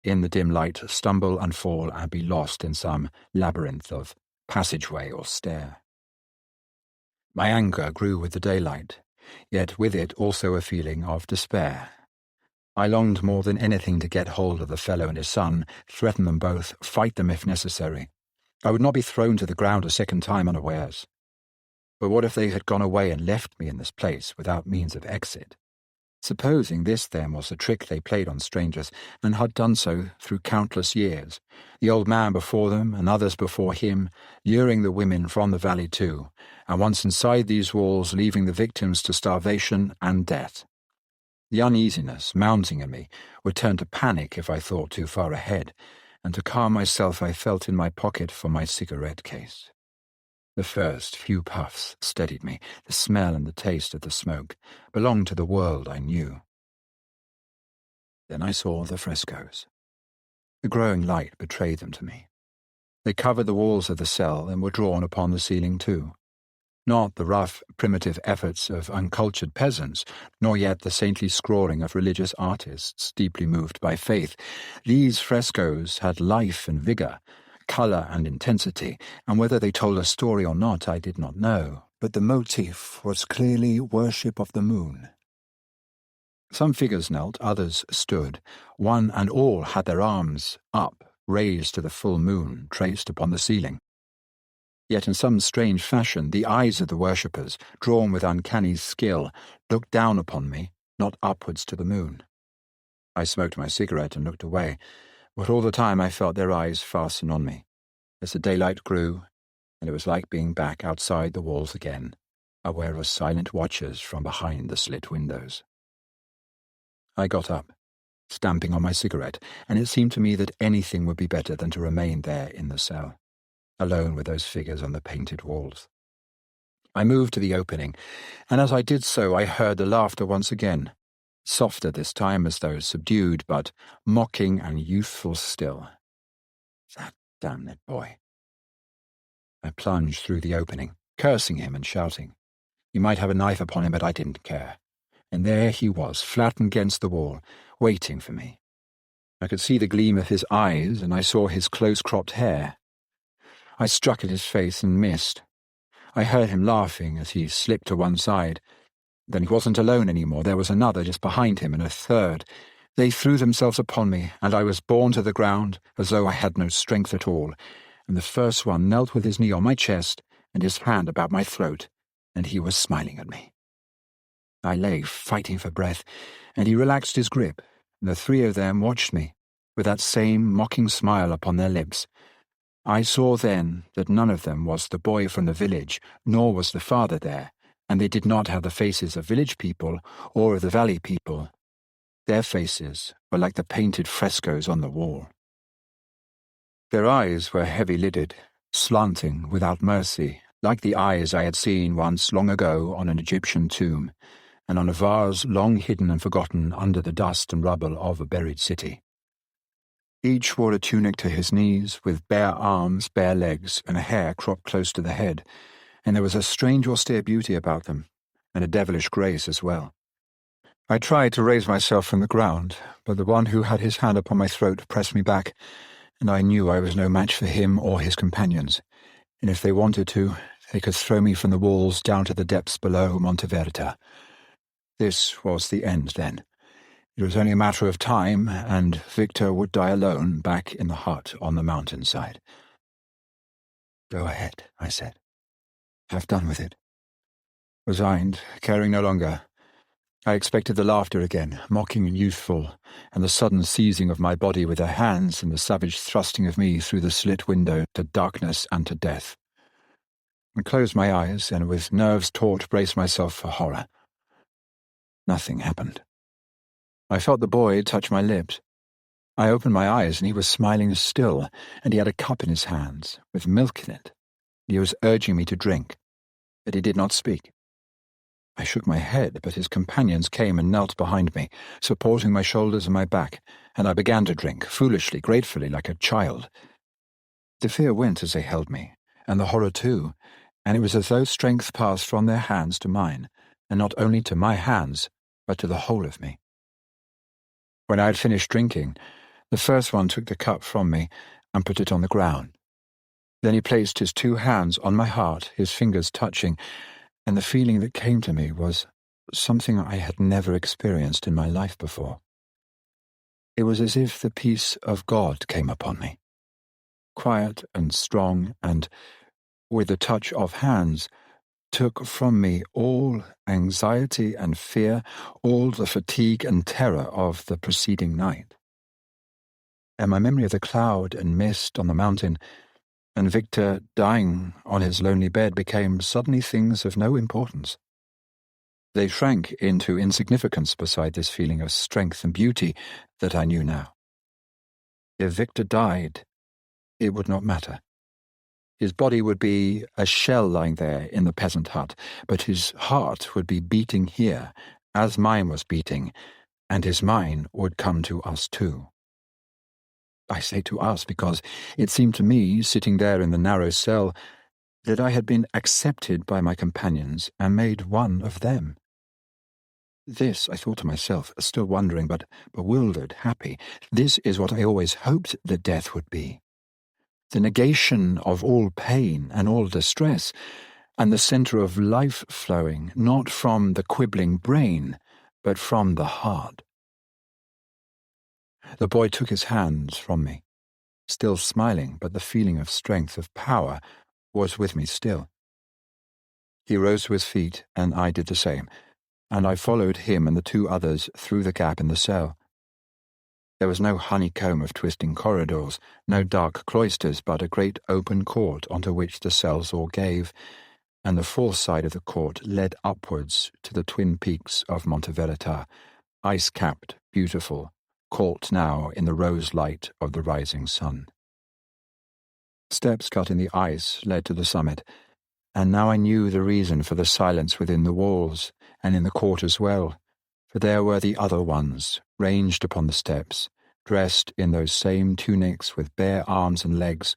in the dim light, stumble and fall and be lost in some labyrinth of passageway or stair. My anger grew with the daylight, yet with it also a feeling of despair. I longed more than anything to get hold of the fellow and his son, threaten them both, fight them if necessary. I would not be thrown to the ground a second time unawares. But what if they had gone away and left me in this place without means of exit? Supposing this, then, was a trick they played on strangers, and had done so through countless years, the old man before them and others before him, luring the women from the valley too, and once inside these walls leaving the victims to starvation and death. The uneasiness mounting in me would turn to panic if I thought too far ahead, and to calm myself I felt in my pocket for my cigarette case. The first few puffs steadied me. The smell and the taste of the smoke belonged to the world I knew. Then I saw the frescoes. The growing light betrayed them to me. They covered the walls of the cell and were drawn upon the ceiling too. Not the rough, primitive efforts of uncultured peasants, nor yet the saintly scrawling of religious artists deeply moved by faith. These frescoes had life and vigour, colour and intensity, and whether they told a story or not I did not know, but the motif was clearly worship of the moon. Some figures knelt, others stood. One and all had their arms up, raised to the full moon, traced upon the ceiling. Yet in some strange fashion the eyes of the worshippers, drawn with uncanny skill, looked down upon me, not upwards to the moon. I smoked my cigarette and looked away, but all the time I felt their eyes fasten on me, as the daylight grew, and it was like being back outside the walls again, aware of silent watchers from behind the slit windows. I got up, stamping on my cigarette, and it seemed to me that anything would be better than to remain there in the cell, alone with those figures on the painted walls. I moved to the opening, and as I did so I heard the laughter once again, softer this time as though subdued, but mocking and youthful still. That damned boy. I plunged through the opening, cursing him and shouting. He might have a knife upon him, but I didn't care. And there he was, flattened against the wall, waiting for me. I could see the gleam of his eyes, and I saw his close-cropped hair. I struck at his face and missed. I heard him laughing as he slipped to one side. Then he wasn't alone any more. There was another just behind him, and a third. They threw themselves upon me, and I was borne to the ground as though I had no strength at all, and the first one knelt with his knee on my chest and his hand about my throat, and he was smiling at me. I lay fighting for breath, and he relaxed his grip, and the three of them watched me, with that same mocking smile upon their lips. I saw then that none of them was the boy from the village, nor was the father there, and they did not have the faces of village people or of the valley people. Their faces were like the painted frescoes on the wall. Their eyes were heavy-lidded, slanting without mercy, like the eyes I had seen once long ago on an Egyptian tomb, and on a vase long hidden and forgotten under the dust and rubble of a buried city. Each wore a tunic to his knees, with bare arms, bare legs, and a hair cropped close to the head, and there was a strange austere beauty about them, and a devilish grace as well. I tried to raise myself from the ground, but the one who had his hand upon my throat pressed me back, and I knew I was no match for him or his companions, and if they wanted to, they could throw me from the walls down to the depths below Monteverta. This was the end, then. It was only a matter of time, and Victor would die alone back in the hut on the mountainside. "Go ahead," I said. "Have done with it." Resigned, caring no longer, I expected the laughter again, mocking and youthful, and the sudden seizing of my body with their hands and the savage thrusting of me through the slit window to darkness and to death. I closed my eyes and with nerves taut braced myself for horror. Nothing happened. I felt the boy touch my lips. I opened my eyes and he was smiling still, and he had a cup in his hands, with milk in it. He was urging me to drink, but he did not speak. I shook my head, but his companions came and knelt behind me, supporting my shoulders and my back, and I began to drink, foolishly, gratefully, like a child. The fear went as they held me, and the horror too, and it was as though strength passed from their hands to mine, and not only to my hands, but to the whole of me. When I had finished drinking, The first one took the cup from me and put it on the ground. Then he placed his 2 hands on my heart, his fingers touching, and the feeling that came to me was something I had never experienced in my life before. It was as if the peace of God came upon me, quiet and strong, and, with a touch of hands, took from me all anxiety and fear, all the fatigue and terror of the preceding night. And my memory of the cloud and mist on the mountain, and Victor dying on his lonely bed, became suddenly things of no importance. They shrank into insignificance beside this feeling of strength and beauty that I knew now. If Victor died, it would not matter. His body would be a shell lying there in the peasant hut, but his heart would be beating here, as mine was beating, and his mind would come to us too. I say to us because it seemed to me, sitting there in the narrow cell, that I had been accepted by my companions and made one of them. This, I thought to myself, still wondering but bewildered, happy, this is what I always hoped that death would be. The negation of all pain and all distress, and the centre of life flowing, not from the quibbling brain, but from the heart. The boy took his hands from me, still smiling, but the feeling of strength, of power, was with me still. He rose to his feet, and I did the same, and I followed him and the 2 others through the gap in the cell. There was no honeycomb of twisting corridors, no dark cloisters, but a great open court onto which the cells all gave, and the 4th side of the court led upwards to the twin peaks of Monte Verita, ice-capped, beautiful, caught now in the rose light of the rising sun. Steps cut in the ice led to the summit, and now I knew the reason for the silence within the walls, and in the court as well, for there were the other ones, ranged upon the steps, dressed in those same tunics with bare arms and legs,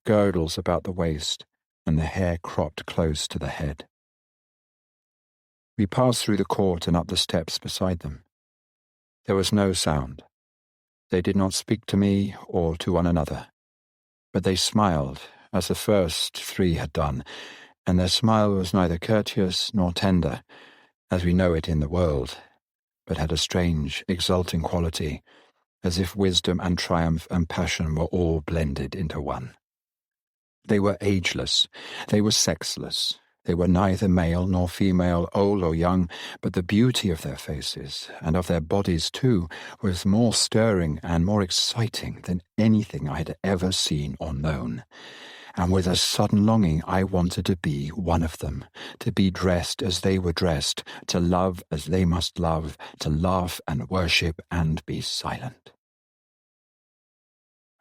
girdles about the waist, and the hair cropped close to the head. We passed through the court and up the steps beside them. There was no sound. They did not speak to me or to one another, but they smiled, as the first 3 had done, and their smile was neither courteous nor tender, as we know it in the world, but had a strange, exulting quality, as if wisdom and triumph and passion were all blended into one. They were ageless, they were sexless, they were neither male nor female, old or young, but the beauty of their faces, and of their bodies too, was more stirring and more exciting than anything I had ever seen or known. And with a sudden longing I wanted to be one of them, to be dressed as they were dressed, to love as they must love, to laugh and worship and be silent.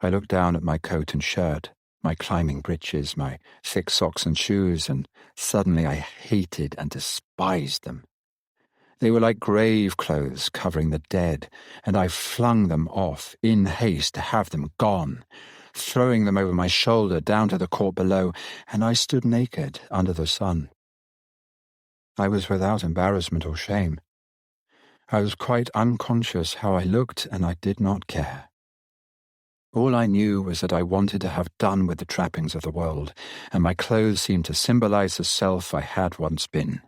I looked down at my coat and shirt, my climbing breeches, my thick socks and shoes, and suddenly I hated and despised them. They were like grave clothes covering the dead, and I flung them off in haste to have them gone, throwing them over my shoulder down to the court below, and I stood naked under the sun. I was without embarrassment or shame. I was quite unconscious how I looked, and I did not care. All I knew was that I wanted to have done with the trappings of the world, and my clothes seemed to symbolize the self I had once been.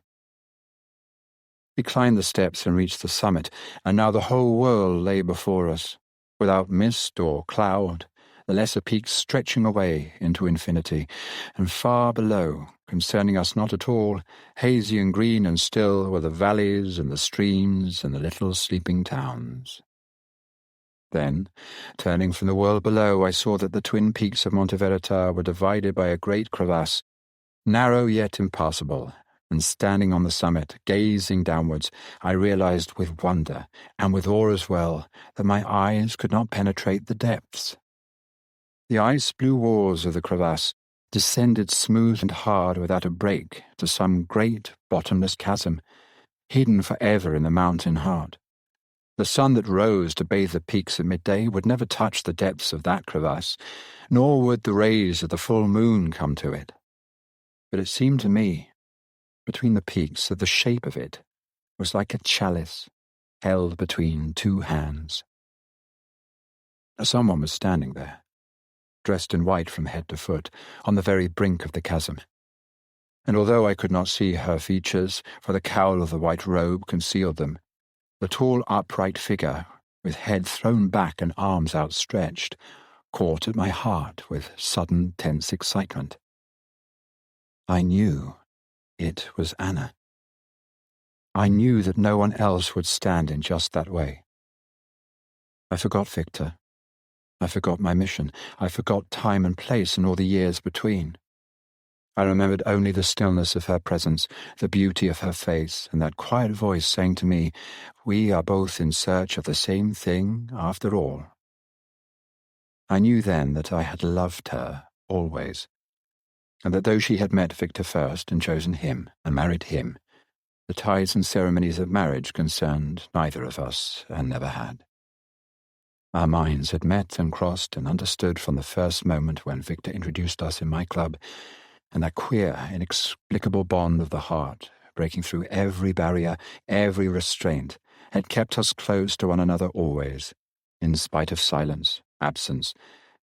We climbed the steps and reached the summit, and now the whole world lay before us, without mist or cloud, the lesser peaks stretching away into infinity, and far below, concerning us not at all, hazy and green and still, were the valleys and the streams and the little sleeping towns. Then, turning from the world below, I saw that the twin peaks of Monte Verita were divided by a great crevasse, narrow yet impassable, and standing on the summit, gazing downwards, I realized with wonder, and with awe as well, that my eyes could not penetrate the depths. The ice-blue walls of the crevasse descended smooth and hard without a break to some great bottomless chasm, hidden forever in the mountain heart. The sun that rose to bathe the peaks at midday would never touch the depths of that crevasse, nor would the rays of the full moon come to it. But it seemed to me, between the peaks, that the shape of it was like a chalice held between 2 hands. Someone was standing there, dressed in white from head to foot, on the very brink of the chasm. And although I could not see her features, for the cowl of the white robe concealed them, the tall, upright figure, with head thrown back and arms outstretched, caught at my heart with sudden, tense excitement. I knew it was Anna. I knew that no one else would stand in just that way. I forgot Victor. I forgot my mission. I forgot time and place and all the years between. I remembered only the stillness of her presence, the beauty of her face, and that quiet voice saying to me, "We are both in search of the same thing after all." I knew then that I had loved her always, and that though she had met Victor first and chosen him and married him, the ties and ceremonies of marriage concerned neither of us and never had. Our minds had met and crossed and understood from the first moment when Victor introduced us in my club, and that queer, inexplicable bond of the heart, breaking through every barrier, every restraint, had kept us close to one another always, in spite of silence, absence,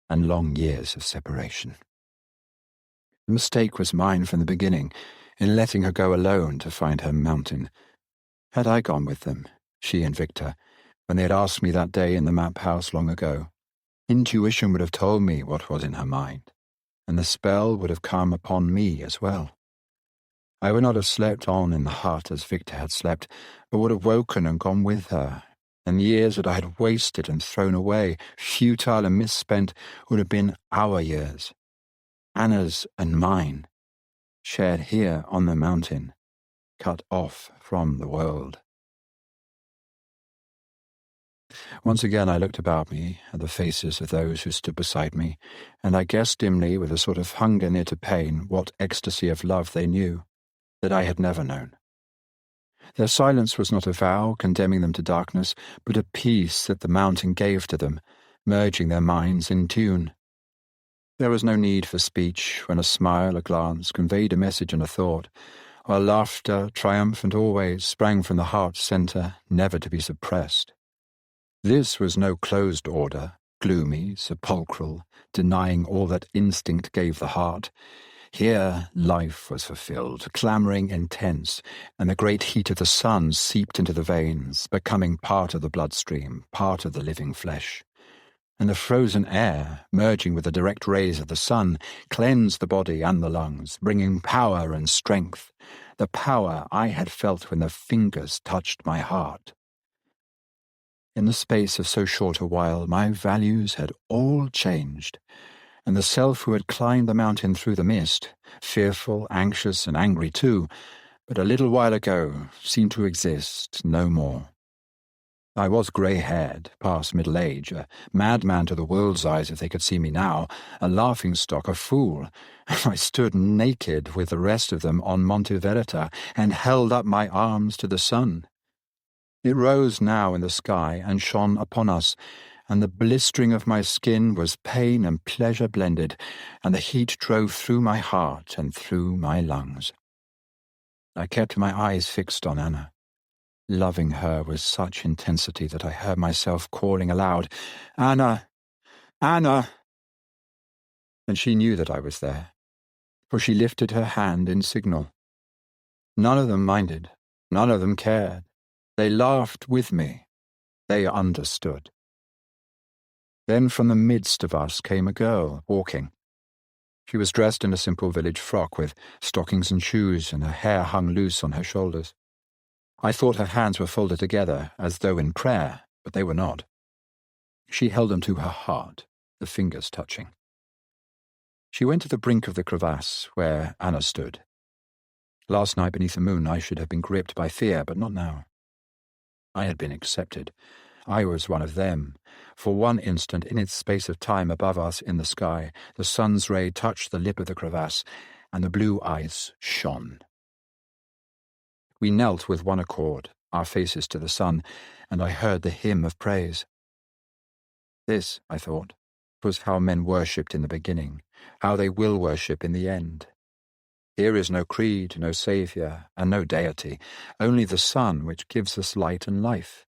and long years of separation. The mistake was mine from the beginning, in letting her go alone to find her mountain. Had I gone with them, she and Victor, when they had asked me that day in the map house long ago, intuition would have told me what was in her mind, and the spell would have come upon me as well. I would not have slept on in the hut as Victor had slept, but would have woken and gone with her, and the years that I had wasted and thrown away, futile and misspent, would have been our years, Anna's and mine, shared here on the mountain, cut off from the world. Once again I looked about me at the faces of those who stood beside me, and I guessed dimly, with a sort of hunger near to pain, what ecstasy of love they knew, that I had never known. Their silence was not a vow condemning them to darkness, but a peace that the mountain gave to them, merging their minds in tune. There was no need for speech when a smile, a glance, conveyed a message and a thought, while laughter, triumphant always, sprang from the heart's centre, never to be suppressed. This was no closed order, gloomy, sepulchral, denying all that instinct gave the heart. Here life was fulfilled, clamouring intense, and the great heat of the sun seeped into the veins, becoming part of the bloodstream, part of the living flesh. And the frozen air, merging with the direct rays of the sun, cleansed the body and the lungs, bringing power and strength, the power I had felt when the fingers touched my heart. In the space of so short a while, my values had all changed, and the self who had climbed the mountain through the mist, fearful, anxious, and angry too, but a little while ago seemed to exist no more. I was grey-haired, past middle age, a madman to the world's eyes if they could see me now, a laughing-stock, a fool, and I stood naked with the rest of them on Monte Verita and held up my arms to the sun. It rose now in the sky and shone upon us, and the blistering of my skin was pain and pleasure blended, and the heat drove through my heart and through my lungs. I kept my eyes fixed on Anna, loving her with such intensity that I heard myself calling aloud, "Anna! Anna!" And she knew that I was there, for she lifted her hand in signal. None of them minded, none of them cared. They laughed with me. They understood. Then from the midst of us came a girl, walking. She was dressed in a simple village frock with stockings and shoes, and her hair hung loose on her shoulders. I thought her hands were folded together, as though in prayer, but they were not. She held them to her heart, the fingers touching. She went to the brink of the crevasse, where Anna stood. Last night beneath the moon I should have been gripped by fear, but not now. I had been accepted. I was one of them. For one instant, in its space of time above us in the sky, the sun's ray touched the lip of the crevasse, and the blue ice shone. We knelt with one accord, our faces to the sun, and I heard the hymn of praise. This, I thought, was how men worshipped in the beginning, how they will worship in the end. Here is no creed, no saviour, and no deity, only the sun which gives us light and life.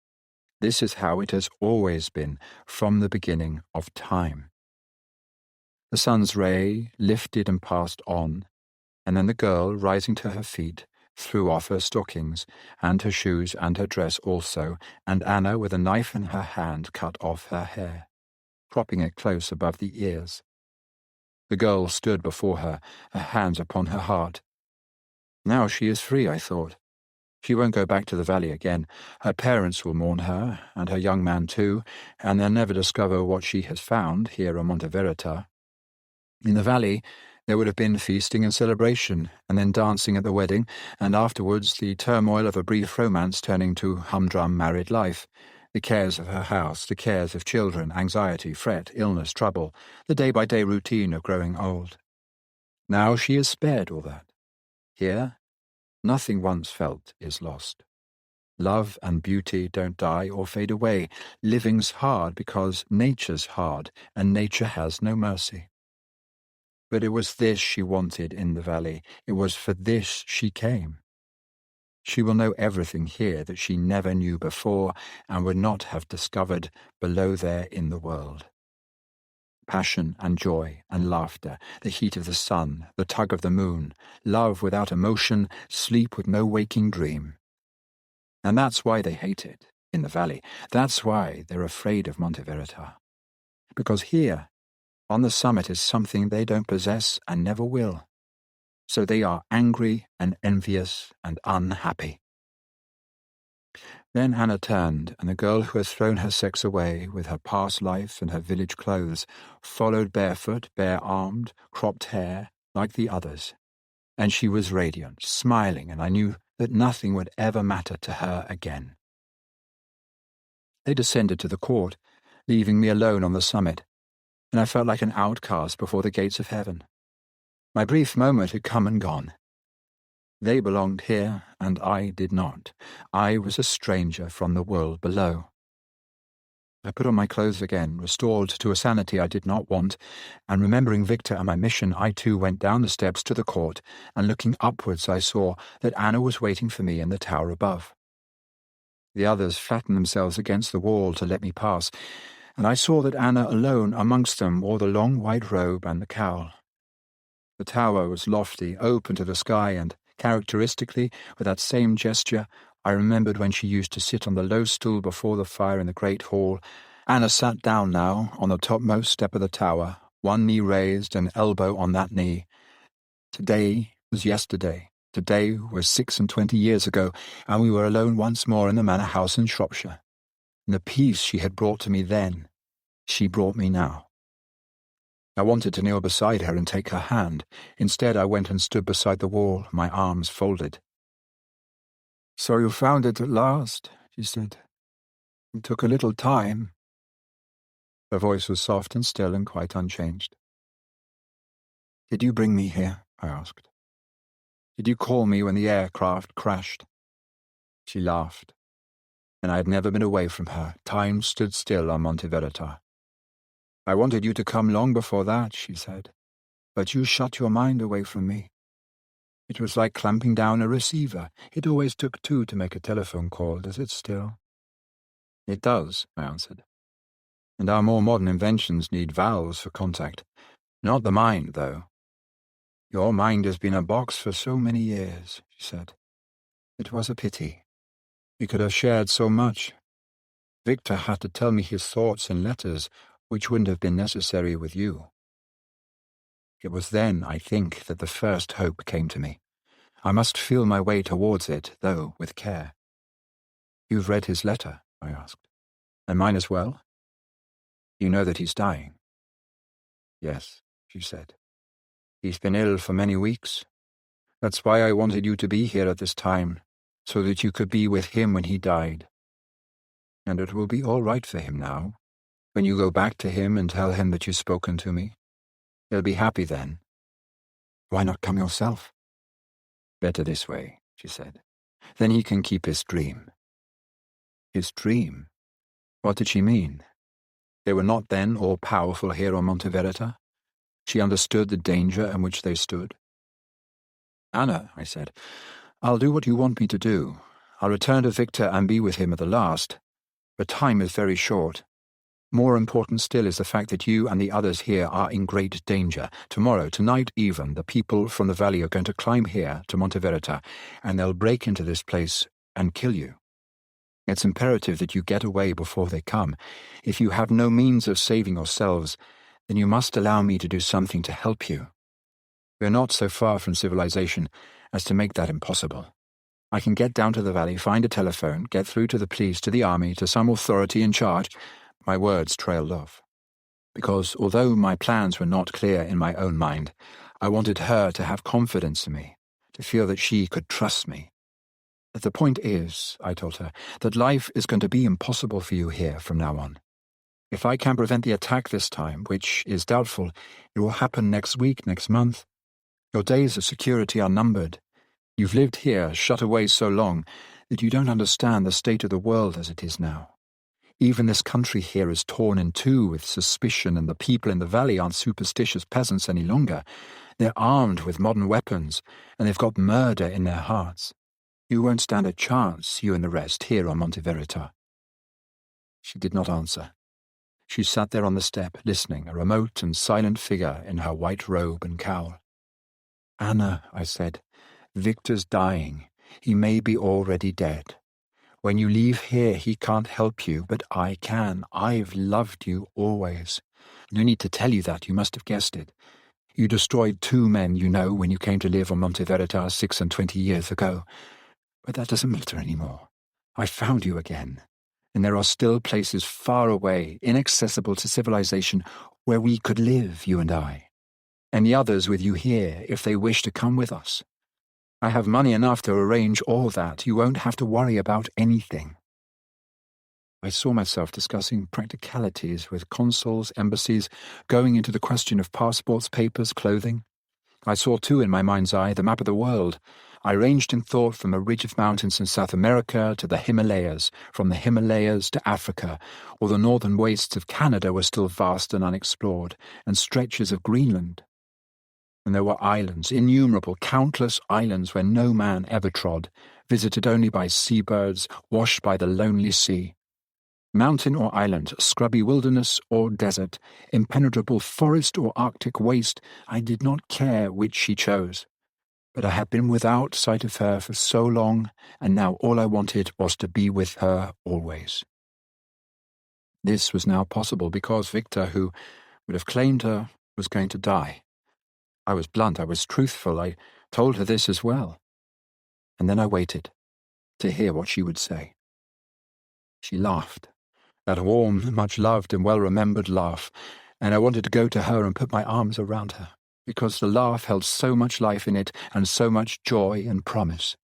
This is how it has always been from the beginning of time. The sun's ray lifted and passed on, and then the girl, rising to her feet, threw off her stockings, and her shoes and her dress also, and Anna, with a knife in her hand, cut off her hair, cropping it close above the ears. The girl stood before her, her hands upon her heart. Now she is free, I thought. She won't go back to the valley again. Her parents will mourn her, and her young man too, and they'll never discover what she has found here on Monte Verita. In the valley, there would have been feasting and celebration, and then dancing at the wedding, and afterwards the turmoil of a brief romance turning to humdrum married life, the cares of her house, the cares of children, anxiety, fret, illness, trouble, the day-by-day routine of growing old. Now she is spared all that. Here, nothing once felt is lost. Love and beauty don't die or fade away. Living's hard because nature's hard, and nature has no mercy. But it was this she wanted in the valley. It was for this she came. She will know everything here that she never knew before and would not have discovered below there in the world. Passion and joy and laughter, the heat of the sun, the tug of the moon, love without emotion, sleep with no waking dream. And that's why they hate it, in the valley. That's why they're afraid of Monte Verita. Because here, on the summit, is something they don't possess and never will. So they are angry and envious and unhappy. Then Anna turned, and the girl who had thrown her sex away with her past life and her village clothes followed barefoot, bare-armed, cropped hair, like the others. And she was radiant, smiling, and I knew that nothing would ever matter to her again. They descended to the court, leaving me alone on the summit, and I felt like an outcast before the gates of heaven. My brief moment had come and gone. They belonged here, and I did not. I was a stranger from the world below. I put on my clothes again, restored to a sanity I did not want, and remembering Victor and my mission, I too went down the steps to the court, and looking upwards I saw that Anna was waiting for me in the tower above. The others flattened themselves against the wall to let me pass, and I saw that Anna alone amongst them wore the long white robe and the cowl. The tower was lofty, open to the sky, and characteristically, with that same gesture, I remembered when she used to sit on the low stool before the fire in the great hall. Anna sat down now on the topmost step of the tower, one knee raised, an elbow on that knee. Today was yesterday. Today was 26 years ago, and we were alone once more in the manor house in Shropshire. And the peace she had brought to me then, she brought me now. I wanted to kneel beside her and take her hand. Instead, I went and stood beside the wall, my arms folded. "So you found it at last," she said. "It took a little time." Her voice was soft and still and quite unchanged. "Did you bring me here?" I asked. "Did you call me when the aircraft crashed?" She laughed, and I had never been away from her. Time stood still on Monte Verita. "I wanted you to come long before that," she said, "but you shut your mind away from me. It was like clamping down a receiver. It always took two to make a telephone call, does it still?" "It does," I answered. "And our more modern inventions need valves for contact. Not the mind, though." "Your mind has been a box for so many years," she said. "It was a pity. We could have shared so much. Victor had to tell me his thoughts in letters, which wouldn't have been necessary with you." It was then, I think, that the first hope came to me. I must feel my way towards it, though with care. "You've read his letter?" I asked. "And mine as well? You know that he's dying?" "Yes," she said. "He's been ill for many weeks. That's why I wanted you to be here at this time, so that you could be with him when he died. And it will be all right for him now, when you go back to him and tell him that you've spoken to me. He'll be happy then." "Why not come yourself?" "Better this way," she said. "Then he can keep his dream." His dream? What did she mean? They were not then all powerful here on Monte Verita. She understood the danger in which they stood. "Anna," I said, "I'll do what you want me to do. I'll return to Victor and be with him at the last. But time is very short. More important still is the fact that you and the others here are in great danger. Tomorrow, tonight even, the people from the valley are going to climb here to Monte Verita, and they'll break into this place and kill you. It's imperative that you get away before they come. If you have no means of saving yourselves, then you must allow me to do something to help you. We're not so far from civilization as to make that impossible. I can get down to the valley, find a telephone, get through to the police, to the army, to some authority in charge. My words trailed off. Because although my plans were not clear in my own mind, I wanted her to have confidence in me, to feel that she could trust me. But the point is, I told her, that life is going to be impossible for you here from now on. If I can prevent the attack this time, which is doubtful, it will happen next week, next month. Your days of security are numbered. You've lived here, shut away so long, that you don't understand the state of the world as it is now. Even this country here is torn in two with suspicion, and the people in the valley aren't superstitious peasants any longer. They're armed with modern weapons, and they've got murder in their hearts. You won't stand a chance, you and the rest, here on Monte Verita. She did not answer. She sat there on the step, listening, a remote and silent figure in her white robe and cowl. "Anna," I said, "Victor's dying. He may be already dead. When you leave here, he can't help you, but I can. I've loved you always. No need to tell you that, you must have guessed it. You destroyed 2 men, you know, when you came to live on Monte Verita 26 years ago. But that doesn't matter anymore. I found you again, and there are still places far away, inaccessible to civilization, where we could live, you and I. And the others with you here, if they wish to come with us. I have money enough to arrange all that. You won't have to worry about anything." I saw myself discussing practicalities with consuls, embassies, going into the question of passports, papers, clothing. I saw too in my mind's eye the map of the world. I ranged in thought from a ridge of mountains in South America to the Himalayas, from the Himalayas to Africa, or the northern wastes of Canada were still vast and unexplored, and stretches of Greenland. And there were islands, innumerable, countless islands where no man ever trod, visited only by seabirds, washed by the lonely sea. Mountain or island, scrubby wilderness or desert, impenetrable forest or Arctic waste, I did not care which she chose. But I had been without sight of her for so long, and now all I wanted was to be with her always. This was now possible because Victor, who would have claimed her, was going to die. I was blunt, I was truthful, I told her this as well. And then I waited to hear what she would say. She laughed, that warm, much-loved and well-remembered laugh, and I wanted to go to her and put my arms around her, because the laugh held so much life in it and so much joy and promise.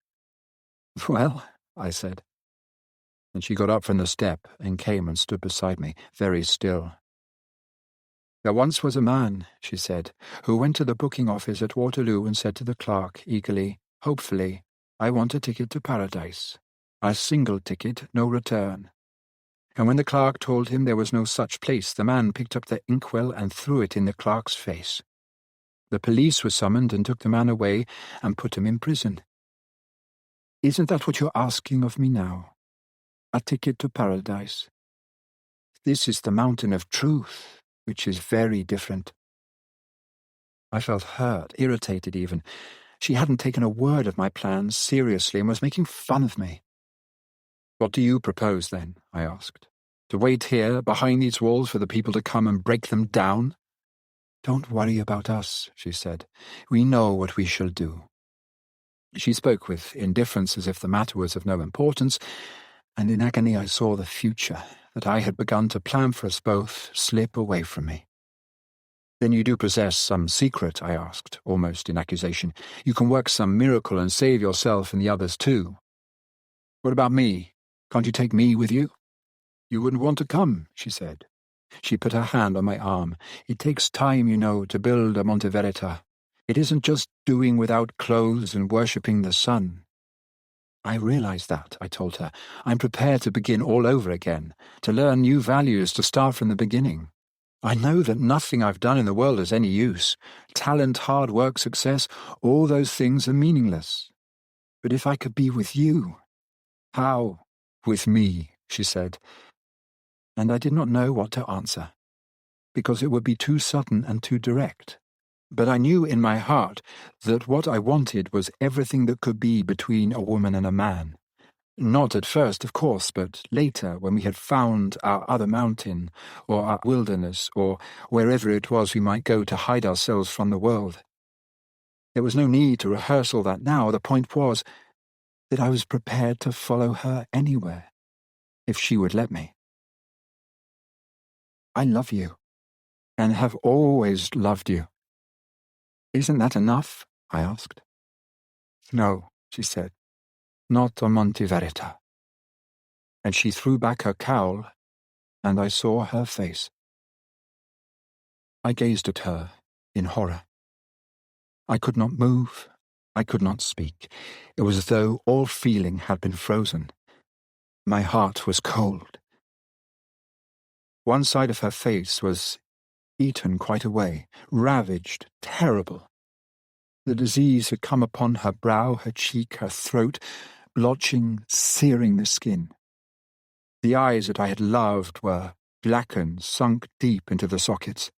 "Well," I said. And she got up from the step and came and stood beside me, very still. "There once was a man," she said, "who went to the booking office at Waterloo and said to the clerk, eagerly, 'Hopefully, I want a ticket to paradise. A single ticket, no return.' And when the clerk told him there was no such place, the man picked up the inkwell and threw it in the clerk's face. The police were summoned and took the man away and put him in prison. Isn't that what you're asking of me now? A ticket to paradise? This is the mountain of truth, which is very different." I felt hurt, irritated even. She hadn't taken a word of my plans seriously and was making fun of me. "What do you propose, then?" I asked. "To wait here, behind these walls, for the people to come and break them down?" "Don't worry about us," she said. "We know what we shall do." She spoke with indifference as if the matter was of no importance, and in agony I saw the future that I had begun to plan for us both slip away from me. "Then you do possess some secret?" I asked, almost in accusation. "You can work some miracle and save yourself and the others too." "What about me? Can't you take me with you?" "You wouldn't want to come," she said. She put her hand on my arm. "It takes time, you know, to build a Monte Verita. It isn't just doing without clothes and worshipping the sun." "I realize that," I told her. "I'm prepared to begin all over again, to learn new values, to start from the beginning. I know that nothing I've done in the world has any use. Talent, hard work, success, all those things are meaningless. But if I could be with you—" "How, with me?" she said. and I did not know what to answer, because it would be too sudden and too direct. But I knew in my heart that what I wanted was everything that could be between a woman and a man. Not at first, of course, but later, when we had found our other mountain, or our wilderness, or wherever it was we might go to hide ourselves from the world. There was no need to rehearse all that now. The point was that I was prepared to follow her anywhere, if she would let me. I love you, and have always loved you. Isn't that enough? I asked. No, she said, not on Monte Verita. And she threw back her cowl, and I saw her face. I gazed at her in horror. I could not move. I could not speak. It was as though all feeling had been frozen. My heart was cold. One side of her face was eaten quite away, ravaged, terrible. The disease had come upon her brow, her cheek, her throat, blotching, searing the skin. The eyes that I had loved were blackened, sunk deep into the sockets.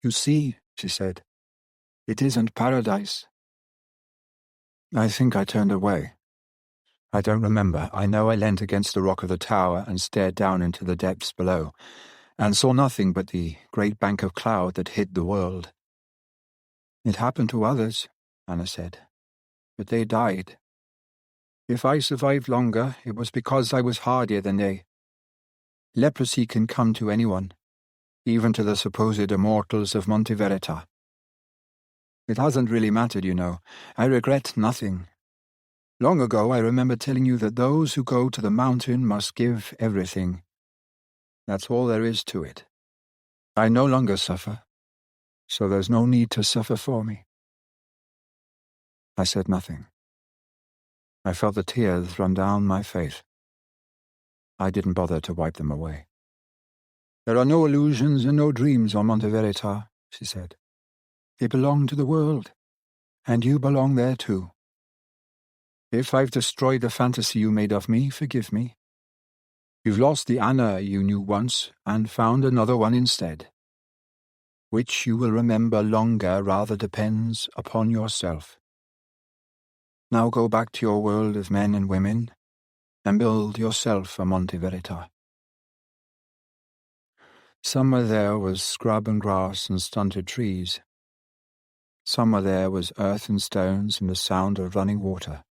You see, she said, it isn't paradise. I think I turned away. I don't remember. I know I leant against the rock of the tower and stared down into the depths below, and saw nothing but the great bank of cloud that hid the world. It happened to others, Anna said, but they died. If I survived longer, it was because I was hardier than they. Leprosy can come to anyone, even to the supposed immortals of Monte Verita. It hasn't really mattered, you know. I regret nothing. Long ago I remember telling you that those who go to the mountain must give everything. That's all there is to it. I no longer suffer, so there's no need to suffer for me. I said nothing. I felt the tears run down my face. I didn't bother to wipe them away. There are no illusions and no dreams on Monte Verita, she said. They belong to the world, and you belong there too. If I've destroyed the fantasy you made of me, forgive me. You've lost the Anna you knew once and found another one instead. Which you will remember longer rather depends upon yourself. Now go back to your world of men and women and build yourself a Monte Verita. Somewhere there was scrub and grass and stunted trees. Somewhere there was earth and stones and the sound of running water.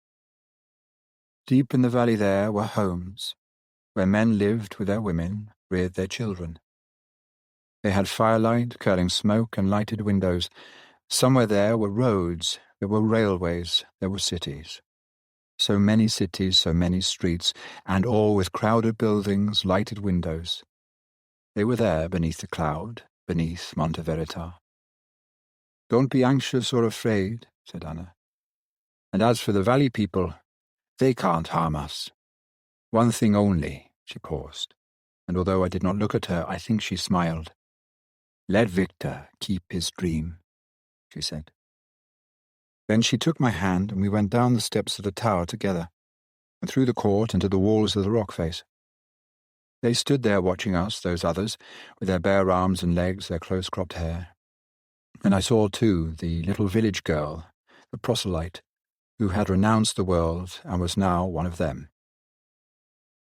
Deep in the valley there were homes, where men lived with their women, reared their children. They had firelight, curling smoke, and lighted windows. Somewhere there were roads, there were railways, there were cities. So many cities, so many streets, and all with crowded buildings, lighted windows. They were there beneath the cloud, beneath Monte Verita. Don't be anxious or afraid, said Anna. And as for the valley people, they can't harm us. One thing only, she paused, and although I did not look at her, I think she smiled. Let Victor keep his dream, she said. Then she took my hand and we went down the steps of the tower together, and through the court into the walls of the rock face. They stood there watching us, those others, with their bare arms and legs, their close-cropped hair. And I saw, too, the little village girl, the proselyte, who had renounced the world and was now one of them.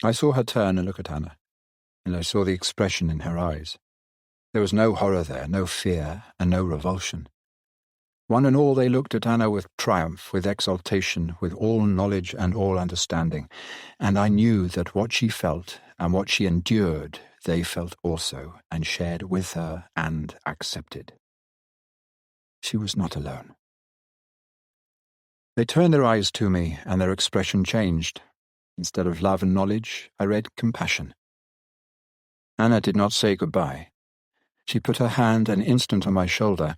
I saw her turn and look at Anna, and I saw the expression in her eyes. There was no horror there, no fear, and no revulsion. One and all they looked at Anna with triumph, with exultation, with all knowledge and all understanding, and I knew that what she felt and what she endured they felt also, and shared with her and accepted. She was not alone. They turned their eyes to me, and their expression changed. Instead of love and knowledge, I read compassion. Anna did not say goodbye. She put her hand an instant on my shoulder.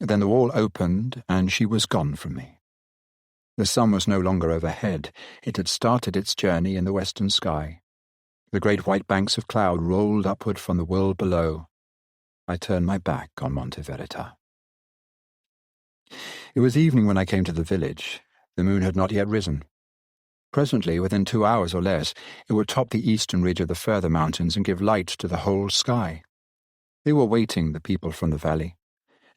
Then the wall opened, and she was gone from me. The sun was no longer overhead. It had started its journey in the western sky. The great white banks of cloud rolled upward from the world below. I turned my back on Monte Verita. It was evening when I came to the village. The moon had not yet risen. Presently, within 2 hours or less, it would top the eastern ridge of the further mountains and give light to the whole sky. They were waiting, the people from the valley.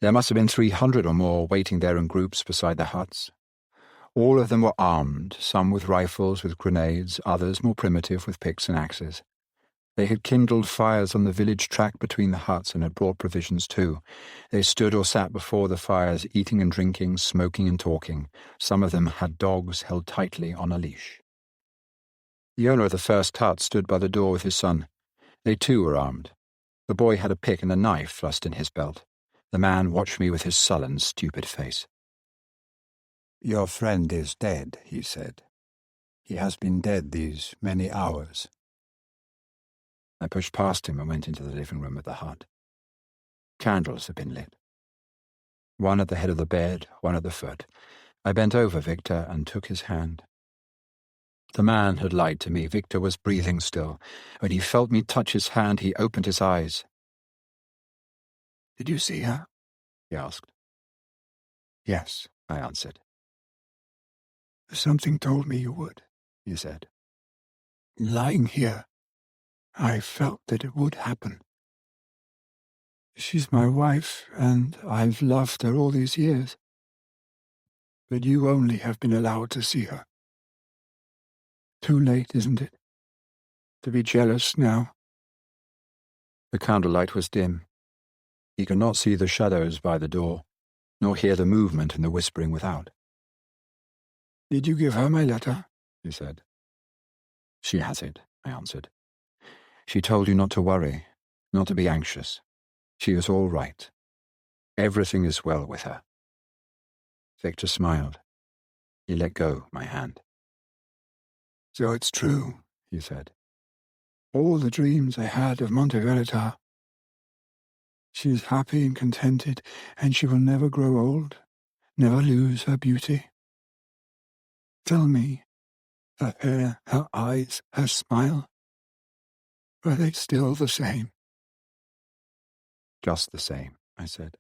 There must have been 300 or more waiting there in groups beside the huts. All of them were armed, some with rifles, with grenades, others more primitive with picks and axes. They had kindled fires on the village track between the huts and had brought provisions too. They stood or sat before the fires, eating and drinking, smoking and talking. Some of them had dogs held tightly on a leash. The owner of the first hut stood by the door with his son. They too were armed. The boy had a pick and a knife thrust in his belt. The man watched me with his sullen, stupid face. "Your friend is dead," he said. "He has been dead these many hours." I pushed past him and went into the living room of the hut. Candles had been lit. One at the head of the bed, one at the foot. I bent over Victor and took his hand. The man had lied to me. Victor was breathing still. When he felt me touch his hand, he opened his eyes. "Did you see her?" he asked. "Yes," I answered. "Something told me you would," he said. "Lying here, I felt that it would happen. She's my wife, and I've loved her all these years. But you only have been allowed to see her. Too late, isn't it? To be jealous now." The candlelight was dim. He could not see the shadows by the door, nor hear the movement and the whispering without. "Did you give her my letter?" he said. "She has it," I answered. "She told you not to worry, not to be anxious. She is all right. Everything is well with her." Victor smiled. He let go my hand. "So it's true," he said. "All the dreams I had of Monteverita. She is happy and contented, and she will never grow old, never lose her beauty. Tell me, her hair, her eyes, her smile, are they still the same?" "Just the same," I said.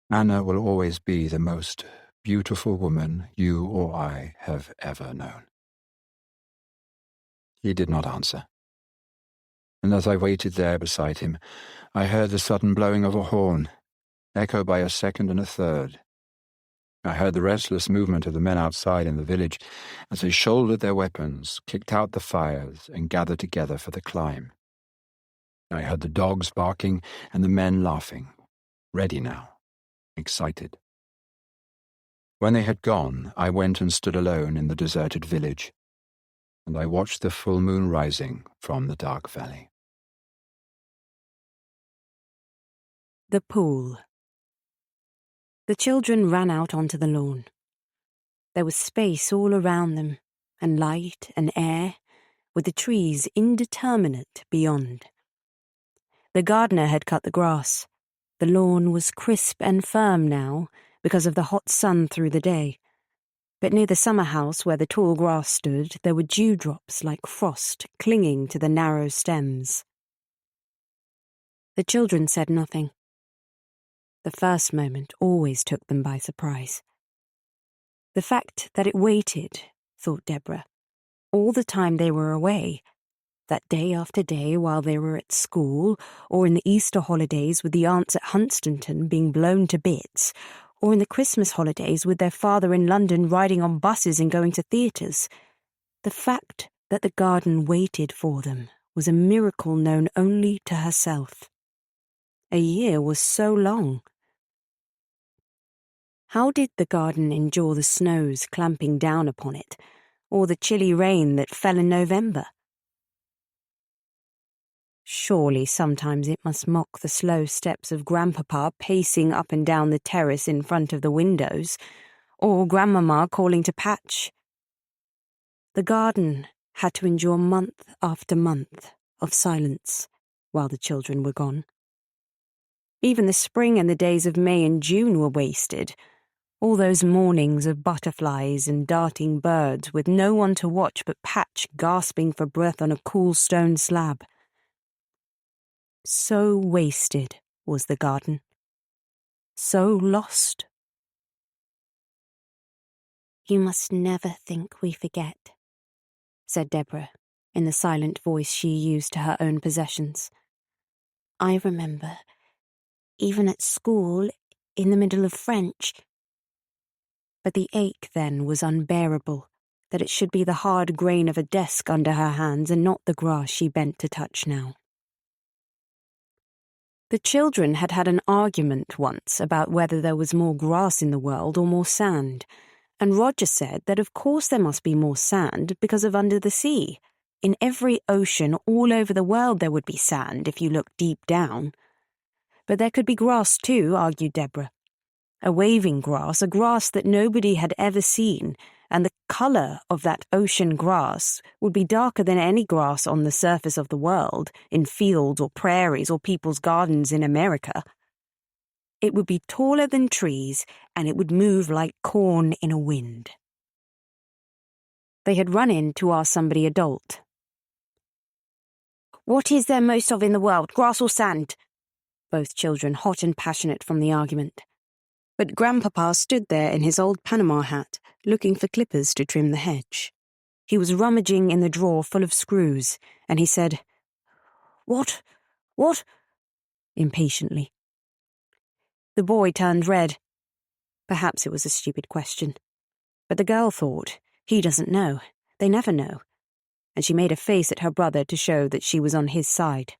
"Anna will always be the most beautiful woman you or I have ever known." He did not answer. And as I waited there beside him, I heard the sudden blowing of a horn, echoed by a second and a third. I heard the restless movement of the men outside in the village as they shouldered their weapons, kicked out the fires, and gathered together for the climb. I heard the dogs barking and the men laughing, ready now, excited. When they had gone, I went and stood alone in the deserted village, and I watched the full moon rising from the dark valley. The pool. The children ran out onto the lawn. There was space all around them, and light and air, with the trees indeterminate beyond. The gardener had cut the grass. The lawn was crisp and firm now because of the hot sun through the day. But near the summer house where the tall grass stood, there were dewdrops like frost clinging to the narrow stems. The children said nothing. The first moment always took them by surprise. The fact that it waited, thought Deborah, all the time they were away, that day after day while they were at school, or in the Easter holidays with the aunts at Hunstanton being blown to bits, or in the Christmas holidays with their father in London riding on buses and going to theatres. The fact that the garden waited for them was a miracle known only to herself. A year was so long. How did the garden endure the snows clamping down upon it, or the chilly rain that fell in November? Surely sometimes it must mock the slow steps of Grandpapa pacing up and down the terrace in front of the windows, or Grandmama calling to Patch. The garden had to endure month after month of silence while the children were gone. Even the spring and the days of May and June were wasted. All those mornings of butterflies and darting birds with no one to watch but Patch gasping for breath on a cool stone slab. So wasted was the garden. So lost. "You must never think we forget," said Deborah, in the silent voice she used to her own possessions. "I remember, even at school, in the middle of French." But the ache then was unbearable, that it should be the hard grain of a desk under her hands and not the grass she bent to touch now. The children had had an argument once about whether there was more grass in the world or more sand, and Roger said that of course there must be more sand because of under the sea. In every ocean all over the world there would be sand if you looked deep down. But there could be grass too, argued Deborah. A waving grass, a grass that nobody had ever seen, and the colour of that ocean grass would be darker than any grass on the surface of the world, in fields or prairies or people's gardens in America. It would be taller than trees, and it would move like corn in a wind. They had run in to ask somebody adult. "What is there most of in the world, grass or sand?" Both children hot and passionate from the argument. But Grandpapa stood there in his old Panama hat, looking for clippers to trim the hedge. He was rummaging in the drawer full of screws, and he said, What? Impatiently. The boy turned red. Perhaps it was a stupid question. But the girl thought, he doesn't know. They never know. And she made a face at her brother to show that she was on his side.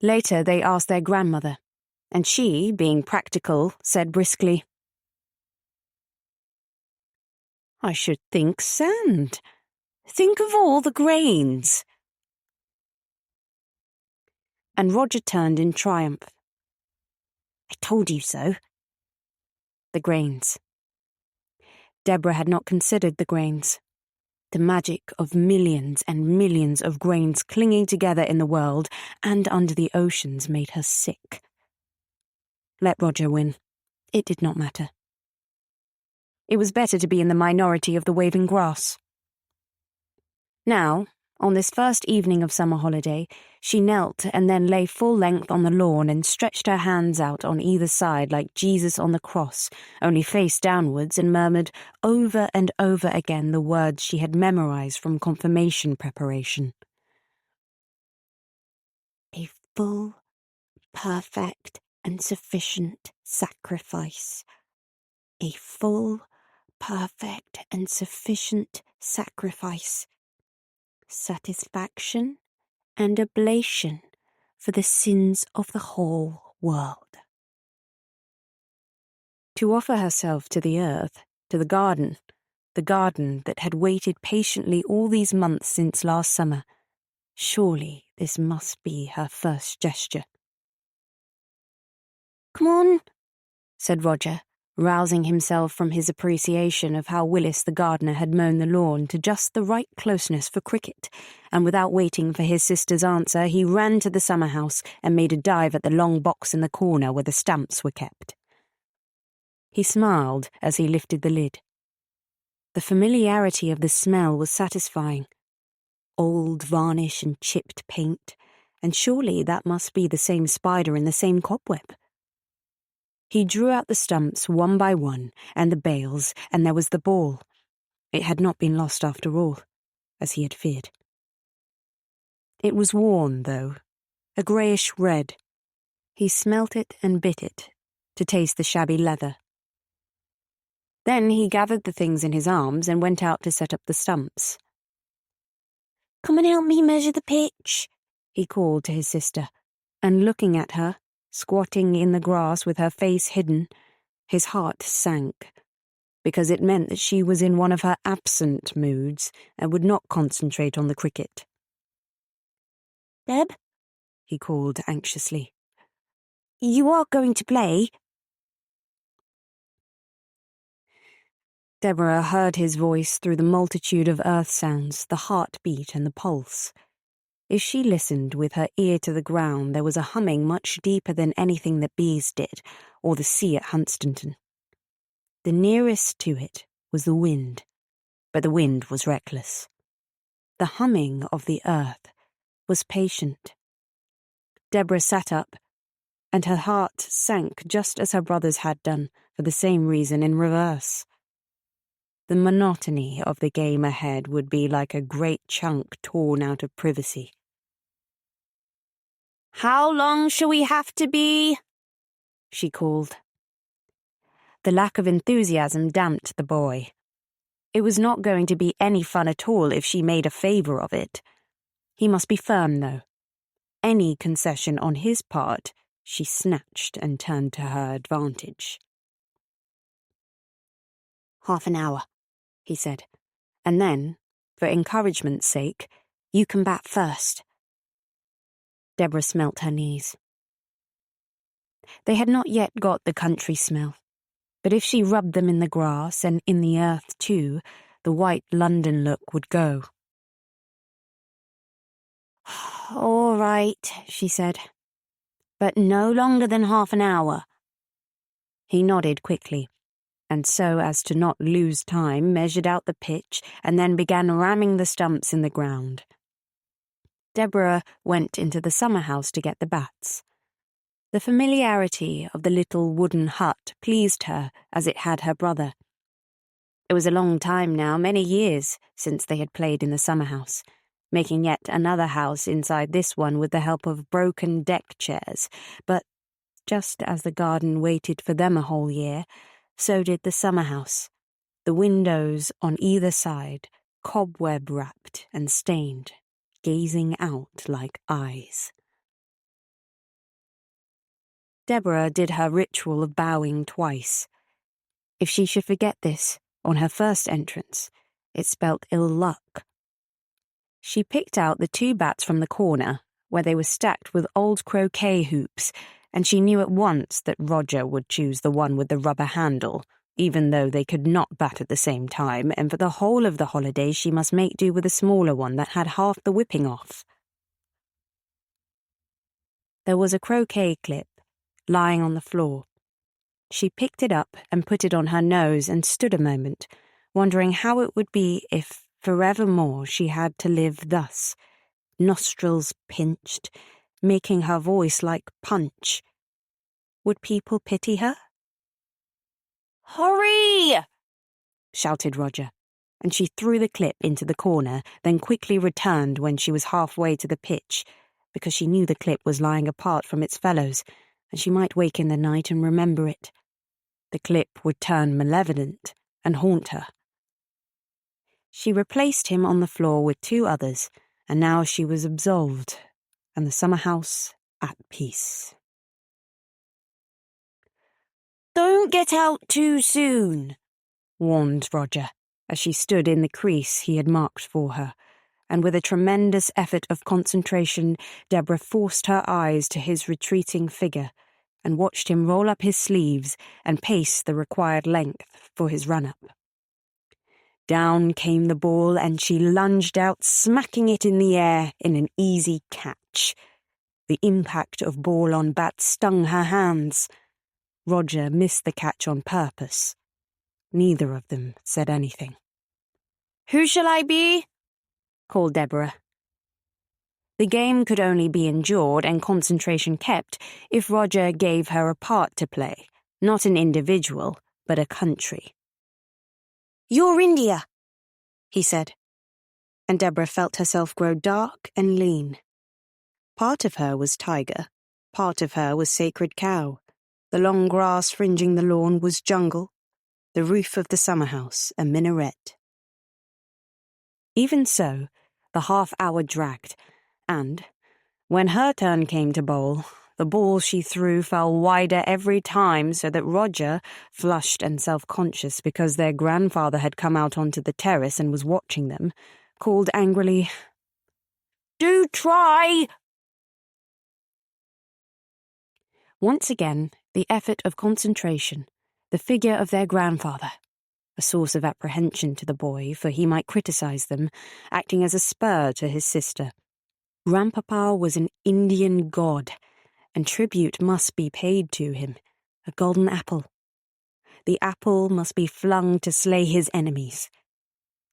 Later they asked their grandmother, and she, being practical, said briskly, "I should think sand. Think of all the grains." And Roger turned in triumph. "I told you so." The grains. Deborah had not considered the grains. The magic of millions and millions of grains clinging together in the world and under the oceans made her sick. Let Roger win. It did not matter. It was better to be in the minority of the waving grass. Now, on this first evening of summer holiday, she knelt and then lay full length on the lawn and stretched her hands out on either side like Jesus on the cross, only face downwards, and murmured over and over again the words she had memorized from confirmation preparation. "A full, perfect, and sufficient sacrifice. A full, perfect, and sufficient sacrifice. Satisfaction and oblation for the sins of the whole world." To offer herself to the earth, to the garden that had waited patiently all these months since last summer, surely this must be her first gesture. "Come on," said Roger, rousing himself from his appreciation of how Willis the gardener had mown the lawn to just the right closeness for cricket, and without waiting for his sister's answer, he ran to the summer house and made a dive at the long box in the corner where the stamps were kept. He smiled as he lifted the lid. The familiarity of the smell was satisfying. Old varnish and chipped paint, and surely that must be the same spider in the same cobweb. He drew out the stumps one by one, and the bales, and there was the ball. It had not been lost after all, as he had feared. It was worn, though, a greyish red. He smelt it and bit it, to taste the shabby leather. Then he gathered the things in his arms and went out to set up the stumps. "Come and help me measure the pitch," he called to his sister, and looking at her, squatting in the grass with her face hidden, his heart sank, because it meant that she was in one of her absent moods and would not concentrate on the cricket. "Deb," he called anxiously, "you are going to play?" Deborah heard his voice through the multitude of earth sounds, the heartbeat and the pulse. If she listened with her ear to the ground, there was a humming much deeper than anything that bees did, or the sea at Hunstanton. The nearest to it was the wind, but the wind was reckless. The humming of the earth was patient. Deborah sat up, and her heart sank just as her brother's had done, for the same reason in reverse. the monotony of the game ahead would be like a great chunk torn out of privacy. "How long shall we have to be?" she called. The lack of enthusiasm damped the boy. It was not going to be any fun at all if she made a favour of it. He must be firm, though. Any concession on his part, she snatched and turned to her advantage. "Half an hour," he said, "and then, for encouragement's sake, you can bat first." Deborah smelt her knees. They had not yet got the country smell, but if she rubbed them in the grass and in the earth too, the white London look would go. "All right," she said, "but no longer than half an hour." He nodded quickly, and so as to not lose time, measured out the pitch and then began ramming the stumps in the ground. Deborah went into the summer house to get the bats. The familiarity of the little wooden hut pleased her as it had her brother. It was a long time now, many years, since they had played in the summer house, making yet another house inside this one with the help of broken deck chairs, but just as the garden waited for them a whole year, so did the summer house, the windows on either side, cobweb-wrapped and stained, gazing out like eyes. Deborah did her ritual of bowing twice. If she should forget this on her first entrance, it spelt ill luck. She picked out the 2 bats from the corner, where they were stacked with old croquet hoops, and she knew at once that Roger would choose the one with the rubber handle, even though they could not bat at the same time, and for the whole of the holiday she must make do with a smaller one that had half the whipping off. There was a croquet clip lying on the floor. She picked it up and put it on her nose and stood a moment, wondering how it would be if forevermore she had to live thus, nostrils pinched, making her voice like punch. Would people pity her? "Hurry!" shouted Roger, and she threw the clip into the corner, then quickly returned when she was halfway to the pitch, because she knew the clip was lying apart from its fellows, and she might wake in the night and remember it. The clip would turn malevolent and haunt her. She replaced him on the floor with 2 others, and now she was absolved, and the summer house at peace. "Don't get out too soon," warned Roger, as she stood in the crease he had marked for her, and with a tremendous effort of concentration, Deborah forced her eyes to his retreating figure, and watched him roll up his sleeves and pace the required length for his run-up. Down came the ball, and she lunged out, smacking it in the air in an easy catch. The impact of ball on bat stung her hands. Roger missed the catch on purpose. Neither of them said anything. "Who shall I be?" called Deborah. The game could only be endured and concentration kept if Roger gave her a part to play, not an individual, but a country. "You're India," he said, and Deborah felt herself grow dark and lean. Part of her was tiger, part of her was sacred cow. The long grass fringing the lawn was jungle, the roof of the summer house a minaret. Even so, the half-hour dragged, and, when her turn came to bowl, the ball she threw fell wider every time, so that Roger, flushed and self-conscious because their grandfather had come out onto the terrace and was watching them, called angrily, "Do try!" Once again, the effort of concentration, the figure of their grandfather, a source of apprehension to the boy, for he might criticize them, acting as a spur to his sister. Grandpapa was an Indian god, and tribute must be paid to him, a golden apple. The apple must be flung to slay his enemies.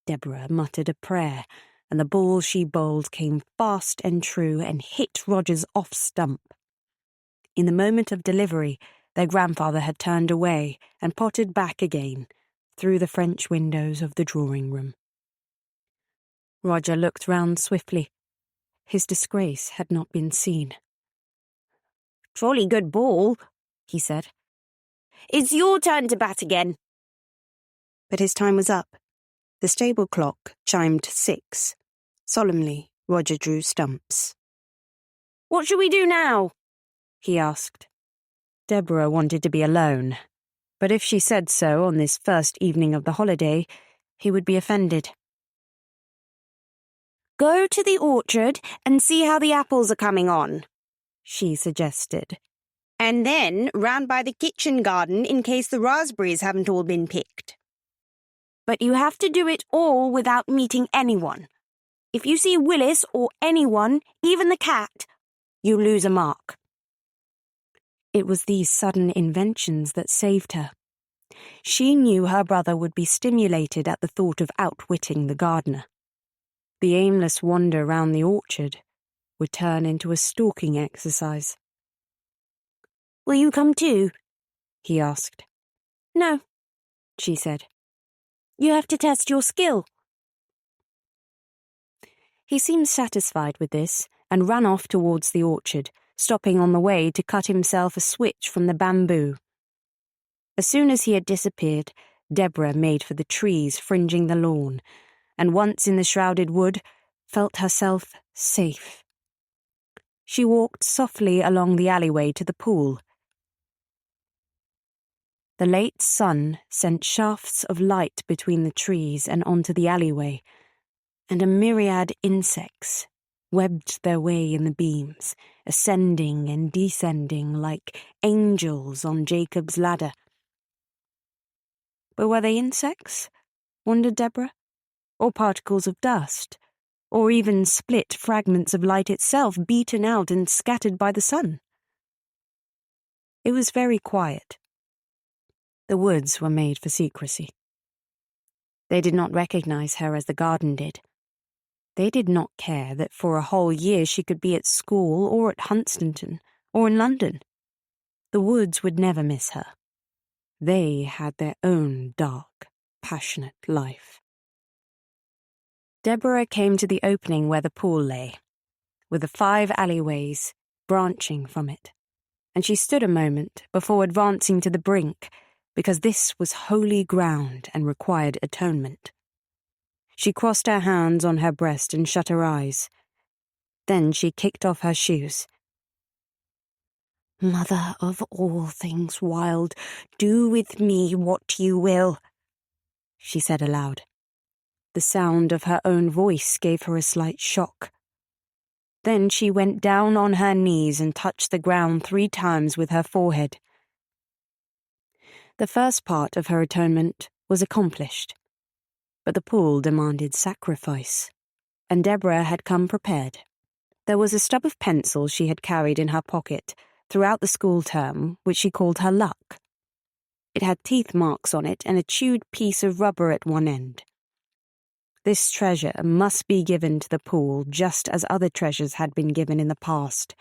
Deborah muttered a prayer, and the ball she bowled came fast and true and hit Roger's off stump. In the moment of delivery, their grandfather had turned away and potted back again, through the French windows of the drawing room. Roger looked round swiftly. His disgrace had not been seen. "Jolly good ball," he said. "It's your turn to bat again." But his time was up. The stable clock chimed 6. Solemnly, Roger drew stumps. "What shall we do now?" he asked. Deborah wanted to be alone, but if she said so on this first evening of the holiday, he would be offended. "Go to the orchard and see how the apples are coming on," she suggested. "And then round by the kitchen garden in case the raspberries haven't all been picked. But you have to do it all without meeting anyone. If you see Willis or anyone, even the cat, you lose a mark." It was these sudden inventions that saved her. She knew her brother would be stimulated at the thought of outwitting the gardener. The aimless wander round the orchard would turn into a stalking exercise. "Will you come too?" he asked. "No," she said. "You have to test your skill." He seemed satisfied with this and ran off towards the orchard, stopping on the way to cut himself a switch from the bamboo. As soon as he had disappeared, Deborah made for the trees fringing the lawn, and once in the shrouded wood, felt herself safe. She walked softly along the alleyway to the pool. The late sun sent shafts of light between the trees and onto the alleyway, and a myriad insects webbed their way in the beams, ascending and descending like angels on Jacob's ladder. But were they insects, wondered Deborah, or particles of dust, or even split fragments of light itself beaten out and scattered by the sun? It was very quiet. The woods were made for secrecy. They did not recognize her as the garden did. They did not care that for a whole year she could be at school or at Hunstanton or in London. The woods would never miss her. They had their own dark, passionate life. Deborah came to the opening where the pool lay, with the 5 alleyways branching from it, and she stood a moment before advancing to the brink, because this was holy ground and required atonement. She crossed her hands on her breast and shut her eyes. Then she kicked off her shoes. "Mother of all things wild, do with me what you will," she said aloud. The sound of her own voice gave her a slight shock. Then she went down on her knees and touched the ground 3 times with her forehead. The first part of her atonement was accomplished, but the pool demanded sacrifice, and Deborah had come prepared. There was a stub of pencil she had carried in her pocket throughout the school term, which she called her luck. It had teeth marks on it and a chewed piece of rubber at one end. This treasure must be given to the pool just as other treasures had been given in the past: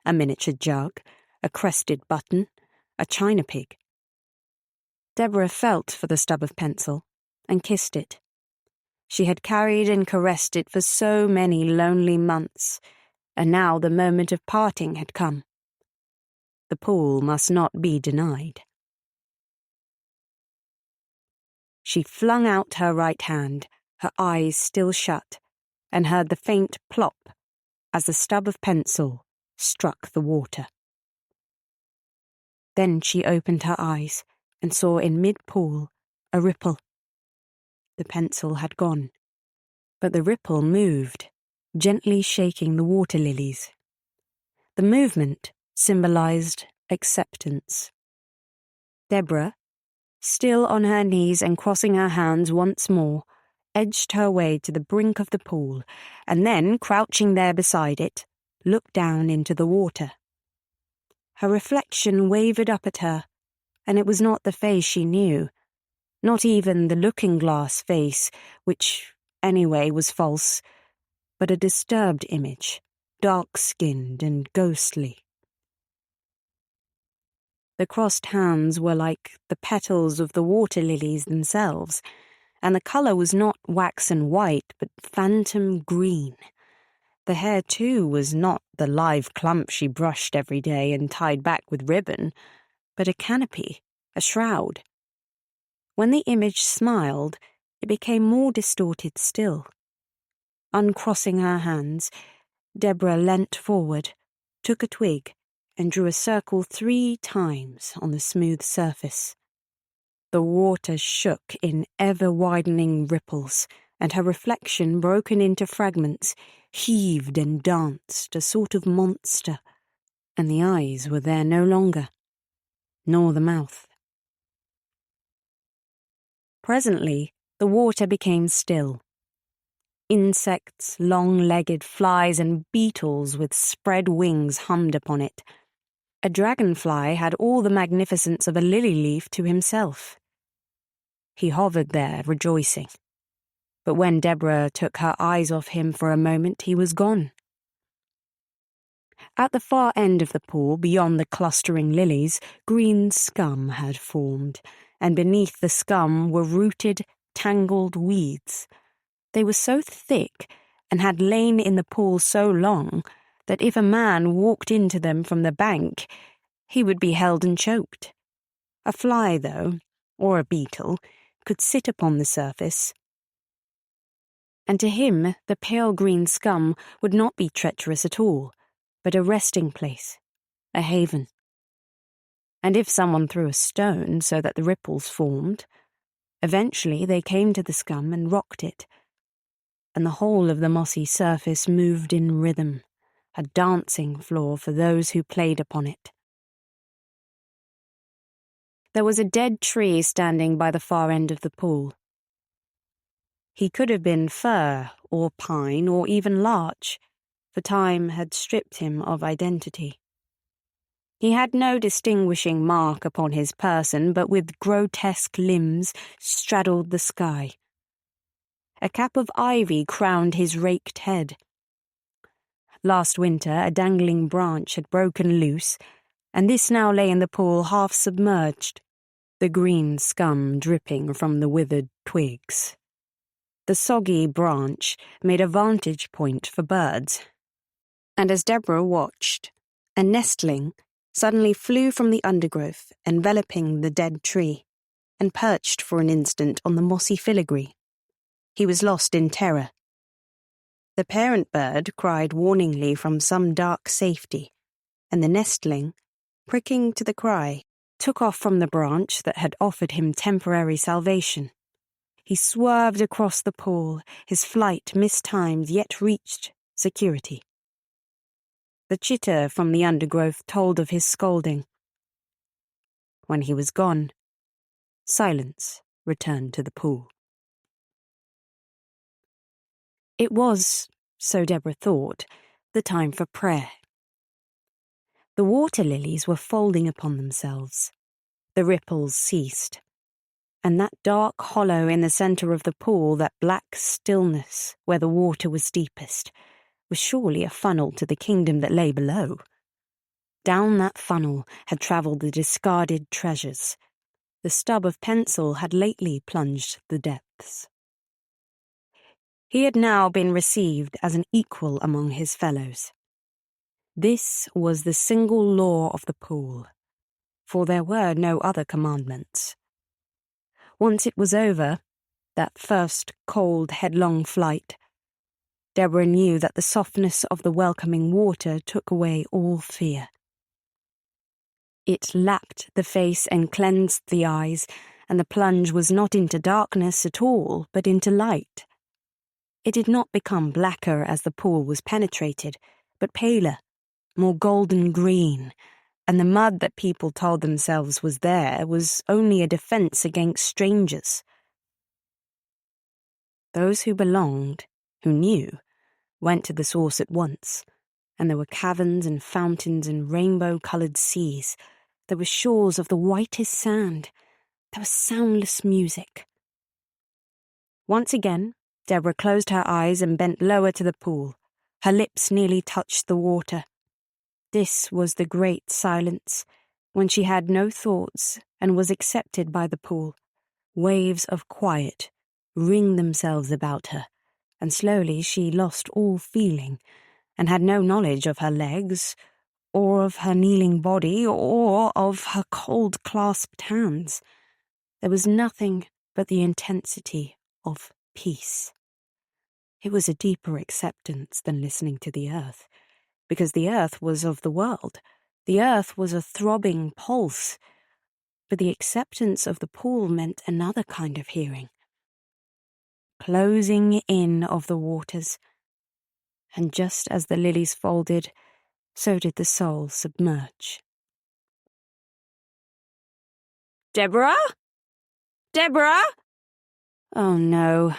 a miniature jug, a crested button, a china pig. Deborah felt for the stub of pencil and kissed it. She had carried and caressed it for so many lonely months, and now the moment of parting had come. The pool must not be denied. She flung out her right hand, her eyes still shut, and heard the faint plop as the stub of pencil struck the water. Then she opened her eyes and saw in mid-pool a ripple. The pencil had gone, but the ripple moved, gently shaking the water lilies. The movement symbolized acceptance. Deborah, still on her knees and crossing her hands once more, edged her way to the brink of the pool, and then, crouching there beside it, looked down into the water. Her reflection wavered up at her, and it was not the face she knew, not even the looking-glass face, which, anyway, was false, but a disturbed image, dark-skinned and ghostly. The crossed hands were like the petals of the water lilies themselves, and the colour was not waxen white, but phantom green. The hair, too, was not the live clump she brushed every day and tied back with ribbon, but a canopy, a shroud. When the image smiled, it became more distorted still. Uncrossing her hands, Deborah leant forward, took a twig, and drew a circle 3 times on the smooth surface. The water shook in ever-widening ripples, and her reflection, broken into fragments, heaved and danced, a sort of monster, and the eyes were there no longer, nor the mouth. Presently, the water became still. Insects, long-legged flies, and beetles with spread wings hummed upon it. A dragonfly had all the magnificence of a lily leaf to himself. He hovered there, rejoicing. But when Deborah took her eyes off him for a moment, he was gone. At the far end of the pool, beyond the clustering lilies, green scum had formed, and beneath the scum were rooted, tangled weeds. They were so thick, and had lain in the pool so long, that if a man walked into them from the bank, he would be held and choked. A fly, though, or a beetle, could sit upon the surface, and to him the pale green scum would not be treacherous at all, but a resting place, a haven. And if someone threw a stone so that the ripples formed, eventually they came to the scum and rocked it, and the whole of the mossy surface moved in rhythm, a dancing floor for those who played upon it. There was a dead tree standing by the far end of the pool. He could have been fir, or pine, or even larch, for time had stripped him of identity. He had no distinguishing mark upon his person, but with grotesque limbs straddled the sky. A cap of ivy crowned his raked head. Last winter a dangling branch had broken loose, and this now lay in the pool half submerged, the green scum dripping from the withered twigs. The soggy branch made a vantage point for birds, and as Deborah watched, a nestling suddenly flew from the undergrowth enveloping the dead tree, and perched for an instant on the mossy filigree. He was lost in terror. The parent bird cried warningly from some dark safety, and the nestling, pricking to the cry, took off from the branch that had offered him temporary salvation. He swerved across the pool, his flight mistimed yet reached security. The chitter from the undergrowth told of his scolding. When he was gone, silence returned to the pool. It was, so Deborah thought, the time for prayer. The water lilies were folding upon themselves. The ripples ceased, and that dark hollow in the centre of the pool, that black stillness where the water was deepest, was surely a funnel to the kingdom that lay below. Down that funnel had travelled the discarded treasures. The stub of pencil had lately plunged the depths. He had now been received as an equal among his fellows. This was the single law of the pool, for there were no other commandments. Once it was over, that first cold, headlong flight, Deborah knew that the softness of the welcoming water took away all fear. It lapped the face and cleansed the eyes, and the plunge was not into darkness at all, but into light. It did not become blacker as the pool was penetrated, but paler, more golden green, and the mud that people told themselves was there was only a defence against strangers. Those who belonged, who knew, went to the source at once, and there were caverns and fountains and rainbow-coloured seas. There were shores of the whitest sand. There was soundless music. Once again, Deborah closed her eyes and bent lower to the pool. Her lips nearly touched the water. This was the great silence, when she had no thoughts and was accepted by the pool, waves of quiet ringed themselves about her, and slowly she lost all feeling and had no knowledge of her legs, or of her kneeling body, or of her cold clasped hands. There was nothing but the intensity of peace. It was a deeper acceptance than listening to the earth, because the earth was of the world. The earth was a throbbing pulse, but the acceptance of the pool meant another kind of hearing. Closing in of the waters, and just as the lilies folded, so did the soul submerge. "Deborah? Deborah?" "Oh, no.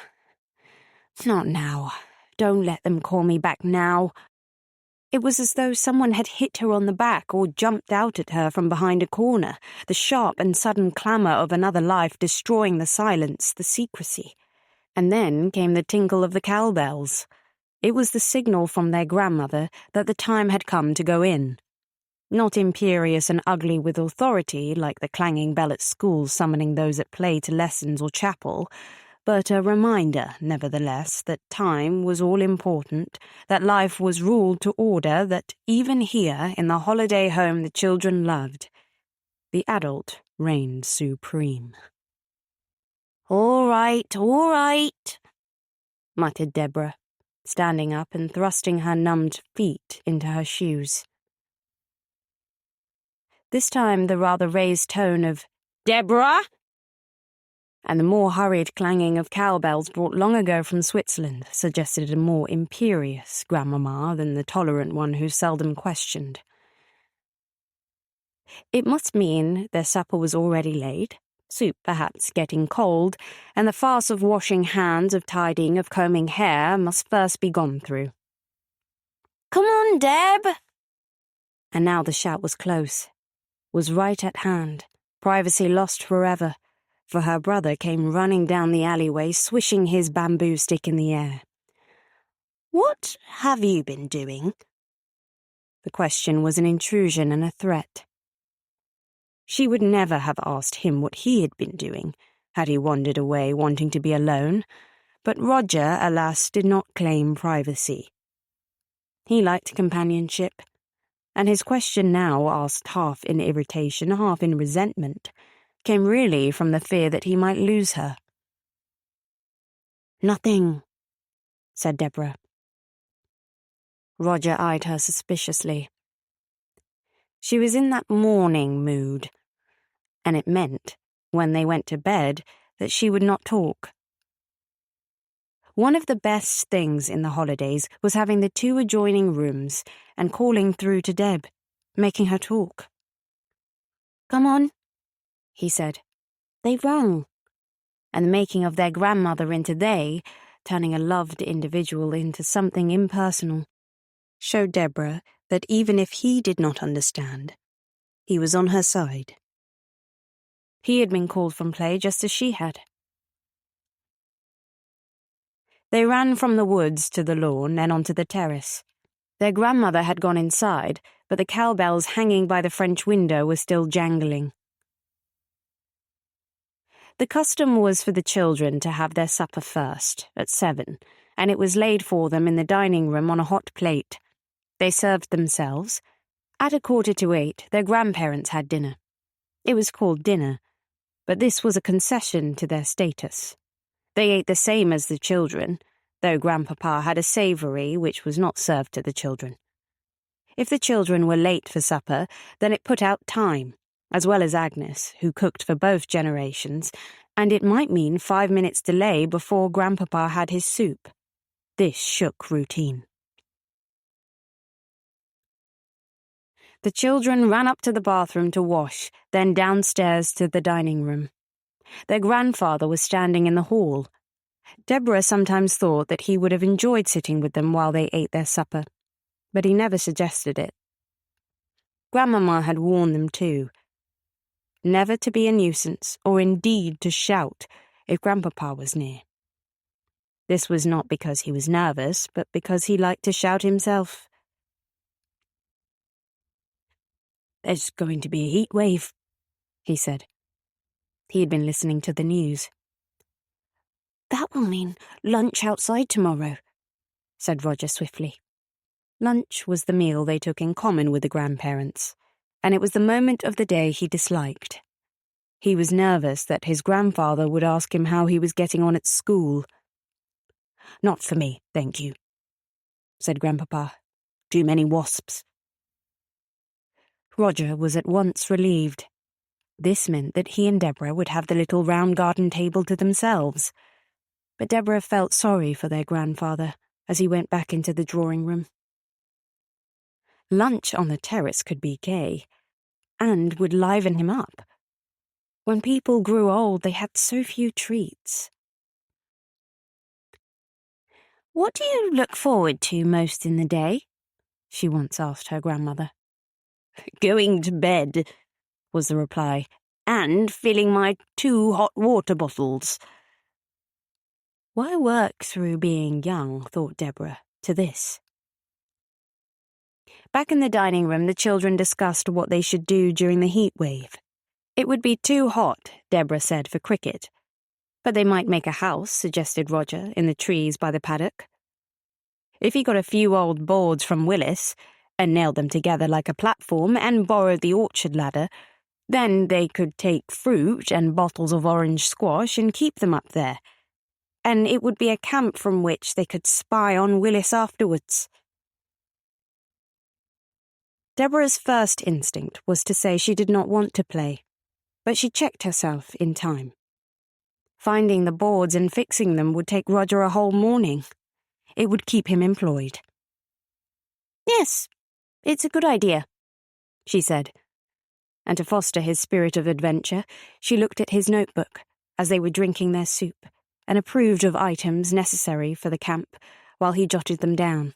Not now. Don't let them call me back now." It was as though someone had hit her on the back or jumped out at her from behind a corner, the sharp and sudden clamour of another life destroying the silence, the secrecy. And then came the tinkle of the cowbells. It was the signal from their grandmother that the time had come to go in. Not imperious and ugly with authority, like the clanging bell at school summoning those at play to lessons or chapel, but a reminder, nevertheless, that time was all-important, that life was ruled to order, that even here, in the holiday home the children loved, the adult reigned supreme. All right," muttered Deborah, standing up and thrusting her numbed feet into her shoes. This time the rather raised tone of "Deborah!" and the more hurried clanging of cowbells brought long ago from Switzerland suggested a more imperious grandmamma than the tolerant one who seldom questioned. It must mean their supper was already laid, soup perhaps getting cold, and the farce of washing hands, of tidying, of combing hair must first be gone through. "Come on, Deb!" And now the shout was close, was right at hand, privacy lost forever, for her brother came running down the alleyway, swishing his bamboo stick in the air. "What have you been doing?" The question was an intrusion and a threat. She would never have asked him what he had been doing, had he wandered away wanting to be alone, but Roger, alas, did not claim privacy. He liked companionship, and his question now, asked half in irritation, half in resentment, came really from the fear that he might lose her. "Nothing," said Deborah. Roger eyed her suspiciously. She was in that mourning mood, and it meant, when they went to bed, that she would not talk. One of the best things in the holidays was having the two adjoining rooms and calling through to Deb, making her talk. "Come on," he said. "They've rung." And the making of their grandmother into they, turning a loved individual into something impersonal, showed Deborah that even if he did not understand, he was on her side. He had been called from play just as she had. They ran from the woods to the lawn and onto the terrace. Their grandmother had gone inside, but the cowbells hanging by the French window were still jangling. The custom was for the children to have their supper first, at 7, and it was laid for them in the dining room on a hot plate. They served themselves. At 7:45, their grandparents had dinner. It was called dinner, but this was a concession to their status. They ate the same as the children, though Grandpapa had a savoury which was not served to the children. If the children were late for supper, then it put out time, as well as Agnes, who cooked for both generations, and it might mean 5 minutes delay before Grandpapa had his soup. This shook routine. The children ran up to the bathroom to wash, then downstairs to the dining room. Their grandfather was standing in the hall. Deborah sometimes thought that he would have enjoyed sitting with them while they ate their supper, but he never suggested it. Grandmamma had warned them too, never to be a nuisance, or indeed to shout, if Grandpapa was near. This was not because he was nervous, but because he liked to shout himself. "There's going to be a heat wave," he said. He had been listening to the news. "That will mean lunch outside tomorrow," said Roger swiftly. Lunch was the meal they took in common with the grandparents, and it was the moment of the day he disliked. He was nervous that his grandfather would ask him how he was getting on at school. "Not for me, thank you," said Grandpapa. "Too many wasps." Roger was at once relieved. This meant that he and Deborah would have the little round garden table to themselves. But Deborah felt sorry for their grandfather as he went back into the drawing room. Lunch on the terrace could be gay, and would liven him up. When people grew old, they had so few treats. "What do you look forward to most in the day?" she once asked her grandmother. "Going to bed," was the reply, "and filling my 2 hot water bottles." Why work through being young, thought Deborah, to this? Back in the dining room, the children discussed what they should do during the heat wave. It would be too hot, Deborah said, for cricket. But they might make a house, suggested Roger, in the trees by the paddock. If he got a few old boards from Willis, and nailed them together like a platform, and borrowed the orchard ladder, then they could take fruit and bottles of orange squash and keep them up there. And it would be a camp from which they could spy on Willis afterwards. Deborah's first instinct was to say she did not want to play, but she checked herself in time. Finding the boards and fixing them would take Roger a whole morning. It would keep him employed. "Yes, it's a good idea," she said. And to foster his spirit of adventure, she looked at his notebook as they were drinking their soup and approved of items necessary for the camp while he jotted them down.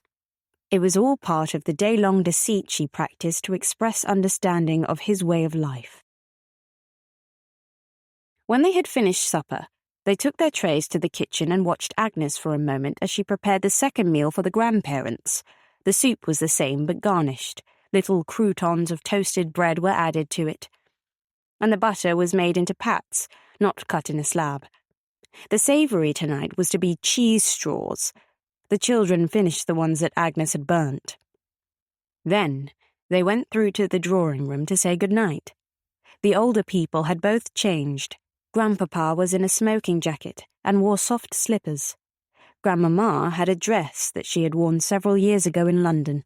It was all part of the day-long deceit she practiced to express understanding of his way of life. When they had finished supper, they took their trays to the kitchen and watched Agnes for a moment as she prepared the second meal for the grandparents. The soup was the same but garnished. Little croutons of toasted bread were added to it. And the butter was made into pats, not cut in a slab. The savoury tonight was to be cheese straws. The children finished the ones that Agnes had burnt. Then they went through to the drawing room to say good night. The older people had both changed. Grandpapa was in a smoking jacket and wore soft slippers. Grandmama had a dress that she had worn several years ago in London.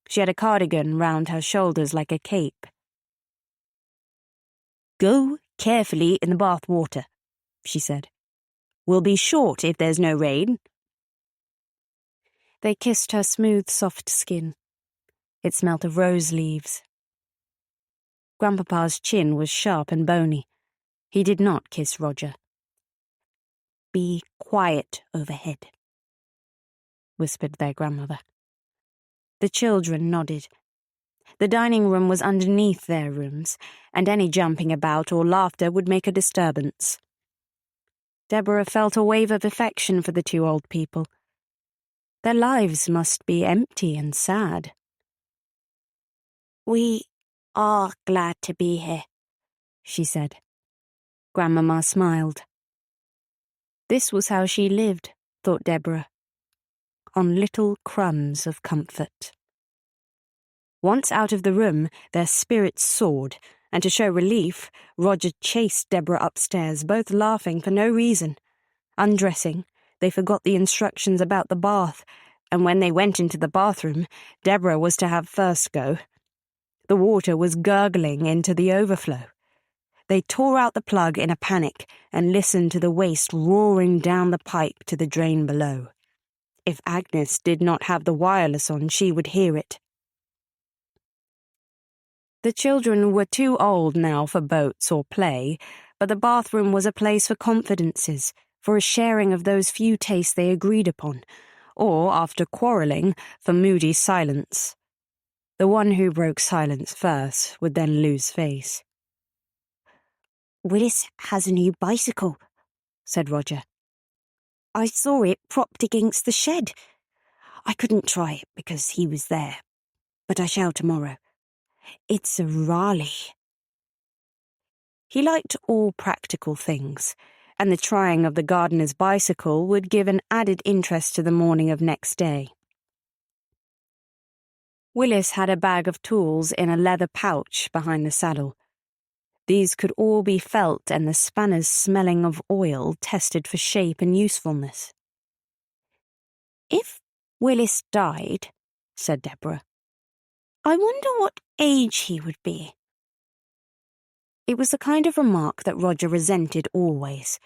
She had a cardigan round her shoulders like a cape. "Go carefully in the bath water," she said. "We'll be short if there's no rain." They kissed her smooth, soft skin. It smelt of rose leaves. Grandpapa's chin was sharp and bony. He did not kiss Roger. "Be quiet overhead," whispered their grandmother. The children nodded. The dining room was underneath their rooms, and any jumping about or laughter would make a disturbance. Deborah felt a wave of affection for the 2 old people. Their lives must be empty and sad. "We are glad to be here," she said. Grandmama smiled. This was how she lived, thought Deborah, on little crumbs of comfort. Once out of the room, their spirits soared, and to show relief, Roger chased Deborah upstairs, both laughing for no reason. Undressing, they forgot the instructions about the bath, and when they went into the bathroom, Deborah was to have first go. The water was gurgling into the overflow. They tore out the plug in a panic and listened to the waste roaring down the pipe to the drain below. If Agnes did not have the wireless on, she would hear it. The children were too old now for boats or play, but the bathroom was a place for confidences, for a sharing of those few tastes they agreed upon, or, after quarrelling, for moody silence. The one who broke silence first would then lose face. "Willis has a new bicycle," said Roger. "I saw it propped against the shed. I couldn't try it because he was there, but I shall tomorrow. It's a Raleigh. He liked all practical things, and the trying of the gardener's bicycle would give an added interest to the morning of next day. Willis had a bag of tools in a leather pouch behind the saddle. These could all be felt and the spanners smelling of oil tested for shape and usefulness. "If Willis died," said Deborah, "I wonder what age he would be." It was the kind of remark that Roger resented always.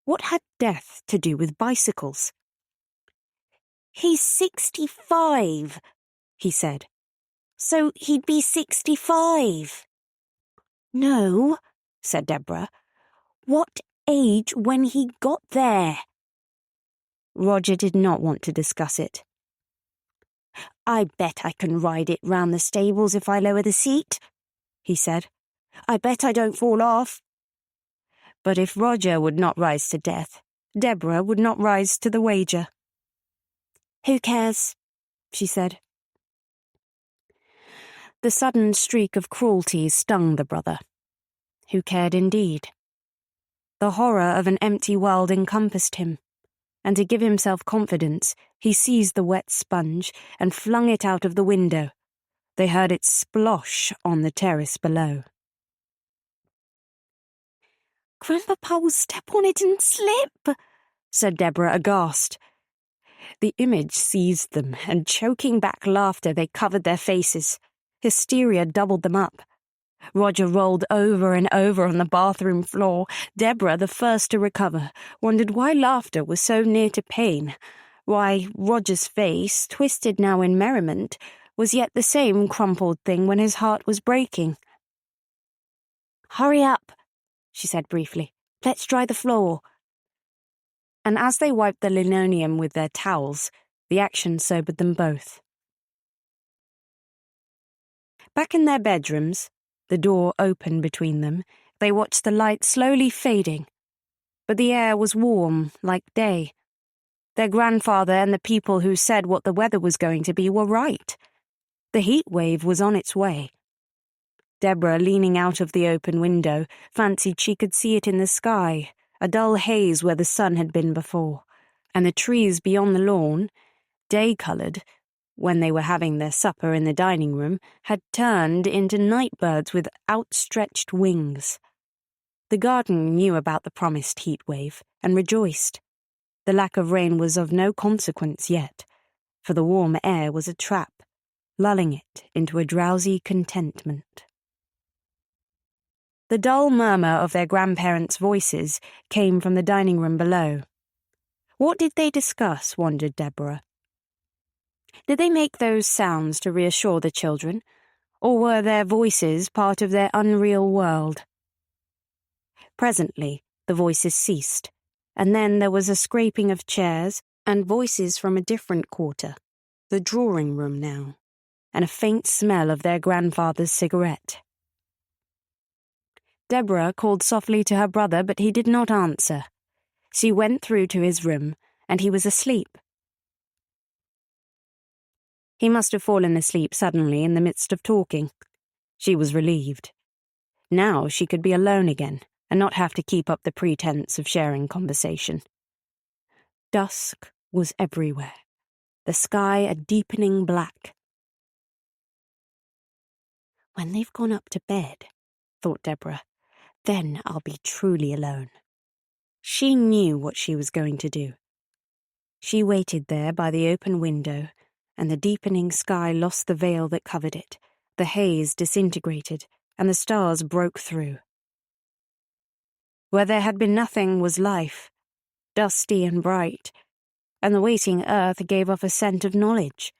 What had death to do with bicycles? "He's 65, he said. "So he'd be 65. "No," said Deborah. "What age when he got there?" Roger did not want to discuss it. "I bet I can ride it round the stables if I lower the seat," he said. "I bet I don't fall off." But if Roger would not rise to death, Deborah would not rise to the wager. "Who cares?" she said. The sudden streak of cruelty stung the brother. Who cared indeed? The horror of an empty world encompassed him, and to give himself confidence, he seized the wet sponge and flung it out of the window. They heard it splosh on the terrace below. "Grandpapa will step on it and slip," said Deborah, aghast. The image seized them, and choking back laughter, they covered their faces. Hysteria doubled them up. Roger rolled over and over on the bathroom floor. Deborah, the first to recover, wondered why laughter was so near to pain, why Roger's face, twisted now in merriment, was yet the same crumpled thing when his heart was breaking. "Hurry up," she said briefly. "Let's dry the floor." And as they wiped the linoleum with their towels, the action sobered them both. Back in their bedrooms, the door open between them, they watched the light slowly fading. But the air was warm, like day. Their grandfather and the people who said what the weather was going to be were right. The heat wave was on its way. Deborah, leaning out of the open window, fancied she could see it in the sky, a dull haze where the sun had been before, and the trees beyond the lawn, day-coloured, when they were having their supper in the dining room, had turned into night-birds with outstretched wings. The garden knew about the promised heat wave and rejoiced. The lack of rain was of no consequence yet, for the warm air was a trap, lulling it into a drowsy contentment. The dull murmur of their grandparents' voices came from the dining room below. What did they discuss, wondered Deborah. Did they make those sounds to reassure the children, or were their voices part of their unreal world? Presently, the voices ceased, and then there was a scraping of chairs and voices from a different quarter, the drawing room now, and a faint smell of their grandfather's cigarette. Deborah called softly to her brother, but he did not answer. She went through to his room, and he was asleep. He must have fallen asleep suddenly in the midst of talking. She was relieved. Now she could be alone again, and not have to keep up the pretense of sharing conversation. Dusk was everywhere, the sky a deepening black. "When they've gone up to bed," thought Deborah, "then I'll be truly alone." She knew what she was going to do. She waited there by the open window, and the deepening sky lost the veil that covered it, the haze disintegrated, and the stars broke through. Where there had been nothing was life, dusty and bright, and the waiting earth gave off a scent of knowledge.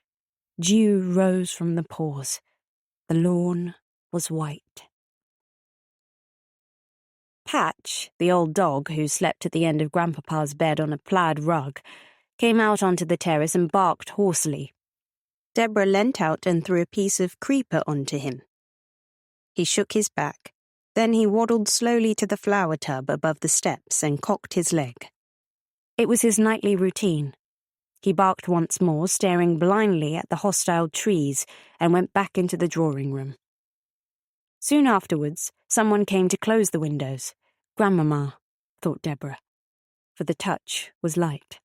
Dew rose from the pores. The lawn was white. Patch, the old dog who slept at the end of Grandpapa's bed on a plaid rug, came out onto the terrace and barked hoarsely. Deborah leant out and threw a piece of creeper onto him. He shook his back. Then he waddled slowly to the flower tub above the steps and cocked his leg. It was his nightly routine. He barked once more, staring blindly at the hostile trees, and went back into the drawing room. Soon afterwards, someone came to close the windows. Grandmama, thought Deborah, for the touch was light.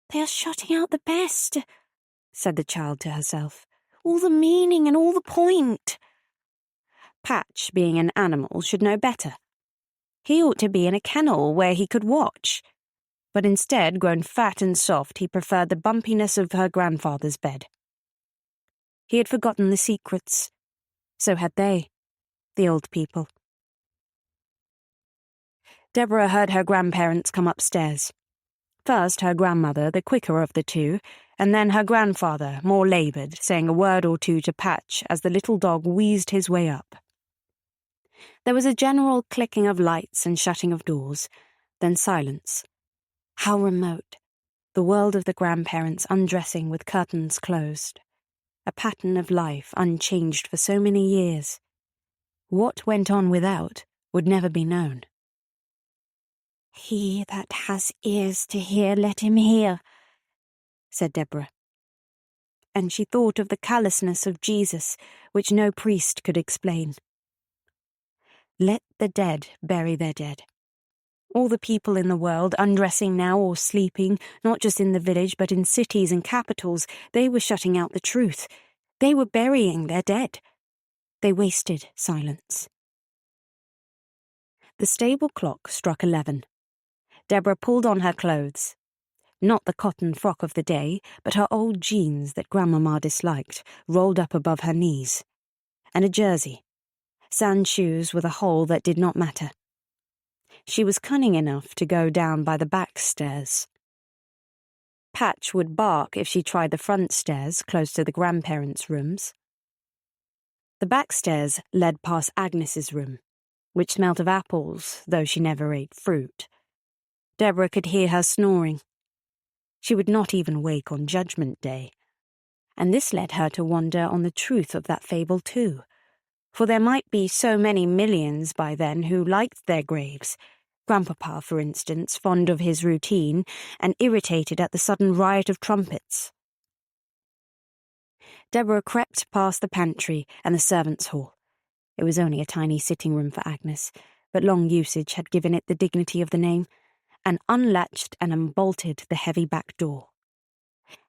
"They are shutting out the best," said the child to herself. "All the meaning and all the point." Patch, being an animal, should know better. He ought to be in a kennel where he could watch. But instead, grown fat and soft, he preferred the bumpiness of her grandfather's bed. He had forgotten the secrets. So had they, the old people. Deborah heard her grandparents come upstairs. First her grandmother, the quicker of the two, and then her grandfather, more laboured, saying a word or two to Patch as the little dog wheezed his way up. There was a general clicking of lights and shutting of doors, then silence. How remote, the world of the grandparents undressing with curtains closed. A pattern of life unchanged for so many years. What went on without would never be known. "He that has ears to hear, let him hear," said Deborah. And she thought of the callousness of Jesus, which no priest could explain. Let the dead bury their dead. All the people in the world, undressing now or sleeping, not just in the village but in cities and capitals, they were shutting out the truth. They were burying their dead. They wasted silence. The stable clock struck 11. Deborah pulled on her clothes. Not the cotton frock of the day, but her old jeans that Grandmama disliked, rolled up above her knees. And a jersey. Sand shoes with a hole that did not matter. She was cunning enough to go down by the back stairs. Patch would bark if she tried the front stairs, close to the grandparents' rooms. The back stairs led past Agnes's room, which smelt of apples, though she never ate fruit. Deborah could hear her snoring. She would not even wake on Judgment Day. And this led her to wonder on the truth of that fable too. For there might be so many millions by then who liked their graves. Grandpapa, for instance, fond of his routine, and irritated at the sudden riot of trumpets. Deborah crept past the pantry and the servants' hall. It was only a tiny sitting room for Agnes, but long usage had given it the dignity of the name, and unlatched and unbolted the heavy back door.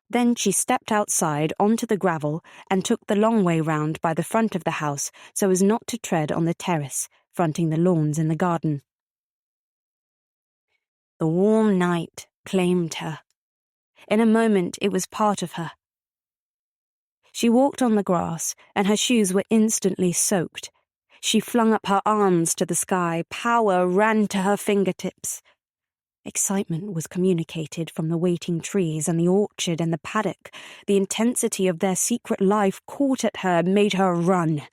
Then she stepped outside onto the gravel and took the long way round by the front of the house so as not to tread on the terrace, fronting the lawns in the garden. The warm night claimed her. In a moment it was part of her. She walked on the grass, and her shoes were instantly soaked. She flung up her arms to the sky. Power ran to her fingertips. Excitement was communicated from the waiting trees and the orchard and the paddock. The intensity of their secret life caught at her and made her run.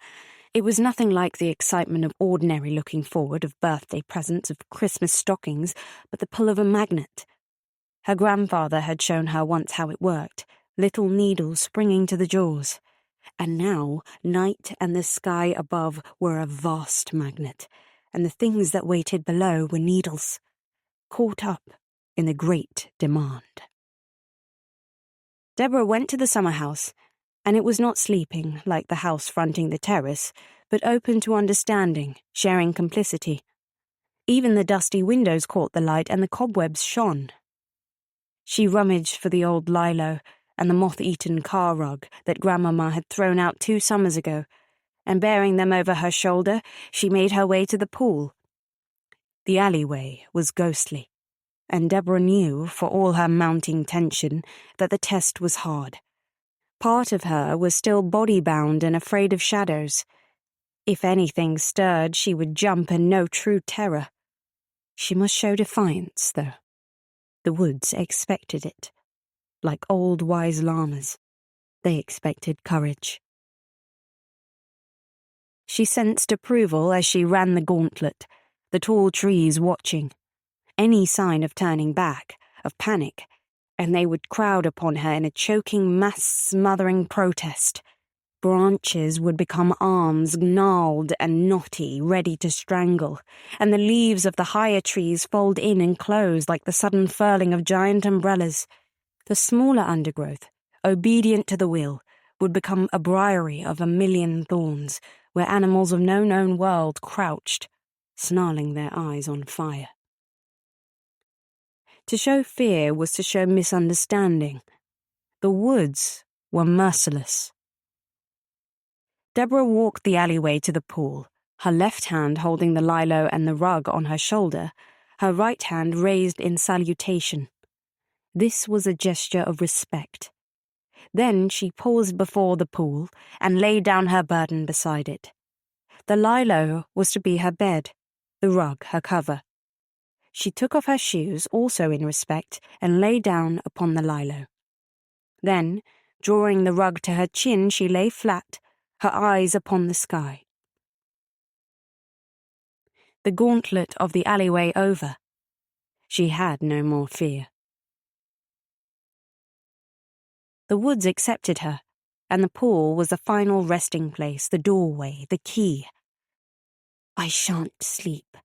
It was nothing like the excitement of ordinary looking forward, of birthday presents, of Christmas stockings, but the pull of a magnet. Her grandfather had shown her once how it worked, little needles springing to the jaws. And now, night and the sky above were a vast magnet, and the things that waited below were needles, caught up in the great demand. Deborah went to the summer house, and it was not sleeping like the house fronting the terrace, but open to understanding, sharing complicity. Even the dusty windows caught the light, and the cobwebs shone. She rummaged for the old lilo and the moth-eaten car rug that Grandmama had thrown out 2 summers ago, and bearing them over her shoulder, she made her way to the pool. The alleyway was ghostly, and Deborah knew, for all her mounting tension, that the test was hard. Part of her was still body-bound and afraid of shadows. If anything stirred, she would jump and know true terror. She must show defiance, though. The woods expected it. Like old wise llamas, they expected courage. She sensed approval as she ran the gauntlet, the tall trees watching. Any sign of turning back, of panic, and they would crowd upon her in a choking, mass-smothering protest. Branches would become arms, gnarled and knotty, ready to strangle, and the leaves of the higher trees fold in and close like the sudden furling of giant umbrellas. The smaller undergrowth, obedient to the will, would become a briery of a million thorns, where animals of no known world crouched, snarling their eyes on fire. To show fear was to show misunderstanding. The woods were merciless. Deborah walked the alleyway to the pool, her left hand holding the lilo and the rug on her shoulder, her right hand raised in salutation. This was a gesture of respect. Then she paused before the pool and laid down her burden beside it. The lilo was to be her bed, the rug her cover. She took off her shoes, also in respect, and lay down upon the lilo. Then, drawing the rug to her chin, she lay flat, her eyes upon the sky. The gauntlet of the alleyway over, she had no more fear. The woods accepted her, and the pool was the final resting place, the doorway, the key. I shan't sleep,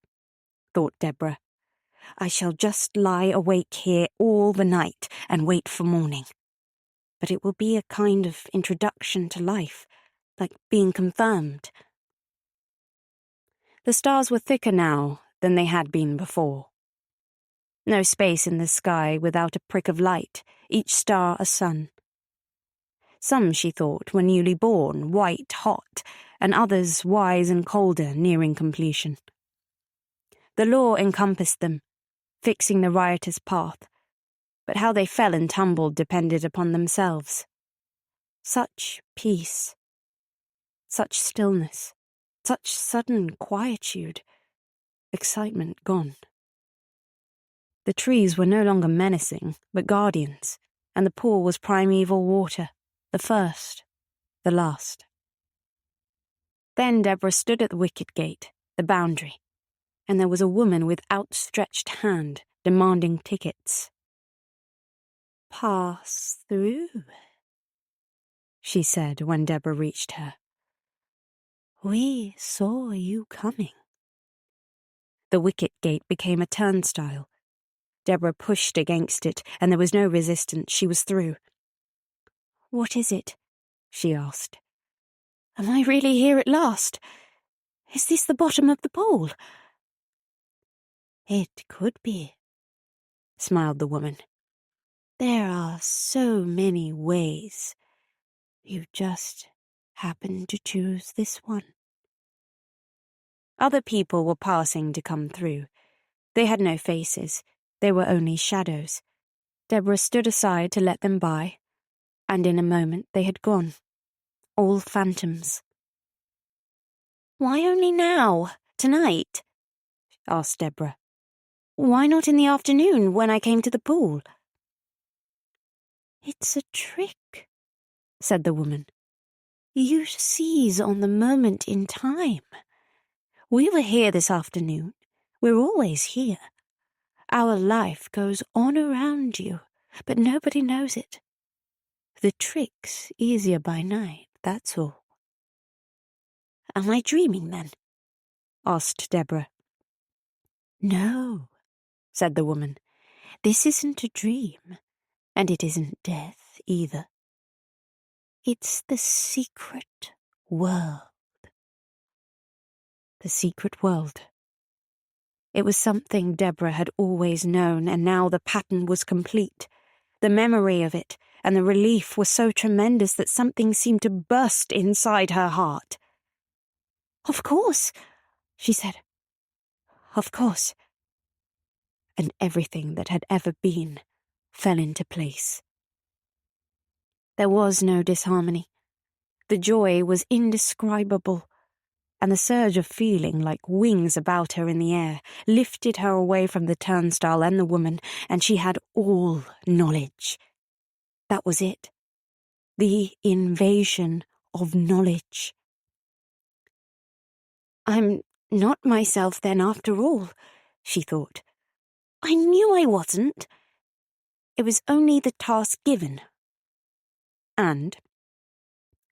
thought Deborah. I shall just lie awake here all the night and wait for morning. But it will be a kind of introduction to life, like being confirmed. The stars were thicker now than they had been before. No space in the sky without a prick of light, each star a sun. Some, she thought, were newly born, white hot, and others wise and colder, nearing completion. The law encompassed them, fixing the riotous path, but how they fell and tumbled depended upon themselves. Such peace, such stillness, such sudden quietude, excitement gone. The trees were no longer menacing, but guardians, and the pool was primeval water, the first, the last. Then Deborah stood at the wicket gate, the boundary, and there was a woman with outstretched hand demanding tickets. "Pass through," she said when Deborah reached her. "We saw you coming." The wicket gate became a turnstile. Deborah pushed against it, and there was no resistance. She was through. "What is it?" she asked. "Am I really here at last? Is this the bottom of the pool?" "It could be," smiled the woman. "There are so many ways. You just happen to choose this one." Other people were passing to come through. They had no faces. They were only shadows. Deborah stood aside to let them by, and in a moment they had gone. All phantoms. "Why only now, tonight?" asked Deborah. "Why not in the afternoon when I came to the pool?" "It's a trick," said the woman. "You seize on the moment in time. We were here this afternoon. We're always here. Our life goes on around you, but nobody knows it. The trick's easier by night, that's all." "Am I dreaming, then?" asked Deborah. "No," said the woman. "This isn't a dream, and it isn't death either. It's the secret world." The secret world. It was something Deborah had always known, and now the pattern was complete. The memory of it and the relief were so tremendous that something seemed to burst inside her heart. "Of course," she said. "Of course." And everything that had ever been fell into place. There was no disharmony. The joy was indescribable, and the surge of feeling, like wings about her in the air, lifted her away from the turnstile and the woman, and she had all knowledge. That was it. The invasion of knowledge. "I'm not myself then after all," she thought. "I knew I wasn't. It was only the task given." And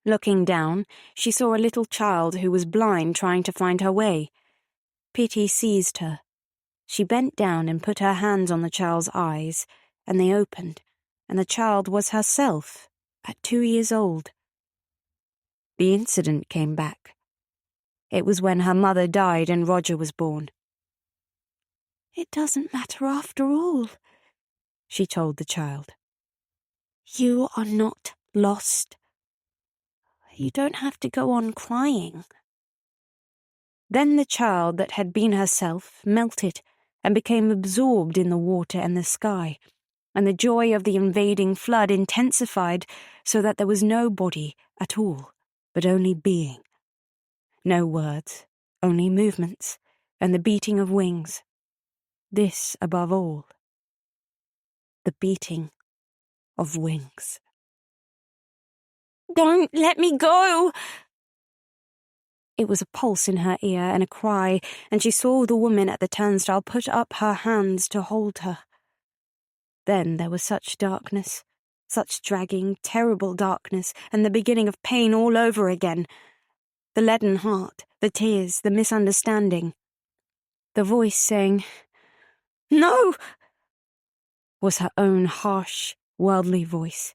Looking down, she saw a little child who was blind trying to find her way. Pity seized her. She bent down and put her hands on the child's eyes, and they opened, and the child was herself, at 2 years old. The incident came back. It was when her mother died and Roger was born. "It doesn't matter after all," she told the child. "You are not lost. You don't have to go on crying." Then the child that had been herself melted and became absorbed in the water and the sky, and the joy of the invading flood intensified so that there was no body at all, but only being. No words, only movements, and the beating of wings. This above all. The beating of wings. "Don't let me go!" It was a pulse in her ear and a cry, and she saw the woman at the turnstile put up her hands to hold her. Then there was such darkness, such dragging, terrible darkness, and the beginning of pain all over again. The leaden heart, the tears, the misunderstanding. The voice saying, "No!" was her own harsh, worldly voice,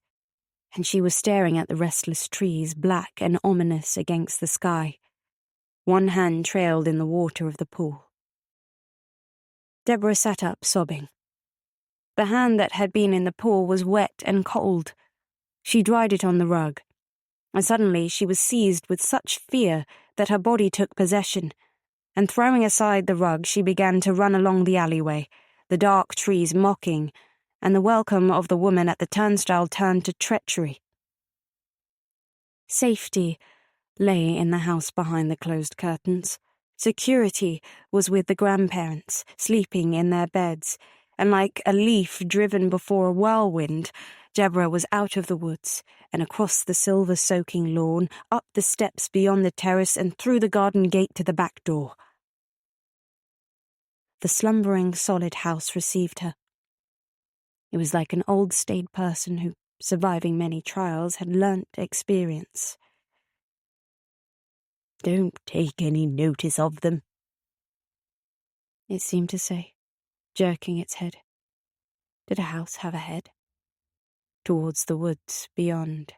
and she was staring at the restless trees, black and ominous against the sky. One hand trailed in the water of the pool. Deborah sat up, sobbing. The hand that had been in the pool was wet and cold. She dried it on the rug, and suddenly she was seized with such fear that her body took possession, and throwing aside the rug she began to run along the alleyway, the dark trees mocking, and the welcome of the woman at the turnstile turned to treachery. Safety lay in the house behind the closed curtains. Security was with the grandparents, sleeping in their beds, and like a leaf driven before a whirlwind, Deborah was out of the woods and across the silver-soaking lawn, up the steps beyond the terrace and through the garden gate to the back door. The slumbering, solid house received her. It was like an old staid person who, surviving many trials, had learnt experience. "Don't take any notice of them," it seemed to say, jerking its head. Did a house have a head? Towards the woods beyond.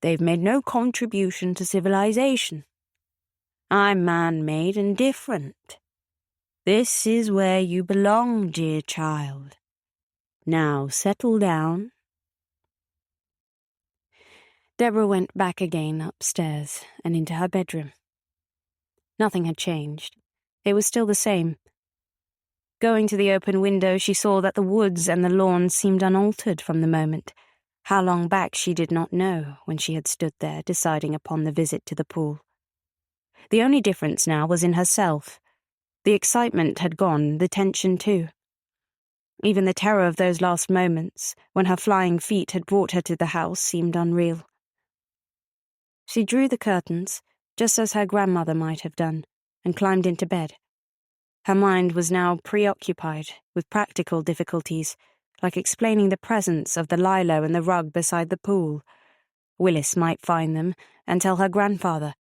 "They've made no contribution to civilization. I'm man-made and different. This is where you belong, dear child. Now settle down." Deborah went back again upstairs and into her bedroom. Nothing had changed. It was still the same. Going to the open window, she saw that the woods and the lawn seemed unaltered from the moment. How long back she did not know when she had stood there deciding upon the visit to the pool. The only difference now was in herself. The excitement had gone, the tension too. Even the terror of those last moments, when her flying feet had brought her to the house, seemed unreal. She drew the curtains, just as her grandmother might have done, and climbed into bed. Her mind was now preoccupied with practical difficulties, like explaining the presence of the lilo and the rug beside the pool. Willis might find them and tell her grandfather.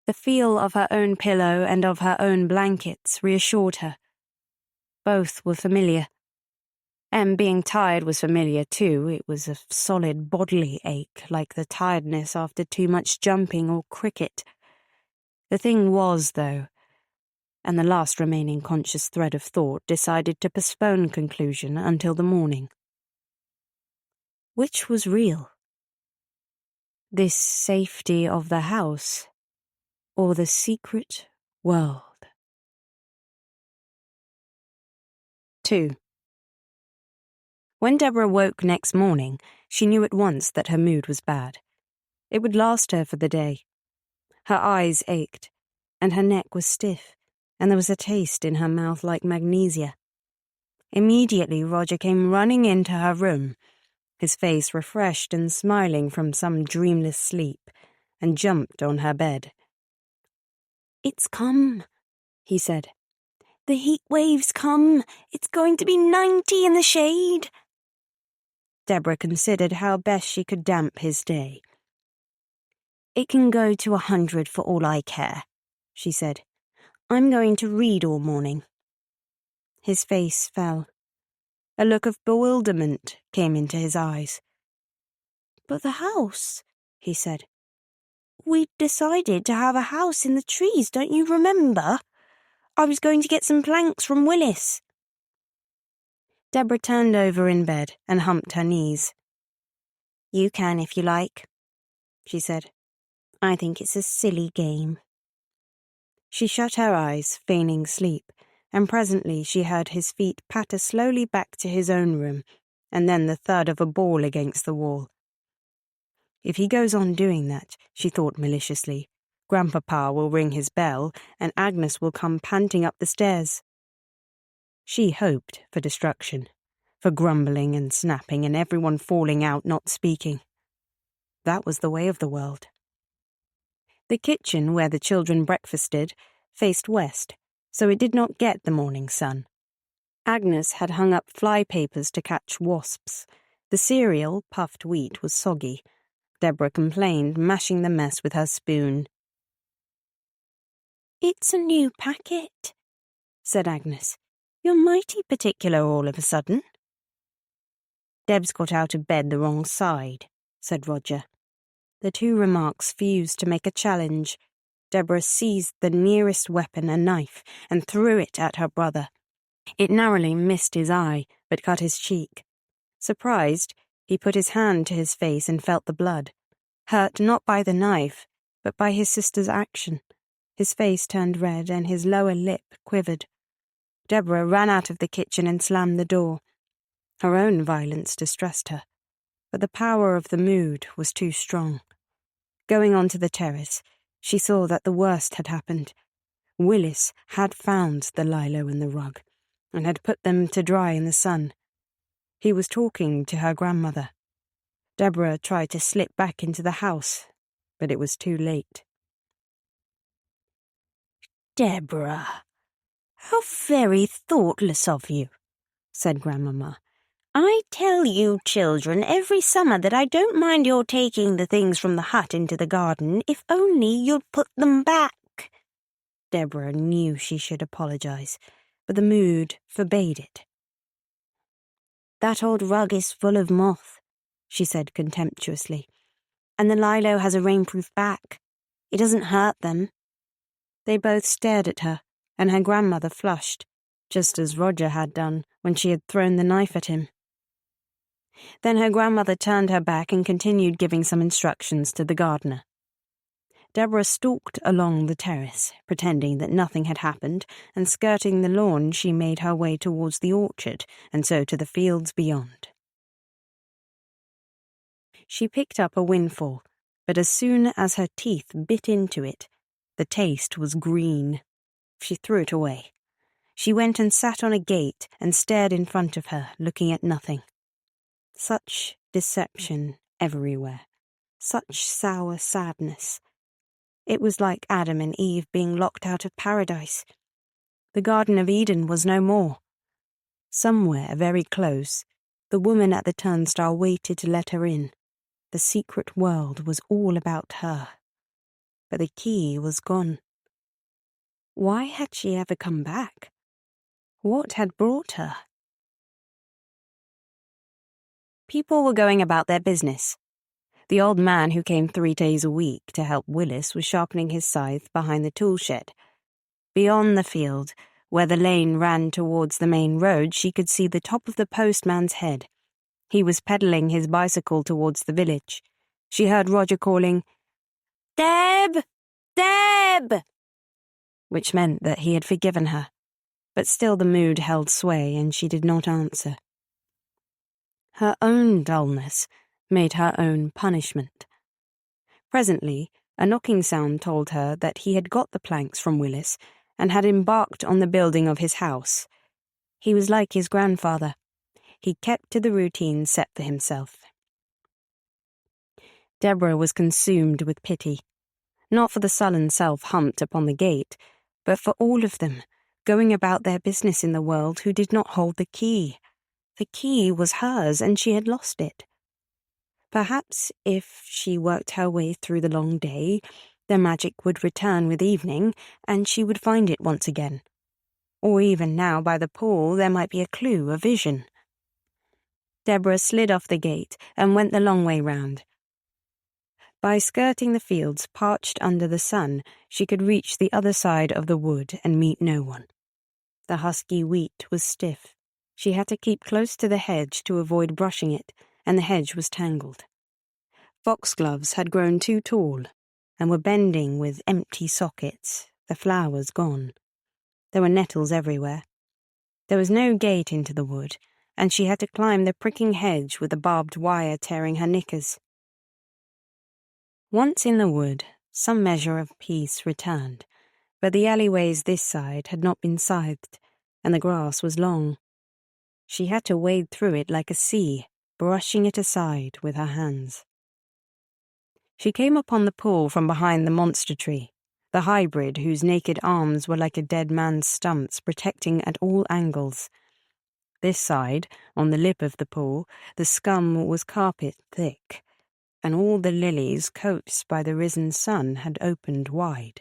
The feel of her own pillow and of her own blankets reassured her. Both were familiar. And being tired was familiar too. It was a solid bodily ache, like the tiredness after too much jumping or cricket. The thing was, though, and the last remaining conscious thread of thought decided to postpone conclusion until the morning. Which was real? This safety of the house, or the secret world? 2. When Deborah woke next morning, she knew at once that her mood was bad. It would last her for the day. Her eyes ached, and her neck was stiff, and there was a taste in her mouth like magnesia. Immediately Roger came running into her room, his face refreshed and smiling from some dreamless sleep, and jumped on her bed. "It's come," he said. "The heat wave's come. It's going to be 90 in the shade." Deborah considered how best she could damp his day. "It can go to 100 for all I care," she said. "I'm going to read all morning." His face fell. A look of bewilderment came into his eyes. "But the house," he said. "We decided to have a house in the trees, don't you remember? I was going to get some planks from Willis." Deborah turned over in bed and humped her knees. "You can if you like," she said. "I think it's a silly game." She shut her eyes, feigning sleep, and presently she heard his feet patter slowly back to his own room, and then the thud of a ball against the wall. If he goes on doing that, she thought maliciously, Grandpapa will ring his bell, and Agnes will come panting up the stairs. She hoped for destruction, for grumbling and snapping and everyone falling out not speaking. That was the way of the world. The kitchen where the children breakfasted faced west, so it did not get the morning sun. Agnes had hung up fly papers to catch wasps. The cereal, puffed wheat, was soggy. Deborah complained, mashing the mess with her spoon. "It's a new packet," said Agnes. "You're mighty particular all of a sudden." "Deb's got out of bed the wrong side," said Roger. The two remarks fused to make a challenge. Deborah seized the nearest weapon, a knife, and threw it at her brother. It narrowly missed his eye, but cut his cheek. Surprised, he put his hand to his face and felt the blood. Hurt not by the knife, but by his sister's action. His face turned red and his lower lip quivered. Deborah ran out of the kitchen and slammed the door. Her own violence distressed her, but the power of the mood was too strong. Going onto the terrace, she saw that the worst had happened. Willis had found the lilo and the rug, and had put them to dry in the sun. He was talking to her grandmother. Deborah tried to slip back into the house, but it was too late. "Deborah, how very thoughtless of you," said Grandmamma. "I tell you children every summer that I don't mind your taking the things from the hut into the garden if only you'll put them back." Deborah knew she should apologize, but the mood forbade it. "That old rug is full of moth," she said contemptuously, "and the lilo has a rainproof back. It doesn't hurt them." They both stared at her, and her grandmother flushed, just as Roger had done when she had thrown the knife at him. Then her grandmother turned her back and continued giving some instructions to the gardener. Deborah stalked along the terrace, pretending that nothing had happened, and skirting the lawn she made her way towards the orchard, and so to the fields beyond. She picked up a windfall, but as soon as her teeth bit into it, the taste was green. She threw it away. She went and sat on a gate and stared in front of her, looking at nothing. Such deception everywhere. Such sour sadness. It was like Adam and Eve being locked out of paradise. The Garden of Eden was no more. Somewhere very close, the woman at the turnstile waited to let her in. The secret world was all about her. But the key was gone. Why had she ever come back? What had brought her? People were going about their business. The old man who came 3 days a week to help Willis was sharpening his scythe behind the tool shed. Beyond the field, where the lane ran towards the main road, she could see the top of the postman's head. He was pedalling his bicycle towards the village. She heard Roger calling, "Deb! Deb!" which meant that he had forgiven her. But still the mood held sway, and she did not answer. Her own dullness made her own punishment. Presently, a knocking sound told her that he had got the planks from Willis and had embarked on the building of his house. He was like his grandfather. He kept to the routine set for himself. Deborah was consumed with pity, not for the sullen self humped upon the gate, but for all of them, going about their business in the world, who did not hold the key. The key was hers and she had lost it. Perhaps if she worked her way through the long day, the magic would return with evening and she would find it once again. Or even now by the pool there might be a clue, a vision. Deborah slid off the gate and went the long way round. By skirting the fields parched under the sun, she could reach the other side of the wood and meet no one. The husky wheat was stiff. She had to keep close to the hedge to avoid brushing it, and the hedge was tangled. Foxgloves had grown too tall and were bending with empty sockets, the flowers gone. There were nettles everywhere. There was no gate into the wood, and she had to climb the pricking hedge with the barbed wire tearing her knickers. Once in the wood, some measure of peace returned, but the alleyways this side had not been scythed, and the grass was long. She had to wade through it like a sea, brushing it aside with her hands. She came upon the pool from behind the monster tree, the hybrid whose naked arms were like a dead man's stumps protecting at all angles. This side, on the lip of the pool, the scum was carpet thick, and all the lilies, coaxed by the risen sun, had opened wide.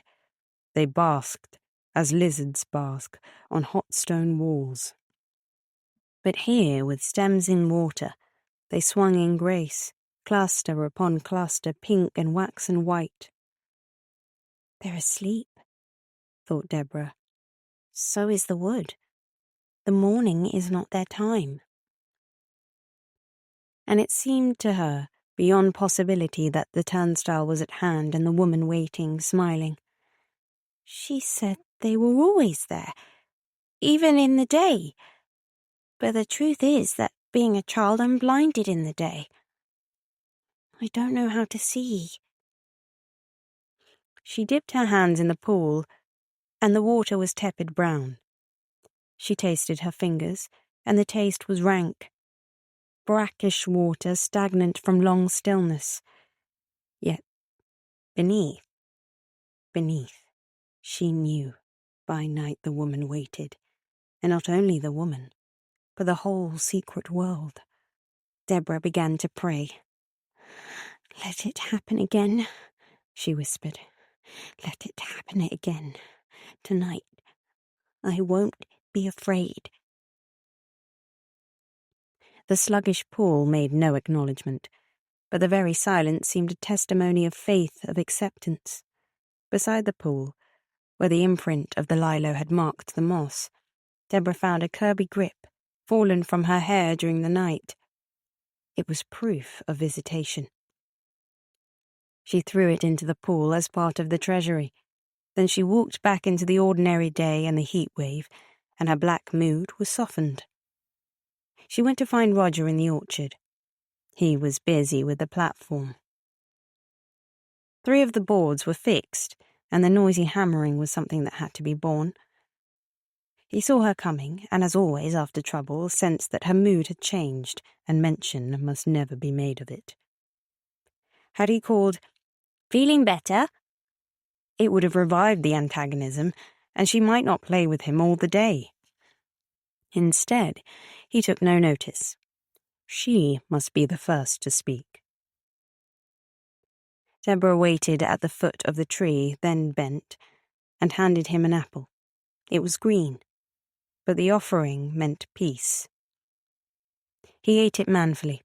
They basked, as lizards bask, on hot stone walls. But here, with stems in water, they swung in grace, cluster upon cluster, pink and waxen white. "They're asleep," thought Deborah. "So is the wood. The morning is not their time." And it seemed to her, beyond possibility, that the turnstile was at hand and the woman waiting, smiling. "She said they were always there, even in the day. But the truth is that, being a child, I'm blinded in the day. I don't know how to see." She dipped her hands in the pool, and the water was tepid brown. She tasted her fingers, and the taste was rank. Brackish water, stagnant from long stillness. Yet, beneath, she knew, by night the woman waited, and not only the woman, but the whole secret world. Deborah began to pray. "Let it happen again," she whispered. "Let it happen again. Tonight. I won't be afraid." The sluggish pool made no acknowledgement, but the very silence seemed a testimony of faith, of acceptance. Beside the pool, where the imprint of the lilo had marked the moss, Deborah found a Kirby grip, fallen from her hair during the night. It was proof of visitation. She threw it into the pool as part of the treasury. Then she walked back into the ordinary day and the heat wave, and her black mood was softened. She went to find Roger in the orchard. He was busy with the platform. 3 of the boards were fixed, and the noisy hammering was something that had to be borne. He saw her coming, and as always after trouble, sensed that her mood had changed, and mention must never be made of it. Had he called, "Feeling better?" it would have revived the antagonism, and she might not play with him all the day. Instead, he took no notice. She must be the first to speak. Deborah waited at the foot of the tree, then bent, and handed him an apple. It was green, but the offering meant peace. He ate it manfully.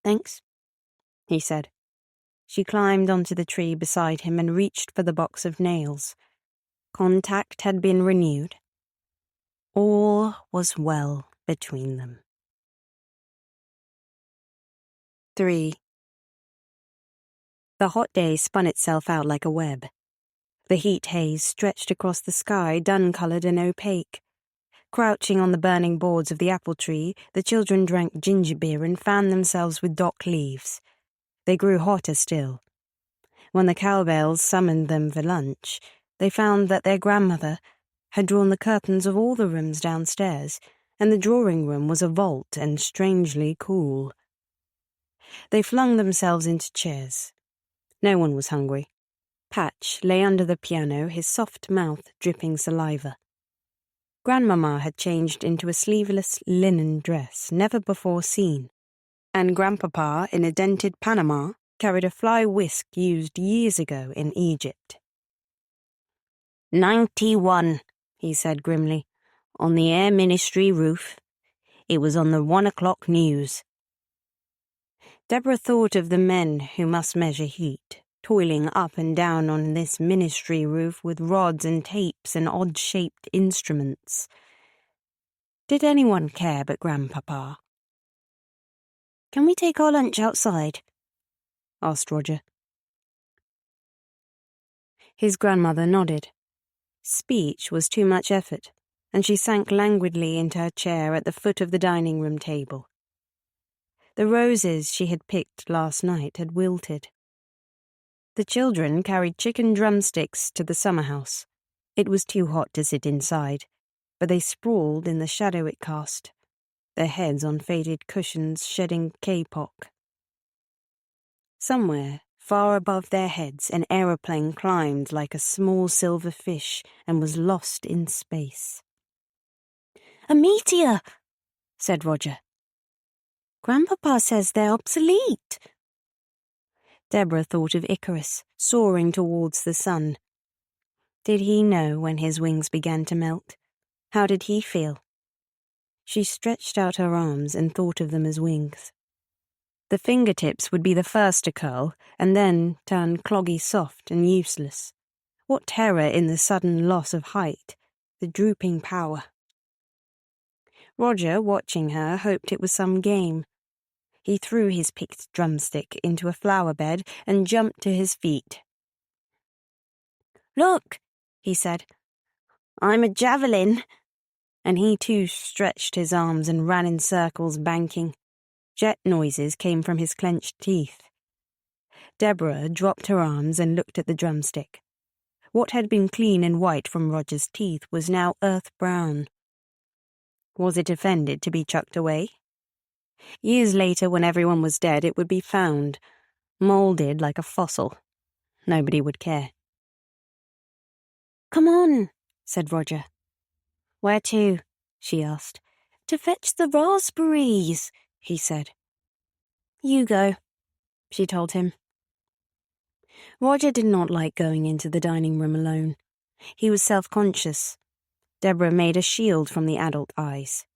"Thanks," he said. She climbed onto the tree beside him and reached for the box of nails. Contact had been renewed. All was well between them. 3. The hot day spun itself out like a web. The heat haze stretched across the sky, dun-coloured and opaque. Crouching on the burning boards of the apple tree, the children drank ginger beer and fanned themselves with dock leaves. They grew hotter still. When the cowbells summoned them for lunch, they found that their grandmother had drawn the curtains of all the rooms downstairs, and the drawing-room was a vault and strangely cool. They flung themselves into chairs. No one was hungry. Patch lay under the piano, his soft mouth dripping saliva. Grandmama had changed into a sleeveless linen dress never before seen, and Grandpapa, in a dented Panama, carried a fly whisk used years ago in Egypt. 91, he said grimly, on the Air Ministry roof. It was on the 1 o'clock news. Deborah thought of the men who must measure heat, toiling up and down on this ministry roof with rods and tapes and odd-shaped instruments. Did anyone care but Grandpapa? "Can we take our lunch outside?" asked Roger. His grandmother nodded. Speech was too much effort, and she sank languidly into her chair at the foot of the dining-room table. The roses she had picked last night had wilted. The children carried chicken drumsticks to the summer house. It was too hot to sit inside, but they sprawled in the shadow it cast, their heads on faded cushions shedding kapok. Somewhere, far above their heads, an aeroplane climbed like a small silver fish and was lost in space. "A meteor," said Roger. "Grandpapa says they're obsolete." Deborah thought of Icarus, soaring towards the sun. Did he know when his wings began to melt? How did he feel? She stretched out her arms and thought of them as wings. The fingertips would be the first to curl, and then turn cloggy soft and useless. What terror in the sudden loss of height, the drooping power. Roger, watching her, hoped it was some game. He threw his picked drumstick into a flower bed and jumped to his feet. "Look," he said. "I'm a javelin." And he too stretched his arms and ran in circles, banking. Jet noises came from his clenched teeth. Deborah dropped her arms and looked at the drumstick. What had been clean and white from Roger's teeth was now earth-brown. Was it offended to be chucked away? Years later, when everyone was dead, it would be found, moulded like a fossil. Nobody would care. "Come on," said Roger. "Where to?" she asked. "To fetch the raspberries," he said. "You go," she told him. Roger did not like going into the dining room alone. He was self-conscious. Deborah made a shield from the adult eyes.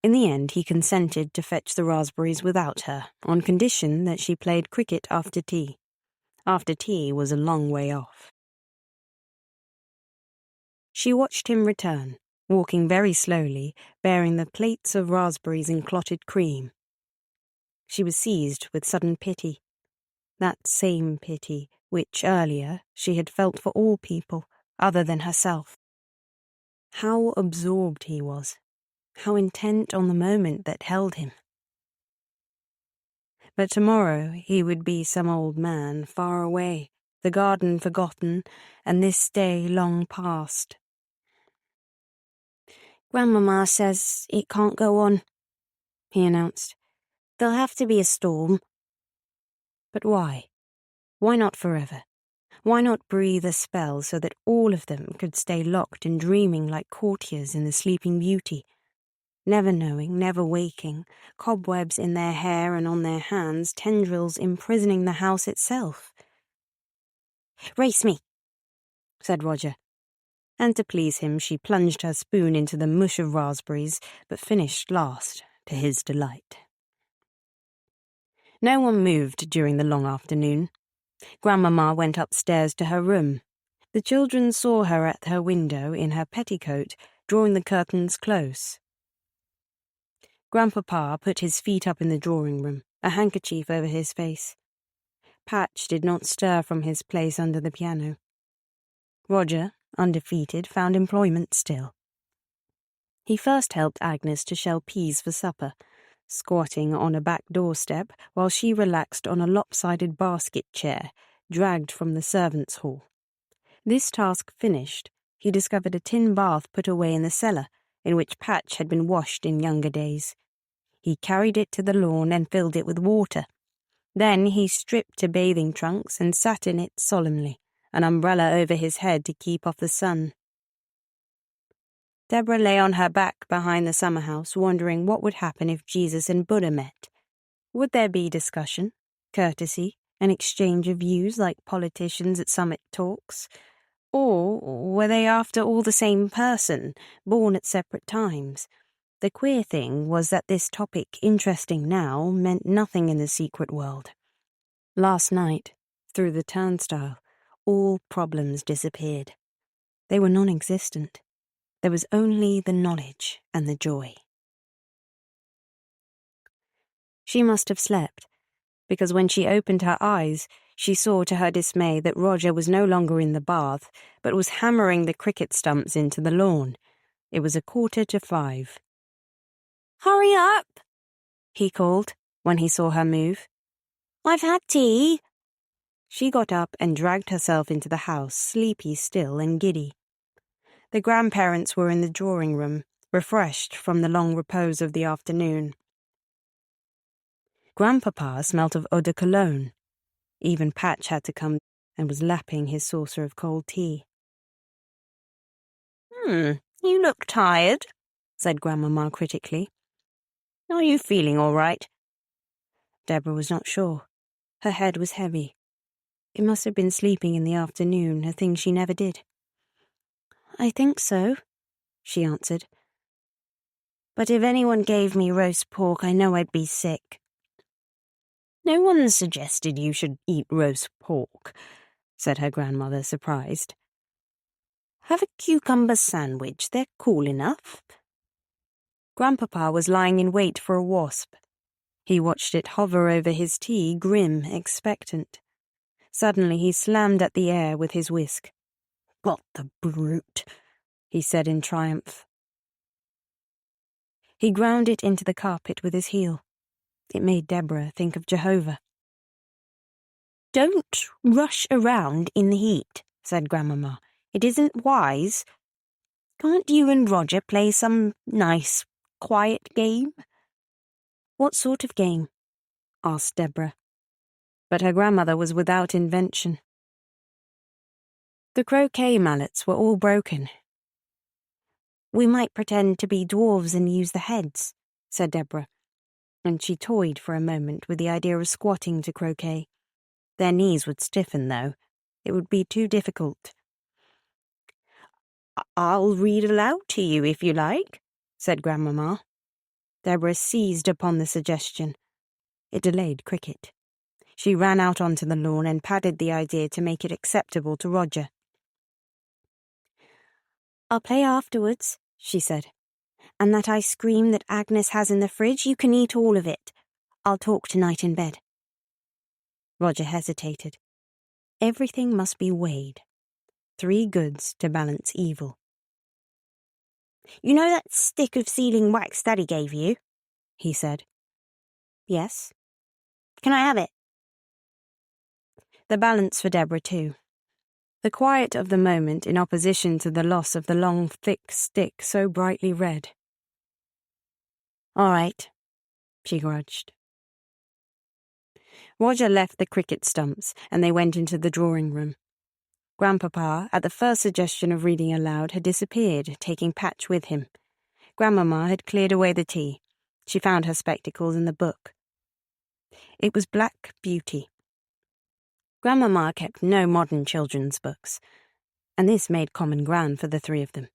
In the end, he consented to fetch the raspberries without her, on condition that she played cricket after tea. After tea was a long way off. She watched him return, walking very slowly, bearing the plates of raspberries in clotted cream. She was seized with sudden pity, that same pity which, earlier, she had felt for all people, other than herself. How absorbed he was. How intent on the moment that held him. But tomorrow he would be some old man far away, the garden forgotten, and this day long past. "Grandmama says it can't go on," he announced. "There'll have to be a storm." But why? Why not forever? Why not breathe a spell so that all of them could stay locked and dreaming like courtiers in the Sleeping Beauty? Never knowing, never waking, cobwebs in their hair and on their hands, tendrils imprisoning the house itself. "Race me," said Roger. And to please him, she plunged her spoon into the mush of raspberries, but finished last, to his delight. No one moved during the long afternoon. Grandmama went upstairs to her room. The children saw her at her window in her petticoat, drawing the curtains close. Grandpapa put his feet up in the drawing-room, a handkerchief over his face. Patch did not stir from his place under the piano. Roger, undefeated, found employment still. He first helped Agnes to shell peas for supper, squatting on a back doorstep while she relaxed on a lopsided basket chair, dragged from the servants' hall. This task finished, he discovered a tin bath put away in the cellar, in which Patch had been washed in younger days. He carried it to the lawn and filled it with water. Then he stripped to bathing trunks and sat in it solemnly, an umbrella over his head to keep off the sun. Deborah lay on her back behind the summer house, wondering what would happen if Jesus and Buddha met. Would there be discussion, courtesy, an exchange of views like politicians at summit talks? Or were they after all the same person, born at separate times? The queer thing was that this topic, interesting now, meant nothing in the secret world. Last night, through the turnstile, all problems disappeared. They were non-existent. There was only the knowledge and the joy. She must have slept, because when she opened her eyes, she saw to her dismay that Roger was no longer in the bath, but was hammering the cricket stumps into the lawn. It was 5:15. "Hurry up," he called when he saw her move. "I've had tea." She got up and dragged herself into the house, sleepy still and giddy. The grandparents were in the drawing room, refreshed from the long repose of the afternoon. Grandpapa smelt of eau de cologne. Even Patch had to come and was lapping his saucer of cold tea. "You look tired," said Grandmama critically. "Are you feeling all right?" Deborah was not sure. Her head was heavy. It must have been sleeping in the afternoon, a thing she never did. "I think so," she answered. "But if anyone gave me roast pork, I know I'd be sick." "No one suggested you should eat roast pork," said her grandmother, surprised. "Have a cucumber sandwich, they're cool enough." Grandpapa was lying in wait for a wasp. He watched it hover over his tea, grim, expectant. Suddenly he slammed at the air with his whisk. "Got the brute," he said in triumph. He ground it into the carpet with his heel. It made Deborah think of Jehovah. "Don't rush around in the heat," said Grandmama. "It isn't wise. Can't you and Roger play some nice, quiet game?" "What sort of game?" asked Deborah. But her grandmother was without invention. The croquet mallets were all broken. "We might pretend to be dwarves and use the heads," said Deborah, and she toyed for a moment with the idea of squatting to croquet. Their knees would stiffen, though. It would be too difficult. "I'll read aloud to you if you like," said Grandmama. Deborah seized upon the suggestion. It delayed cricket. She ran out onto the lawn and padded the idea to make it acceptable to Roger. "I'll play afterwards," she said. "And that ice cream that Agnes has in the fridge, you can eat all of it. I'll talk tonight in bed." Roger hesitated. Everything must be weighed. 3 goods to balance evil. "You know that stick of sealing wax Daddy gave you?" he said. "Yes." "Can I have it?" The balance for Deborah, too. The quiet of the moment in opposition to the loss of the long, thick stick so brightly red. "All right," she grudged. Roger left the cricket stumps, and they went into the drawing room. Grandpapa, at the first suggestion of reading aloud, had disappeared, taking Patch with him. Grandmama had cleared away the tea. She found her spectacles in the book. It was Black Beauty. Grandmama kept no modern children's books, and this made common ground for the 3 of them.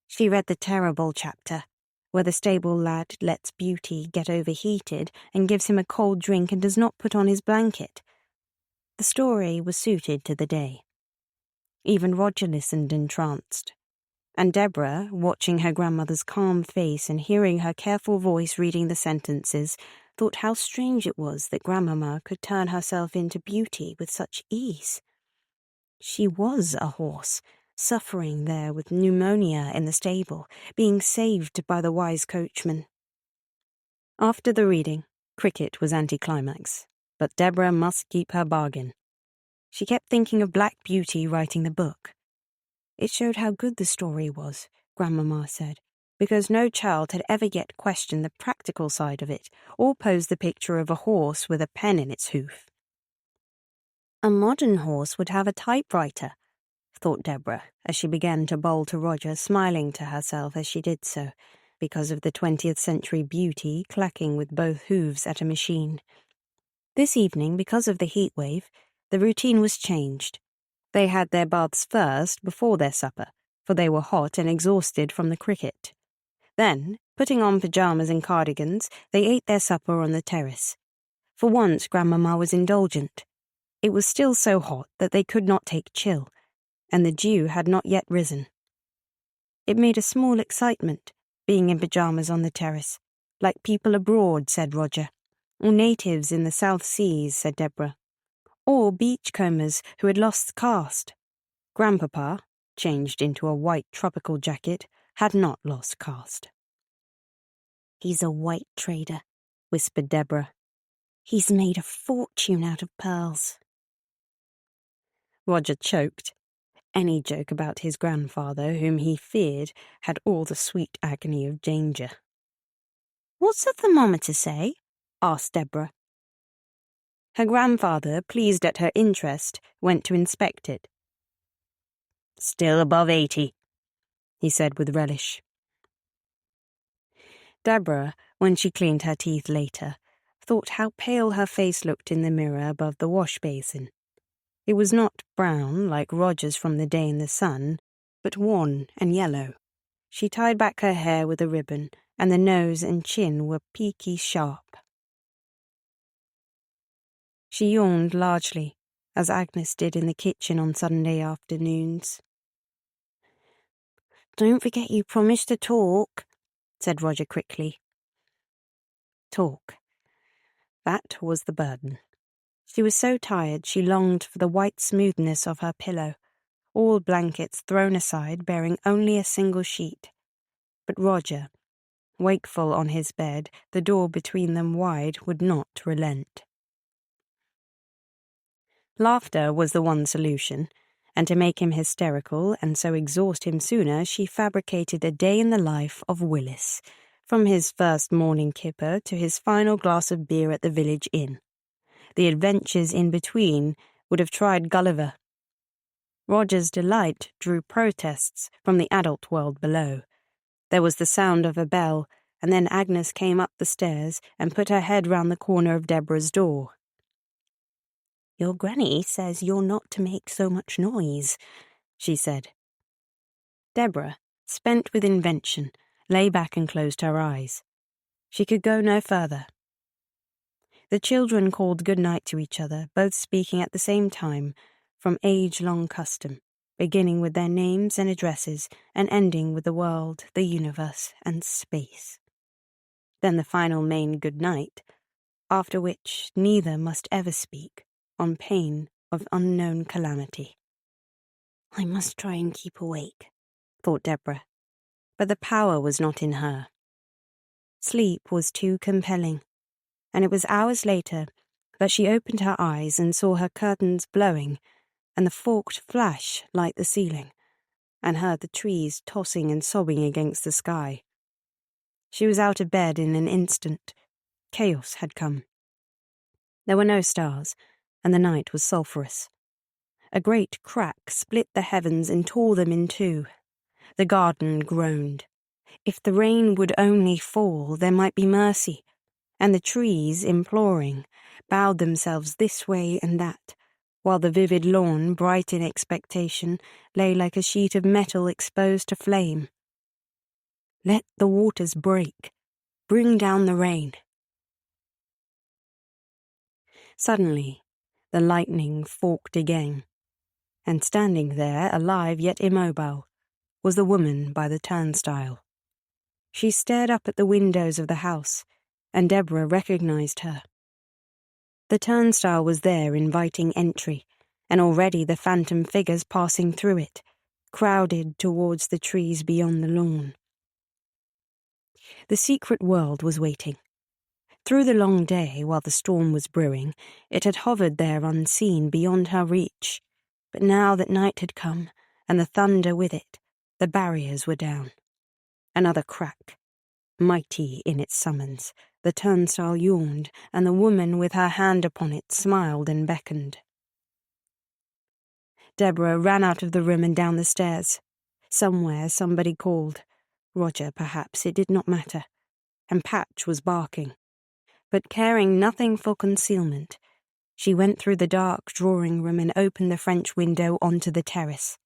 She read the terrible chapter, where the stable lad lets Beauty get overheated and gives him a cold drink and does not put on his blanket. The story was suited to the day. Even Roger listened entranced, and Deborah, watching her grandmother's calm face and hearing her careful voice reading the sentences, thought how strange it was that Grandmama could turn herself into Beauty with such ease. She was a horse, suffering there with pneumonia in the stable, being saved by the wise coachman. After the reading, cricket was anticlimax, but Deborah must keep her bargain. She kept thinking of Black Beauty writing the book. It showed how good the story was, Grandmama said, because no child had ever yet questioned the practical side of it, or posed the picture of a horse with a pen in its hoof. A modern horse would have a typewriter, thought Deborah, as she began to bowl to Roger, smiling to herself as she did so, because of the 20th century beauty clacking with both hooves at a machine. This evening, because of the heat wave, the routine was changed. They had their baths first before their supper, for they were hot and exhausted from the cricket. Then, putting on pyjamas and cardigans, they ate their supper on the terrace. For once, Grandmamma was indulgent. It was still so hot that they could not take chill, and the dew had not yet risen. It made a small excitement, being in pyjamas on the terrace, like people abroad, said Roger, or natives in the South Seas, said Deborah, or beachcombers who had lost caste. Grandpapa, changed into a white tropical jacket, had not lost caste. "He's a white trader," whispered Deborah. "He's made a fortune out of pearls." Roger choked. Any joke about his grandfather, whom he feared, had all the sweet agony of danger. "What's the thermometer say?" asked Deborah. Her grandfather, pleased at her interest, went to inspect it. "Still above 80, he said with relish. Deborah, when she cleaned her teeth later, thought how pale her face looked in the mirror above the wash basin. It was not brown like Roger's from the day in the sun, but worn and yellow. She tied back her hair with a ribbon, and the nose and chin were peaky sharp. She yawned largely, as Agnes did in the kitchen on Sunday afternoons. "Don't forget you promised to talk," said Roger quickly. Talk. That was the burden. She was so tired she longed for the white smoothness of her pillow, all blankets thrown aside bearing only a single sheet. But Roger, wakeful on his bed, the door between them wide, would not relent. Laughter was the one solution, and to make him hysterical and so exhaust him sooner, she fabricated a day in the life of Willis, from his first morning kipper to his final glass of beer at the village inn. The adventures in between would have tried Gulliver. Roger's delight drew protests from the adult world below. There was the sound of a bell, and then Agnes came up the stairs and put her head round the corner of Deborah's door. "Your granny says you're not to make so much noise," she said. Deborah, spent with invention, lay back and closed her eyes. She could go no further. The children called good night to each other, both speaking at the same time, from age-long custom, beginning with their names and addresses and ending with the world, the universe, and space. Then the final main good night, after which neither must ever speak, on pain of unknown calamity. "I must try and keep awake," thought Deborah, but the power was not in her. Sleep was too compelling, and it was hours later that she opened her eyes and saw her curtains blowing and the forked flash light the ceiling, and heard the trees tossing and sobbing against the sky. She was out of bed in an instant. Chaos had come. There were no stars, and the night was sulphurous. A great crack split the heavens and tore them in two. The garden groaned. If the rain would only fall, there might be mercy, and the trees, imploring, bowed themselves this way and that, while the vivid lawn, bright in expectation, lay like a sheet of metal exposed to flame. Let the waters break. Bring down the rain. Suddenly, the lightning forked again, and standing there, alive yet immobile, was the woman by the turnstile. She stared up at the windows of the house, and Deborah recognized her. The turnstile was there inviting entry, and already the phantom figures passing through it, crowded towards the trees beyond the lawn. The secret world was waiting. Through the long day, while the storm was brewing, it had hovered there unseen beyond her reach, but now that night had come, and the thunder with it, the barriers were down. Another crack. Mighty in its summons, the turnstile yawned, and the woman with her hand upon it smiled and beckoned. Deborah ran out of the room and down the stairs. Somewhere somebody called. Roger, perhaps, it did not matter. And Patch was barking. But caring nothing for concealment, she went through the dark drawing room and opened the French window onto the terrace.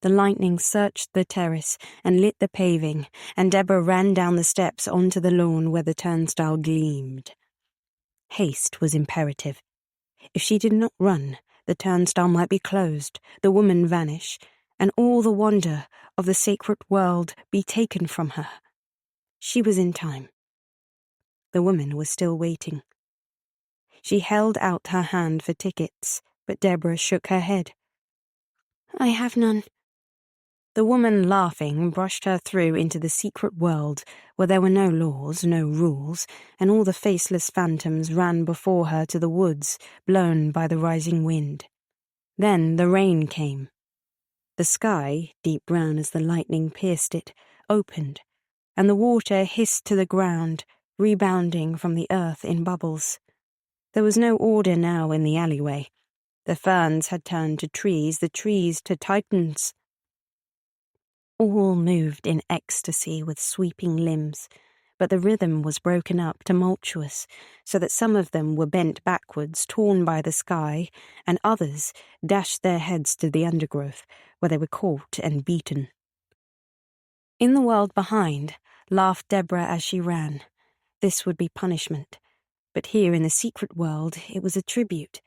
The lightning searched the terrace and lit the paving, and Deborah ran down the steps onto the lawn where the turnstile gleamed. Haste was imperative. If she did not run, the turnstile might be closed, the woman vanish, and all the wonder of the sacred world be taken from her. She was in time. The woman was still waiting. She held out her hand for tickets, but Deborah shook her head. "I have none." The woman, laughing, brushed her through into the secret world where there were no laws, no rules, and all the faceless phantoms ran before her to the woods, blown by the rising wind. Then the rain came. The sky, deep brown as the lightning pierced it, opened, and the water hissed to the ground, rebounding from the earth in bubbles. There was no order now in the alleyway. The ferns had turned to trees, the trees to titans. All moved in ecstasy with sweeping limbs, but the rhythm was broken up, tumultuous, so that some of them were bent backwards, torn by the sky, and others dashed their heads to the undergrowth, where they were caught and beaten. In the world behind, laughed Deborah as she ran. This would be punishment, but here in the secret world it was a tribute.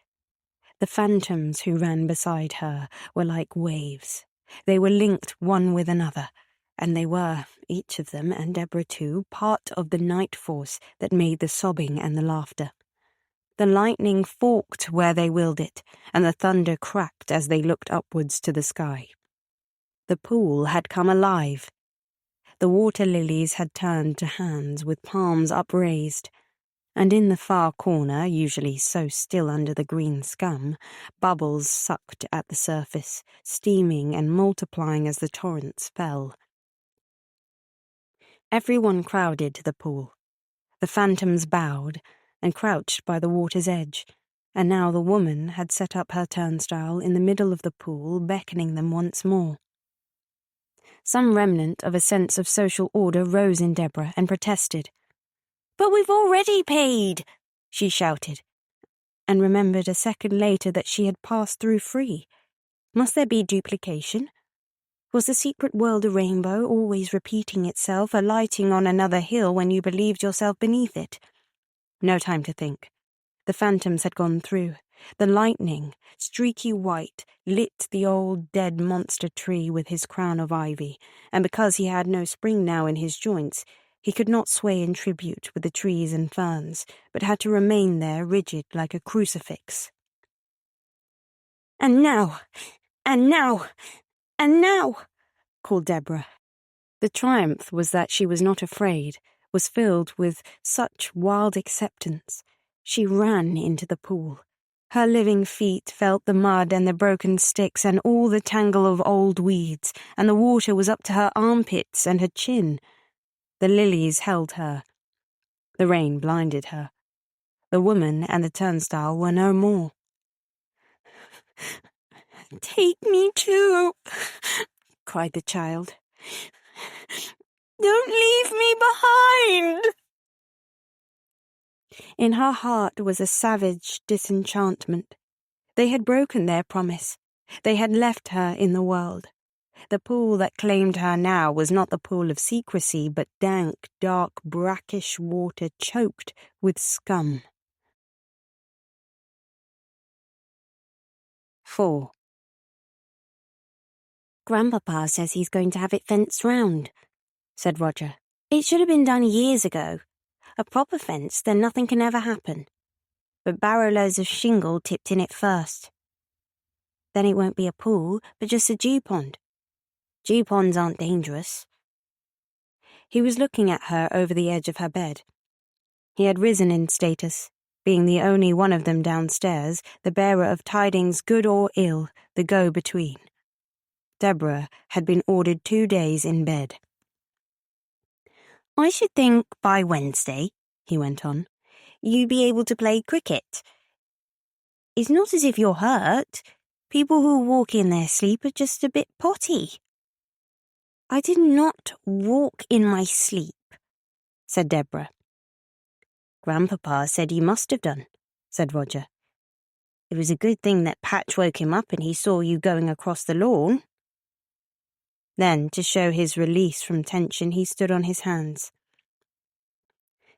The phantoms who ran beside her were like waves. They were linked one with another, and they were, each of them, and Deborah too, part of the night force that made the sobbing and the laughter. The lightning forked where they willed it, and the thunder cracked as they looked upwards to the sky. The pool had come alive. The water lilies had turned to hands with palms upraised, and in the far corner, usually so still under the green scum, bubbles sucked at the surface, steaming and multiplying as the torrents fell. Everyone crowded to the pool. The phantoms bowed and crouched by the water's edge, and now the woman had set up her turnstile in the middle of the pool, beckoning them once more. Some remnant of a sense of social order rose in Deborah and protested. "But we've already paid," she shouted, and remembered a second later that she had passed through free. Must there be duplication? Was the secret world a rainbow, always repeating itself, alighting on another hill when you believed yourself beneath it? No time to think. The phantoms had gone through. The lightning, streaky white, lit the old dead monster tree with his crown of ivy, and because he had no spring now in his joints, he could not sway in tribute with the trees and ferns, but had to remain there rigid like a crucifix. "And now! And now! And now!" called Deborah. The triumph was that she was not afraid, was filled with such wild acceptance. She ran into the pool. Her living feet felt the mud and the broken sticks and all the tangle of old weeds, and the water was up to her armpits and her chin. The lilies held her. The rain blinded her. The woman and the turnstile were no more. "Take me too," cried the child. "Don't leave me behind." In her heart was a savage disenchantment. They had broken their promise. They had left her in the world. The pool that claimed her now was not the pool of secrecy, but dank, dark, brackish water choked with scum. 4. "Grandpapa says he's going to have it fenced round," said Roger. "It should have been done years ago. A proper fence, then nothing can ever happen. But barrowloads of shingle tipped in it first. Then it won't be a pool, but just a dew pond. Dew ponds aren't dangerous." He was looking at her over the edge of her bed. He had risen in status, being the only one of them downstairs, the bearer of tidings good or ill, the go-between. Deborah had been ordered 2 days in bed. "I should think by Wednesday," he went on, "you'd be able to play cricket. It's not as if you're hurt, People who walk in their sleep are just a bit potty." "I did not walk in my sleep," said Deborah. "Grandpapa said you must have done," said Roger. "It was a good thing that Patch woke him up and he saw you going across the lawn." Then, to show his release from tension, he stood on his hands.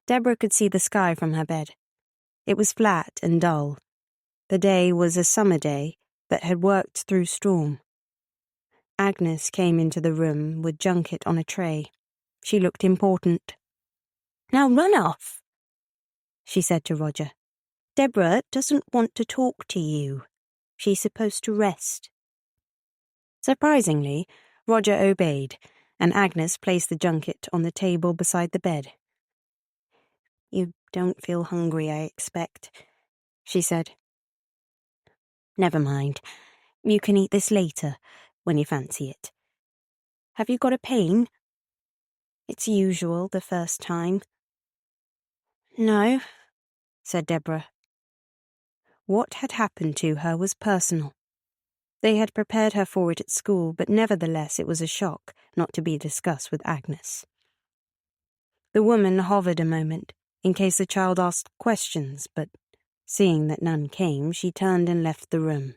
Deborah could see the sky from her bed. It was flat and dull. The day was a summer day that had worked through storm. Agnes came into the room with junket on a tray. She looked important. "Now run off," she said to Roger. "Deborah doesn't want to talk to you. She's supposed to rest." Surprisingly, Roger obeyed, and Agnes placed the junket on the table beside the bed. "You don't feel hungry, I expect," she said. "Never mind. You can eat this later, when you fancy it. Have you got a pain?" "It's usual the first time." "No," said Deborah. What had happened to her was personal. They had prepared her for it at school, but nevertheless it was a shock not to be discussed with Agnes. The woman hovered a moment, in case the child asked questions, but seeing that none came, she turned and left the room.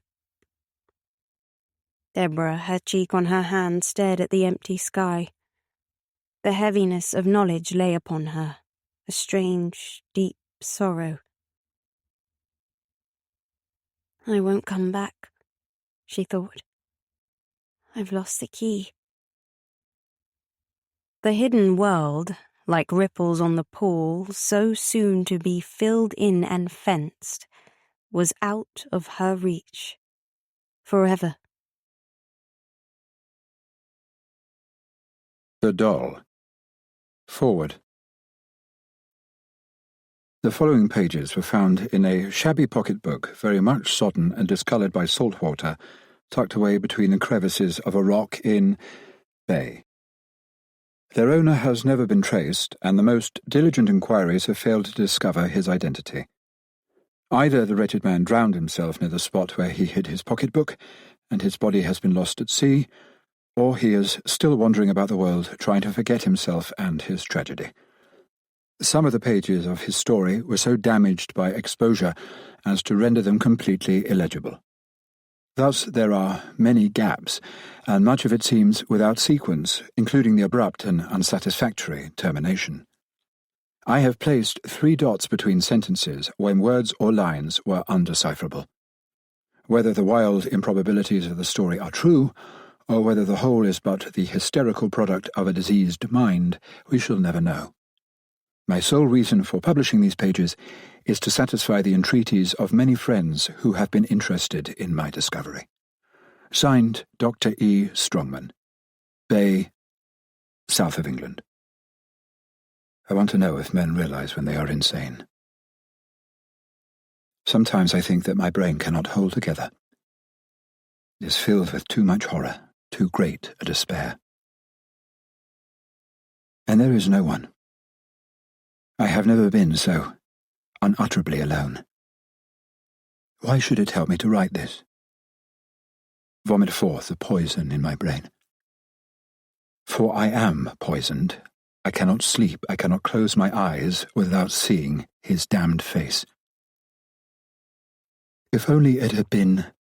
Deborah, her cheek on her hand, stared at the empty sky. The heaviness of knowledge lay upon her, a strange, deep sorrow. "I won't come back," she thought. "I've lost the key." The hidden world, like ripples on the pool, so soon to be filled in and fenced, was out of her reach. Forever. The Doll. Forward. The following pages were found in a shabby pocket-book, very much sodden and discoloured by salt water, tucked away between the crevices of a rock in Bay. Their owner has never been traced, and the most diligent inquiries have failed to discover his identity. Either the wretched man drowned himself near the spot where he hid his pocket-book, and his body has been lost at sea, or he is still wandering about the world trying to forget himself and his tragedy. Some of the pages of his story were so damaged by exposure as to render them completely illegible. Thus there are many gaps, and much of it seems without sequence, including the abrupt and unsatisfactory termination. I have placed 3 dots between sentences when words or lines were undecipherable. Whether the wild improbabilities of the story are true, or whether the whole is but the hysterical product of a diseased mind, we shall never know. My sole reason for publishing these pages is to satisfy the entreaties of many friends who have been interested in my discovery. Signed, Dr. E. Strongman, Bay, south of England. I want to know if men realize when they are insane. Sometimes I think that my brain cannot hold together. It is filled with too much horror, too great a despair. And there is no one. I have never been so unutterably alone. Why should it help me to write this? Vomit forth the poison in my brain. For I am poisoned. I cannot sleep, I cannot close my eyes without seeing his damned face. If only it had been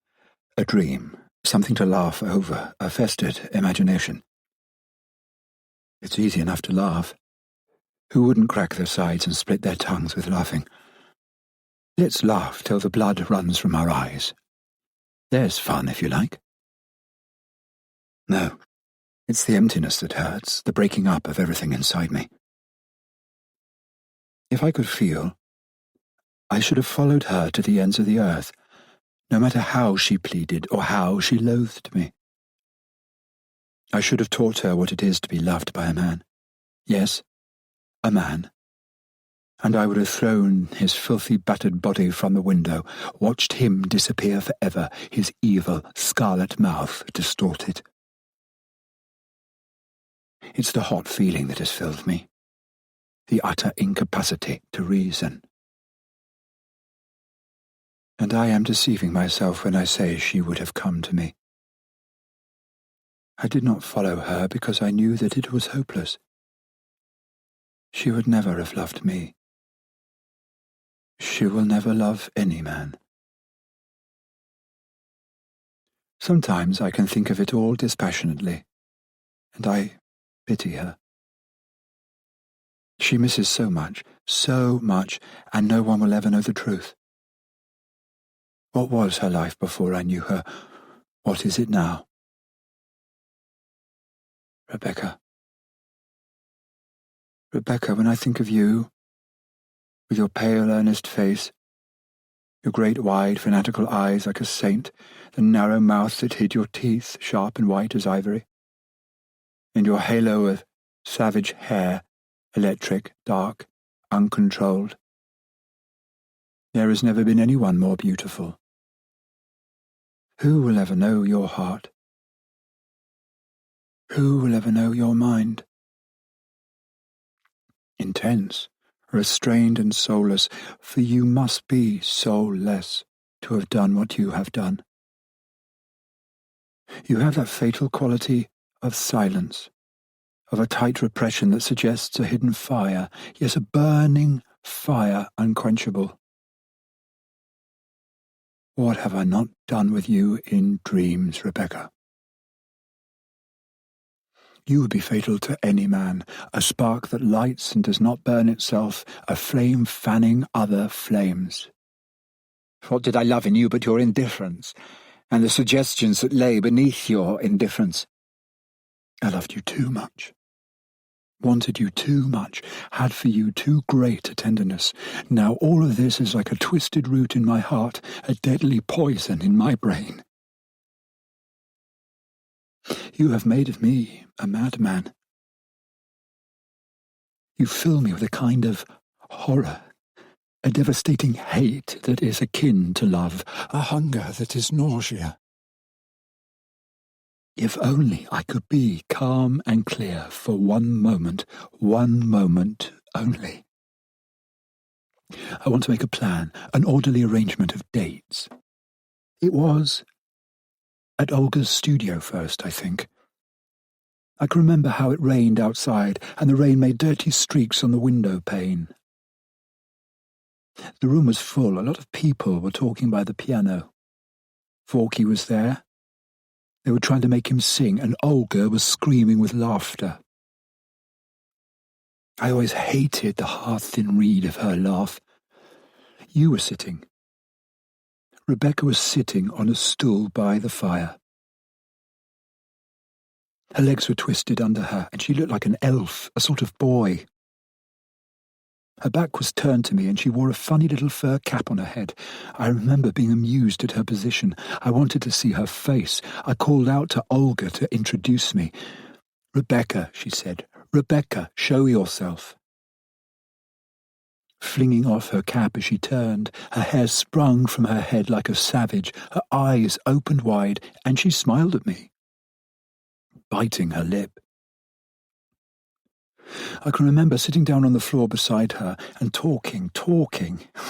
a dream, something to laugh over, a festered imagination. It's easy enough to laugh. Who wouldn't crack their sides and split their tongues with laughing? Let's laugh till the blood runs from our eyes. There's fun, if you like. No, it's the emptiness that hurts, the breaking up of everything inside me. If I could feel, I should have followed her to the ends of the earth, no matter how she pleaded or how she loathed me. I should have taught her what it is to be loved by a man. Yes, a man. And I would have thrown his filthy battered body from the window, watched him disappear forever, his evil scarlet mouth distorted. It's the hot feeling that has filled me, the utter incapacity to reason. And I am deceiving myself when I say she would have come to me. I did not follow her because I knew that it was hopeless. She would never have loved me. She will never love any man. Sometimes I can think of it all dispassionately, and I pity her. She misses so much, and no one will ever know the truth. What was her life before I knew her? What is it now? Rebecca. Rebecca, when I think of you, with your pale, earnest face, your great, wide, fanatical eyes like a saint, the narrow mouth that hid your teeth, sharp and white as ivory, and your halo of savage hair, electric, dark, uncontrolled. There has never been anyone more beautiful. Who will ever know your heart? Who will ever know your mind? Intense, restrained and soulless, for you must be soulless to have done what you have done. You have that fatal quality of silence, of a tight repression that suggests a hidden fire, yes, a burning fire unquenchable. What have I not done with you in dreams, Rebecca? You would be fatal to any man, a spark that lights and does not burn itself, a flame fanning other flames. What did I love in you but your indifference, and the suggestions that lay beneath your indifference? I loved you too much, wanted you too much, had for you too great a tenderness. Now all of this is like a twisted root in my heart, a deadly poison in my brain. You have made of me a madman. You fill me with a kind of horror, a devastating hate that is akin to love, a hunger that is nausea. If only I could be calm and clear for one moment only. I want to make a plan, an orderly arrangement of dates. It was at Olga's studio first, I think. I can remember how it rained outside, and the rain made dirty streaks on the window pane. The room was full. A lot of people were talking by the piano. Forky was there. They were trying to make him sing, and Olga was screaming with laughter. I always hated the hearth-thin reed of her laugh. You were sitting. Rebecca was sitting on a stool by the fire. Her legs were twisted under her, and she looked like an elf, a sort of boy. Her back was turned to me, and she wore a funny little fur cap on her head. I remember being amused at her position. I wanted to see her face. I called out to Olga to introduce me. "Rebecca," she said. "Rebecca, show yourself." Flinging off her cap as she turned, her hair sprung from her head like a savage, her eyes opened wide, and she smiled at me, biting her lip. I can remember sitting down on the floor beside her and talking.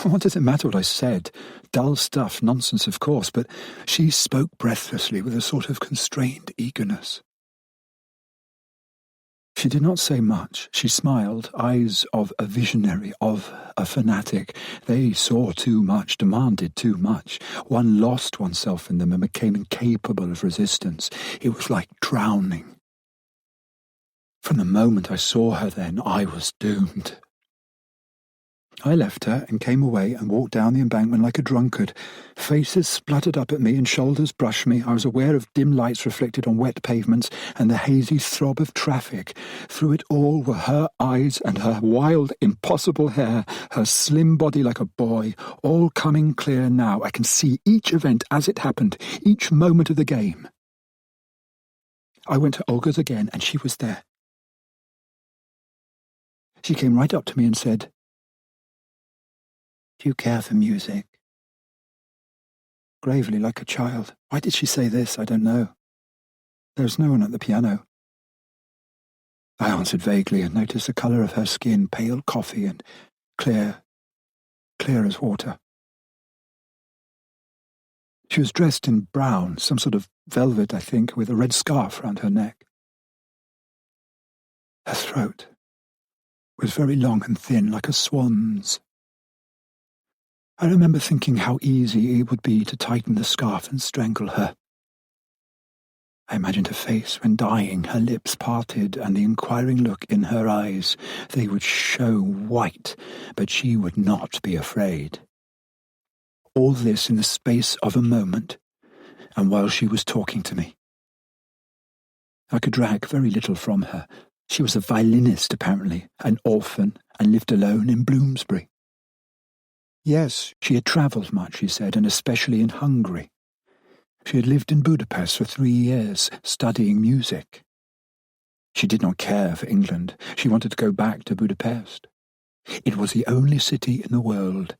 What does it matter what I said? Dull stuff, nonsense, of course, but she spoke breathlessly with a sort of constrained eagerness. She did not say much. She smiled, eyes of a visionary, of a fanatic. They saw too much, demanded too much. One lost oneself in them and became incapable of resistance. It was like drowning. From the moment I saw her then, I was doomed. I left her and came away and walked down the embankment like a drunkard. Faces spluttered up at me and shoulders brushed me. I was aware of dim lights reflected on wet pavements and the hazy throb of traffic. Through it all were her eyes and her wild, impossible hair, her slim body like a boy, all coming clear now. I can see each event as it happened, each moment of the game. I went to Olga's again, and she was there. She came right up to me and said, "Do you care for music?" Gravely, like a child. Why did she say this? I don't know. There was no one at the piano. I answered vaguely and noticed the colour of her skin, pale coffee and clear as water. She was dressed in brown, some sort of velvet, I think, with a red scarf round her neck. Her throat was very long and thin, like a swan's. I remember thinking how easy it would be to tighten the scarf and strangle her. I imagined her face when dying, her lips parted and the inquiring look in her eyes. They would show white, but she would not be afraid. All this in the space of a moment, and while she was talking to me. I could drag very little from her. She was a violinist, apparently, an orphan, and lived alone in Bloomsbury. Yes, she had travelled much, she said, and especially in Hungary. She had lived in Budapest for 3 years, studying music. She did not care for England. She wanted to go back to Budapest. It was the only city in the world.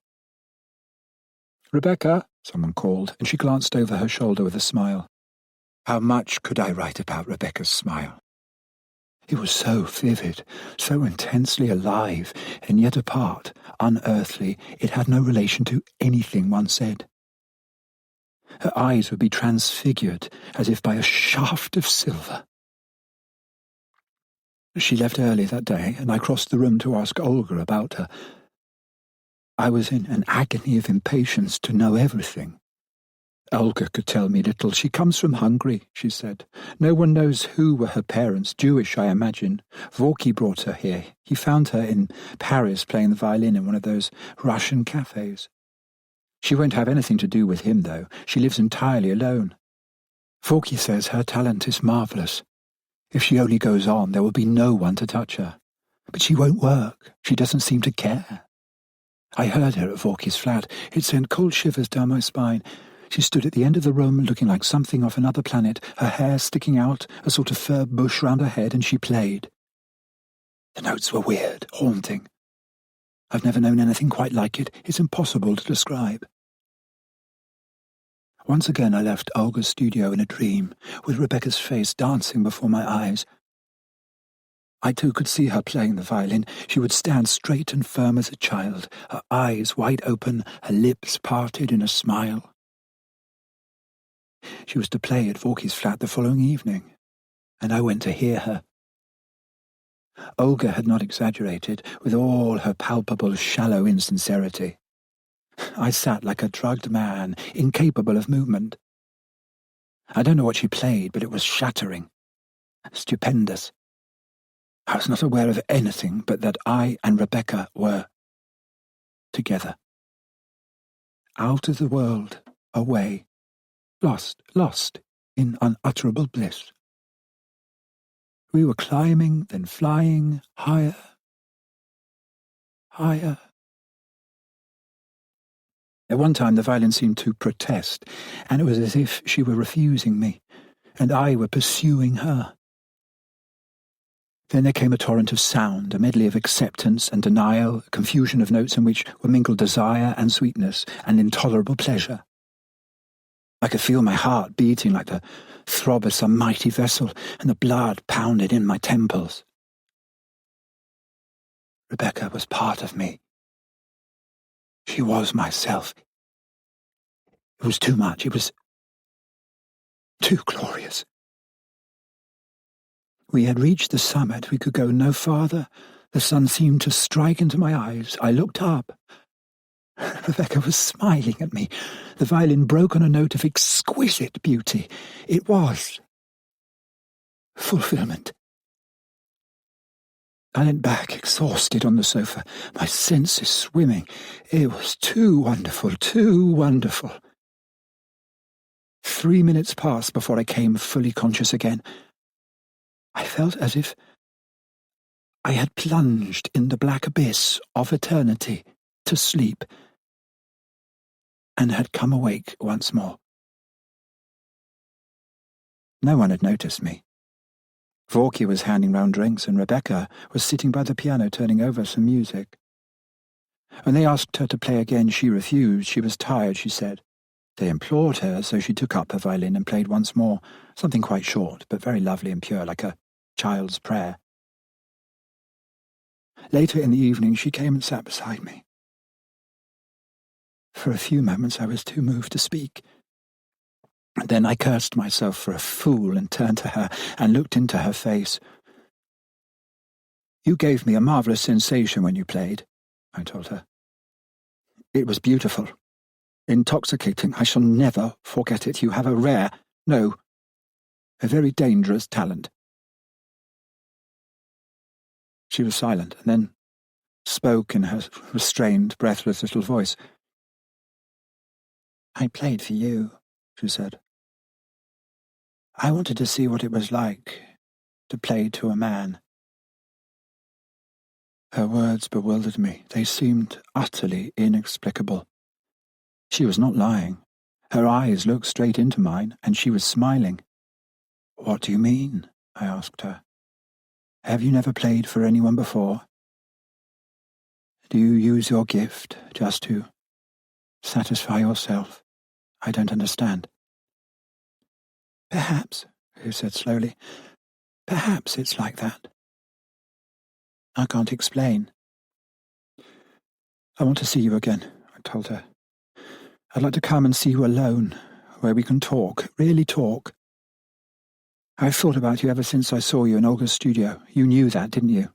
"Rebecca," someone called, and she glanced over her shoulder with a smile. How much could I write about Rebecca's smile? It was so vivid, so intensely alive, and yet apart, unearthly. It had no relation to anything one said. Her eyes would be transfigured, as if by a shaft of silver. She left early that day, and I crossed the room to ask Olga about her. I was in an agony of impatience to know everything. Olga could tell me little. She comes from Hungary, she said. No one knows who were her parents, Jewish, I imagine. Vorky brought her here. He found her in Paris playing the violin in one of those Russian cafes. She won't have anything to do with him, though. She lives entirely alone. Vorky says her talent is marvellous. If she only goes on, there will be no one to touch her. But she won't work. She doesn't seem to care. I heard her at Vorky's flat. It sent cold shivers down my spine. She stood at the end of the room, looking like something off another planet, her hair sticking out, a sort of fur bush round her head, and she played. The notes were weird, haunting. I've never known anything quite like it. It's impossible to describe. Once again I left Olga's studio in a dream, with Rebecca's face dancing before my eyes. I too could see her playing the violin. She would stand straight and firm as a child, her eyes wide open, her lips parted in a smile. She was to play at Vorky's flat the following evening, and I went to hear her. Olga had not exaggerated, with all her palpable, shallow insincerity. I sat like a drugged man, incapable of movement. I don't know what she played, but it was shattering, stupendous. I was not aware of anything but that I and Rebecca were together. Out of the world, away. Lost in unutterable bliss. We were climbing, then flying, higher. At one time the violin seemed to protest, and it was as if she were refusing me, and I were pursuing her. Then there came a torrent of sound, a medley of acceptance and denial, a confusion of notes in which were mingled desire and sweetness and intolerable pleasure. I could feel my heart beating like the throb of some mighty vessel, and the blood pounded in my temples. Rebecca was part of me. She was myself. It was too much. It was too glorious. We had reached the summit. We could go no farther. The sun seemed to strike into my eyes. I looked up. Rebecca was smiling at me. The violin broke on a note of exquisite beauty. It was fulfillment. I leant back, exhausted, on the sofa, my senses swimming. It was too wonderful, too wonderful. 3 minutes passed before I came fully conscious again. I felt as if I had plunged in the black abyss of eternity to sleep, and had come awake once more. No one had noticed me. Vorky was handing round drinks, and Rebecca was sitting by the piano turning over some music. When they asked her to play again, she refused. She was tired, she said. They implored her, so she took up her violin and played once more, something quite short, but very lovely and pure, like a child's prayer. Later in the evening, she came and sat beside me. For a few moments I was too moved to speak. Then I cursed myself for a fool and turned to her and looked into her face. "You gave me a marvellous sensation when you played," I told her. "It was beautiful. Intoxicating. I shall never forget it. You have a rare, no, a very dangerous talent." She was silent, and then spoke in her restrained, breathless little voice. "I played for you," she said. "I wanted to see what it was like to play to a man." Her words bewildered me. They seemed utterly inexplicable. She was not lying. Her eyes looked straight into mine, and she was smiling. "What do you mean?" I asked her. "Have you never played for anyone before? Do you use your gift just to satisfy yourself? I don't understand." "Perhaps," he said slowly. "Perhaps it's like that. I can't explain." "I want to see you again," I told her. "I'd like to come and see you alone, where we can talk, really talk. I've thought about you ever since I saw you in Olga's studio. You knew that, didn't you?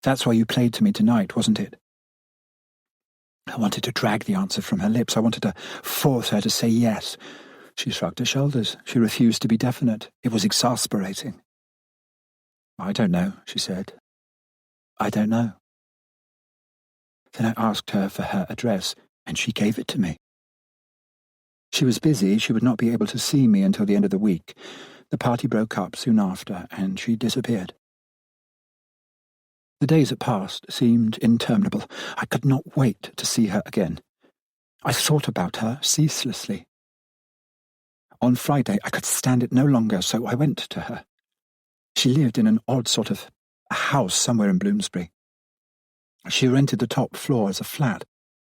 That's why you played to me tonight, wasn't it?" I wanted to drag the answer from her lips. I wanted to force her to say yes. She shrugged her shoulders. She refused to be definite. It was exasperating. "I don't know," she said. "I don't know." Then I asked her for her address, and she gave it to me. She was busy. She would not be able to see me until the end of the week. The party broke up soon after, and she disappeared. The days that passed seemed interminable. I could not wait to see her again. I thought about her ceaselessly. On Friday I could stand it no longer, so I went to her. She lived in an odd sort of house somewhere in Bloomsbury. She rented the top floor as a flat.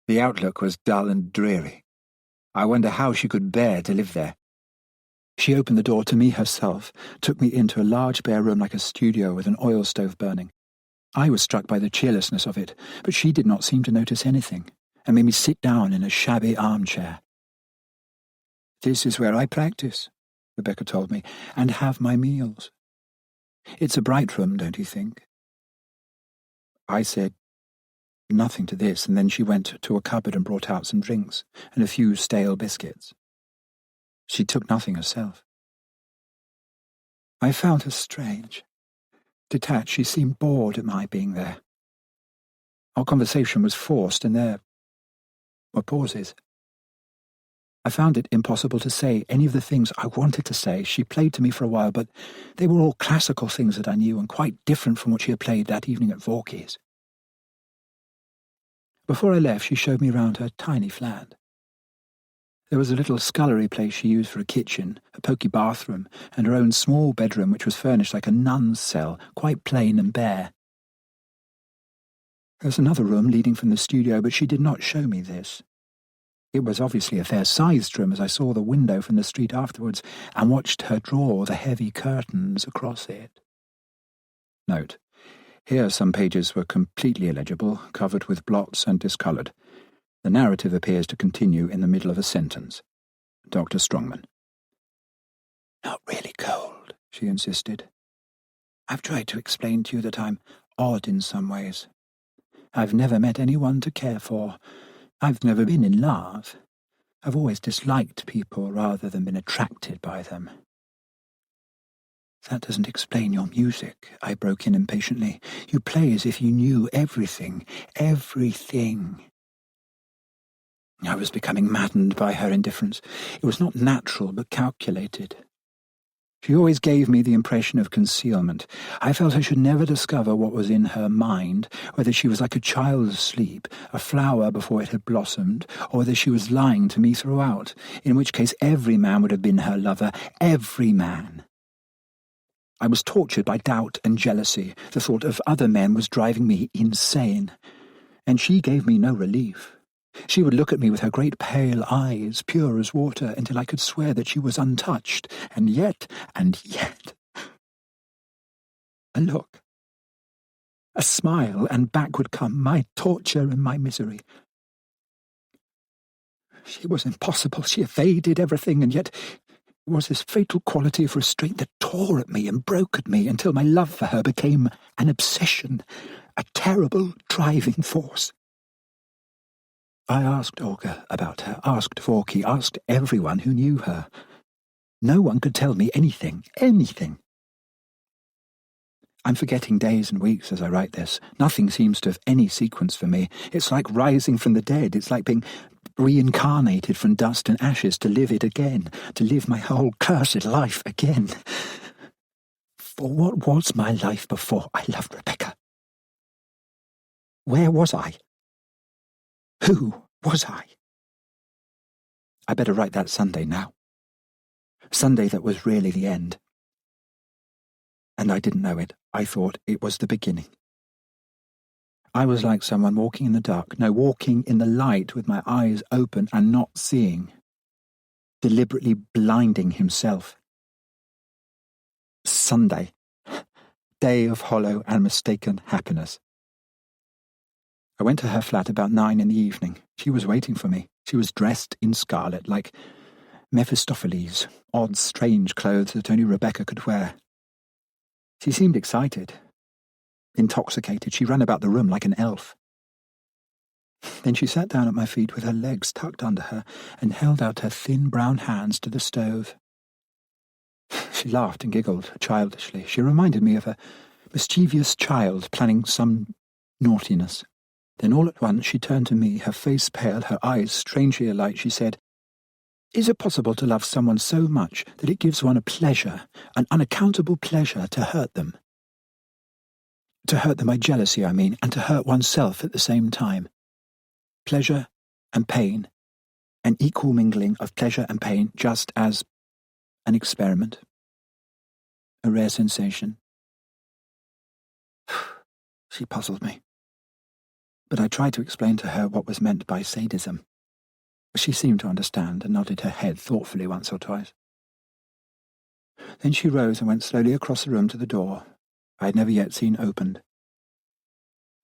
The outlook was dull and dreary. I wonder how she could bear to live there. She opened the door to me herself, took me into a large bare room like a studio with an oil stove burning. I was struck by the cheerlessness of it, but she did not seem to notice anything, and made me sit down in a shabby armchair. "This is where I practice," Rebecca told me, "and have my meals. It's a bright room, don't you think?" I said nothing to this, and then she went to a cupboard and brought out some drinks and a few stale biscuits. She took nothing herself. I found her strange. Detached, she seemed bored at my being there. Our conversation was forced, and there were pauses. I found it impossible to say any of the things I wanted to say. She played to me for a while, but they were all classical things that I knew and quite different from what she had played that evening at Vorky's. Before I left, she showed me round her tiny flat. There was a little scullery place she used for a kitchen, a poky bathroom, and her own small bedroom which was furnished like a nun's cell, quite plain and bare. There was another room leading from the studio, but she did not show me this. It was obviously a fair-sized room, as I saw the window from the street afterwards and watched her draw the heavy curtains across it. Note: here some pages were completely illegible, covered with blots and discoloured. The narrative appears to continue in the middle of a sentence. Dr. Strongman. "Not really cold," she insisted. "I've tried to explain to you that I'm odd in some ways. I've never met anyone to care for. I've never been in love. I've always disliked people rather than been attracted by them." "That doesn't explain your music," I broke in impatiently. "You play as if you knew everything, everything." I was becoming maddened by her indifference. It was not natural, but calculated. She always gave me the impression of concealment. I felt I should never discover what was in her mind, whether she was like a child asleep, a flower before it had blossomed, or whether she was lying to me throughout, in which case every man would have been her lover, every man. I was tortured by doubt and jealousy. The thought of other men was driving me insane. And she gave me no relief. She would look at me with her great pale eyes, pure as water, until I could swear that she was untouched. And yet, a look, a smile, and back would come my torture and my misery. She was impossible. She evaded everything, and yet was this fatal quality of restraint that tore at me and broke at me until my love for her became an obsession, a terrible driving force. I asked Olga about her, asked Forky, asked everyone who knew her. No one could tell me anything. I'm forgetting days and weeks as I write this. Nothing seems to have any sequence for me. It's like rising from the dead. It's like being reincarnated from dust and ashes to live it again, to live my whole cursed life again. For what was my life before I loved Rebecca? Where was I? Who was I? I better write that Sunday now. Sunday that was really the end. And I didn't know it. I thought it was the beginning. I was like someone walking in the dark, no, walking in the light with my eyes open and not seeing, deliberately blinding himself. Sunday, day of hollow and mistaken happiness. I went to her flat about 9 in the evening. She was waiting for me. She was dressed in scarlet, like Mephistopheles, odd, strange clothes that only Rebecca could wear. She seemed excited, intoxicated. She ran about the room like an elf. Then she sat down at my feet with her legs tucked under her and held out her thin brown hands to the stove. She laughed and giggled childishly. She reminded me of a mischievous child planning some naughtiness. Then all at once she turned to me, her face pale, her eyes strangely alight. She said, "Is it possible to love someone so much that it gives one a pleasure, an unaccountable pleasure, to hurt them? To hurt them by jealousy, I mean, and to hurt oneself at the same time. Pleasure and pain, an equal mingling of pleasure and pain, just as an experiment, a rare sensation." She puzzled me. But I tried to explain to her what was meant by sadism. She seemed to understand and nodded her head thoughtfully once or twice. Then she rose and went slowly across the room to the door I had never yet seen opened.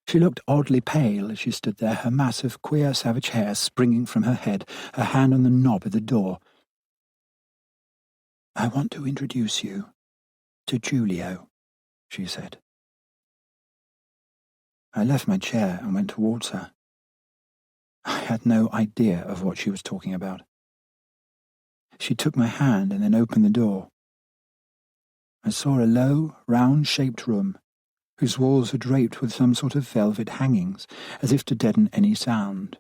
She looked oddly pale as she stood there, her mass of queer savage hair springing from her head, her hand on the knob of the door. "I want to introduce you to Julio," she said. I left my chair and went towards her. I had no idea of what she was talking about. She took my hand and then opened the door. I saw a low, round-shaped room, whose walls were draped with some sort of velvet hangings, as if to deaden any sound,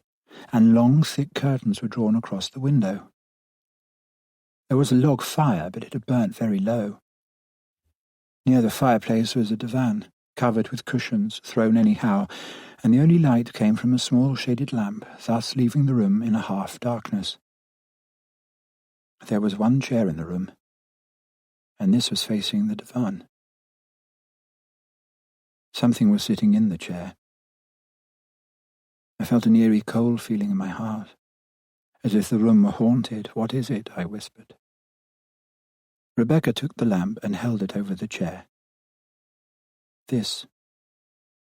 and long, thick curtains were drawn across the window. There was a log fire, but it had burnt very low. Near the fireplace was a divan, covered with cushions, thrown anyhow, and the only light came from a small shaded lamp, thus leaving the room in a half-darkness. There was one chair in the room, and this was facing the divan. Something was sitting in the chair. I felt an eerie cold feeling in my heart, as if the room were haunted. "What is it?" I whispered. Rebecca took the lamp and held it over the chair. "This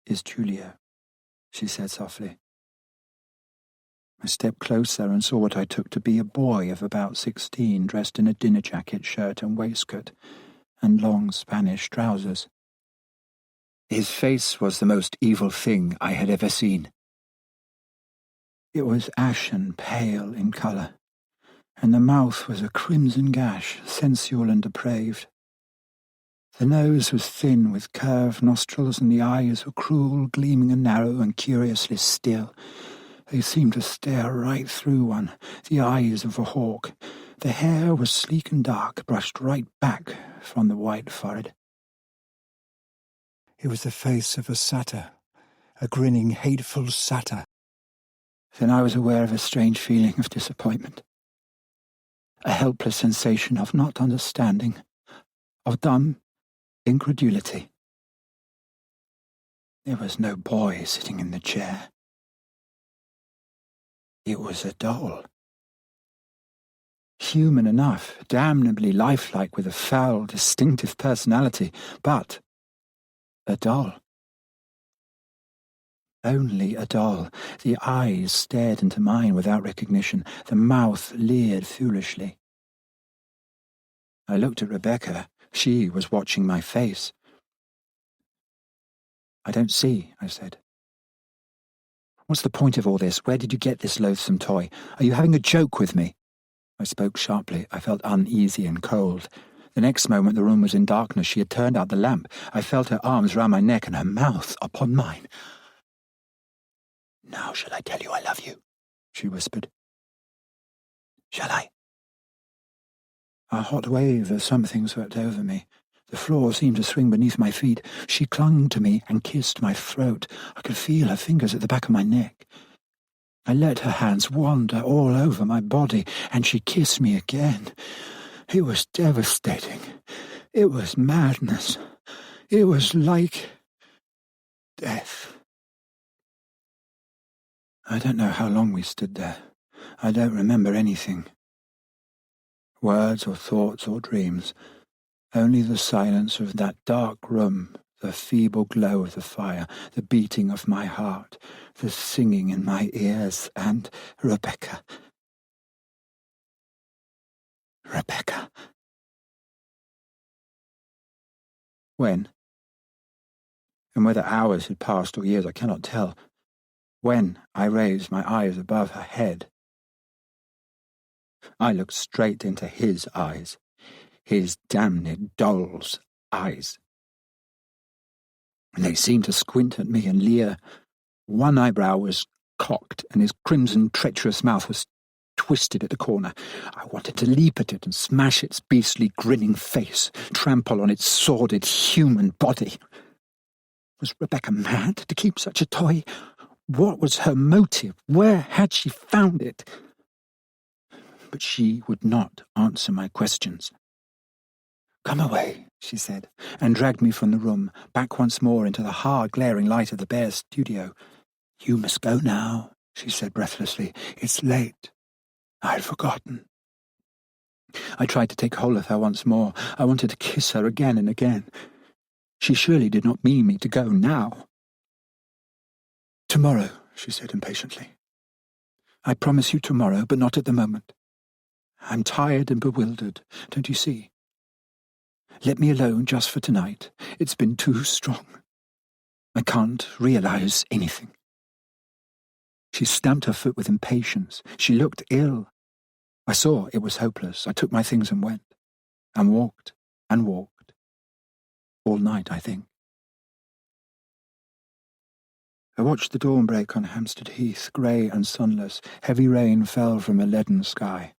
is Julio," she said softly. I stepped closer and saw what I took to be a boy of about 16, dressed in a dinner jacket, shirt and waistcoat, and long Spanish trousers. His face was the most evil thing I had ever seen. It was ashen pale in colour, and the mouth was a crimson gash, sensual and depraved. The nose was thin with curved nostrils, and the eyes were cruel, gleaming and narrow and curiously still. They seemed to stare right through one, the eyes of a hawk. The hair was sleek and dark, brushed right back from the white forehead. It was the face of a satyr, a grinning, hateful satyr. Then I was aware of a strange feeling of disappointment, a helpless sensation of not understanding, of dumb incredulity. There was no boy sitting in the chair. It was a doll. Human enough, damnably lifelike, with a foul, distinctive personality, but a doll. Only a doll. The eyes stared into mine without recognition. The mouth leered foolishly. I looked at Rebecca. She was watching my face. "I don't see," I said. "What's the point of all this? Where did you get this loathsome toy? Are you having a joke with me?" I spoke sharply. I felt uneasy and cold. The next moment the room was in darkness. She had turned out the lamp. I felt her arms round my neck and her mouth upon mine. "Now shall I tell you I love you?" she whispered. "Shall I?" A hot wave of something swept over me. The floor seemed to swing beneath my feet. She clung to me and kissed my throat. I could feel her fingers at the back of my neck. I let her hands wander all over my body, and she kissed me again. It was devastating. It was madness. It was like death. I don't know how long we stood there. I don't remember anything. Words or thoughts or dreams. Only the silence of that dark room, the feeble glow of the fire, the beating of my heart, the singing in my ears, and Rebecca. Rebecca. When? And whether hours had passed or years, I cannot tell. When I raised my eyes above her head, I looked straight into his eyes. His damned doll's eyes. And they seemed to squint at me and leer. One eyebrow was cocked, and his crimson, treacherous mouth was twisted at the corner. I wanted to leap at it and smash its beastly, grinning face, trample on its sordid human body. Was Rebecca mad to keep such a toy? What was her motive? Where had she found it? But she would not answer my questions. "Come away," she said, and dragged me from the room, back once more into the hard, glaring light of the bare studio. "You must go now," she said breathlessly. "It's late. I'd forgotten." I tried to take hold of her once more. I wanted to kiss her again and again. She surely did not mean me to go now. "Tomorrow," she said impatiently. "I promise you tomorrow, but not at the moment. I'm tired and bewildered, don't you see? Let me alone just for tonight. It's been too strong. I can't realize anything." She stamped her foot with impatience. She looked ill. I saw it was hopeless. I took my things and went, and walked, and walked. All night, I think. I watched the dawn break on Hampstead Heath, grey and sunless. Heavy rain fell from a leaden sky.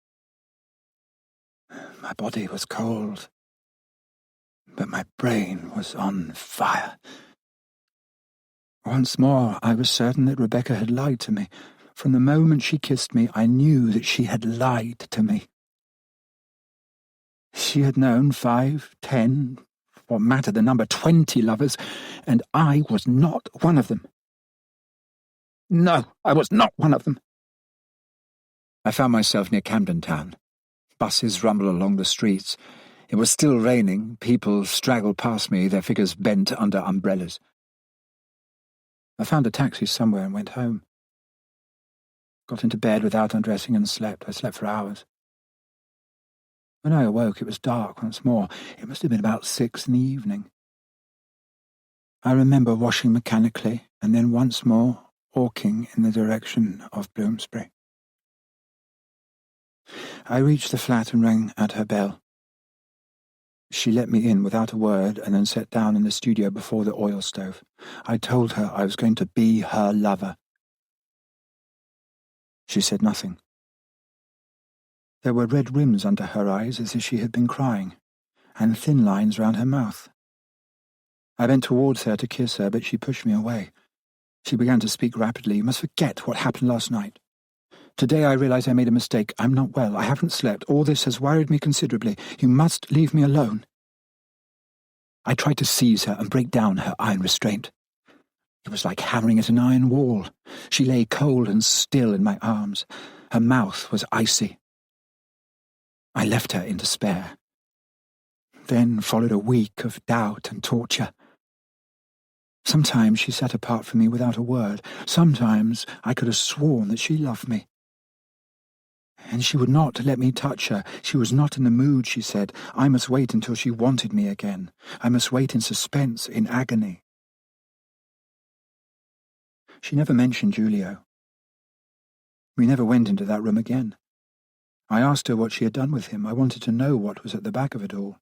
My body was cold, but my brain was on fire. Once more, I was certain that Rebecca had lied to me. From the moment she kissed me, I knew that she had lied to me. She had known 5, 10, what mattered the number, 20 lovers, and I was not one of them. No, I was not one of them. I found myself near Camden Town. Buses rumbled along the streets. It was still raining. People straggled past me, their figures bent under umbrellas. I found a taxi somewhere and went home. Got into bed without undressing and slept. I slept for hours. When I awoke, it was dark once more. It must have been about 6 in the evening. I remember washing mechanically and then once more walking in the direction of Bloomsbury. I reached the flat and rang at her bell. She let me in without a word and then sat down in the studio before the oil stove. I told her I was going to be her lover. She said nothing. There were red rims under her eyes as if she had been crying, and thin lines round her mouth. I bent towards her to kiss her, but she pushed me away. She began to speak rapidly. "You must forget what happened last night. Today I realize I made a mistake. I'm not well. I haven't slept. All this has worried me considerably. You must leave me alone." I tried to seize her and break down her iron restraint. It was like hammering at an iron wall. She lay cold and still in my arms. Her mouth was icy. I left her in despair. Then followed a week of doubt and torture. Sometimes she sat apart from me without a word. Sometimes I could have sworn that she loved me. And she would not let me touch her. She was not in the mood, she said. I must wait until she wanted me again. I must wait in suspense, in agony. She never mentioned Julio. We never went into that room again. I asked her what she had done with him. I wanted to know what was at the back of it all.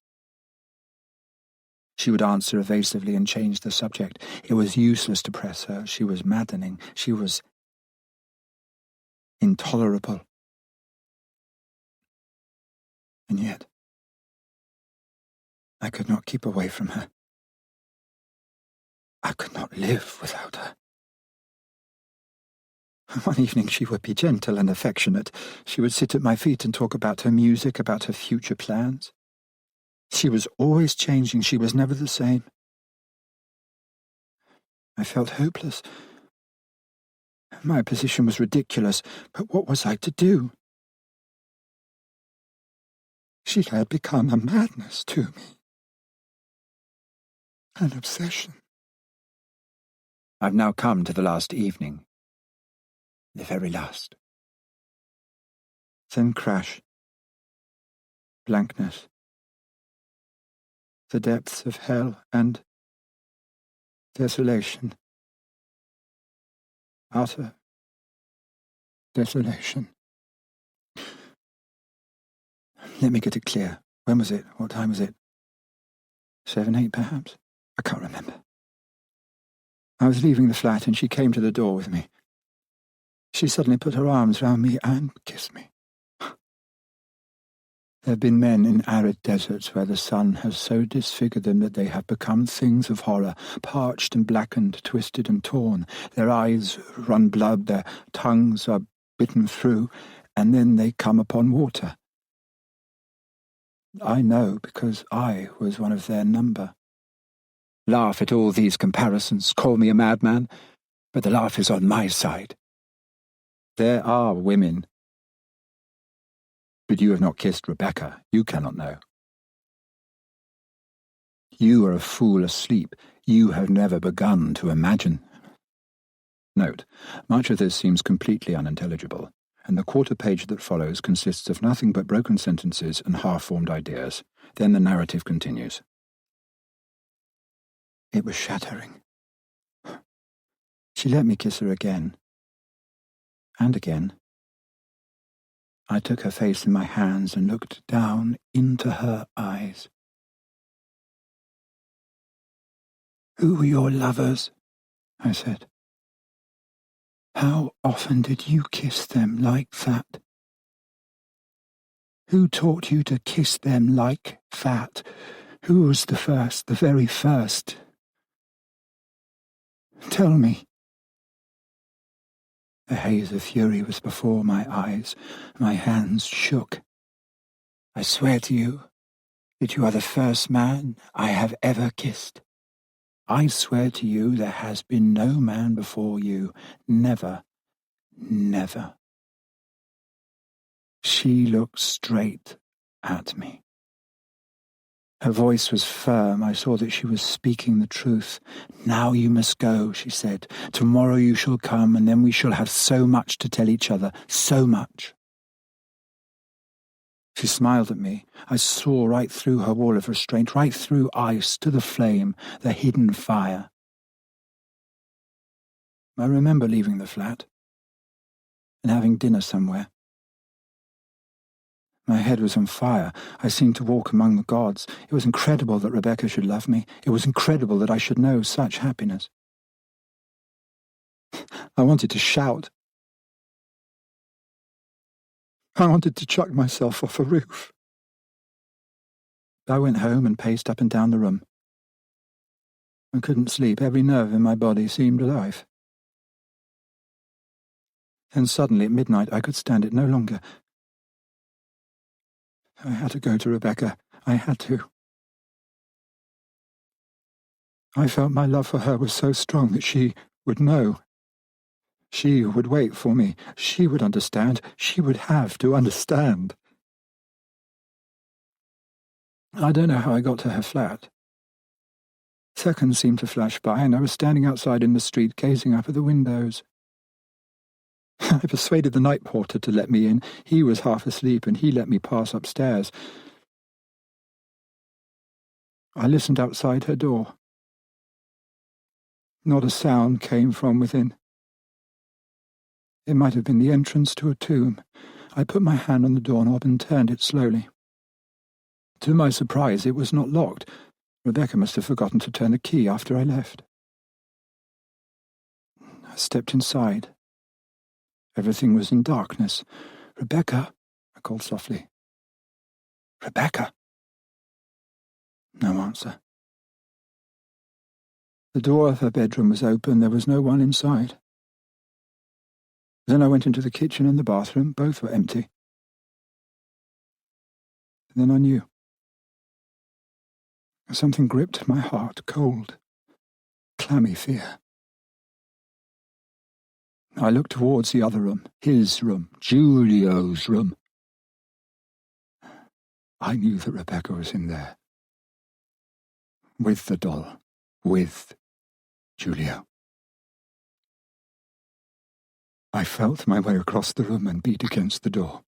She would answer evasively and change the subject. It was useless to press her. She was maddening. She was intolerable. And yet, I could not keep away from her. I could not live without her. One evening she would be gentle and affectionate. She would sit at my feet and talk about her music, about her future plans. She was always changing. She was never the same. I felt hopeless. My position was ridiculous, but what was I to do? She had become a madness to me. An obsession. I've now come to the last evening. The very last. Then crash. Blankness. The depths of hell and desolation. Utter desolation. Let me get it clear. When was it? What time was it? 7, 8 perhaps? I can't remember. I was leaving the flat and she came to the door with me. She suddenly put her arms round me and kissed me. There have been men in arid deserts where the sun has so disfigured them that they have become things of horror, parched and blackened, twisted and torn. Their eyes run blood, their tongues are bitten through, and then they come upon water. I know because I was one of their number. Laugh at all these comparisons, call me a madman, but the laugh is on my side. There are women. But you have not kissed Rebecca. You cannot know. You are a fool asleep. You have never begun to imagine. Note, much of this seems completely unintelligible, and the quarter page that follows consists of nothing but broken sentences and half-formed ideas. Then the narrative continues. It was shattering. She let me kiss her again. And again. I took her face in my hands and looked down into her eyes. Who were your lovers? I said. How often did you kiss them like that? Who taught you to kiss them like that? Who was the first, the very first? Tell me. A haze of fury was before my eyes. My hands shook. I swear to you that you are the first man I have ever kissed. I swear to you there has been no man before you. Never, never. She looked straight at me. Her voice was firm. I saw that she was speaking the truth. Now you must go, she said. Tomorrow you shall come, and then we shall have so much to tell each other, so much. She smiled at me. I saw right through her wall of restraint, right through ice, to the flame, the hidden fire. I remember leaving the flat and having dinner somewhere. My head was on fire. I seemed to walk among the gods. It was incredible that Rebecca should love me. It was incredible that I should know such happiness. I wanted to shout. I wanted to chuck myself off a roof. I went home and paced up and down the room. I couldn't sleep. Every nerve in my body seemed alive. Then suddenly at midnight I could stand it no longer. I had to go to Rebecca. I had to. I felt my love for her was so strong that she would know. She would wait for me. She would understand. She would have to understand. I don't know how I got to her flat. Seconds seemed to flash by, and I was standing outside in the street, gazing up at the windows. I persuaded the night porter to let me in. He was half asleep, and he let me pass upstairs. I listened outside her door. Not a sound came from within. It might have been the entrance to a tomb. I put my hand on the doorknob and turned it slowly. To my surprise, it was not locked. Rebecca must have forgotten to turn the key after I left. I stepped inside. Everything was in darkness. "Rebecca," I called softly. "Rebecca." No answer. The door of her bedroom was open. There was no one inside. Then I went into the kitchen and the bathroom. Both were empty. Then I knew. Something gripped my heart, cold, clammy fear. I looked towards the other room, his room, Giulio's room. I knew that Rebecca was in there. With the doll. With Giulio. I felt my way across the room and beat against the door.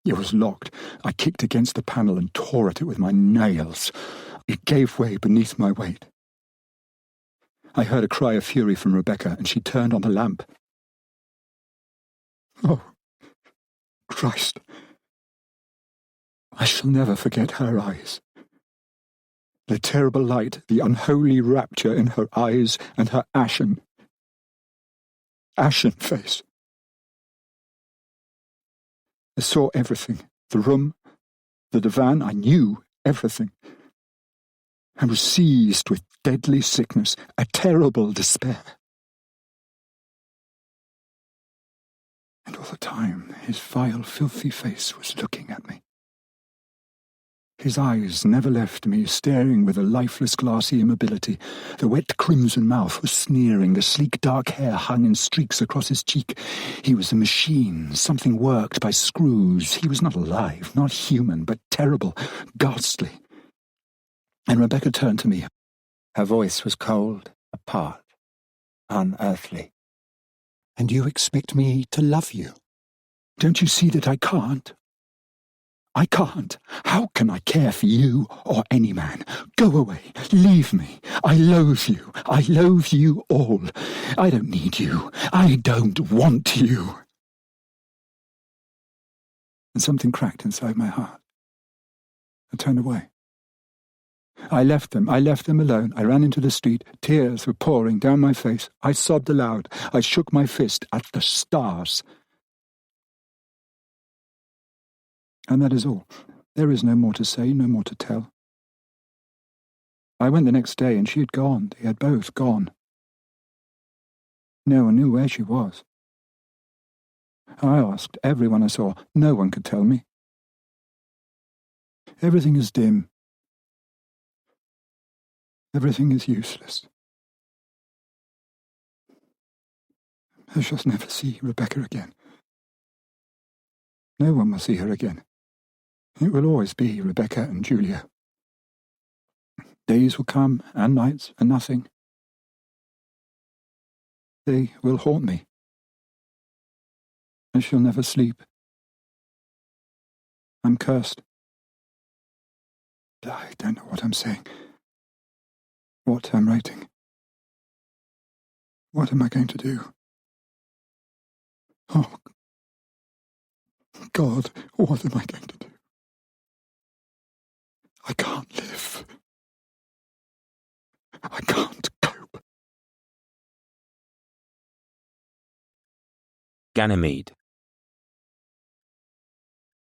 It was locked. I kicked against the panel and tore at it with my nails. It gave way beneath my weight. I heard a cry of fury from Rebecca, and she turned on the lamp. Oh, Christ. I shall never forget her eyes. The terrible light, the unholy rapture in her eyes, and her ashen face. I saw everything. The room, the divan. I knew everything. I was seized with deadly sickness, a terrible despair. And all the time, his vile, filthy face was looking at me. His eyes never left me, staring with a lifeless, glassy immobility. The wet crimson mouth was sneering, the sleek dark hair hung in streaks across his cheek. He was a machine, something worked by screws. He was not alive, not human, but terrible, ghastly. And Rebecca turned to me. Her voice was cold, apart, unearthly. "And you expect me to love you? Don't you see that I can't? I can't. How can I care for you or any man? Go away. Leave me. I loathe you. I loathe you all. I don't need you. I don't want you." And something cracked inside my heart. I turned away. I left them alone. I ran into the street. Tears were pouring down my face. I sobbed aloud. I shook my fist at the stars. And that is all. There is no more to say, no more to tell. I went the next day, and she had gone. They had both gone. No one knew where she was. I asked everyone I saw. No one could tell me. Everything is dim. Everything is useless. I shall never see Rebecca again. No one will see her again. It will always be Rebecca and Giulio. Days will come, and nights, and nothing. They will haunt me. I shall never sleep. I'm cursed. I don't know what I'm saying. What I'm writing. What am I going to do? Oh, God, what am I going to do? I can't live. I can't cope. Ganymede.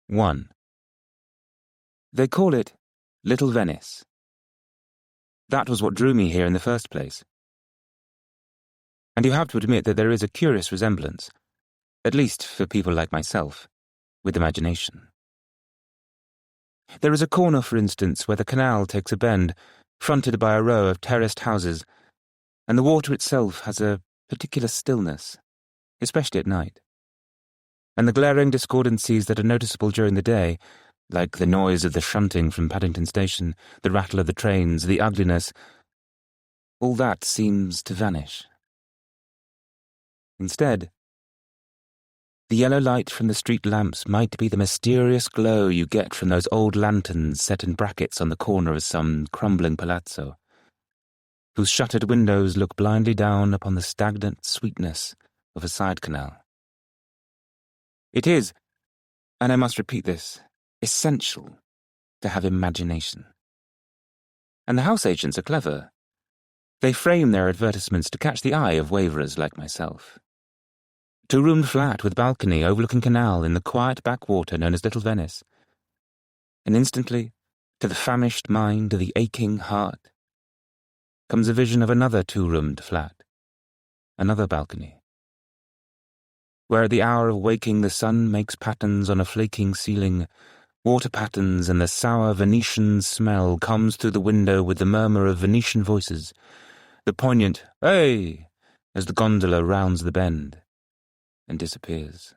1. They call it Little Venice. That was what drew me here in the first place. And you have to admit that there is a curious resemblance, at least for people like myself, with imagination. There is a corner, for instance, where the canal takes a bend, fronted by a row of terraced houses, and the water itself has a particular stillness, especially at night. And the glaring discordancies that are noticeable during the day, like the noise of the shunting from Paddington Station, the rattle of the trains, the ugliness, all that seems to vanish. Instead, The yellow light from the street lamps might be the mysterious glow you get from those old lanterns set in brackets on the corner of some crumbling palazzo, whose shuttered windows look blindly down upon the stagnant sweetness of a side canal. It is, and I must repeat this, essential to have imagination. And the house agents are clever. They frame their advertisements to catch the eye of waverers like myself. 2-roomed flat with balcony overlooking canal in the quiet backwater known as Little Venice. And instantly, to the famished mind, to the aching heart, comes a vision of another 2-roomed flat, another balcony, where at the hour of waking the sun makes patterns on a flaking ceiling, water patterns, and the sour Venetian smell comes through the window with the murmur of Venetian voices, the poignant "Hey!" as the gondola rounds the bend and disappears.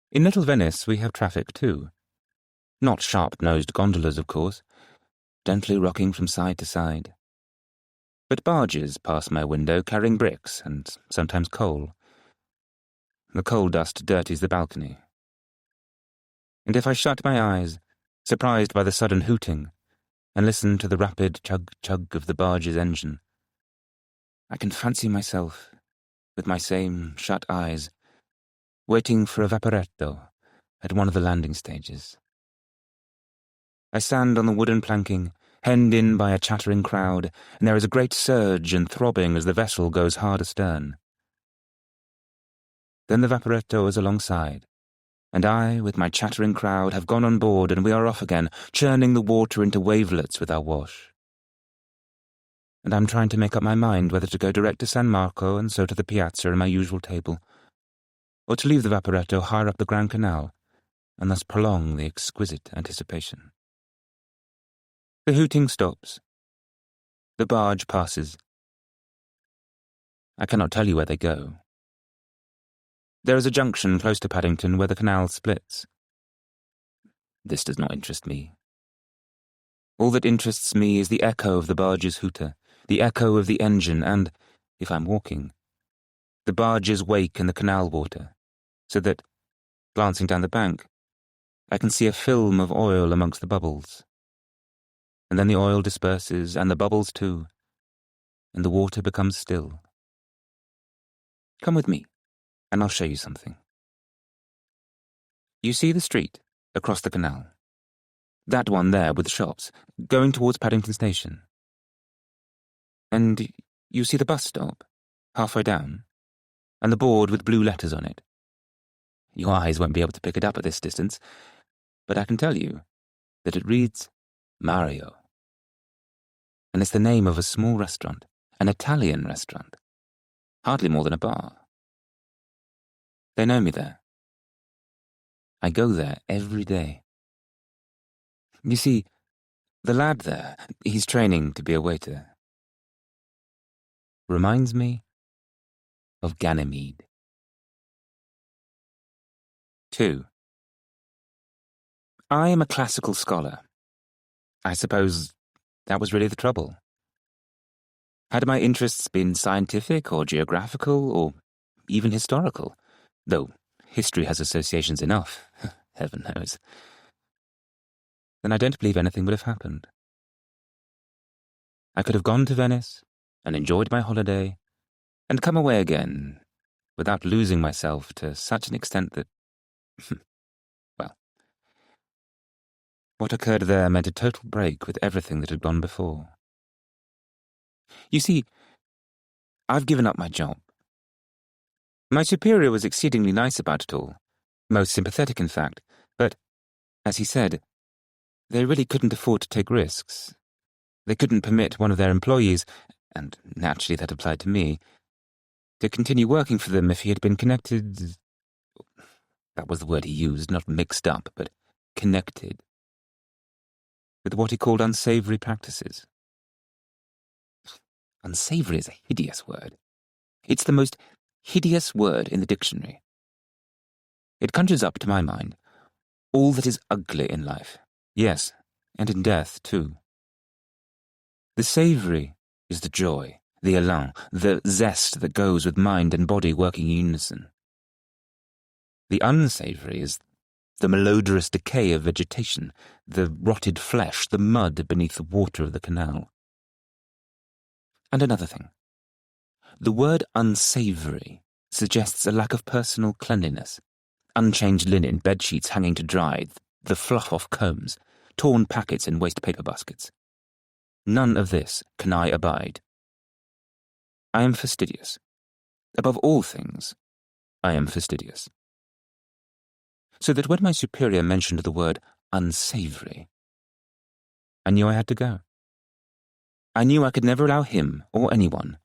In Little Venice we have traffic too. Not sharp-nosed gondolas, of course, gently rocking from side to side, but barges pass my window carrying bricks and sometimes coal. The coal dust dirties the balcony. And if I shut my eyes, surprised by the sudden hooting, and listen to the rapid chug-chug of the barge's engine, I can fancy myself, with my same shut eyes, waiting for a vaporetto at one of the landing stages. I stand on the wooden planking, hemmed in by a chattering crowd, and there is a great surge and throbbing as the vessel goes hard astern. Then the vaporetto is alongside, and I, with my chattering crowd, have gone on board, and we are off again, churning the water into wavelets with our wash. And I'm trying to make up my mind whether to go direct to San Marco and so to the piazza and my usual table, or to leave the vaporetto higher up the Grand Canal, and thus prolong the exquisite anticipation. The hooting stops. The barge passes. I cannot tell you where they go. There is a junction close to Paddington where the canal splits. This does not interest me. All that interests me is the echo of the barge's hooter, the echo of the engine, and, if I'm walking, the barge's wake in the canal water, so that, glancing down the bank, I can see a film of oil amongst the bubbles. And then the oil disperses, and the bubbles too, and the water becomes still. Come with me, and I'll show you something. You see the street across the canal? That one there with the shops, going towards Paddington Station. And you see the bus stop, halfway down, and the board with blue letters on it. Your eyes won't be able to pick it up at this distance, but I can tell you that it reads Mario. And it's the name of a small restaurant, an Italian restaurant, hardly more than a bar. They know me there. I go there every day. You see, the lad there, he's training to be a waiter, reminds me of Ganymede. 2. I am a classical scholar. I suppose that was really the trouble. Had my interests been scientific or geographical or even historical, though history has associations enough, heaven knows, then I don't believe anything would have happened. I could have gone to Venice and enjoyed my holiday and come away again without losing myself to such an extent that, well, what occurred there meant a total break with everything that had gone before. You see, I've given up my job. My superior was exceedingly nice about it all, most sympathetic in fact, but, as he said, they really couldn't afford to take risks. They couldn't permit one of their employees, and naturally that applied to me, to continue working for them if he had been connected— that was the word he used, not mixed up, but connected— with what he called unsavoury practices. Unsavoury is a hideous word. It's the most hideous word in the dictionary. It conjures up, to my mind, all that is ugly in life. Yes, and in death, too. The savoury is the joy, the élan, the zest that goes with mind and body working in unison. The unsavoury is the malodorous decay of vegetation, the rotted flesh, the mud beneath the water of the canal. And another thing. The word unsavoury suggests a lack of personal cleanliness. Unchanged linen, bedsheets hanging to dry, the fluff off combs, torn packets in waste paper baskets. None of this can I abide. I am fastidious. Above all things, I am fastidious. So that when my superior mentioned the word unsavoury, I knew I had to go. I knew I could never allow him or anyone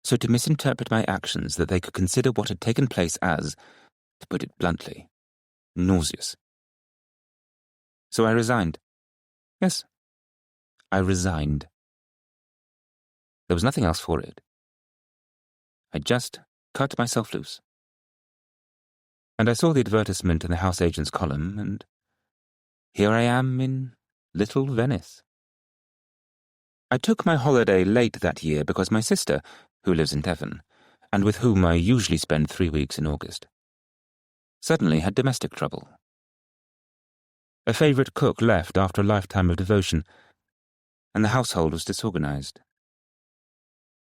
so to misinterpret my actions that they could consider what had taken place as, to put it bluntly, nauseous. So I resigned. Yes, I resigned. There was nothing else for it. I just cut myself loose. And I saw the advertisement in the house agent's column, and here I am in Little Venice. I took my holiday late that year because my sister, who lives in Devon, and with whom I usually spend 3 weeks in August, suddenly had domestic trouble. A favourite cook left after a lifetime of devotion, and the household was disorganised.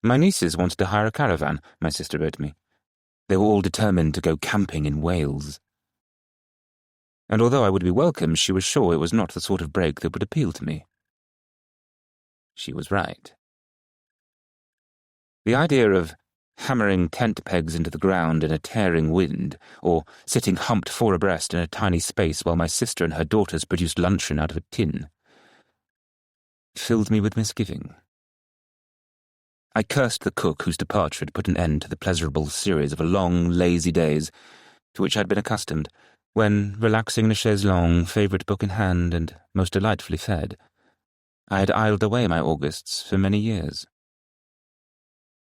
My nieces wanted to hire a caravan, my sister wrote me. They were all determined to go camping in Wales. And although I would be welcome, she was sure it was not the sort of break that would appeal to me. She was right. The idea of hammering tent pegs into the ground in a tearing wind, or sitting humped 4 abreast in a tiny space while my sister and her daughters produced luncheon out of a tin, filled me with misgiving. I cursed the cook whose departure had put an end to the pleasurable series of long, lazy days to which I had been accustomed, when, relaxing in a chaise-longue, favourite book in hand, and most delightfully fed, I had idled away my Augusts for many years.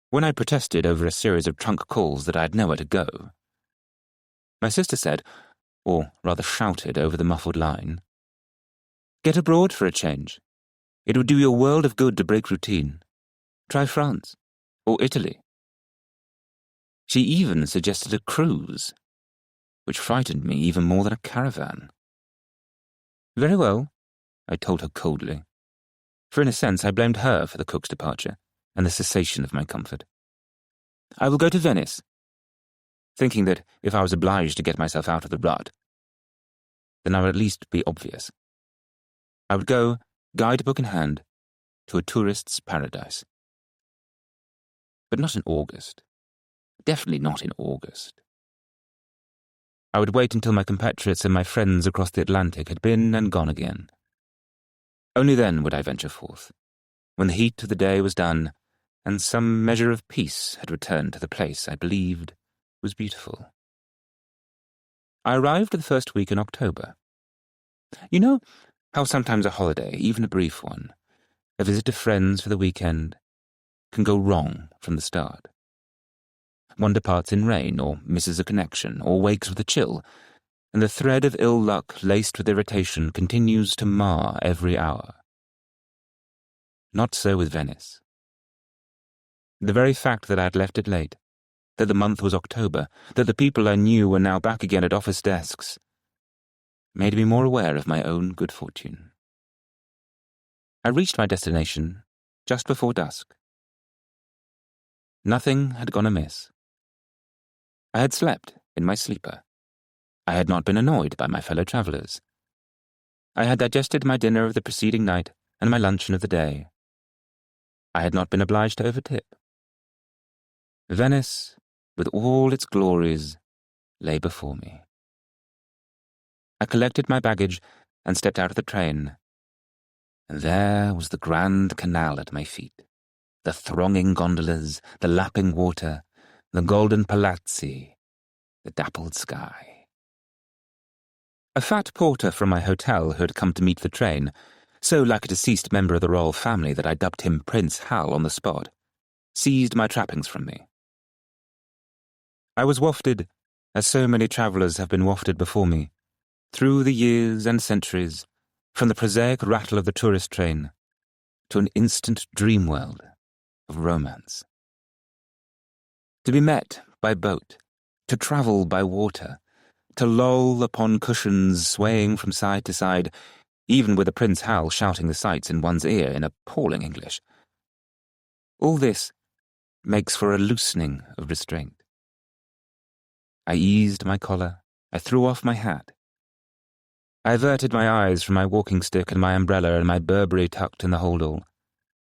When I protested over a series of trunk calls that I had nowhere to go, my sister said, or rather shouted over the muffled line, "Get abroad for a change. It would do you a world of good to break routine. Try France, or Italy." She even suggested a cruise, which frightened me even more than a caravan. Very well, I told her coldly, for in a sense I blamed her for the cook's departure and the cessation of my comfort. I will go to Venice, thinking that if I was obliged to get myself out of the rut, then I would at least be obvious. I would go, guidebook in hand, to a tourist's paradise. But not in August. Definitely not in August. I would wait until my compatriots and my friends across the Atlantic had been and gone again. Only then would I venture forth, when the heat of the day was done, and some measure of peace had returned to the place I believed was beautiful. I arrived the first week in October. You know how sometimes a holiday, even a brief one, a visit to friends for the weekend, can go wrong from the start. One departs in rain, or misses a connection, or wakes with a chill, and the thread of ill luck laced with irritation continues to mar every hour. Not so with Venice. The very fact that I had left it late, that the month was October, that the people I knew were now back again at office desks, made me more aware of my own good fortune. I reached my destination just before dusk. Nothing had gone amiss. I had slept in my sleeper. I had not been annoyed by my fellow travellers. I had digested my dinner of the preceding night and my luncheon of the day. I had not been obliged to overtip. Venice, with all its glories, lay before me. I collected my baggage and stepped out of the train, and there was the Grand Canal at my feet, the thronging gondolas, the lapping water, the golden palazzi, the dappled sky. A fat porter from my hotel who had come to meet the train, so like a deceased member of the royal family that I dubbed him Prince Hal on the spot, seized my trappings from me. I was wafted, as so many travellers have been wafted before me, through the years and centuries, from the prosaic rattle of the tourist train to an instant dream world of romance. To be met by boat, to travel by water, to loll upon cushions swaying from side to side, even with the Prince Hal shouting the sights in one's ear in appalling English. All this makes for a loosening of restraint. I eased my collar, I threw off my hat. I averted my eyes from my walking stick and my umbrella and my Burberry tucked in the holdall.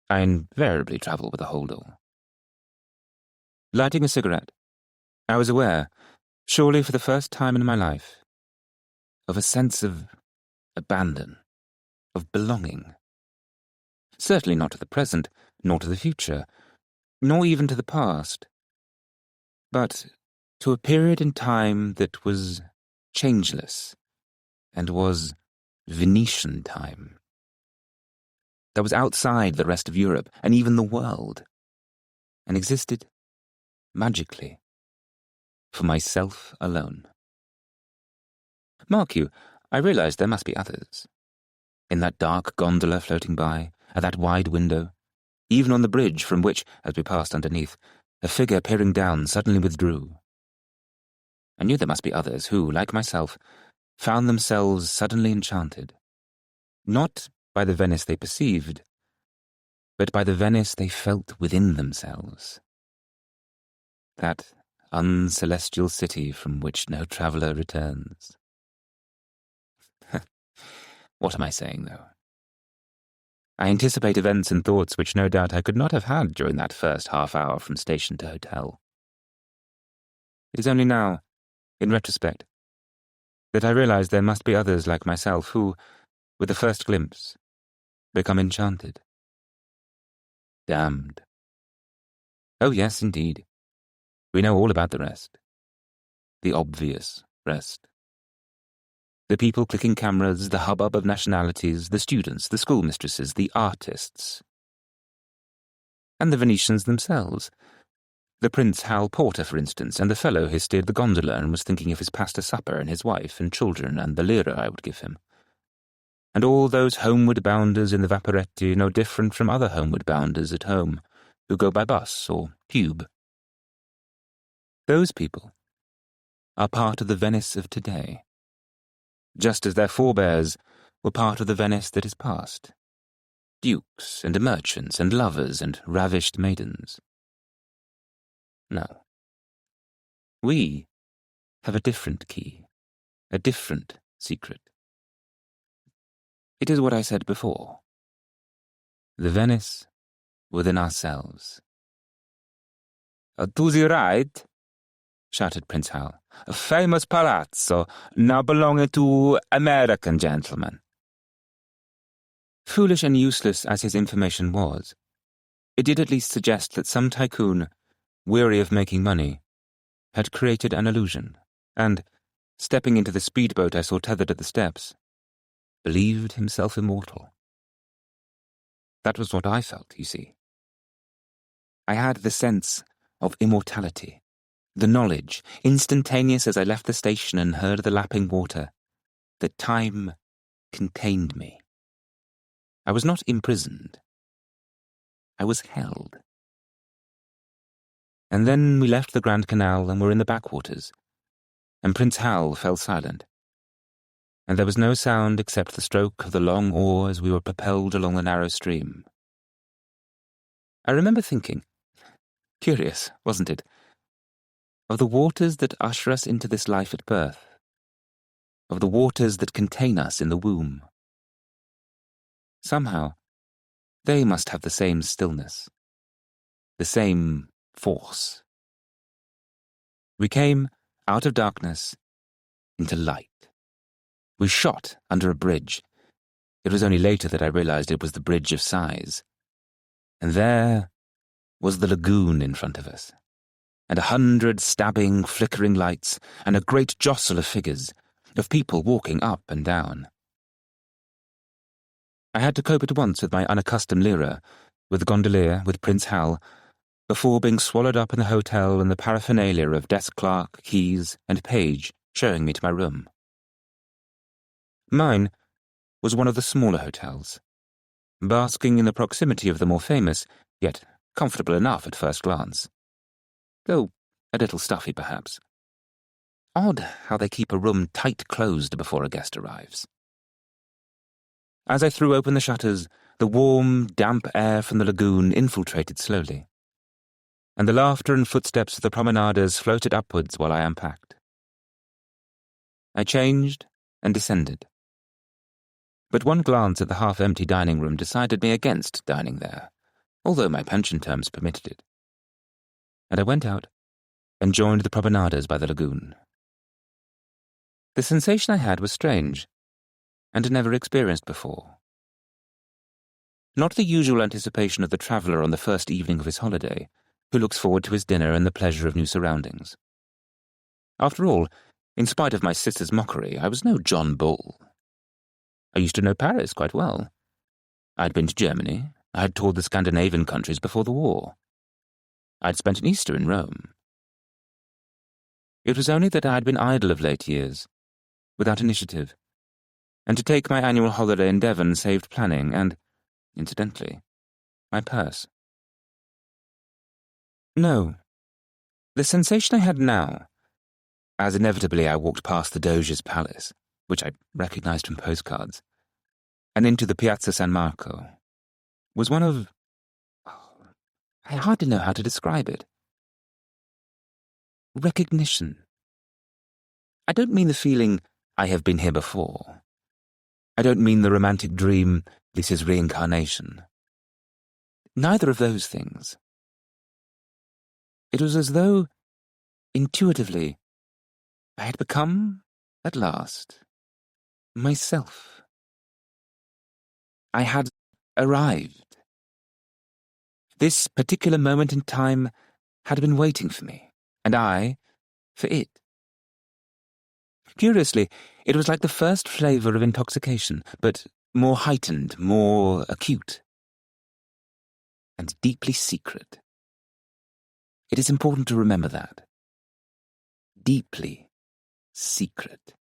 I invariably travel with a holdall. Lighting a cigarette, I was aware, surely for the first time in my life, of a sense of abandon, of belonging. Certainly not to the present, nor to the future, nor even to the past, but to a period in time that was changeless and was Venetian time. That was outside the rest of Europe and even the world, and existed magically for myself alone. Mark you, I realized there must be others. In that dark gondola floating by, at that wide window, even on the bridge from which, as we passed underneath, a figure peering down suddenly withdrew. I knew there must be others who, like myself, found themselves suddenly enchanted, not by the Venice they perceived, but by the Venice they felt within themselves. That uncelestial city from which no traveller returns. What am I saying, though? I anticipate events and thoughts which no doubt I could not have had during that first half hour from station to hotel. It is only now, in retrospect, that I realize there must be others like myself who, with the first glimpse, become enchanted. Damned. Oh yes, indeed. We know all about the rest. The obvious rest. The people clicking cameras, the hubbub of nationalities, the students, the schoolmistresses, the artists. And the Venetians themselves. The Prince Hal Porter, for instance, and the fellow who steered the gondola and was thinking of his pasta supper and his wife and children and the lira I would give him. And all those homeward bounders in the Vaporetti no different from other homeward bounders at home, who go by bus or tube. Those people are part of the Venice of today, just as their forebears were part of the Venice that is past. Dukes and merchants and lovers and ravished maidens. No. We have a different key, a different secret. It is what I said before. The Venice within ourselves. To the right, shouted Prince Hal, a famous palazzo now belonging to American gentlemen. Foolish and useless as his information was, it did at least suggest that some tycoon, weary of making money, had created an illusion, and, stepping into the speedboat I saw tethered at the steps, believed himself immortal. That was what I felt, you see. I had the sense of immortality, the knowledge, instantaneous as I left the station and heard the lapping water, that time contained me. I was not imprisoned. I was held. And then we left the Grand Canal and were in the backwaters, and Prince Hal fell silent, and there was no sound except the stroke of the long oar as we were propelled along the narrow stream. I remember thinking, curious, wasn't it, of the waters that usher us into this life at birth, of the waters that contain us in the womb. Somehow, they must have the same stillness, the same force. We came out of darkness into light. We shot under a bridge. It was only later that I realized it was the Bridge of Sighs. And there was the lagoon in front of us, and 100 stabbing, flickering lights, and a great jostle of figures, of people walking up and down. I had to cope at once with my unaccustomed lira, with the gondolier, with Prince Hal, before being swallowed up in the hotel and the paraphernalia of desk clerk, keys, and page showing me to my room. Mine was one of the smaller hotels, basking in the proximity of the more famous, yet comfortable enough at first glance, though a little stuffy perhaps. Odd how they keep a room tight closed before a guest arrives. As I threw open the shutters, the warm, damp air from the lagoon infiltrated slowly, and the laughter and footsteps of the promenaders floated upwards while I unpacked. I changed and descended. But one glance at the half-empty dining room decided me against dining there, although my pension terms permitted it. And I went out and joined the promenaders by the lagoon. The sensation I had was strange, and never experienced before. Not the usual anticipation of the traveller on the first evening of his holiday, who looks forward to his dinner and the pleasure of new surroundings. After all, in spite of my sister's mockery, I was no John Bull. I used to know Paris quite well. I had been to Germany. I had toured the Scandinavian countries before the war. I had spent an Easter in Rome. It was only that I had been idle of late years, without initiative, and to take my annual holiday in Devon saved planning and, incidentally, my purse. No, the sensation I had now, as inevitably I walked past the Doge's palace, which I recognized from postcards, and into the Piazza San Marco, was one of... I hardly know how to describe it. Recognition. I don't mean the feeling, I have been here before. I don't mean the romantic dream, this is reincarnation. Neither of those things. It was as though, intuitively, I had become, at last, myself. I had arrived. This particular moment in time had been waiting for me, and I for it. Curiously, it was like the first flavour of intoxication, but more heightened, more acute, and deeply secret. It is important to remember that. Deeply secret.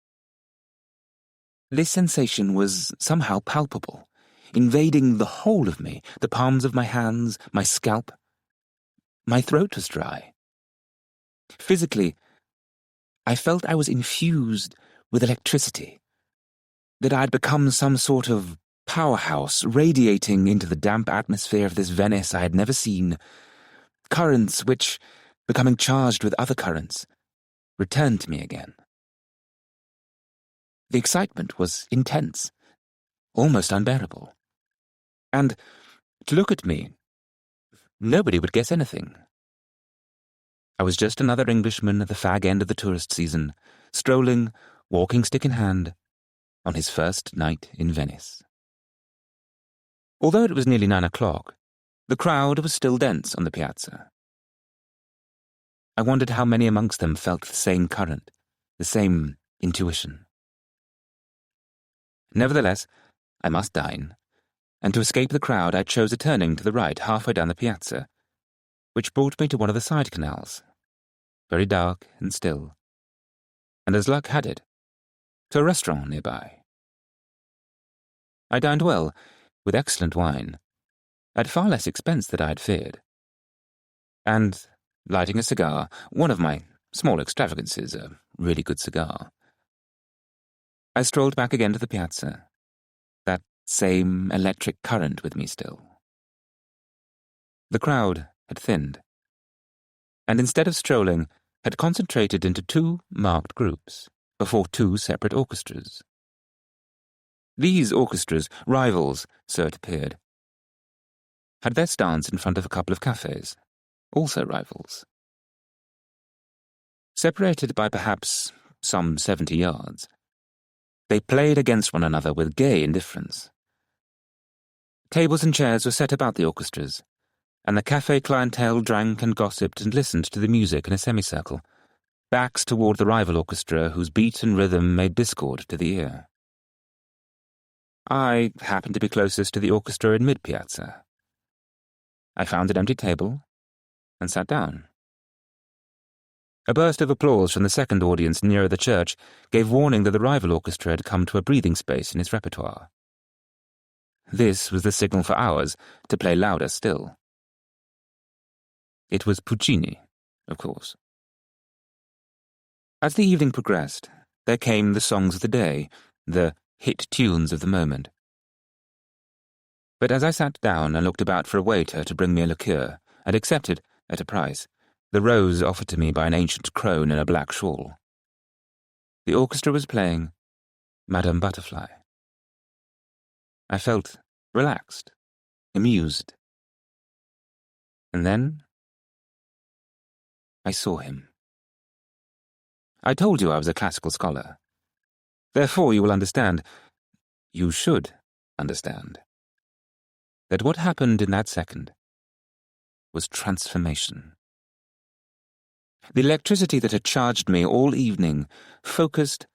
This sensation was somehow palpable, invading the whole of me, the palms of my hands, my scalp. My throat was dry. Physically, I felt I was infused with electricity, that I had become some sort of powerhouse radiating into the damp atmosphere of this Venice I had never seen, currents which, becoming charged with other currents, returned to me again. The excitement was intense, almost unbearable. And, to look at me, nobody would guess anything. I was just another Englishman at the fag end of the tourist season, strolling, walking stick in hand, on his first night in Venice. Although it was nearly 9 o'clock, the crowd was still dense on the piazza. I wondered how many amongst them felt the same current, the same intuition. Nevertheless, I must dine, and to escape the crowd I chose a turning to the right halfway down the piazza, which brought me to one of the side canals, very dark and still, and as luck had it, to a restaurant nearby. I dined well, with excellent wine, at far less expense than I had feared, and, lighting a cigar, one of my small extravagances, a really good cigar, I strolled back again to the piazza, that same electric current with me still. The crowd had thinned, and instead of strolling, had concentrated into 2 marked groups, before 2 separate orchestras. These orchestras, rivals, so it appeared, had their stance in front of a couple of cafes, also rivals. Separated by perhaps some 70 yards, they played against one another with gay indifference. Tables and chairs were set about the orchestras, and the cafe clientele drank and gossiped and listened to the music in a semicircle, backs toward the rival orchestra whose beat and rhythm made discord to the ear. I happened to be closest to the orchestra in mid-piazza. I found an empty table and sat down. A burst of applause from the second audience nearer the church gave warning that the rival orchestra had come to a breathing space in its repertoire. This was the signal for ours to play louder still. It was Puccini, of course. As the evening progressed, there came the songs of the day, the hit tunes of the moment. But as I sat down and looked about for a waiter to bring me a liqueur, and accepted, at a price, the rose offered to me by an ancient crone in a black shawl, the orchestra was playing Madame Butterfly. I felt relaxed, amused. And then I saw him. I told you I was a classical scholar. Therefore you will understand, you should understand, that what happened in that second was transformation. The electricity that had charged me all evening focused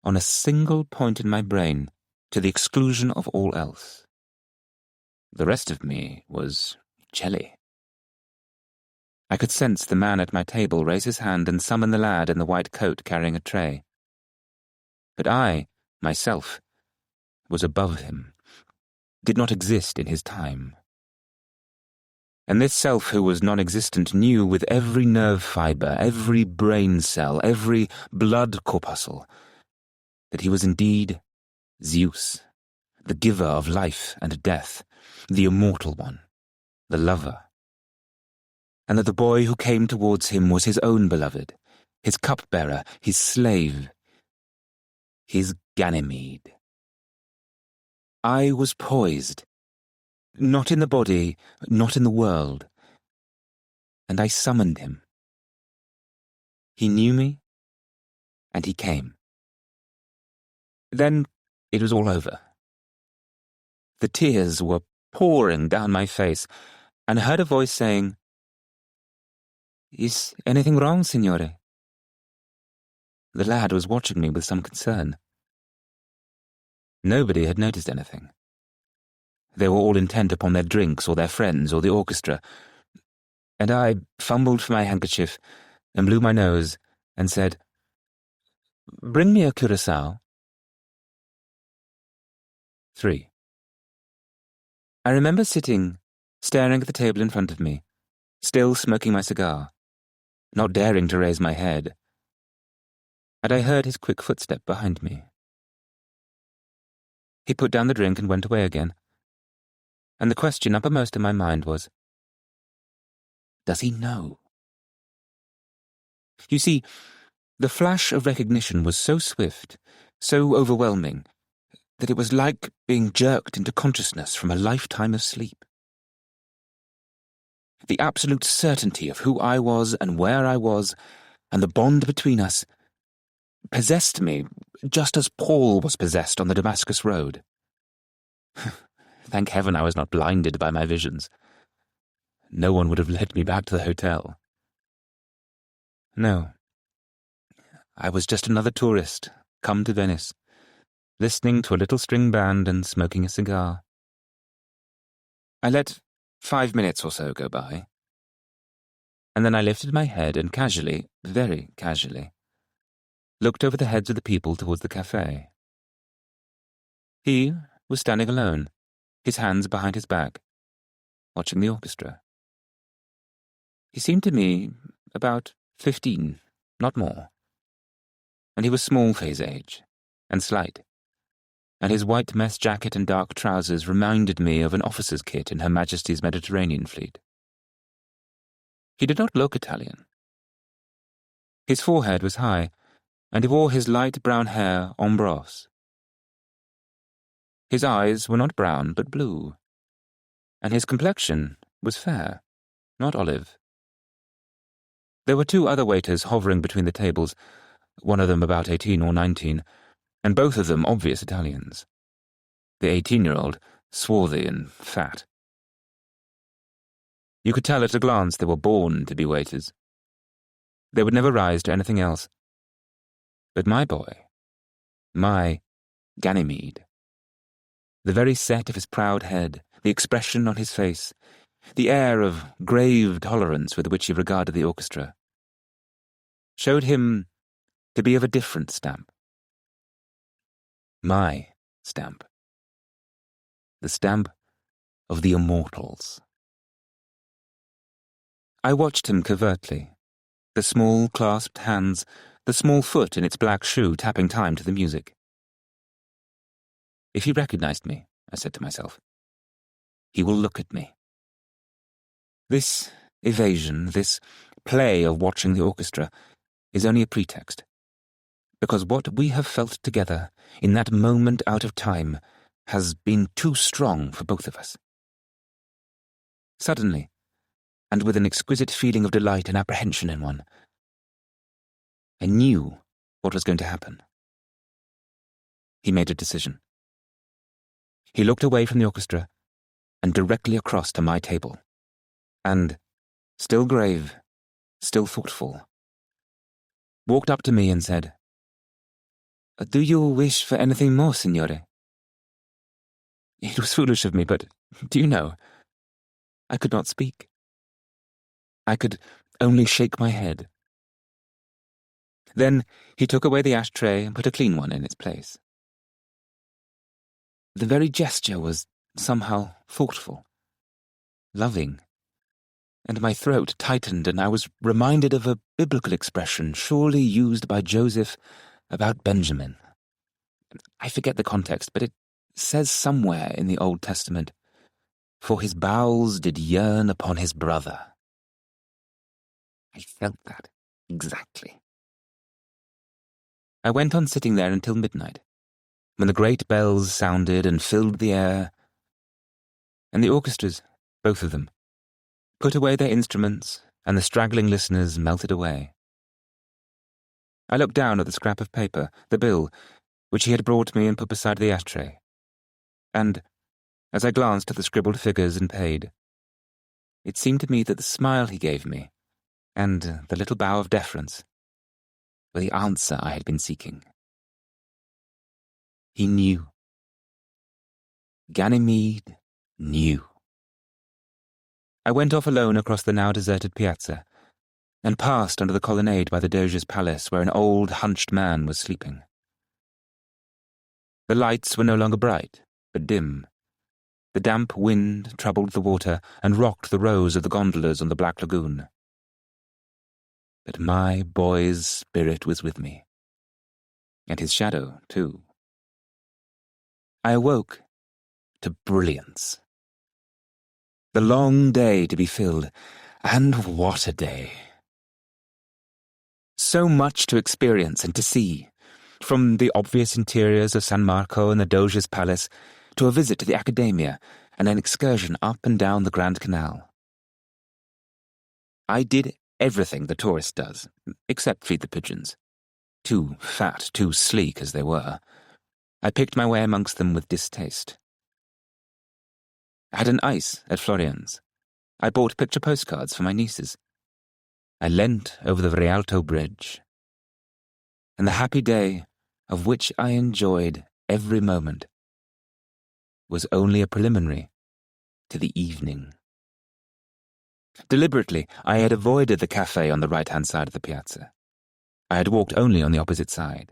on a single point in my brain to the exclusion of all else. The rest of me was jelly. I could sense the man at my table raise his hand and summon the lad in the white coat carrying a tray. But I, myself, was above him, did not exist in his time. And this self who was non-existent knew with every nerve fibre, every brain cell, every blood corpuscle, that he was indeed Zeus, the giver of life and death, the immortal one, the lover, and that the boy who came towards him was his own beloved, his cupbearer, his slave, his Ganymede. I was poised, not in the body, not in the world, and I summoned him. He knew me, and he came. Then it was all over. The tears were pouring down my face, and I heard a voice saying, "Is anything wrong, signore?" The lad was watching me with some concern. Nobody had noticed anything. They were all intent upon their drinks or their friends or the orchestra, and I fumbled for my handkerchief and blew my nose and said, "Bring me a curacao." 3. I remember sitting, staring at the table in front of me, still smoking my cigar, not daring to raise my head, and I heard his quick footstep behind me. He put down the drink and went away again, and the question uppermost in my mind was, does he know? You see, the flash of recognition was so swift, so overwhelming, that it was like being jerked into consciousness from a lifetime of sleep. The absolute certainty of who I was and where I was, and the bond between us, possessed me just as Paul was possessed on the Damascus road. Thank heaven I was not blinded by my visions. No one would have led me back to the hotel. No. I was just another tourist, come to Venice, listening to a little string band and smoking a cigar. I let 5 minutes or so go by, and then I lifted my head and casually, very casually, looked over the heads of the people towards the cafe. He was standing alone, his hands behind his back, watching the orchestra. He seemed to me about 15, not more, and he was small for his age, and slight, and his white mess jacket and dark trousers reminded me of an officer's kit in Her Majesty's Mediterranean Fleet. He did not look Italian. His forehead was high, and he wore his light brown hair en brosse. His eyes were not brown but blue, and his complexion was fair, not olive. There were 2 other waiters hovering between the tables, one of them about 18 or 19, and both of them obvious Italians. The 18-year-old, swarthy and fat. You could tell at a glance they were born to be waiters. They would never rise to anything else. But my boy, my Ganymede, the very set of his proud head, the expression on his face, the air of grave tolerance with which he regarded the orchestra, showed him to be of a different stamp. My stamp. The stamp of the immortals. I watched him covertly, the small clasped hands, the small foot in its black shoe tapping time to the music. If he recognized me, I said to myself, he will look at me. This evasion, this play of watching the orchestra, is only a pretext, because what we have felt together in that moment out of time has been too strong for both of us. Suddenly, and with an exquisite feeling of delight and apprehension in one, I knew what was going to happen. He made a decision. He looked away from the orchestra and directly across to my table, and, still grave, still thoughtful, walked up to me and said, "Do you wish for anything more, signore?" It was foolish of me, but, do you know, I could not speak. I could only shake my head. Then he took away the ashtray and put a clean one in its place. The very gesture was somehow thoughtful, loving, and my throat tightened, and I was reminded of a biblical expression surely used by Joseph about Benjamin. I forget the context, but it says somewhere in the Old Testament, "For his bowels did yearn upon his brother." I felt that exactly. I went on sitting there until midnight, when the great bells sounded and filled the air, and the orchestras, both of them, put away their instruments, and the straggling listeners melted away. I looked down at the scrap of paper, the bill, which he had brought me and put beside the ashtray, and, as I glanced at the scribbled figures and paid, it seemed to me that the smile he gave me, and the little bow of deference, were the answer I had been seeking. He knew. Ganymede knew. I went off alone across the now deserted piazza, and passed under the colonnade by the Doge's palace where an old, hunched man was sleeping. The lights were no longer bright, but dim. The damp wind troubled the water and rocked the rows of the gondolas on the black lagoon. But my boy's spirit was with me, and his shadow, too. I awoke to brilliance. The long day to be filled, and what a day! So much to experience and to see, from the obvious interiors of San Marco and the Doge's palace to a visit to the Accademia and an excursion up and down the Grand Canal. I did everything the tourist does, except feed the pigeons. Too fat, too sleek as they were, I picked my way amongst them with distaste. I had an ice at Florian's. I bought picture postcards for my nieces. I leant over the Rialto Bridge. And the happy day, of which I enjoyed every moment, was only a preliminary to the evening. Deliberately, I had avoided the cafe on the right-hand side of the piazza. I had walked only on the opposite side.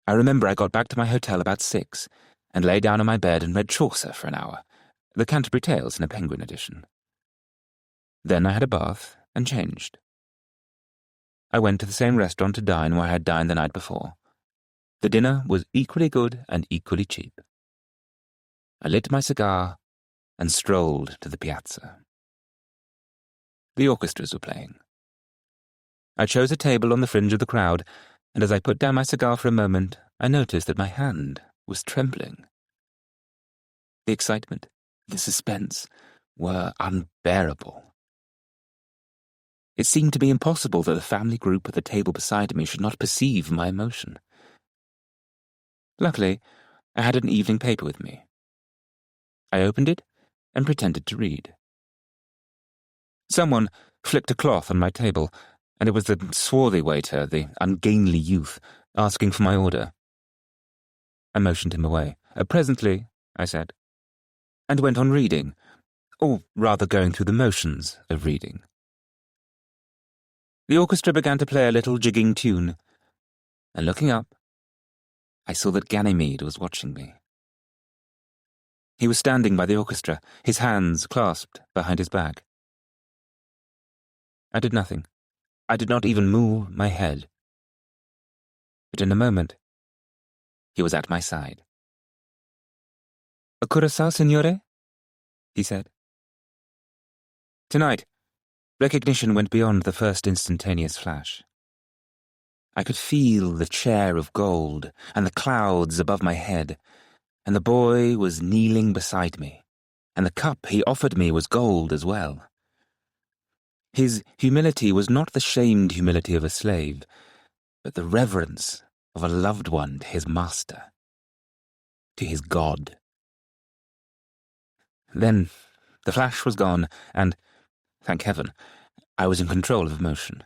I remember I got back to my hotel about 6, and lay down on my bed and read Chaucer for an hour, the Canterbury Tales in a Penguin edition. Then I had a bath and changed. I went to the same restaurant to dine where I had dined the night before. The dinner was equally good and equally cheap. I lit my cigar and strolled to the piazza. The orchestras were playing. I chose a table on the fringe of the crowd, and as I put down my cigar for a moment, I noticed that my hand was trembling. The excitement, the suspense, were unbearable. It seemed to be impossible that the family group at the table beside me should not perceive my emotion. Luckily, I had an evening paper with me. I opened it and pretended to read. Someone flicked a cloth on my table, and it was the swarthy waiter, the ungainly youth, asking for my order. I motioned him away. Presently, I said, and went on reading, or rather going through the motions of reading. The orchestra began to play a little jigging tune, and looking up, I saw that Ganymede was watching me. He was standing by the orchestra, his hands clasped behind his back. I did nothing, I did not even move my head. But in a moment, he was at my side. "A curacao, signore?" he said. Tonight, recognition went beyond the first instantaneous flash. I could feel the chair of gold and the clouds above my head, and the boy was kneeling beside me, and the cup he offered me was gold as well. His humility was not the shamed humility of a slave, but the reverence of a loved one to his master, to his God. Then the flash was gone, and, thank heaven, I was in control of emotion.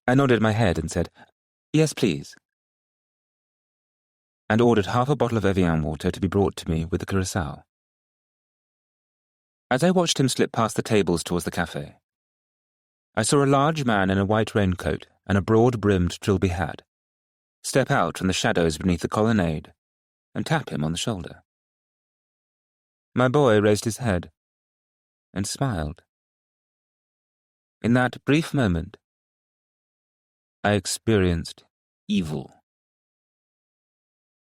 I nodded my head and said, "Yes, please," and ordered half a bottle of Evian water to be brought to me with the curacao. As I watched him slip past the tables towards the cafe, I saw a large man in a white raincoat and a broad-brimmed trilby hat step out from the shadows beneath the colonnade and tap him on the shoulder. My boy raised his head and smiled. In that brief moment, I experienced evil,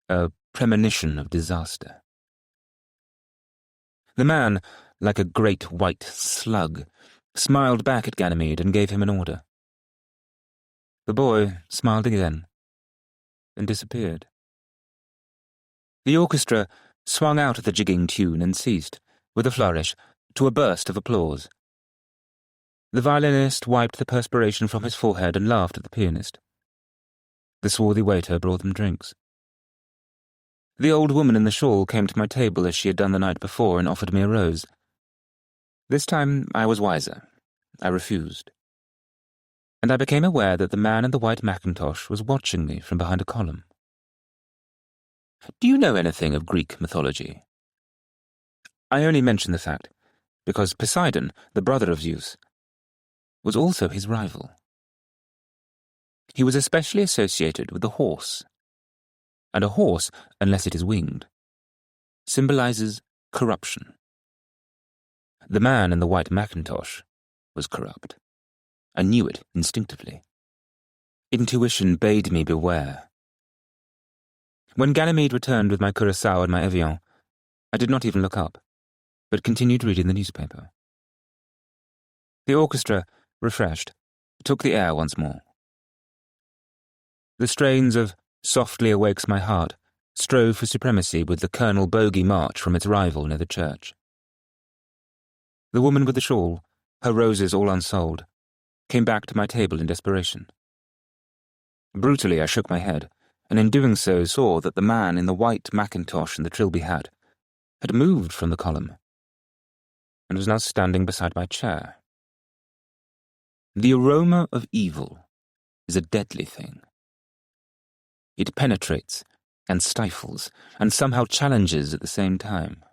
a premonition of disaster. The man, like a great white slug, smiled back at Ganymede and gave him an order. The boy smiled again and disappeared. The orchestra swung out of the jigging tune and ceased, with a flourish, to a burst of applause. The violinist wiped the perspiration from his forehead and laughed at the pianist. The swarthy waiter brought them drinks. The old woman in the shawl came to my table as she had done the night before and offered me a rose. This time I was wiser. I refused. And I became aware that the man in the white mackintosh was watching me from behind a column. Do you know anything of Greek mythology? I only mention the fact because Poseidon, the brother of Zeus, was also his rival. He was especially associated with the horse, and a horse, unless it is winged, symbolizes corruption. The man in the white mackintosh was corrupt. I knew it instinctively. Intuition bade me beware. When Ganymede returned with my curacao and my Evian, I did not even look up, but continued reading the newspaper. The orchestra, refreshed, took the air once more. The strains of "Softly Awakes My Heart" strove for supremacy with the Colonel Bogey March from its rival near the church. The woman with the shawl, her roses all unsold, came back to my table in desperation. Brutally I shook my head, and in doing so saw that the man in the white mackintosh and the trilby hat had moved from the column and was now standing beside my chair. The aroma of evil is a deadly thing. It penetrates and stifles and somehow challenges at the same time.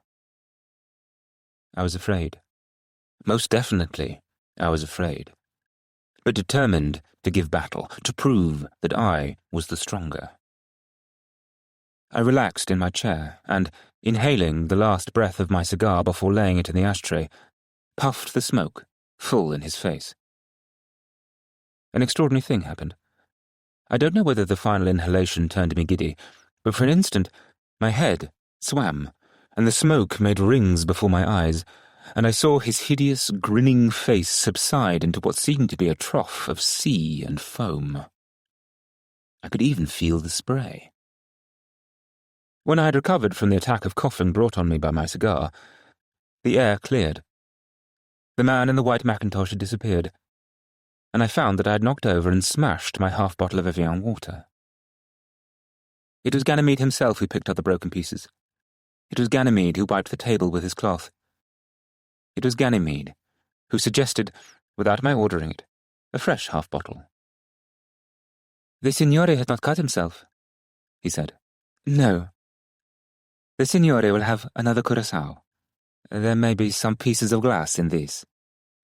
I was afraid. Most definitely, I was afraid, but determined to give battle, to prove that I was the stronger. I relaxed in my chair and, inhaling the last breath of my cigar before laying it in the ashtray, puffed the smoke full in his face. An extraordinary thing happened. I don't know whether the final inhalation turned me giddy, but for an instant my head swam, and the smoke made rings before my eyes, and I saw his hideous, grinning face subside into what seemed to be a trough of sea and foam. I could even feel the spray. When I had recovered from the attack of coughing brought on me by my cigar, the air cleared. The man in the white mackintosh had disappeared, and I found that I had knocked over and smashed my half-bottle of Evian water. It was Ganymede himself who picked up the broken pieces. It was Ganymede who wiped the table with his cloth. It was Ganymede who suggested, without my ordering it, a fresh half-bottle. "The signore has not cut himself," he said. "No. The signore will have another curacao. There may be some pieces of glass in this.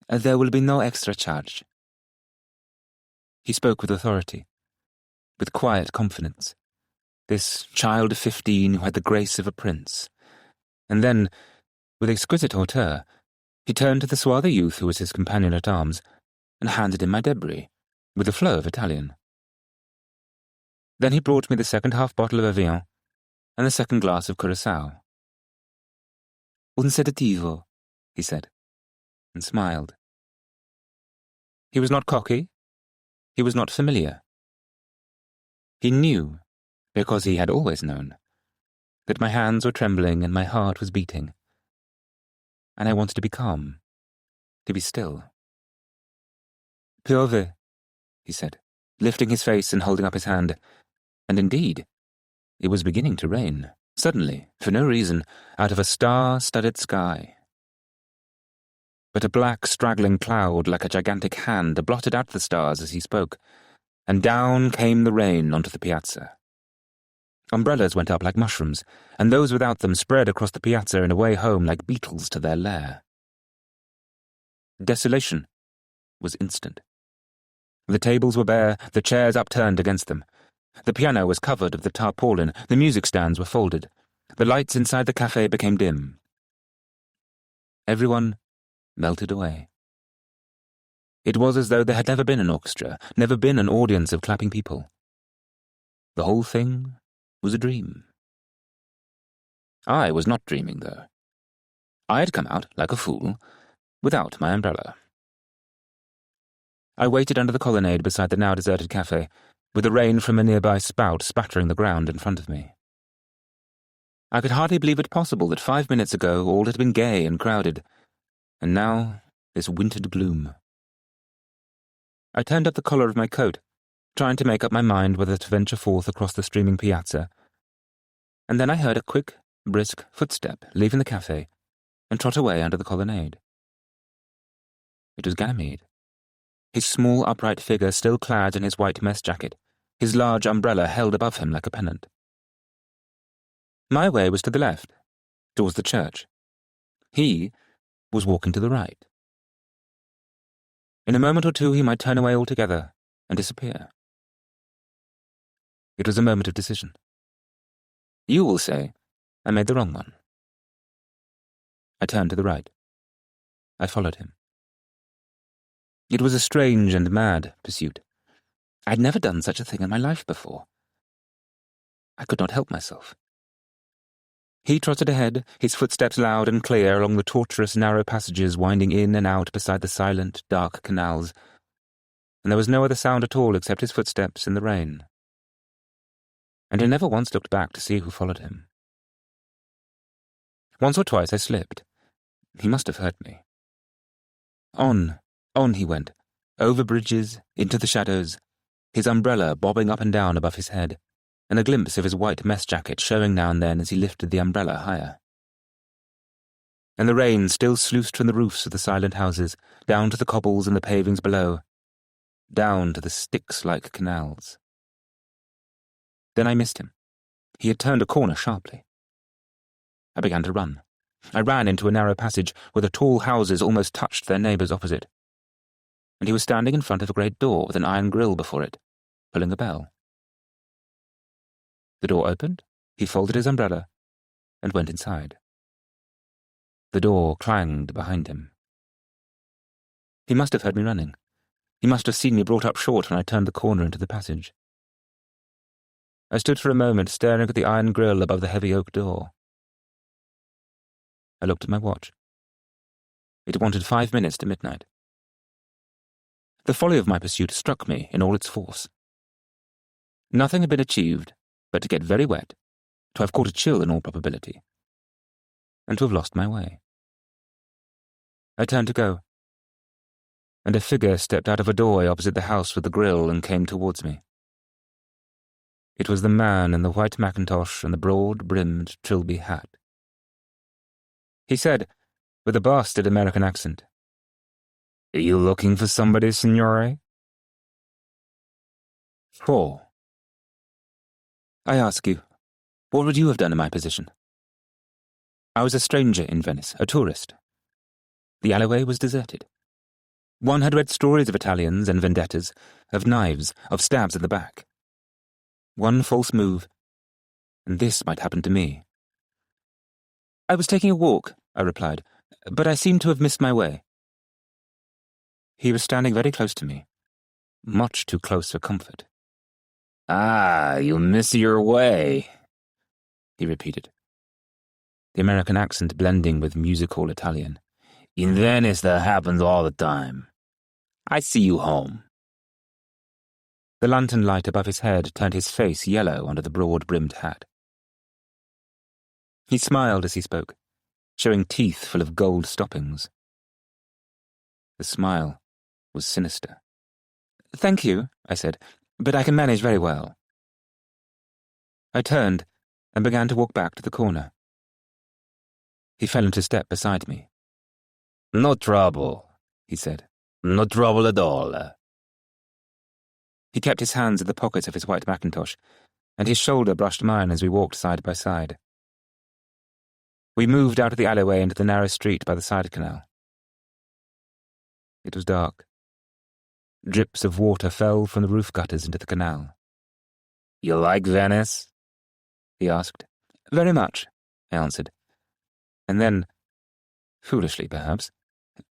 There will be no extra charge." He spoke with authority, with quiet confidence. This child of 15 who had the grace of a prince. And then, with exquisite hauteur, he turned to the swarthy youth who was his companion at arms, and handed him my debris, with a flow of Italian. Then he brought me the second half-bottle of Evian and the second glass of Curaçao. Un sedativo, he said, and smiled. He was not cocky. He was not familiar. He knew, because he had always known, that my hands were trembling and my heart was beating. And I wanted to be calm, to be still. Piove, he said, lifting his face and holding up his hand. And indeed, it was beginning to rain, suddenly, for no reason, out of a star-studded sky. But a black, straggling cloud like a gigantic hand blotted out the stars as he spoke, and down came the rain onto the piazza. Umbrellas went up like mushrooms, and those without them spread across the piazza and away home like beetles to their lair. Desolation was instant. The tables were bare, the chairs upturned against them. The piano was covered with the tarpaulin, the music stands were folded. The lights inside the cafe became dim. Everyone melted away. It was as though there had never been an orchestra, never been an audience of clapping people. The whole thing was a dream. I was not dreaming, though. I had come out, like a fool, without my umbrella. I waited under the colonnade beside the now deserted cafe, with the rain from a nearby spout spattering the ground in front of me. I could hardly believe it possible that 5 minutes ago all had been gay and crowded, and now this wintered gloom. I turned up the collar of my coat, trying to make up my mind whether to venture forth across the streaming piazza, and then I heard a quick, brisk footstep leaving the cafe and trot away under the colonnade. It was Ganymede, his small upright figure still clad in his white mess jacket, his large umbrella held above him like a pennant. My way was to the left, towards the church. He was walking to the right. In a moment or two he might turn away altogether and disappear. It was a moment of decision. You will say I made the wrong one. I turned to the right. I followed him. It was a strange and mad pursuit. I had never done such a thing in my life before. I could not help myself. He trotted ahead, his footsteps loud and clear along the tortuous narrow passages winding in and out beside the silent, dark canals, and there was no other sound at all except his footsteps in the rain. And I never once looked back to see who followed him. Once or twice I slipped. He must have heard me. On he went, over bridges, into the shadows, his umbrella bobbing up and down above his head, and a glimpse of his white mess jacket showing now and then as he lifted the umbrella higher. And the rain still sluiced from the roofs of the silent houses, down to the cobbles and the pavings below, down to the Styx-like canals. Then I missed him. He had turned a corner sharply. I began to run. I ran into a narrow passage where the tall houses almost touched their neighbours opposite, and he was standing in front of a great door with an iron grill before it, pulling a bell. The door opened, he folded his umbrella, and went inside. The door clanged behind him. He must have heard me running. He must have seen me brought up short when I turned the corner into the passage. I stood for a moment staring at the iron grill above the heavy oak door. I looked at my watch. It wanted 5 minutes to midnight. The folly of my pursuit struck me in all its force. Nothing had been achieved but to get very wet, to have caught a chill in all probability, and to have lost my way. I turned to go, and a figure stepped out of a doorway opposite the house with the grill and came towards me. It was the man in the white mackintosh and the broad-brimmed trilby hat. He said, with a bastard American accent, "Are you looking for somebody, signore?" 4. I ask you, what would you have done in my position? I was a stranger in Venice, a tourist. The alleyway was deserted. One had read stories of Italians and vendettas, of knives, of stabs in the back. One false move, and this might happen to me. "I was taking a walk," I replied, "but I seem to have missed my way." He was standing very close to me, much too close for comfort. "Ah, you miss your way," he repeated, the American accent blending with music-hall Italian. "In Venice that happens all the time. I see you home." The lantern light above his head turned his face yellow under the broad-brimmed hat. He smiled as he spoke, showing teeth full of gold stoppings. The smile was sinister. "Thank you," I said, "but I can manage very well." I turned and began to walk back to the corner. He fell into step beside me. "No trouble," he said. "No trouble at all." He kept his hands in the pockets of his white mackintosh, and his shoulder brushed mine as we walked side by side. We moved out of the alleyway into the narrow street by the side canal. It was dark. Drips of water fell from the roof gutters into the canal. "You like Venice?" he asked. "Very much," I answered. And then, foolishly perhaps,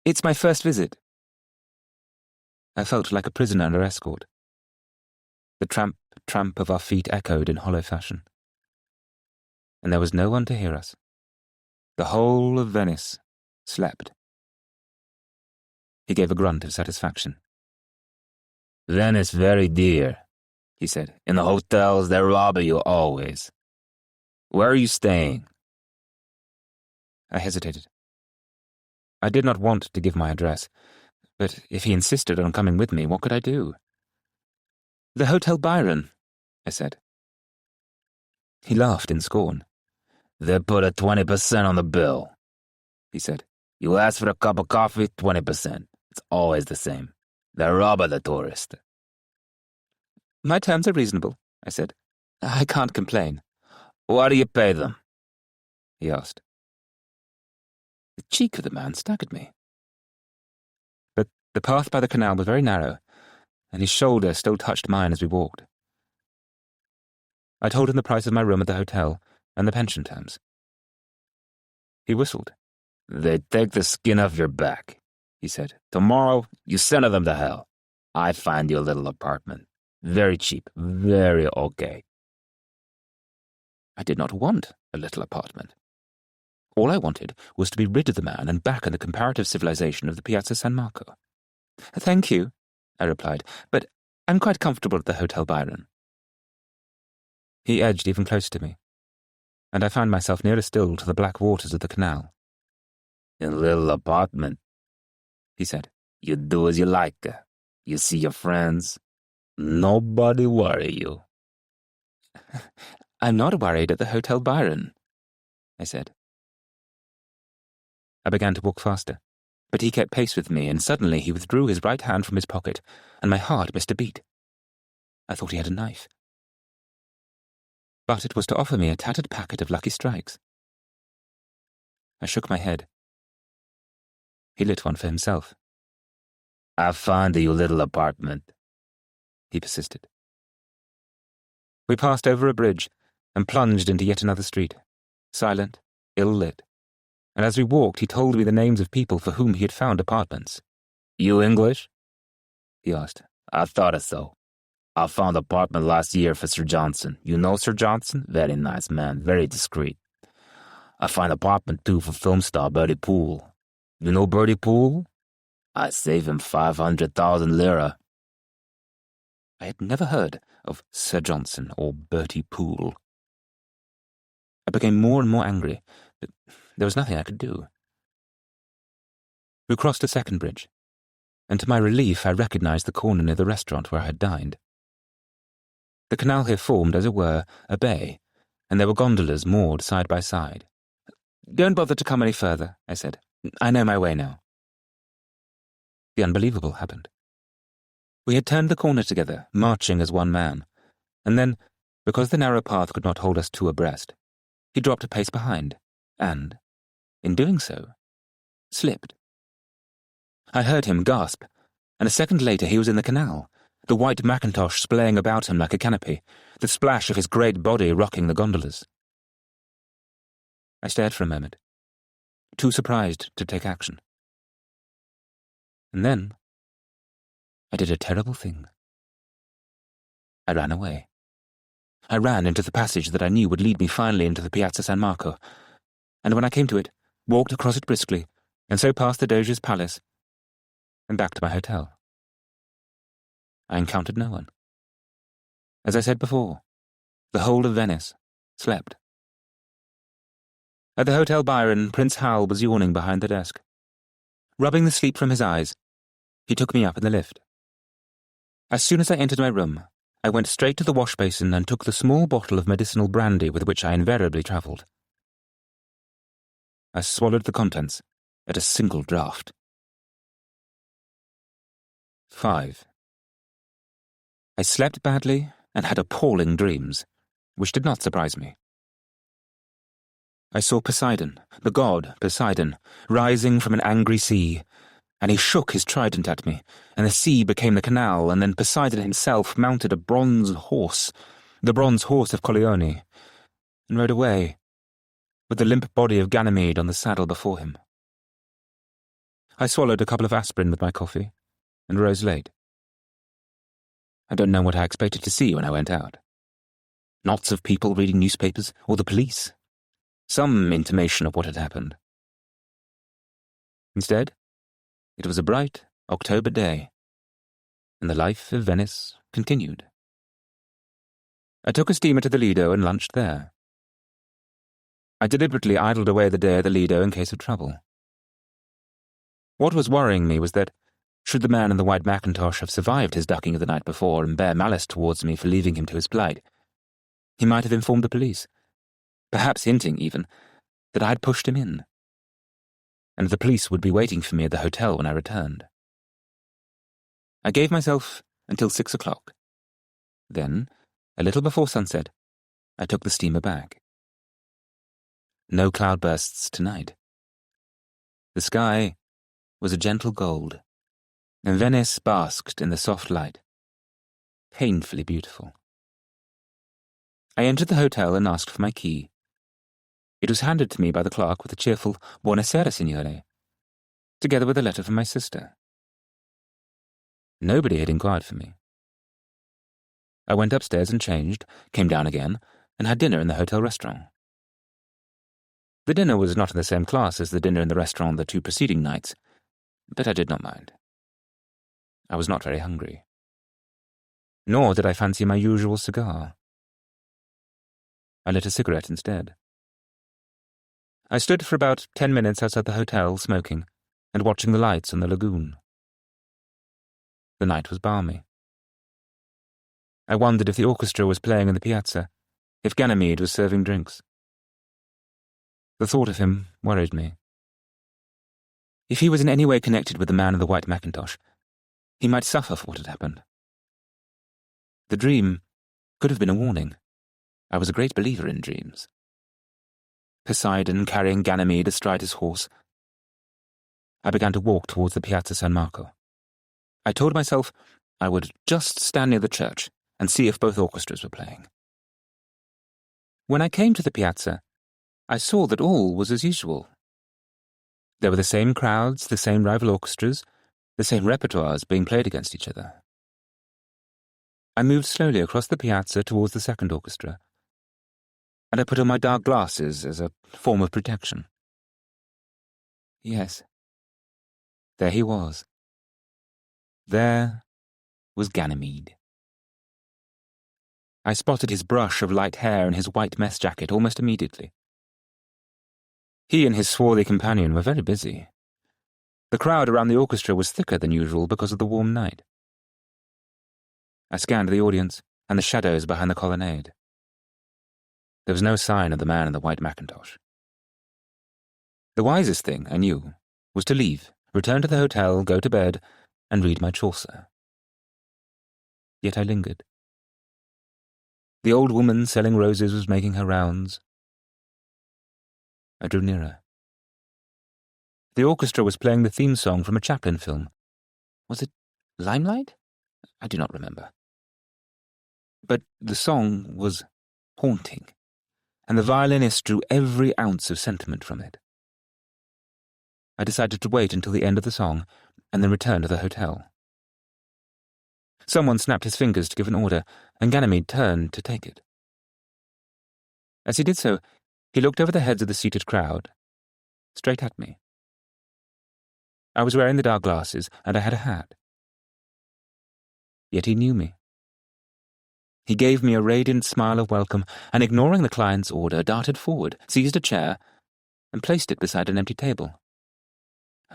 "It's my first visit." I felt like a prisoner under escort. The tramp, tramp of our feet echoed in hollow fashion. And there was no one to hear us. The whole of Venice slept. He gave a grunt of satisfaction. "Venice very dear," he said. "In the hotels, they rob you always. Where are you staying?" I hesitated. I did not want to give my address, but if he insisted on coming with me, what could I do? "The Hotel Byron," I said. He laughed in scorn. "They put a 20% on the bill," he said. "You ask for a cup of coffee, 20%. It's always the same. They rob the tourist." "My terms are reasonable," I said. "I can't complain." "What do you pay them?" he asked. The cheek of the man staggered me. But the path by the canal was very narrow, and his shoulder still touched mine as we walked. I told him the price of my room at the hotel and the pension terms. He whistled. "They take the skin off your back," he said. "Tomorrow, you send them to hell. I find you a little apartment. Very cheap, very okay." I did not want a little apartment. All I wanted was to be rid of the man and back in the comparative civilization of the Piazza San Marco. "Thank you," I replied, "but I'm quite comfortable at the Hotel Byron." He edged even closer to me, and I found myself nearer still to the black waters of the canal. "In a little apartment," he said. "You do as you like. You see your friends. Nobody worry you." "I'm not worried at the Hotel Byron," I said. I began to walk faster, but he kept pace with me, and suddenly he withdrew his right hand from his pocket, and my heart missed a beat. I thought he had a knife. But it was to offer me a tattered packet of Lucky Strikes. I shook my head. He lit one for himself. "I found you little apartment," he persisted. We passed over a bridge and plunged into yet another street, silent, ill-lit. And as we walked, he told me the names of people for whom he had found apartments. "You English?" he asked. "I thought so. I found apartment last year for Sir Johnson. You know Sir Johnson? Very nice man, very discreet. I find apartment too for film star Bertie Poole. You know Bertie Poole? I save him 500,000 lira. I had never heard of Sir Johnson or Bertie Poole. I became more and more angry, but there was nothing I could do. We crossed a second bridge, and to my relief I recognized the corner near the restaurant where I had dined. The canal here formed, as it were, a bay, and there were gondolas moored side by side. "Don't bother to come any further," I said. "I know my way now." The unbelievable happened. We had turned the corner together, marching as one man, and then, because the narrow path could not hold us two abreast, he dropped a pace behind, and, in doing so, slipped. I heard him gasp, and a second later he was in the canal, the white mackintosh splaying about him like a canopy, the splash of his great body rocking the gondolas. I stared for a moment, too surprised to take action. And then I did a terrible thing. I ran away. I ran into the passage that I knew would lead me finally into the Piazza San Marco, and when I came to it, walked across it briskly, and so past the Doge's palace, and back to my hotel. I encountered no one. As I said before, the whole of Venice slept. At the Hotel Byron, Prince Hal was yawning behind the desk. Rubbing the sleep from his eyes, he took me up in the lift. As soon as I entered my room, I went straight to the wash basin and took the small bottle of medicinal brandy with which I invariably travelled. I swallowed the contents at a single draught. 5. I slept badly and had appalling dreams, which did not surprise me. I saw Poseidon, the god Poseidon, rising from an angry sea, and he shook his trident at me, and the sea became the canal, and then Poseidon himself mounted a bronze horse, the bronze horse of Colleone, and rode away, with the limp body of Ganymede on the saddle before him. I swallowed a couple of aspirin with my coffee, and rose late. I don't know what I expected to see when I went out. Knots of people reading newspapers, or the police. Some intimation of what had happened. Instead, it was a bright October day, and the life of Venice continued. I took a steamer to the Lido and lunched there. I deliberately idled away the day at the Lido in case of trouble. What was worrying me was that, should the man in the white mackintosh have survived his ducking of the night before and bear malice towards me for leaving him to his plight, he might have informed the police, perhaps hinting, even, that I had pushed him in, and the police would be waiting for me at the hotel when I returned. I gave myself until 6 o'clock. Then, a little before sunset, I took the steamer back. No cloudbursts tonight. The sky was a gentle gold, and Venice basked in the soft light, painfully beautiful. I entered the hotel and asked for my key. It was handed to me by the clerk with a cheerful "Buonasera, signore," together with a letter from my sister. Nobody had inquired for me. I went upstairs and changed, came down again, and had dinner in the hotel restaurant. The dinner was not in the same class as the dinner in the restaurant the 2 preceding nights, but I did not mind. I was not very hungry. Nor did I fancy my usual cigar. I lit a cigarette instead. I stood for about 10 minutes outside the hotel, smoking, and watching the lights on the lagoon. The night was balmy. I wondered if the orchestra was playing in the piazza, if Ganymede was serving drinks. The thought of him worried me. If he was in any way connected with the man in the white mackintosh, he might suffer for what had happened. The dream could have been a warning. I was a great believer in dreams. Poseidon carrying Ganymede astride his horse. I began to walk towards the Piazza San Marco. I told myself I would just stand near the church and see if both orchestras were playing. When I came to the piazza, I saw that all was as usual. There were the same crowds, the same rival orchestras, the same repertoires being played against each other. I moved slowly across the piazza towards the second orchestra, and I put on my dark glasses as a form of protection. Yes, there he was. There was Ganymede. I spotted his brush of light hair and his white mess jacket almost immediately. He and his swarthy companion were very busy. The crowd around the orchestra was thicker than usual because of the warm night. I scanned the audience and the shadows behind the colonnade. There was no sign of the man in the white mackintosh. The wisest thing, I knew, was to leave, return to the hotel, go to bed, and read my Chaucer. Yet I lingered. The old woman selling roses was making her rounds. I drew nearer. The orchestra was playing the theme song from a Chaplin film. Was it Limelight? I do not remember. But the song was haunting, and the violinist drew every ounce of sentiment from it. I decided to wait until the end of the song and then return to the hotel. Someone snapped his fingers to give an order, and Ganymede turned to take it. As he did so, he looked over the heads of the seated crowd, straight at me. I was wearing the dark glasses, and I had a hat. Yet he knew me. He gave me a radiant smile of welcome, and ignoring the client's order, darted forward, seized a chair, and placed it beside an empty table.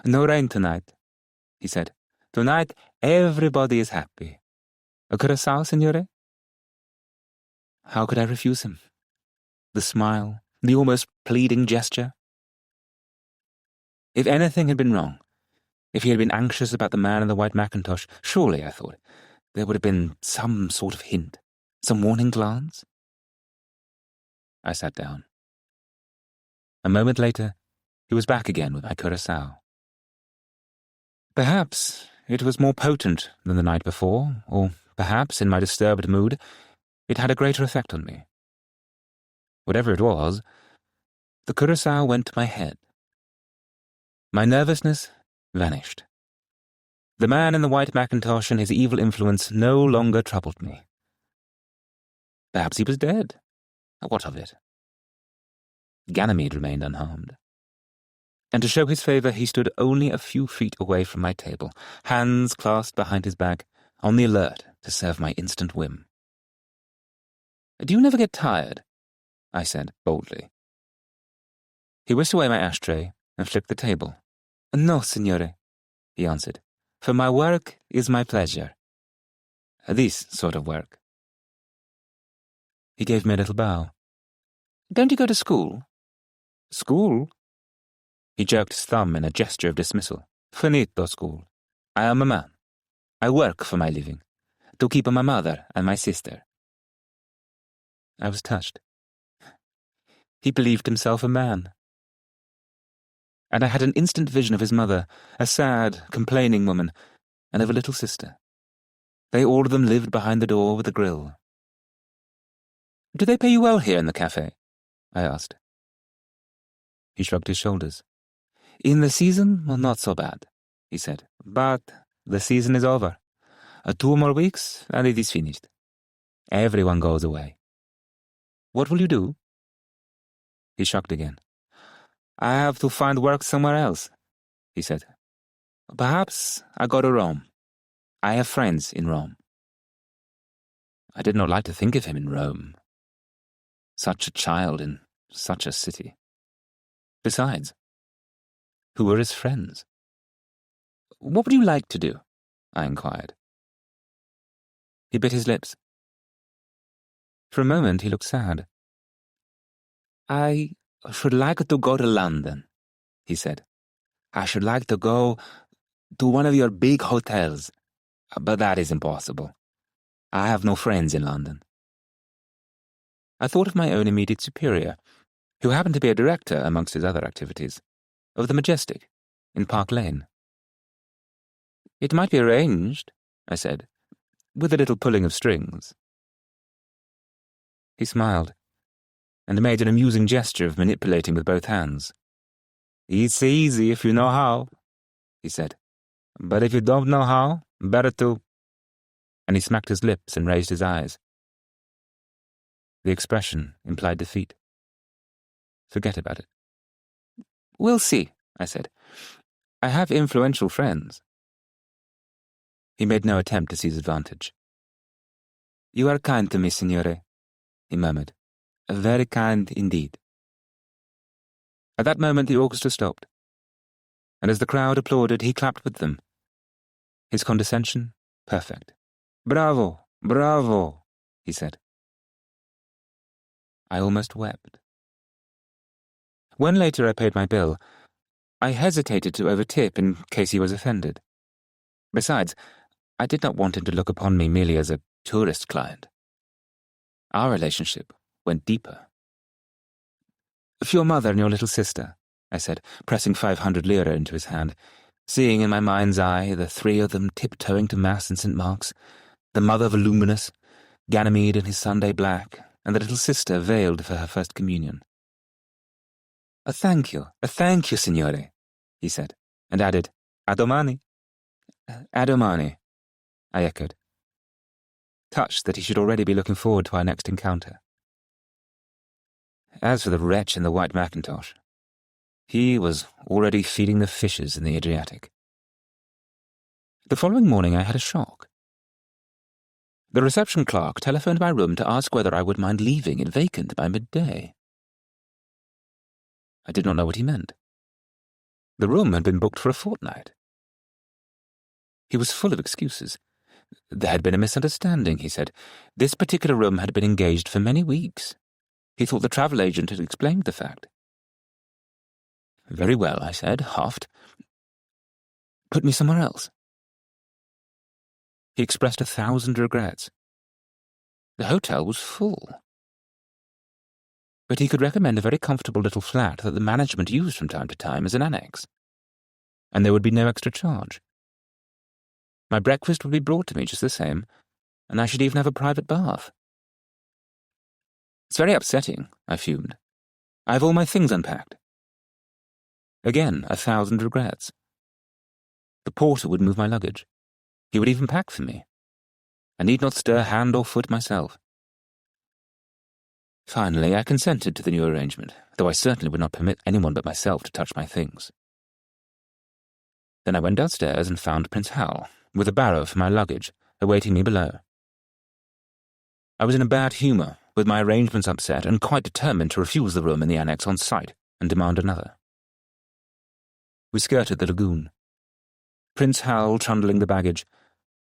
"No rain tonight," he said. "Tonight everybody is happy. A curacao, signore?" How could I refuse him? The smile, the almost pleading gesture. If anything had been wrong, if he had been anxious about the man in the white mackintosh, surely, I thought, there would have been some sort of hint, some warning glance. I sat down. A moment later, he was back again with my curacao. Perhaps it was more potent than the night before, or perhaps, in my disturbed mood, it had a greater effect on me. Whatever it was, the curacao went to my head. My nervousness vanished. The man in the white mackintosh and his evil influence no longer troubled me. Perhaps he was dead. What of it? Ganymede remained unharmed. And to show his favour, he stood only a few feet away from my table, hands clasped behind his back, on the alert to serve my instant whim. "Do you never get tired?" I said boldly. He whisked away my ashtray and flipped the table. "No, signore," he answered, "for my work is my pleasure. This sort of work." He gave me a little bow. "Don't you go to school?" "School?" He jerked his thumb in a gesture of dismissal. "Finito school. I am a man. I work for my living, to keep my mother and my sister." I was touched. He believed himself a man. And I had an instant vision of his mother, a sad, complaining woman, and of a little sister. They all of them lived behind the door with a grill. "Do they pay you well here in the cafe?" I asked. He shrugged his shoulders. "In the season, not so bad," he said. "But the season is over. 2 more weeks, and it is finished. Everyone goes away." "What will you do?" He shrugged again. "I have to find work somewhere else," he said. "Perhaps I go to Rome. I have friends in Rome." I did not like to think of him in Rome. Such a child in such a city. Besides, who were his friends? "What would you like to do?" I inquired. He bit his lips. For a moment he looked sad. "I should like to go to London," he said. "I should like to go to one of your big hotels, but that is impossible. I have no friends in London." I thought of my own immediate superior, who happened to be a director amongst his other activities, of the Majestic, in Park Lane. "It might be arranged," I said, "with a little pulling of strings." He smiled, and made an amusing gesture of manipulating with both hands. "It's easy if you know how," he said. "But if you don't know how, better to—" And he smacked his lips and raised his eyes. The expression implied defeat. Forget about it. "We'll see," I said. "I have influential friends." He made no attempt to seize advantage. "You are kind to me, signore," he murmured. "Very kind indeed." At that moment the orchestra stopped, and as the crowd applauded, he clapped with them. His condescension, perfect. "Bravo, bravo," he said. I almost wept. When later I paid my bill, I hesitated to overtip in case he was offended. Besides, I did not want him to look upon me merely as a tourist client. Our relationship went deeper. "For your mother and your little sister," I said, pressing 500 lire into his hand, seeing in my mind's eye the 3 of them tiptoeing to Mass in St. Mark's, the mother voluminous, Ganymede in his Sunday black, and the little sister veiled for her first communion. Thank you, signore," he said, and added, "A domani." "A domani," I echoed, touched that he should already be looking forward to our next encounter. As for the wretch in the white mackintosh, he was already feeding the fishes in the Adriatic. The following morning I had a shock. The reception clerk telephoned my room to ask whether I would mind leaving it vacant by midday. I did not know what he meant. The room had been booked for a fortnight. He was full of excuses. There had been a misunderstanding, he said. This particular room had been engaged for many weeks. He thought the travel agent had explained the fact. Very well, I said, huffed. Put me somewhere else. He expressed 1,000 regrets. The hotel was full. But he could recommend a very comfortable little flat that the management used from time to time as an annex. And there would be no extra charge. My breakfast would be brought to me just the same, and I should even have a private bath. It's very upsetting, I fumed. I have all my things unpacked. Again, 1,000 regrets. The porter would move my luggage. He would even pack for me. I need not stir hand or foot myself. Finally, I consented to the new arrangement, though I certainly would not permit anyone but myself to touch my things. Then I went downstairs and found Prince Hal, with a barrow for my luggage, awaiting me below. I was in a bad humour, with my arrangements upset, and quite determined to refuse the room in the annex on sight and demand another. We skirted the lagoon, Prince Hal trundling the baggage,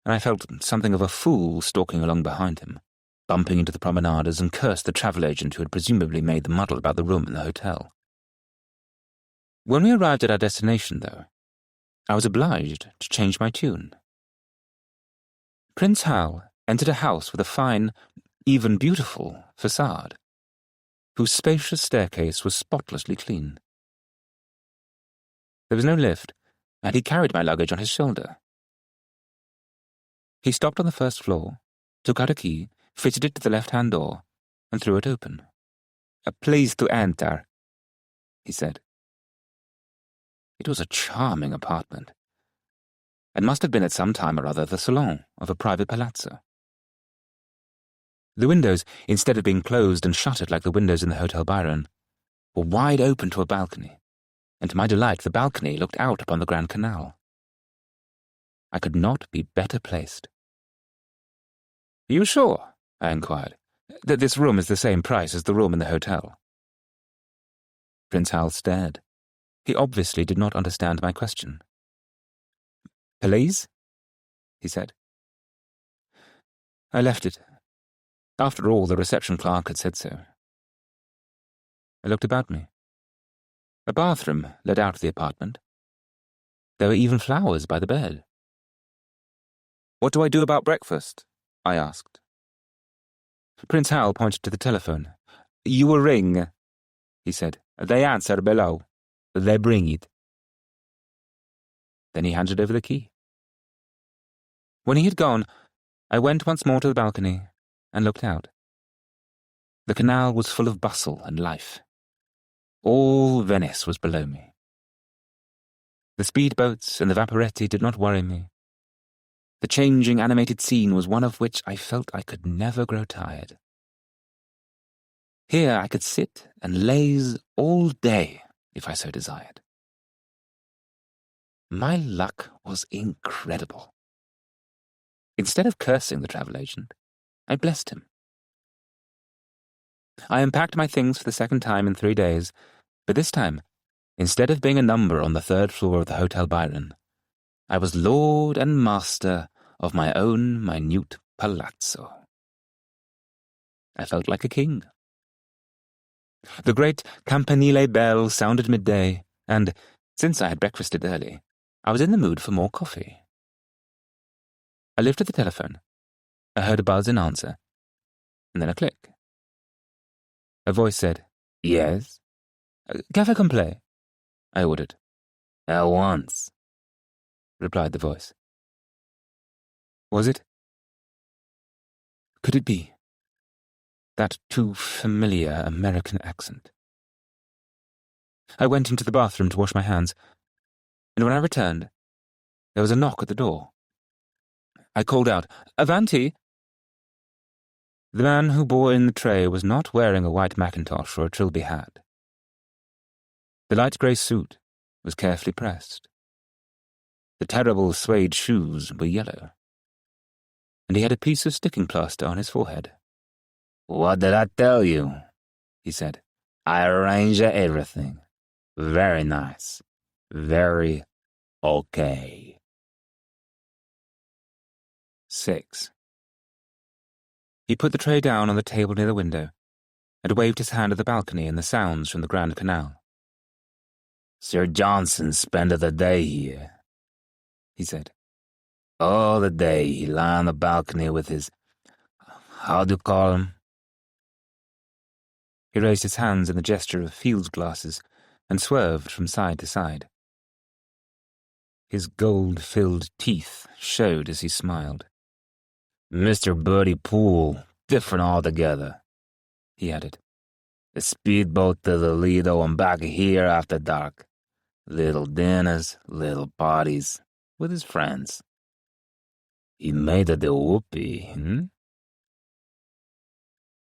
and I felt something of a fool stalking along behind him, bumping into the promenaders, and cursed the travel agent who had presumably made the muddle about the room in the hotel. When we arrived at our destination, though, I was obliged to change my tune. Prince Hal entered a house with a fine, even beautiful, facade, whose spacious staircase was spotlessly clean. There was no lift, and he carried my luggage on his shoulder. He stopped on the first floor, took out a key, fitted it to the left-hand door, and threw it open. "Please to enter," he said. It was a charming apartment, and must have been at some time or other the salon of a private palazzo. The windows, instead of being closed and shuttered like the windows in the Hotel Byron, were wide open to a balcony, and to my delight the balcony looked out upon the Grand Canal. I could not be better placed. "Are you sure," I inquired, "that this room is the same price as the room in the hotel?" Prince Hal stared. He obviously did not understand my question. "Please?" he said. I left it. After all, the reception clerk had said so. I looked about me. A bathroom led out of the apartment. There were even flowers by the bed. "What do I do about breakfast?" I asked. Prince Hal pointed to the telephone. "You will ring," he said. "They answer below. They bring it." Then he handed over the key. When he had gone, I went once more to the balcony and looked out. The canal was full of bustle and life. All Venice was below me. The speedboats and the vaporetti did not worry me. The changing, animated scene was one of which I felt I could never grow tired. Here I could sit and laze all day, if I so desired. My luck was incredible. Instead of cursing the travel agent, I blessed him. I unpacked my things for the second time in 3 days, but this time, instead of being a number on the 3rd floor of the Hotel Byron, I was lord and master of my own minute palazzo. I felt like a king. The great campanile bell sounded midday, and, since I had breakfasted early, I was in the mood for more coffee. I lifted the telephone. I heard a buzz in answer, and then a click. A voice said, "Yes?" "Café complet," I ordered. "At once," replied the voice. Was it? Could it be? That too familiar American accent. I went into the bathroom to wash my hands, and when I returned, there was a knock at the door. I called out, "Avanti!" The man who bore in the tray was not wearing a white mackintosh or a trilby hat. The light grey suit was carefully pressed. The terrible suede shoes were yellow, and he had a piece of sticking plaster on his forehead. "What did I tell you?" he said. "I arranged everything. Very nice. Very okay." 6. He put the tray down on the table near the window and waved his hand at the balcony and the sounds from the Grand Canal. "Sir Johnson spent the day here," he said. "All the day he lay on the balcony with his... how do you call him?" He raised his hands in the gesture of field glasses and swerved from side to side. His gold-filled teeth showed as he smiled. "Mr. Bertie Poole, different altogether," he added. "A speedboat to the Lido and back here after dark. Little dinners, little parties, with his friends. He made it the whoopee,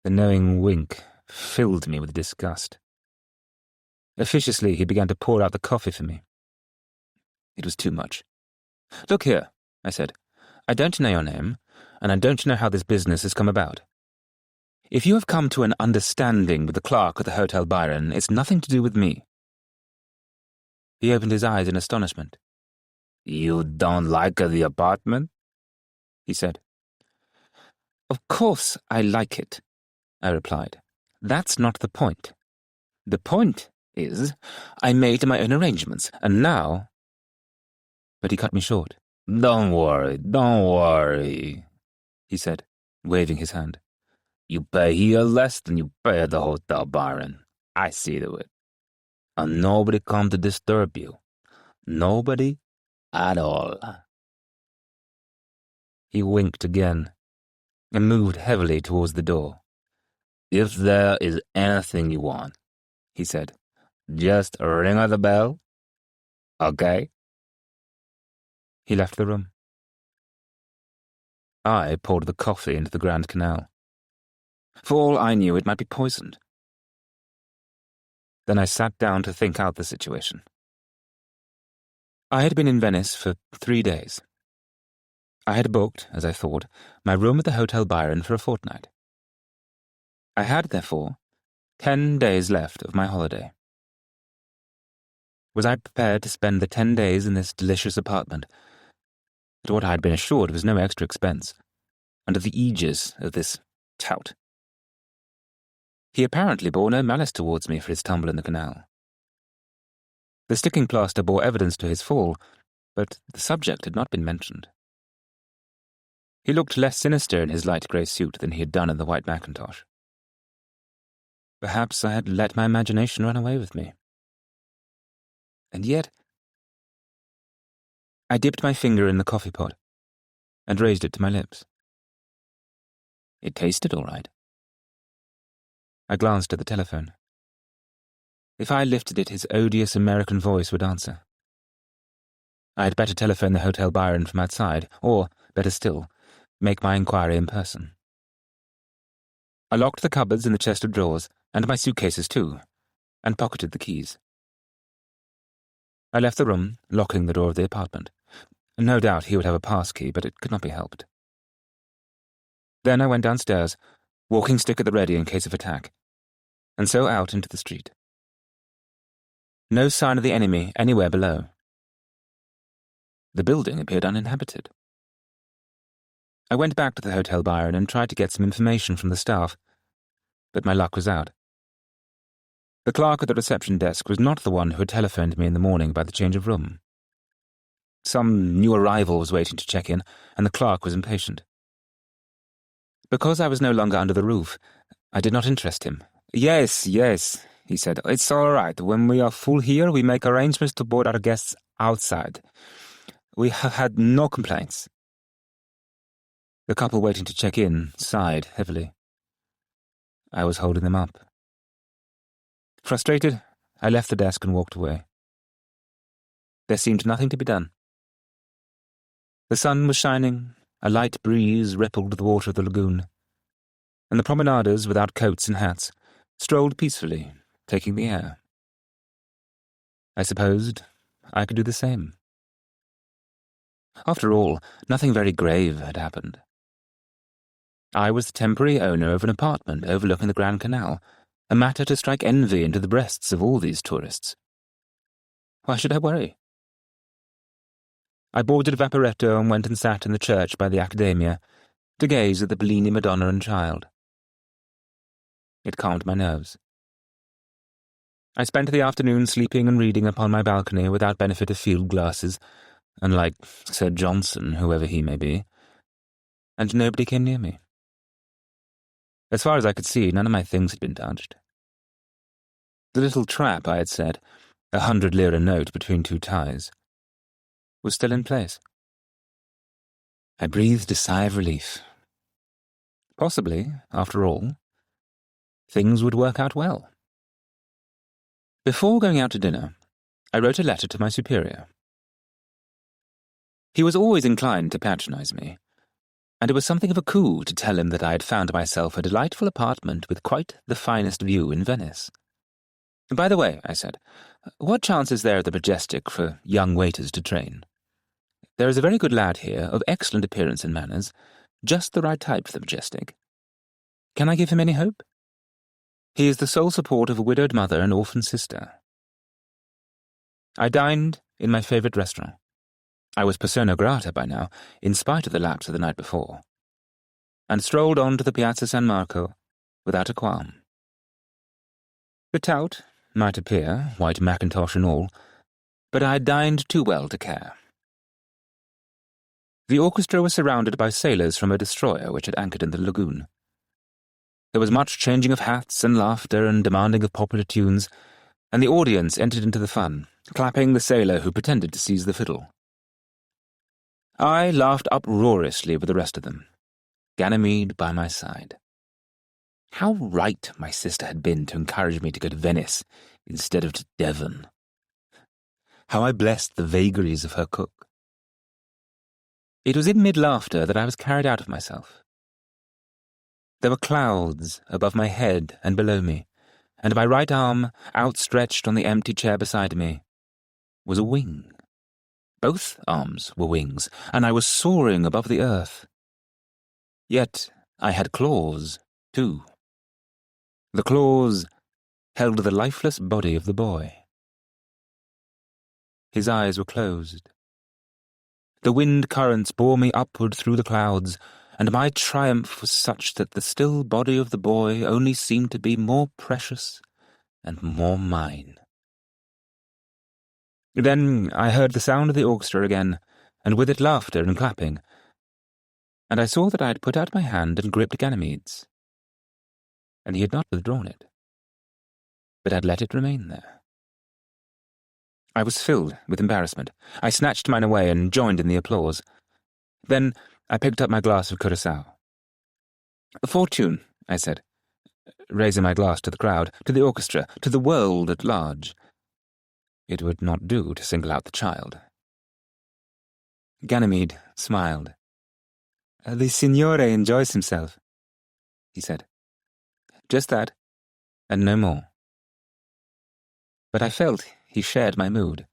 The knowing wink filled me with disgust. Officiously, he began to pour out the coffee for me. It was too much. "Look here," I said. "I don't know your name, and I don't know how this business has come about. If you have come to an understanding with the clerk at the Hotel Byron, it's nothing to do with me." He opened his eyes in astonishment. "You don't like the apartment?" he said. "Of course I like it," I replied. "That's not the point. The point is, I made my own arrangements, and now—" But he cut me short. Don't worry," he said, waving his hand. "You pay here less than you pay at the Hotel Byron. I see to it. And nobody come to disturb you. Nobody at all." He winked again and moved heavily towards the door. "If there is anything you want," he said, "just ring the bell. Okay?" He left the room. I poured the coffee into the Grand Canal. For all I knew, it might be poisoned. Then I sat down to think out the situation. I had been in Venice for 3 days. I had booked, as I thought, my room at the Hotel Byron for a fortnight. I had, therefore, 10 days left of my holiday. Was I prepared to spend the 10 days in this delicious apartment, at what I had been assured was no extra expense, under the aegis of this tout? He apparently bore no malice towards me for his tumble in the canal. The sticking plaster bore evidence to his fall, but the subject had not been mentioned. He looked less sinister in his light grey suit than he had done in the white mackintosh. Perhaps I had let my imagination run away with me. And yet, I dipped my finger in the coffee pot and raised it to my lips. It tasted all right. I glanced at the telephone. If I lifted it, his odious American voice would answer. I had better telephone the Hotel Byron from outside, or, better still, make my inquiry in person. I locked the cupboards and the chest of drawers, and my suitcases too, and pocketed the keys. I left the room, locking the door of the apartment. No doubt he would have a pass key, but it could not be helped. Then I went downstairs, walking stick at the ready in case of attack, and so out into the street. No sign of the enemy anywhere below. The building appeared uninhabited. I went back to the Hotel Byron and tried to get some information from the staff, but my luck was out. The clerk at the reception desk was not the one who had telephoned me in the morning about the change of room. Some new arrival was waiting to check in, and the clerk was impatient. Because I was no longer under the roof, I did not interest him. Yes, he said. "It's all right. When we are full here, we make arrangements to board our guests outside. We have had no complaints." The couple waiting to check in sighed heavily. I was holding them up. Frustrated, I left the desk and walked away. There seemed nothing to be done. The sun was shining, a light breeze rippled the water of the lagoon, and the promenaders without coats and hats strolled peacefully, taking the air. I supposed I could do the same. After all, nothing very grave had happened. I was the temporary owner of an apartment overlooking the Grand Canal, a matter to strike envy into the breasts of all these tourists. Why should I worry? I boarded a vaporetto and went and sat in the church by the Accademia to gaze at the Bellini Madonna and Child. It calmed my nerves. I spent the afternoon sleeping and reading upon my balcony without benefit of field glasses, unlike Sir Johnson, whoever he may be, and nobody came near me. As far as I could see, none of my things had been touched. The little trap I had set, 100 lira note between two ties, was still in place. I breathed a sigh of relief. Possibly, after all, things would work out well. Before going out to dinner, I wrote a letter to my superior. He was always inclined to patronize me, and it was something of a coup to tell him that I had found myself a delightful apartment with quite the finest view in Venice. By the way, I said, what chance is there at the Majestic for young waiters to train? There is a very good lad here, of excellent appearance and manners, just the right type for the Majestic. Can I give him any hope? He is the sole support of a widowed mother and orphan sister. I dined in my favourite restaurant. I was persona grata by now, in spite of the lapse of the night before, and strolled on to the Piazza San Marco without a qualm. The tout might appear, white mackintosh and all, but I had dined too well to care. The orchestra was surrounded by sailors from a destroyer which had anchored in the lagoon. There was much changing of hats and laughter and demanding of popular tunes, and the audience entered into the fun, clapping the sailor who pretended to seize the fiddle. I laughed uproariously with the rest of them, Ganymede by my side. How right my sister had been to encourage me to go to Venice instead of to Devon. How I blessed the vagaries of her cook. It was in mid-laughter that I was carried out of myself. There were clouds above my head and below me, and my right arm, outstretched on the empty chair beside me, was a wing. Both arms were wings, and I was soaring above the earth. Yet I had claws, too. The claws held the lifeless body of the boy. His eyes were closed. The wind currents bore me upward through the clouds, and my triumph was such that the still body of the boy only seemed to be more precious and more mine. Then I heard the sound of the orchestra again, and with it laughter and clapping, and I saw that I had put out my hand and gripped Ganymede's, and he had not withdrawn it, but had let it remain there. I was filled with embarrassment. I snatched mine away and joined in the applause. Then I picked up my glass of curaçao. "Fortune," I said, raising my glass to the crowd, to the orchestra, to the world at large. It would not do to single out the child. Ganymede smiled. "The signore enjoys himself," he said. Just that, and no more. But I felt he shared my mood.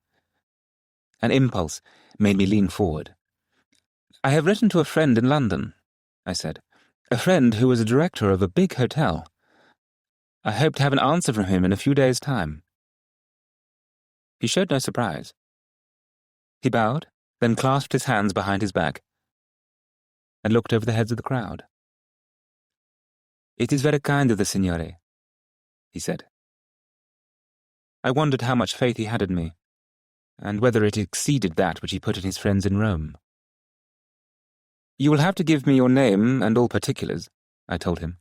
An impulse made me lean forward. "I have written to a friend in London," I said. "A friend who is a director of a big hotel. I hope to have an answer from him in a few days' time." He showed no surprise. He bowed, then clasped his hands behind his back, and looked over the heads of the crowd. "It is very kind of the signore," he said. I wondered how much faith he had in me, and whether it exceeded that which he put in his friends in Rome. "You will have to give me your name and all particulars," I told him,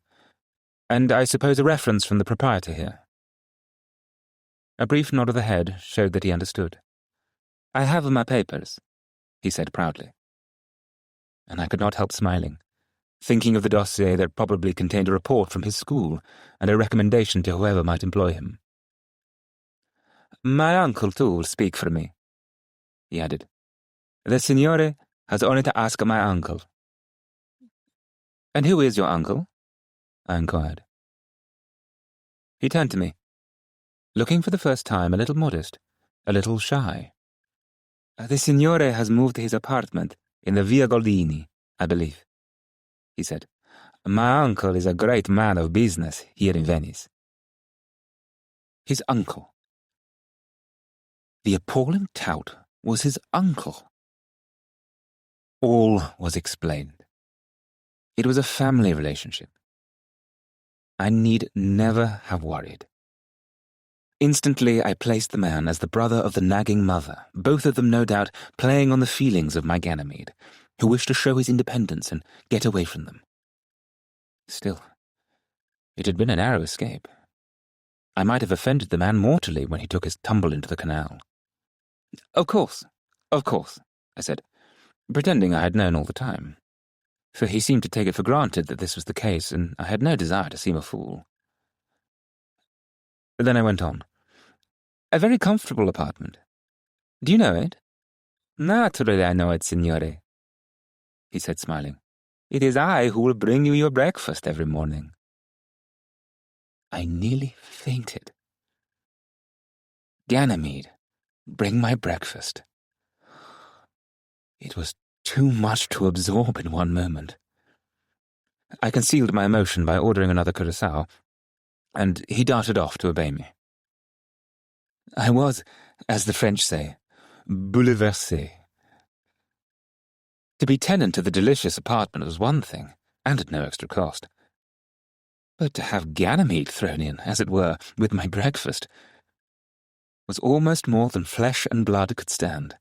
"and I suppose a reference from the proprietor here." A brief nod of the head showed that he understood. "I have my papers," he said proudly. And I could not help smiling, thinking of the dossier that probably contained a report from his school and a recommendation to whoever might employ him. "My uncle, too, will speak for me," he added. "The signore has only to ask my uncle." "And who is your uncle?" I inquired. He turned to me, looking for the first time a little modest, a little shy. The Signore has moved to his apartment in the Via Goldini, I believe, he said. My uncle is a great man of business here in Venice. His uncle. The appalling tout was his uncle. All was explained. It was a family relationship. I need never have worried. Instantly I placed the man as the brother of the nagging mother, both of them no doubt playing on the feelings of my Ganymede, who wished to show his independence and get away from them. Still, it had been a narrow escape. I might have offended the man mortally when he took his tumble into the canal. Of course, I said, pretending I had known all the time, for he seemed to take it for granted that this was the case, and I had no desire to seem a fool. Then I went on. A very comfortable apartment. Do you know it? Naturally I know it, signore, he said, smiling. It is I who will bring you your breakfast every morning. I nearly fainted. Ganymede, bring my breakfast. It was too much to absorb in one moment. I concealed my emotion by ordering another curacao, and he darted off to obey me. I was, as the French say, bouleversé. To be tenant of the delicious apartment was one thing, and at no extra cost. But to have Ganymede thrown in, as it were, with my breakfast, was almost more than flesh and blood could stand.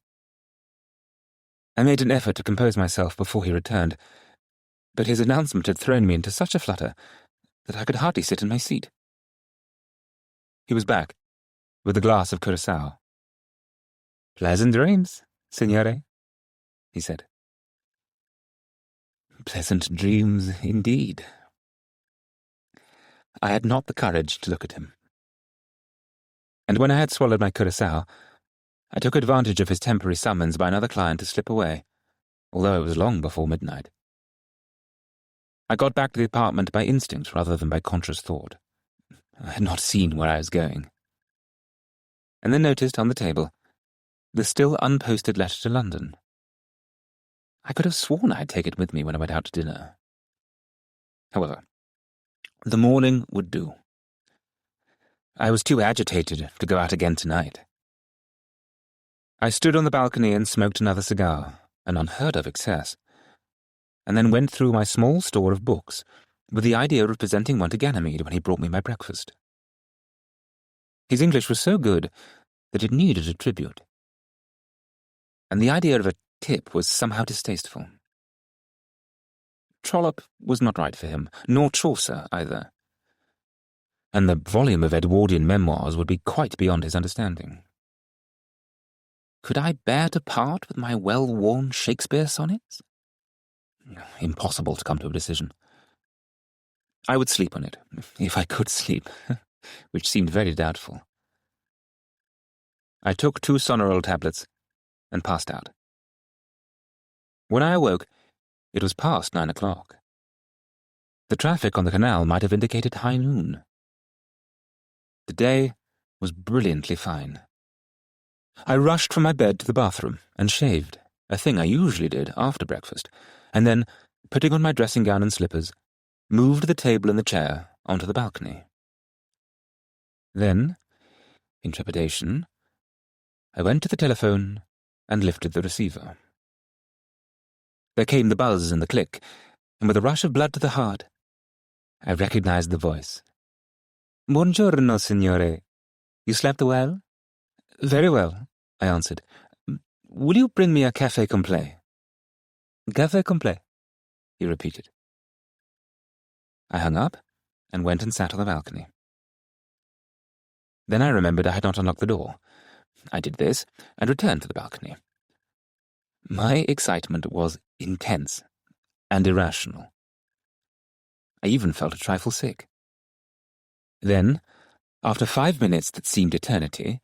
I made an effort to compose myself before he returned, but his announcement had thrown me into such a flutter that I could hardly sit in my seat. He was back, with a glass of curacao. Pleasant dreams, signore, he said. Pleasant dreams indeed. I had not the courage to look at him. And when I had swallowed my curacao, I took advantage of his temporary summons by another client to slip away, although it was long before midnight. I got back to the apartment by instinct rather than by conscious thought. I had not seen where I was going. And then noticed on the table the still unposted letter to London. I could have sworn I had taken it with me when I went out to dinner. However, the morning would do. I was too agitated to go out again tonight. I stood on the balcony and smoked another cigar, an unheard-of excess, and then went through my small store of books with the idea of presenting one to Ganymede when he brought me my breakfast. His English was so good that it needed a tribute, and the idea of a tip was somehow distasteful. Trollope was not right for him, nor Chaucer either, and the volume of Edwardian memoirs would be quite beyond his understanding. Could I bear to part with my well-worn Shakespeare sonnets? Impossible to come to a decision. I would sleep on it, if I could sleep, which seemed very doubtful. I took 2 Sonorol tablets and passed out. When I awoke, it was past 9 o'clock. The traffic on the canal might have indicated high noon. The day was brilliantly fine. I rushed from my bed to the bathroom and shaved, a thing I usually did after breakfast, and then, putting on my dressing gown and slippers, moved the table and the chair onto the balcony. Then, in trepidation, I went to the telephone and lifted the receiver. There came the buzz and the click, and with a rush of blood to the heart, I recognized the voice. Buongiorno, signore. You slept well? Very well, I answered. Will you bring me a café complet? Café complet, he repeated. I hung up and went and sat on the balcony. Then I remembered I had not unlocked the door. I did this and returned to the balcony. My excitement was intense and irrational. I even felt a trifle sick. Then, after 5 minutes that seemed eternity,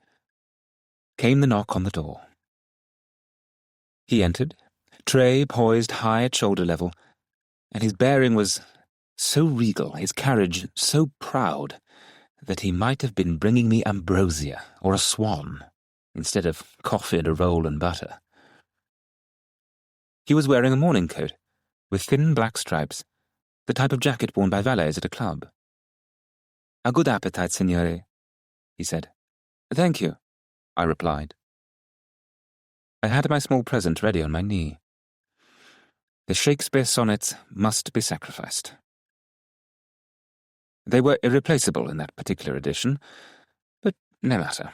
came the knock on the door. He entered, tray poised high at shoulder level, and his bearing was so regal, his carriage so proud, that he might have been bringing me ambrosia or a swan, instead of coffee and a roll and butter. He was wearing a morning coat, with thin black stripes, the type of jacket worn by valets at a club. "A good appetite, signore," he said. "Thank you," I replied. I had my small present ready on my knee. The Shakespeare sonnets must be sacrificed. They were irreplaceable in that particular edition, but no matter.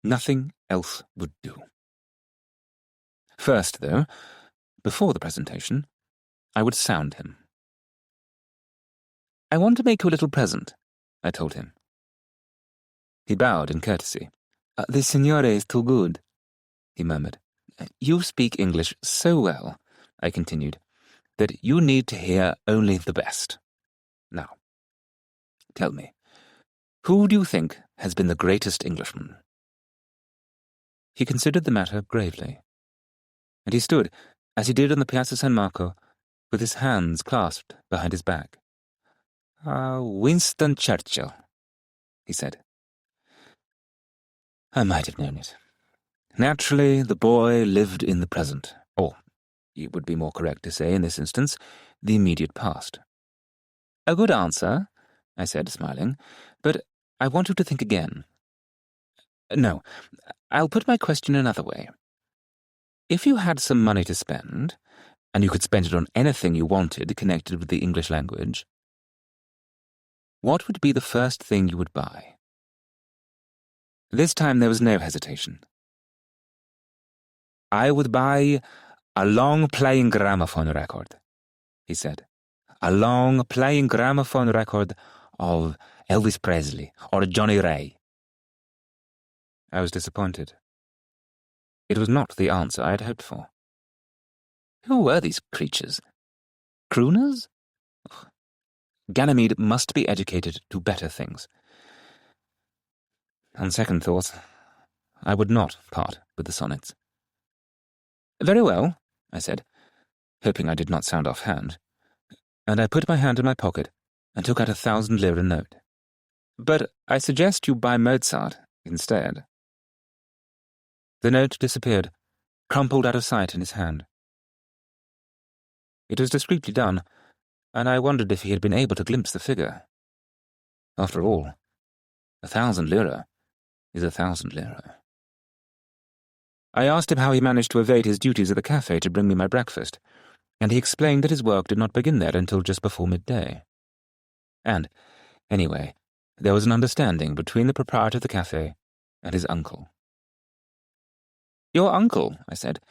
Nothing else would do. First, though, before the presentation, I would sound him. "I want to make you a little present," I told him. He bowed in courtesy. "The signore is too good," he murmured. "You speak English so well," I continued, "that you need to hear only the best. Now, tell me, who do you think has been the greatest Englishman?" He considered the matter gravely, and he stood, as he did on the Piazza San Marco, with his hands clasped behind his back. "Winston Churchill," he said. I might have known it. Naturally, the boy lived in the present, or, it would be more correct to say in this instance, the immediate past. "A good answer," I said, smiling, "but I want you to think again. No, I'll put my question another way. If you had some money to spend, and you could spend it on anything you wanted connected with the English language, what would be the first thing you would buy?" This time there was no hesitation. "I would buy a long-playing gramophone record," he said. "A long-playing gramophone record of Elvis Presley or Johnny Ray." I was disappointed. It was not the answer I had hoped for. Who were these creatures? Crooners? Ganymede must be educated to better things. On second thoughts, I would not part with the sonnets. "Very well," I said, hoping I did not sound offhand, and I put my hand in my pocket and took out a 1,000 lira note. "But I suggest you buy Mozart instead." The note disappeared, crumpled out of sight in his hand. It was discreetly done, and I wondered if he had been able to glimpse the figure. After all, 1,000 lira is 1,000 lira. I asked him how he managed to evade his duties at the cafe to bring me my breakfast, and he explained that his work did not begin there until just before midday. And, anyway, there was an understanding between the proprietor of the cafe and his uncle. "Your uncle," I said,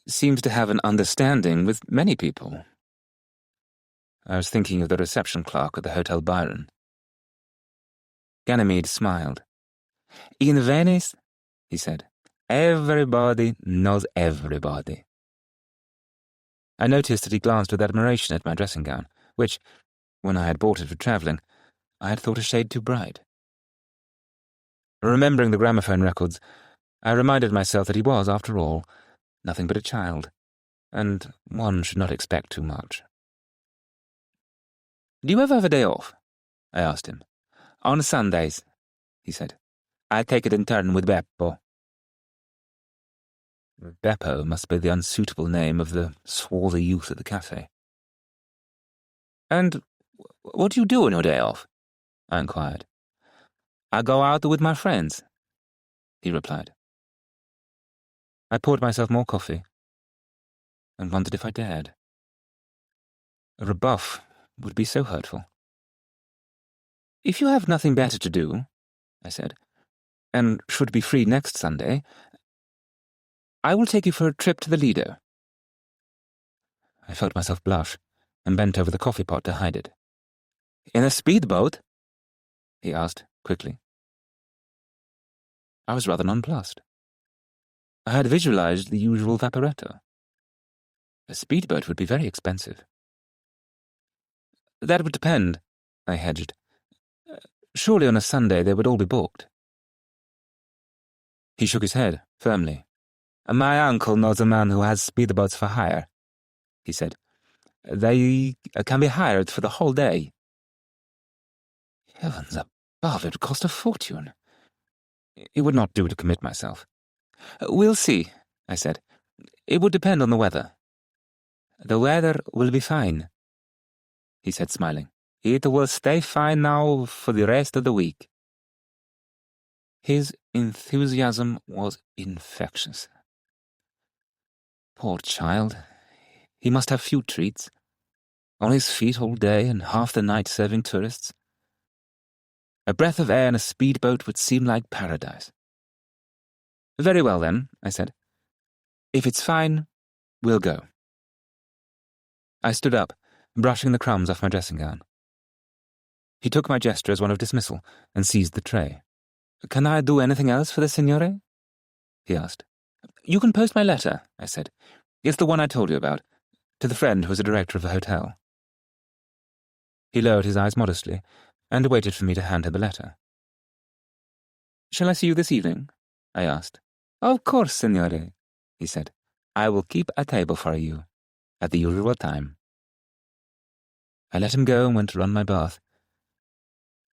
"seems to have an understanding with many people." I was thinking of the reception clerk at the Hotel Byron. Ganymede smiled. "In Venice," he said, "everybody knows everybody." I noticed that he glanced with admiration at my dressing gown, which, when I had bought it for travelling, I had thought a shade too bright. Remembering the gramophone records, I reminded myself that he was, after all, nothing but a child, and one should not expect too much. "Do you ever have a day off?" I asked him. "On Sundays," he said. "I take it in turn with Beppo." Beppo must be the unsuitable name of the swarthy youth at the cafe. "And what do you do on your day off?" I inquired. "I go out with my friends," he replied. I poured myself more coffee and wondered if I dared. A rebuff would be so hurtful. "If you have nothing better to do," I said, "and should be free next Sunday, I will take you for a trip to the Lido." I felt myself blush and bent over the coffee pot to hide it. "In a speedboat?" he asked quickly. I was rather nonplussed. I had visualized the usual vaporetto. A speedboat would be very expensive. "That would depend," I hedged. "Surely on a Sunday they would all be booked." He shook his head firmly. "My uncle knows a man who has speedboats for hire," he said. They can be hired for the whole day. Heavens above, it would cost a fortune. It would not do to commit myself. We'll see, I said. It would depend on the weather. The weather will be fine, he said, smiling. It will stay fine now for the rest of the week. His enthusiasm was infectious. Poor child. He must have few treats. On his feet all day and half the night serving tourists. A breath of air in a speedboat would seem like paradise. Very well, then, I said. If it's fine, we'll go. I stood up, brushing the crumbs off my dressing gown. He took my gesture as one of dismissal and seized the tray. Can I do anything else for the signore? He asked. You can post my letter, I said. It's the one I told you about, to the friend who was a director of the hotel. He lowered his eyes modestly and waited for me to hand him the letter. Shall I see you this evening? I asked. Of course, signore, he said. I will keep a table for you, at the usual time. I let him go and went to run my bath,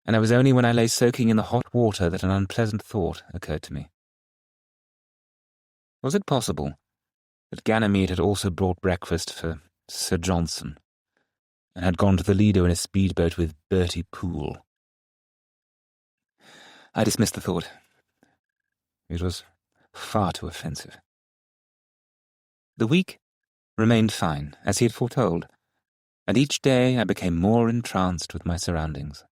and it was only when I lay soaking in the hot water that an unpleasant thought occurred to me. Was it possible that Ganymede had also brought breakfast for Sir Johnson, and had gone to the Lido in a speedboat with Bertie Poole? I dismissed the thought. It was far too offensive. The week remained fine, as he had foretold, and each day I became more entranced with my surroundings.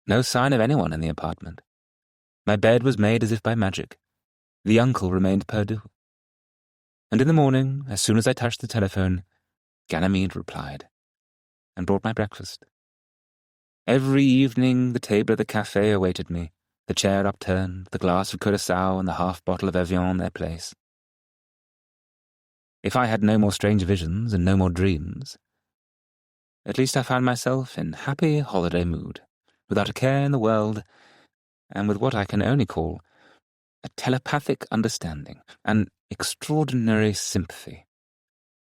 No sign of anyone in the apartment. My bed was made as if by magic. The uncle remained perdu. And in the morning, as soon as I touched the telephone, Ganymede replied, and brought my breakfast. Every evening the table at the café awaited me, the chair upturned, the glass of Curaçao and the half-bottle of Evian their place. If I had no more strange visions and no more dreams, at least I found myself in happy holiday mood, without a care in the world, and with what I can only call a telepathic understanding, an extraordinary sympathy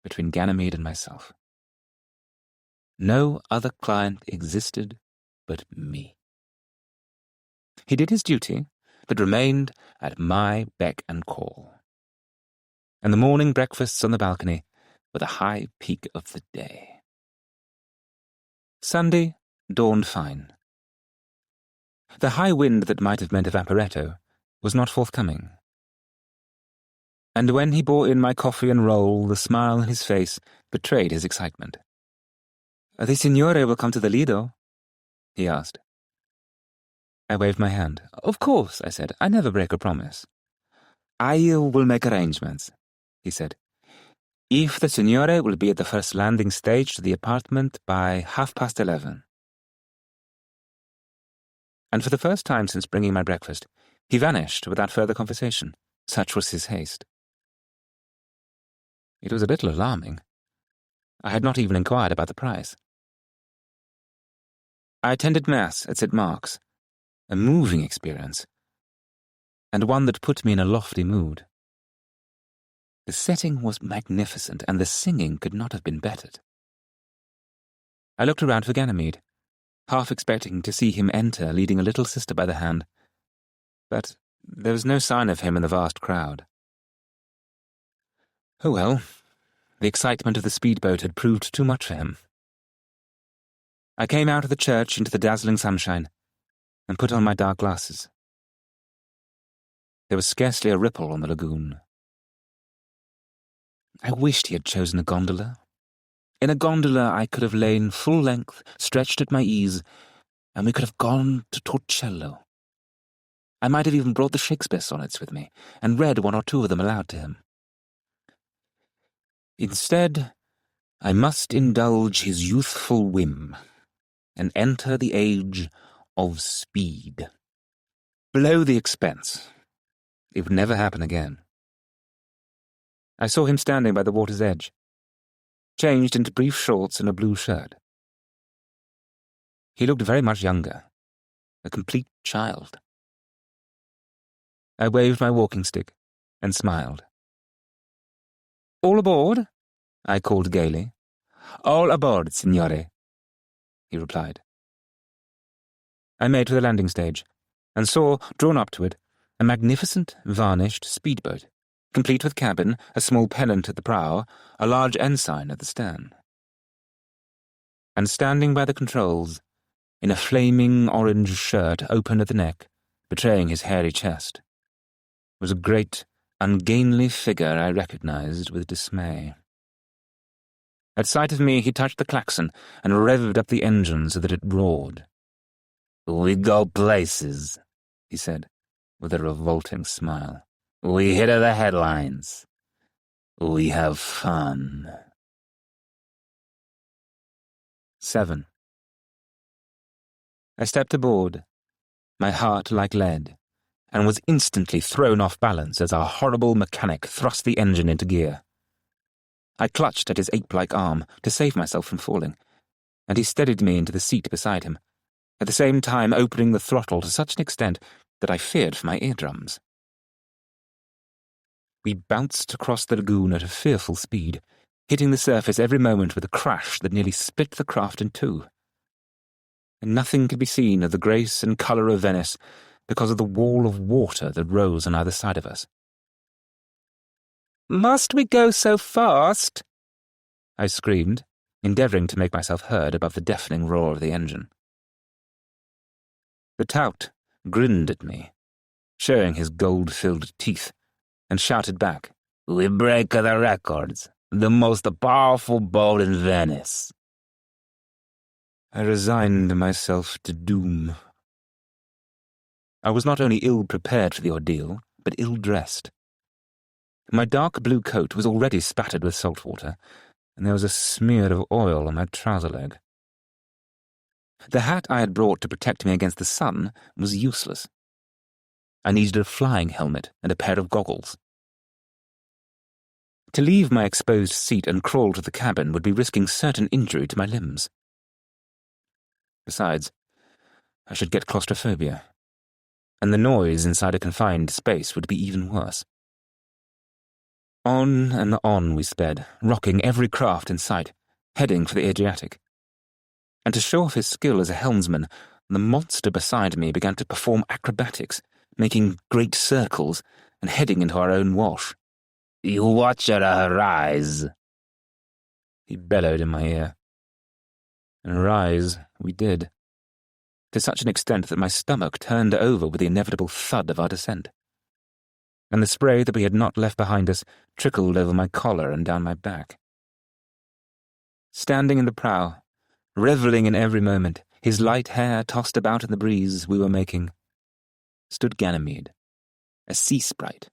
between Ganymede and myself. No other client existed but me. He did his duty, but remained at my beck and call. And the morning breakfasts on the balcony were the high peak of the day. Sunday dawned fine. The high wind that might have meant a vaporetto was not forthcoming. And when he bore in my coffee and roll, the smile on his face betrayed his excitement. The signore will come to the Lido? He asked. I waved my hand. Of course, I said. I never break a promise. I will make arrangements, he said. If the signore will be at the first landing stage to the apartment by 11:30. And for the first time since bringing my breakfast, he vanished without further conversation. Such was his haste. It was a little alarming. I had not even inquired about the price. I attended Mass at St. Mark's, a moving experience, and one that put me in a lofty mood. The setting was magnificent, and the singing could not have been bettered. I looked around for Ganymede, half expecting to see him enter leading a little sister by the hand, but there was no sign of him in the vast crowd. Oh well, the excitement of the speedboat had proved too much for him. I came out of the church into the dazzling sunshine and put on my dark glasses. There was scarcely a ripple on the lagoon. I wished he had chosen a gondola. In a gondola I could have lain full length, stretched at my ease, and we could have gone to Torcello. I might have even brought the Shakespeare sonnets with me, and read one or two of them aloud to him. Instead, I must indulge his youthful whim, and enter the age of speed. Below the expense. It would never happen again. I saw him standing by the water's edge, changed into brief shorts and a blue shirt. He looked very much younger, a complete child. I waved my walking stick and smiled. All aboard? I called gaily. All aboard, signore, he replied. I made for the landing stage, and saw, drawn up to it, a magnificent, varnished speedboat, complete with cabin, a small pennant at the prow, a large ensign at the stern. And standing by the controls, in a flaming orange shirt open at the neck, betraying his hairy chest, was a great, ungainly figure I recognized with dismay. At sight of me, he touched the klaxon and revved up the engine so that it roared. "We go places," he said, with a revolting smile. "We hit the headlines. We have fun." 7. I stepped aboard, my heart like lead, and was instantly thrown off balance as our horrible mechanic thrust the engine into gear. I clutched at his ape-like arm to save myself from falling, and he steadied me into the seat beside him, at the same time opening the throttle to such an extent that I feared for my eardrums. We bounced across the lagoon at a fearful speed, hitting the surface every moment with a crash that nearly split the craft in two. And nothing could be seen of the grace and colour of Venice because of the wall of water that rose on either side of us. "Must we go so fast?" I screamed, endeavouring to make myself heard above the deafening roar of the engine. The tout grinned at me, showing his gold-filled teeth, and shouted back, "We break the records. The most powerful boat in Venice." I resigned myself to doom. I was not only ill-prepared for the ordeal, but ill-dressed. My dark blue coat was already spattered with salt water, and there was a smear of oil on my trouser leg. The hat I had brought to protect me against the sun was useless. I needed a flying helmet and a pair of goggles. To leave my exposed seat and crawl to the cabin would be risking certain injury to my limbs. Besides, I should get claustrophobia, and the noise inside a confined space would be even worse. On and on we sped, rocking every craft in sight, heading for the Adriatic. And to show off his skill as a helmsman, the monster beside me began to perform acrobatics, making great circles and heading into our own wash. "You watch her rise," he bellowed in my ear. And rise we did, to such an extent that my stomach turned over with the inevitable thud of our descent. And the spray that we had not left behind us trickled over my collar and down my back. Standing in the prow, revelling in every moment, his light hair tossed about in the breeze we were making, stood Ganymede, a sea sprite,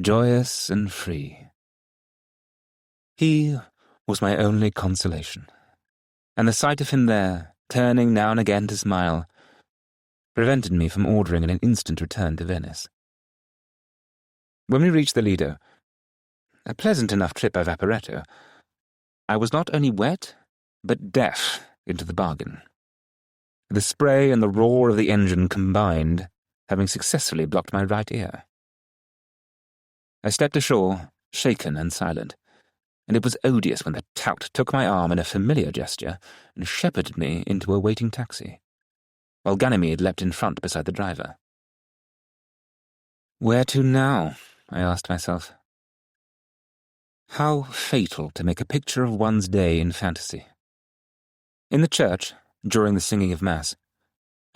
joyous and free. He was my only consolation, and the sight of him there, turning now and again to smile, prevented me from ordering an instant return to Venice. When we reached the Lido, a pleasant enough trip by Vaporetto, I was not only wet, but deaf into the bargain. The spray and the roar of the engine combined, having successfully blocked my right ear. I stepped ashore, shaken and silent, and it was odious when the tout took my arm in a familiar gesture and shepherded me into a waiting taxi, while Ganymede leapt in front beside the driver. Where to now? I asked myself. How fatal to make a picture of one's day in fantasy. In the church, during the singing of Mass,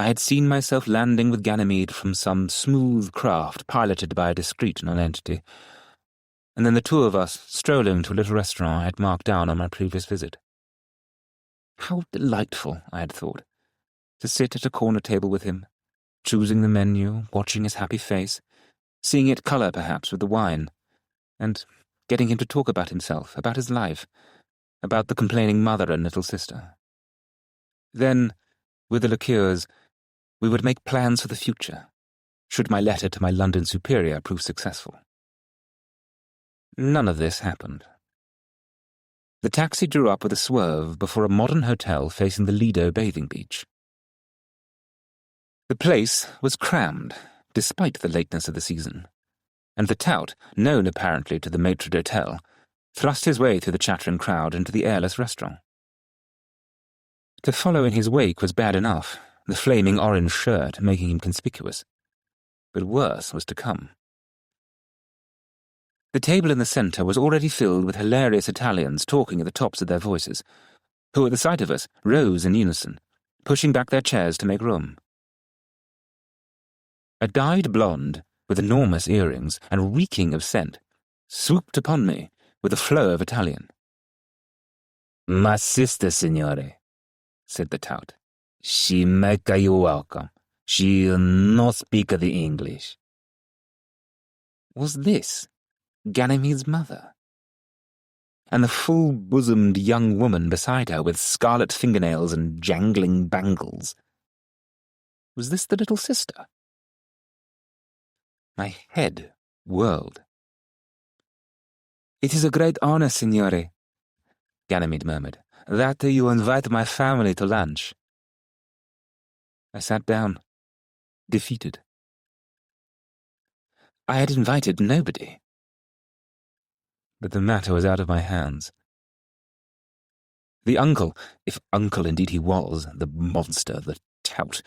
I had seen myself landing with Ganymede from some smooth craft piloted by a discreet nonentity, and then the two of us strolling to a little restaurant I had marked down on my previous visit. How delightful, I had thought, to sit at a corner table with him, choosing the menu, watching his happy face, seeing it colour perhaps with the wine, and getting him to talk about himself, about his life, about the complaining mother and little sister. Then, with the liqueurs, we would make plans for the future, should my letter to my London superior prove successful. None of this happened. The taxi drew up with a swerve before a modern hotel facing the Lido bathing beach. The place was crammed, despite the lateness of the season, and the tout, known apparently to the maitre d'hotel, thrust his way through the chattering crowd into the airless restaurant. To follow in his wake was bad enough, the flaming orange shirt making him conspicuous. But worse was to come. The table in the centre was already filled with hilarious Italians talking at the tops of their voices, who at the sight of us rose in unison, pushing back their chairs to make room. A dyed blonde, with enormous earrings and reeking of scent, swooped upon me with a flow of Italian. My sister, signore, said the tout. She make you welcome. She no speak the English. Was this Ganymede's mother? And the full-bosomed young woman beside her with scarlet fingernails and jangling bangles? Was this the little sister? My head whirled. "It is a great honor, signore," Ganymede murmured, "that you invite my family to lunch." I sat down, defeated. I had invited nobody. But the matter was out of my hands. The uncle, if uncle indeed he was, the monster, the tout,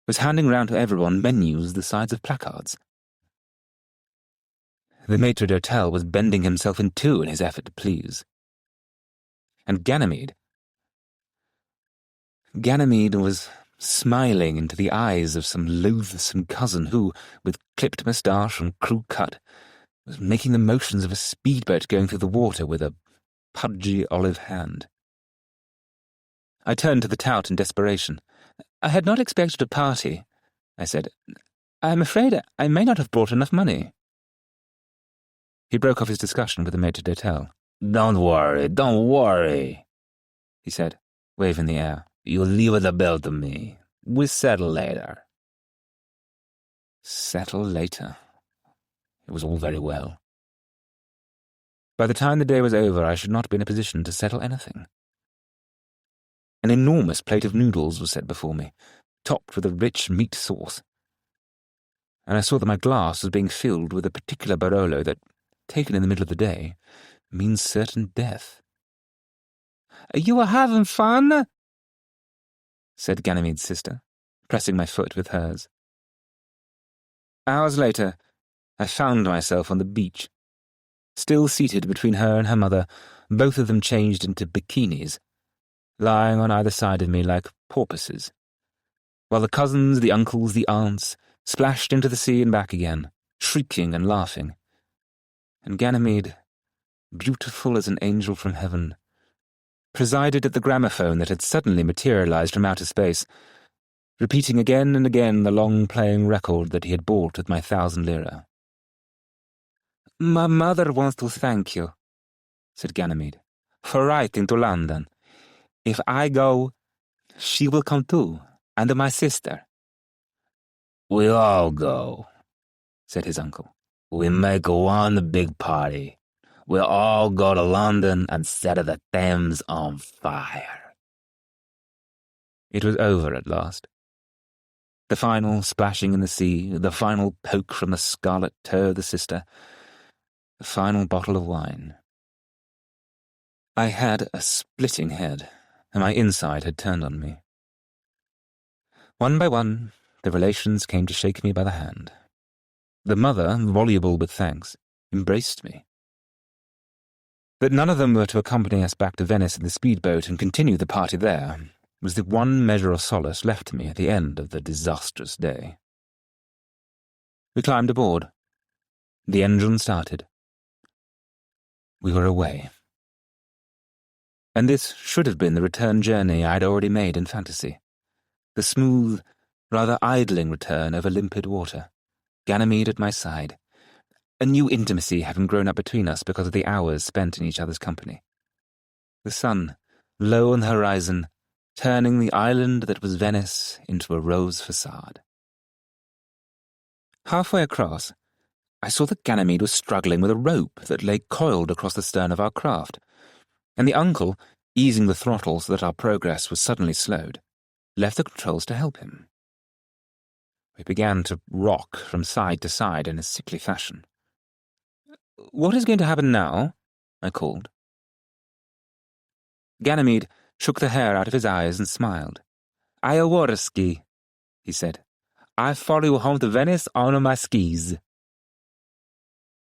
was handing round to everyone menus the size of placards. The maitre d'hotel was bending himself in two in his effort to please. And Ganymede was smiling into the eyes of some loathsome cousin who, with clipped moustache and crew cut, was making the motions of a speedboat going through the water with a pudgy olive hand. I turned to the tout in desperation. "I had not expected a party," I said. "I'm afraid I may not have brought enough money." He broke off his discussion with the maitre d'hotel. Don't worry, he said, waving the air. You leave the bill to me. We settle later. Settle later. It was all very well. By the time the day was over, I should not be in a position to settle anything. An enormous plate of noodles was set before me, topped with a rich meat sauce, and I saw that my glass was being filled with a particular Barolo that, taken in the middle of the day, means certain death. "You are having fun?" said Ganymede's sister, pressing my foot with hers. Hours later, I found myself on the beach, still seated between her and her mother, both of them changed into bikinis, lying on either side of me like porpoises, while the cousins, the uncles, the aunts splashed into the sea and back again, shrieking and laughing. And Ganymede, beautiful as an angel from heaven, presided at the gramophone that had suddenly materialized from outer space, repeating again and again the long-playing record that he had bought with my 1,000 lira. "My mother wants to thank you," said Ganymede, "for writing to London. If I go, she will come too, and my sister." We all go, said his uncle. We make one big party. We all go to London and set the Thames on fire. It was over at last. The final splashing in the sea, the final poke from the scarlet toe of the sister, the final bottle of wine. I had a splitting head, and my inside had turned on me. One by one, the relations came to shake me by the hand. The mother, voluble with thanks, embraced me. That none of them were to accompany us back to Venice in the speedboat and continue the party there was the one measure of solace left to me at the end of the disastrous day. We climbed aboard. The engine started. We were away. And this should have been the return journey I had already made in fantasy. The smooth, rather idling return over limpid water, Ganymede at my side, a new intimacy having grown up between us because of the hours spent in each other's company. The sun, low on the horizon, turning the island that was Venice into a rose facade. Halfway across, I saw that Ganymede was struggling with a rope that lay coiled across the stern of our craft, and the uncle, easing the throttle so that our progress was suddenly slowed, left the controls to help him. We began to rock from side to side in a sickly fashion. "What is going to happen now?" I called. Ganymede shook the hair out of his eyes and smiled. "Ayawarski," he said. "I follow you home to Venice on my skis."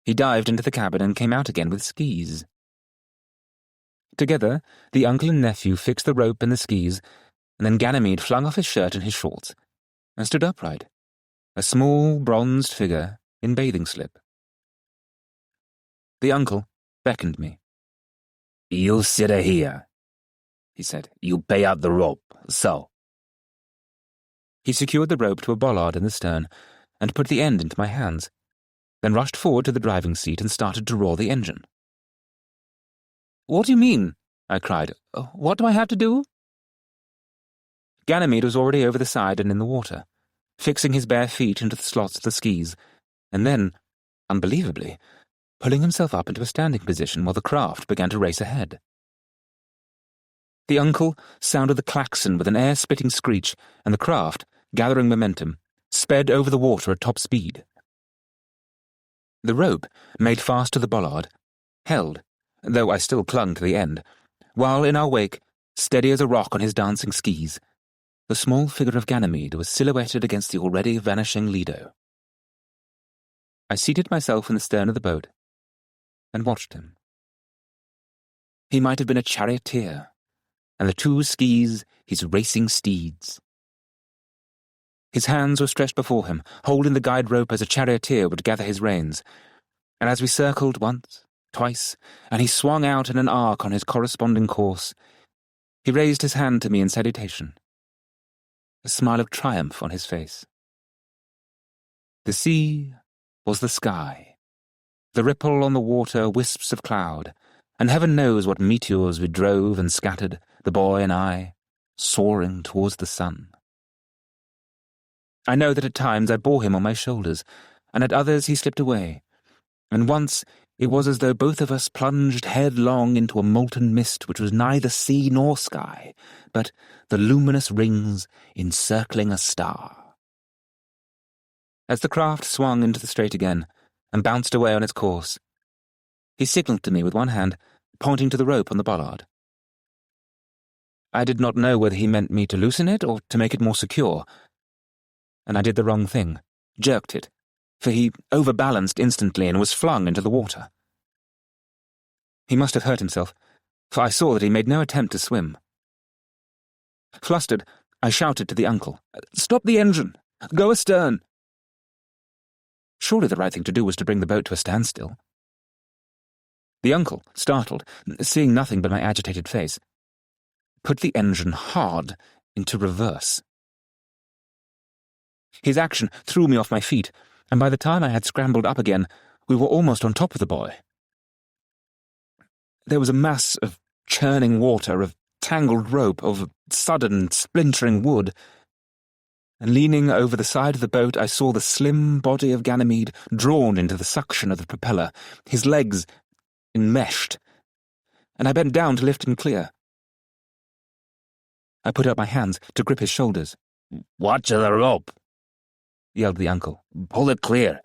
He dived into the cabin and came out again with skis. Together, the uncle and nephew fixed the rope and the skis, and then Ganymede flung off his shirt and his shorts, and stood upright, a small bronzed figure in bathing slip. The uncle beckoned me. "You sit here," he said. "You pay out the rope, so." He secured the rope to a bollard in the stern and put the end into my hands, then rushed forward to the driving seat and started to roar the engine. "What do you mean?" I cried. "What do I have to do?" Ganymede was already over the side and in the water, fixing his bare feet into the slots of the skis, and then, unbelievably, pulling himself up into a standing position while the craft began to race ahead. The uncle sounded the klaxon with an air-splitting screech, and the craft, gathering momentum, sped over the water at top speed. The rope, made fast to the bollard, held, though I still clung to the end, while in our wake, steady as a rock on his dancing skis, the small figure of Ganymede was silhouetted against the already vanishing Lido. I seated myself in the stern of the boat and watched him. He might have been a charioteer, and the two skis his racing steeds. His hands were stretched before him, holding the guide rope as a charioteer would gather his reins, and as we circled once, twice, and he swung out in an arc on his corresponding course, he raised his hand to me in salutation, a smile of triumph on his face. The sea was the sky, the ripple on the water wisps of cloud, and heaven knows what meteors we drove and scattered, the boy and I, soaring towards the sun. I know that at times I bore him on my shoulders, and at others he slipped away, and once it was as though both of us plunged headlong into a molten mist which was neither sea nor sky, but the luminous rings encircling a star. As the craft swung into the strait again, and bounced away on its course, he signalled to me with one hand, pointing to the rope on the bollard. I did not know whether he meant me to loosen it or to make it more secure, and I did the wrong thing, jerked it, for he overbalanced instantly and was flung into the water. He must have hurt himself, for I saw that he made no attempt to swim. Flustered, I shouted to the uncle, "Stop the engine! Go astern!" Surely the right thing to do was to bring the boat to a standstill. The uncle, startled, seeing nothing but my agitated face, put the engine hard into reverse. His action threw me off my feet, and by the time I had scrambled up again, we were almost on top of the boy. There was a mass of churning water, of tangled rope, of sudden splintering wood, and leaning over the side of the boat I saw the slim body of Ganymede drawn into the suction of the propeller, his legs enmeshed, and I bent down to lift him clear. I put up my hands to grip his shoulders. "Watch the rope," yelled the uncle. "Pull it clear."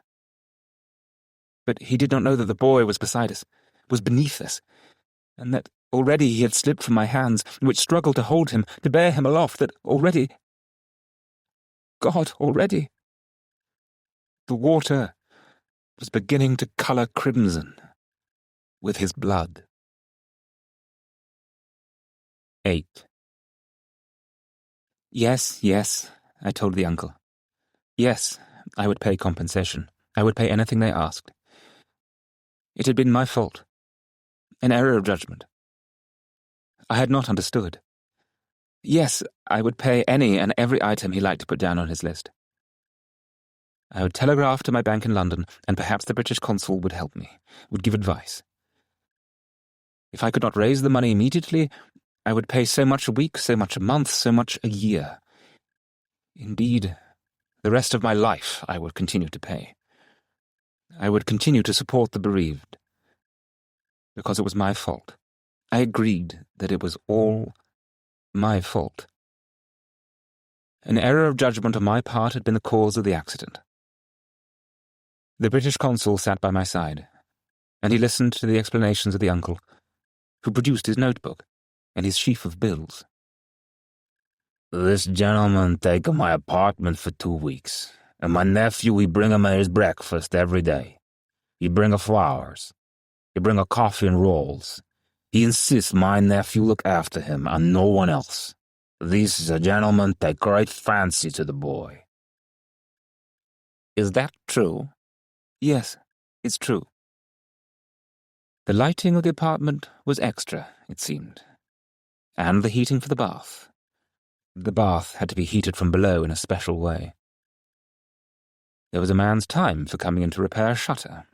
But he did not know that the boy was beside us, was beneath us, and that already he had slipped from my hands, which struggled to hold him, to bear him aloft, that already... God, already... The water was beginning to colour crimson with his blood. 8. Yes, I told the uncle. Yes, I would pay compensation. I would pay anything they asked. It had been my fault. An error of judgment. I had not understood. Yes, I would pay any and every item he liked to put down on his list. I would telegraph to my bank in London, and perhaps the British consul would help me, would give advice. If I could not raise the money immediately, I would pay so much a week, so much a month, so much a year. Indeed, the rest of my life I would continue to pay. I would continue to support the bereaved. Because it was my fault. I agreed that it was all my fault. An error of judgment on my part had been the cause of the accident. The British consul sat by my side, and he listened to the explanations of the uncle, who produced his notebook and his sheaf of bills. This gentleman take my apartment for 2 weeks, and my nephew, he bring him his breakfast every day. He bring flowers. He bring coffee and rolls. He insists my nephew look after him and no one else. This gentleman take great fancy to the boy. Is that true? Yes, it's true. The lighting of the apartment was extra, it seemed, and the heating for the bath. The bath had to be heated from below in a special way. There was a man's time for coming in to repair a shutter.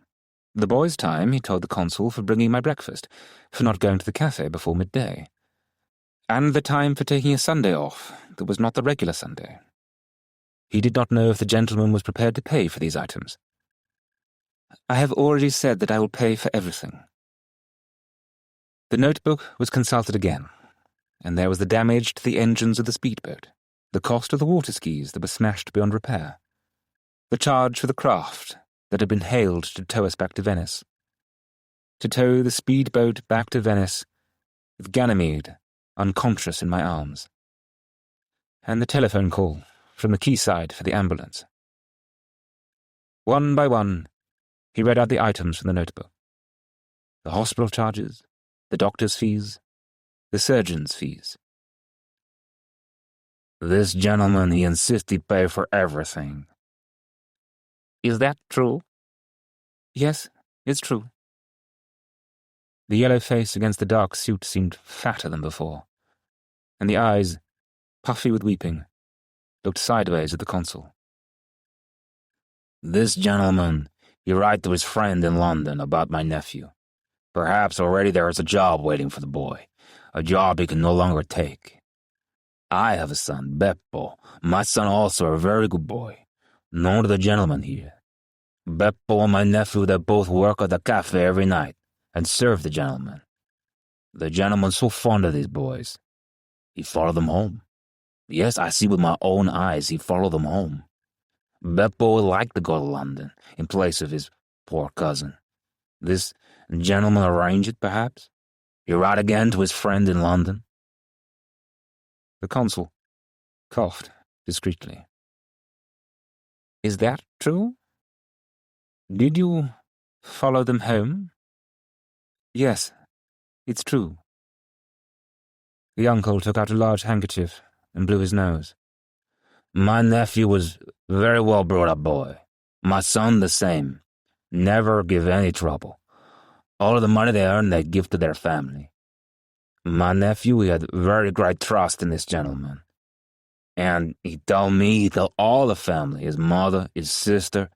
The boy's time, he told the consul, for bringing my breakfast, for not going to the cafe before midday. And the time for taking a Sunday off that was not the regular Sunday. He did not know if the gentleman was prepared to pay for these items. I have already said that I will pay for everything. The notebook was consulted again, and there was the damage to the engines of the speedboat, the cost of the water skis that were smashed beyond repair, the charge for the craft that had been hailed to tow us back to Venice, to tow the speedboat back to Venice with Ganymede unconscious in my arms, and the telephone call from the quayside for the ambulance. One by one, he read out the items from the notebook. The hospital charges, the doctor's fees, the surgeon's fees. This gentleman, he insists he pay for everything. Is that true? Yes, it's true. The yellow face against the dark suit seemed fatter than before, and the eyes, puffy with weeping, looked sideways at the consul. This gentleman, he write to his friend in London about my nephew. Perhaps already there is a job waiting for the boy, a job he can no longer take. I have a son, Beppo. My son also a very good boy, known to the gentleman here. Beppo and my nephew, they both work at the cafe every night and serve the gentleman. The gentleman's so fond of these boys. He follow them home. Yes, I see with my own eyes he follow them home. Beppo would like to go to London in place of his poor cousin. This gentleman arrange it, perhaps? He write again to his friend in London. The consul coughed discreetly. Is that true? Did you follow them home? Yes, it's true. The uncle took out a large handkerchief and blew his nose. My nephew was very well brought up boy. My son the same. Never give any trouble. All of the money they earn they give to their family. My nephew, he had very great trust in this gentleman. And he told all the family, his mother, his sister,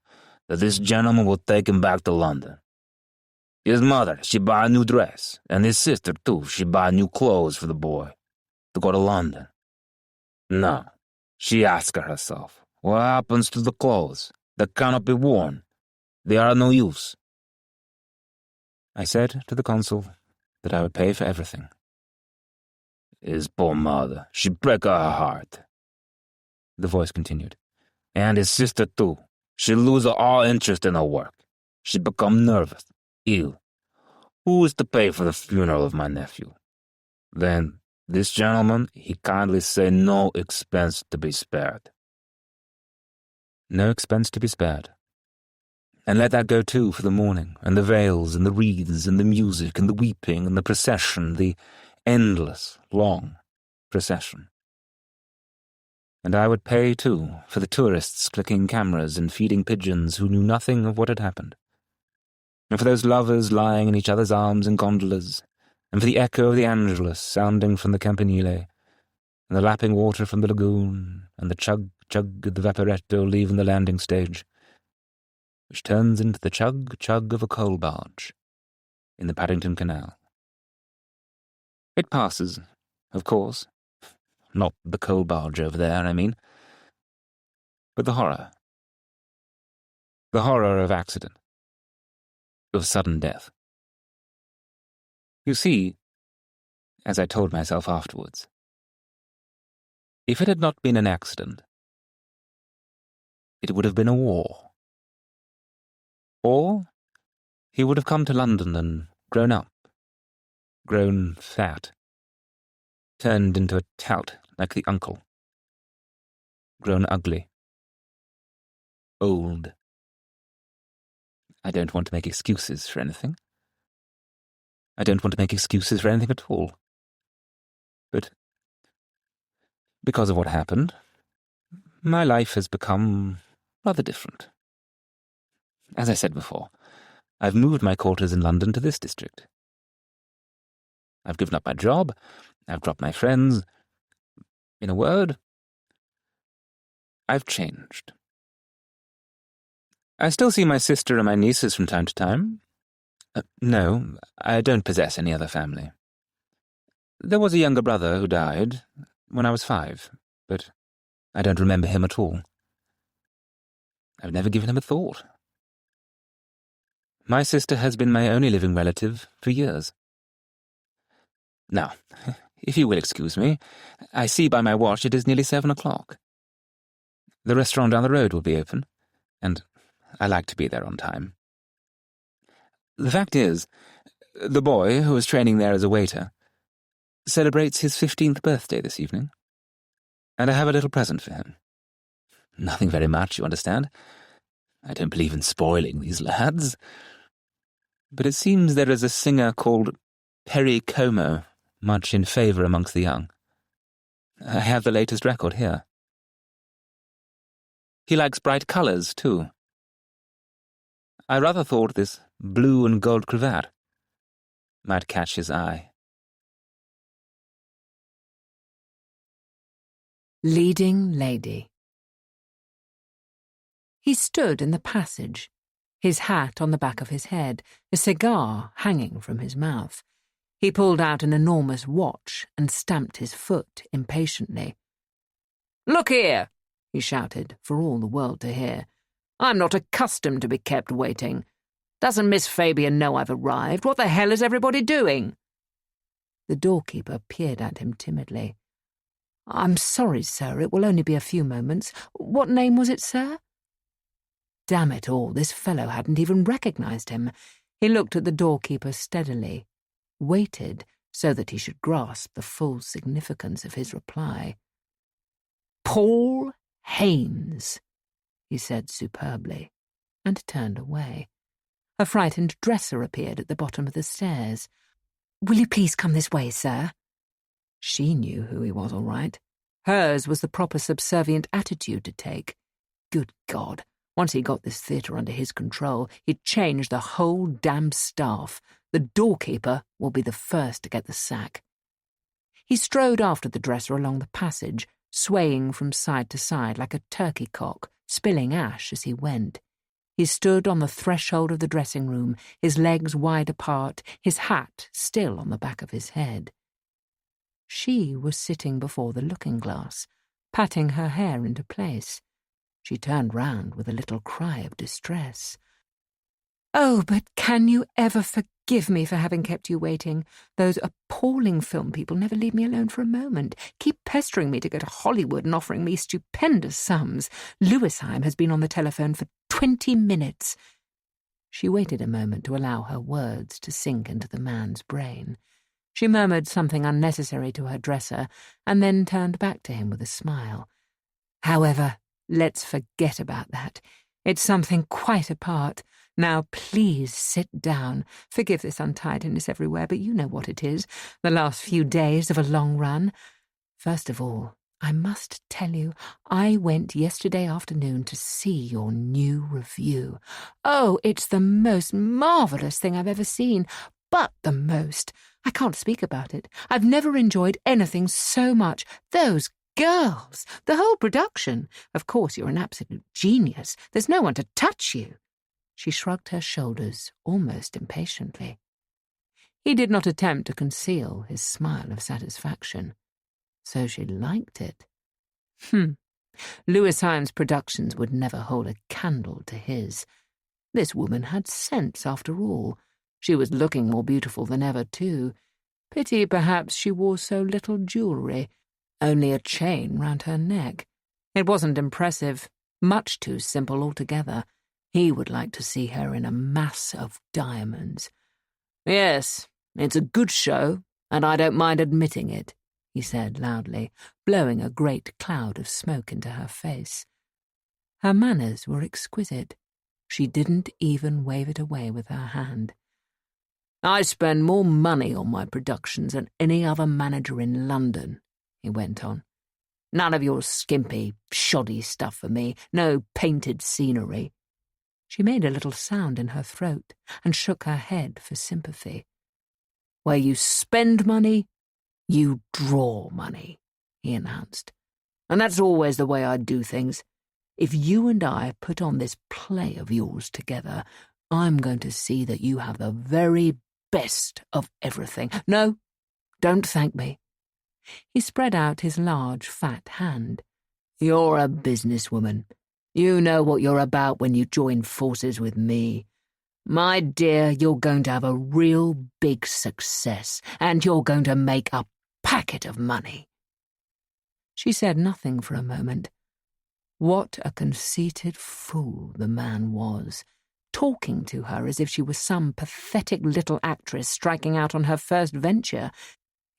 that this gentleman will take him back to London. His mother, she buy a new dress, and his sister, too, she buy new clothes for the boy to go to London. No, she asked herself, what happens to the clothes that cannot be worn? They are no use. I said to the consul that I would pay for everything. His poor mother, she break her heart, the voice continued. And his sister, too. She lose all interest in her work. She become nervous, ill. Who is to pay for the funeral of my nephew? Then this gentleman, he kindly say no expense to be spared. No expense to be spared. And let that go too for the mourning, and the veils, and the wreaths, and the music, and the weeping, and the procession, the endless, long procession. And I would pay, too, for the tourists clicking cameras and feeding pigeons who knew nothing of what had happened, and for those lovers lying in each other's arms in gondolas, and for the echo of the Angelus sounding from the Campanile, and the lapping water from the lagoon, and the chug-chug of the Vaporetto leaving the landing stage, which turns into the chug-chug of a coal barge in the Paddington Canal. It passes, of course. Not the coal barge over there, I mean. But the horror. The horror of accident. Of sudden death. You see, as I told myself afterwards, if it had not been an accident, it would have been a war. Or he would have come to London and grown up, grown fat, turned into a tout like the uncle, grown ugly, old. I don't want to make excuses for anything. I don't want to make excuses for anything at all. But because of what happened, my life has become rather different. As I said before, I've moved my quarters in London to this district. I've given up my job, I've dropped my friends. In a word, I've changed. I still see my sister and my nieces from time to time. No, I don't possess any other family. There was a younger brother who died when I was 5, but I don't remember him at all. I've never given him a thought. My sister has been my only living relative for years. Now, if you will excuse me, I see by my watch it is nearly 7 o'clock. The restaurant down the road will be open, and I like to be there on time. The fact is, the boy, who is training there as a waiter, celebrates his 15th birthday this evening, and I have a little present for him. Nothing very much, you understand. I don't believe in spoiling these lads. But it seems there is a singer called Perry Como, much in favour amongst the young. I have the latest record here. He likes bright colours, too. I rather thought this blue and gold cravat might catch his eye. Leading Lady. He stood in the passage, his hat on the back of his head, a cigar hanging from his mouth. He pulled out an enormous watch and stamped his foot impatiently. "Look here!" he shouted, for all the world to hear. "I'm not accustomed to be kept waiting. Doesn't Miss Fabian know I've arrived? What the hell is everybody doing?" The doorkeeper peered at him timidly. "I'm sorry, sir, it will only be a few moments. What name was it, sir?" Damn it all, this fellow hadn't even recognised him. He looked at the doorkeeper steadily, waited so that he should grasp the full significance of his reply. "Paul Haynes," he said superbly, and turned away. A frightened dresser appeared at the bottom of the stairs. "Will you please come this way, sir?" She knew who he was all right. Hers was the proper subservient attitude to take. Good God, once he got this theatre under his control, he'd change the whole damned staff. The doorkeeper will be the first to get the sack. He strode after the dresser along the passage, swaying from side to side like a turkey cock, spilling ash as he went. He stood on the threshold of the dressing room, his legs wide apart, his hat still on the back of his head. She was sitting before the looking-glass, patting her hair into place. She turned round with a little cry of distress. "Oh, but can you ever forgive me for having kept you waiting? Those appalling film people never leave me alone for a moment. Keep pestering me to go to Hollywood and offering me stupendous sums. Lewisheim has been on the telephone for 20 minutes. She waited a moment to allow her words to sink into the man's brain. She murmured something unnecessary to her dresser, and then turned back to him with a smile. "However, let's forget about that. It's something quite apart. Now please sit down. Forgive this untidiness everywhere, but you know what it is, the last few days of a long run. First of all, I must tell you, I went yesterday afternoon to see your new review. Oh, it's the most marvellous thing I've ever seen, but the most. I can't speak about it. I've never enjoyed anything so much. Those girls, the whole production. Of course, you're an absolute genius. There's no one to touch you." She shrugged her shoulders almost impatiently. He did not attempt to conceal his smile of satisfaction. So she liked it. Lewisheim's productions would never hold a candle to his. This woman had sense, after all. She was looking more beautiful than ever, too. Pity, perhaps, she wore so little jewellery, only a chain round her neck. It wasn't impressive, much too simple altogether. He would like to see her in a mass of diamonds. "Yes, it's a good show, and I don't mind admitting it," he said loudly, blowing a great cloud of smoke into her face. Her manners were exquisite. She didn't even wave it away with her hand. "I spend more money on my productions than any other manager in London," he went on. "None of your skimpy, shoddy stuff for me, no painted scenery." She made a little sound in her throat and shook her head for sympathy. "Where you spend money, you draw money," he announced. "And that's always the way I do things. If you and I put on this play of yours together, I'm going to see that you have the very best of everything. No, don't thank me." He spread out his large, fat hand. "You're a businesswoman. You know what you're about when you join forces with me. My dear, you're going to have a real big success, and you're going to make a packet of money." She said nothing for a moment. What a conceited fool the man was, talking to her as if she was some pathetic little actress striking out on her first venture.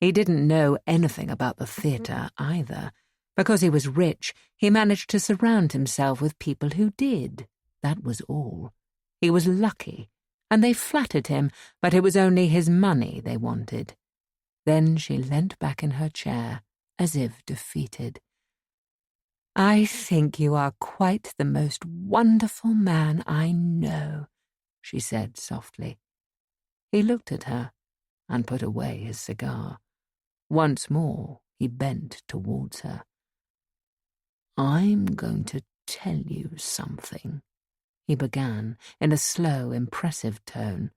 He didn't know anything about the theatre either. Because he was rich, he managed to surround himself with people who did. That was all. He was lucky, and they flattered him, but it was only his money they wanted. Then she leant back in her chair, as if defeated. "I think you are quite the most wonderful man I know," she said softly. He looked at her and put away his cigar. Once more he bent towards her. "I'm going to tell you something," he began in a slow, impressive tone.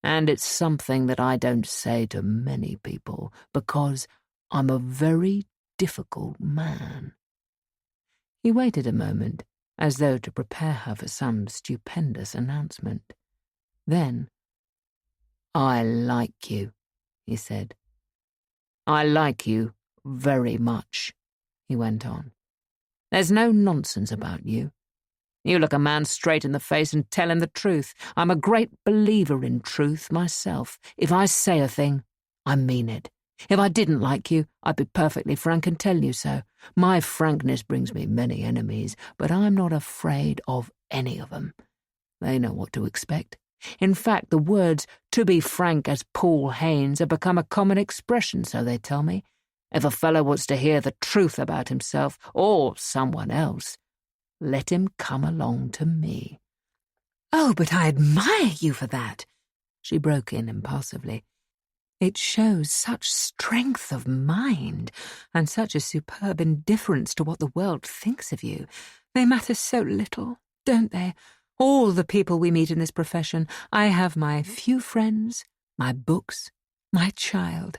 "And it's something that I don't say to many people, because I'm a very difficult man." He waited a moment, as though to prepare her for some stupendous announcement. Then, "I like you," he said. "I like you very much," he went on. "There's no nonsense about you. You look a man straight in the face and tell him the truth. I'm a great believer in truth myself. If I say a thing, I mean it. If I didn't like you, I'd be perfectly frank and tell you so. My frankness brings me many enemies, but I'm not afraid of any of them. They know what to expect. In fact, the words, 'to be frank as Paul Haines,' have become a common expression, so they tell me. If a fellow wants to hear the truth about himself, or someone else, let him come along to me." "Oh, but I admire you for that," she broke in impulsively. "It shows such strength of mind, and such a superb indifference to what the world thinks of you. They matter so little, don't they? All the people we meet in this profession. I have my few friends, my books, my child."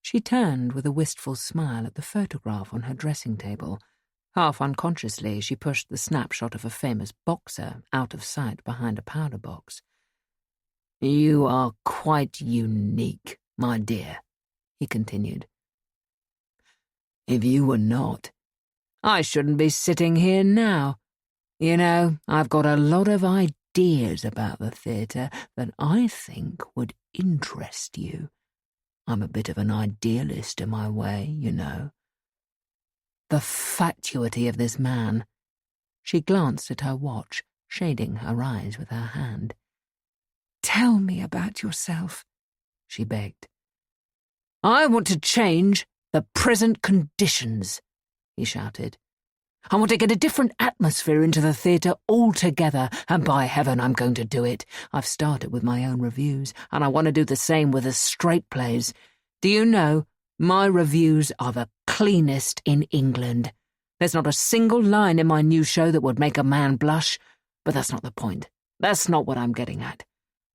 She turned with a wistful smile at the photograph on her dressing table. Half unconsciously, she pushed the snapshot of a famous boxer out of sight behind a powder box. "You are quite unique, my dear," he continued. "If you were not, I shouldn't be sitting here now. You know, I've got a lot of ideas about the theatre that I think would interest you. I'm a bit of an idealist in my way, you know." The fatuity of this man. She glanced at her watch, shading her eyes with her hand. "Tell me about yourself," she begged. "I want to change the present conditions," he shouted. "I want to get a different atmosphere into the theatre altogether, and by heaven I'm going to do it. I've started with my own reviews, and I want to do the same with the straight plays. Do you know, my reviews are the cleanest in England. There's not a single line in my new show that would make a man blush, but that's not the point. That's not what I'm getting at.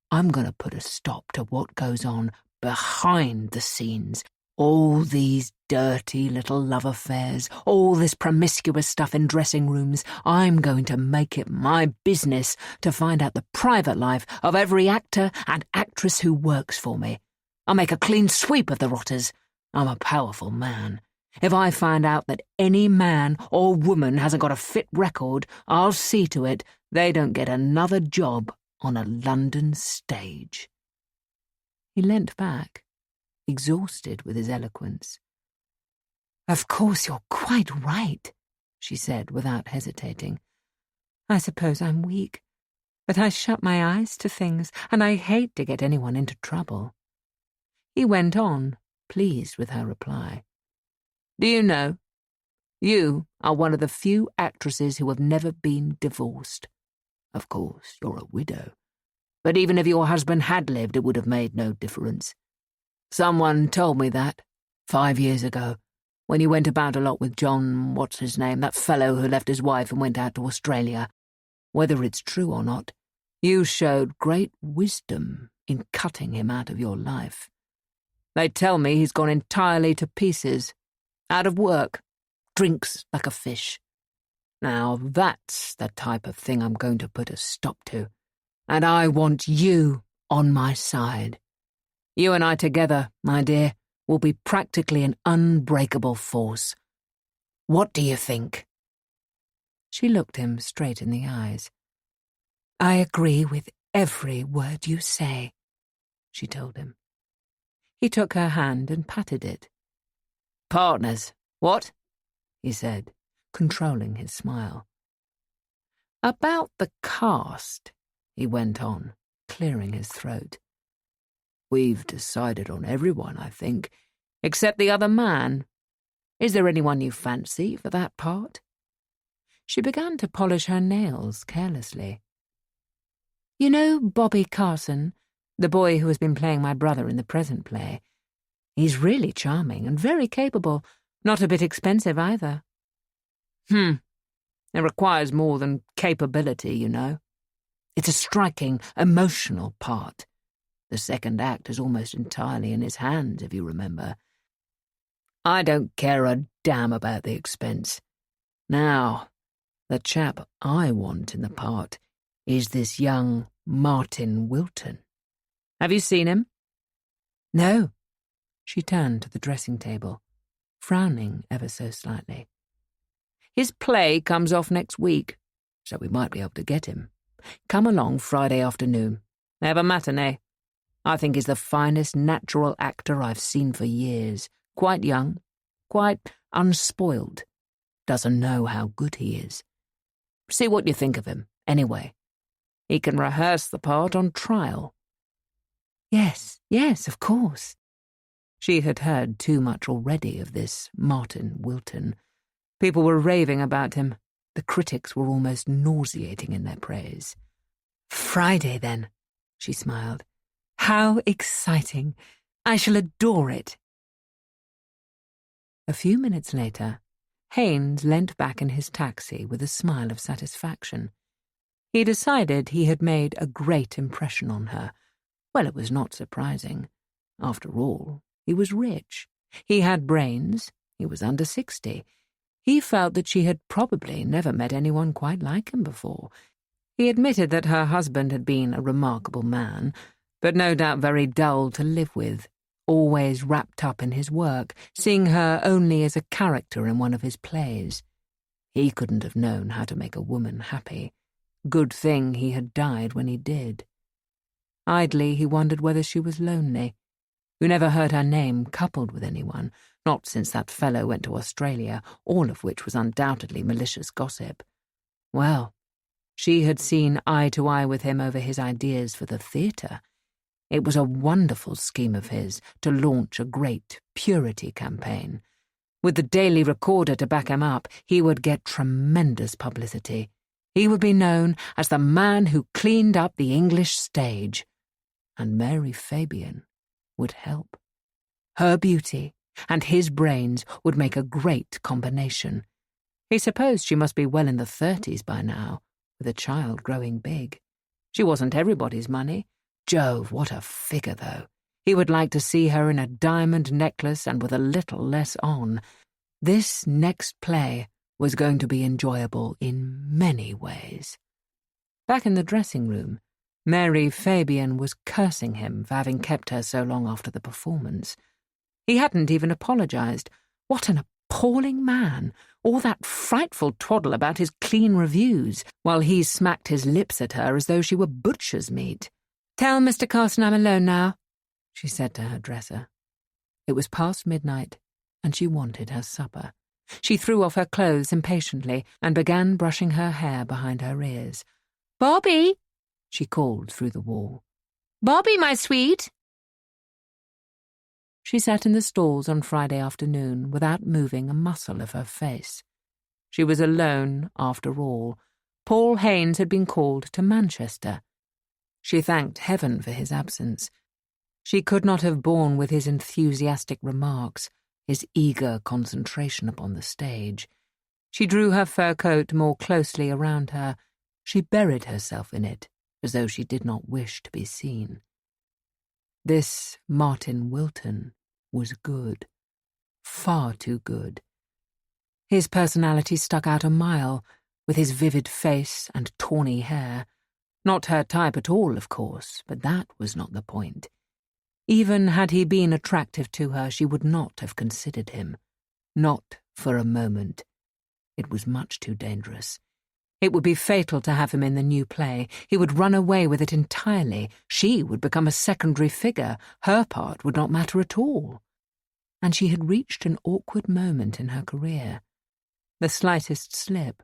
I'm going to put a stop to what goes on behind the scenes. All these dirty little love affairs, all this promiscuous stuff in dressing rooms. I'm going to make it my business to find out the private life of every actor and actress who works for me. I'll make a clean sweep of the rotters. I'm a powerful man. If I find out that any man or woman hasn't got a fit record, I'll see to it they don't get another job on a London stage." He leant back, exhausted with his eloquence. "Of course you're quite right," she said without hesitating. "I suppose I'm weak, but I shut my eyes to things, and I hate to get anyone into trouble." He went on, pleased with her reply. "Do you know, you are one of the few actresses who have never been divorced. Of course, you're a widow, but even if your husband had lived, it would have made no difference. Someone told me that 5 years ago, when you went about a lot with John, what's his name, that fellow who left his wife and went out to Australia. Whether it's true or not, you showed great wisdom in cutting him out of your life. They tell me he's gone entirely to pieces, out of work, drinks like a fish. Now that's the type of thing I'm going to put a stop to, and I want you on my side. You and I together, my dear, will be practically an unbreakable force. What do you think?" She looked him straight in the eyes. "I agree with every word you say," she told him. He took her hand and patted it. "Partners, what?" he said, controlling his smile. "About the cast," he went on, clearing his throat. "We've decided on everyone, I think, except the other man. Is there anyone you fancy for that part?" She began to polish her nails carelessly. "You know Bobby Carson, the boy who has been playing my brother in the present play? He's really charming and very capable, not a bit expensive either." It requires more than capability, you know. It's a striking, emotional part. The second act is almost entirely in his hands, if you remember. I don't care a damn about the expense. Now, the chap I want in the part is this young Martin Wilton. Have you seen him?" "No." She turned to the dressing table, frowning ever so slightly. "His play comes off next week, so we might be able to get him. Come along Friday afternoon. They have a matinee. I think he's the finest natural actor I've seen for years. Quite young, quite unspoiled. Doesn't know how good he is. See what you think of him, anyway. He can rehearse the part on trial." Yes, of course." She had heard too much already of this Martin Wilton. People were raving about him. The critics were almost nauseating in their praise. "Friday, then," she smiled. "How exciting! I shall adore it." A few minutes later, Haynes leant back in his taxi with a smile of satisfaction. He decided he had made a great impression on her. Well, it was not surprising. After all, he was rich. He had brains. He was under 60. He felt that she had probably never met anyone quite like him before. He admitted that her husband had been a remarkable man, but no doubt very dull to live with, always wrapped up in his work, seeing her only as a character in one of his plays. He couldn't have known how to make a woman happy. Good thing he had died when he did. Idly he wondered whether she was lonely. You never heard her name coupled with anyone, not since that fellow went to Australia, all of which was undoubtedly malicious gossip. Well, she had seen eye to eye with him over his ideas for the theatre. It was a wonderful scheme of his to launch a great purity campaign. With the Daily Recorder to back him up, he would get tremendous publicity. He would be known as the man who cleaned up the English stage. And Mary Fabian would help. Her beauty and his brains would make a great combination. He supposed she must be well in the 30s by now, with a child growing big. She wasn't everybody's money. Jove, what a figure, though. He would like to see her in a diamond necklace and with a little less on. This next play was going to be enjoyable in many ways. Back in the dressing room, Mary Fabian was cursing him for having kept her so long after the performance. He hadn't even apologized. What an appalling man, all that frightful twaddle about his clean reviews, while he smacked his lips at her as though she were butcher's meat. "Tell Mr. Carson I'm alone now," she said to her dresser. It was past midnight, and she wanted her supper. She threw off her clothes impatiently and began brushing her hair behind her ears. "Bobby!" she called through the wall. "Bobby, my sweet!" She sat in the stalls on Friday afternoon without moving a muscle of her face. She was alone, after all. Paul Haynes had been called to Manchester. She thanked heaven for his absence. She could not have borne with his enthusiastic remarks, his eager concentration upon the stage. She drew her fur coat more closely around her. She buried herself in it, as though she did not wish to be seen. This Martin Wilton was good. Far too good. His personality stuck out a mile, with his vivid face and tawny hair. Not her type at all, of course, but that was not the point. Even had he been attractive to her, she would not have considered him. Not for a moment. It was much too dangerous. It would be fatal to have him in the new play. He would run away with it entirely. She would become a secondary figure. Her part would not matter at all. And she had reached an awkward moment in her career. The slightest slip,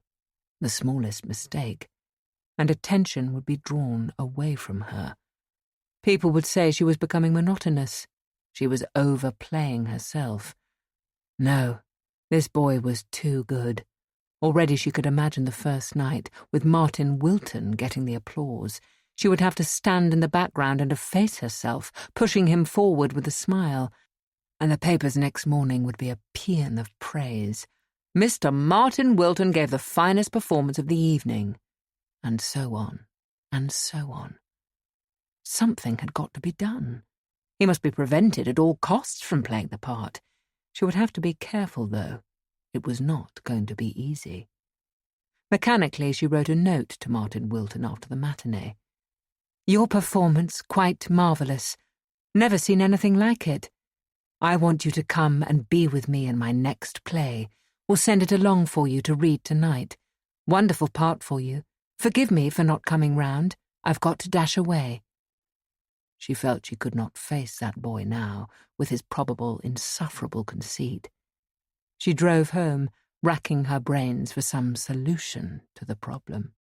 the smallest mistake, and attention would be drawn away from her. People would say she was becoming monotonous. She was overplaying herself. No, this boy was too good. Already she could imagine the first night, with Martin Wilton getting the applause. She would have to stand in the background and efface herself, pushing him forward with a smile. And the papers next morning would be a paean of praise. Mr. Martin Wilton gave the finest performance of the evening. And so on, and so on. Something had got to be done. He must be prevented at all costs from playing the part. She would have to be careful, though. It was not going to be easy. Mechanically, she wrote a note to Martin Wilton after the matinee. "Your performance, quite marvellous. Never seen anything like it. I want you to come and be with me in my next play. We'll send it along for you to read tonight. Wonderful part for you. Forgive me for not coming round. I've got to dash away." She felt she could not face that boy now, with his probable, insufferable conceit. She drove home, racking her brains for some solution to the problem.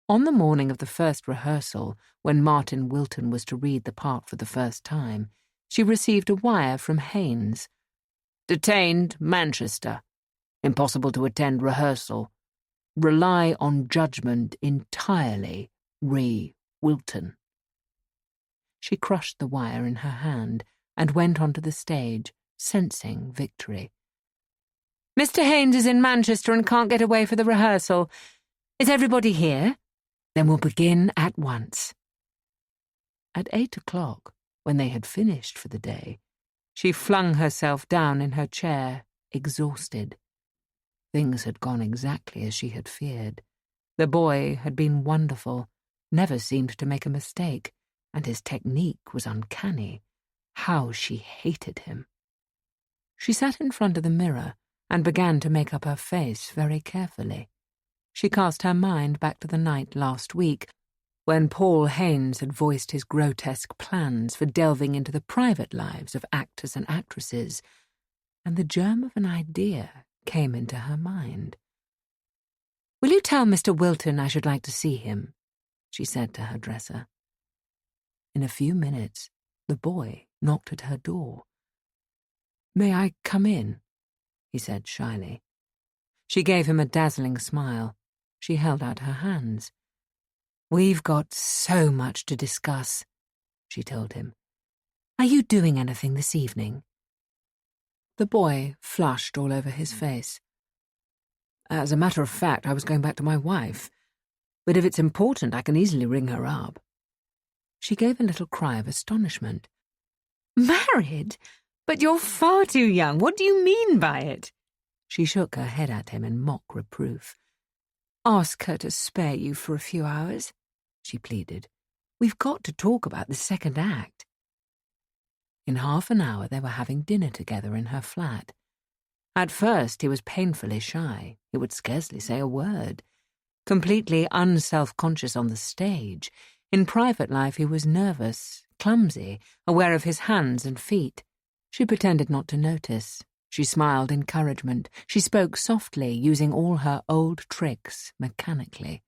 On the morning of the first rehearsal, when Martin Wilton was to read the part for the first time, she received a wire from Haynes. "Detained, Manchester. Impossible to attend rehearsal. Rely on judgment entirely, re Wilton." She crushed the wire in her hand and went onto the stage, sensing victory. "Mr. Haynes is in Manchester and can't get away for the rehearsal. Is everybody here? Then we'll begin at once." At 8:00, when they had finished for the day, she flung herself down in her chair, exhausted. Things had gone exactly as she had feared. The boy had been wonderful, never seemed to make a mistake, and his technique was uncanny. How she hated him. She sat in front of the mirror and began to make up her face very carefully. She cast her mind back to the night last week, when Paul Haynes had voiced his grotesque plans for delving into the private lives of actors and actresses, and the germ of an idea came into her mind. "Will you tell Mr. Wilton I should like to see him?" she said to her dresser. In a few minutes, the boy knocked at her door. "May I come in?" he said shyly. She gave him a dazzling smile. She held out her hands. "We've got so much to discuss," she told him. "Are you doing anything this evening?" The boy flushed all over his face. "As a matter of fact, I was going back to my wife. But if it's important, I can easily ring her up." She gave a little cry of astonishment. "Married? But you're far too young. What do you mean by it?" She shook her head at him in mock reproof. "Ask her to spare you for a few hours," she pleaded. "We've got to talk about the second act." In half an hour they were having dinner together in her flat. At first he was painfully shy. He would scarcely say a word. Completely unself-conscious on the stage, in private life he was nervous, clumsy, aware of his hands and feet. She pretended not to notice. She smiled encouragement. She spoke softly, using all her old tricks mechanically.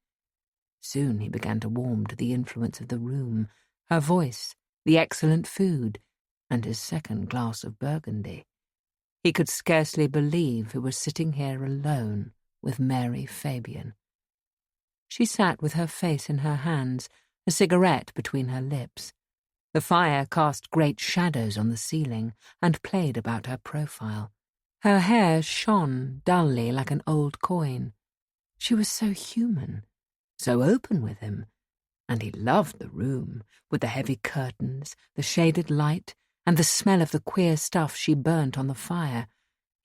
Soon he began to warm to the influence of the room, her voice, the excellent food, and his second glass of Burgundy. He could scarcely believe he was sitting here alone with Mary Fabian. She sat with her face in her hands, a cigarette between her lips. The fire cast great shadows on the ceiling and played about her profile. Her hair shone dully like an old coin. She was so human, so open with him, and he loved the room, with the heavy curtains, the shaded light, and the smell of the queer stuff she burnt on the fire.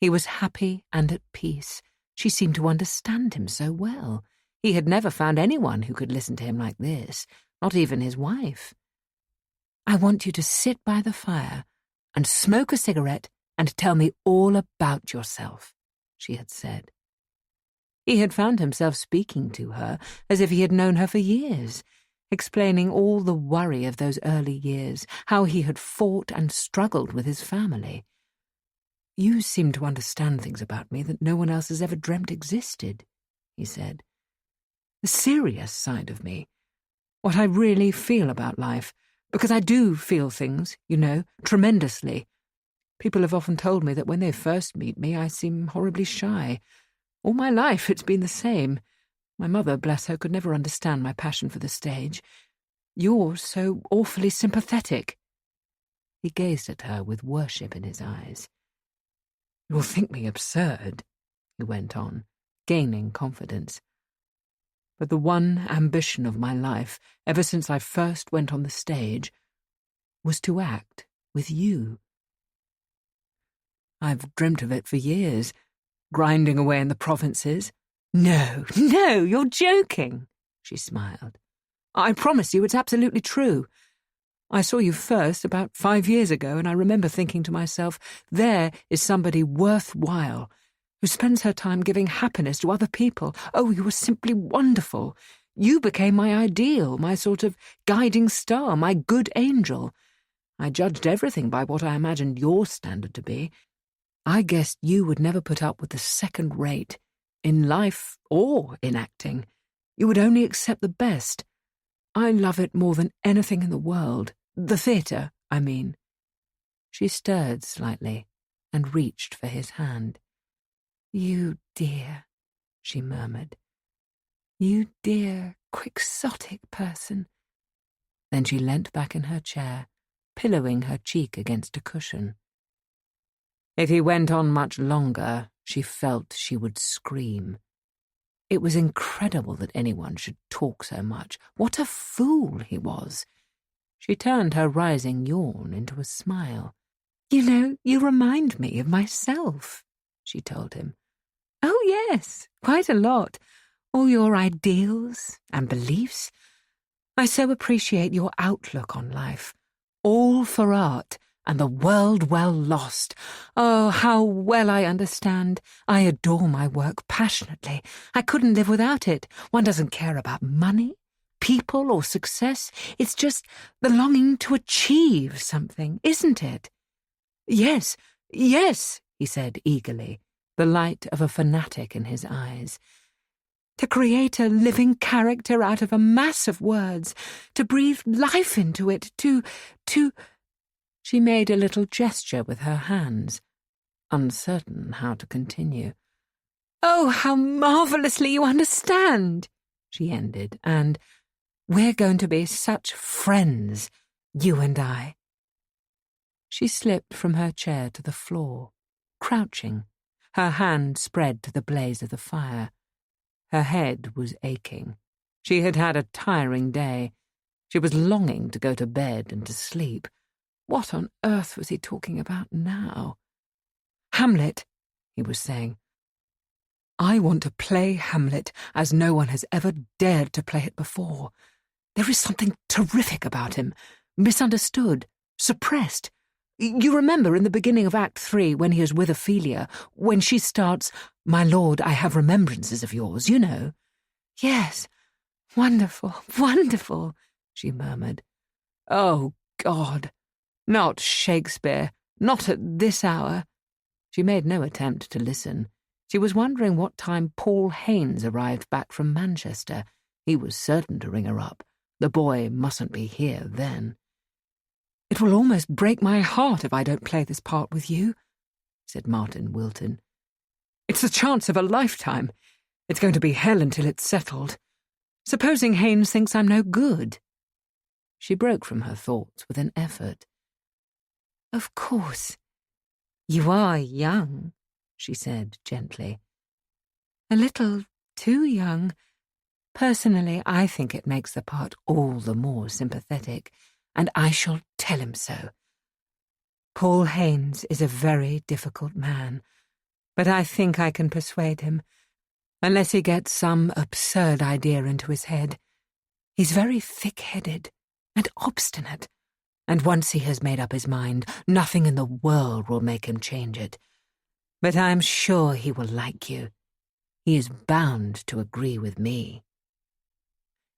He was happy and at peace. She seemed to understand him so well. He had never found anyone who could listen to him like this, not even his wife. "I want you to sit by the fire and smoke a cigarette and tell me all about yourself," she had said. He had found himself speaking to her as if he had known her for years, explaining all the worry of those early years, how he had fought and struggled with his family. "You seem to understand things about me that no one else has ever dreamt existed," he said. "The serious side of me, what I really feel about life, because I do feel things, you know, tremendously. People have often told me that when they first meet me I seem horribly shy. All my life it's been the same. My mother, bless her, could never understand my passion for the stage. You're so awfully sympathetic." He gazed at her with worship in his eyes. "You'll think me absurd," he went on, gaining confidence. "But the one ambition of my life, ever since I first went on the stage, was to act with you. I've dreamt of it for years, grinding away in the provinces." No, you're joking," she smiled. "I promise you it's absolutely true. I saw you first about 5 years ago, and I remember thinking to myself, there is somebody worthwhile, who spends her time giving happiness to other people. Oh, you were simply wonderful. You became my ideal, my sort of guiding star, my good angel. I judged everything by what I imagined your standard to be. I guessed you would never put up with the second rate, in life or in acting. You would only accept the best. I love it more than anything in the world. The theatre, I mean." She stirred slightly and reached for his hand. "You dear," she murmured. "You dear, quixotic person." Then she leant back in her chair, pillowing her cheek against a cushion. If he went on much longer, she felt she would scream. It was incredible that anyone should talk so much. What a fool he was. She turned her rising yawn into a smile. "You know, you remind me of myself," she told him. "Oh, yes, quite a lot. All your ideals and beliefs. I so appreciate your outlook on life. All for art and the world well lost. Oh, how well I understand. I adore my work passionately. I couldn't live without it. One doesn't care about money, people, or success. It's just the longing to achieve something, isn't it?" Yes, he said eagerly, the light of a fanatic in his eyes. "To create a living character out of a mass of words, to breathe life into it, to... She made a little gesture with her hands, uncertain how to continue. "Oh, how marvellously you understand," she ended, "and we're going to be such friends, you and I." She slipped from her chair to the floor, crouching, her hand spread to the blaze of the fire. Her head was aching. She had had a tiring day. She was longing to go to bed and to sleep. What on earth was he talking about now? "Hamlet," he was saying. "I want to play Hamlet as no one has ever dared to play it before. There is something terrific about him, misunderstood, suppressed. You remember in the beginning of Act 3 when he is with Ophelia, when she starts, 'My lord, I have remembrances of yours,' you know?" "Yes, wonderful, wonderful," she murmured. "Oh, God, not Shakespeare, not at this hour." She made no attempt to listen. She was wondering what time Paul Haynes arrived back from Manchester. He was certain to ring her up. The boy mustn't be here then. "It will almost break my heart if I don't play this part with you," said Martin Wilton. "It's the chance of a lifetime. It's going to be hell until it's settled. Supposing Haynes thinks I'm no good?" She broke from her thoughts with an effort. "Of course. You are young," she said gently. "A little too young. Personally, I think it makes the part all the more sympathetic, and I shall tell him so. Paul Haynes is a very difficult man, but I think I can persuade him, unless he gets some absurd idea into his head. He's very thick-headed and obstinate, and once he has made up his mind, nothing in the world will make him change it. But I'm sure he will like you. He is bound to agree with me."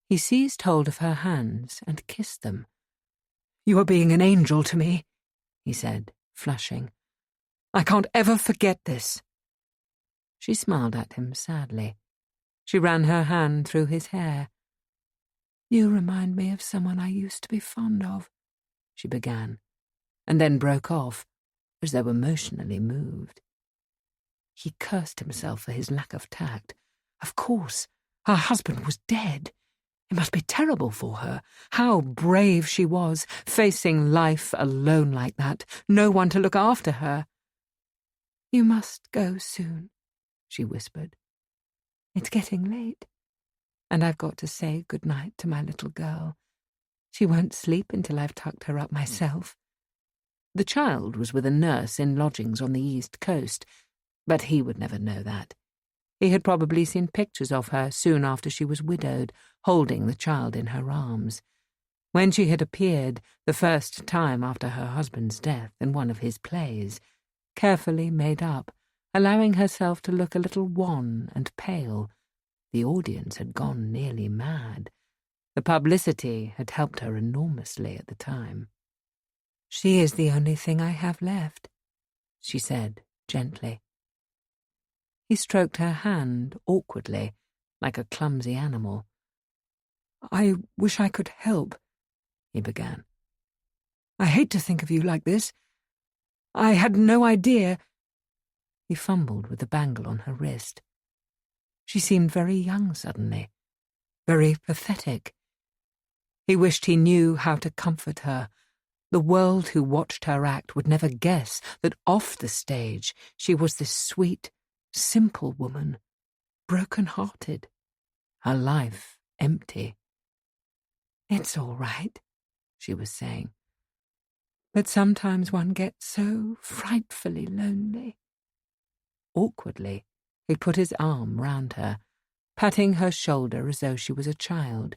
He seized hold of her hands and kissed them. "You are being an angel to me," he said, flushing. "I can't ever forget this." She smiled at him sadly. She ran her hand through his hair. "You remind me of someone I used to be fond of," she began, and then broke off, as though emotionally moved. He cursed himself for his lack of tact. Of course, her husband was dead. It must be terrible for her. How brave she was, facing life alone like that, no one to look after her. "You must go soon," she whispered. "It's getting late, and I've got to say good-night to my little girl. She won't sleep until I've tucked her up myself." The child was with a nurse in lodgings on the East Coast, but he would never know that. He had probably seen pictures of her soon after she was widowed, holding the child in her arms. When she had appeared, the first time after her husband's death, in one of his plays, carefully made up, allowing herself to look a little wan and pale, the audience had gone nearly mad. The publicity had helped her enormously at the time. "She is the only thing I have left," she said gently. He stroked her hand awkwardly, like a clumsy animal. "I wish I could help," he began. "I hate to think of you like this. I had no idea—" He fumbled with the bangle on her wrist. She seemed very young suddenly, very pathetic. He wished he knew how to comfort her. The world who watched her act would never guess that off the stage she was this sweet, simple woman, broken-hearted, her life empty. "It's all right," she was saying, "but sometimes one gets so frightfully lonely." Awkwardly, he put his arm round her, patting her shoulder as though she was a child.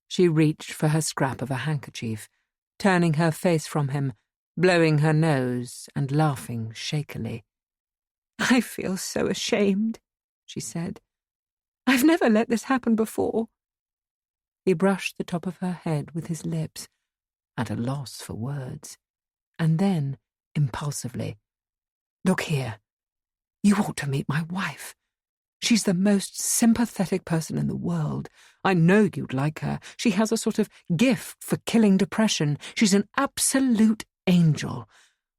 She reached for her scrap of a handkerchief, turning her face from him, blowing her nose and laughing shakily. "I feel so ashamed," she said. "I've never let this happen before." He brushed the top of her head with his lips, at a loss for words, and then, impulsively, "Look here, you ought to meet my wife. She's the most sympathetic person in the world. I know you'd like her. She has a sort of gift for killing depression. She's an absolute angel.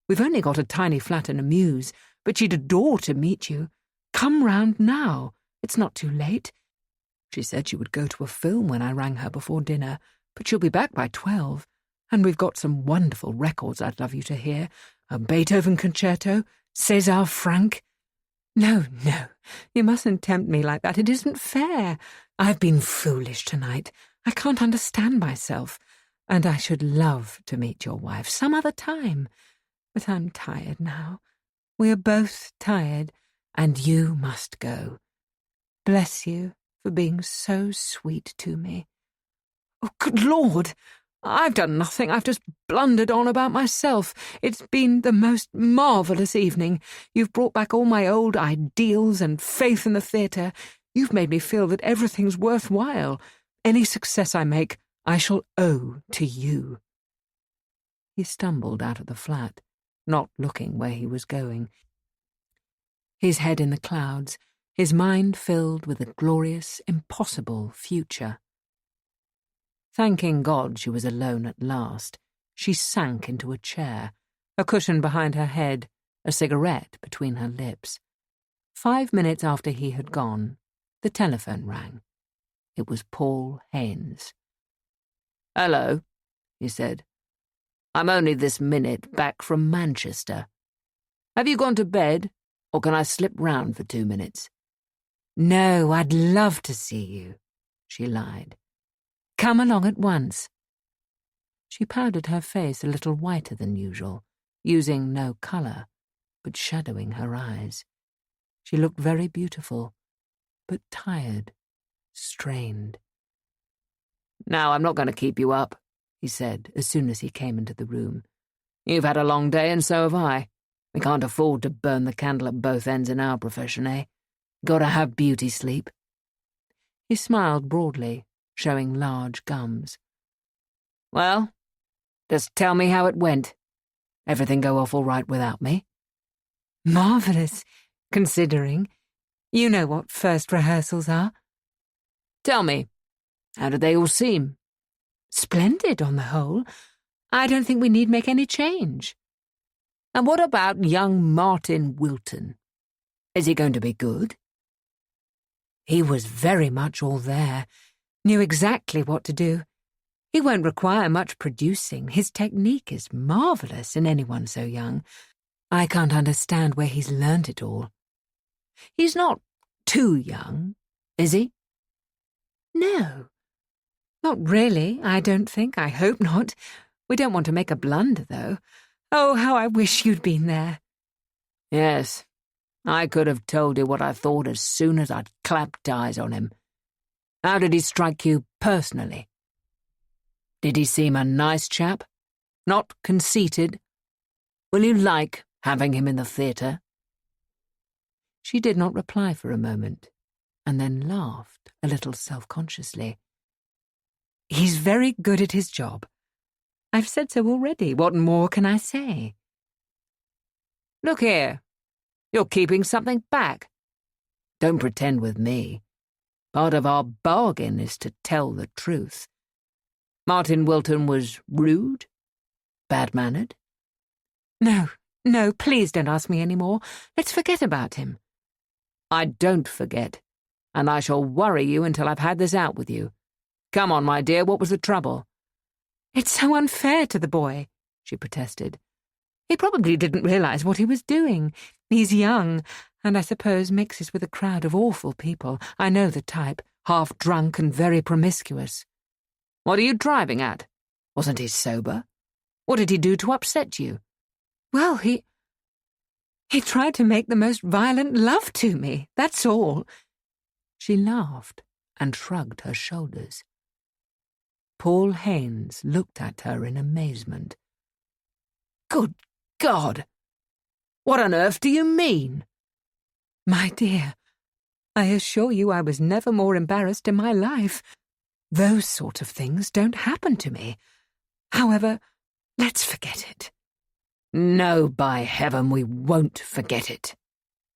We've only got a tiny flat in a mews, but she'd adore to meet you. Come round now. It's not too late. She said she would go to a film when I rang her before dinner, but she'll be back by 12, and we've got some wonderful records I'd love you to hear. A Beethoven concerto, César Franck. No, you mustn't tempt me like that. It isn't fair. I've been foolish tonight. I can't understand myself, and I should love to meet your wife some other time. But I'm tired now. We are both tired, and you must go. Bless you for being so sweet to me." "Oh, good Lord! I've done nothing. I've just blundered on about myself. It's been the most marvellous evening. You've brought back all my old ideals and faith in the theatre. You've made me feel that everything's worthwhile. Any success I make, I shall owe to you." He stumbled out of the flat, not looking where he was going. His head in the clouds, his mind filled with a glorious, impossible future. Thanking God she was alone at last, she sank into a chair, a cushion behind her head, a cigarette between her lips. 5 minutes after he had gone, the telephone rang. It was Paul Haynes. "Hello," he said. "I'm only this minute back from Manchester. Have you gone to bed, or can I slip round for 2 minutes?" "No, I'd love to see you," she lied. "Come along at once." She powdered her face a little whiter than usual, using no colour, but shadowing her eyes. She looked very beautiful, but tired, strained. "Now, I'm not going to keep you up," he said as soon as he came into the room. "You've had a long day and so have I. We can't afford to burn the candle at both ends in our profession, eh? Got to have beauty sleep." He smiled broadly, showing large gums. "Well, just tell me how it went. Everything go off all right without me?" "Marvellous, considering. You know what first rehearsals are." "Tell me, how did they all seem?" "Splendid on the whole. I don't think we need make any change." "And what about young Martin Wilton? Is he going to be good?" "He was very much all there. Knew exactly what to do. He won't require much producing. His technique is marvellous in anyone so young. I can't understand where he's learnt it all." "He's not too young, is he?" "No. Not really, I don't think. I hope not. We don't want to make a blunder, though. Oh, how I wish you'd been there." "Yes, I could have told you what I thought as soon as I'd clapped eyes on him. How did he strike you personally? Did he seem a nice chap? Not conceited? Will you like having him in the theatre?" She did not reply for a moment, and then laughed a little self-consciously. "He's very good at his job. I've said so already. What more can I say?" "Look here, you're keeping something back. Don't pretend with me. Part of our bargain is to tell the truth. Martin Wilton was rude? Bad-mannered?" No, please don't ask me any more. Let's forget about him." "I don't forget, and I shall worry you until I've had this out with you. Come on, my dear, what was the trouble?" "It's so unfair to the boy," she protested. "He probably didn't realise what he was doing. He's young, and I suppose mixes with a crowd of awful people. I know the type, half drunk and very promiscuous." "What are you driving at? Wasn't he sober? What did he do to upset you?" "Well, he tried to make the most violent love to me, that's all." She laughed and shrugged her shoulders. Paul Haynes looked at her in amazement. "Good God! What on earth do you mean?" "My dear, I assure you I was never more embarrassed in my life. Those sort of things don't happen to me. However, let's forget it." "No, by heaven, we won't forget it,"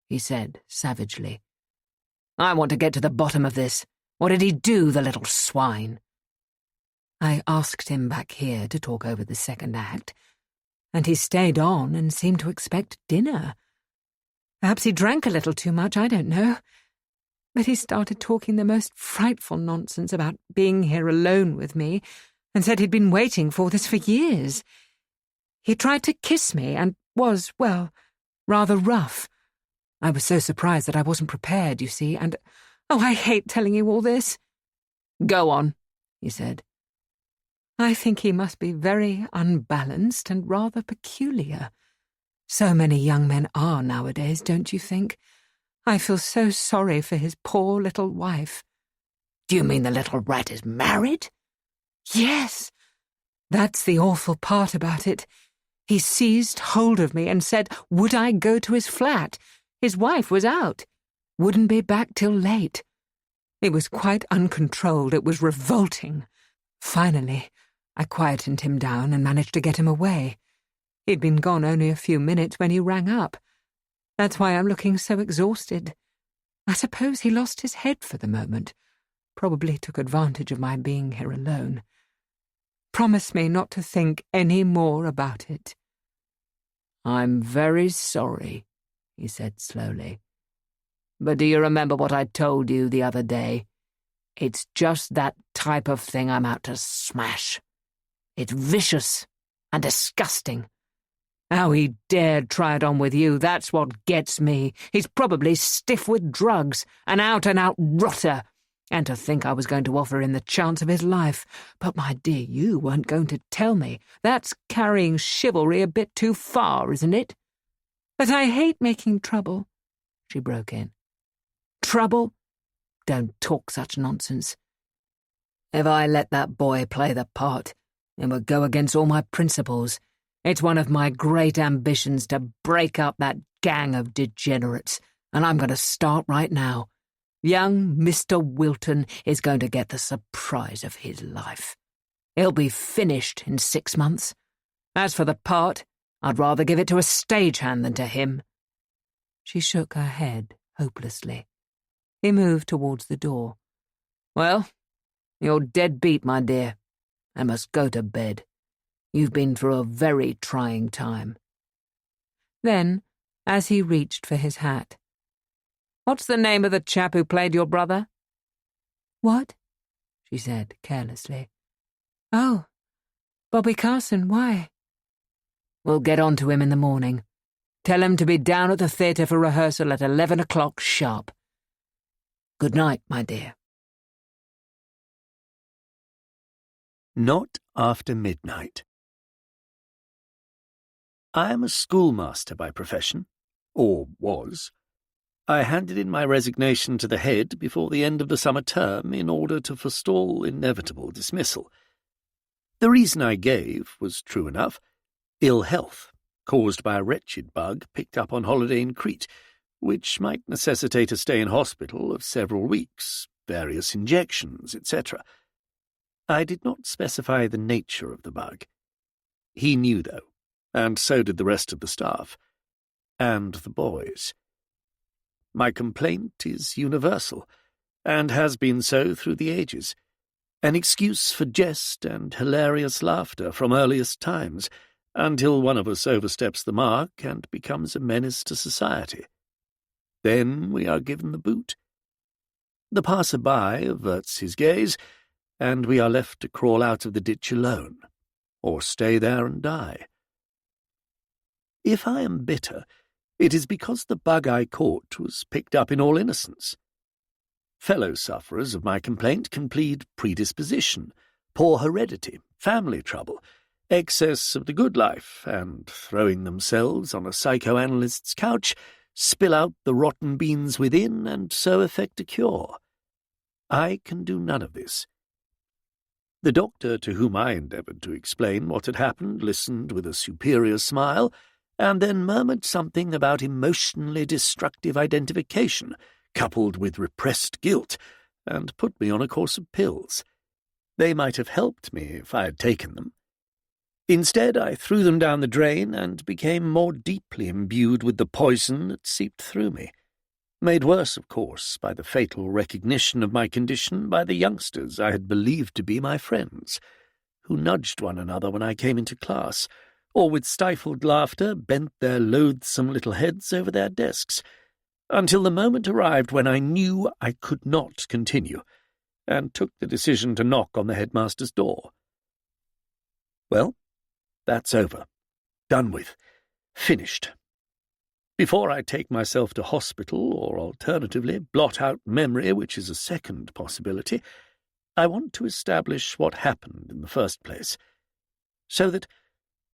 he said savagely. "I want to get to the bottom of this. What did he do, the little swine?" "I asked him back here to talk over the second act, and he stayed on and seemed to expect dinner. Perhaps he drank a little too much, I don't know. But he started talking the most frightful nonsense about being here alone with me, and said he'd been waiting for this for years. He tried to kiss me and was, well, rather rough. I was so surprised that I wasn't prepared, you see, and, oh, I hate telling you all this." "Go on," he said. "I think he must be very unbalanced and rather peculiar. So many young men are nowadays, don't you think? I feel so sorry for his poor little wife." "Do you mean the little rat is married?" "Yes. That's the awful part about it. He seized hold of me and said, would I go to his flat? His wife was out. Wouldn't be back till late. It was quite uncontrolled. It was revolting. Finally, I quietened him down and managed to get him away. He'd been gone only a few minutes when he rang up. That's why I'm looking so exhausted. I suppose he lost his head for the moment. Probably took advantage of my being here alone. Promise me not to think any more about it. I'm very sorry, he said slowly. But do you remember what I told you the other day? It's just that type of thing I'm out to smash. It's vicious and disgusting. How he dared try it on with you, that's what gets me. He's probably stiff with drugs, an out-and-out rotter. And to think I was going to offer him the chance of his life. But, my dear, you weren't going to tell me. That's carrying chivalry a bit too far, isn't it? But I hate making trouble, she broke in. Trouble? Don't talk such nonsense. If I let that boy play the part, it would go against all my principles. It's one of my great ambitions to break up that gang of degenerates, and I'm going to start right now. Young Mr. Wilton is going to get the surprise of his life. He'll be finished in 6 months. As for the part, I'd rather give it to a stagehand than to him. She shook her head hopelessly. He moved towards the door. Well, you're dead beat, my dear. I must go to bed. You've been through a very trying time. Then, as he reached for his hat, What's the name of the chap who played your brother? What? She said carelessly. Oh, Bobby Carson, why? We'll get on to him in the morning. Tell him to be down at the theatre for rehearsal at 11 o'clock sharp. Good night, my dear. Not after midnight. I am a schoolmaster by profession, or was. I handed in my resignation to the head before the end of the summer term in order to forestall inevitable dismissal. The reason I gave was true enough: ill health, caused by a wretched bug picked up on holiday in Crete, which might necessitate a stay in hospital of several weeks, various injections, etc. I did not specify the nature of the bug. He knew, though, and so did the rest of the staff, and the boys. My complaint is universal, and has been so through the ages, an excuse for jest and hilarious laughter from earliest times, until one of us oversteps the mark and becomes a menace to society. Then we are given the boot. The passer-by averts his gaze, and we are left to crawl out of the ditch alone, or stay there and die. If I am bitter, it is because the bug I caught was picked up in all innocence. Fellow sufferers of my complaint can plead predisposition, poor heredity, family trouble, excess of the good life, and, throwing themselves on a psychoanalyst's couch, spill out the rotten beans within and so effect a cure. I can do none of this. The doctor to whom I endeavoured to explain what had happened listened with a superior smile, and then murmured something about emotionally destructive identification, coupled with repressed guilt, and put me on a course of pills. They might have helped me if I had taken them. Instead, I threw them down the drain and became more deeply imbued with the poison that seeped through me, made worse, of course, by the fatal recognition of my condition by the youngsters I had believed to be my friends, who nudged one another when I came into class, or with stifled laughter bent their loathsome little heads over their desks, until the moment arrived when I knew I could not continue, and took the decision to knock on the headmaster's door. Well, that's over. Done with. Finished. Before I take myself to hospital, or alternatively blot out memory, which is a second possibility, I want to establish what happened in the first place, so that,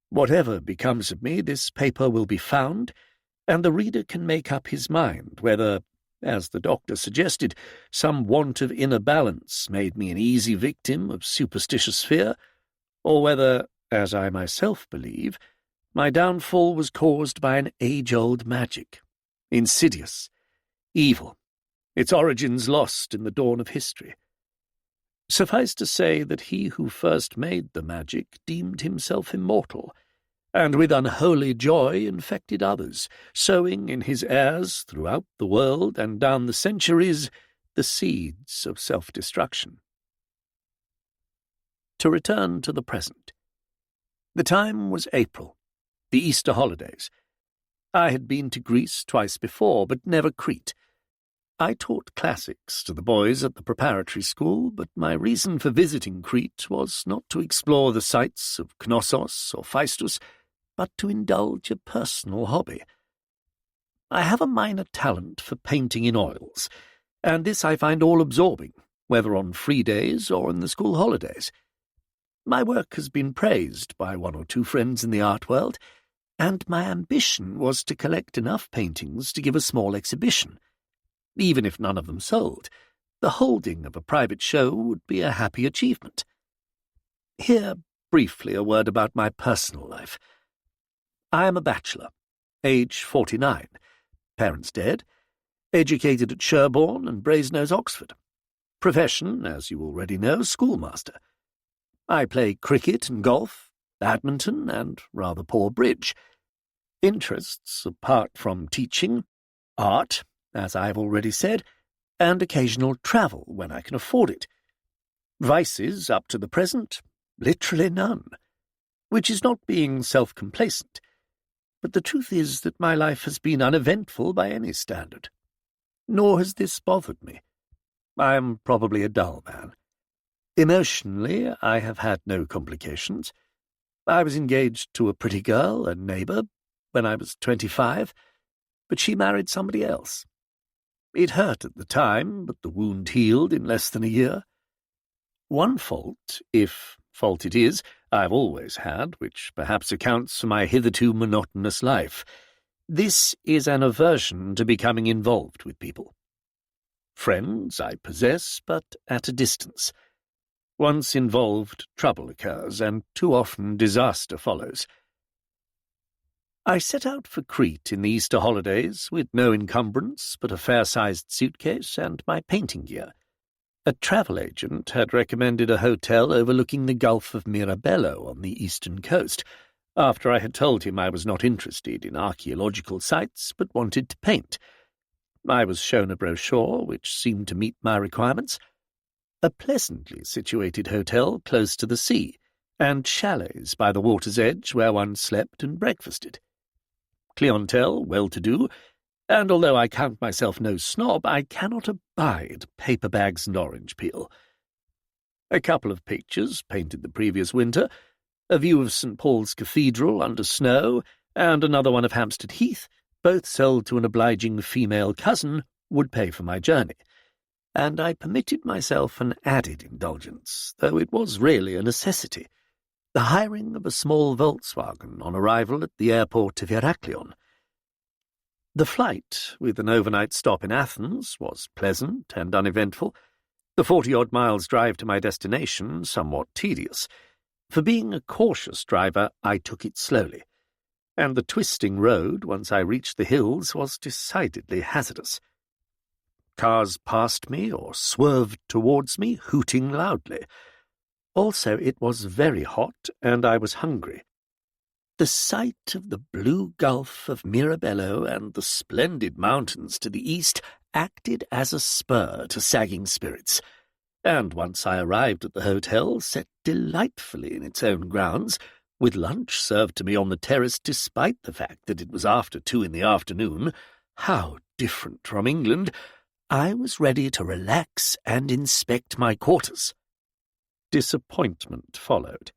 whatever becomes of me, this paper will be found, and the reader can make up his mind whether, as the doctor suggested, some want of inner balance made me an easy victim of superstitious fear, or whether, as I myself believe, my downfall was caused by an age-old magic, insidious, evil, its origins lost in the dawn of history. Suffice to say that he who first made the magic deemed himself immortal, and with unholy joy infected others, sowing in his heirs throughout the world and down the centuries the seeds of self-destruction. To return to the present. The time was April, the Easter holidays. I had been to Greece twice before, but never Crete. I taught classics to the boys at the preparatory school, but my reason for visiting Crete was not to explore the sights of Knossos or Phaistos, but to indulge a personal hobby. I have a minor talent for painting in oils, and this I find all-absorbing, whether on free days or in the school holidays. My work has been praised by one or two friends in the art world, and my ambition was to collect enough paintings to give a small exhibition. Even if none of them sold, the holding of a private show would be a happy achievement. Here, briefly, a word about my personal life. I am a bachelor, age 49, parents dead, educated at Sherborne and Brasenose, Oxford. Profession, as you already know, schoolmaster. I play cricket and golf, badminton, and rather poor bridge. Interests, apart from teaching, art, as I have already said, and occasional travel when I can afford it. Vices, up to the present, literally none, which is not being self-complacent, but the truth is that my life has been uneventful by any standard. Nor has this bothered me. I am probably a dull man. Emotionally, I have had no complications. I was engaged to a pretty girl, a neighbour, when I was 25, but she married somebody else. It hurt at the time, but the wound healed in less than a year. One fault, if fault it is, I've always had, which perhaps accounts for my hitherto monotonous life. This is an aversion to becoming involved with people. Friends I possess, but at a distance. Once involved, trouble occurs, and too often disaster follows. I set out for Crete in the Easter holidays with no encumbrance but a fair-sized suitcase and my painting gear. A travel agent had recommended a hotel overlooking the Gulf of Mirabello on the eastern coast, after I had told him I was not interested in archaeological sites but wanted to paint. I was shown a brochure which seemed to meet my requirements. A pleasantly situated hotel close to the sea, and chalets by the water's edge where one slept and breakfasted. Clientele well-to-do, and although I count myself no snob, I cannot abide paper bags and orange peel. A couple of pictures, painted the previous winter, a view of St. Paul's Cathedral under snow, and another one of Hampstead Heath, both sold to an obliging female cousin, would pay for my journey, and I permitted myself an added indulgence, though it was really a necessity, the hiring of a small Volkswagen on arrival at the airport of Heraklion. The flight, with an overnight stop in Athens, was pleasant and uneventful, the 40-odd miles drive to my destination somewhat tedious. For being a cautious driver, I took it slowly, and the twisting road, once I reached the hills, was decidedly hazardous. Cars passed me or swerved towards me, hooting loudly. Also, it was very hot, and I was hungry. The sight of the blue Gulf of Mirabello and the splendid mountains to the east acted as a spur to sagging spirits, and once I arrived at the hotel, set delightfully in its own grounds, with lunch served to me on the terrace despite the fact that it was after 2 in the afternoon, how different from England, I was ready to relax and inspect my quarters. Disappointment followed.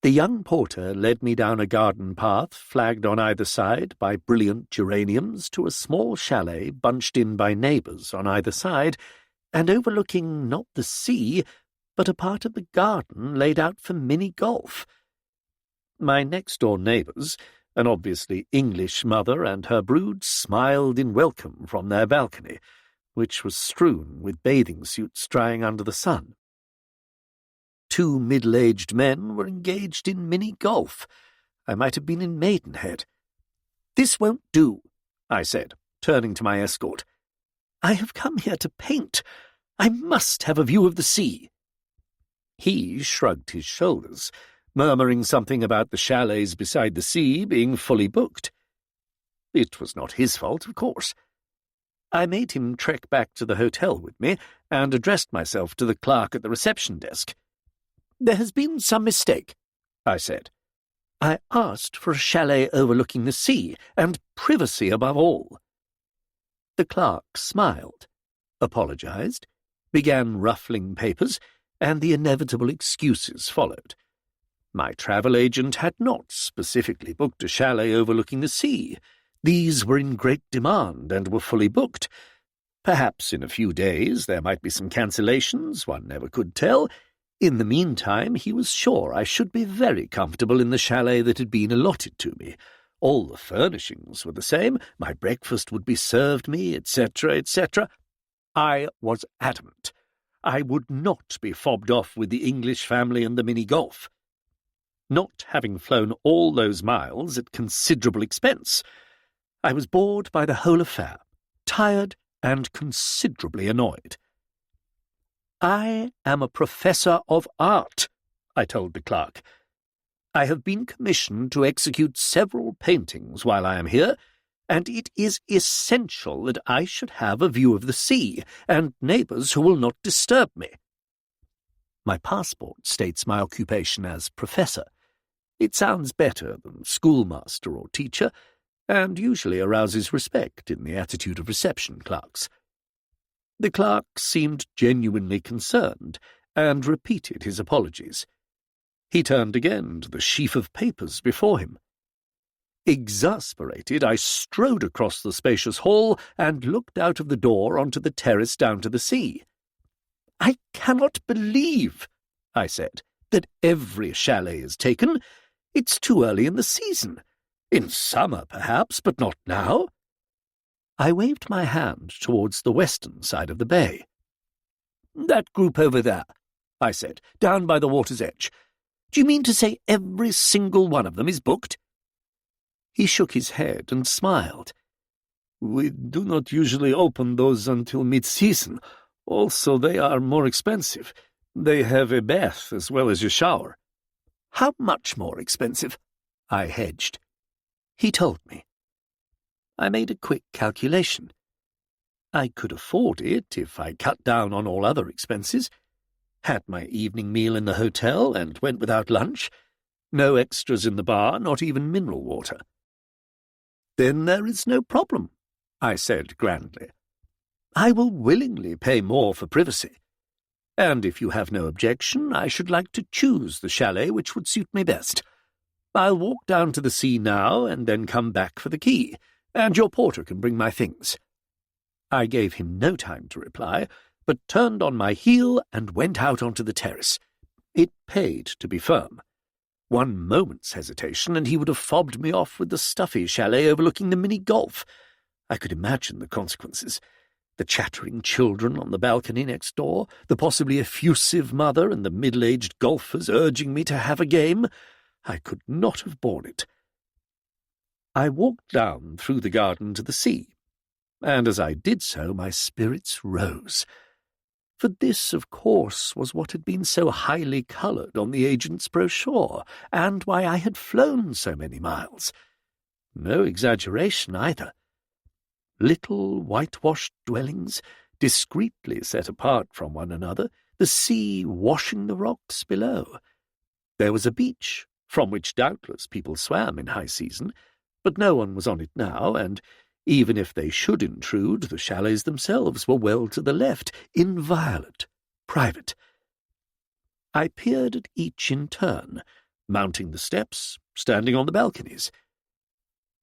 The young porter led me down a garden path flagged on either side by brilliant geraniums to a small chalet bunched in by neighbours on either side, and overlooking not the sea, but a part of the garden laid out for mini-golf. My next-door neighbours, an obviously English mother and her brood, smiled in welcome from their balcony, which was strewn with bathing suits drying under the sun. 2 middle-aged men were engaged in mini-golf. I might have been in Maidenhead. "This won't do," I said, turning to my escort. "I have come here to paint. I must have a view of the sea." He shrugged his shoulders, murmuring something about the chalets beside the sea being fully booked. It was not his fault, of course. I made him trek back to the hotel with me and addressed myself to the clerk at the reception desk. "There has been some mistake," I said. "I asked for a chalet overlooking the sea, and privacy above all." The clerk smiled, apologized, began ruffling papers, and the inevitable excuses followed. My travel agent had not specifically booked a chalet overlooking the sea. These were in great demand and were fully booked. Perhaps in a few days there might be some cancellations, one never could tell. In the meantime, he was sure I should be very comfortable in the chalet that had been allotted to me. All the furnishings were the same, my breakfast would be served me, etc., etc. I was adamant. I would not be fobbed off with the English family and the mini-golf. Not having flown all those miles at considerable expense, I was bored by the whole affair, tired and considerably annoyed. "I am a professor of art," I told the clerk. "I have been commissioned to execute several paintings while I am here, and it is essential that I should have a view of the sea and neighbours who will not disturb me." My passport states my occupation as professor. It sounds better than schoolmaster or teacher, and usually arouses respect in the attitude of reception clerks. The clerk seemed genuinely concerned, and repeated his apologies. He turned again to the sheaf of papers before him. Exasperated, I strode across the spacious hall and looked out of the door onto the terrace down to the sea. "I cannot believe," I said, "that every chalet is taken. It's too early in the season. In summer, perhaps, but not now." I waved my hand towards the western side of the bay. "That group over there," I said, "down by the water's edge. Do you mean to say every single one of them is booked?" He shook his head and smiled. "We do not usually open those until mid-season. Also, they are more expensive. They have a bath as well as a shower." "How much more expensive?" I hedged. He told me. I made a quick calculation. I could afford it if I cut down on all other expenses. Had my evening meal in the hotel and went without lunch. No extras in the bar, not even mineral water. "Then there is no problem," I said grandly. "I will willingly pay more for privacy. And if you have no objection, I should like to choose the chalet which would suit me best. I'll walk down to the sea now and then come back for the key, and your porter can bring my things." I gave him no time to reply, but turned on my heel and went out onto the terrace. It paid to be firm. One moment's hesitation, and he would have fobbed me off with the stuffy chalet overlooking the mini-golf. I could imagine the consequences. The chattering children on the balcony next door, the possibly effusive mother, and the middle-aged golfers urging me to have a game. I could not have borne it. I walked down through the garden to the sea, and as I did so my spirits rose. For this, of course, was what had been so highly coloured on the agent's brochure, and why I had flown so many miles. No exaggeration either. Little whitewashed dwellings, discreetly set apart from one another, the sea washing the rocks below. There was a beach, from which doubtless people swam in high season, but no one was on it now, and even if they should intrude, the chalets themselves were well to the left, inviolate, private. I peered at each in turn, mounting the steps, standing on the balconies.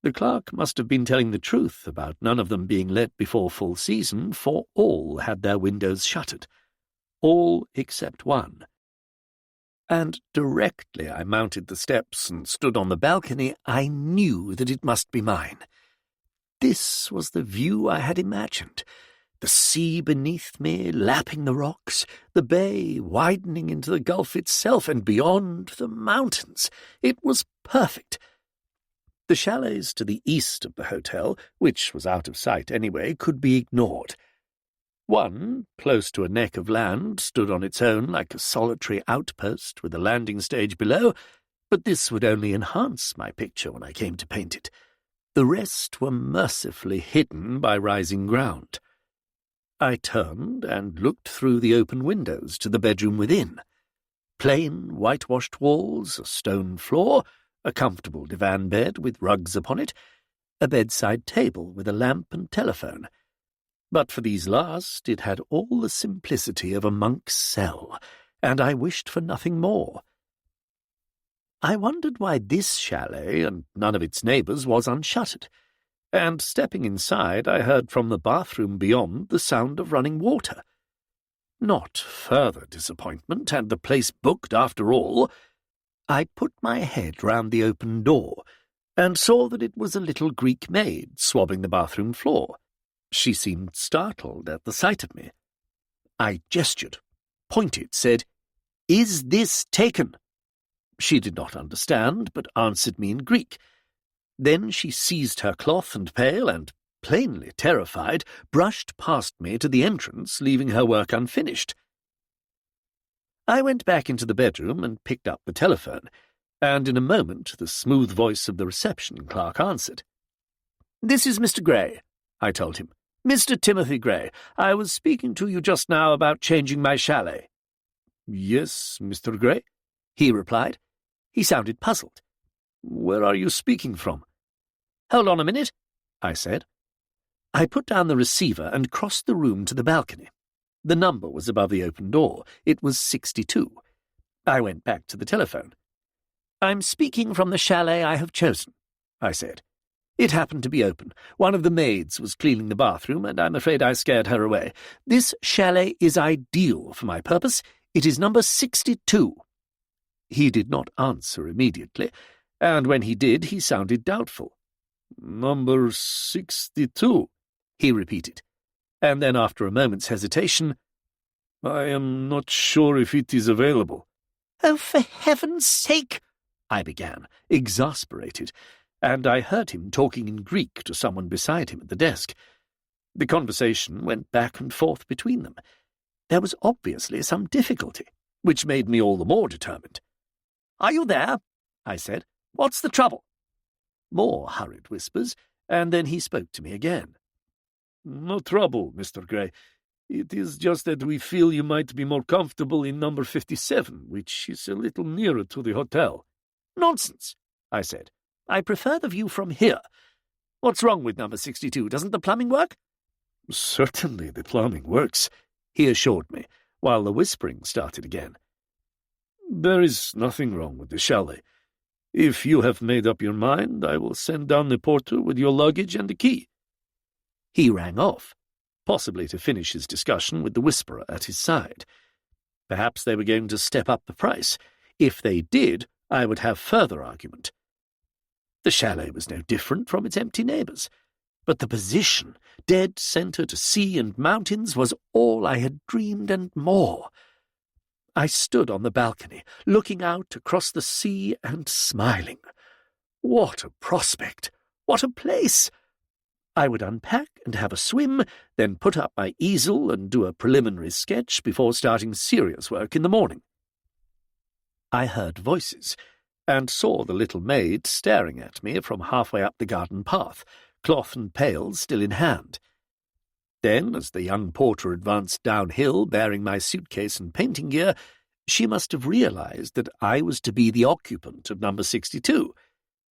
The clerk must have been telling the truth about none of them being let before full season, for all had their windows shuttered. All except one. And directly I mounted the steps and stood on the balcony, I knew that it must be mine. This was the view I had imagined. The sea beneath me, lapping the rocks, the bay widening into the gulf itself, and beyond the mountains. It was perfect. The chalets to the east of the hotel, which was out of sight anyway, could be ignored. One, close to a neck of land, stood on its own like a solitary outpost with a landing stage below, but this would only enhance my picture when I came to paint it. The rest were mercifully hidden by rising ground. I turned and looked through the open windows to the bedroom within. Plain, whitewashed walls, a stone floor, a comfortable divan bed with rugs upon it, a bedside table with a lamp and telephone. But for these last, it had all the simplicity of a monk's cell, and I wished for nothing more. I wondered why this chalet, and none of its neighbours, was unshuttered, and stepping inside I heard from the bathroom beyond the sound of running water. Not further disappointment, and the place booked after all. I put my head round the open door, and saw that it was a little Greek maid swabbing the bathroom floor. She seemed startled at the sight of me. I gestured, pointed, said, "Is this taken?" She did not understand, but answered me in Greek. Then she seized her cloth and pail and, plainly terrified, brushed past me to the entrance, leaving her work unfinished. I went back into the bedroom and picked up the telephone, and in a moment the smooth voice of the reception clerk answered. "This is Mr. Gray," I told him. "Mr. Timothy Gray. I was speaking to you just now about changing my chalet." "Yes, Mr. Gray," he replied. He sounded puzzled. "Where are you speaking from?" "Hold on a minute," I said. I put down the receiver and crossed the room to the balcony. The number was above the open door. It was 62. I went back to the telephone. "I'm speaking from the chalet I have chosen," I said. It happened to be open. One of the maids was cleaning the bathroom, and I'm afraid I scared her away. This chalet is ideal for my purpose. It is number 62. He did not answer immediately, and when he did, he sounded doubtful. "Number 62, he repeated, and then after a moment's hesitation, "I am not sure if it is available." "Oh, for heaven's sake!" I began, exasperated, and I heard him talking in Greek to someone beside him at the desk. The conversation went back and forth between them. There was obviously some difficulty, which made me all the more determined. "Are you there?" I said. "What's the trouble?" More hurried whispers, and then he spoke to me again. "No trouble, Mr. Gray. It is just that we feel you might be more comfortable in number 57, which is a little nearer to the hotel." "Nonsense," I said. "I prefer the view from here. What's wrong with number 62? Doesn't the plumbing work?" "Certainly the plumbing works," he assured me, while the whispering started again. "There is nothing wrong with the chalet. If you have made up your mind, I will send down the porter with your luggage and the key." He rang off, possibly to finish his discussion with the whisperer at his side. Perhaps they were going to step up the price. If they did, I would have further argument. The chalet was no different from its empty neighbours, but the position, dead centre to sea and mountains, was all I had dreamed and more. I stood on the balcony, looking out across the sea and smiling. What a prospect! What a place! I would unpack and have a swim, then put up my easel and do a preliminary sketch before starting serious work in the morning. I heard voices, and saw the little maid staring at me from halfway up the garden path, cloth and pails still in hand. Then, as the young porter advanced downhill bearing my suitcase and painting gear, she must have realized that I was to be the occupant of number 62,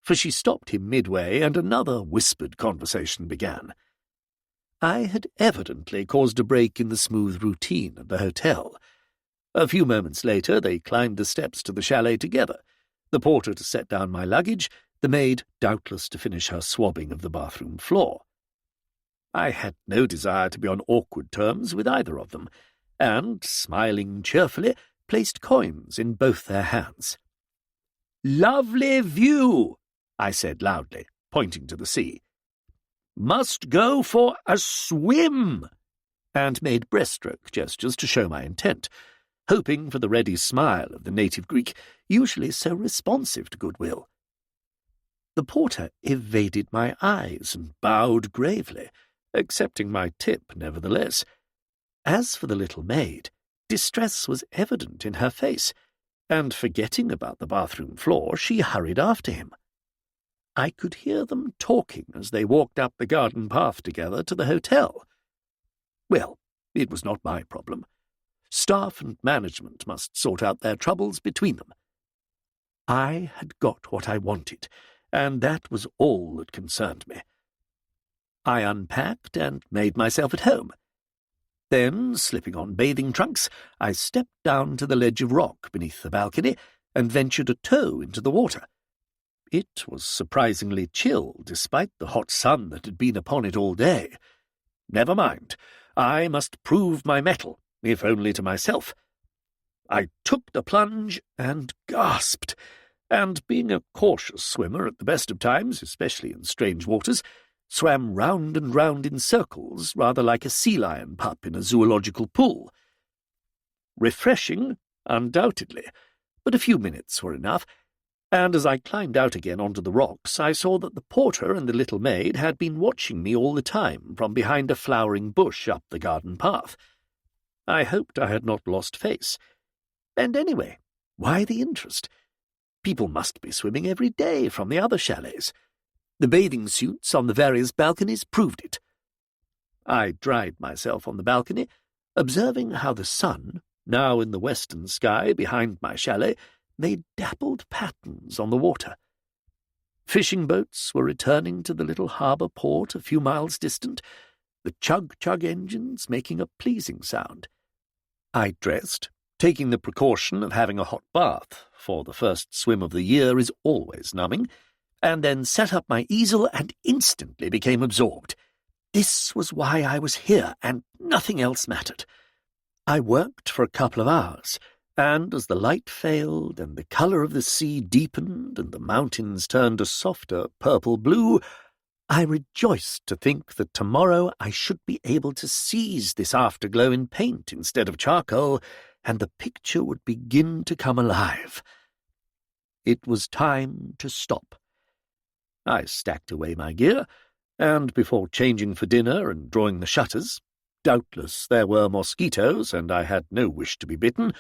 for she stopped him midway and another whispered conversation began. I had evidently caused a break in the smooth routine of the hotel. A few moments later they climbed the steps to the chalet together, the porter to set down my luggage, the maid doubtless to finish her swabbing of the bathroom floor. I had no desire to be on awkward terms with either of them, and, smiling cheerfully, placed coins in both their hands. "Lovely view," I said loudly, pointing to the sea. "Must go for a swim." and made breaststroke gestures to show my intent, hoping for the ready smile of the native Greek, usually so responsive to goodwill. The porter evaded my eyes and bowed gravely, accepting my tip nevertheless. As for the little maid, distress was evident in her face, and forgetting about the bathroom floor, she hurried after him. I could hear them talking as they walked up the garden path together to the hotel. Well, it was not my problem. Staff and management must sort out their troubles between them. I had got what I wanted, and that was all that concerned me. I unpacked and made myself at home. Then, slipping on bathing trunks, I stepped down to the ledge of rock beneath the balcony and ventured a toe into the water. It was surprisingly chill, despite the hot sun that had been upon it all day. Never mind. I must prove my mettle, if only to myself. I took the plunge and gasped, and being a cautious swimmer at the best of times, especially in strange waters, swam round and round in circles, rather like a sea lion pup in a zoological pool. Refreshing, undoubtedly, but a few minutes were enough, and as I climbed out again onto the rocks, I saw that the porter and the little maid had been watching me all the time from behind a flowering bush up the garden path. I hoped I had not lost face. And anyway, why the interest? People must be swimming every day from the other chalets. The bathing suits on the various balconies proved it. I dried myself on the balcony, observing how the sun, now in the western sky behind my chalet, made dappled patterns on the water. Fishing boats were returning to the little harbour port a few miles distant, the chug-chug engines making a pleasing sound. I dressed, taking the precaution of having a hot bath, for the first swim of the year is always numbing, and then set up my easel and instantly became absorbed. This was why I was here, and nothing else mattered. I worked for a couple of hours, and as the light failed and the colour of the sea deepened and the mountains turned a softer purple-blue, I rejoiced to think that tomorrow I should be able to seize this afterglow in paint instead of charcoal, and the picture would begin to come alive. It was time to stop. I stacked away my gear, and before changing for dinner and drawing the shutters, doubtless there were mosquitoes and I had no wish to be bitten,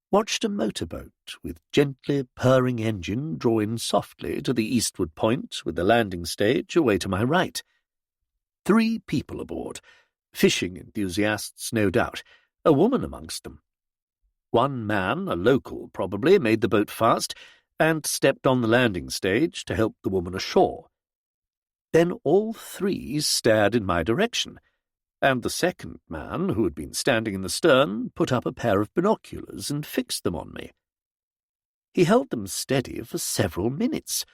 watched a motorboat with gently purring engine draw in softly to the eastward point with the landing stage away to my right. 3 people aboard, fishing enthusiasts no doubt, a woman amongst them. One man, a local probably, made the boat fast and stepped on the landing stage to help the woman ashore. Then all 3 stared in my direction, and the second man, who had been standing in the stern, put up a pair of binoculars and fixed them on me. He held them steady for several minutes,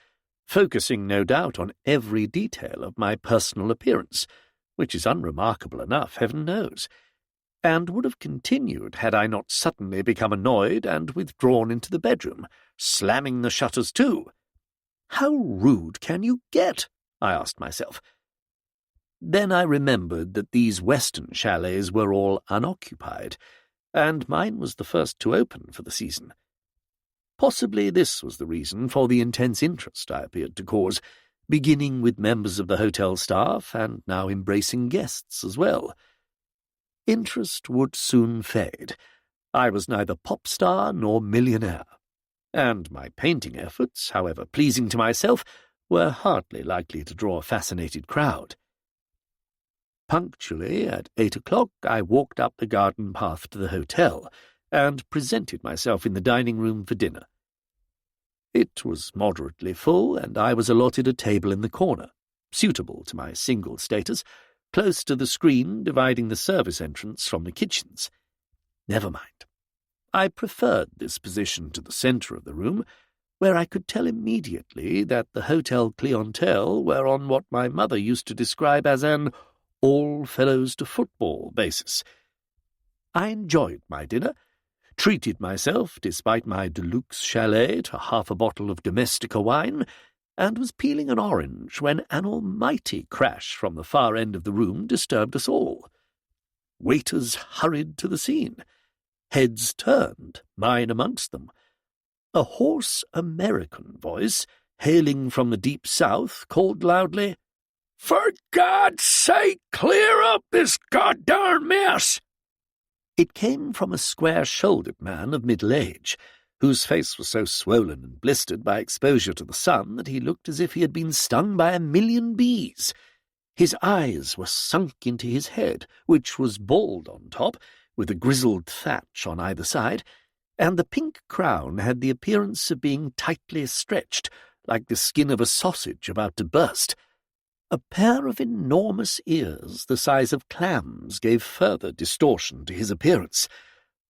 focusing no doubt on every detail of my personal appearance, which is unremarkable enough, heaven knows, and would have continued had I not suddenly become annoyed and withdrawn into the bedroom, slamming the shutters to. How rude can you get? I asked myself. Then I remembered that these western chalets were all unoccupied, and mine was the first to open for the season. Possibly this was the reason for the intense interest I appeared to cause, beginning with members of the hotel staff and now embracing guests as well. Interest would soon fade. I was neither pop star nor millionaire, and my painting efforts, however pleasing to myself, were hardly likely to draw a fascinated crowd. Punctually at 8 o'clock, I walked up the garden path to the hotel and presented myself in the dining room for dinner. It was moderately full, and I was allotted a table in the corner, suitable to my single status, close to the screen dividing the service entrance from the kitchens. Never mind. I preferred this position to the centre of the room, where I could tell immediately that the hotel clientele were on what my mother used to describe as an all-fellows-to-football basis. I enjoyed my dinner, treated myself, despite my deluxe chalet, to half a bottle of Domestica wine, and was peeling an orange when an almighty crash from the far end of the room disturbed us all. Waiters hurried to the scene. Heads turned, mine amongst them. A hoarse American voice, hailing from the deep south, called loudly, "For God's sake, clear up this goddamn mess!" It came from a square-shouldered man of middle age, whose face was so swollen and blistered by exposure to the sun that he looked as if he had been stung by 1,000,000 bees. His eyes were sunk into his head, which was bald on top, with a grizzled thatch on either side, and the pink crown had the appearance of being tightly stretched, like the skin of a sausage about to burst. A pair of enormous ears the size of clams gave further distortion to his appearance,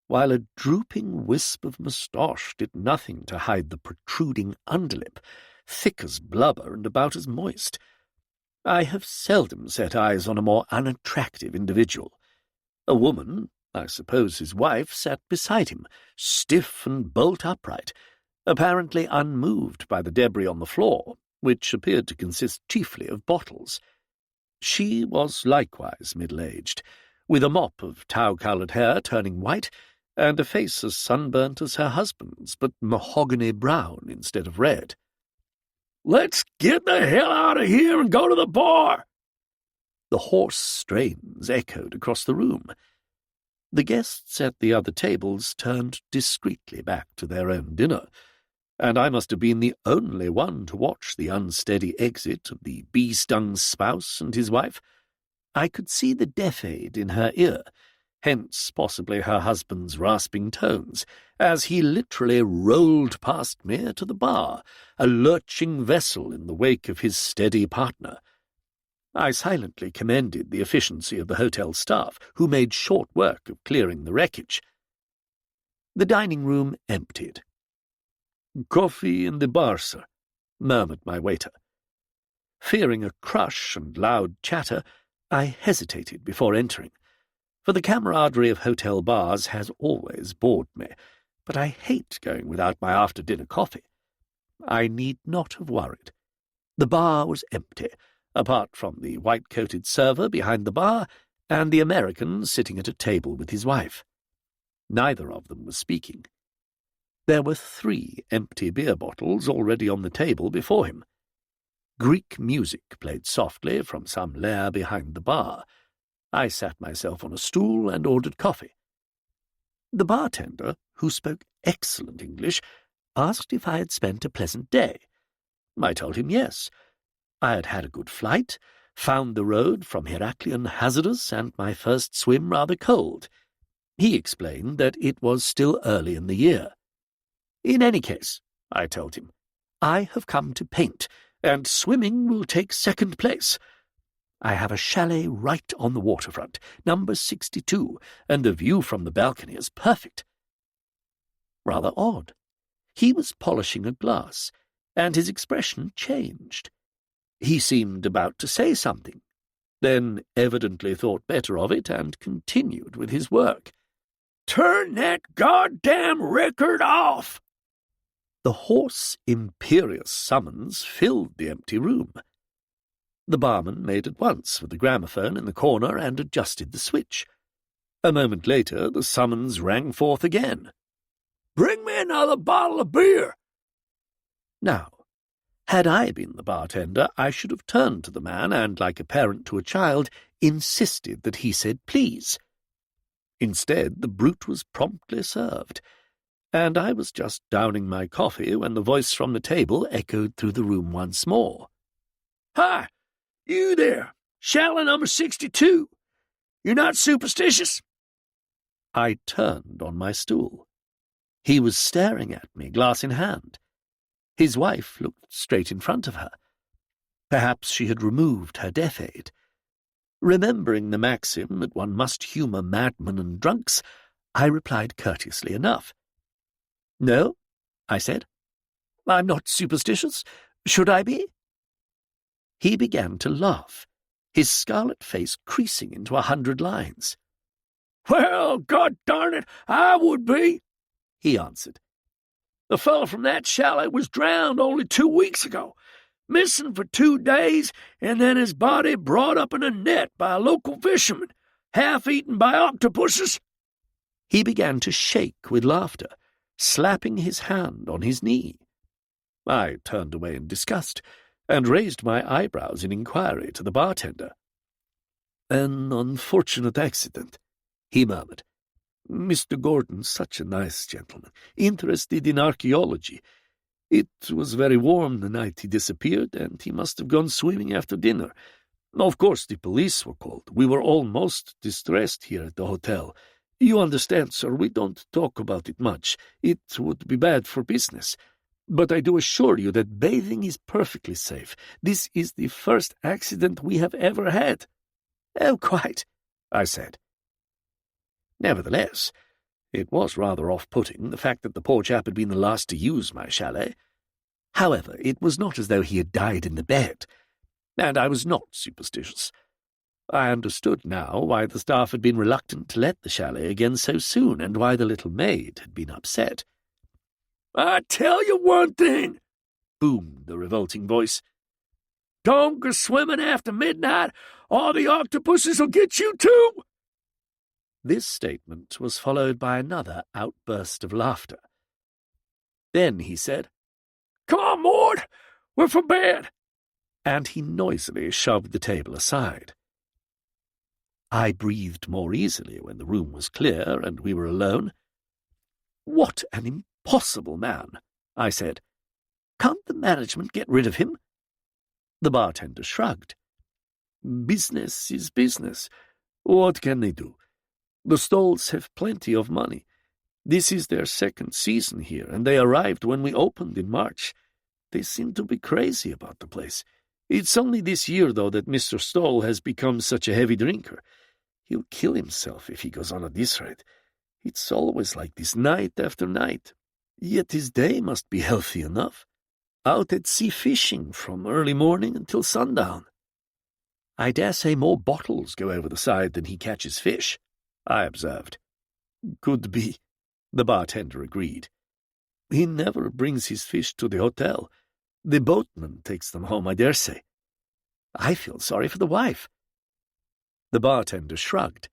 while a drooping wisp of moustache did nothing to hide the protruding underlip, thick as blubber and about as moist. I have seldom set eyes on a more unattractive individual. A woman, I suppose his wife, sat beside him, stiff and bolt upright, apparently unmoved by the debris on the floor, which appeared to consist chiefly of bottles. She was likewise middle-aged, with a mop of tow-coloured hair turning white, and a face as sunburnt as her husband's, but mahogany brown instead of red. "Let's get the hell out of here and go to the bar!" The hoarse strains echoed across the room. The guests at the other tables turned discreetly back to their own dinner, and I must have been the only one to watch the unsteady exit of the bee-stung spouse and his wife. I could see the deaf aid in her ear, hence possibly her husband's rasping tones, as he literally rolled past me to the bar, a lurching vessel in the wake of his steady partner. I silently commended the efficiency of the hotel staff, who made short work of clearing the wreckage. The dining room emptied. "Coffee in the bar, sir," murmured my waiter. Fearing a crush and loud chatter, I hesitated before entering, for the camaraderie of hotel bars has always bored me, but I hate going without my after-dinner coffee. I need not have worried. The bar was empty, apart from the white-coated server behind the bar and the American sitting at a table with his wife. Neither of them was speaking. There were 3 empty beer bottles already on the table before him. Greek music played softly from some lair behind the bar. I sat myself on a stool and ordered coffee. The bartender, who spoke excellent English, asked if I had spent a pleasant day. I told him yes. I had had a good flight, found the road from Heraklion hazardous and my first swim rather cold. He explained that it was still early in the year. "In any case," I told him, "I have come to paint, and swimming will take second place. I have a chalet right on the waterfront, number 62, and the view from the balcony is perfect." Rather odd. He was polishing a glass, and his expression changed. He seemed about to say something, then evidently thought better of it and continued with his work. "Turn that goddamn record off!" The hoarse, imperious summons filled the empty room. The barman made at once for the gramophone in the corner and adjusted the switch. A moment later the summons rang forth again. "Bring me another bottle of beer!" Now, had I been the bartender, I should have turned to the man and, like a parent to a child, insisted that he said please. Instead, the brute was promptly served, and I was just downing my coffee when the voice from the table echoed through the room once more. "Hi, you there, chalet number 62. You're not superstitious?" I turned on my stool. He was staring at me, glass in hand. His wife looked straight in front of her. Perhaps she had removed her deaf aid. Remembering the maxim that one must humour madmen and drunks, I replied courteously enough. "No," I said. "I'm not superstitious. Should I be?" He began to laugh, his scarlet face creasing into 100 lines. "Well, God darn it, I would be," he answered. "The fellow from that chalet was drowned only 2 weeks ago, missing for 2 days, and then his body brought up in a net by a local fisherman. half-eaten by octopuses?" He began to shake with laughter, slapping his hand on his knee. I turned away in disgust and raised my eyebrows in inquiry to the bartender. "An unfortunate accident," he murmured. "Mr. Gordon's such a nice gentleman, interested in archaeology. It was very warm the night he disappeared, and he must have gone swimming after dinner. Of course, the police were called. We were all most distressed here at the hotel. You understand, sir, we don't talk about it much. It would be bad for business. But I do assure you that bathing is perfectly safe. This is the first accident we have ever had." "Oh, quite," I said. Nevertheless, it was rather off-putting, the fact that the poor chap had been the last to use my chalet. However, it was not as though he had died in the bed, and I was not superstitious. I understood now why the staff had been reluctant to let the chalet again so soon, and why the little maid had been upset. "I tell you one thing," boomed the revolting voice. "Don't go swimming after midnight, or the octopuses will get you too." This statement was followed by another outburst of laughter. Then he said, "Come on, Mort, we're for bed," and he noisily shoved the table aside. I breathed more easily when the room was clear and we were alone. "What an impossible man," I said. "Can't the management get rid of him?" The bartender shrugged. "Business is business. What can they do? The Stolls have plenty of money. This is their second season here, and they arrived when we opened in March. They seem to be crazy about the place. It's only this year, though, that Mr. Stoll has become such a heavy drinker. He'll kill himself if he goes on at this rate. It's always like this night after night. Yet his day must be healthy enough. Out at sea fishing from early morning until sundown. I dare say more bottles go over the side than he catches fish," I observed. "Could be," the bartender agreed. "He never brings his fish to the hotel. The boatman takes them home, I dare say. I feel sorry for the wife." The bartender shrugged.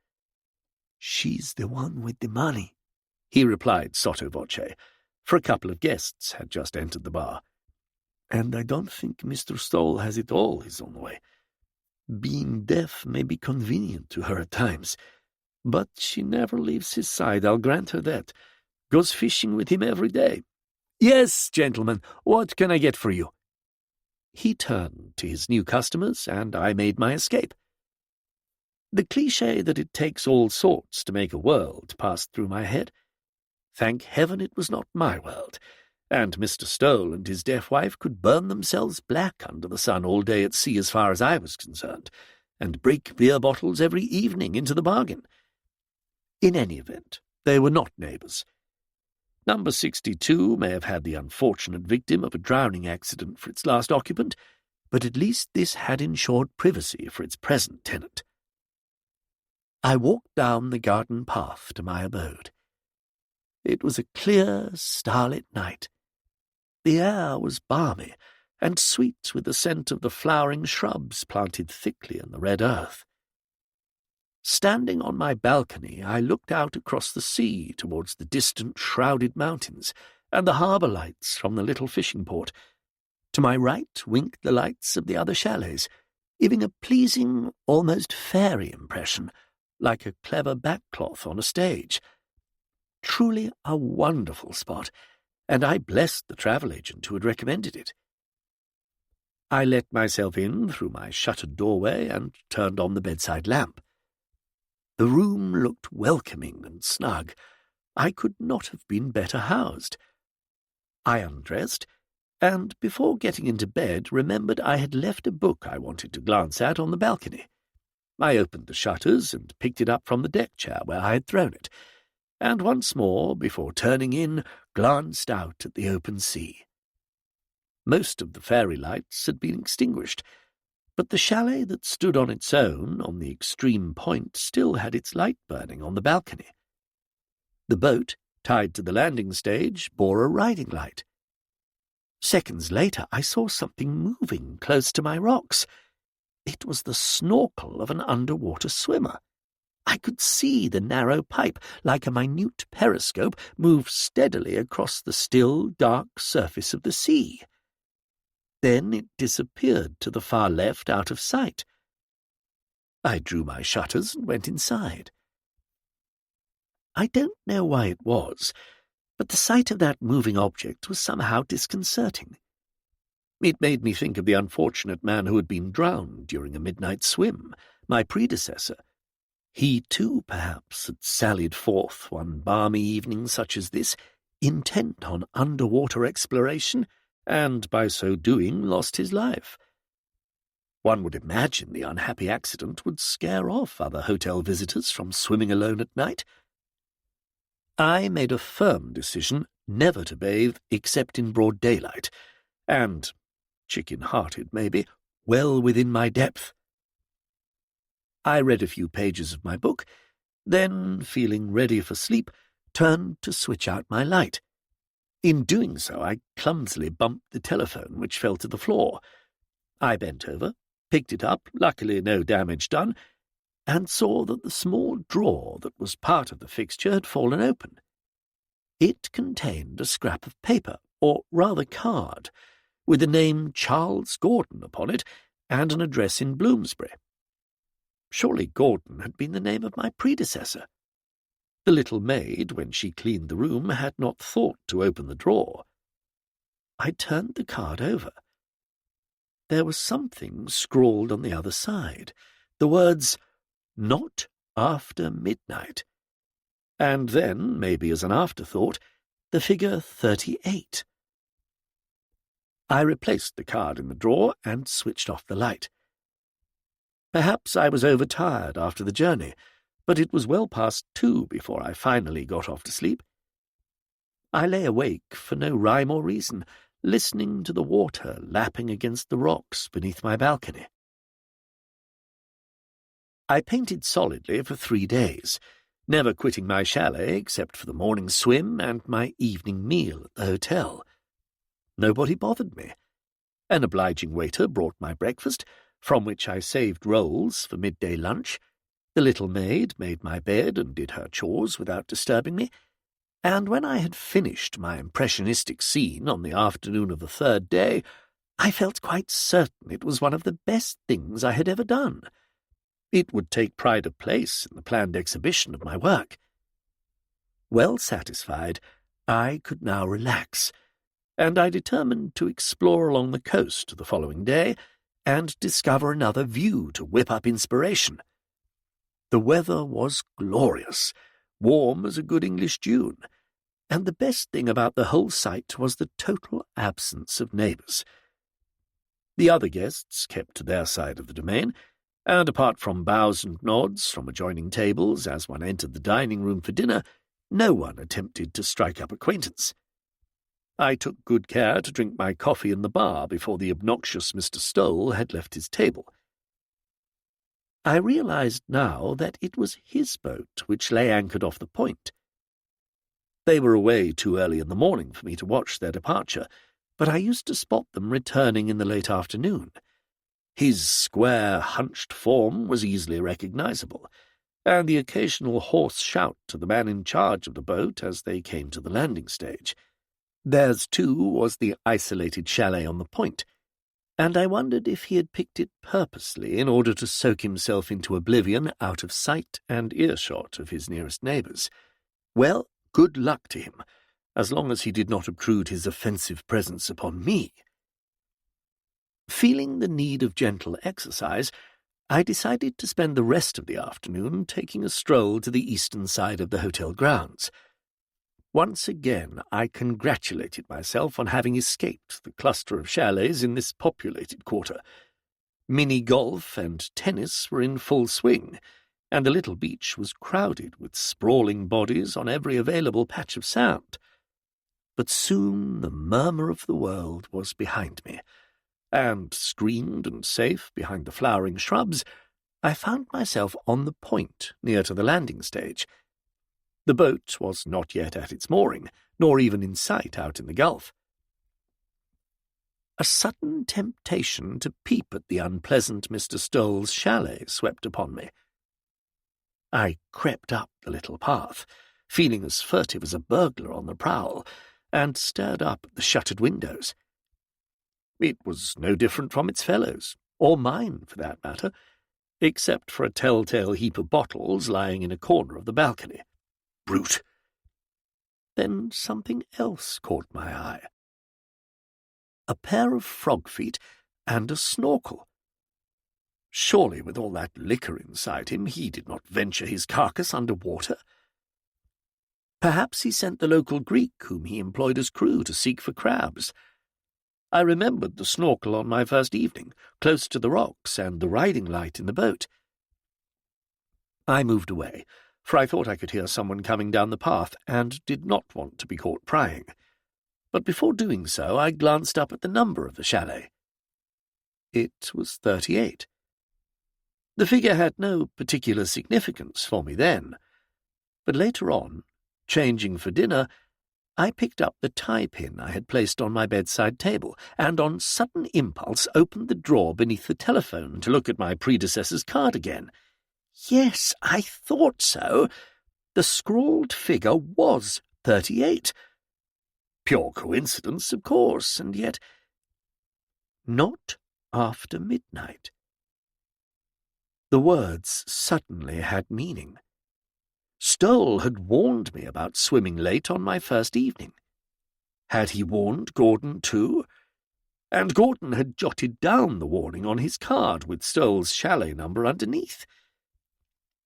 "She's the one with the money," he replied sotto voce, for a couple of guests had just entered the bar. "And I don't think Mr. Stoll has it all his own way. Being deaf may be convenient to her at times, but she never leaves his side, I'll grant her that. Goes fishing with him every day. Yes, gentlemen, what can I get for you?" He turned to his new customers, and I made my escape. The cliché that it takes all sorts to make a world passed through my head. Thank heaven it was not my world, and Mr. Stoll and his deaf wife could burn themselves black under the sun all day at sea as far as I was concerned, and break beer bottles every evening into the bargain. In any event, they were not neighbours. Number 62 may have had the unfortunate victim of a drowning accident for its last occupant, but at least this had ensured privacy for its present tenant. I walked down the garden path to my abode. It was a clear, starlit night. The air was balmy and sweet with the scent of the flowering shrubs planted thickly in the red earth. Standing on my balcony, I looked out across the sea towards the distant shrouded mountains and the harbour lights from the little fishing port. To my right winked the lights of the other chalets, giving a pleasing, almost fairy impression, like a clever backcloth on a stage. Truly a wonderful spot, and I blessed the travel agent who had recommended it. I let myself in through my shuttered doorway and turned on the bedside lamp. The room looked welcoming and snug. I could not have been better housed. I undressed, and before getting into bed remembered I had left a book I wanted to glance at on the balcony. I opened the shutters and picked it up from the deck chair where I had thrown it, and once more, before turning in, glanced out at the open sea. Most of the fairy lights had been extinguished, but the chalet that stood on its own, on the extreme point, still had its light burning on the balcony. The boat, tied to the landing stage, bore a riding light. Seconds later I saw something moving close to my rocks. It was the snorkel of an underwater swimmer. I could see the narrow pipe, like a minute periscope, move steadily across the still, dark surface of the sea. Then it disappeared to the far left out of sight. I drew my shutters and went inside. I don't know why it was, but the sight of that moving object was somehow disconcerting. It made me think of the unfortunate man who had been drowned during a midnight swim, my predecessor. He, too, perhaps, had sallied forth one balmy evening such as this, intent on underwater exploration, and by so doing lost his life. One would imagine the unhappy accident would scare off other hotel visitors from swimming alone at night. I made a firm decision never to bathe except in broad daylight, and, chicken-hearted maybe, well within my depth. I read a few pages of my book, then, feeling ready for sleep, turned to switch out my light. In doing so, I clumsily bumped the telephone, which fell to the floor. I bent over, picked it up, luckily no damage done, and saw that the small drawer that was part of the fixture had fallen open. It contained a scrap of paper, or rather card, with the name Charles Gordon upon it and an address in Bloomsbury. Surely Gordon had been the name of my predecessor. The little maid, when she cleaned the room, had not thought to open the drawer. I turned the card over. There was something scrawled on the other side, the words, "Not after midnight," and then, maybe as an afterthought, the figure 38. I replaced the card in the drawer and switched off the light. Perhaps I was overtired after the journey, but it was well past 2 before I finally got off to sleep. I lay awake for no rhyme or reason, listening to the water lapping against the rocks beneath my balcony. I painted solidly for 3 days, never quitting my chalet except for the morning swim and my evening meal at the hotel. Nobody bothered me. An obliging waiter brought my breakfast, from which I saved rolls for midday lunch. The little maid made my bed and did her chores without disturbing me, and when I had finished my impressionistic scene on the afternoon of the 3rd day, I felt quite certain it was one of the best things I had ever done. It would take pride of place in the planned exhibition of my work. Well satisfied, I could now relax, and I determined to explore along the coast the following day and discover another view to whip up inspiration. The weather was glorious, warm as a good English June, and the best thing about the whole sight was the total absence of neighbours. The other guests kept to their side of the domain, and apart from bows and nods from adjoining tables as one entered the dining-room for dinner, no one attempted to strike up acquaintance. I took good care to drink my coffee in the bar before the obnoxious Mr. Stowell had left his table. I realized now that it was his boat which lay anchored off the point. They were away too early in the morning for me to watch their departure, but I used to spot them returning in the late afternoon. His square, hunched form was easily recognizable, and the occasional hoarse shout to the man in charge of the boat as they came to the landing stage. Theirs, too, was the isolated chalet on the point, and I wondered if he had picked it purposely in order to soak himself into oblivion out of sight and earshot of his nearest neighbours. Well, good luck to him, as long as he did not obtrude his offensive presence upon me. Feeling the need of gentle exercise, I decided to spend the rest of the afternoon taking a stroll to the eastern side of the hotel grounds. Once again I congratulated myself on having escaped the cluster of chalets in this populated quarter. Mini-golf and tennis were in full swing, and the little beach was crowded with sprawling bodies on every available patch of sand. But soon the murmur of the world was behind me, and, screened and safe behind the flowering shrubs, I found myself on the point near to the landing stage. The boat was not yet at its mooring, nor even in sight out in the gulf. A sudden temptation to peep at the unpleasant Mr. Stowell's chalet swept upon me. I crept up the little path, feeling as furtive as a burglar on the prowl, and stared up at the shuttered windows. It was no different from its fellows, or mine for that matter, except for a telltale heap of bottles lying in a corner of the balcony. Brute! Then something else caught my eye. A pair of frog feet and a snorkel. Surely, with all that liquor inside him, he did not venture his carcass under water. Perhaps he sent the local Greek whom he employed as crew to seek for crabs. I remembered the snorkel on my first evening, close to the rocks, and the riding light in the boat. I moved away, for I thought I could hear someone coming down the path, and did not want to be caught prying. But before doing so, I glanced up at the number of the chalet. It was 38. The figure had no particular significance for me then, but later on, changing for dinner, I picked up the tie pin I had placed on my bedside table, and on sudden impulse opened the drawer beneath the telephone to look at my predecessor's card again. Yes, I thought so. The scrawled figure was 38. Pure coincidence, of course, and yet not after midnight. The words suddenly had meaning. Stoll had warned me about swimming late on my first evening. Had he warned Gordon too? And Gordon had jotted down the warning on his card with Stoll's chalet number underneath.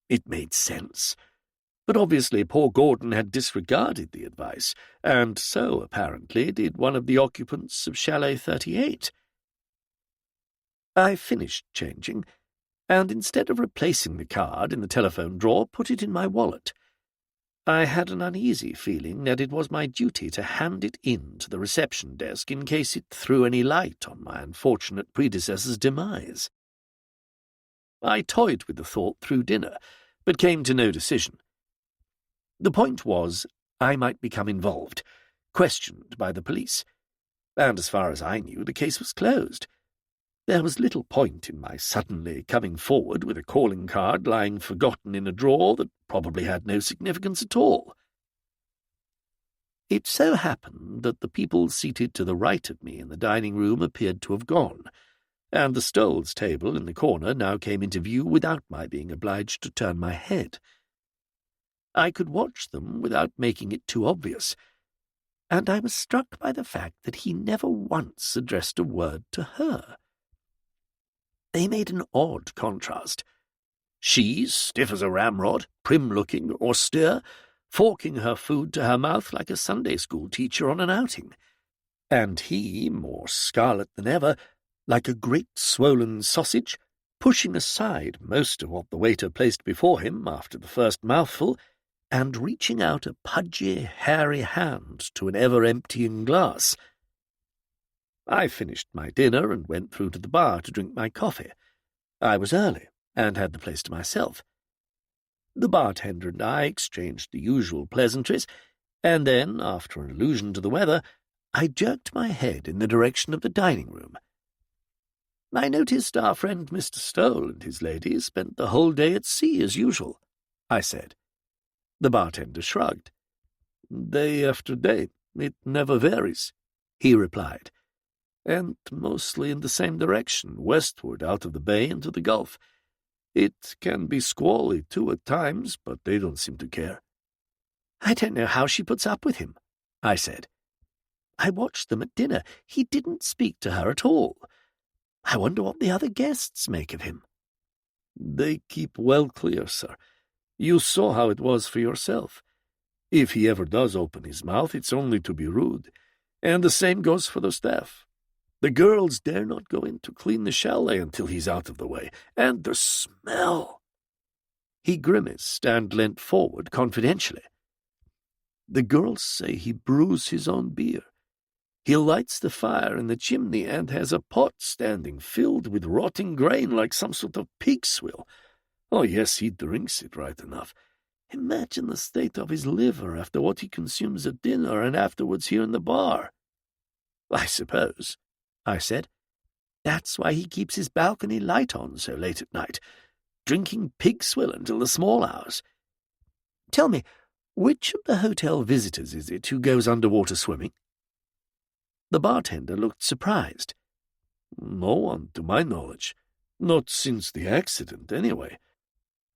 It made sense, but obviously poor Gordon had disregarded the advice, and so, apparently, did one of the occupants of chalet 38. I finished changing, and instead of replacing the card in the telephone drawer, put it in my wallet. I had an uneasy feeling that it was my duty to hand it in to the reception desk in case it threw any light on my unfortunate predecessor's demise. I toyed with the thought through dinner, but came to no decision. The point was, I might become involved, questioned by the police, and as far as I knew, the case was closed. There was little point in my suddenly coming forward with a calling card lying forgotten in a drawer that probably had no significance at all. It so happened that the people seated to the right of me in the dining room appeared to have gone, and the Stolls table in the corner now came into view without my being obliged to turn my head. I could watch them without making it too obvious, and I was struck by the fact that he never once addressed a word to her. They made an odd contrast. She, stiff as a ramrod, prim-looking, austere, forking her food to her mouth like a Sunday school teacher on an outing, and he, more scarlet than ever, like a great swollen sausage, pushing aside most of what the waiter placed before him after the first mouthful, and reaching out a pudgy, hairy hand to an ever-emptying glass. I finished my dinner and went through to the bar to drink my coffee. I was early, and had the place to myself. The bartender and I exchanged the usual pleasantries, and then, after an allusion to the weather, I jerked my head in the direction of the dining room. I noticed our friend Mr. Stoll and his lady spent the whole day at sea as usual, I said. The bartender shrugged. Day after day, it never varies, he replied, and mostly in the same direction, westward out of the bay into the Gulf. It can be squally, too, at times, but they don't seem to care. I don't know how she puts up with him, I said. I watched them at dinner. He didn't speak to her at all. I wonder what the other guests make of him. They keep well clear, sir. You saw how it was for yourself. If he ever does open his mouth, it's only to be rude, and the same goes for the staff. The girls dare not go in to clean the chalet until he's out of the way, and the smell! He grimaced and leant forward confidentially. The girls say he brews his own beer. He lights the fire in the chimney and has a pot standing filled with rotting grain like some sort of pig swill. Oh, yes, he drinks it right enough. Imagine the state of his liver after what he consumes at dinner and afterwards here in the bar. I suppose, I said. That's why he keeps his balcony light on so late at night. drinking pig swill until the small hours. Tell me, which of the hotel visitors is it who goes underwater swimming?" The bartender looked surprised. "No one, to my knowledge. Not since the accident, anyway.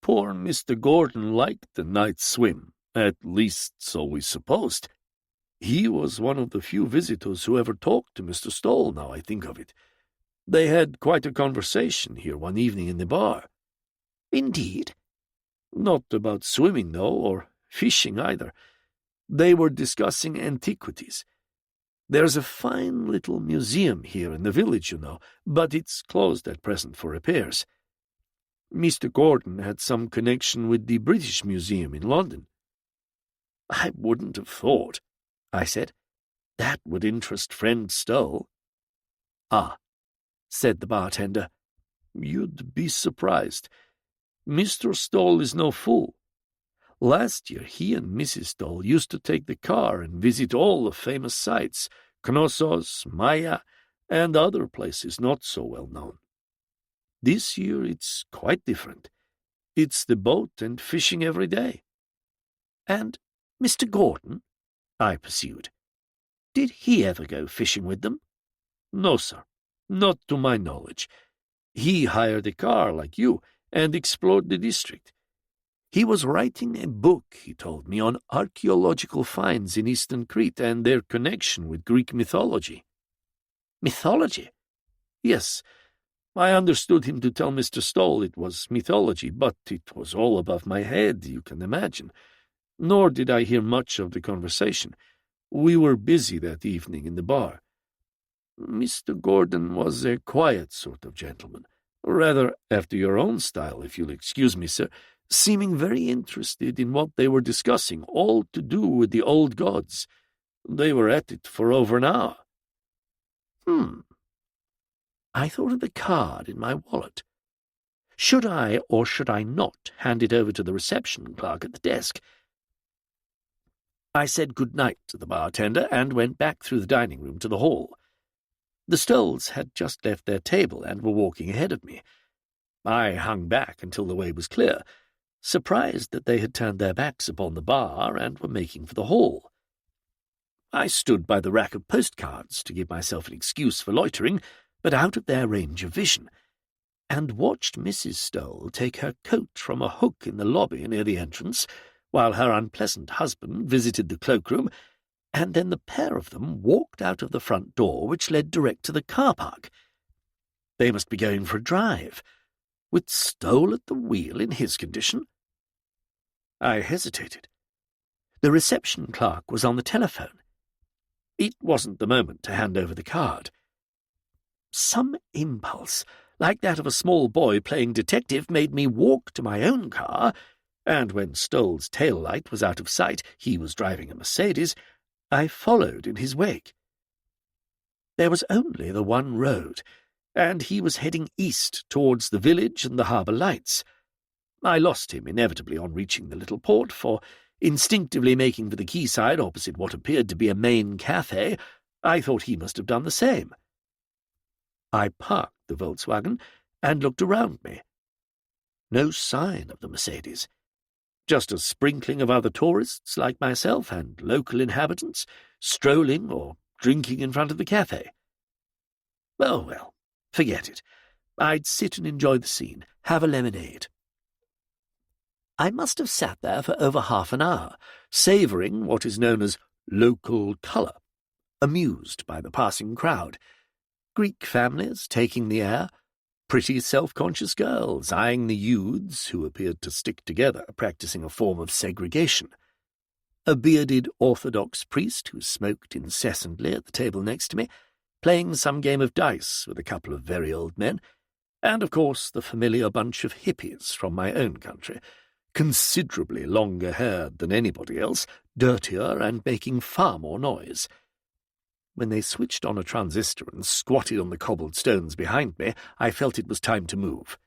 Poor Mr. Gordon liked the night swim, at least so we supposed. He was one of the few visitors who ever talked to Mr. Stoll, now I think of it. They had quite a conversation here one evening in the bar." "Indeed?" "Not about swimming, though, or fishing either. They were discussing antiquities. There's a fine little museum here in the village, you know, but it's closed at present for repairs. Mr. Gordon had some connection with the British Museum in London." "I wouldn't have thought," I said. "That would interest friend Stoll." "Ah," said the bartender, "you'd be surprised. Mr. Stoll is no fool. Last year he and Mrs. Stoll used to take the car and visit all the famous sites, Knossos, Maya, and other places not so well known. This year it's quite different. It's the boat and fishing every day." "And Mr. Gordon?" I pursued. "Did he ever go fishing with them?" "No, sir. Not to my knowledge. He hired a car like you and explored the district. He was writing a book, he told me, on archaeological finds in eastern Crete and their connection with Greek mythology." "Mythology?" "Yes. I understood him to tell Mr. Stoll it was mythology, but it was all above my head, you can imagine. Nor did I hear much of the conversation. We were busy that evening in the bar. Mr. Gordon was a quiet sort of gentleman, rather after your own style, if you'll excuse me, sir, seeming very interested in what they were discussing, all to do with the old gods. They were at it for over an hour." I thought of the card in my wallet. Should I or should I not hand it over to the reception clerk at the desk? I said good night to the bartender and went back through the dining room to the hall. The Stolls had just left their table and were walking ahead of me. I hung back until the way was clear, surprised that they had turned their backs upon the bar and were making for the hall. I stood by the rack of postcards to give myself an excuse for loitering, but out of their range of vision, and watched Mrs. Stoll take her coat from a hook in the lobby near the entrance, while her unpleasant husband visited the cloakroom, and then the pair of them walked out of the front door which led direct to the car park. They must be going for a drive, with Stoll at the wheel in his condition. I hesitated. The reception clerk was on the telephone. It wasn't the moment to hand over the card. Some impulse, like that of a small boy playing detective, made me walk to my own car, and when Stoll's tail light was out of sight, he was driving a Mercedes, I followed in his wake. There was only the one road, and he was heading east towards the village and the harbour lights. I lost him inevitably on reaching the little port, for, instinctively making for the quayside opposite what appeared to be a main cafe, I thought he must have done the same. I parked the Volkswagen and looked around me. No sign of the Mercedes. Just a sprinkling of other tourists like myself and local inhabitants, strolling or drinking in front of the cafe. Oh, well, forget it. I'd sit and enjoy the scene, have a lemonade. I must have sat there for over half an hour, savouring what is known as local colour, amused by the passing crowd. Greek families taking the air, pretty self-conscious girls eyeing the youths who appeared to stick together, practising a form of segregation, a bearded Orthodox priest who smoked incessantly at the table next to me, playing some game of dice with a couple of very old men, and, of course, the familiar bunch of hippies from my own country, considerably longer-haired than anybody else, dirtier, and making far more noise. When they switched on a transistor and squatted on the cobbled stones behind me, I felt it was time to move.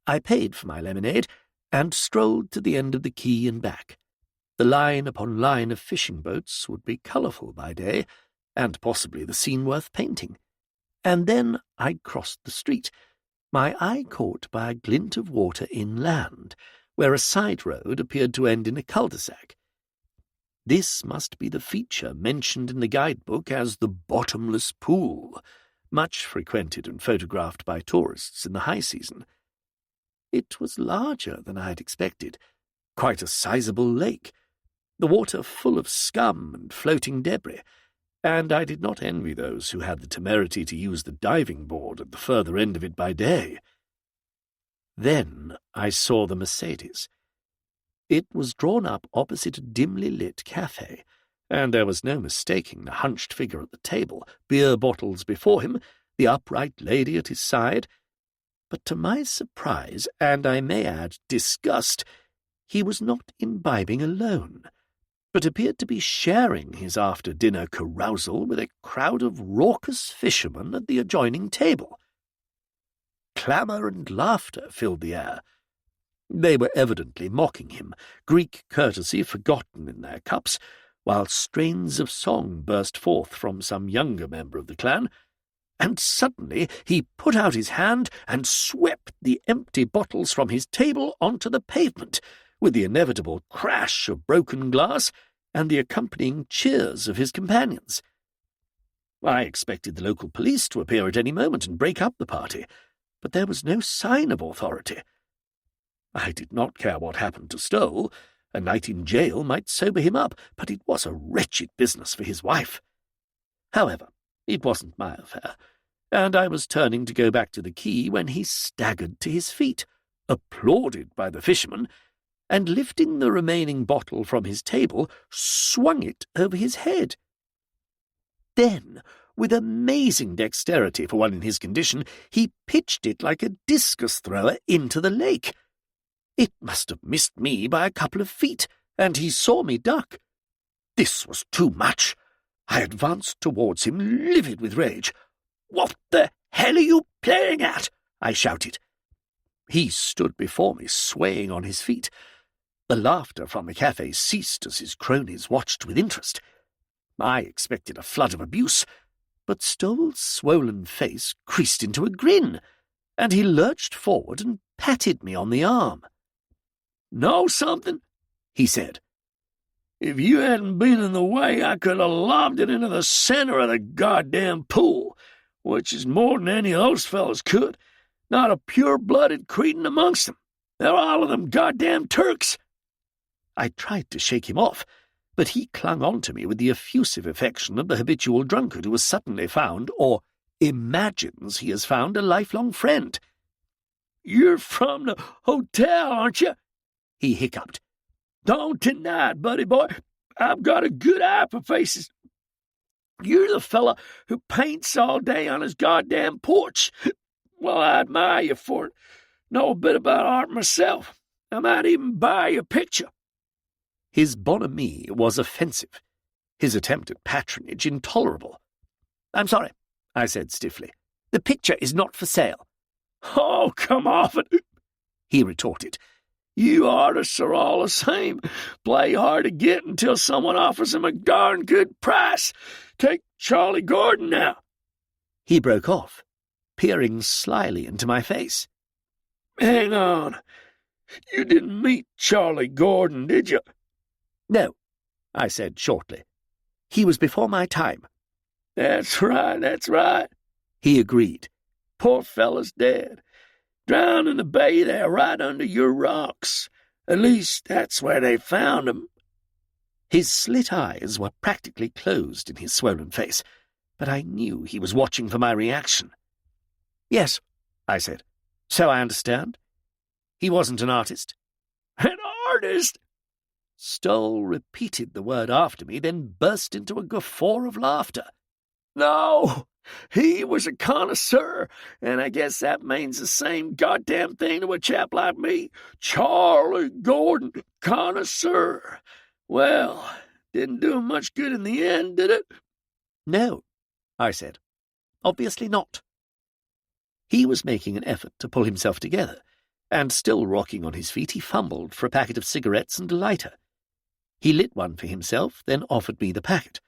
I paid for my lemonade and strolled to the end of the quay and back. The line upon line of fishing boats would be colourful by day, and possibly the scene worth painting. And then I crossed the street, my eye caught by a glint of water inland, where a side road appeared to end in a cul-de-sac. This must be the feature mentioned in the guidebook as the bottomless pool, much frequented and photographed by tourists in the high season. It was larger than I had expected, quite a sizable lake, the water full of scum and floating debris, and I did not envy those who had the temerity to use the diving board at the further end of it by day. Then I saw the Mercedes. It was drawn up opposite a dimly lit cafe, and there was no mistaking the hunched figure at the table, beer bottles before him, the upright lady at his side. But to my surprise, and I may add disgust, he was not imbibing alone, but appeared to be sharing his after-dinner carousal with a crowd of raucous fishermen at the adjoining table. Clamour and laughter filled the air. They were evidently mocking him, Greek courtesy forgotten in their cups, while strains of song burst forth from some younger member of the clan, and suddenly he put out his hand and swept the empty bottles from his table onto the pavement, with the inevitable crash of broken glass and the accompanying cheers of his companions. I expected the local police to appear at any moment and break up the party, but there was no sign of authority. I did not care what happened to Stoll. A night in jail might sober him up, but it was a wretched business for his wife. However, it wasn't my affair, and I was turning to go back to the quay when he staggered to his feet, applauded by the fisherman, and lifting the remaining bottle from his table, swung it over his head. Then, with amazing dexterity for one in his condition, he pitched it like a discus thrower into the lake. It must have missed me by a couple of feet, and he saw me duck. This was too much. I advanced towards him, livid with rage. "What the hell are you playing at?" I shouted. He stood before me, swaying on his feet. The laughter from the cafe ceased as his cronies watched with interest. I expected a flood of abuse, but Stoll's swollen face creased into a grin, and he lurched forward and patted me on the arm. "Know something?" he said. "If you hadn't been in the way, I could have lobbed it into the center of the goddamn pool, which is more than any of those fellas could. Not a pure-blooded Cretan amongst them. They're all of them goddamn Turks." I tried to shake him off, but he clung on to me with the effusive affection of the habitual drunkard who has suddenly found, or imagines he has found, a lifelong friend. "You're from the hotel, aren't you?" he hiccuped. "Don't deny it, buddy boy. I've got a good eye for faces. You're the fella who paints all day on his goddamn porch. Well, I admire you for it. Know a bit about art myself. I might even buy your picture." His bonhomie was offensive, his attempt at patronage intolerable. "I'm sorry," I said stiffly. "The picture is not for sale." "Oh, come off it," he retorted. "You artists are all the same. Play hard to get until someone offers them a darn good price. Take Charlie Gordon now." He broke off, peering slyly into my face. "Hang on. You didn't meet Charlie Gordon, did you?" "No," I said shortly. "He was before my time." That's right, he agreed. "Poor fella's dead. Drowned in the bay there right under your rocks. At least that's where they found him." His slit eyes were practically closed in his swollen face, but I knew he was watching for my reaction. "Yes," I said. "So I understand. He wasn't an artist." "An artist?" Stoll repeated the word after me, then burst into a guffaw of laughter. "No, he was a connoisseur, and I guess that means the same goddamn thing to a chap like me. Charlie Gordon, connoisseur. Well, didn't do him much good in the end, did it?" "No," I said. "Obviously not." He was making an effort to pull himself together, and still rocking on his feet, he fumbled for a packet of cigarettes and a lighter. He lit one for himself, then offered me the packet.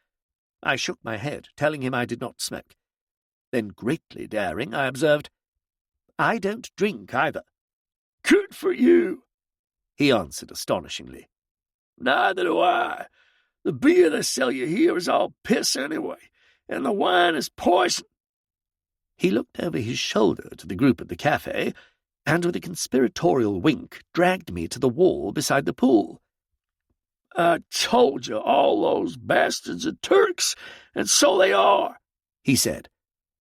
I shook my head, telling him I did not smoke. Then, greatly daring, I observed, I don't drink either." "Good for you," he answered astonishingly. "Neither do I. The beer they sell you here is all piss anyway, and the wine is poison." He looked over his shoulder to the group at the cafe, and with a conspiratorial wink dragged me to the wall beside the pool. "I told you all those bastards are Turks, and so they are," he said.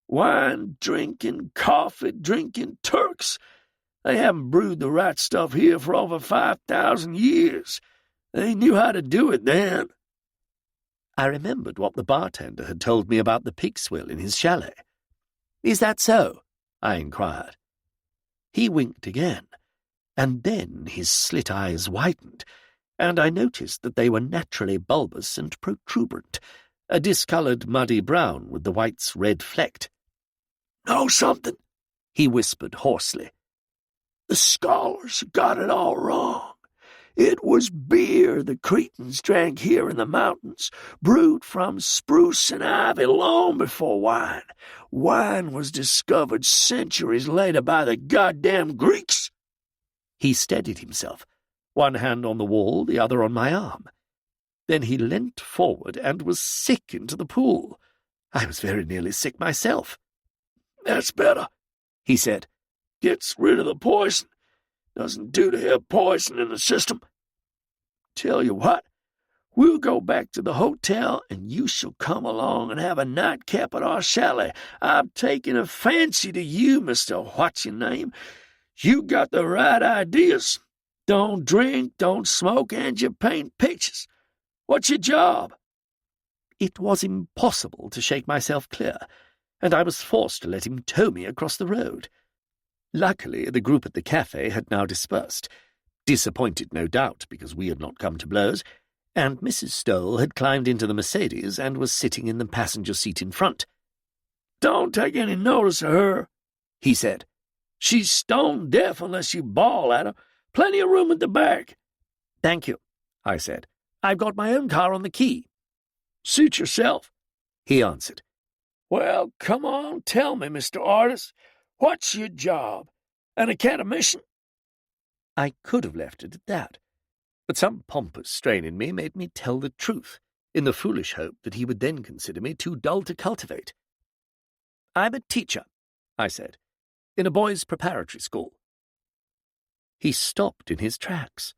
"Wine-drinking, coffee-drinking Turks. They haven't brewed the right stuff here for over 5,000 years. They knew how to do it then." I remembered what the bartender had told me about the pig swill in his chalet. "Is that so?" I inquired. He winked again, and then his slit eyes widened, and I noticed that they were naturally bulbous and protuberant, a discoloured muddy brown with the whites red flecked. "Know something?" he whispered hoarsely. "The scholars got it all wrong. It was beer the Cretans drank here in the mountains, brewed from spruce and ivy long before wine. Wine was discovered centuries later by the goddamn Greeks." He steadied himself, one hand on the wall, the other on my arm. Then he leant forward and was sick into the pool. I was very nearly sick myself. "That's better," he said. "Gets rid of the poison. Doesn't do to have poison in the system. Tell you what, we'll go back to the hotel, and you shall come along and have a nightcap at our chalet. I'm taking a fancy to you, Mr. What's-your-name. You got the right ideas. Don't drink, don't smoke, and you paint pictures. What's your job?" It was impossible to shake myself clear, and I was forced to let him tow me across the road. Luckily, the group at the cafe had now dispersed, disappointed no doubt because we had not come to blows, and Mrs. Stoll had climbed into the Mercedes and was sitting in the passenger seat in front. "Don't take any notice of her," he said. "She's stone deaf unless you bawl at her. Plenty of room at the back." "Thank you," I said. "I've got my own car on the key." "Suit yourself," he answered. "Well, come on, tell me, Mr. Artist. What's your job? An academician?" I could have left it at that, but some pompous strain in me made me tell the truth, in the foolish hope that he would then consider me too dull to cultivate. "I'm a teacher," I said, "in a boys' preparatory school." He stopped in his tracks,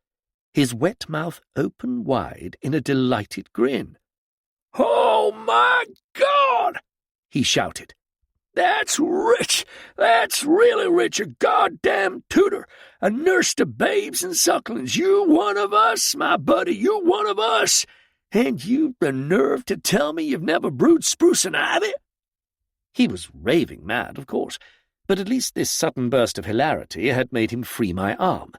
his wet mouth open wide in a delighted grin. "Oh, my God!" he shouted. "That's rich! That's really rich! A goddamn tutor! A nurse to babes and sucklings! You one of us, my buddy, you one of us! And you've the nerve to tell me you've never brewed spruce and ivy?" He was raving mad, of course, but at least this sudden burst of hilarity had made him free my arm,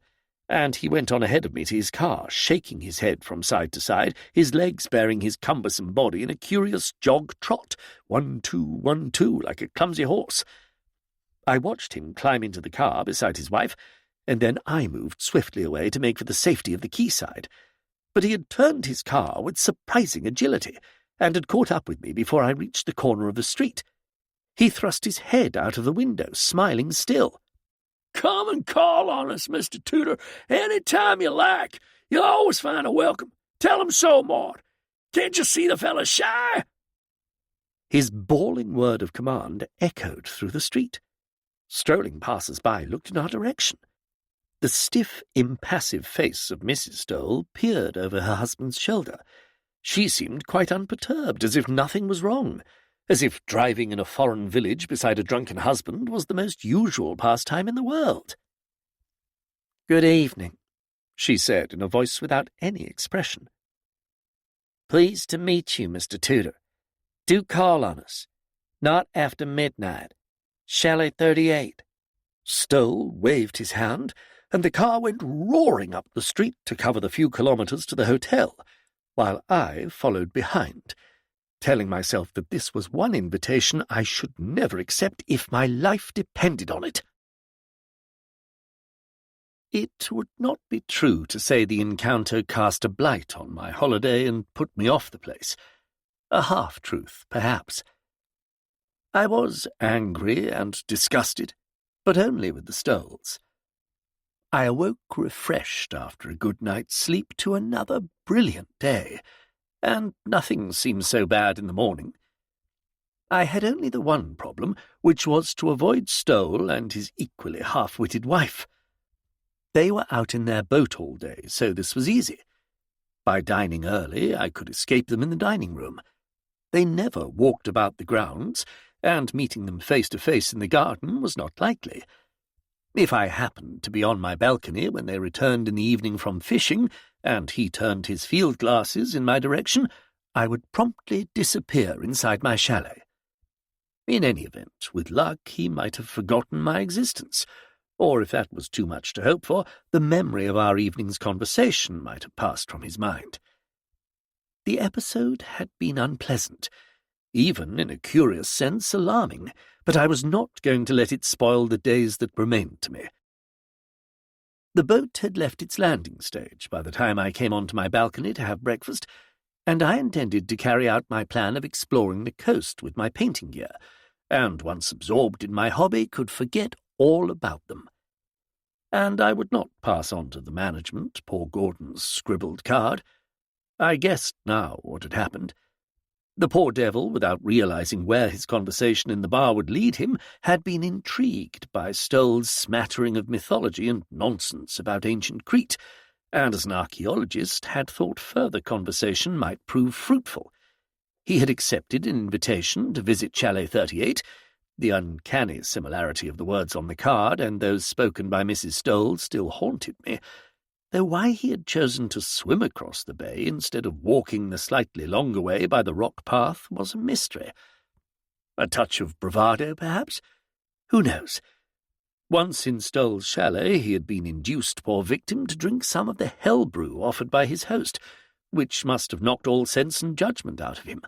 and he went on ahead of me to his car, shaking his head from side to side, his legs bearing his cumbersome body in a curious jog-trot, 1, 2, 1, 2, like a clumsy horse. I watched him climb into the car beside his wife, and then I moved swiftly away to make for the safety of the quayside. But he had turned his car with surprising agility, and had caught up with me before I reached the corner of the street. He thrust his head out of the window, smiling still. "Come and call on us, Mr. Tutor, any time you like. You'll always find a welcome. Tell him so, Maud. Can't you see the fellow's shy?" His bawling word of command echoed through the street. Strolling passers-by looked in our direction. The stiff, impassive face of Mrs. Stoll peered over her husband's shoulder. She seemed quite unperturbed, as if nothing was wrong, as if driving in a foreign village beside a drunken husband was the most usual pastime in the world. "Good evening," she said in a voice without any expression. "Pleased to meet you, Mr. Tudor. Do call on us. Not after midnight. Chalet 38. Stoll waved his hand, and the car went roaring up the street to cover the few kilometres to the hotel, while I followed behind, telling myself that this was one invitation I should never accept if my life depended on it. It would not be true to say the encounter cast a blight on my holiday and put me off the place. A half-truth, perhaps. I was angry and disgusted, but only with the Stoles. I awoke refreshed after a good night's sleep to another brilliant day, and nothing seemed so bad in the morning. I had only the one problem, which was to avoid Stole and his equally half-witted wife. They were out in their boat all day, so this was easy. By dining early, I could escape them in the dining room. They never walked about the grounds, and meeting them face to face in the garden was not likely. If I happened to be on my balcony when they returned in the evening from fishing, and he turned his field glasses in my direction, I would promptly disappear inside my chalet. In any event, with luck, he might have forgotten my existence, or if that was too much to hope for, the memory of our evening's conversation might have passed from his mind. The episode had been unpleasant, even in a curious sense alarming, but I was not going to let it spoil the days that remained to me. The boat had left its landing stage by the time I came onto my balcony to have breakfast, and I intended to carry out my plan of exploring the coast with my painting gear, and once absorbed in my hobby could forget all about them. And I would not pass on to the management poor Gordon's scribbled card. I guessed now what had happened. The poor devil, without realizing where his conversation in the bar would lead him, had been intrigued by Stole's smattering of mythology and nonsense about ancient Crete, and as an archaeologist had thought further conversation might prove fruitful. He had accepted an invitation to visit Chalet 38, the uncanny similarity of the words on the card and those spoken by Mrs. Stole still haunted me, though why he had chosen to swim across the bay instead of walking the slightly longer way by the rock path was a mystery. A touch of bravado, perhaps? Who knows? Once in Stole's chalet he had been induced, poor victim, to drink some of the hell brew offered by his host, which must have knocked all sense and judgment out of him,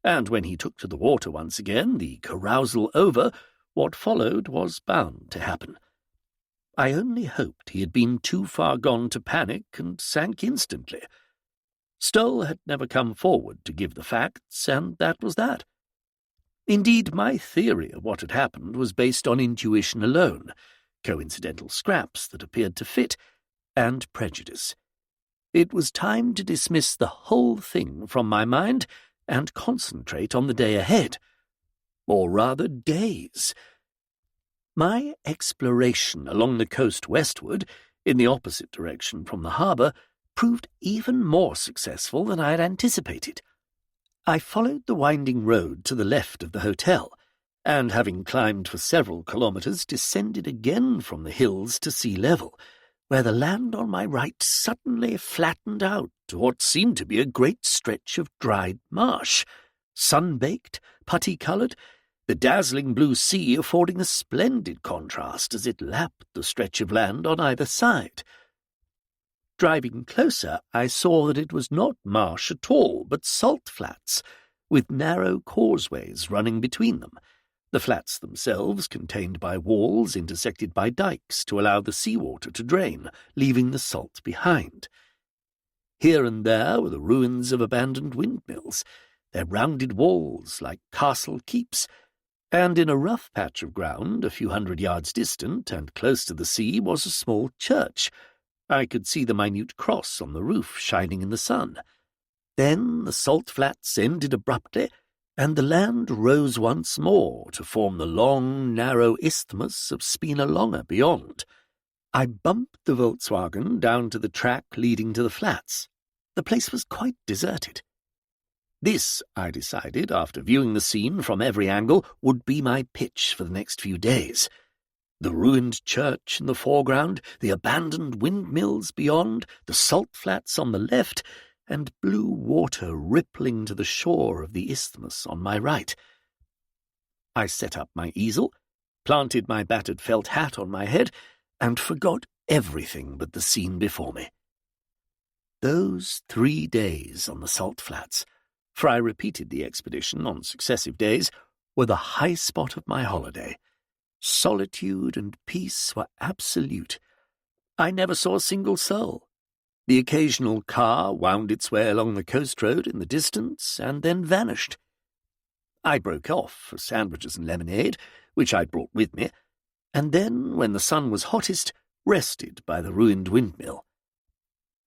and when he took to the water once again, the carousal over, what followed was bound to happen. I only hoped he had been too far gone to panic and sank instantly. Stole had never come forward to give the facts, and that was that. Indeed, my theory of what had happened was based on intuition alone, coincidental scraps that appeared to fit, and prejudice. It was time to dismiss the whole thing from my mind and concentrate on the day ahead, or rather days. My exploration along the coast westward, in the opposite direction from the harbour, proved even more successful than I had anticipated. I followed the winding road to the left of the hotel, and having climbed for several kilometres, descended again from the hills to sea level, where the land on my right suddenly flattened out to what seemed to be a great stretch of dried marsh, sun-baked, putty-coloured, the dazzling blue sea affording a splendid contrast as it lapped the stretch of land on either side. Driving closer, I saw that it was not marsh at all, but salt flats, with narrow causeways running between them, the flats themselves contained by walls intersected by dikes to allow the seawater to drain, leaving the salt behind. Here and there were the ruins of abandoned windmills, their rounded walls like castle keeps, and in a rough patch of ground a few 100 yards distant and close to the sea was a small church. I could see the minute cross on the roof shining in the sun. Then the salt flats ended abruptly, and the land rose once more to form the long, narrow isthmus of Spina Longa beyond. I bumped the Volkswagen down to the track leading to the flats. The place was quite deserted. This, I decided, after viewing the scene from every angle, would be my pitch for the next few days. The ruined church in the foreground, the abandoned windmills beyond, the salt flats on the left, and blue water rippling to the shore of the isthmus on my right. I set up my easel, planted my battered felt hat on my head, and forgot everything but the scene before me. Those 3 days on the salt flats, for I repeated the expedition on successive days, were the high spot of my holiday. Solitude and peace were absolute. I never saw a single soul. The occasional car wound its way along the coast road in the distance and then vanished. I broke off for sandwiches and lemonade, which I'd brought with me, and then, when the sun was hottest, rested by the ruined windmill.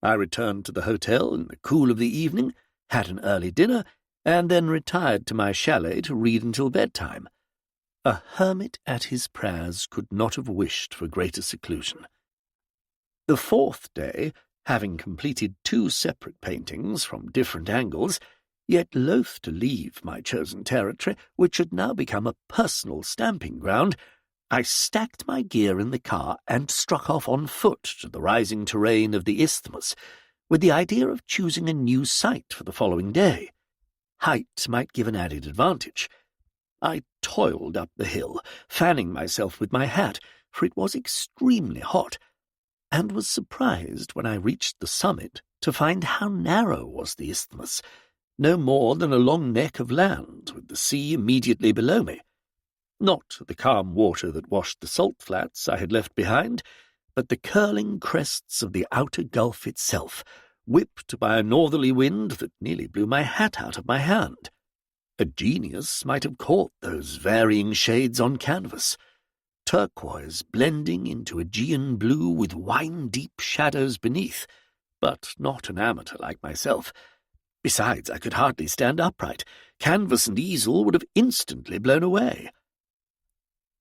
I returned to the hotel in the cool of the evening, had an early dinner, and then retired to my chalet to read until bedtime. A hermit at his prayers could not have wished for greater seclusion. The fourth day, having completed 2 separate paintings from different angles, yet loath to leave my chosen territory, which had now become a personal stamping ground, I stacked my gear in the car and struck off on foot to the rising terrain of the isthmus, with the idea of choosing a new site for the following day. Height might give an added advantage. I toiled up the hill, fanning myself with my hat, for it was extremely hot, and was surprised when I reached the summit to find how narrow was the isthmus, no more than a long neck of land, with the sea immediately below me. Not the calm water that washed the salt flats I had left behind, but the curling crests of the outer gulf itself, whipped by a northerly wind that nearly blew my hat out of my hand. A genius might have caught those varying shades on canvas, turquoise blending into Aegean blue with wine-deep shadows beneath, but not an amateur like myself. Besides, I could hardly stand upright. Canvas and easel would have instantly blown away.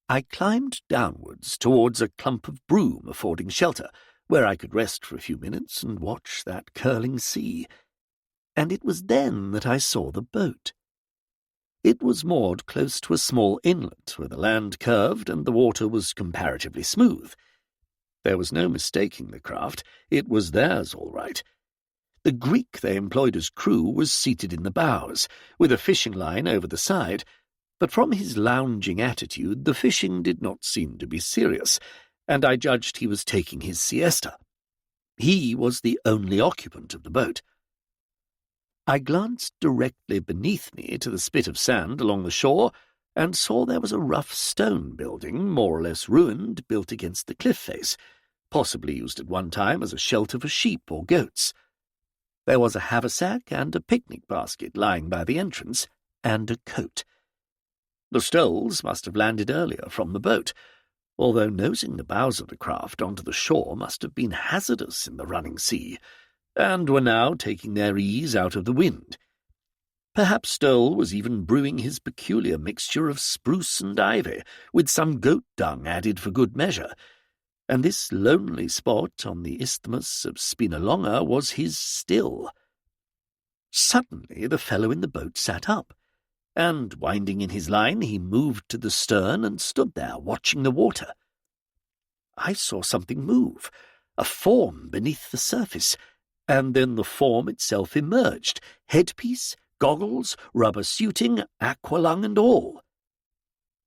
I climbed downwards towards a clump of broom affording shelter, where I could rest for a few minutes and watch that curling sea. And it was then that I saw the boat. It was moored close to a small inlet where the land curved and the water was comparatively smooth. There was no mistaking the craft. It was theirs all right. The Greek they employed as crew was seated in the bows, with a fishing line over the side, but from his lounging attitude the fishing did not seem to be serious, and I judged he was taking his siesta. He was the only occupant of the boat. I glanced directly beneath me to the spit of sand along the shore, and saw there was a rough stone building, more or less ruined, built against the cliff face, possibly used at one time as a shelter for sheep or goats. There was a haversack and a picnic basket lying by the entrance, and a coat. The Stolls must have landed earlier from the boat, although nosing the bows of the craft onto the shore must have been hazardous in the running sea, and were now taking their ease out of the wind. Perhaps Stoll was even brewing his peculiar mixture of spruce and ivy, with some goat dung added for good measure, and this lonely spot on the isthmus of Spinalonga was his still. Suddenly the fellow in the boat sat up, and, winding in his line, he moved to the stern and stood there watching the water. I saw something move, a form beneath the surface, and then the form itself emerged, headpiece, goggles, rubber suiting, aqualung and all.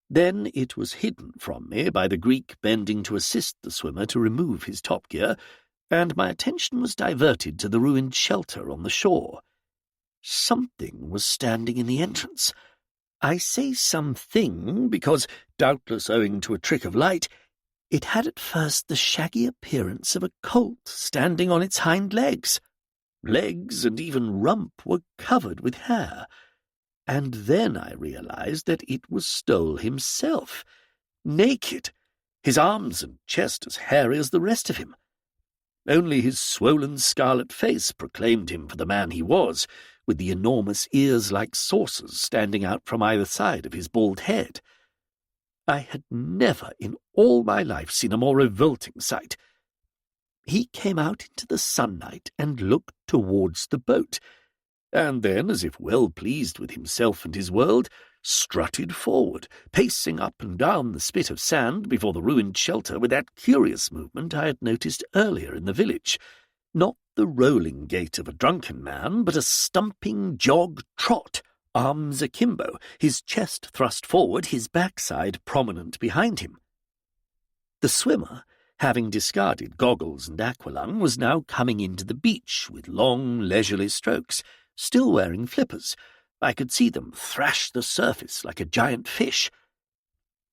Then it was hidden from me by the Greek bending to assist the swimmer to remove his top gear, and my attention was diverted to the ruined shelter on the shore. Something was standing in the entrance. I say something because, doubtless owing to a trick of light, it had at first the shaggy appearance of a colt standing on its hind legs. Legs and even rump were covered with hair, and then I realized that it was Stoll himself, naked, his arms and chest as hairy as the rest of him. Only his swollen scarlet face proclaimed him for the man he was, with the enormous ears like saucers standing out from either side of his bald head. I had never in all my life seen a more revolting sight. He came out into the sunlight and looked towards the boat, and then, as if well pleased with himself and his world, strutted forward, pacing up and down the spit of sand before the ruined shelter with that curious movement I had noticed earlier in the village. Not the rolling gait of a drunken man, but a stumping jog-trot, arms akimbo, his chest thrust forward, his backside prominent behind him. The swimmer, having discarded goggles and aqualung, was now coming into the beach with long, leisurely strokes, still wearing flippers. I could see them thrash the surface like a giant fish.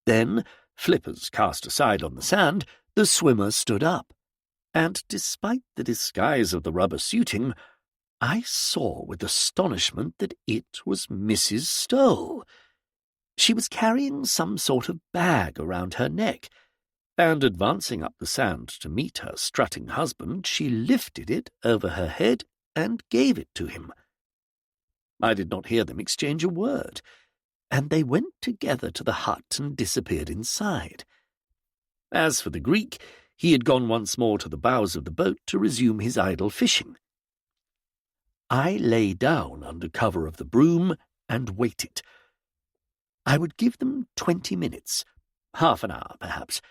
Then, flippers cast aside on the sand, the swimmer stood up, and despite the disguise of the rubber suiting, I saw with astonishment that it was Mrs. Stoll. She was carrying some sort of bag around her neck, and advancing up the sand to meet her strutting husband, she lifted it over her head and gave it to him. I did not hear them exchange a word, and they went together to the hut and disappeared inside. As for the Greek, he had gone once more to the bows of the boat to resume his idle fishing. I lay down under cover of the broom and waited. I would give them 20 minutes, half an hour perhaps,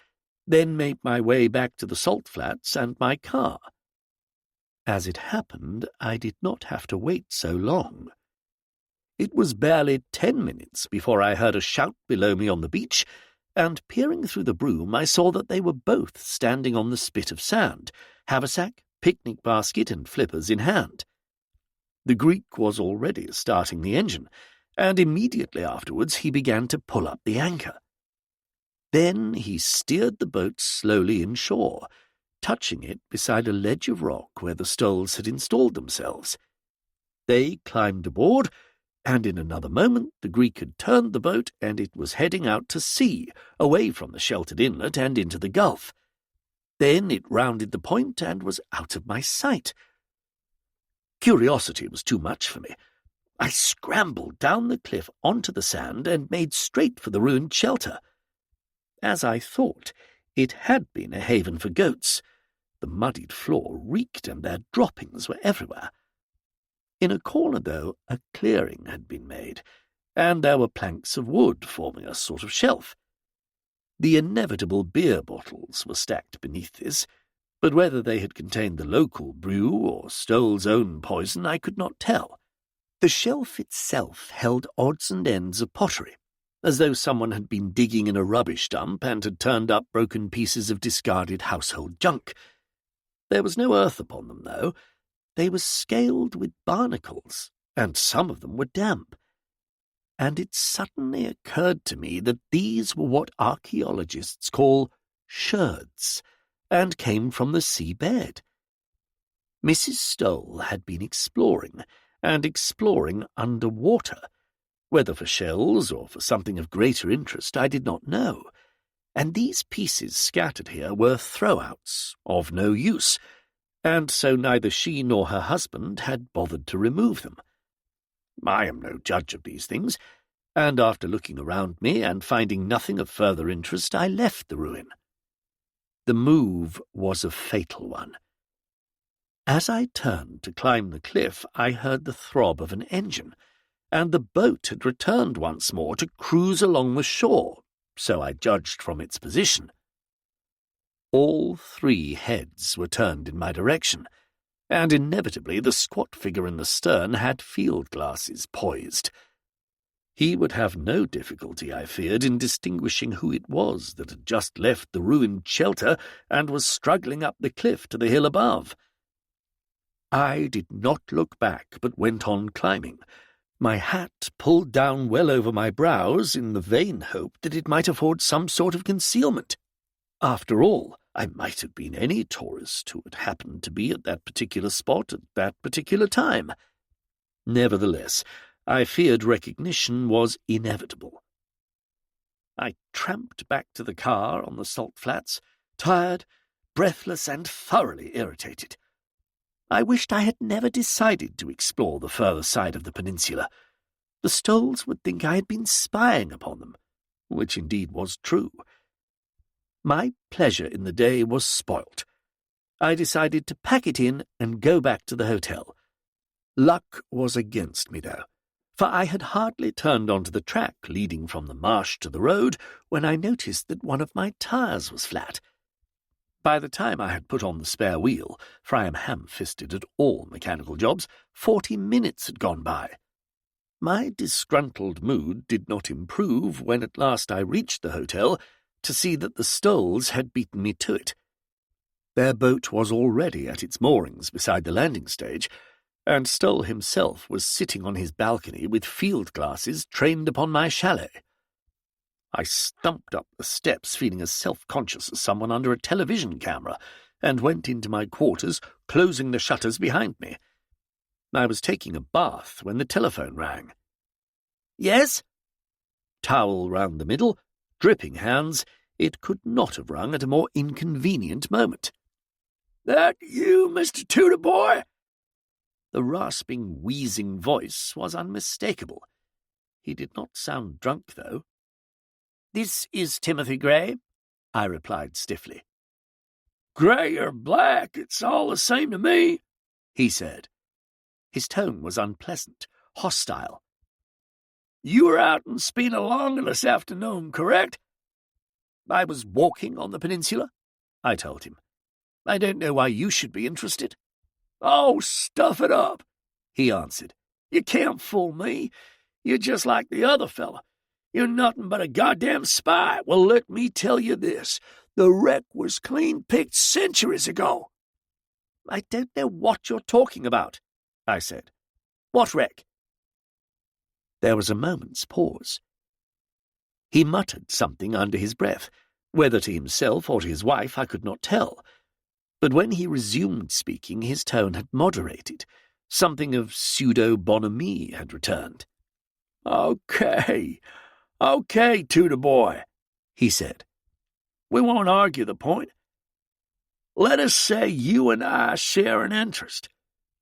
then make my way back to the salt flats and my car. As it happened, I did not have to wait so long. It was barely 10 minutes before I heard a shout below me on the beach, and peering through the broom I saw that they were both standing on the spit of sand, haversack, picnic basket, and flippers in hand. The Greek was already starting the engine, and immediately afterwards he began to pull up the anchor. Then he steered the boat slowly inshore, touching it beside a ledge of rock where the Stoles had installed themselves. They climbed aboard, and in another moment the Greek had turned the boat and it was heading out to sea, away from the sheltered inlet and into the gulf. Then it rounded the point and was out of my sight. Curiosity was too much for me. I scrambled down the cliff onto the sand and made straight for the ruined shelter. As I thought, it had been a haven for goats. The muddied floor reeked and their droppings were everywhere. In a corner, though, a clearing had been made, and there were planks of wood forming a sort of shelf. The inevitable beer bottles were stacked beneath this, but whether they had contained the local brew or Stoll's own poison I could not tell. The shelf itself held odds and ends of pottery, as though someone had been digging in a rubbish dump and had turned up broken pieces of discarded household junk. There was no earth upon them, though. They were scaled with barnacles, and some of them were damp. And it suddenly occurred to me that these were what archaeologists call sherds, and came from the seabed. Mrs. Stoll had been exploring, and exploring underwater. Whether for shells or for something of greater interest I did not know, and these pieces scattered here were throwouts, of no use, and so neither she nor her husband had bothered to remove them. I am no judge of these things, and after looking around me and finding nothing of further interest, I left the ruin. The move was a fatal one. As I turned to climb the cliff, I heard the throb of an engine, and the boat had returned once more to cruise along the shore, so I judged from its position. All three heads were turned in my direction, and inevitably the squat figure in the stern had field glasses poised. He would have no difficulty, I feared, in distinguishing who it was that had just left the ruined shelter and was struggling up the cliff to the hill above. I did not look back, but went on climbing, my hat pulled down well over my brows in the vain hope that it might afford some sort of concealment. After all, I might have been any tourist who had happened to be at that particular spot at that particular time. Nevertheless, I feared recognition was inevitable. I tramped back to the car on the salt flats, tired, breathless, and thoroughly irritated. I wished I had never decided to explore the further side of the peninsula. The Stolls would think I had been spying upon them, which indeed was true. My pleasure in the day was spoilt. I decided to pack it in and go back to the hotel. Luck was against me, though, for I had hardly turned onto the track leading from the marsh to the road when I noticed that one of my tires was flat. By the time I had put on the spare wheel, for I am ham-fisted at all mechanical jobs, 40 minutes had gone by. My disgruntled mood did not improve when at last I reached the hotel to see that the Stolls had beaten me to it. Their boat was already at its moorings beside the landing stage, and Stoll himself was sitting on his balcony with field glasses trained upon my chalet. I stumped up the steps, feeling as self-conscious as someone under a television camera, and went into my quarters, closing the shutters behind me. I was taking a bath when the telephone rang. "Yes?" Towel round the middle, dripping hands, It could not have rung at a more inconvenient moment. "That you, Mr. Tudor boy?" The rasping, wheezing voice was unmistakable. He did not sound drunk, though. "This is Timothy Gray," I replied stiffly. "Grey or black, it's all the same to me," he said. His tone was unpleasant, hostile. "You were out in Spina this afternoon, correct?" "I was walking on the peninsula," I told him. "I don't know why you should be interested." "Oh, stuff it up," he answered. "You can't fool me. You're just like the other fella. You're nothing but a goddamn spy. Well, let me tell you this. The wreck was clean picked centuries ago." "I don't know what you're talking about," I said. "What wreck?" There was a moment's pause. He muttered something under his breath, whether to himself or to his wife I could not tell. But when he resumed speaking, his tone had moderated. Something of pseudo-bonhomie had returned. Okay, Tudor boy," he said. "We won't argue the point. Let us say you and I share an interest.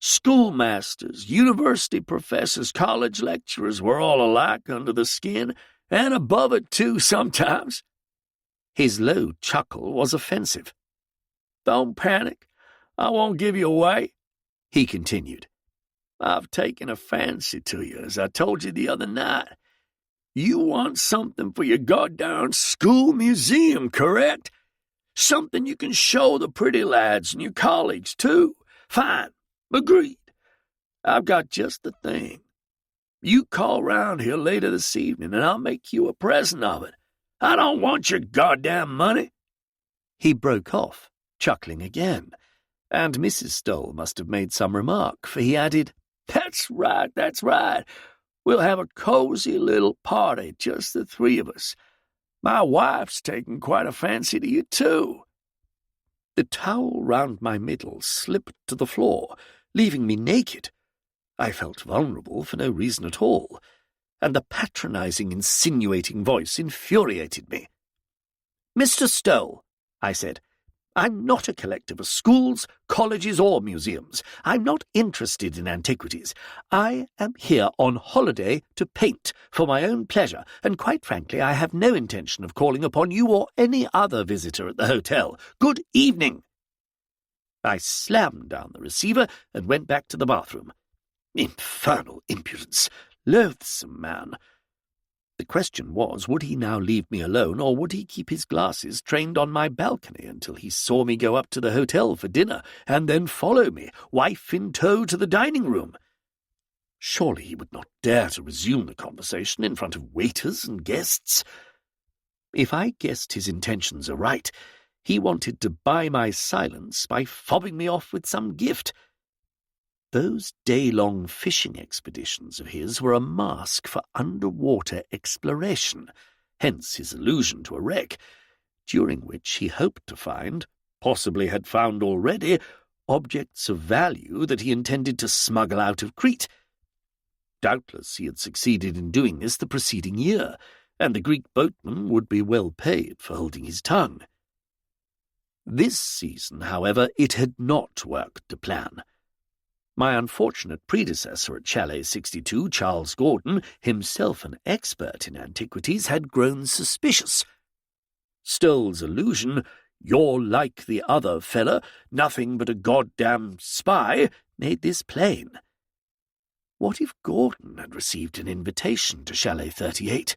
Schoolmasters, university professors, college lecturers, we're all alike under the skin, and above it too sometimes." His low chuckle was offensive. "Don't panic. I won't give you away," he continued. "I've taken a fancy to you, as I told you the other night. You want something for your goddamn school museum, correct? Something you can show the pretty lads in your college, too. Fine. Agreed. I've got just the thing. You call round here later this evening, and I'll make you a present of it. I don't want your goddamn money." He broke off, chuckling again, and Mrs. Stoll must have made some remark, for he added, That's right. We'll have a cozy little party, just the three of us. My wife's taken quite a fancy to you, too." The towel round my middle slipped to the floor, leaving me naked. I felt vulnerable for no reason at all, and the patronizing, insinuating voice infuriated me. "Mr. Stoll," I said, "I'm not a collector of schools, colleges, or museums. I'm not interested in antiquities. I am here on holiday to paint for my own pleasure, and quite frankly, I have no intention of calling upon you or any other visitor at the hotel. Good evening." I slammed down the receiver and went back to the bathroom. Infernal impudence! Loathsome man! The question was, would he now leave me alone, or would he keep his glasses trained on my balcony until he saw me go up to the hotel for dinner, and then follow me, wife in tow, to the dining room? Surely he would not dare to resume the conversation in front of waiters and guests. If I guessed his intentions aright, he wanted to buy my silence by fobbing me off with some gift. Those day-long fishing expeditions of his were a mask for underwater exploration, hence his allusion to a wreck, during which he hoped to find, possibly had found already, objects of value that he intended to smuggle out of Crete. Doubtless he had succeeded in doing this the preceding year, and the Greek boatman would be well paid for holding his tongue. This season, however, it had not worked to plan. My unfortunate predecessor at Chalet 62, Charles Gordon, himself an expert in antiquities, had grown suspicious. Stoll's allusion, "You're like the other fella, nothing but a goddamn spy," made this plain. What if Gordon had received an invitation to Chalet 38,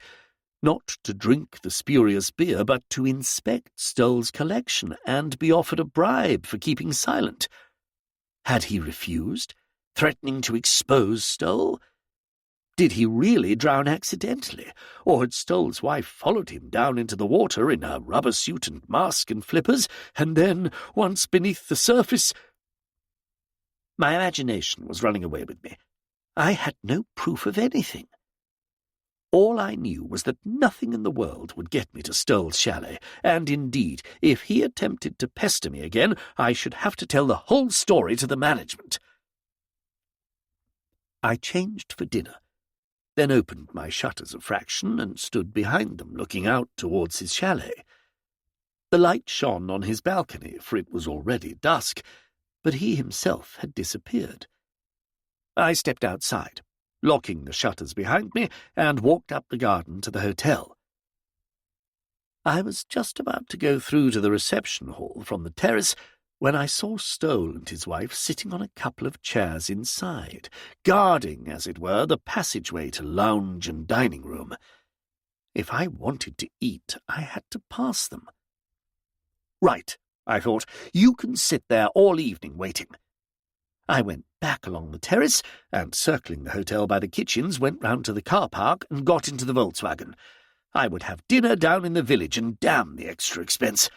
not to drink the spurious beer, but to inspect Stoll's collection and be offered a bribe for keeping silent? Had he refused, threatening to expose Stoll? Did he really drown accidentally, or had Stoll's wife followed him down into the water in her rubber suit and mask and flippers, and then, once beneath the surface— My imagination was running away with me. I had no proof of anything. All I knew was that nothing in the world would get me to Stoll's chalet, and indeed, if he attempted to pester me again, I should have to tell the whole story to the management. I changed for dinner, then opened my shutters a fraction and stood behind them, looking out towards his chalet. The light shone on his balcony, for it was already dusk, but he himself had disappeared. I stepped outside, locking the shutters behind me, and walked up the garden to the hotel. I was just about to go through to the reception hall from the terrace when I saw Stoll and his wife sitting on a couple of chairs inside, guarding, as it were, the passageway to lounge and dining room. If I wanted to eat, I had to pass them. Right, I thought, you can sit there all evening waiting. I went back along the terrace and, circling the hotel by the kitchens, went round to the car park and got into the Volkswagen. I would have dinner down in the village, and damn the extra expense.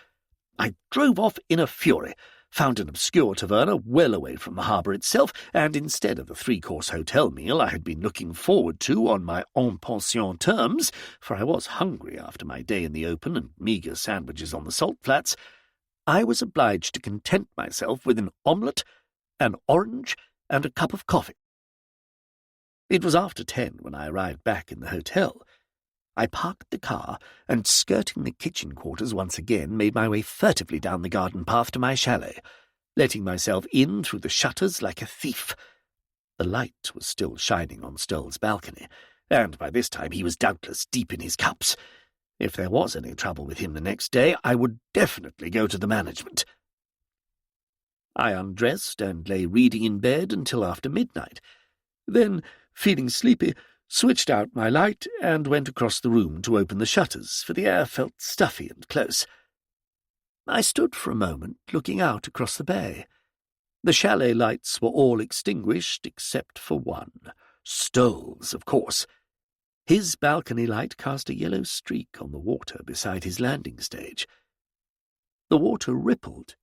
I drove off in a fury, found an obscure taverna well away from the harbour itself, and instead of the 3-course hotel meal I had been looking forward to on my en pension terms, for I was hungry after my day in the open and meagre sandwiches on the salt flats, I was obliged to content myself with an omelette, an orange, and a cup of coffee. It was after 10 when I arrived back in the hotel. I parked the car and, skirting the kitchen quarters once again, made my way furtively down the garden path to my chalet, letting myself in through the shutters like a thief. The light was still shining on Stoll's balcony, and by this time he was doubtless deep in his cups. If there was any trouble with him the next day, I would definitely go to the management. I undressed and lay reading in bed until after midnight. Then, feeling sleepy, switched out my light and went across the room to open the shutters, for the air felt stuffy and close. I stood for a moment looking out across the bay. The chalet lights were all extinguished except for one, Stoll's, of course. His balcony light cast a yellow streak on the water beside his landing stage. The water rippled,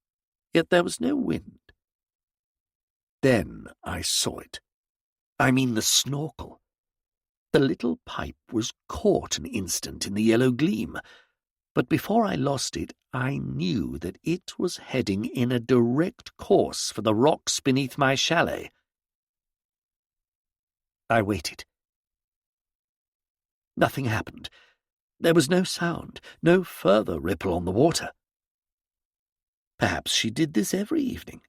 yet there was no wind. Then I saw it. I mean the snorkel. The little pipe was caught an instant in the yellow gleam, but before I lost it, I knew that it was heading in a direct course for the rocks beneath my chalet. I waited. Nothing happened. There was no sound, no further ripple on the water. Perhaps she did this every evening.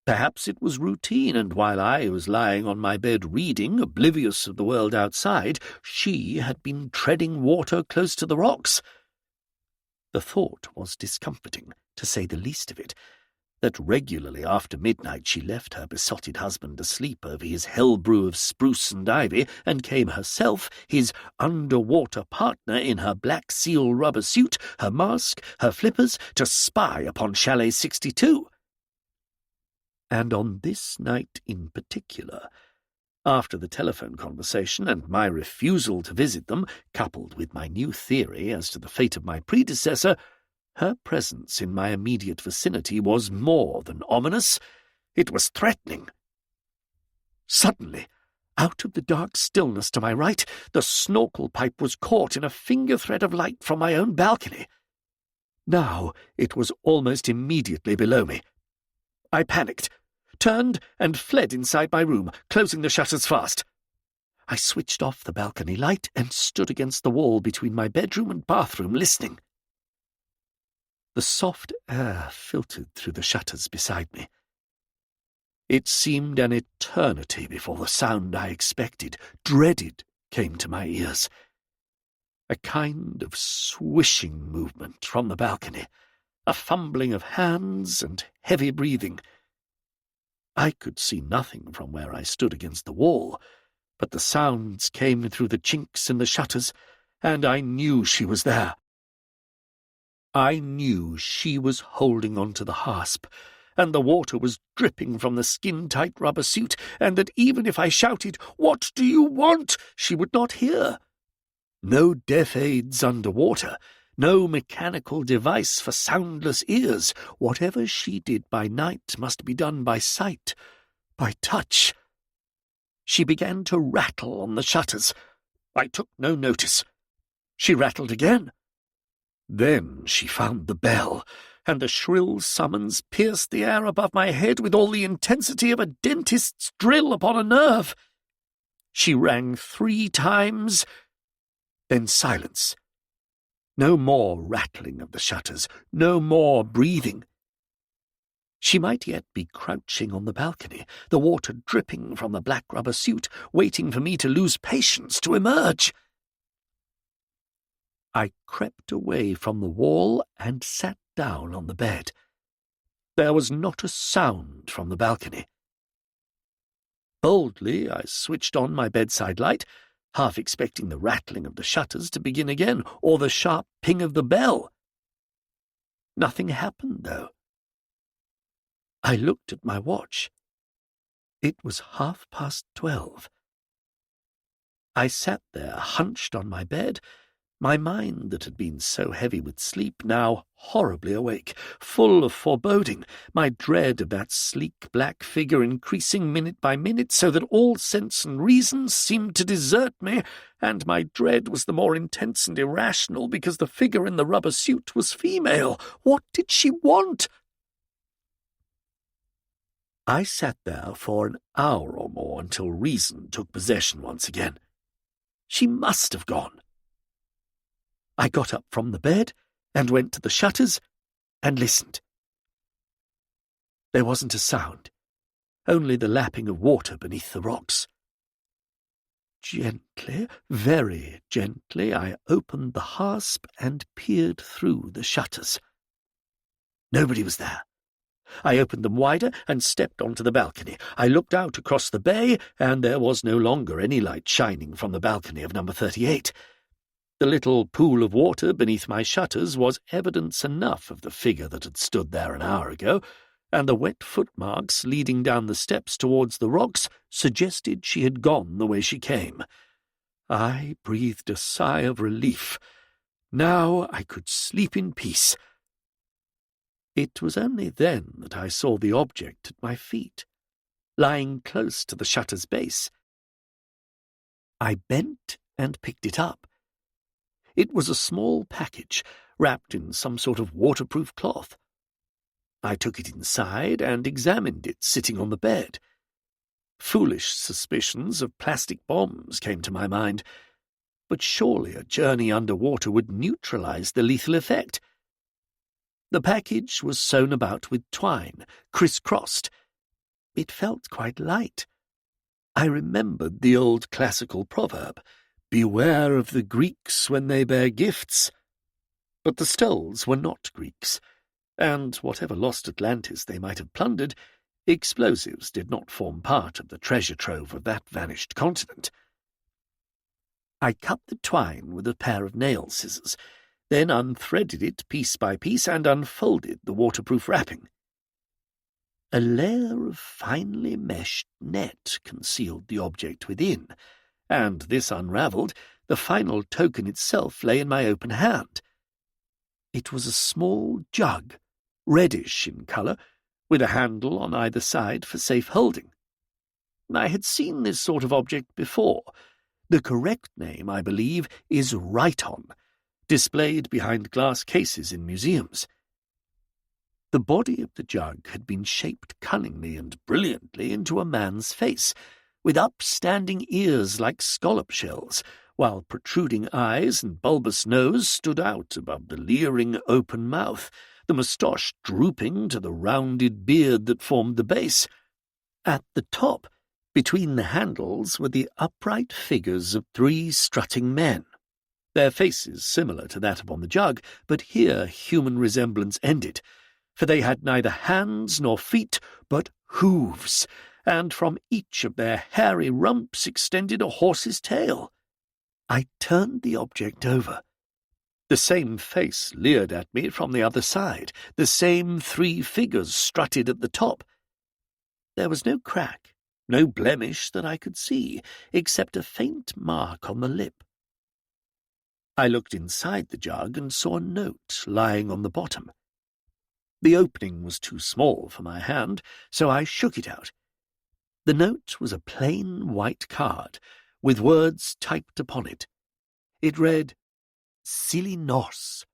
Perhaps it was routine, and while I was lying on my bed reading, oblivious of the world outside, she had been treading water close to the rocks. The thought was discomforting, to say the least of it, that regularly after midnight she left her besotted husband asleep over his hell brew of spruce and ivy, and came herself, his underwater partner, in her black seal rubber suit, her mask, her flippers, to spy upon Chalet 62. And on this night in particular, after the telephone conversation and my refusal to visit them, coupled with my new theory as to the fate of my predecessor, her presence in my immediate vicinity was more than ominous. It was threatening. Suddenly, out of the dark stillness to my right, the snorkel pipe was caught in a finger-thread of light from my own balcony. Now it was almost immediately below me. I panicked, turned and fled inside my room, closing the shutters fast. I switched off the balcony light and stood against the wall between my bedroom and bathroom, listening. The soft air filtered through the shutters beside me. It seemed an eternity before the sound I expected, dreaded, came to my ears. A kind of swishing movement from the balcony, a fumbling of hands and heavy breathing. I could see nothing from where I stood against the wall, but the sounds came through the chinks in the shutters, and I knew she was there. I knew she was holding on to the hasp, and the water was dripping from the skin-tight rubber suit, and that even if I shouted, "What do you want?" she would not hear. No deaf aids underwater, no mechanical device for soundless ears. Whatever she did by night must be done by sight, by touch. She began to rattle on the shutters. I took no notice. She rattled again. Then she found the bell, and the shrill summons pierced the air above my head with all the intensity of a dentist's drill upon a nerve. She rang 3 times, then silence. No more rattling of the shutters, no more breathing. She might yet be crouching on the balcony, the water dripping from the black rubber suit, waiting for me to lose patience to emerge. I crept away from the wall and sat down on the bed. There was not a sound from the balcony. Boldly I switched on my bedside light, half expecting the rattling of the shutters to begin again, or the sharp ping of the bell. Nothing happened, though. I looked at my watch. It was 12:30. I sat there, hunched on my bed, my mind that had been so heavy with sleep now horribly awake, full of foreboding, my dread of that sleek black figure increasing minute by minute so that all sense and reason seemed to desert me, and my dread was the more intense and irrational because the figure in the rubber suit was female. What did she want? I sat there for an hour or more until reason took possession once again. She must have gone. I got up from the bed and went to the shutters and listened. There wasn't a sound, only the lapping of water beneath the rocks. Gently, very gently, I opened the hasp and peered through the shutters. Nobody was there. I opened them wider and stepped onto the balcony. I looked out across the bay, and there was no longer any light shining from the balcony of number 38. The little pool of water beneath my shutters was evidence enough of the figure that had stood there an hour ago, and the wet footmarks leading down the steps towards the rocks suggested she had gone the way she came. I breathed a sigh of relief. Now I could sleep in peace. It was only then that I saw the object at my feet, lying close to the shutter's base. I bent and picked it up. It was a small package, wrapped in some sort of waterproof cloth. I took it inside and examined it sitting on the bed. Foolish suspicions of plastic bombs came to my mind, but surely a journey underwater would neutralize the lethal effect. The package was sewn about with twine, criss-crossed. It felt quite light. I remembered the old classical proverb, "Beware of the Greeks when they bear gifts." But the Stoles were not Greeks, and whatever lost Atlantis they might have plundered, explosives did not form part of the treasure trove of that vanished continent. I cut the twine with a pair of nail scissors, then unthreaded it piece by piece and unfolded the waterproof wrapping. A layer of finely meshed net concealed the object within, and this unravelled, the final token itself lay in my open hand. It was a small jug, reddish in colour, with a handle on either side for safe holding. I had seen this sort of object before. The correct name, I believe, is Riton, displayed behind glass cases in museums. The body of the jug had been shaped cunningly and brilliantly into a man's face, with upstanding ears like scallop shells, while protruding eyes and bulbous nose stood out above the leering open mouth, the moustache drooping to the rounded beard that formed the base. At the top, between the handles, were the upright figures of 3 strutting men, their faces similar to that upon the jug, but here human resemblance ended, for they had neither hands nor feet, but hooves, and from each of their hairy rumps extended a horse's tail. I turned the object over. The same face leered at me from the other side, the same 3 figures strutted at the top. There was no crack, no blemish that I could see, except a faint mark on the lip. I looked inside the jug and saw a note lying on the bottom. The opening was too small for my hand, so I shook it out. The note was a plain white card, with words typed upon it. It read, "Silly Norse,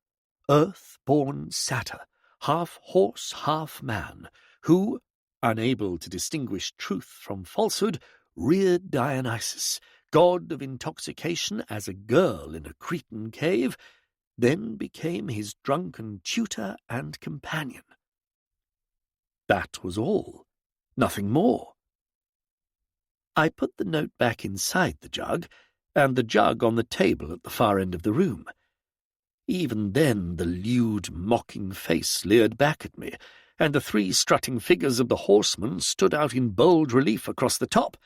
earth-born satyr, half horse, half man, who, unable to distinguish truth from falsehood, reared Dionysus, god of intoxication, as a girl in a Cretan cave, then became his drunken tutor and companion. That was all, nothing more. I put the note back inside the jug, and the jug on the table at the far end of the room. Even then the lewd, mocking face leered back at me, and the 3 strutting figures of the horsemen stood out in bold relief across the top.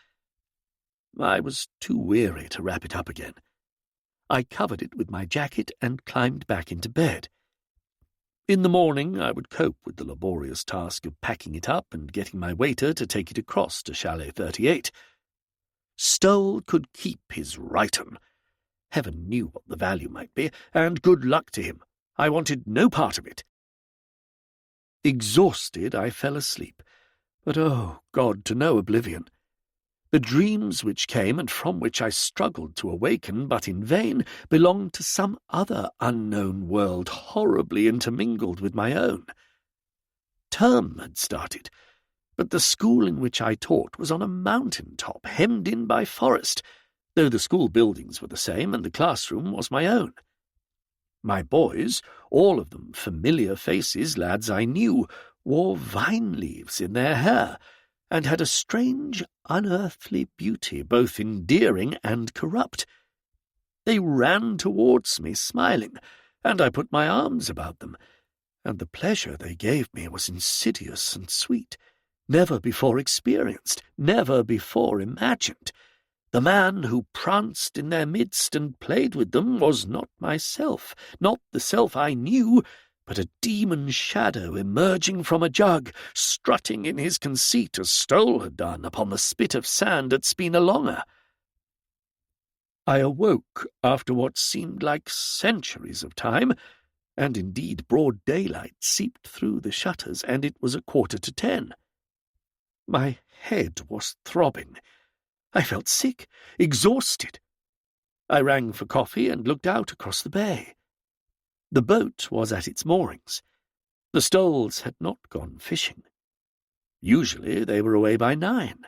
I was too weary to wrap it up again. I covered it with my jacket and climbed back into bed. In the morning I would cope with the laborious task of packing it up and getting my waiter to take it across to Chalet 38. Stowell could keep his Righton. Heaven knew what the value might be, and good luck to him. I wanted no part of it. Exhausted, I fell asleep, but oh, God, to no oblivion. The dreams which came and from which I struggled to awaken, but in vain, belonged to some other unknown world horribly intermingled with my own. Term had started, but the school in which I taught was on a mountain top, hemmed in by forest, though the school buildings were the same and the classroom was my own. My boys, all of them familiar faces, lads I knew, wore vine leaves in their hair, and had a strange, unearthly beauty, both endearing and corrupt. They ran towards me, smiling, and I put my arms about them, and the pleasure they gave me was insidious and sweet, never before experienced, never before imagined. The man who pranced in their midst and played with them was not myself, not the self I knew, but a demon shadow emerging from a jug, strutting in his conceit as Stowell had done upon the spit of sand at Spinalonga. I awoke after what seemed like centuries of time, and indeed broad daylight seeped through the shutters, and it was 10:15. My head was throbbing. I felt sick, exhausted. I rang for coffee and looked out across the bay. The boat was at its moorings. The Stowells had not gone fishing. Usually they were away by 9.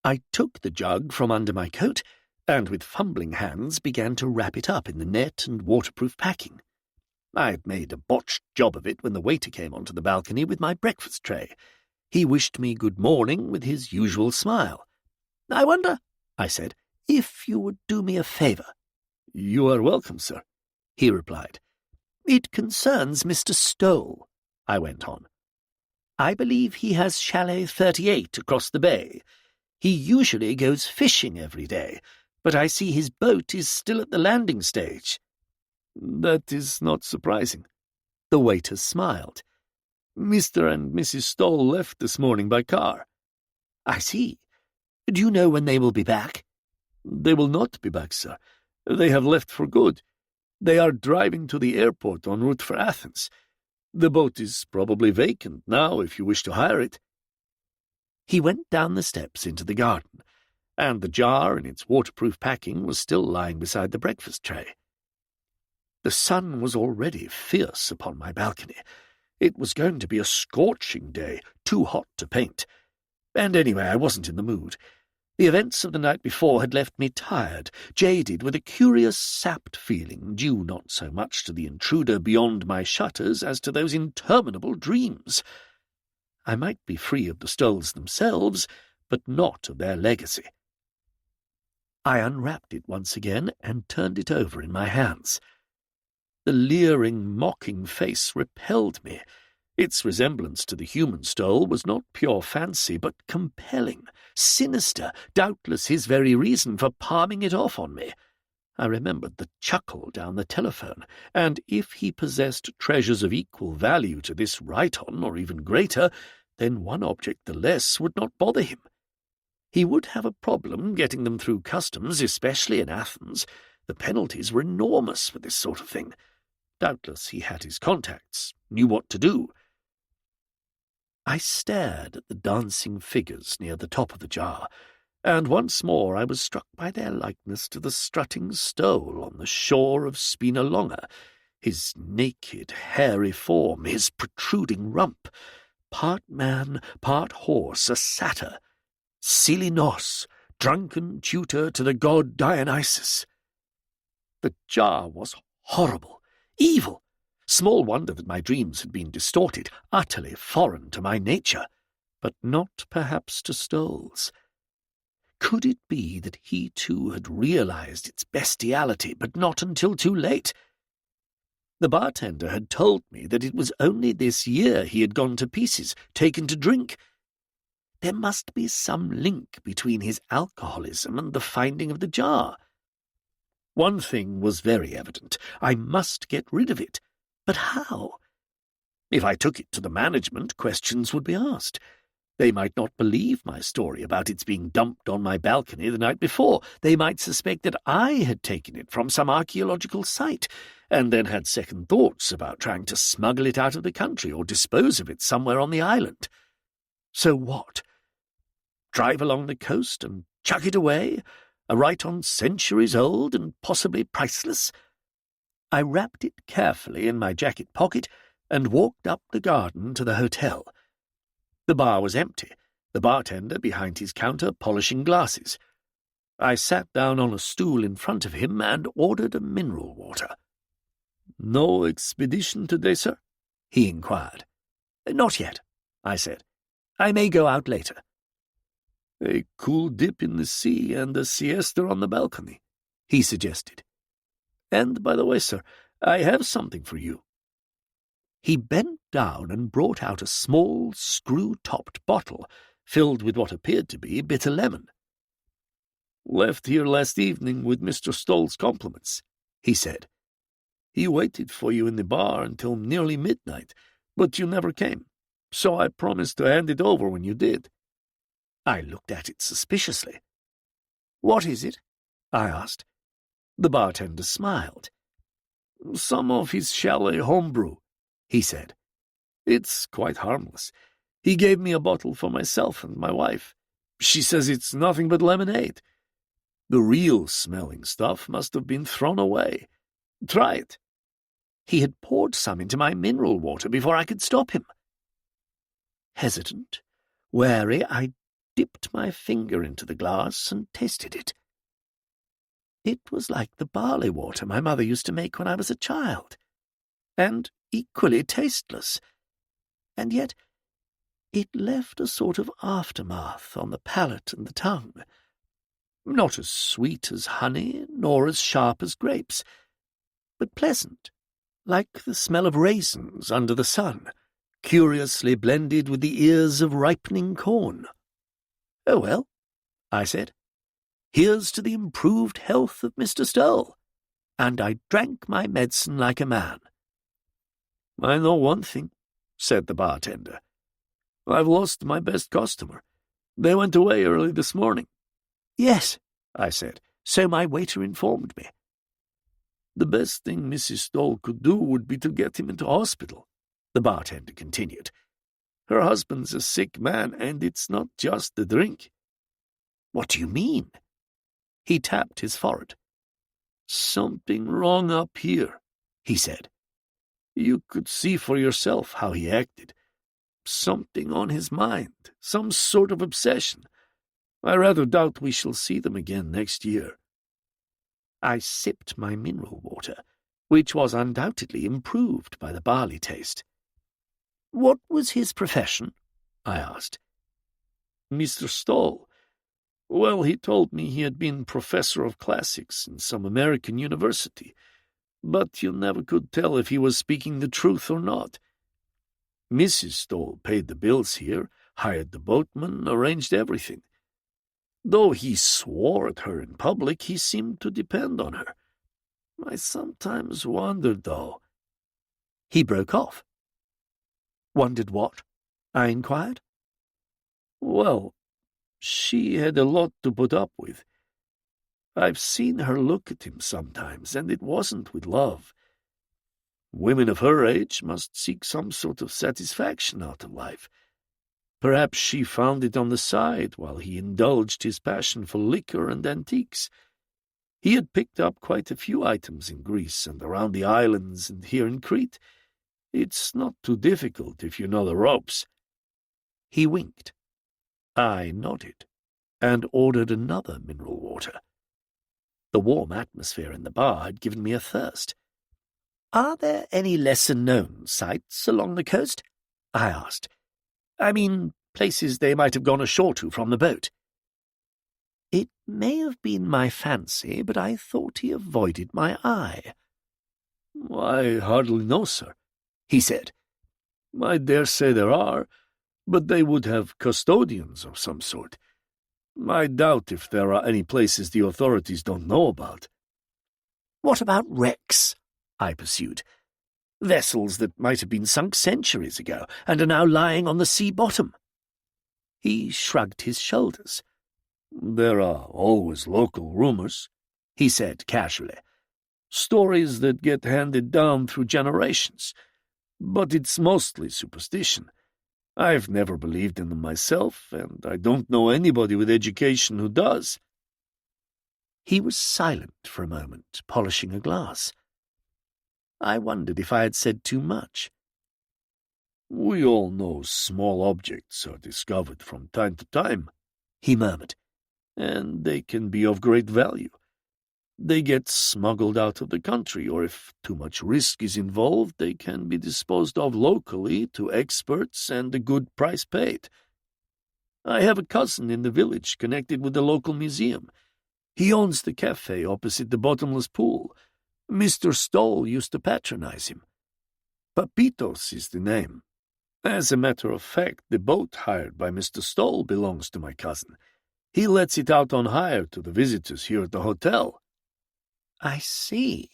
I took the jug from under my coat, and with fumbling hands began to wrap it up in the net and waterproof packing. I had made a botched job of it when the waiter came onto the balcony with my breakfast tray. He wished me good morning with his usual smile. "I wonder," I said, "if you would do me a favour." "You are welcome, sir," he replied. "It concerns Mr. Stowell," I went on. "I believe he has Chalet 38 across the bay. He usually goes fishing every day, but I see his boat is still at the landing stage." "That is not surprising." The waiter smiled. "Mr. and Mrs. Stowell left this morning by car." "I see. Do you know when they will be back?" "They will not be back, sir. They have left for good. They are driving to the airport en route for Athens. The boat is probably vacant now if you wish to hire it." He went down the steps into the garden, and the jar in its waterproof packing was still lying beside the breakfast tray. The sun was already fierce upon my balcony. It was going to be a scorching day, too hot to paint. And anyway, I wasn't in the mood. The events of the night before had left me tired, jaded, with a curious sapped feeling, due not so much to the intruder beyond my shutters as to those interminable dreams. I might be free of the Stowells themselves, but not of their legacy. I unwrapped it once again and turned it over in my hands. The leering, mocking face repelled me. Its resemblance to the human Stowell was not pure fancy, but compelling, sinister, doubtless his very reason for palming it off on me. I remembered the chuckle down the telephone, and if he possessed treasures of equal value to this Righton, or even greater, then one object the less would not bother him. He would have a problem getting them through customs, especially in Athens. The penalties were enormous for this sort of thing. Doubtless he had his contacts, knew what to do. I stared at the dancing figures near the top of the jar, and once more I was struck by their likeness to the strutting Stowell on the shore of Spinalonga, his naked, hairy form, his protruding rump, part man, part horse, a satyr, Silinos, drunken tutor to the god Dionysus. The jar was horrible, Evil! Small wonder that my dreams had been distorted, utterly foreign to my nature, but not perhaps to Stoll's. Could it be that he too had realized its bestiality, but not until too late? The bartender had told me that it was only this year he had gone to pieces, taken to drink. There must be some link between his alcoholism and the finding of the jar. One thing was very evident. I must get rid of it. But how? If I took it to the management, questions would be asked. They might not believe my story about its being dumped on my balcony the night before. They might suspect that I had taken it from some archaeological site, and then had second thoughts about trying to smuggle it out of the country or dispose of it somewhere on the island. So what? Drive along the coast and chuck it away? A rite-on centuries old and possibly priceless? I wrapped it carefully in my jacket pocket and walked up the garden to the hotel. The bar was empty, the bartender behind his counter polishing glasses. I sat down on a stool in front of him and ordered a mineral water. "No expedition today, sir?" he inquired. "Not yet," I said. "I may go out later." "A cool dip in the sea and a siesta on the balcony," he suggested. "And, by the way, sir, I have something for you." He bent down and brought out a small, screw-topped bottle filled with what appeared to be bitter lemon. "Left here last evening with Mr. Stoll's compliments," he said. "He waited for you in the bar until nearly midnight, but you never came, so I promised to hand it over when you did." I looked at it suspiciously. "What is it?" I asked. The bartender smiled. "Some of his chalet homebrew," he said. "It's quite harmless. He gave me a bottle for myself and my wife. She says it's nothing but lemonade. The real-smelling stuff must have been thrown away. Try it." He had poured some into my mineral water before I could stop him. Hesitant, wary, I dipped my finger into the glass and tasted it. It was like the barley water my mother used to make when I was a child, and equally tasteless. And yet it left a sort of aftermath on the palate and the tongue. Not as sweet as honey, nor as sharp as grapes, but pleasant, like the smell of raisins under the sun, curiously blended with the ears of ripening corn. "Oh, well," I said, "here's to the improved health of Mr. Stoll." And I drank my medicine like a man. "I know one thing," said the bartender. "I've lost my best customer. They went away early this morning." "Yes," I said, "so my waiter informed me." "The best thing Mrs. Stoll could do would be to get him into hospital," the bartender continued. "Her husband's a sick man, and it's not just the drink." "What do you mean?" He tapped his forehead. "Something wrong up here," he said. "You could see for yourself how he acted. Something on his mind, some sort of obsession. I rather doubt we shall see them again next year." I sipped my mineral water, which was undoubtedly improved by the barley taste. "What was his profession?" I asked. "Mr. Stoll? Well, he told me he had been professor of classics in some American university, but you never could tell if he was speaking the truth or not. Mrs. Stoll paid the bills here, hired the boatman, arranged everything. Though he swore at her in public, he seemed to depend on her. I sometimes wondered, though." He broke off. "Wondered what?" I inquired. "Well, she had a lot to put up with. I've seen her look at him sometimes, and it wasn't with love. Women of her age must seek some sort of satisfaction out of life. Perhaps she found it on the side while he indulged his passion for liquor and antiques. He had picked up quite a few items in Greece and around the islands and here in Crete. It's not too difficult if you know the ropes." He winked. I nodded and ordered another mineral water. The warm atmosphere in the bar had given me a thirst. "Are there any lesser-known sites along the coast?" I asked. "I mean, places they might have gone ashore to from the boat." It may have been my fancy, but I thought he avoided my eye. "I hardly know, sir," he said. "I dare say there are, but they would have custodians of some sort. I doubt if there are any places the authorities don't know about." "What about wrecks?" I pursued. "Vessels that might have been sunk centuries ago and are now lying on the sea bottom." He shrugged his shoulders. "There are always local rumours," he said casually. "Stories that get handed down through generations. But it's mostly superstition. I've never believed in them myself, and I don't know anybody with education who does." He was silent for a moment, polishing a glass. I wondered if I had said too much. "We all know small objects are discovered from time to time," he murmured, "and they can be of great value. They get smuggled out of the country, or if too much risk is involved, they can be disposed of locally to experts and a good price paid. I have a cousin in the village connected with the local museum. He owns the cafe opposite the bottomless pool. Mr. Stoll used to patronize him. Papitos is the name. As a matter of fact, the boat hired by Mr. Stoll belongs to my cousin. He lets it out on hire to the visitors here at the hotel." "I see."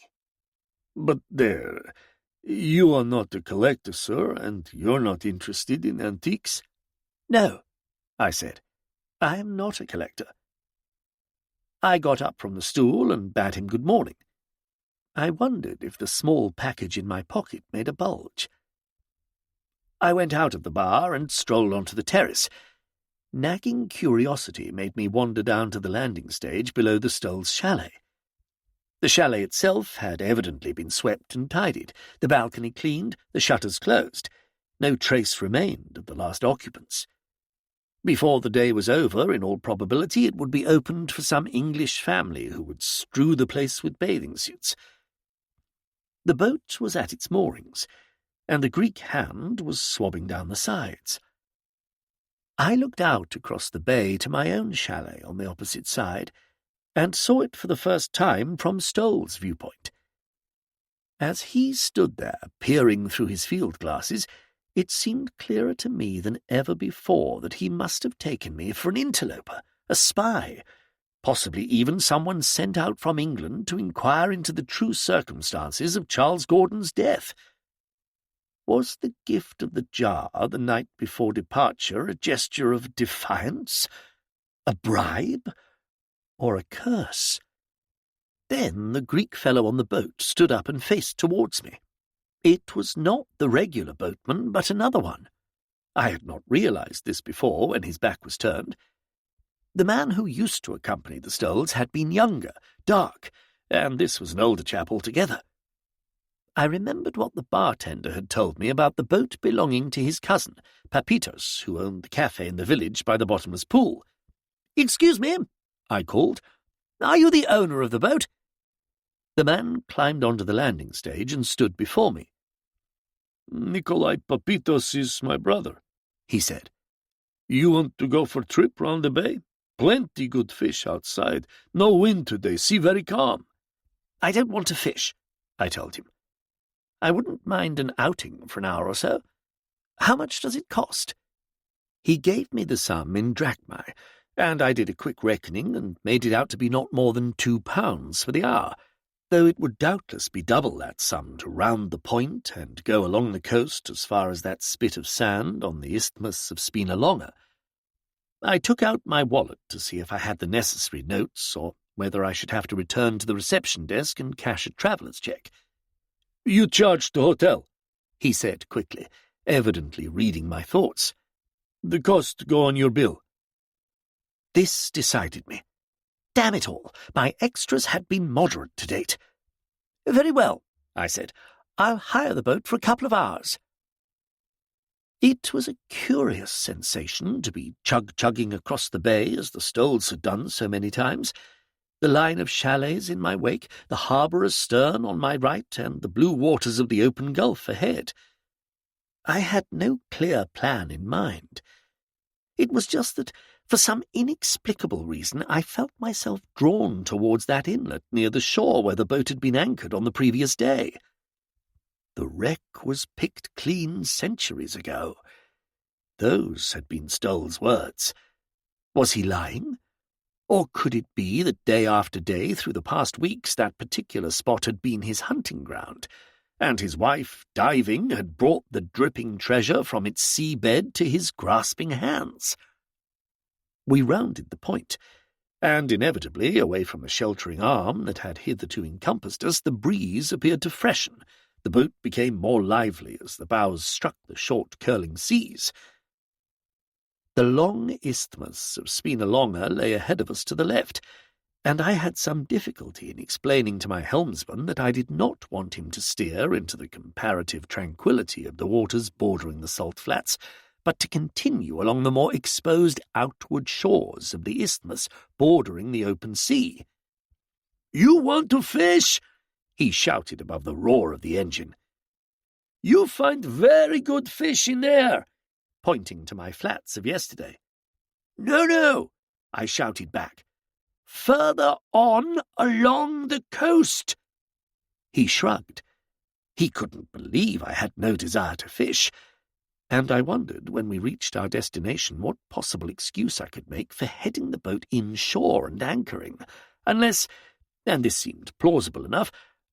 "But there, you are not a collector, sir, and you're not interested in antiques?" "No," I said. "I am not a collector." I got up from the stool and bade him good morning. I wondered if the small package in my pocket made a bulge. I went out of the bar and strolled onto the terrace. Nagging curiosity made me wander down to the landing stage below the Stolls' chalet. The chalet itself had evidently been swept and tidied, the balcony cleaned, the shutters closed. No trace remained of the last occupants. Before the day was over, in all probability, it would be opened for some English family who would strew the place with bathing suits. The boat was at its moorings, and the Greek hand was swabbing down the sides. I looked out across the bay to my own chalet on the opposite side, and saw it for the first time from Stoll's viewpoint. As he stood there, peering through his field glasses, it seemed clearer to me than ever before that he must have taken me for an interloper, a spy, possibly even someone sent out from England to inquire into the true circumstances of Charles Gordon's death. Was the gift of the jar the night before departure a gesture of defiance, a bribe, or a curse? Then the Greek fellow on the boat stood up and faced towards me. It was not the regular boatman, but another one. I had not realized this before when his back was turned. The man who used to accompany the Stolls had been younger, dark, and this was an older chap altogether. I remembered what the bartender had told me about the boat belonging to his cousin, Papitos, who owned the cafe in the village by the bottomless pool. "Excuse me," I called. "Are you the owner of the boat?" The man climbed onto the landing stage and stood before me. "Nikolai Papitos is my brother," he said. "You want to go for a trip round the bay? Plenty good fish outside. No wind today, sea very calm." "I don't want to fish," I told him. "I wouldn't mind an outing for an hour or so. How much does it cost?" He gave me the sum in drachmae, and I did a quick reckoning and made it out to be not more than £2 for the hour, though it would doubtless be double that sum to round the point and go along the coast as far as that spit of sand on the isthmus of Spinalonga. I took out my wallet to see if I had the necessary notes, or whether I should have to return to the reception desk and cash a traveller's cheque. "You charge the hotel," he said quickly, evidently reading my thoughts. "The cost go on your bill." This decided me. Damn it all, my extras had been moderate to date. "Very well," I said. "I'll hire the boat for a couple of hours." It was a curious sensation to be chug-chugging across the bay as the Stolls had done so many times. The line of chalets in my wake, the harbour astern on my right, and the blue waters of the open gulf ahead. I had no clear plan in mind. It was just that, for some inexplicable reason, I felt myself drawn towards that inlet near the shore where the boat had been anchored on the previous day. The wreck was picked clean centuries ago. Those had been Stoll's words. Was he lying? Or could it be that day after day through the past weeks that particular spot had been his hunting ground, and his wife, diving, had brought the dripping treasure from its seabed to his grasping hands? We rounded the point, and inevitably, away from the sheltering arm that had hitherto encompassed us, the breeze appeared to freshen. The boat became more lively as the bows struck the short, curling seas. The long isthmus of Spinalonga lay ahead of us to the left, and I had some difficulty in explaining to my helmsman that I did not want him to steer into the comparative tranquillity of the waters bordering the salt flats, but to continue along the more exposed outward shores of the isthmus bordering the open sea. "You want to fish?" he shouted above the roar of the engine. "You find very good fish in there," pointing to my flats of yesterday. "No," I shouted back. "Further on along the coast." He shrugged. He couldn't believe I had no desire to fish, and I wondered when we reached our destination what possible excuse I could make for heading the boat inshore and anchoring, unless, and this seemed plausible enough,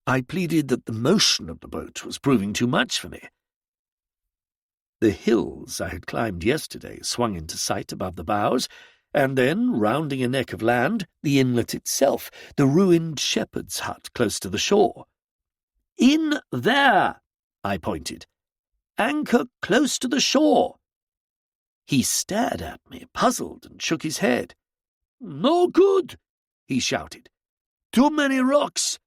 I pleaded that the motion of the boat was proving too much for me. The hills I had climbed yesterday swung into sight above the bows, and then, rounding a neck of land, the inlet itself, the ruined shepherd's hut close to the shore. "In there," I pointed. "Anchor close to the shore." He stared at me, puzzled, and shook his head. "No good," he shouted. "Too many rocks."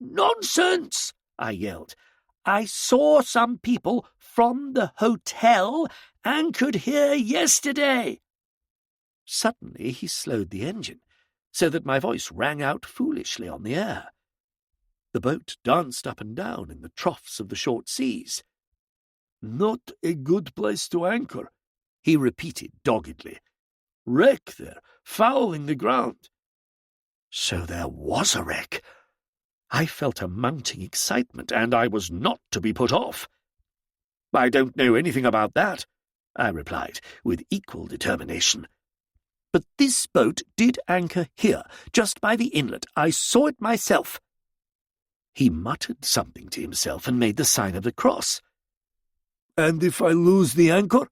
"Nonsense," I yelled. "I saw some people from the hotel anchored here yesterday." Suddenly he slowed the engine, so that my voice rang out foolishly on the air. The boat danced up and down in the troughs of the short seas. "Not a good place to anchor," he repeated doggedly. "Wreck there, fouling the ground." So there was a wreck. I felt a mounting excitement, and I was not to be put off. "I don't know anything about that," I replied, with equal determination. "But this boat did anchor here, just by the inlet. I saw it myself." He muttered something to himself and made the sign of the cross. "And if I lose the anchor?"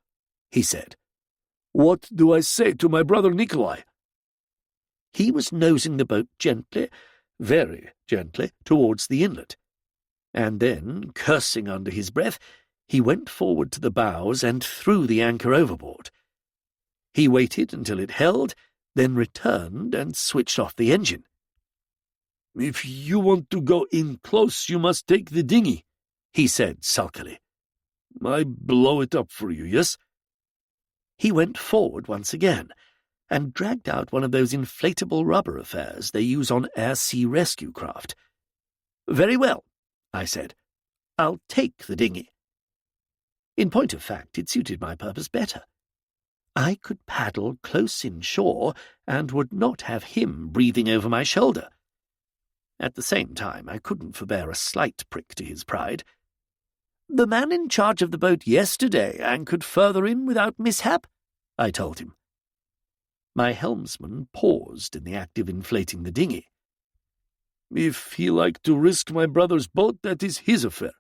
he said. "What do I say to my brother Nikolai?" He was nosing the boat gently, very gently, towards the inlet, and then, cursing under his breath, he went forward to the bows and threw the anchor overboard. He waited until it held, then returned and switched off the engine. "If you want to go in close, you must take the dinghy," he said sulkily. "I blow it up for you, yes?" He went forward once again, and dragged out one of those inflatable rubber affairs they use on air-sea rescue craft. "Very well," I said. "I'll take the dinghy." In point of fact, it suited my purpose better. I could paddle close inshore and would not have him breathing over my shoulder. At the same time, I couldn't forbear a slight prick to his pride. "The man in charge of the boat yesterday anchored further in without mishap," I told him. My helmsman paused in the act of inflating the dinghy. "If he liked to risk my brother's boat, that is his affair,"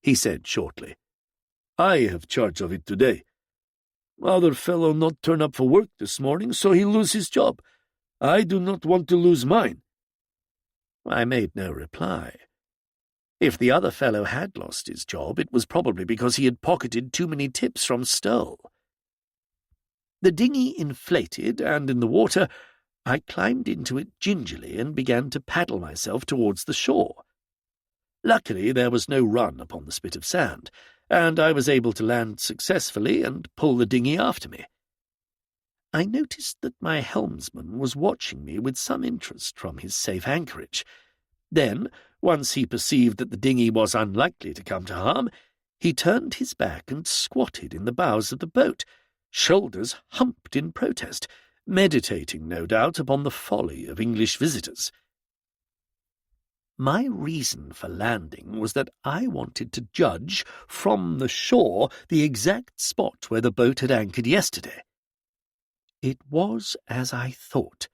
he said shortly. "I have charge of it today. Other fellow not turn up for work this morning, so he lose his job. I do not want to lose mine." I made no reply. If the other fellow had lost his job, it was probably because he had pocketed too many tips from Stoll. The dinghy inflated, and in the water, I climbed into it gingerly and began to paddle myself towards the shore. Luckily, there was no run upon the spit of sand, and I was able to land successfully and pull the dinghy after me. I noticed that my helmsman was watching me with some interest from his safe anchorage. Then, once he perceived that the dinghy was unlikely to come to harm, he turned his back and squatted in the bows of the boat, shoulders humped in protest, meditating, no doubt, upon the folly of English visitors. My reason for landing was that I wanted to judge from the shore the exact spot where the boat had anchored yesterday. It was as I thought.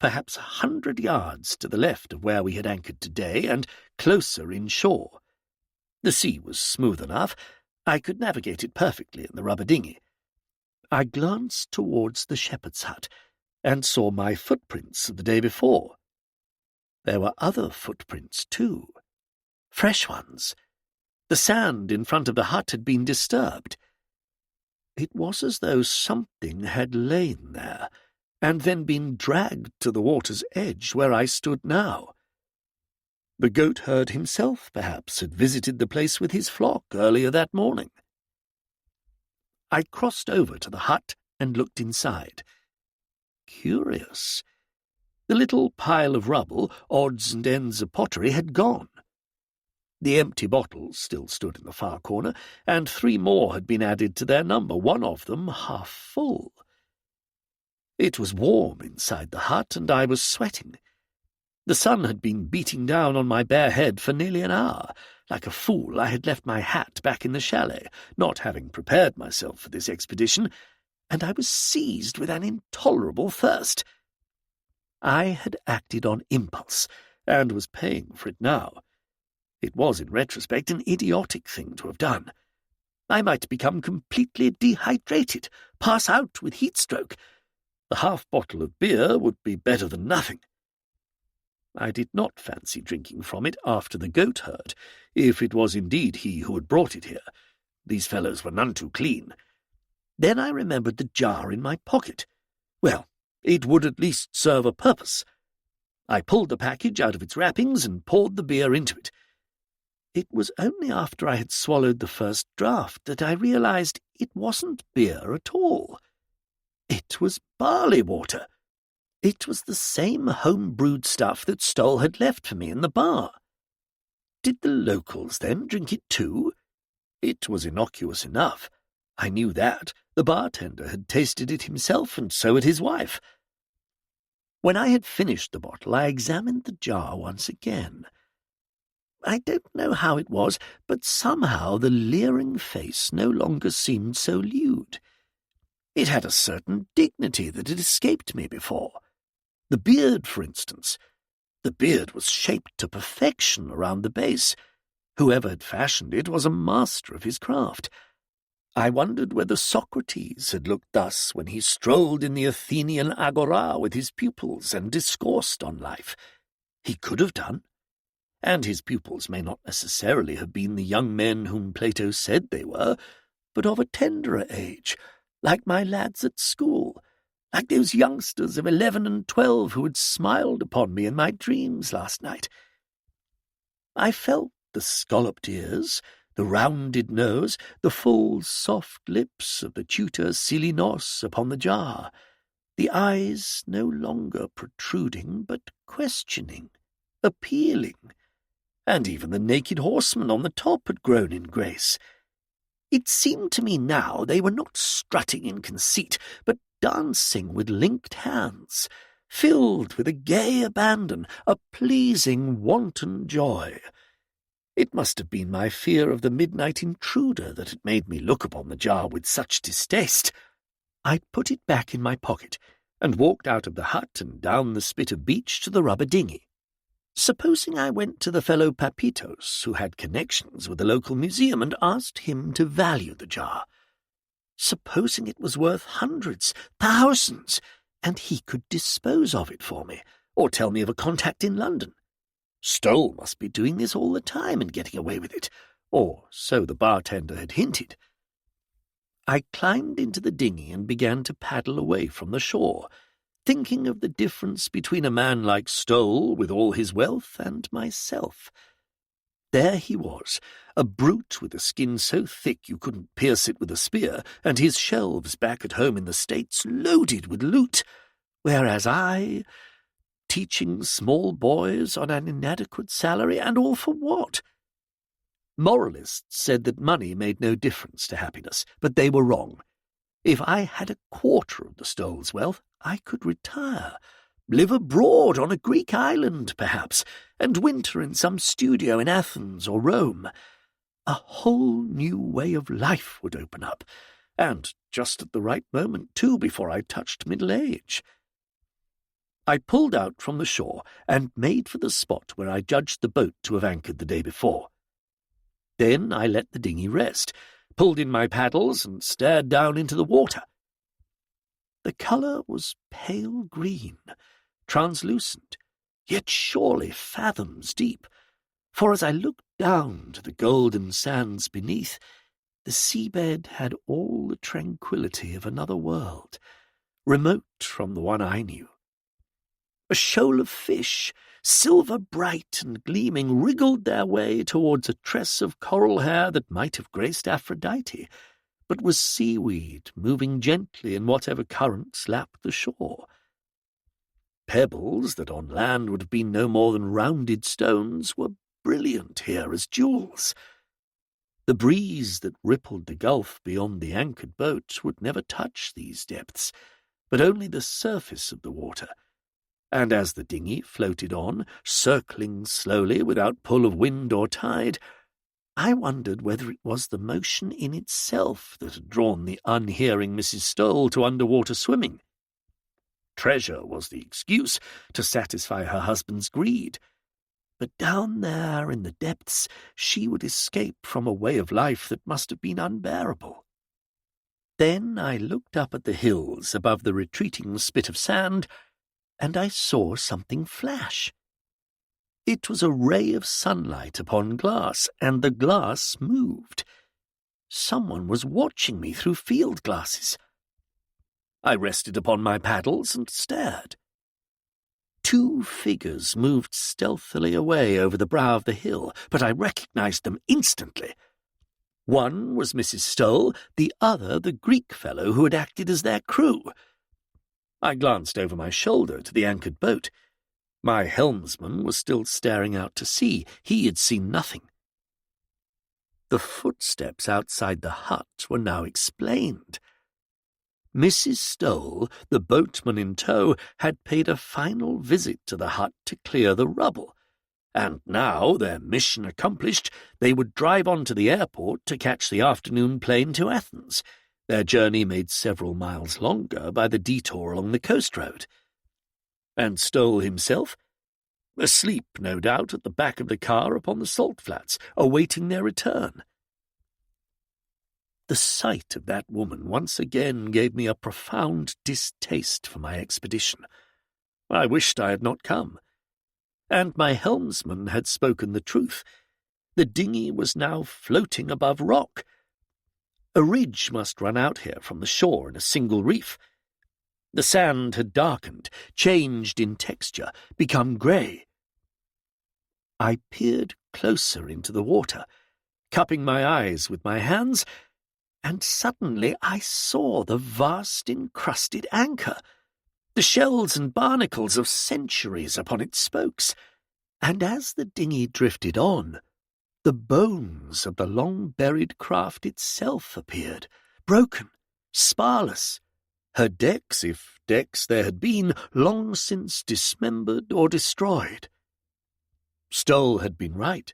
Perhaps 100 yards to the left of where we had anchored today, and closer inshore. The sea was smooth enough. I could navigate it perfectly in the rubber dinghy. I glanced towards the shepherd's hut, and saw my footprints of the day before. There were other footprints, too. Fresh ones. The sand in front of the hut had been disturbed. It was as though something had lain there, and then been dragged to the water's edge where I stood now. The goat-herd himself, perhaps, had visited the place with his flock earlier that morning. I crossed over to the hut and looked inside. Curious. The little pile of rubble, odds and ends of pottery, had gone. The empty bottles still stood in the far corner, and 3 more had been added to their number, one of them half full. It was warm inside the hut, and I was sweating. The sun had been beating down on my bare head for nearly an hour. Like a fool, I had left my hat back in the chalet, not having prepared myself for this expedition, and I was seized with an intolerable thirst. I had acted on impulse, and was paying for it now. It was, in retrospect, an idiotic thing to have done. I might become completely dehydrated, pass out with heat-stroke. The half-bottle of beer would be better than nothing. I did not fancy drinking from it after the goat-herd, if it was indeed he who had brought it here. These fellows were none too clean. Then I remembered the jar in my pocket. Well, it would at least serve a purpose. I pulled the package out of its wrappings and poured the beer into it. It was only after I had swallowed the first draught that I realized it wasn't beer at all. It was barley water. It was the same home-brewed stuff that Stoll had left for me in the bar. Did the locals, then, drink it too? It was innocuous enough. I knew that. The bartender had tasted it himself, and so had his wife. When I had finished the bottle, I examined the jar once again. I don't know how it was, but somehow the leering face no longer seemed so lewd. It had a certain dignity that had escaped me before. The beard, for instance. The beard was shaped to perfection around the base. Whoever had fashioned it was a master of his craft. I wondered whether Socrates had looked thus when he strolled in the Athenian agora with his pupils and discoursed on life. He could have done. And his pupils may not necessarily have been the young men whom Plato said they were, but of a tenderer age, like my lads at school, like those youngsters of 11 and 12 who had smiled upon me in my dreams last night. I felt the scalloped ears, the rounded nose, the full, soft lips of the tutor Silinos upon the jar, the eyes no longer protruding but questioning, appealing, and even the naked horseman on the top had grown in grace. It seemed to me now they were not strutting in conceit, but dancing with linked hands, filled with a gay abandon, a pleasing wanton joy. It must have been my fear of the midnight intruder that had made me look upon the jar with such distaste. I put it back in my pocket, and walked out of the hut and down the spit of beach to the rubber dinghy. Supposing I went to the fellow Papitos, who had connections with the local museum, and asked him to value the jar. Supposing it was worth hundreds, thousands, and he could dispose of it for me, or tell me of a contact in London. Stoll must be doing this all the time and getting away with it, or so the bartender had hinted. I climbed into the dinghy and began to paddle away from the shore, thinking of the difference between a man like Stoll with all his wealth and myself. There he was, a brute with a skin so thick you couldn't pierce it with a spear, and his shelves back at home in the States loaded with loot, whereas I, teaching small boys on an inadequate salary, and all for what? Moralists said that money made no difference to happiness, but they were wrong. If I had a quarter of the Stoll's wealth, I could retire, live abroad on a Greek island, perhaps, and winter in some studio in Athens or Rome. A whole new way of life would open up, and just at the right moment, too, before I touched middle age. I pulled out from the shore and made for the spot where I judged the boat to have anchored the day before. Then I let the dinghy rest, pulled in my paddles, and stared down into the water. The colour was pale green, translucent, yet surely fathoms deep, for as I looked down to the golden sands beneath, the seabed had all the tranquillity of another world, remote from the one I knew. A shoal of fish, silver bright and gleaming, wriggled their way towards a tress of coral hair that might have graced Aphrodite, but was seaweed moving gently in whatever currents lapped the shore. Pebbles that on land would have been no more than rounded stones were brilliant here as jewels. The breeze that rippled the gulf beyond the anchored boat would never touch these depths, but only the surface of the water, and as the dinghy floated on, circling slowly without pull of wind or tide, I wondered whether it was the motion in itself that had drawn the unhearing Mrs. Stoll to underwater swimming. Treasure was the excuse to satisfy her husband's greed, but down there in the depths she would escape from a way of life that must have been unbearable. Then I looked up at the hills above the retreating spit of sand, and I saw something flash. It was a ray of sunlight upon glass, and the glass moved. Someone was watching me through field glasses. I rested upon my paddles and stared. 2 figures moved stealthily away over the brow of the hill, but I recognized them instantly. One was Mrs. Stoll, the other the Greek fellow who had acted as their crew. I glanced over my shoulder to the anchored boat. My helmsman was still staring out to sea. He had seen nothing. The footsteps outside the hut were now explained. Mrs. Stoll, the boatman in tow, had paid a final visit to the hut to clear the rubble, and now, their mission accomplished, they would drive on to the airport to catch the afternoon plane to Athens, their journey made several miles longer by the detour along the coast road. And Stoll himself? Asleep, no doubt, at the back of the car upon the salt flats, awaiting their return. The sight of that woman once again gave me a profound distaste for my expedition. I wished I had not come. And my helmsman had spoken the truth. The dinghy was now floating above rock. A ridge must run out here from the shore in a single reef. The sand had darkened, changed in texture, become grey. I peered closer into the water, cupping my eyes with my hands, and suddenly I saw the vast encrusted anchor, the shells and barnacles of centuries upon its spokes, and as the dinghy drifted on, the bones of the long-buried craft itself appeared, broken, sparless, her decks, if decks there had been, long since dismembered or destroyed. Stoll had been right.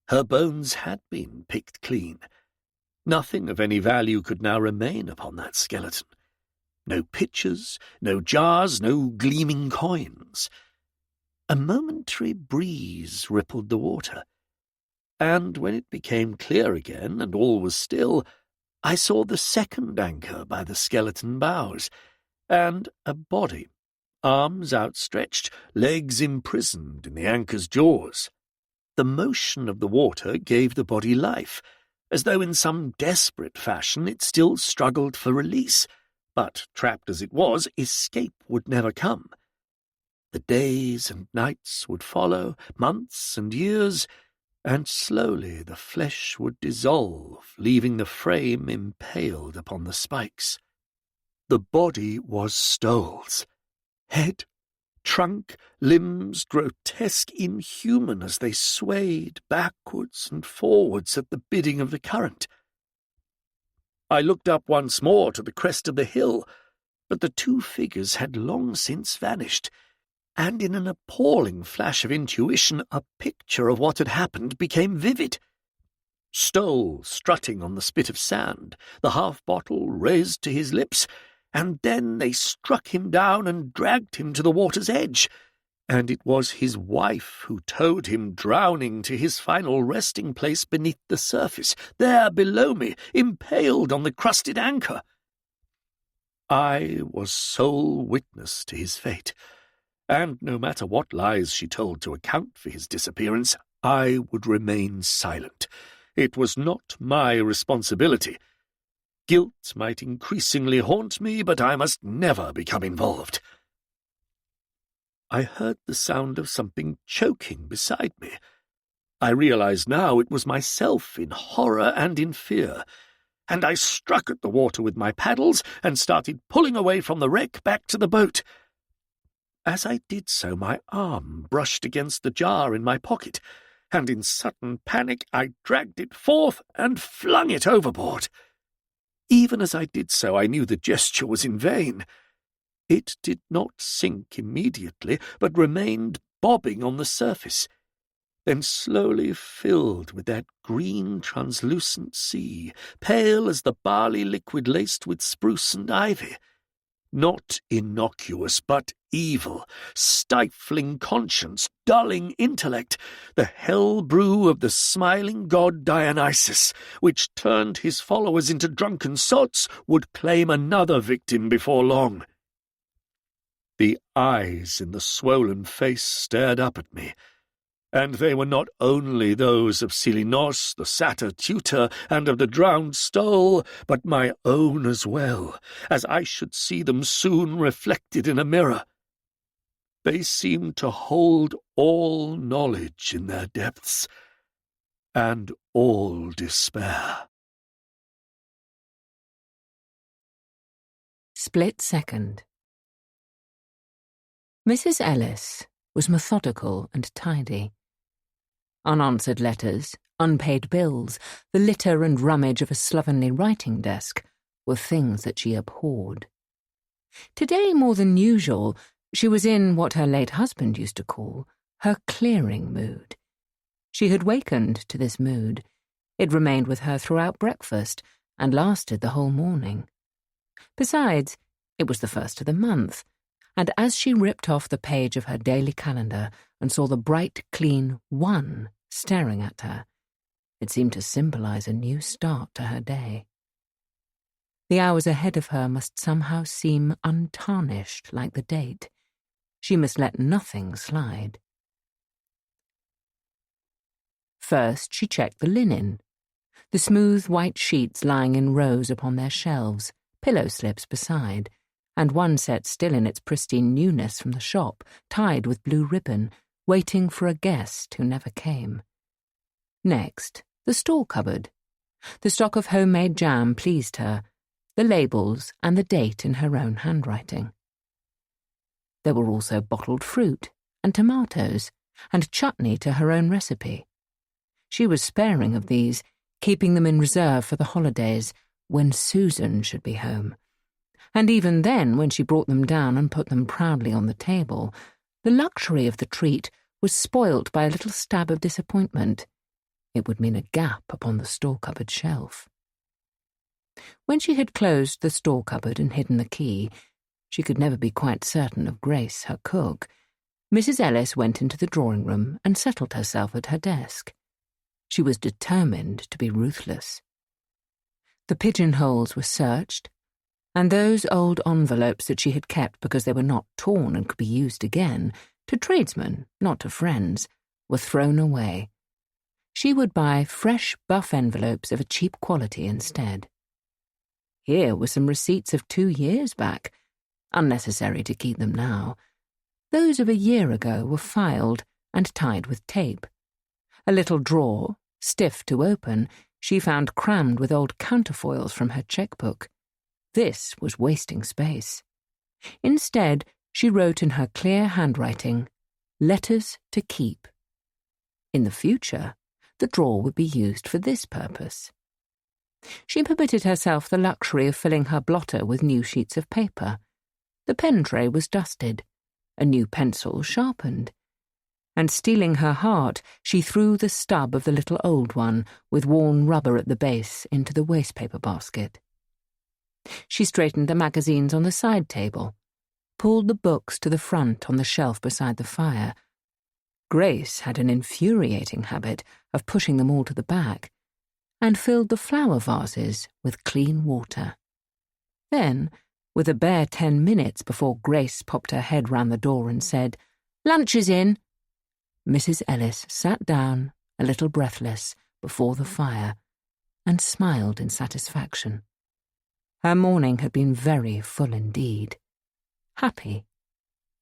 Her bones had been picked clean. Nothing of any value could now remain upon that skeleton. No pitchers, no jars, no gleaming coins. A momentary breeze rippled the water, and when it became clear again and all was still, I saw the second anchor by the skeleton bows, and a body, arms outstretched, legs imprisoned in the anchor's jaws. The motion of the water gave the body life, as though in some desperate fashion it still struggled for release, but, trapped as it was, escape would never come. The days and nights would follow, months and years, and slowly the flesh would dissolve, leaving the frame impaled upon the spikes. The body was Stoll's. Head, trunk, limbs grotesque, inhuman as they swayed backwards and forwards at the bidding of the current. I looked up once more to the crest of the hill, but the two figures had long since vanished, and in an appalling flash of intuition a picture of what had happened became vivid. Stoll strutting on the spit of sand, the half-bottle raised to his lips, and then they struck him down and dragged him to the water's edge, and it was his wife who towed him drowning to his final resting place beneath the surface, there below me, impaled on the crusted anchor. I was sole witness to his fate, and no matter what lies she told to account for his disappearance, I would remain silent. It was not my responsibility. Guilt might increasingly haunt me, but I must never become involved. I heard the sound of something choking beside me. I realized now it was myself in horror and in fear, and I struck at the water with my paddles and started pulling away from the wreck back to the boat. As I did so, my arm brushed against the jar in my pocket, and in sudden panic I dragged it forth and flung it overboard. Even as I did so, I knew the gesture was in vain. It did not sink immediately, but remained bobbing on the surface, then slowly filled with that green translucent sea, pale as the barley liquid laced with spruce and ivy. Not innocuous, but evil, stifling conscience, dulling intellect, the hell brew of the smiling god Dionysus, which turned his followers into drunken sots, would claim another victim before long. The eyes in the swollen face stared up at me, and they were not only those of Silinos, the satyr tutor, and of the drowned Stoll, but my own as well, as I should see them soon reflected in a mirror. They seemed to hold all knowledge in their depths, and all despair. Split second. Mrs. Ellis was methodical and tidy. Unanswered letters, unpaid bills, the litter and rummage of a slovenly writing desk were things that she abhorred. Today, more than usual, she was in what her late husband used to call her clearing mood. She had wakened to this mood. It remained with her throughout breakfast and lasted the whole morning. Besides, it was the first of the month, and as she ripped off the page of her daily calendar and saw the bright, clean 1 staring at her, it seemed to symbolize a new start to her day. The hours ahead of her must somehow seem untarnished like the date. She must let nothing slide. First, she checked the linen, the smooth white sheets lying in rows upon their shelves, pillow slips beside, and one set still in its pristine newness from the shop, tied with blue ribbon, waiting for a guest who never came. Next, the store cupboard. The stock of homemade jam pleased her, the labels and the date in her own handwriting. There were also bottled fruit and tomatoes and chutney to her own recipe. She was sparing of these, keeping them in reserve for the holidays, when Susan should be home. And even then, when she brought them down and put them proudly on the table, the luxury of the treat was spoilt by a little stab of disappointment. It would mean a gap upon the store cupboard shelf. When she had closed the store cupboard and hidden the key, she could never be quite certain of Grace, her cook. Mrs. Ellis went into the drawing room and settled herself at her desk. She was determined to be ruthless. The pigeonholes were searched, and those old envelopes that she had kept because they were not torn and could be used again, to tradesmen, not to friends, were thrown away. She would buy fresh buff envelopes of a cheap quality instead. Here were some receipts of 2 years back, unnecessary to keep them now. Those of a year ago were filed and tied with tape. A little drawer, stiff to open, she found crammed with old counterfoils from her checkbook. This was wasting space. Instead, she wrote in her clear handwriting, "Letters to keep." In the future, the drawer would be used for this purpose. She permitted herself the luxury of filling her blotter with new sheets of paper. The pen tray was dusted, a new pencil sharpened. And steeling her heart, she threw the stub of the little old one, with worn rubber at the base, into the wastepaper basket. She straightened the magazines on the side table, pulled the books to the front on the shelf beside the fire. Grace had an infuriating habit of pushing them all to the back, and filled the flower vases with clean water. Then, with a bare 10 minutes before Grace popped her head round the door and said, "Lunch is in," Mrs. Ellis sat down, a little breathless, before the fire, and smiled in satisfaction. Her morning had been very full indeed. Happy,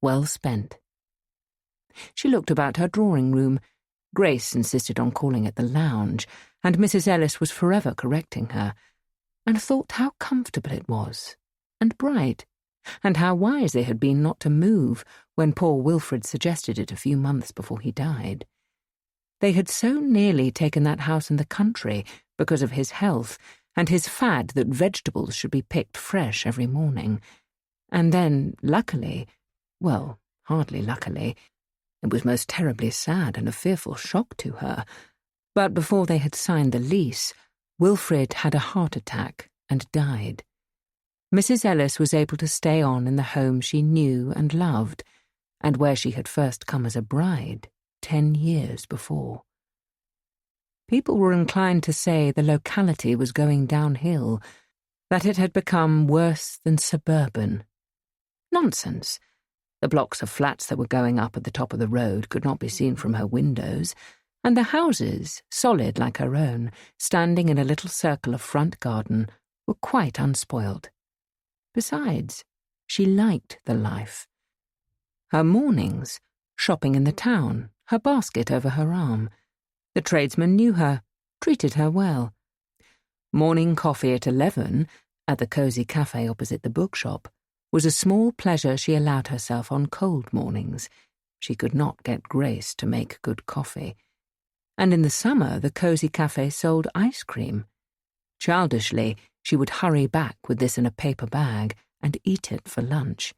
well spent. She looked about her drawing room. Grace insisted on calling it the lounge, and Mrs. Ellis was forever correcting her, and thought how comfortable it was, and bright, and how wise they had been not to move when poor Wilfred suggested it a few months before he died. They had so nearly taken that house in the country because of his health and his fad that vegetables should be picked fresh every morning. And then, luckily, well, hardly luckily, it was most terribly sad and a fearful shock to her, but before they had signed the lease, Wilfred had a heart attack and died. Mrs. Ellis was able to stay on in the home she knew and loved, and where she had first come as a bride 10 years before. People were inclined to say the locality was going downhill, that it had become worse than suburban. Nonsense. The blocks of flats that were going up at the top of the road could not be seen from her windows, and the houses, solid like her own, standing in a little circle of front garden, were quite unspoilt. Besides, she liked the life. Her mornings, shopping in the town, her basket over her arm. The tradesmen knew her, treated her well. Morning coffee at 11, at the cosy cafe opposite the bookshop, was a small pleasure she allowed herself on cold mornings. She could not get Grace to make good coffee. And in the summer the cosy cafe sold ice cream. Childishly, she would hurry back with this in a paper bag and eat it for lunch.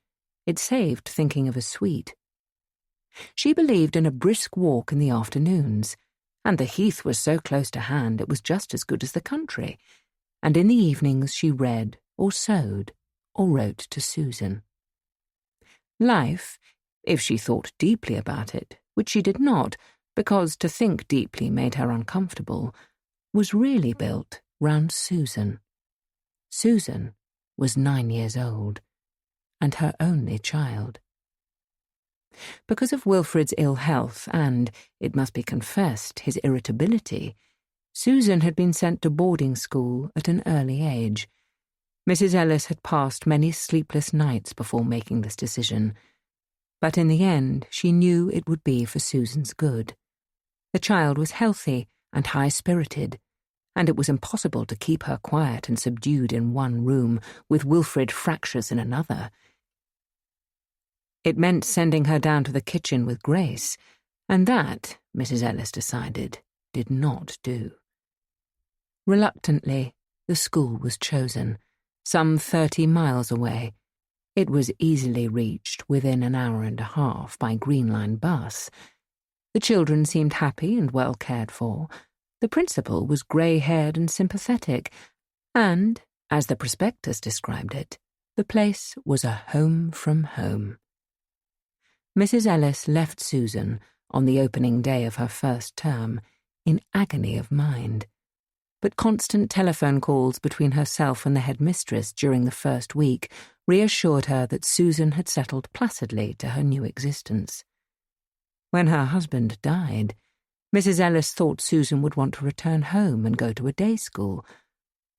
It saved thinking of a sweet. She believed in a brisk walk in the afternoons, and the heath was so close to hand it was just as good as the country, and in the evenings she read or sewed or wrote to Susan. Life, if she thought deeply about it, which she did not, because to think deeply made her uncomfortable, was really built round Susan. Susan was 9 years old, and her only child. Because of Wilfred's ill health and, it must be confessed, his irritability, Susan had been sent to boarding school at an early age. Mrs. Ellis had passed many sleepless nights before making this decision, but in the end she knew it would be for Susan's good. The child was healthy and high-spirited, and it was impossible to keep her quiet and subdued in one room, with Wilfred fractious in another. It meant sending her down to the kitchen with Grace, and that, Mrs. Ellis decided, did not do. Reluctantly, the school was chosen, some 30 miles away. It was easily reached within an hour and a half by Green Line bus. The children seemed happy and well cared for. The principal was grey-haired and sympathetic, and, as the prospectus described it, the place was a home from home. Mrs. Ellis left Susan, on the opening day of her first term, in agony of mind. But constant telephone calls between herself and the headmistress during the first week reassured her that Susan had settled placidly to her new existence. When her husband died, Mrs. Ellis thought Susan would want to return home and go to a day school,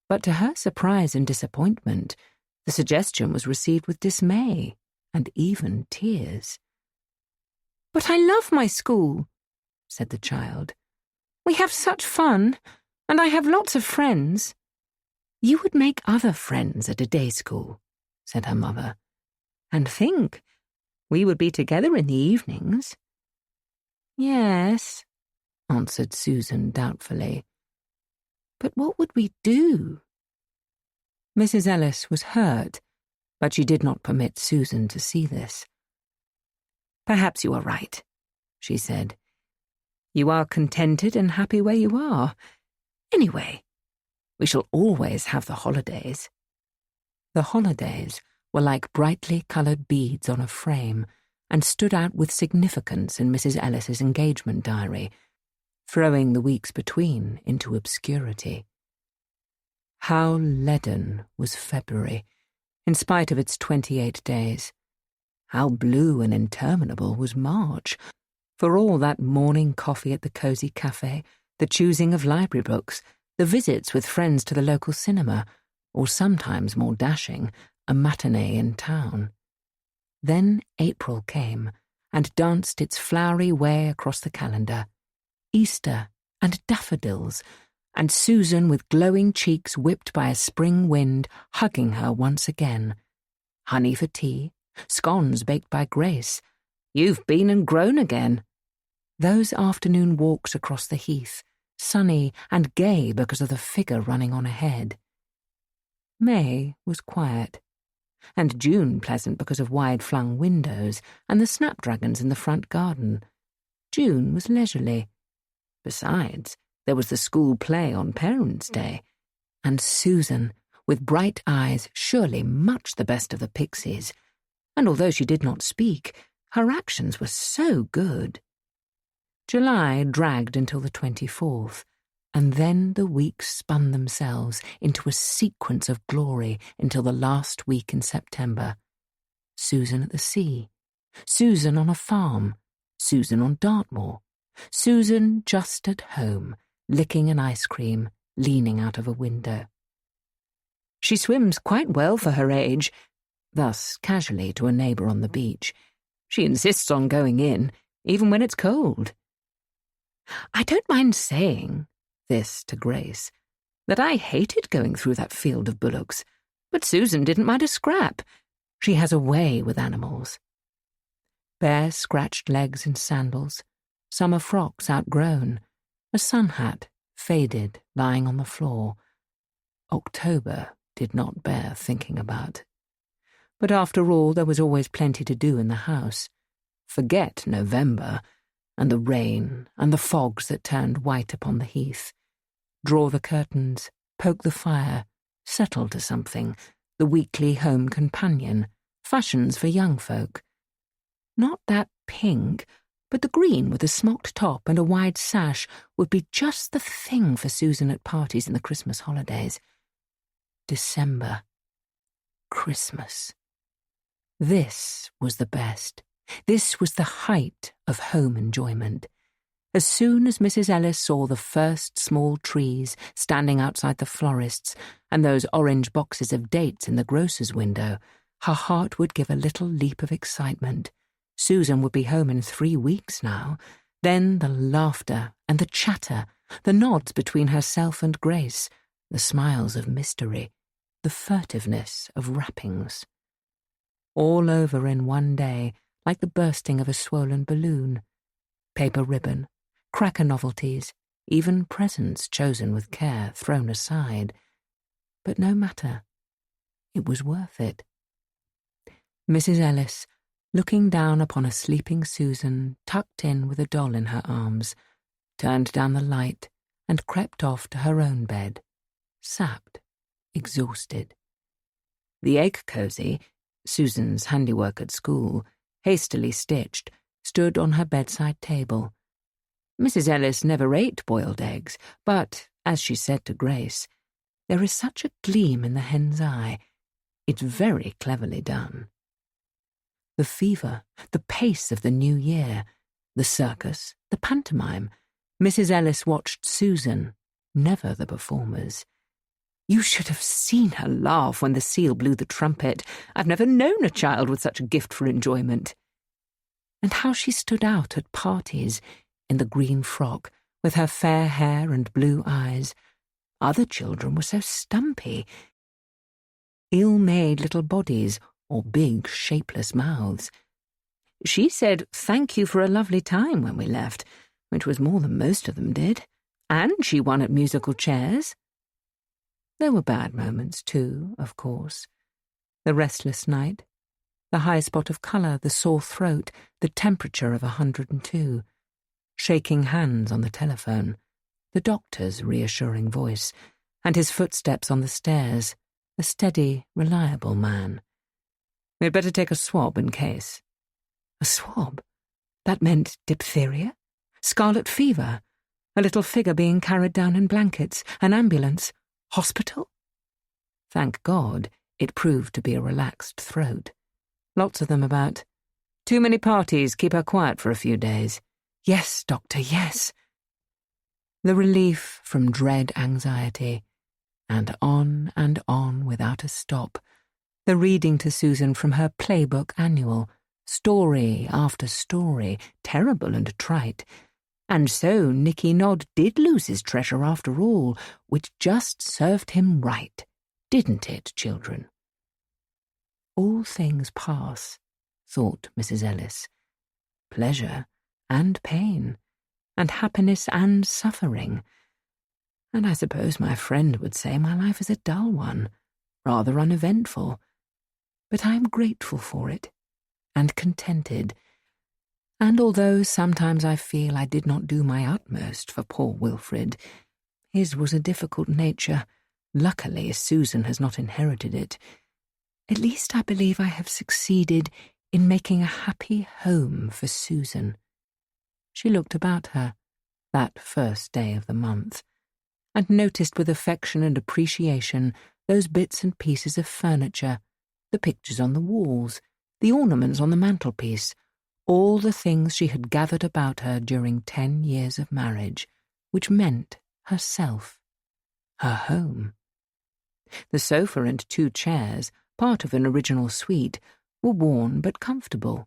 but to her surprise and disappointment, the suggestion was received with dismay and even tears. "But I love my school," said the child. We have such fun, and I have lots of friends." "You would make other friends at a day school," said her mother. "And think, we would be together in the evenings." "Yes," answered Susan doubtfully. "But what would we do?" Mrs. Ellis was hurt, but she did not permit Susan to see this. "Perhaps you are right," she said. "You are contented and happy where you are. Anyway, we shall always have the holidays." The holidays were like brightly coloured beads on a frame and stood out with significance in Mrs. Ellis's engagement diary, throwing the weeks between into obscurity. How leaden was February, in spite of its 28 days. How blue and interminable was March, for all that morning coffee at the cosy cafe, the choosing of library books, the visits with friends to the local cinema, or sometimes more dashing, a matinee in town. Then April came and danced its flowery way across the calendar. Easter and daffodils, and Susan with glowing cheeks whipped by a spring wind hugging her once again. Honey for tea, scones baked by Grace. "You've been and grown again." Those afternoon walks across the heath, sunny and gay because of the figure running on ahead. May was quiet, and June pleasant because of wide-flung windows and the snapdragons in the front garden. June was leisurely. Besides, there was the school play on Parents' Day, and Susan, with bright eyes, surely much the best of the pixies, and although she did not speak, her actions were so good. July dragged until the 24th, and then the weeks spun themselves into a sequence of glory until the last week in September. Susan at the sea, Susan on a farm, Susan on Dartmoor, Susan just at home, licking an ice cream, leaning out of a window. "She swims quite well for her age," thus casually to a neighbour on the beach. "She insists on going in, even when it's cold." "I don't mind saying," this to Grace, "that I hated going through that field of bullocks, but Susan didn't mind a scrap. She has a way with animals." Bare scratched legs in sandals, summer frocks outgrown, a sun hat, faded, lying on the floor. October did not bear thinking about. But after all, there was always plenty to do in the house. Forget November, and the rain, and the fogs that turned white upon the heath. Draw the curtains, poke the fire, settle to something, the weekly home companion, fashions for young folk. Not that pink, but the green with a smocked top and a wide sash would be just the thing for Susan at parties in the Christmas holidays. December. Christmas. This was the best. This was the height of home enjoyment. As soon as Mrs. Ellis saw the first small trees standing outside the florist's and those orange boxes of dates in the grocer's window, her heart would give a little leap of excitement. Susan would be home in 3 weeks now. Then the laughter and the chatter, the nods between herself and Grace, the smiles of mystery, the furtiveness of wrappings. All over in one day, like the bursting of a swollen balloon. Paper ribbon, cracker novelties, even presents chosen with care thrown aside. But no matter. It was worth it. Mrs. Ellis, looking down upon a sleeping Susan tucked in with a doll in her arms, turned down the light and crept off to her own bed, sapped, exhausted. The egg cosy, Susan's handiwork at school, hastily stitched, stood on her bedside table. Mrs. Ellis never ate boiled eggs, but, as she said to Grace, there is such a gleam in the hen's eye. It's very cleverly done. The fever, the pace of the new year, the circus, the pantomime. Mrs. Ellis watched Susan, never the performers. You should have seen her laugh when the seal blew the trumpet. I've never known a child with such a gift for enjoyment. And how she stood out at parties, in the green frock, with her fair hair and blue eyes. Other children were so stumpy, ill-made little bodies or big, shapeless mouths. She said thank you for a lovely time when we left, which was more than most of them did, and she won at musical chairs. There were bad moments too, of course. The restless night, the high spot of colour, the sore throat, the temperature of 102, shaking hands on the telephone, the doctor's reassuring voice, and his footsteps on the stairs, the steady, reliable man. We'd better take a swab in case. A swab? That meant diphtheria? Scarlet fever? A little figure being carried down in blankets? An ambulance? Hospital? Thank God, it proved to be a relaxed throat. Lots of them about. Too many parties, keep her quiet for a few days. Yes, doctor, yes. The relief from dread anxiety, and on without a stop. The reading to Susan from her playbook annual, story after story, terrible and trite. And so Nicky Nod did lose his treasure after all, which just served him right, didn't it, children? All things pass, thought Mrs. Ellis. Pleasure and pain, and happiness and suffering. And I suppose my friend would say my life is a dull one, rather uneventful. But I am grateful for it, and contented. And although sometimes I feel I did not do my utmost for poor Wilfrid, his was a difficult nature. Luckily, Susan has not inherited it. At least I believe I have succeeded in making a happy home for Susan. She looked about her, that first day of the month, and noticed with affection and appreciation those bits and pieces of furniture, the pictures on the walls, the ornaments on the mantelpiece, all the things she had gathered about her during 10 years of marriage, which meant herself, her home. The sofa and 2 chairs, part of an original suite, were worn but comfortable.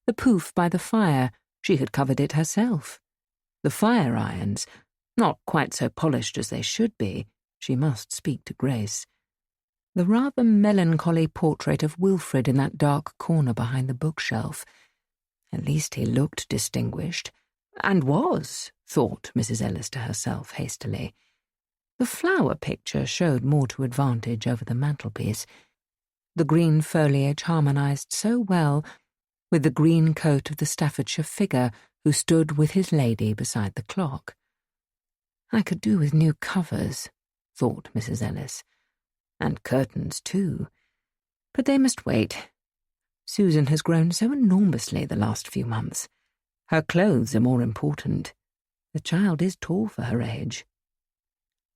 The poof by the fire, she had covered it herself. The fire irons, not quite so polished as they should be, she must speak to Grace. The rather melancholy portrait of Wilfrid in that dark corner behind the bookshelf. At least he looked distinguished, and was, thought Mrs. Ellis to herself hastily. The flower picture showed more to advantage over the mantelpiece. The green foliage harmonised so well with the green coat of the Staffordshire figure who stood with his lady beside the clock. I could do with new covers, thought Mrs. Ellis, and curtains too. But they must wait. Susan has grown so enormously the last few months. Her clothes are more important. The child is tall for her age.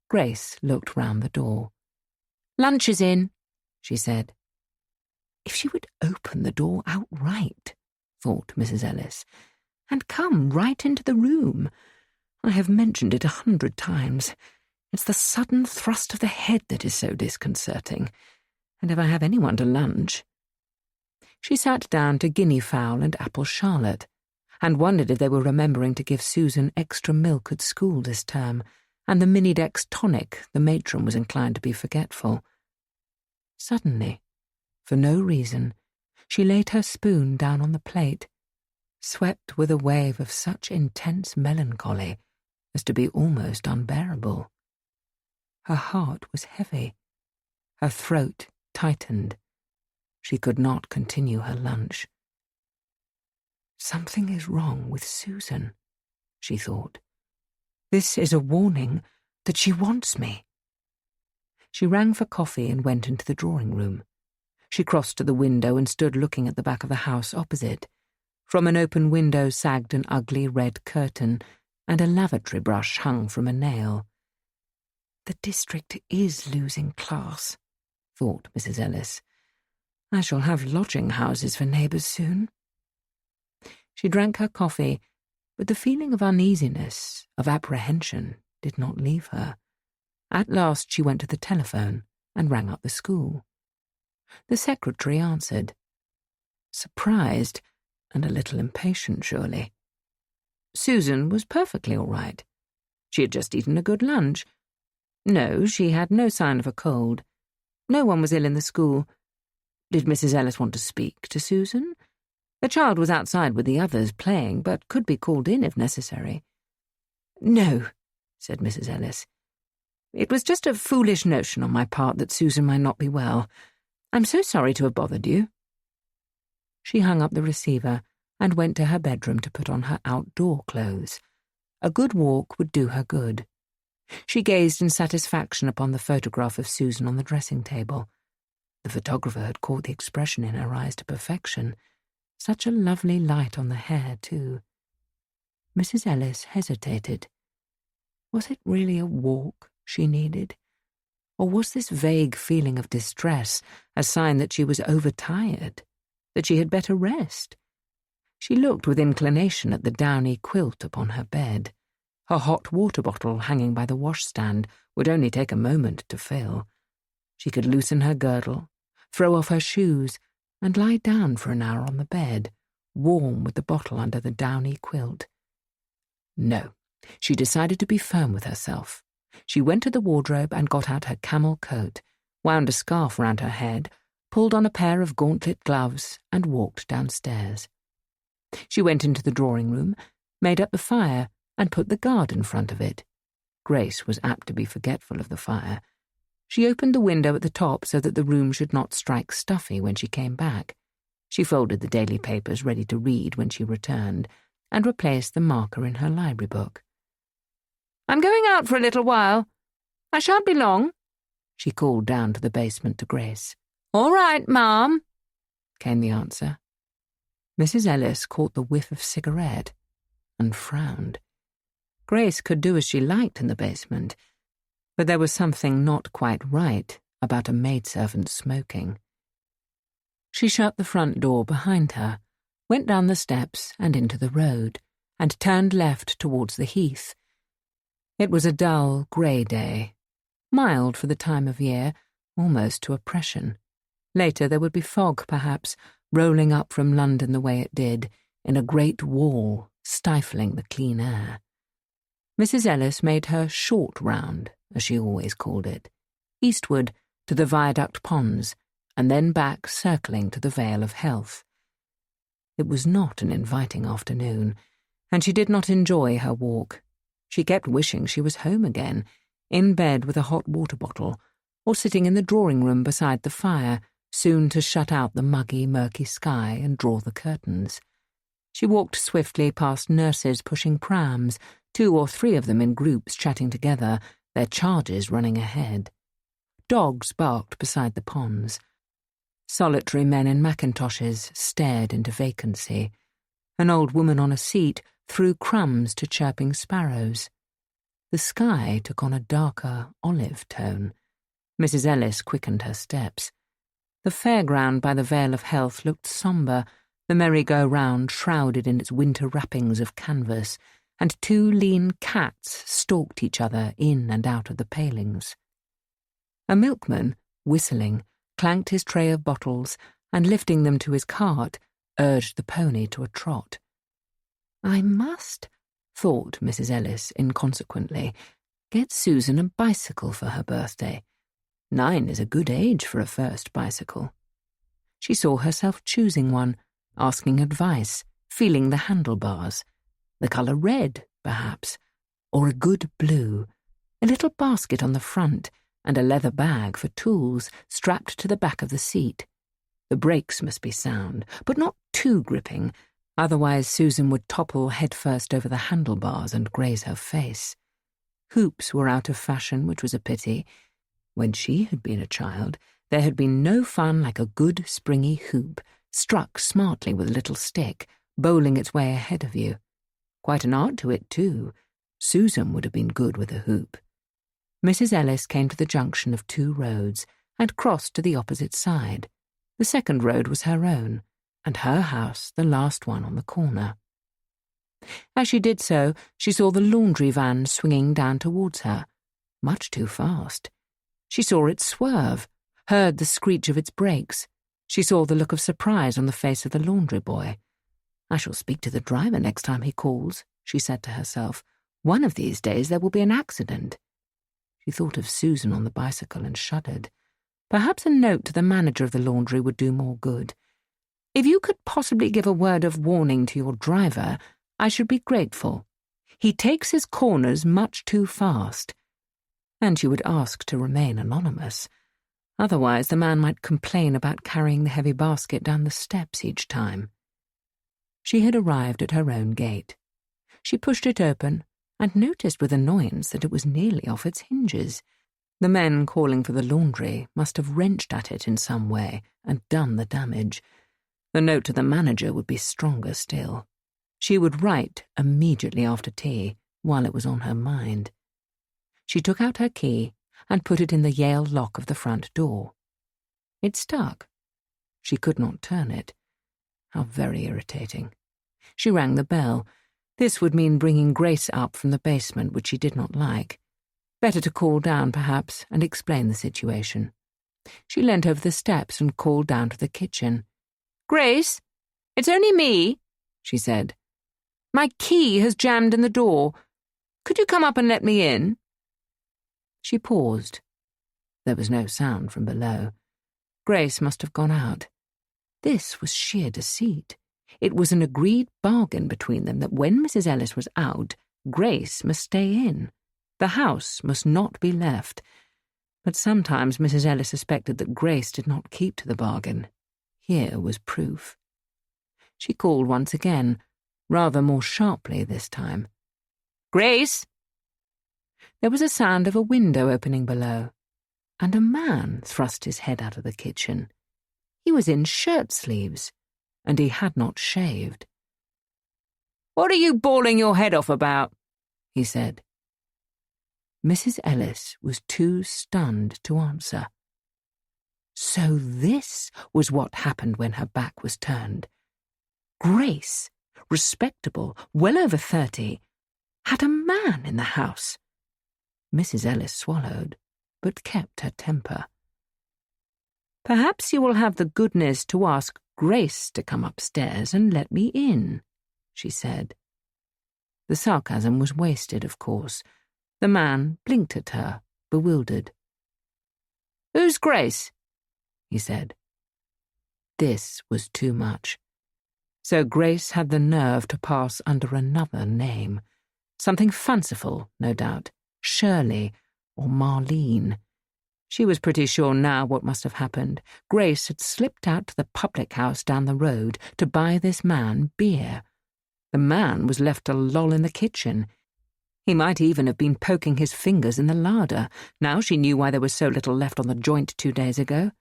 Grace looked round the door. "Lunch is in," she said. If she would open the door outright, thought Mrs. Ellis, and come right into the room. I have mentioned it 100 times. It's the sudden thrust of the head that is so disconcerting. And if I have anyone to lunch... She sat down to guinea fowl and apple charlotte, and wondered if they were remembering to give Susan extra milk at school this term, and the Minidex tonic the matron was inclined to be forgetful. Suddenly, for no reason, she laid her spoon down on the plate, swept with a wave of such intense melancholy as to be almost unbearable. Her heart was heavy. Her throat tightened. She could not continue her lunch. Something is wrong with Susan, she thought. This is a warning that she wants me. She rang for coffee and went into the drawing room. She crossed to the window and stood looking at the back of the house opposite. From an open window sagged an ugly red curtain, and a lavatory brush hung from a nail. The district is losing class, thought Mrs. Ellis. I shall have lodging houses for neighbours soon. She drank her coffee, but the feeling of uneasiness, of apprehension, did not leave her. At last she went to the telephone and rang up the school. The secretary answered. Surprised, and a little impatient, surely. Susan was perfectly all right, She had just eaten a good lunch. No, she had no sign of a cold. No one was ill in the school. Did Mrs. Ellis want to speak to Susan? The child was outside with the others playing, but could be called in if necessary. No, said Mrs. Ellis. It was just a foolish notion on my part that Susan might not be well. I'm so sorry to have bothered you. She hung up the receiver and went to her bedroom to put on her outdoor clothes. A good walk would do her good. She gazed in satisfaction upon the photograph of Susan on the dressing table. The photographer had caught the expression in her eyes to perfection. Such a lovely light on the hair, too. Mrs. Ellis hesitated. Was it really a walk she needed? Or was this vague feeling of distress a sign that she was overtired, that she had better rest? She looked with inclination at the downy quilt upon her bed. Her hot water bottle hanging by the washstand would only take a moment to fill. She could loosen her girdle, throw off her shoes, and lie down for an hour on the bed, warm with the bottle under the downy quilt. No, she decided to be firm with herself. She went to the wardrobe and got out her camel coat, wound a scarf round her head, pulled on a pair of gauntlet gloves, and walked downstairs. She went into the drawing-room, made up the fire, and put the guard in front of it. Grace was apt to be forgetful of the fire. She opened the window at the top so that the room should not strike stuffy when she came back. She folded the daily papers ready to read when she returned, and replaced the marker in her library book. "I'm going out for a little while. I shan't be long," she called down to the basement to Grace. "All right, Ma'am," came the answer. Mrs. Ellis caught the whiff of cigarette and frowned. Grace could do as she liked in the basement, but there was something not quite right about a maidservant smoking. She shut the front door behind her, went down the steps and into the road, and turned left towards the heath. It was a dull, grey day, mild for the time of year, almost to oppression. Later there would be fog, perhaps, rolling up from London the way it did, in a great wall, stifling the clean air. Mrs. Ellis made her short round, as she always called it, eastward to the Viaduct Ponds, and then back circling to the Vale of Health. It was not an inviting afternoon, and she did not enjoy her walk. She kept wishing she was home again, in bed with a hot water bottle, or sitting in the drawing-room beside the fire, soon to shut out the muggy, murky sky and draw the curtains. She walked swiftly past nurses pushing prams, 2 or 3 of them in groups chatting together, their charges running ahead. Dogs barked beside the ponds. Solitary men in mackintoshes stared into vacancy. An old woman on a seat threw crumbs to chirping sparrows. The sky took on a darker olive tone. Mrs. Ellis quickened her steps. The fairground by the Vale of Health looked sombre, the merry-go-round shrouded in its winter wrappings of canvas, and 2 lean cats stalked each other in and out of the palings. A milkman, whistling, clanked his tray of bottles, and lifting them to his cart, urged the pony to a trot. "I must," thought Mrs. Ellis inconsequently, "get Susan a bicycle for her birthday. 9 is a good age for a first bicycle." She saw herself choosing one, asking advice, feeling the handlebars. The colour red, perhaps, or a good blue, a little basket on the front, and a leather bag for tools strapped to the back of the seat. The brakes must be sound, but not too gripping, otherwise Susan would topple headfirst over the handlebars and graze her face. Hoops were out of fashion, which was a pity. When she had been a child, there had been no fun like a good springy hoop, struck smartly with a little stick, bowling its way ahead of you. Quite an art to it, too. Susan would have been good with a hoop. Mrs. Ellis came to the junction of 2 roads and crossed to the opposite side. The second road was her own, and her house the last one on the corner. As she did so, she saw the laundry van swinging down towards her, much too fast. She saw it swerve, heard the screech of its brakes. She saw the look of surprise on the face of the laundry boy. "I shall speak to the driver next time he calls," she said to herself. One of these days there will be an accident. She thought of Susan on the bicycle and shuddered. Perhaps a note to the manager of the laundry would do more good. If you could possibly give a word of warning to your driver, I should be grateful. He takes his corners much too fast. And she would ask to remain anonymous. Otherwise, the man might complain about carrying the heavy basket down the steps each time. She had arrived at her own gate. She pushed it open and noticed with annoyance that it was nearly off its hinges. The men calling for the laundry must have wrenched at it in some way and done the damage. The note to the manager would be stronger still. She would write immediately after tea, while it was on her mind. She took out her key and put it in the Yale lock of the front door. It stuck. She could not turn it. How very irritating. She rang the bell. This would mean bringing Grace up from the basement, which she did not like. Better to call down, perhaps, and explain the situation. She leant over the steps and called down to the kitchen. "Grace, it's only me," she said. "My key has jammed in the door. Could you come up and let me in?" She paused. There was no sound from below. Grace must have gone out. This was sheer deceit. It was an agreed bargain between them that when Mrs. Ellis was out, Grace must stay in. The house must not be left. But sometimes Mrs. Ellis suspected that Grace did not keep to the bargain. Here was proof. She called once again, rather more sharply this time. "Grace!" There was a sound of a window opening below, and a man thrust his head out of the kitchen. He was in shirt sleeves, and he had not shaved. "What are you bawling your head off about?" he said. Mrs. Ellis was too stunned to answer. So this was what happened when her back was turned. Grace, respectable, well over 30, had a man in the house. Mrs. Ellis swallowed, but kept her temper. "Perhaps you will have the goodness to ask Grace to come upstairs and let me in," she said. The sarcasm was wasted, of course. The man blinked at her, bewildered. "Who's Grace?" he said. This was too much. So Grace had the nerve to pass under another name. Something fanciful, no doubt. Shirley or Marlene. She was pretty sure now what must have happened. Grace had slipped out to the public house down the road to buy this man beer. The man was left to loll in the kitchen. He might even have been poking his fingers in the larder. Now she knew why there was so little left on the joint 2 days ago.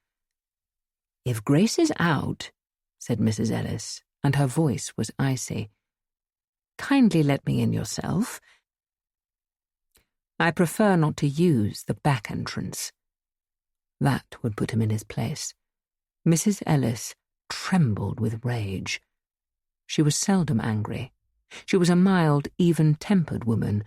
"If Grace is out," said Mrs. Ellis, and her voice was icy, "kindly let me in yourself. I prefer not to use the back entrance." That would put him in his place. Mrs. Ellis trembled with rage. She was seldom angry. She was a mild, even-tempered woman.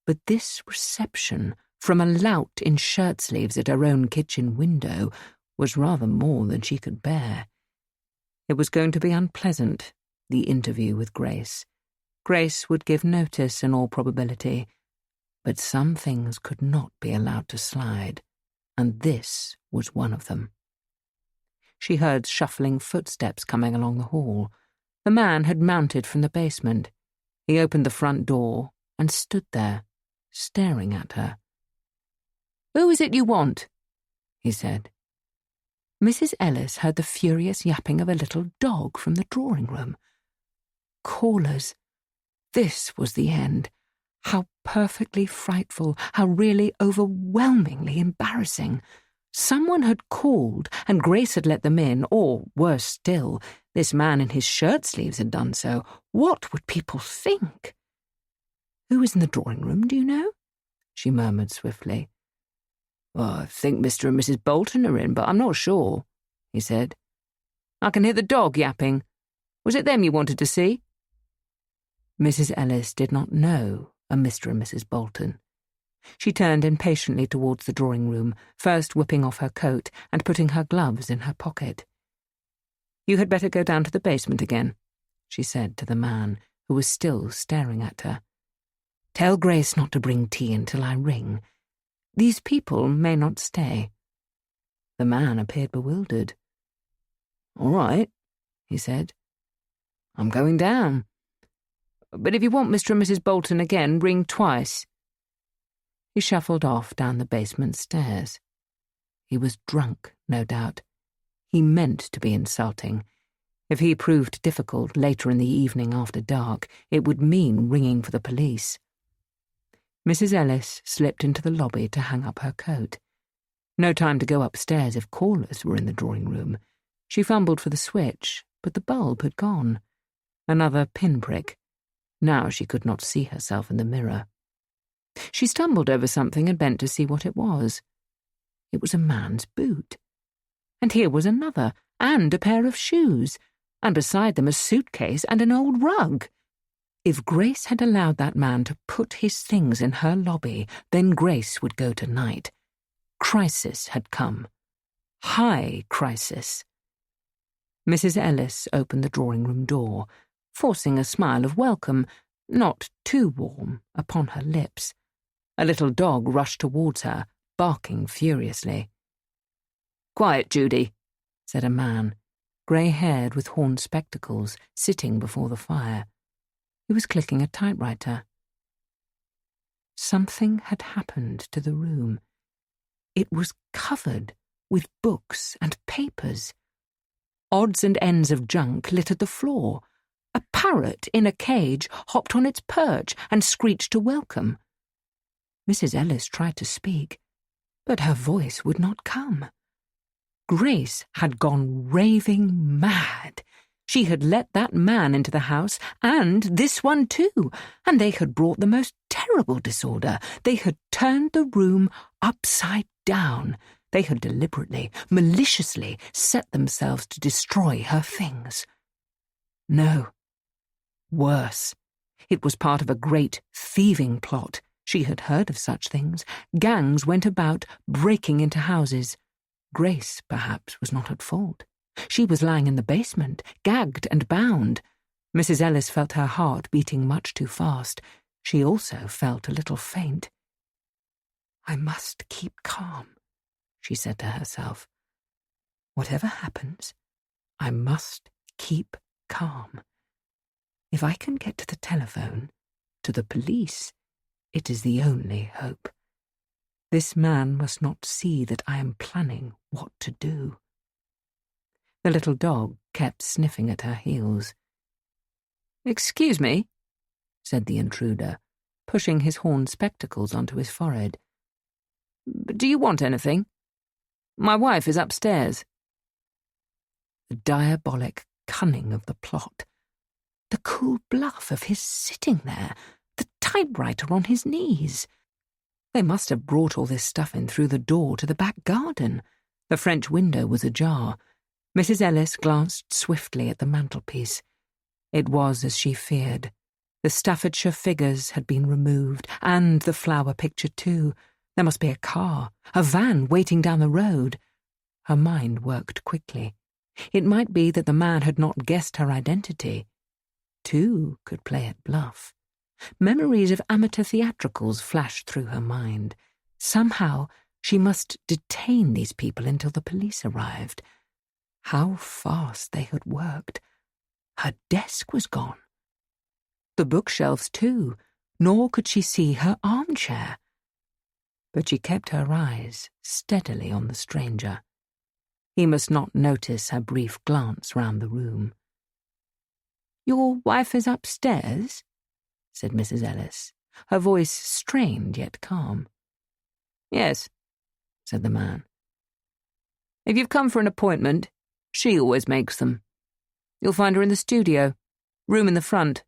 But this reception from a lout in shirt-sleeves at her own kitchen window was rather more than she could bear. It was going to be unpleasant, the interview with Grace. Grace would give notice in all probability, but some things could not be allowed to slide, and this was one of them. She heard shuffling footsteps coming along the hall. The man had mounted from the basement. He opened the front door and stood there, staring at her. "Who is it you want?" he said. Mrs. Ellis heard the furious yapping of a little dog from the drawing-room. Callers. This was the end. How perfectly frightful, how really overwhelmingly embarrassing. Someone had called, and Grace had let them in, or, worse still, this man in his shirt-sleeves had done so. What would people think? "Who is in the drawing-room, do you know?" she murmured swiftly. "I think Mr. and Mrs. Bolton are in, but I'm not sure," he said. "I can hear the dog yapping. Was it them you wanted to see?" Mrs. Ellis did not know a Mr. and Mrs. Bolton. She turned impatiently towards the drawing-room, first whipping off her coat and putting her gloves in her pocket. "You had better go down to the basement again," she said to the man, who was still staring at her. Tell Grace not to bring tea until I ring. These people may not stay." The man appeared bewildered. "All right," he said. "I'm going down. But if you want Mr. and Mrs. Bolton again, ring twice." He shuffled off down the basement stairs. He was drunk, no doubt. He meant to be insulting. If he proved difficult later in the evening after dark, it would mean ringing for the police. Mrs. Ellis slipped into the lobby to hang up her coat. No time to go upstairs if callers were in the drawing-room. She fumbled for the switch, but the bulb had gone. Another pinprick. Now she could not see herself in the mirror. She stumbled over something and bent to see what it was. It was a man's boot. And here was another, and a pair of shoes, and beside them a suitcase and an old rug. If Grace had allowed that man to put his things in her lobby, then Grace would go tonight. Crisis had come. High crisis. Mrs. Ellis opened the drawing-room door, forcing a smile of welcome, not too warm, upon her lips. A little dog rushed towards her, barking furiously. "Quiet, Judy," said a man, grey-haired with horn spectacles, sitting before the fire. He was clicking a typewriter. Something had happened to the room. It was covered with books and papers. Odds and ends of junk littered the floor. A parrot in a cage hopped on its perch and screeched a welcome. Mrs. Ellis tried to speak, but her voice would not come. Grace had gone raving mad. She had let that man into the house, and this one too, and they had brought the most terrible disorder. They had turned the room upside down. They had deliberately, maliciously set themselves to destroy her things. No. Worse. It was part of a great thieving plot. She had heard of such things. Gangs went about, breaking into houses. Grace, perhaps, was not at fault. She was lying in the basement, gagged and bound. Mrs. Ellis felt her heart beating much too fast. She also felt a little faint. "I must keep calm," she said to herself. "Whatever happens, I must keep calm. If I can get to the telephone, to the police, it is the only hope. This man must not see that I am planning what to do." The little dog kept sniffing at her heels. "Excuse me," said the intruder, pushing his horn spectacles onto his forehead. "Do you want anything? My wife is upstairs." The diabolic cunning of the plot. The cool bluff of his sitting there, the typewriter on his knees. They must have brought all this stuff in through the door to the back garden. The French window was ajar. Mrs. Ellis glanced swiftly at the mantelpiece. It was as she feared. The Staffordshire figures had been removed, and the flower picture too. There must be a car, a van waiting down the road. Her mind worked quickly. It might be that the man had not guessed her identity. Two could play at bluff. Memories of amateur theatricals flashed through her mind. Somehow she must detain these people until the police arrived. How fast they had worked. Her desk was gone. The bookshelves too, nor could she see her armchair. But she kept her eyes steadily on the stranger. He must not notice her brief glance round the room. "Your wife is upstairs?" said Mrs. Ellis, her voice strained yet calm. "Yes," said the man. "If you've come for an appointment, she always makes them. You'll find her in the studio, room in the front."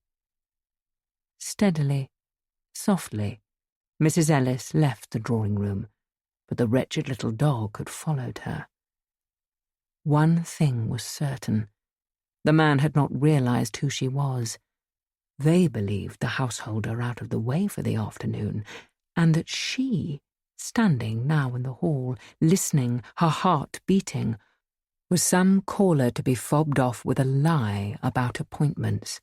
Steadily, softly, Mrs. Ellis left the drawing-room, but the wretched little dog had followed her. One thing was certain. The man had not realized who she was. They believed the householder out of the way for the afternoon, and that she, standing now in the hall, listening, her heart beating, was some caller to be fobbed off with a lie about appointments.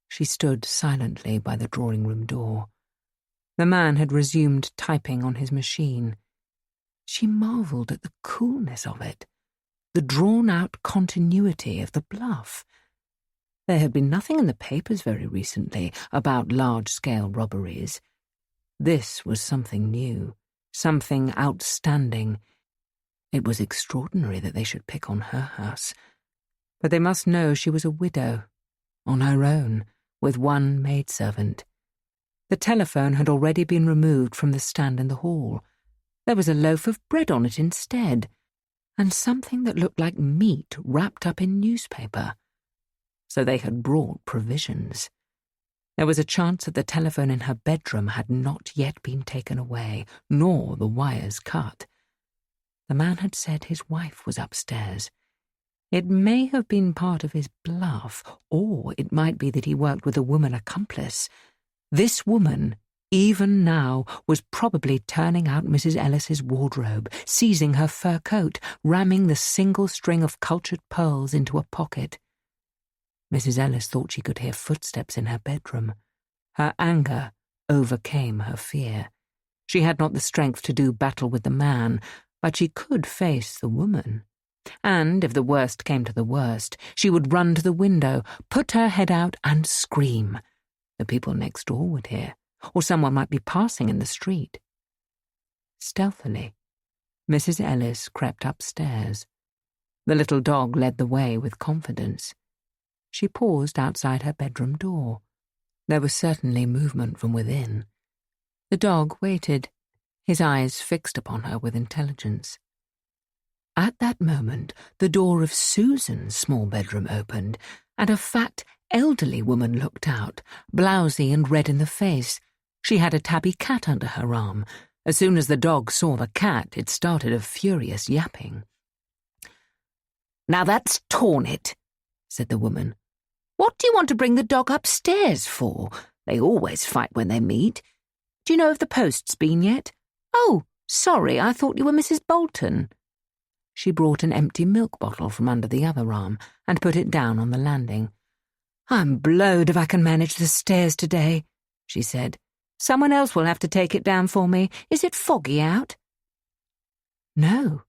She stood silently by the drawing-room door. The man had resumed typing on his machine. She marvelled at the coolness of it, the drawn-out continuity of the bluff. There had been nothing in the papers very recently about large-scale robberies. This was something new, something outstanding. It was extraordinary that they should pick on her house. But they must know she was a widow, on her own, with one maidservant. The telephone had already been removed from the stand in the hall. There was a loaf of bread on it instead, and something that looked like meat wrapped up in newspaper. So they had brought provisions. There was a chance that the telephone in her bedroom had not yet been taken away, nor the wires cut. The man had said his wife was upstairs. It may have been part of his bluff, or it might be that he worked with a woman accomplice. This woman, even now, was probably turning out Mrs. Ellis's wardrobe, seizing her fur coat, ramming the single string of cultured pearls into a pocket. Mrs. Ellis thought she could hear footsteps in her bedroom. Her anger overcame her fear. She had not the strength to do battle with the man, but she could face the woman. And, if the worst came to the worst, she would run to the window, put her head out and scream. The people next door would hear, or someone might be passing in the street. Stealthily, Mrs. Ellis crept upstairs. The little dog led the way with confidence. She paused outside her bedroom door. There was certainly movement from within. The dog waited, his eyes fixed upon her with intelligence. At that moment, the door of Susan's small bedroom opened, and a fat, elderly woman looked out, blousy and red in the face. She had a tabby cat under her arm. As soon as the dog saw the cat, it started a furious yapping. "Now that's torn it," said the woman. "What do you want to bring the dog upstairs for? They always fight when they meet. Do you know if the post's been yet? Oh, sorry, I thought you were Mrs. Bolton." She brought an empty milk bottle from under the other arm and put it down on the landing. "I'm blowed if I can manage the stairs today," she said. "Someone else will have to take it down for me. Is it foggy out?" "No,"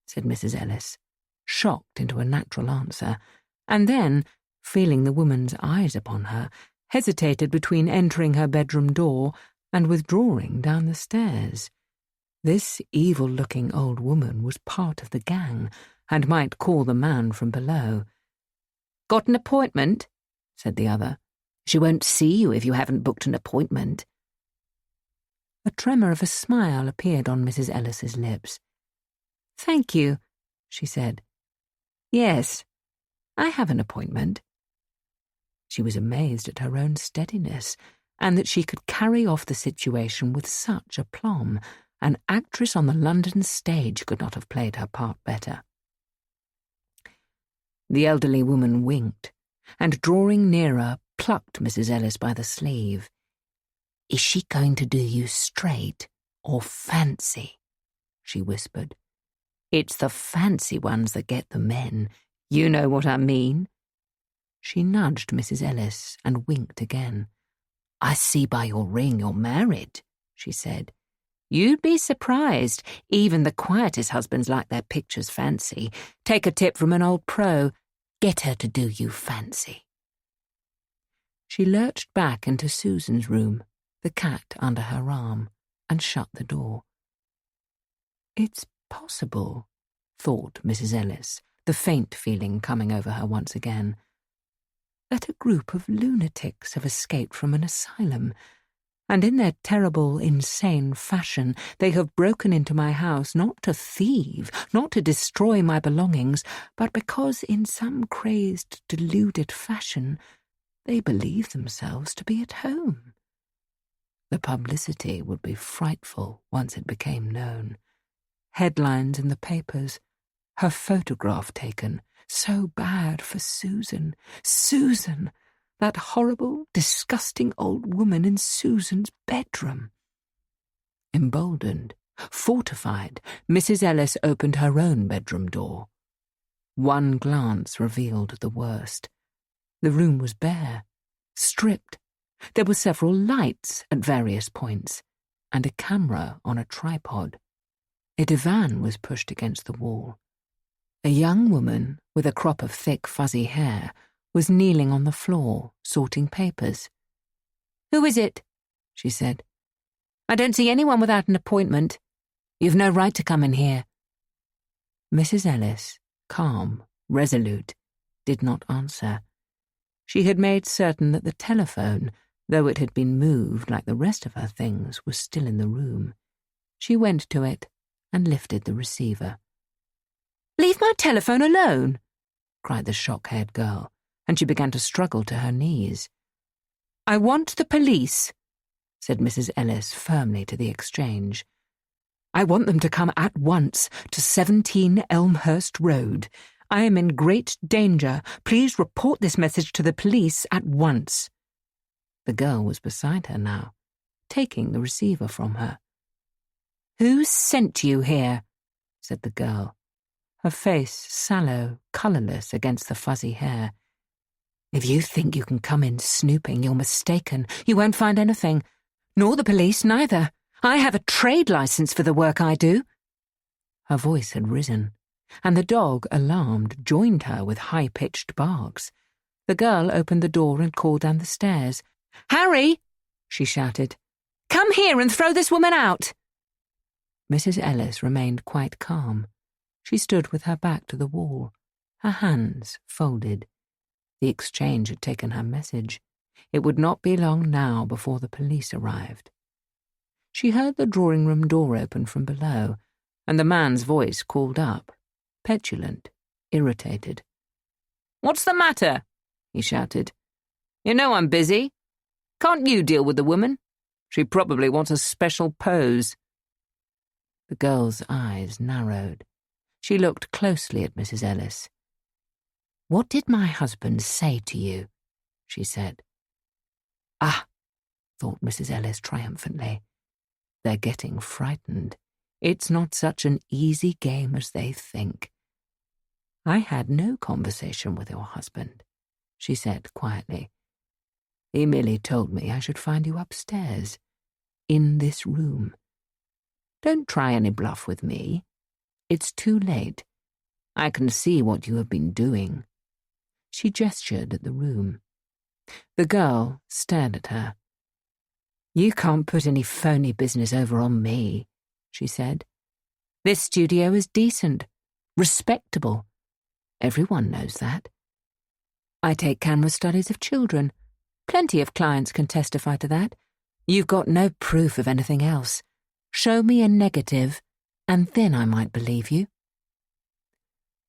said Mrs. Ellis, shocked into a natural answer, and then, feeling the woman's eyes upon her, hesitated between entering her bedroom door and withdrawing down the stairs. This evil-looking old woman was part of the gang, and might call the man from below. "Got an appointment?" said the other. "She won't see you if you haven't booked an appointment." A tremor of a smile appeared on Mrs. Ellis's lips. "Thank you," she said. "Yes, I have an appointment." She was amazed at her own steadiness, and that she could carry off the situation with such aplomb. An actress on the London stage could not have played her part better. The elderly woman winked, and drawing nearer, plucked Mrs. Ellis by the sleeve. "Is she going to do you straight or fancy?" she whispered. "It's the fancy ones that get the men. You know what I mean." She nudged Mrs. Ellis and winked again. "I see by your ring you're married," she said. "You'd be surprised. Even the quietest husbands like their pictures fancy. Take a tip from an old pro. Get her to do you fancy." She lurched back into Susan's room, the cat under her arm, and shut the door. "It's possible," thought Mrs. Ellis, the faint feeling coming over her once again, "that a group of lunatics have escaped from an asylum, and in their terrible, insane fashion they have broken into my house not to thieve, not to destroy my belongings, but because in some crazed, deluded fashion they believe themselves to be at home. The publicity would be frightful once it became known. Headlines in the papers, her photograph taken, so bad for Susan. Susan! That horrible, disgusting old woman in Susan's bedroom. Emboldened, fortified, Mrs. Ellis opened her own bedroom door. One glance revealed the worst. The room was bare. stripped. There were several lights at various points, and a camera on a tripod. A divan was pushed against the wall. A young woman with a crop of thick, fuzzy hair was kneeling on the floor, sorting papers. "Who is it?" she said. "I don't see anyone without an appointment. You've no right to come in here." Mrs. Ellis, calm, resolute, did not answer. She had made certain that the telephone, though it had been moved like the rest of her things, was still in the room. She went to it and lifted the receiver. "Leave my telephone alone!" cried the shock-haired girl, and she began to struggle to her knees. "I want the police," said Mrs. Ellis firmly to the exchange. "I want them to come at once to 17 Elmhurst Road. I am in great danger. Please report this message to the police at once." The girl was beside her now, taking the receiver from her. "Who sent you here?" said the girl, her face sallow, colourless against the fuzzy hair. "If you think you can come in snooping, you're mistaken. You won't find anything. Nor the police, neither. I have a trade licence for the work I do." Her voice had risen, and the dog, alarmed, joined her with high-pitched barks. The girl opened the door and called down the stairs. "Harry!" she shouted. "Come here and throw this woman out!" Mrs. Ellis remained quite calm. She stood with her back to the wall, her hands folded. The exchange had taken her message. It would not be long now before the police arrived. She heard the drawing-room door open from below, and the man's voice called up, petulant, irritated. "What's the matter?" he shouted. "You know I'm busy. Can't you deal with the woman? She probably wants a special pose." The girl's eyes narrowed. She looked closely at Mrs. Ellis. "What did my husband say to you?" she said. "Ah," thought Mrs. Ellis triumphantly. "They're getting frightened. It's not such an easy game as they think." "I had no conversation with your husband," she said quietly. "He merely told me I should find you upstairs, in this room. Don't try any bluff with me. It's too late. I can see what you have been doing." She gestured at the room. The girl stared at her. "You can't put any phony business over on me," she said. "This studio is decent, respectable. Everyone knows that. I take camera studies of children. Plenty of clients can testify to that. You've got no proof of anything else. Show me a negative, and then I might believe you."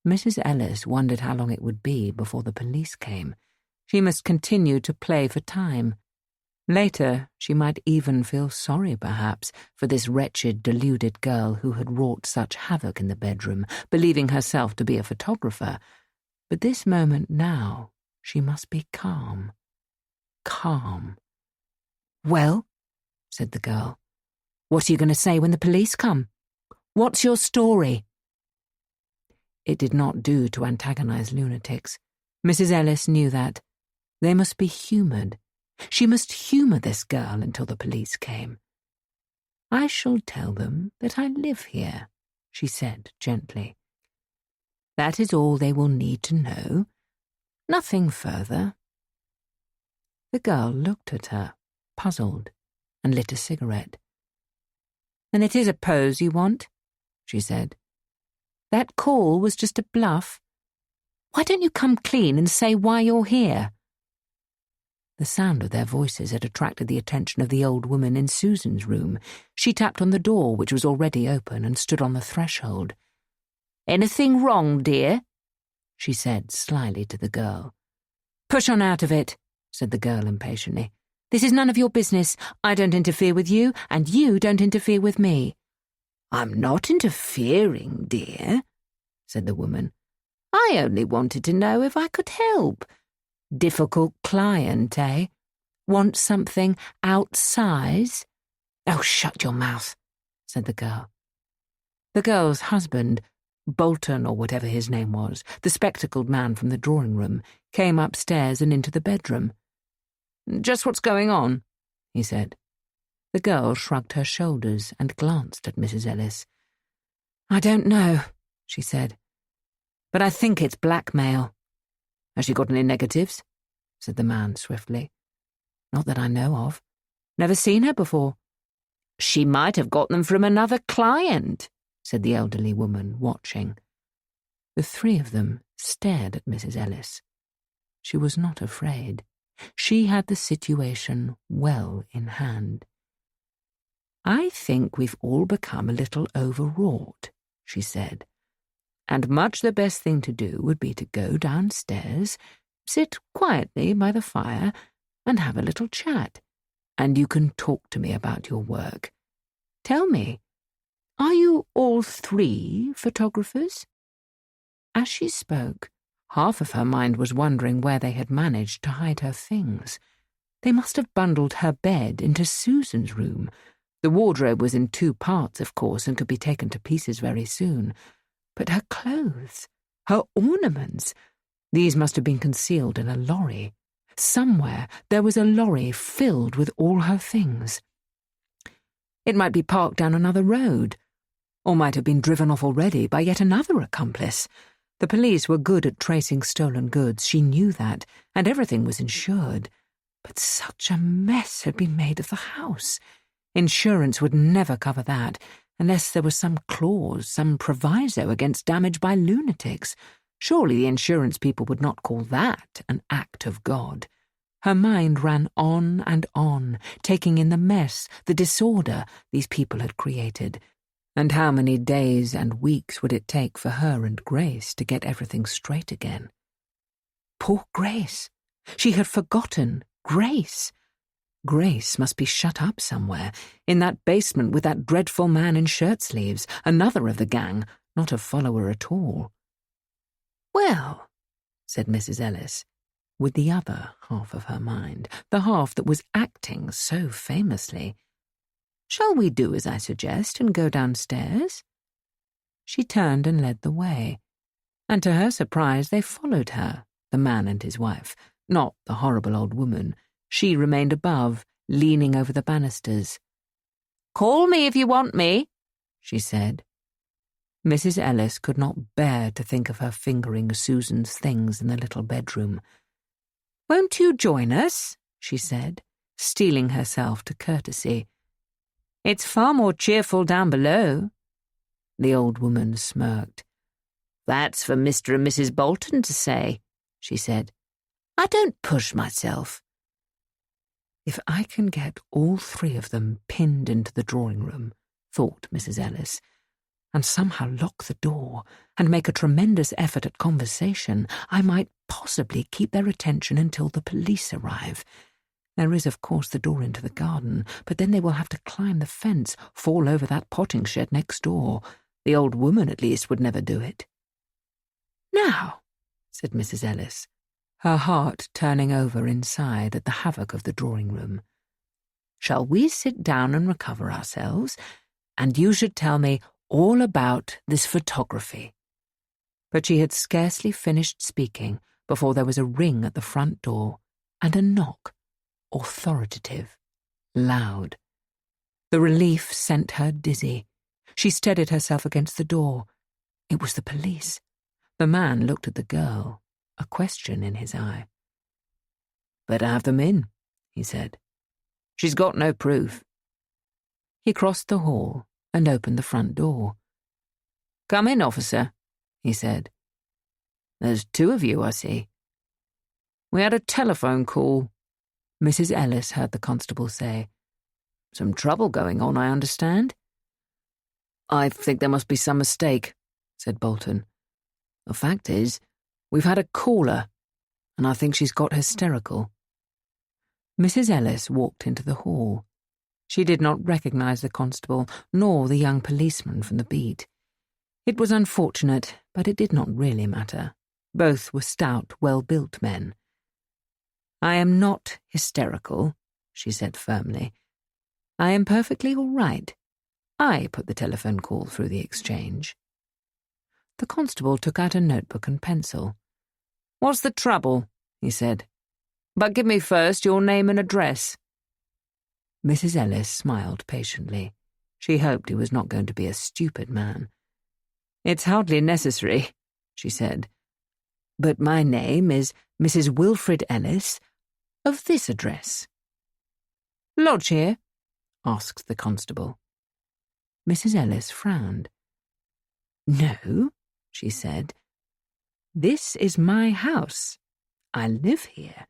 Mrs. Ellis wondered how long it would be before the police came. She must continue to play for time. Later, she might even feel sorry, perhaps, for this wretched, deluded girl who had wrought such havoc in the bedroom, believing herself to be a photographer. But this moment now, she must be calm. Calm. "Well," said the girl, "what are you going to say when the police come? What's your story?" It did not do to antagonize lunatics. Mrs. Ellis knew that. They must be humoured. She must humour this girl until the police came. "I shall tell them that I live here," she said gently. "That is all they will need to know. Nothing further." The girl looked at her, puzzled, and lit a cigarette. "Then it is a pose you want?" she said. "That call was just a bluff. Why don't you come clean and say why you're here?" The sound of their voices had attracted the attention of the old woman in Susan's room. She tapped on the door, which was already open, and stood on the threshold. "Anything wrong, dear?" she said slyly to the girl. "Push on out of it," said the girl impatiently. "This is none of your business. I don't interfere with you, and you don't interfere with me." "I'm not interfering, dear," said the woman. "I only wanted to know if I could help. Difficult client, eh? Want something outsize?" "Oh, shut your mouth," said the girl. The girl's husband, Bolton or whatever his name was, the spectacled man from the drawing-room, came upstairs and into the bedroom. Just what's going on? He said. The girl shrugged her shoulders and glanced at Mrs. Ellis. I don't know, she said, but I think it's blackmail. Has she got any negatives? Said the man swiftly. Not that I know of. Never seen her before. She might have got them from another client, said the elderly woman, watching. The three of them stared at Mrs. Ellis. She was not afraid. She had the situation well in hand. I think we've all become a little overwrought, she said, and much the best thing to do would be to go downstairs, sit quietly by the fire, and have a little chat, and you can talk to me about your work. Tell me, are you all three photographers? As she spoke, half of her mind was wondering where they had managed to hide her things. They must have bundled her bed into Susan's room. The wardrobe was in 2 parts, of course, and could be taken to pieces very soon. But her clothes, her ornaments, these must have been concealed in a lorry. Somewhere there was a lorry filled with all her things. It might be parked down another road, or might have been driven off already by yet another accomplice. The police were good at tracing stolen goods, she knew that, and everything was insured. But such a mess had been made of the house. Insurance would never cover that, unless there was some clause, some proviso against damage by lunatics. Surely the insurance people would not call that an act of God. Her mind ran on and on, taking in the mess, the disorder these people had created. And how many days and weeks would it take for her and Grace to get everything straight again? Poor Grace! She had forgotten Grace. Grace must be shut up somewhere, in that basement with that dreadful man in shirt-sleeves, another of the gang, not a follower at all. Well, said Mrs. Ellis, with the other half of her mind, the half that was acting so famously. Shall we do as I suggest and go downstairs? She turned and led the way, and to her surprise they followed her, the man and his wife, not the horrible old woman. She remained above, leaning over the banisters. Call me if you want me, she said. Mrs. Ellis could not bear to think of her fingering Susan's things in the little bedroom. Won't you join us? She said, steeling herself to courtesy. It's far more cheerful down below. The old woman smirked. That's for Mr. and Mrs. Bolton to say, she said. I don't push myself. If I can get all three of them pinned into the drawing-room, thought Mrs. Ellis, and somehow lock the door and make a tremendous effort at conversation, I might possibly keep their attention until the police arrive. There is, of course, the door into the garden, but then they will have to climb the fence, fall over that potting shed next door. The old woman, at least, would never do it. Now, said Mrs. Ellis, her heart turning over inside at the havoc of the drawing-room, shall we sit down and recover ourselves, and you should tell me all about this photography? But she had scarcely finished speaking before there was a ring at the front door and a knock, authoritative, loud. The relief sent her dizzy. She steadied herself against the door. It was the police. The man looked at the girl, a question in his eye. Better have them in, he said. She's got no proof. He crossed the hall and opened the front door. Come in, officer, he said. There's 2 of you, I see. We had a telephone call, Mrs. Ellis heard the constable say. Some trouble going on, I understand. I think there must be some mistake, said Bolton. The fact is, we've had a caller, and I think she's got hysterical. Mrs. Ellis walked into the hall. She did not recognize the constable, nor the young policeman from the beat. It was unfortunate, but it did not really matter. Both were stout, well-built men. I am not hysterical, she said firmly. I am perfectly all right. I put the telephone call through the exchange. The constable took out a notebook and pencil. What's the trouble? He said. But give me first your name and address." Mrs. Ellis smiled patiently. She hoped he was not going to be a stupid man. "It's hardly necessary," she said. "But my name is Mrs. Wilfred Ellis, of this address." "Lodge here?" asked the constable. Mrs. Ellis frowned. "No," she said. "This is my house. I live here."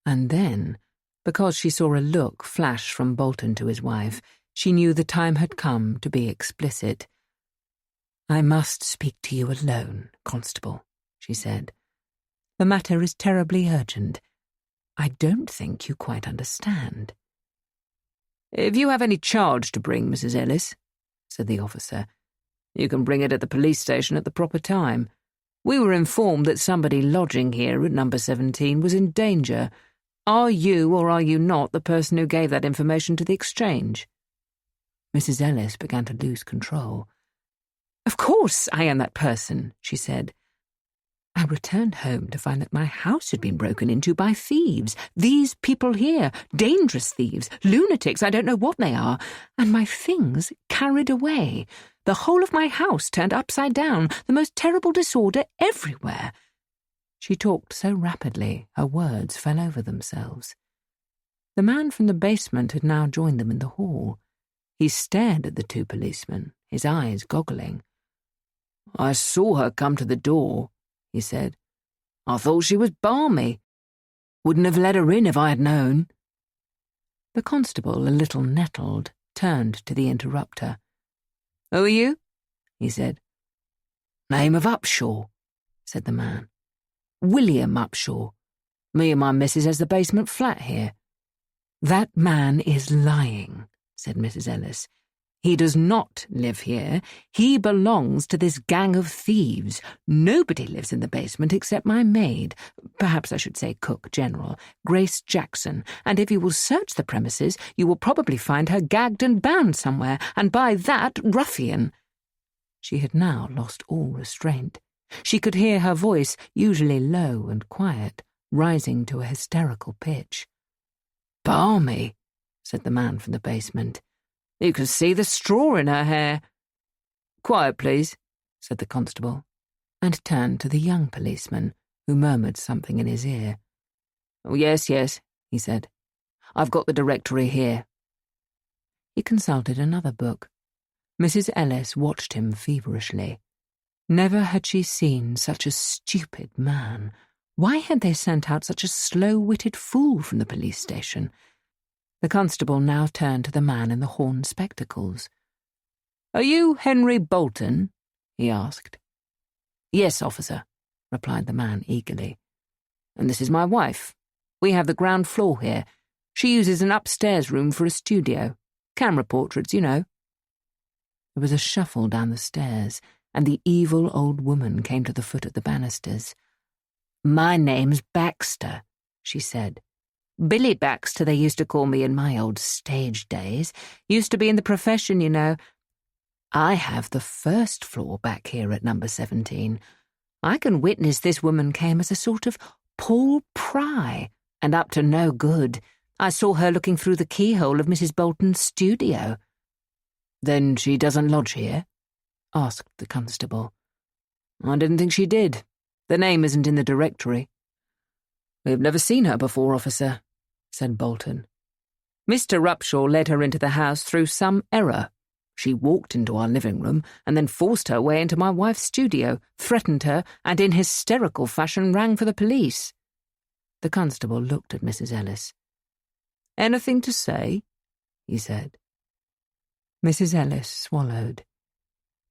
And then, because she saw a look flash from Bolton to his wife, she knew the time had come to be explicit. "I must speak to you alone, Constable," she said. "The matter is terribly urgent. I don't think you quite understand." "If you have any charge to bring, Mrs. Ellis," said the officer, "you can bring it at the police station at the proper time. We were informed that somebody lodging here at number 17 was in danger. Are you or are you not the person who gave that information to the exchange?" Mrs. Ellis began to lose control. "Of course I am that person," she said. "I returned home to find that my house had been broken into by thieves. These people here, dangerous thieves, lunatics, I don't know what they are, and my things carried away. The whole of my house turned upside down, the most terrible disorder everywhere." She talked so rapidly, her words fell over themselves. The man from the basement had now joined them in the hall. He stared at the two policemen, his eyes goggling. "I saw her come to the door," he said. "I thought she was balmy. Wouldn't have let her in if I had known." The constable, a little nettled, turned to the interrupter. "Who are you?" he said. "Name of Upshaw," said the man. "William Upshaw. Me and my missus has the basement flat here." "That man is lying," said Mrs. Ellis. "He does not live here. He belongs to this gang of thieves. Nobody lives in the basement except my maid, perhaps I should say cook general, Grace Jackson, and if you will search the premises, you will probably find her gagged and bound somewhere, and by that ruffian." She had now lost all restraint. She could hear her voice, usually low and quiet, rising to a hysterical pitch. "Balmy," said the man from the basement. "You can see the straw in her hair." "Quiet, please," said the constable, and turned to the young policeman, who murmured something in his ear. "Oh, yes, he said. "I've got the directory here." He consulted another book. Mrs. Ellis watched him feverishly. Never had she seen such a stupid man. Why had they sent out such a slow-witted fool from the police station? The constable now turned to the man in the horn spectacles. "Are you Henry Bolton?" he asked. "Yes, officer," replied the man eagerly. "And this is my wife. We have the ground floor here. She uses an upstairs room for a studio. Camera portraits, you know." There was a shuffle down the stairs, and the evil old woman came to the foot of the banisters. "My name's Baxter," she said. "Billy Baxter, they used to call me in my old stage days. Used to be in the profession, you know. I have the first floor back here at number 17. I can witness this woman came as a sort of Paul Pry, and up to no good. I saw her looking through the keyhole of Mrs. Bolton's studio." "Then she doesn't lodge here?" asked the constable. "I didn't think she did. The name isn't in the directory." "We've never seen her before, officer," said Bolton. "Mr. Upshaw led her into the house through some error. She walked into our living room and then forced her way into my wife's studio, threatened her, and in hysterical fashion rang for the police." The constable looked at Mrs. Ellis. "Anything to say?" he said. Mrs. Ellis swallowed.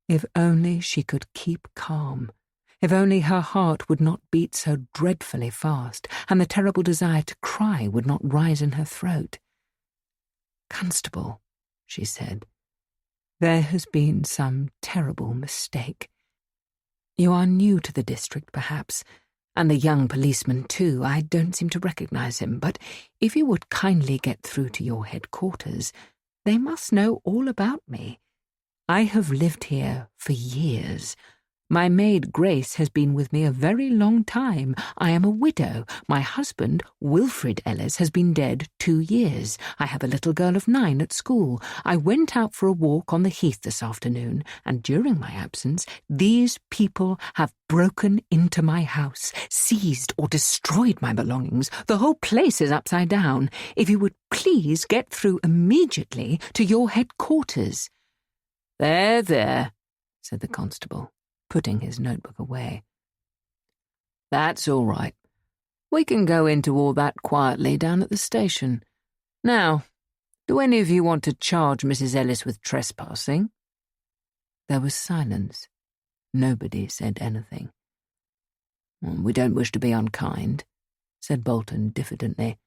If only she could keep calm. If only her heart would not beat so dreadfully fast, and the terrible desire to cry would not rise in her throat. "Constable," she said, "there has been some terrible mistake. You are new to the district, perhaps, and the young policeman too. I don't seem to recognize him, but if you would kindly get through to your headquarters, they must know all about me. I have lived here for years. My maid Grace has been with me a very long time. I am a widow. My husband, Wilfred Ellis, has been dead 2 years. I have a little girl of 9 at school. I went out for a walk on the heath this afternoon, and during my absence, these people have broken into my house, seized or destroyed my belongings. The whole place is upside down. If you would please get through immediately to your headquarters." There, said the constable, putting his notebook away. "That's all right. We can go into all that quietly down at the station. Now, do any of you want to charge Mrs. Ellis with trespassing?" There was silence. Nobody said anything. "We don't wish to be unkind," said Bolton diffidently.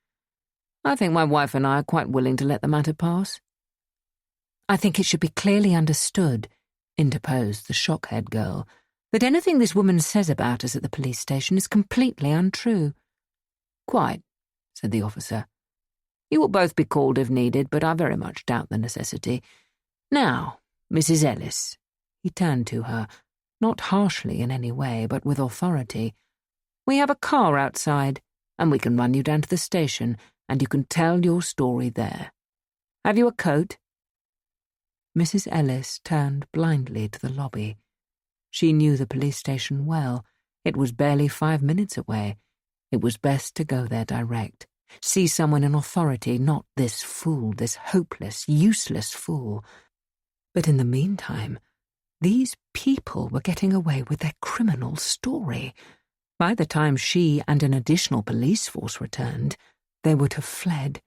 "I think my wife and I are quite willing to let the matter pass." "I think it should be clearly understood," interposed the shock-head girl, "that anything this woman says about us at the police station is completely untrue." "Quite," said the officer. "You will both be called if needed, but I very much doubt the necessity. Now, Mrs. Ellis," he turned to her, not harshly in any way, but with authority, "we have a car outside, and we can run you down to the station, and you can tell your story there. Have you a coat?" Mrs. Ellis turned blindly to the lobby. She knew the police station well. It was barely 5 minutes away. It was best to go there direct. See someone in authority, not this fool, this hopeless, useless fool. But in the meantime, these people were getting away with their criminal story. By the time she and an additional police force returned, they would have fled.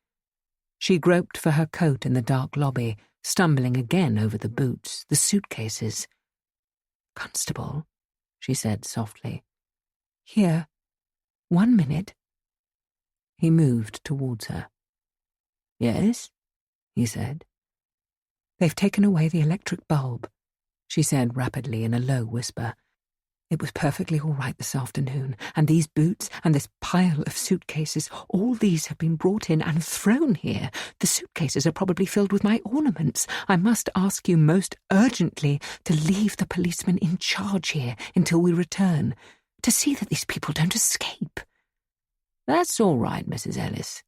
She groped for her coat in the dark lobby, stumbling again over the boots, the suitcases. "Constable," she said softly. "Here. 1 minute." He moved towards her. "Yes?" he said. "They've taken away the electric bulb," she said rapidly in a low whisper. "It was perfectly all right this afternoon, and these boots and this pile of suitcases, all these have been brought in and thrown here. The suitcases are probably filled with my ornaments. I must ask you most urgently to leave the policeman in charge here until we return, to see that these people don't escape." "That's all right, Mrs. Ellis,"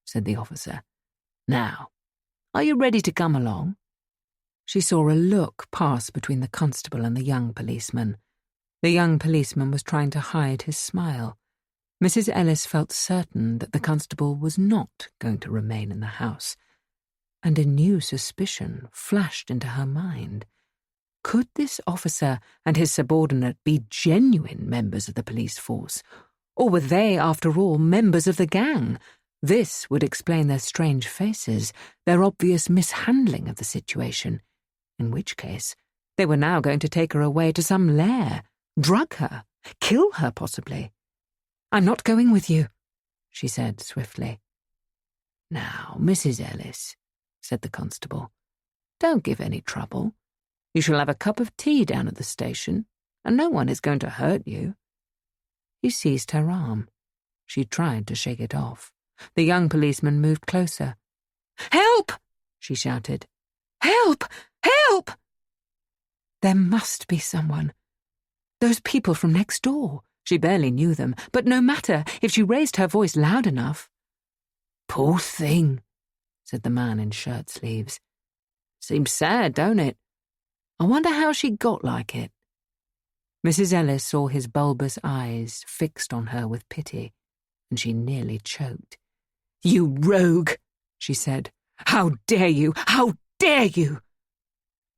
said the officer. "Now, are you ready to come along?" She saw a look pass between the constable and the young policeman. The young policeman was trying to hide his smile. Mrs. Ellis felt certain that the constable was not going to remain in the house, and a new suspicion flashed into her mind. Could this officer and his subordinate be genuine members of the police force? Or were they, after all, members of the gang? This would explain their strange faces, their obvious mishandling of the situation, in which case they were now going to take her away to some lair, drug her, kill her possibly. "I'm not going with you," she said swiftly. "Now, Mrs. Ellis," said the constable, "don't give any trouble. You shall have a cup of tea down at the station, and no one is going to hurt you." He seized her arm. She tried to shake it off. The young policeman moved closer. "Help!" she shouted. "Help! Help!" There must be someone. Those people from next door. She barely knew them, but no matter if she raised her voice loud enough. "Poor thing," said the man in shirt sleeves. "Seems sad, don't it? I wonder how she got like it." Mrs. Ellis saw his bulbous eyes fixed on her with pity, and she nearly choked. "You rogue," she said. "How dare you? How dare you?"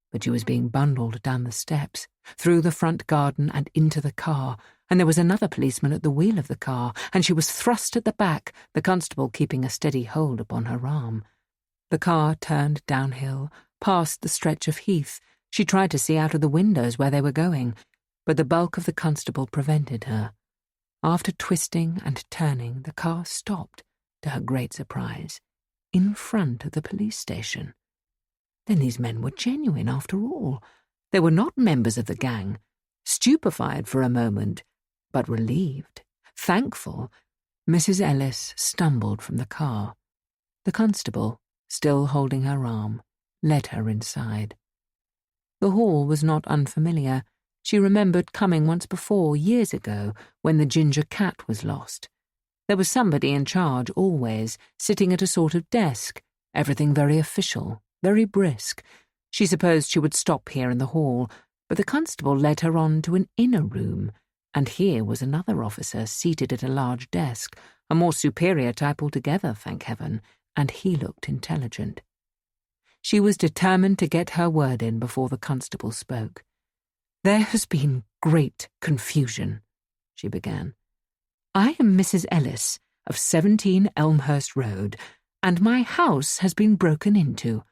But she was being bundled down the steps, through the front garden and into the car, and there was another policeman at the wheel of the car, and she was thrust at the back, the constable keeping a steady hold upon her arm. The car turned downhill, past the stretch of heath. She tried to see out of the windows where they were going, but the bulk of the constable prevented her. After twisting and turning, the car stopped, to her great surprise, in front of the police station. Then these men were genuine after all. They were not members of the gang. Stupefied for a moment, but relieved, thankful, Mrs. Ellis stumbled from the car. The constable, still holding her arm, led her inside. The hall was not unfamiliar. She remembered coming once before, years ago, when the ginger cat was lost. There was somebody in charge always, sitting at a sort of desk, everything very official, very brisk. She supposed she would stop here in the hall, but the constable led her on to an inner room, and here was another officer seated at a large desk, a more superior type altogether, thank heaven, and he looked intelligent. She was determined to get her word in before the constable spoke. "There has been great confusion," she began. "I am Mrs. Ellis, of 17 Elmhurst Road, and my house has been broken into.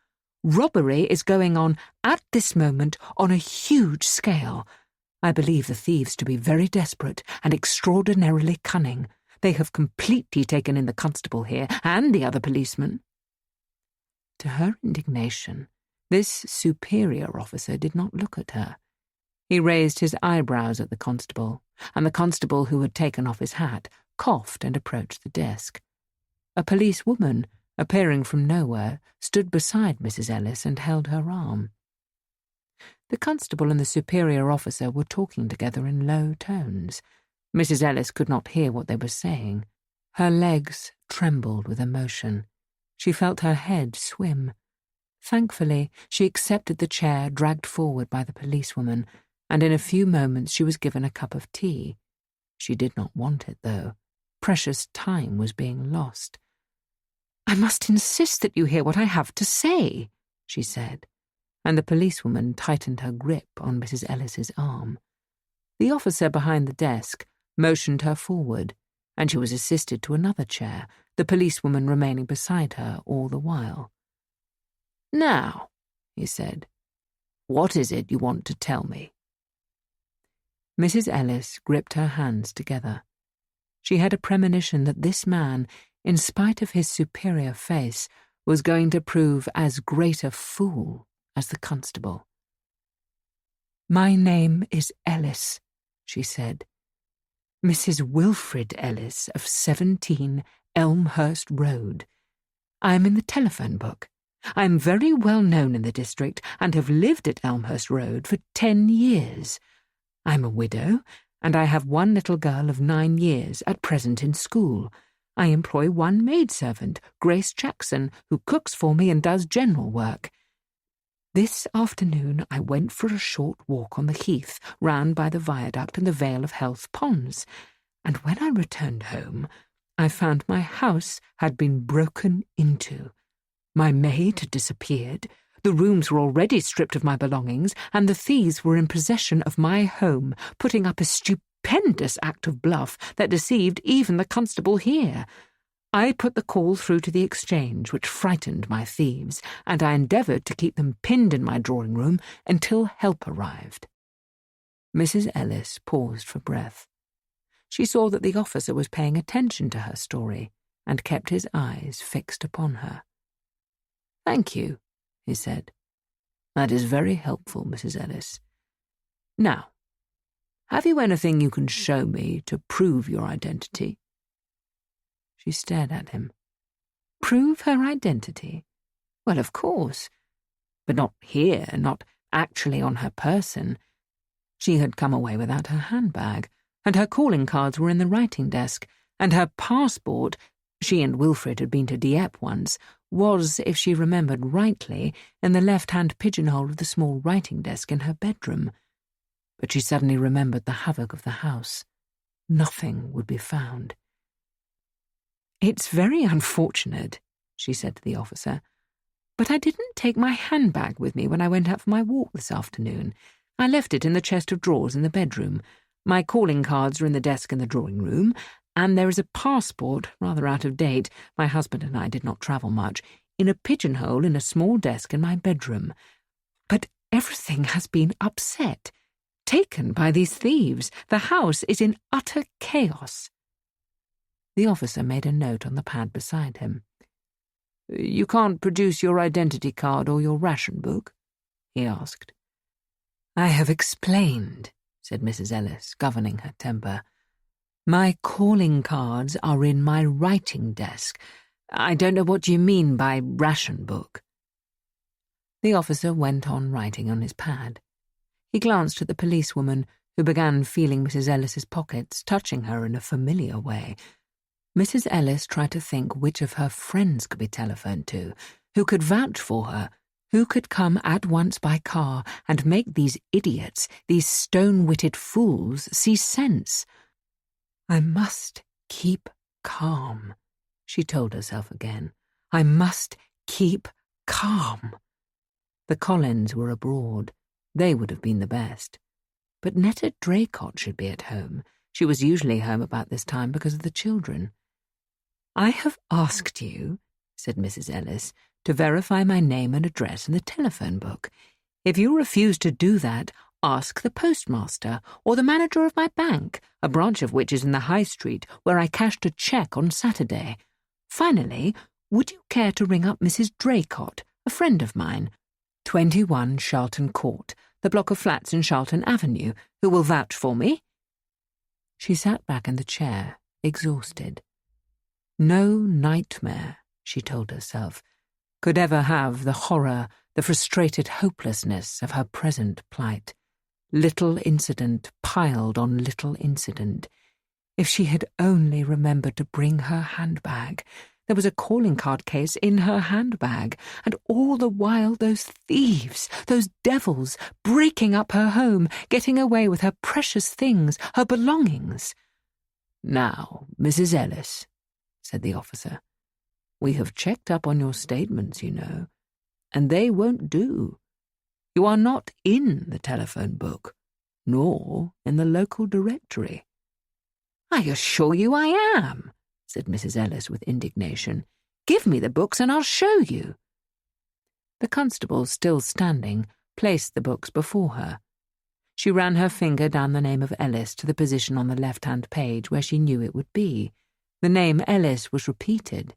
Robbery is going on at this moment on a huge scale. I believe the thieves to be very desperate and extraordinarily cunning. They have completely taken in the constable here and the other policeman." To her indignation, this superior officer did not look at her. He raised his eyebrows at the constable, and the constable, who had taken off his hat, coughed and approached the desk. A policewoman, appearing from nowhere, stood beside Mrs. Ellis and held her arm. The constable and the superior officer were talking together in low tones. Mrs. Ellis could not hear what they were saying. Her legs trembled with emotion. She felt her head swim. Thankfully, she accepted the chair dragged forward by the policewoman, and in a few moments she was given a cup of tea. She did not want it, though. Precious time was being lost. "I must insist that you hear what I have to say," she said, and the policewoman tightened her grip on Mrs. Ellis's arm. The officer behind the desk motioned her forward, and she was assisted to another chair, the policewoman remaining beside her all the while. "Now," he said, "what is it you want to tell me?" Mrs. Ellis gripped her hands together. She had a premonition that this man, in spite of his superior face, was going to prove as great a fool as the constable. "My name is Ellis," she said. "Mrs. Wilfred Ellis of 17 Elmhurst Road. I am in the telephone book. I am very well known in the district and have lived at Elmhurst Road for 10 years. I am a widow, and I have one little girl of 9 years at present in school. I employ one maidservant, Grace Jackson, who cooks for me and does general work. This afternoon I went for a short walk on the heath round by the viaduct and the Vale of Health ponds, and when I returned home I found my house had been broken into. My maid had disappeared, the rooms were already stripped of my belongings, and the thieves were in possession of my home, putting up a stupendous act of bluff that deceived even the constable here. I put the call through to the exchange, which frightened my thieves, and I endeavoured to keep them pinned in my drawing-room until help arrived." Mrs. Ellis paused for breath. She saw that the officer was paying attention to her story and kept his eyes fixed upon her. "Thank you," he said. "That is very helpful, Mrs. Ellis. Now, have you anything you can show me to prove your identity?" She stared at him. Prove her identity? Well, of course. But not here, not actually on her person. She had come away without her handbag, and her calling cards were in the writing desk, and her passport, she and Wilfred had been to Dieppe once, was, if she remembered rightly, in the left-hand pigeonhole of the small writing desk in her bedroom. But she suddenly remembered the havoc of the house. Nothing would be found. "It's very unfortunate," she said to the officer, "but I didn't take my handbag with me when I went out for my walk this afternoon. I left it in the chest of drawers in the bedroom. My calling cards are in the desk in the drawing-room, and there is a passport, rather out of date, my husband and I did not travel much, in a pigeonhole in a small desk in my bedroom. But everything has been upset, taken by these thieves. The house is in utter chaos." The officer made a note on the pad beside him. "You can't produce your identity card or your ration book?" he asked. "I have explained," said Mrs. Ellis, governing her temper. "My calling cards are in my writing desk. I don't know what you mean by ration book." The officer went on writing on his pad. He glanced at the policewoman, who began feeling Mrs. Ellis's pockets, touching her in a familiar way. Mrs. Ellis tried to think which of her friends could be telephoned to, who could vouch for her, who could come at once by car and make these idiots, these stone-witted fools, see sense. I must keep calm, she told herself again. I must keep calm. The Collins were abroad. They would have been the best. But Netta Draycott should be at home. She was usually home about this time because of the children. I have asked you, said Mrs. Ellis, to verify my name and address in the telephone book. If you refuse to do that, ask the postmaster or the manager of my bank, a branch of which is in the High Street, where I cashed a cheque on Saturday. Finally, would you care to ring up Mrs. Draycott, a friend of mine, 21 Charlton Court, the block of flats in Charlton Avenue, who will vouch for me? She sat back in the chair, exhausted. No nightmare, she told herself, could ever have the horror, the frustrated hopelessness of her present plight. Little incident piled on little incident. If she had only remembered to bring her handbag. There was a calling card case in her handbag, and all the while those thieves, those devils, breaking up her home, getting away with her precious things, her belongings. Now, Mrs. Ellis, said the officer, we have checked up on your statements, you know, and they won't do. You are not in the telephone book, nor in the local directory. I assure you I am, said Mrs. Ellis with indignation. Give me the books and I'll show you. The constable, still standing, placed the books before her. She ran her finger down the name of Ellis to the position on the left-hand page where she knew it would be. The name Ellis was repeated,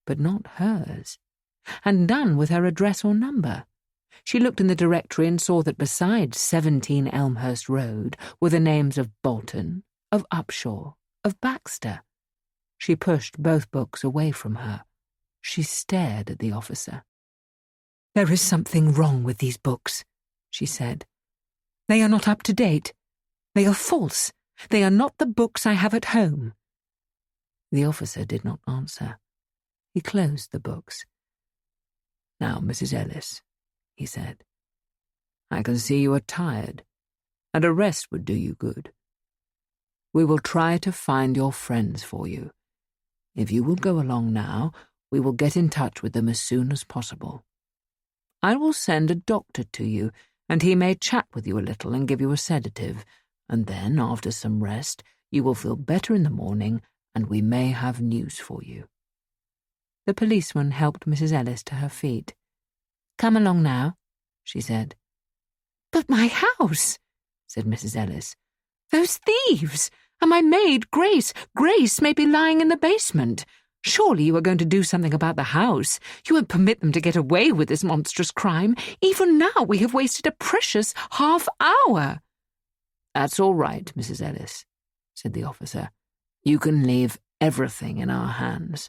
but not hers, and none with her address or number. She looked in the directory and saw that besides 17 Elmhurst Road were the names of Bolton, of Upshaw, of Baxter. She pushed both books away from her. She stared at the officer. There is something wrong with these books, she said. They are not up to date. They are false. They are not the books I have at home. The officer did not answer. He closed the books. Now, Mrs. Ellis, he said, I can see you are tired, and a rest would do you good. We will try to find your friends for you. If you will go along now, we will get in touch with them as soon as possible. I will send a doctor to you, and he may chat with you a little and give you a sedative, and then, after some rest, you will feel better in the morning, and we may have news for you. The policeman helped Mrs. Ellis to her feet. Come along now, she said. But my house, said Mrs. Ellis. Those thieves! And my maid, Grace. Grace may be lying in the basement. Surely you are going to do something about the house. You won't permit them to get away with this monstrous crime. Even now we have wasted a precious half-hour. That's all right, Mrs. Ellis, said the officer. You can leave everything in our hands.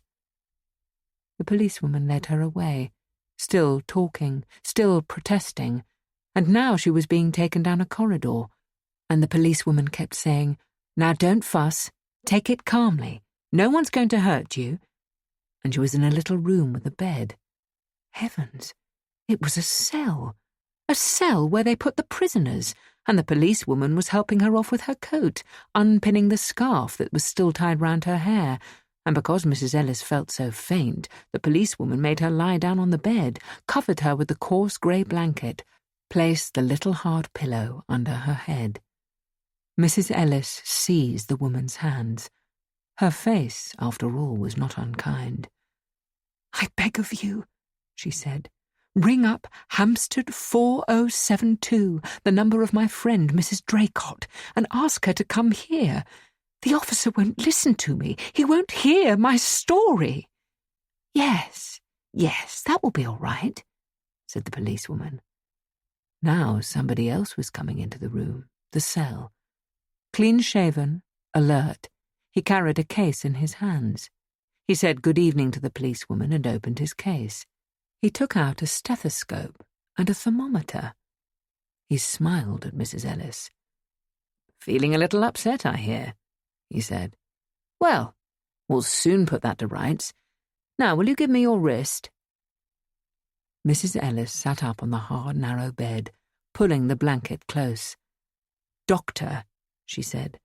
The policewoman led her away, still talking, still protesting, and now she was being taken down a corridor, and the policewoman kept saying, Now don't fuss, take it calmly, no one's going to hurt you. And she was in a little room with a bed. Heavens, it was a cell where they put the prisoners, and the policewoman was helping her off with her coat, unpinning the scarf that was still tied round her hair, and because Mrs. Ellis felt so faint, the policewoman made her lie down on the bed, covered her with the coarse grey blanket, placed the little hard pillow under her head. Mrs. Ellis seized the woman's hands. Her face, after all, was not unkind. I beg of you, she said, ring up Hampstead 4072, the number of my friend Mrs. Draycott, and ask her to come here. The officer won't listen to me. He won't hear my story. Yes, that will be all right, said the policewoman. Now somebody else was coming into the room, the cell. Clean-shaven, alert, he carried a case in his hands. He said good evening to the policewoman and opened his case. He took out a stethoscope and a thermometer. He smiled at Mrs. Ellis. "Feeling a little upset, I hear," he said. "Well, we'll soon put that to rights. Now, will you give me your wrist?" Mrs. Ellis sat up on the hard, narrow bed, pulling the blanket close. "Doctor," she said,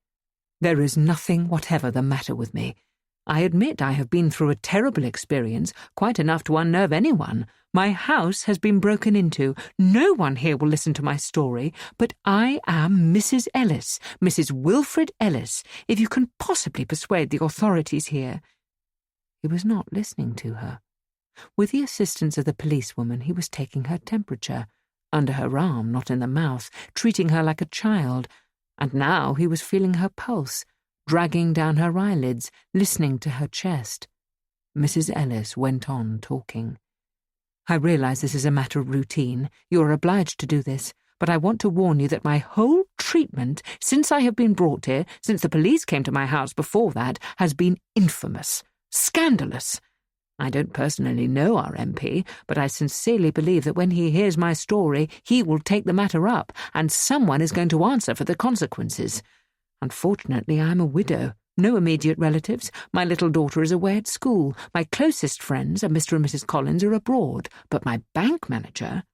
"there is nothing whatever the matter with me. I admit I have been through a terrible experience, quite enough to unnerve anyone. My house has been broken into. No one here will listen to my story, but I am Mrs. Ellis, Mrs. Wilfred Ellis, if you can possibly persuade the authorities here." He was not listening to her. With the assistance of the policewoman, he was taking her temperature, under her arm, not in the mouth, treating her like a child, and now he was feeling her pulse, dragging down her eyelids, listening to her chest. Mrs. Ellis went on talking. "I realize this is a matter of routine. You are obliged to do this, but I want to warn you that my whole treatment, since I have been brought here, since the police came to my house before that, has been infamous, scandalous. I don't personally know our MP, but I sincerely believe that when he hears my story, he will take the matter up, and someone is going to answer for the consequences. Unfortunately, I am a widow, no immediate relatives. My little daughter is away at school. My closest friends, Mr. and Mrs. Collins, are abroad, but my bank manager—"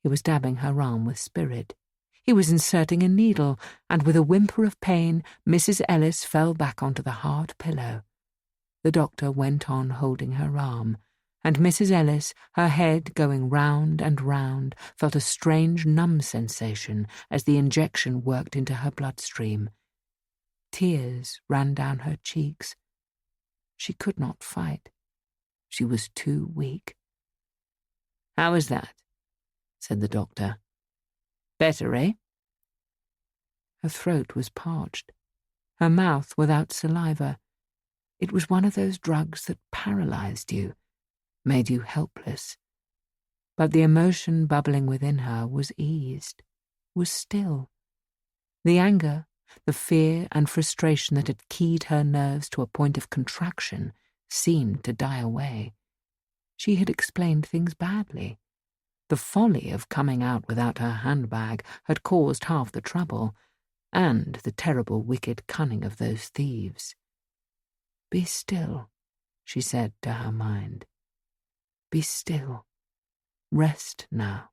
He was dabbing her arm with spirit. He was inserting a needle, and with a whimper of pain, Mrs. Ellis fell back onto the hard pillow. The doctor went on holding her arm, and Mrs. Ellis, her head going round and round, felt a strange numb sensation as the injection worked into her bloodstream. Tears ran down her cheeks. She could not fight. She was too weak. "How is that?" said the doctor. "Better, eh?" Her throat was parched, her mouth without saliva. It was one of those drugs that paralyzed you, made you helpless. But the emotion bubbling within her was eased, was still. The anger, the fear and frustration that had keyed her nerves to a point of contraction seemed to die away. She had explained things badly. The folly of coming out without her handbag had caused half the trouble, and the terrible wicked cunning of those thieves. "Be still," she said to her mind. "Be still. Rest now."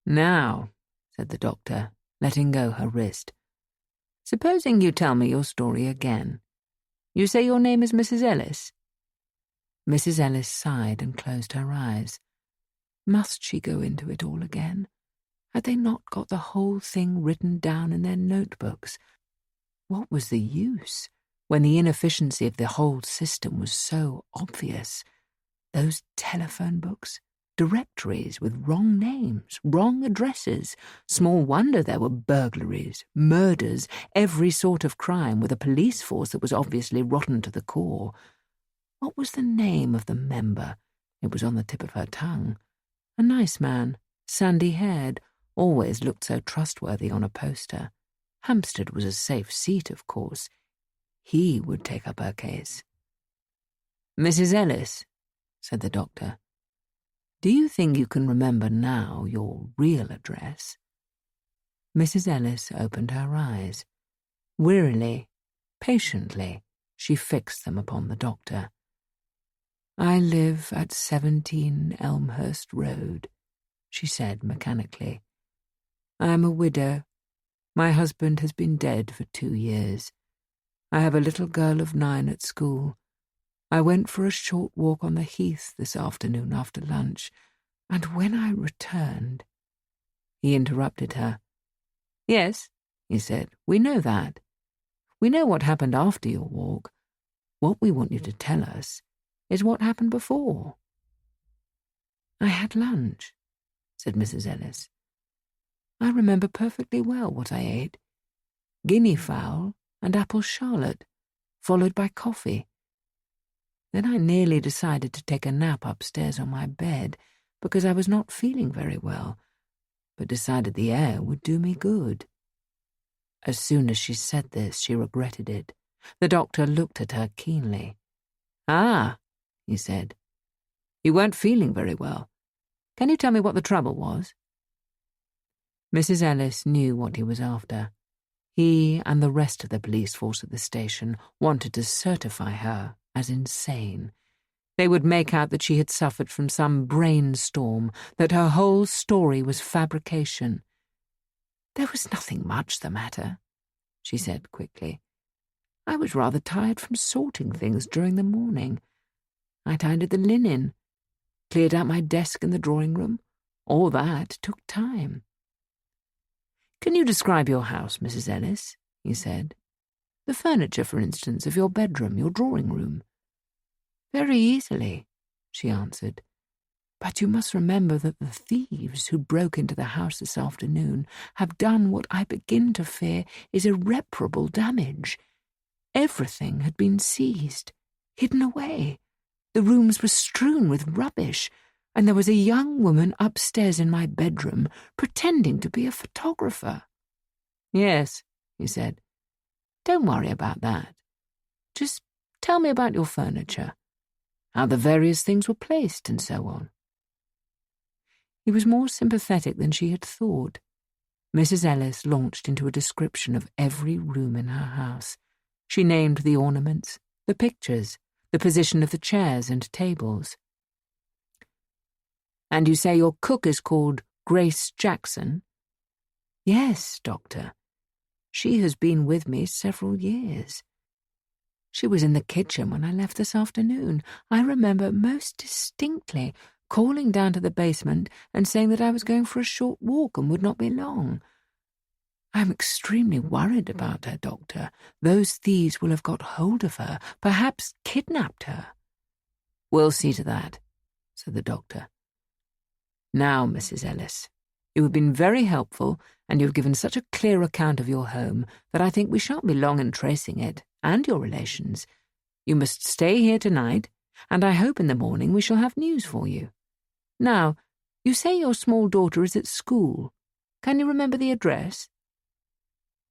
"Now," said the doctor, letting go her wrist, "supposing you tell me your story again. You say your name is Mrs. Ellis?" Mrs. Ellis sighed and closed her eyes. Must she go into it all again? Had they not got the whole thing written down in their notebooks? What was the use, when the inefficiency of the whole system was so obvious? Those telephone books, directories with wrong names, wrong addresses. Small wonder there were burglaries, murders, every sort of crime, with a police force that was obviously rotten to the core. What was the name of the member? It was on the tip of her tongue. A nice man, sandy-haired, always looked so trustworthy on a poster. Hampstead was a safe seat, of course. He would take up her case. "Mrs. Ellis," said the doctor, "do you think you can remember now your real address?" Mrs. Ellis opened her eyes. Wearily, patiently, she fixed them upon the doctor. "I live at 17 Elmhurst Road," she said mechanically. "I am a widow. My husband has been dead for 2 years. I have a little girl of 9 at school. I went for a short walk on the heath this afternoon after lunch, and when I returned—" He interrupted her. "Yes," he said, "we know that. We know what happened after your walk. What we want you to tell us is what happened before." "I had lunch," said Mrs. Ellis. "I remember perfectly well what I ate. Guinea fowl and apple charlotte, followed by coffee. Then I nearly decided to take a nap upstairs on my bed because I was not feeling very well, but decided the air would do me good." As soon as she said this, she regretted it. The doctor looked at her keenly. "Ah," he said, "you weren't feeling very well. Can you tell me what the trouble was?" Mrs. Ellis knew what he was after. He and the rest of the police force at the station wanted to certify her as insane. They would make out that she had suffered from some brainstorm, that her whole story was fabrication. "There was nothing much the matter," she said quickly. "I was rather tired from sorting things during the morning. I tidied the linen, cleared out my desk in the drawing room. All that took time." "Can you describe your house, Mrs. Ellis?" he said. "The furniture, for instance, of your bedroom, your drawing room." "Very easily," she answered. "But you must remember that the thieves who broke into the house this afternoon have done what I begin to fear is irreparable damage. Everything had been seized, hidden away. The rooms were strewn with rubbish, and there was a young woman upstairs in my bedroom pretending to be a photographer." "Yes," he said. "Don't worry about that. Just tell me about your furniture, how the various things were placed, and so on." He was more sympathetic than she had thought. Mrs. Ellis launched into a description of every room in her house. She named the ornaments, the pictures, the position of the chairs and tables. "And you say your cook is called Grace Jackson?" "Yes, Doctor. She has been with me several years. She was in the kitchen when I left this afternoon. I remember most distinctly calling down to the basement and saying that I was going for a short walk and would not be long. I'm extremely worried about her, Doctor. Those thieves will have got hold of her, perhaps kidnapped her." "We'll see to that," said the doctor. "Now, Mrs. Ellis, you have been very helpful, and you have given such a clear account of your home that I think we shan't be long in tracing it, and your relations. You must stay here tonight, and I hope in the morning we shall have news for you. Now, you say your small daughter is at school. Can you remember the address?"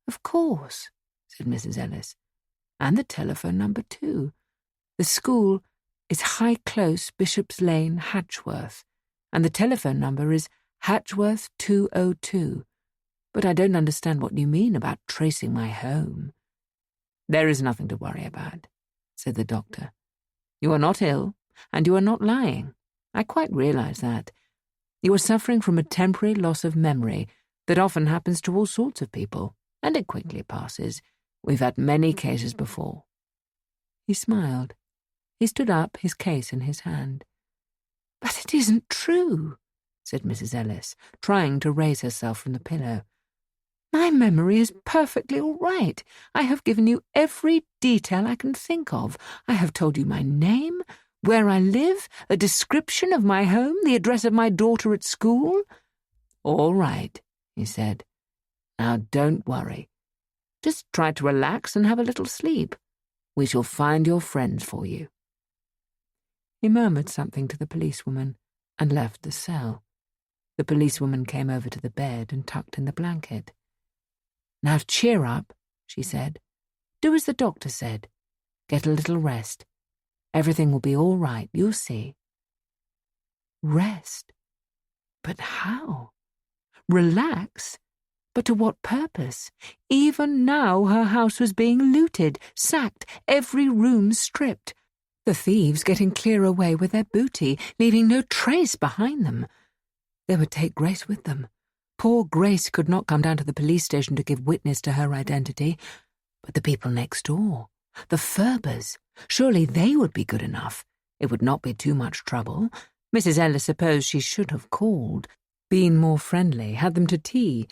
"Of course," said Mrs. Ellis, "and the telephone number too. The school is High Close, Bishop's Lane, Hatchworth, and the telephone number is Hatchworth 202. But I don't understand what you mean about tracing my home." "There is nothing to worry about," said the doctor. "You are not ill, and you are not lying. I quite realize that. You are suffering from a temporary loss of memory that often happens to all sorts of people, and it quickly passes. We've had many cases before." He smiled. He stood up, his case in his hand. "But it isn't true," said Mrs. Ellis, trying to raise herself from the pillow. "My memory is perfectly all right. I have given you every detail I can think of. I have told you my name, where I live, a description of my home, the address of my daughter at school." "All right," he said. "Now don't worry. Just try to relax and have a little sleep. We shall find your friends for you." He murmured something to the policewoman and left the cell. The policewoman came over to the bed and tucked in the blanket. "Now cheer up," she said. "Do as the doctor said. Get a little rest. Everything will be all right, you'll see." Rest? But how? Relax? But to what purpose? Even now her house was being looted, sacked, every room stripped. The thieves getting clear away with their booty, leaving no trace behind them. They would take Grace with them. Poor Grace could not come down to the police station to give witness to her identity. But the people next door, the Ferbers, surely they would be good enough. It would not be too much trouble. Mrs. Ellis supposed she should have called, been more friendly, had them to tea.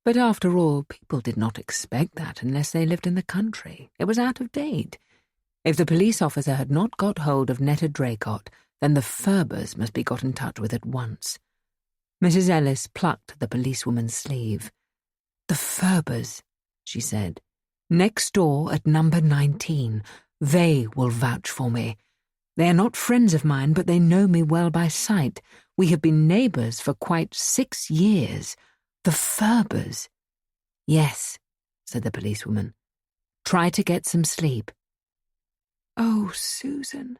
But after all, people did not expect that unless they lived in the country. It was out of date. If the police officer had not got hold of Netta Draycott, then the Ferbers must be got in touch with at once. Mrs. Ellis plucked the policewoman's sleeve. "The Ferbers," she said. "Next door at number 19. They will vouch for me. They are not friends of mine, but they know me well by sight. We have been neighbours for quite 6 years. The Ferbers." "Yes," said the policewoman. "Try to get some sleep." "Oh, Susan,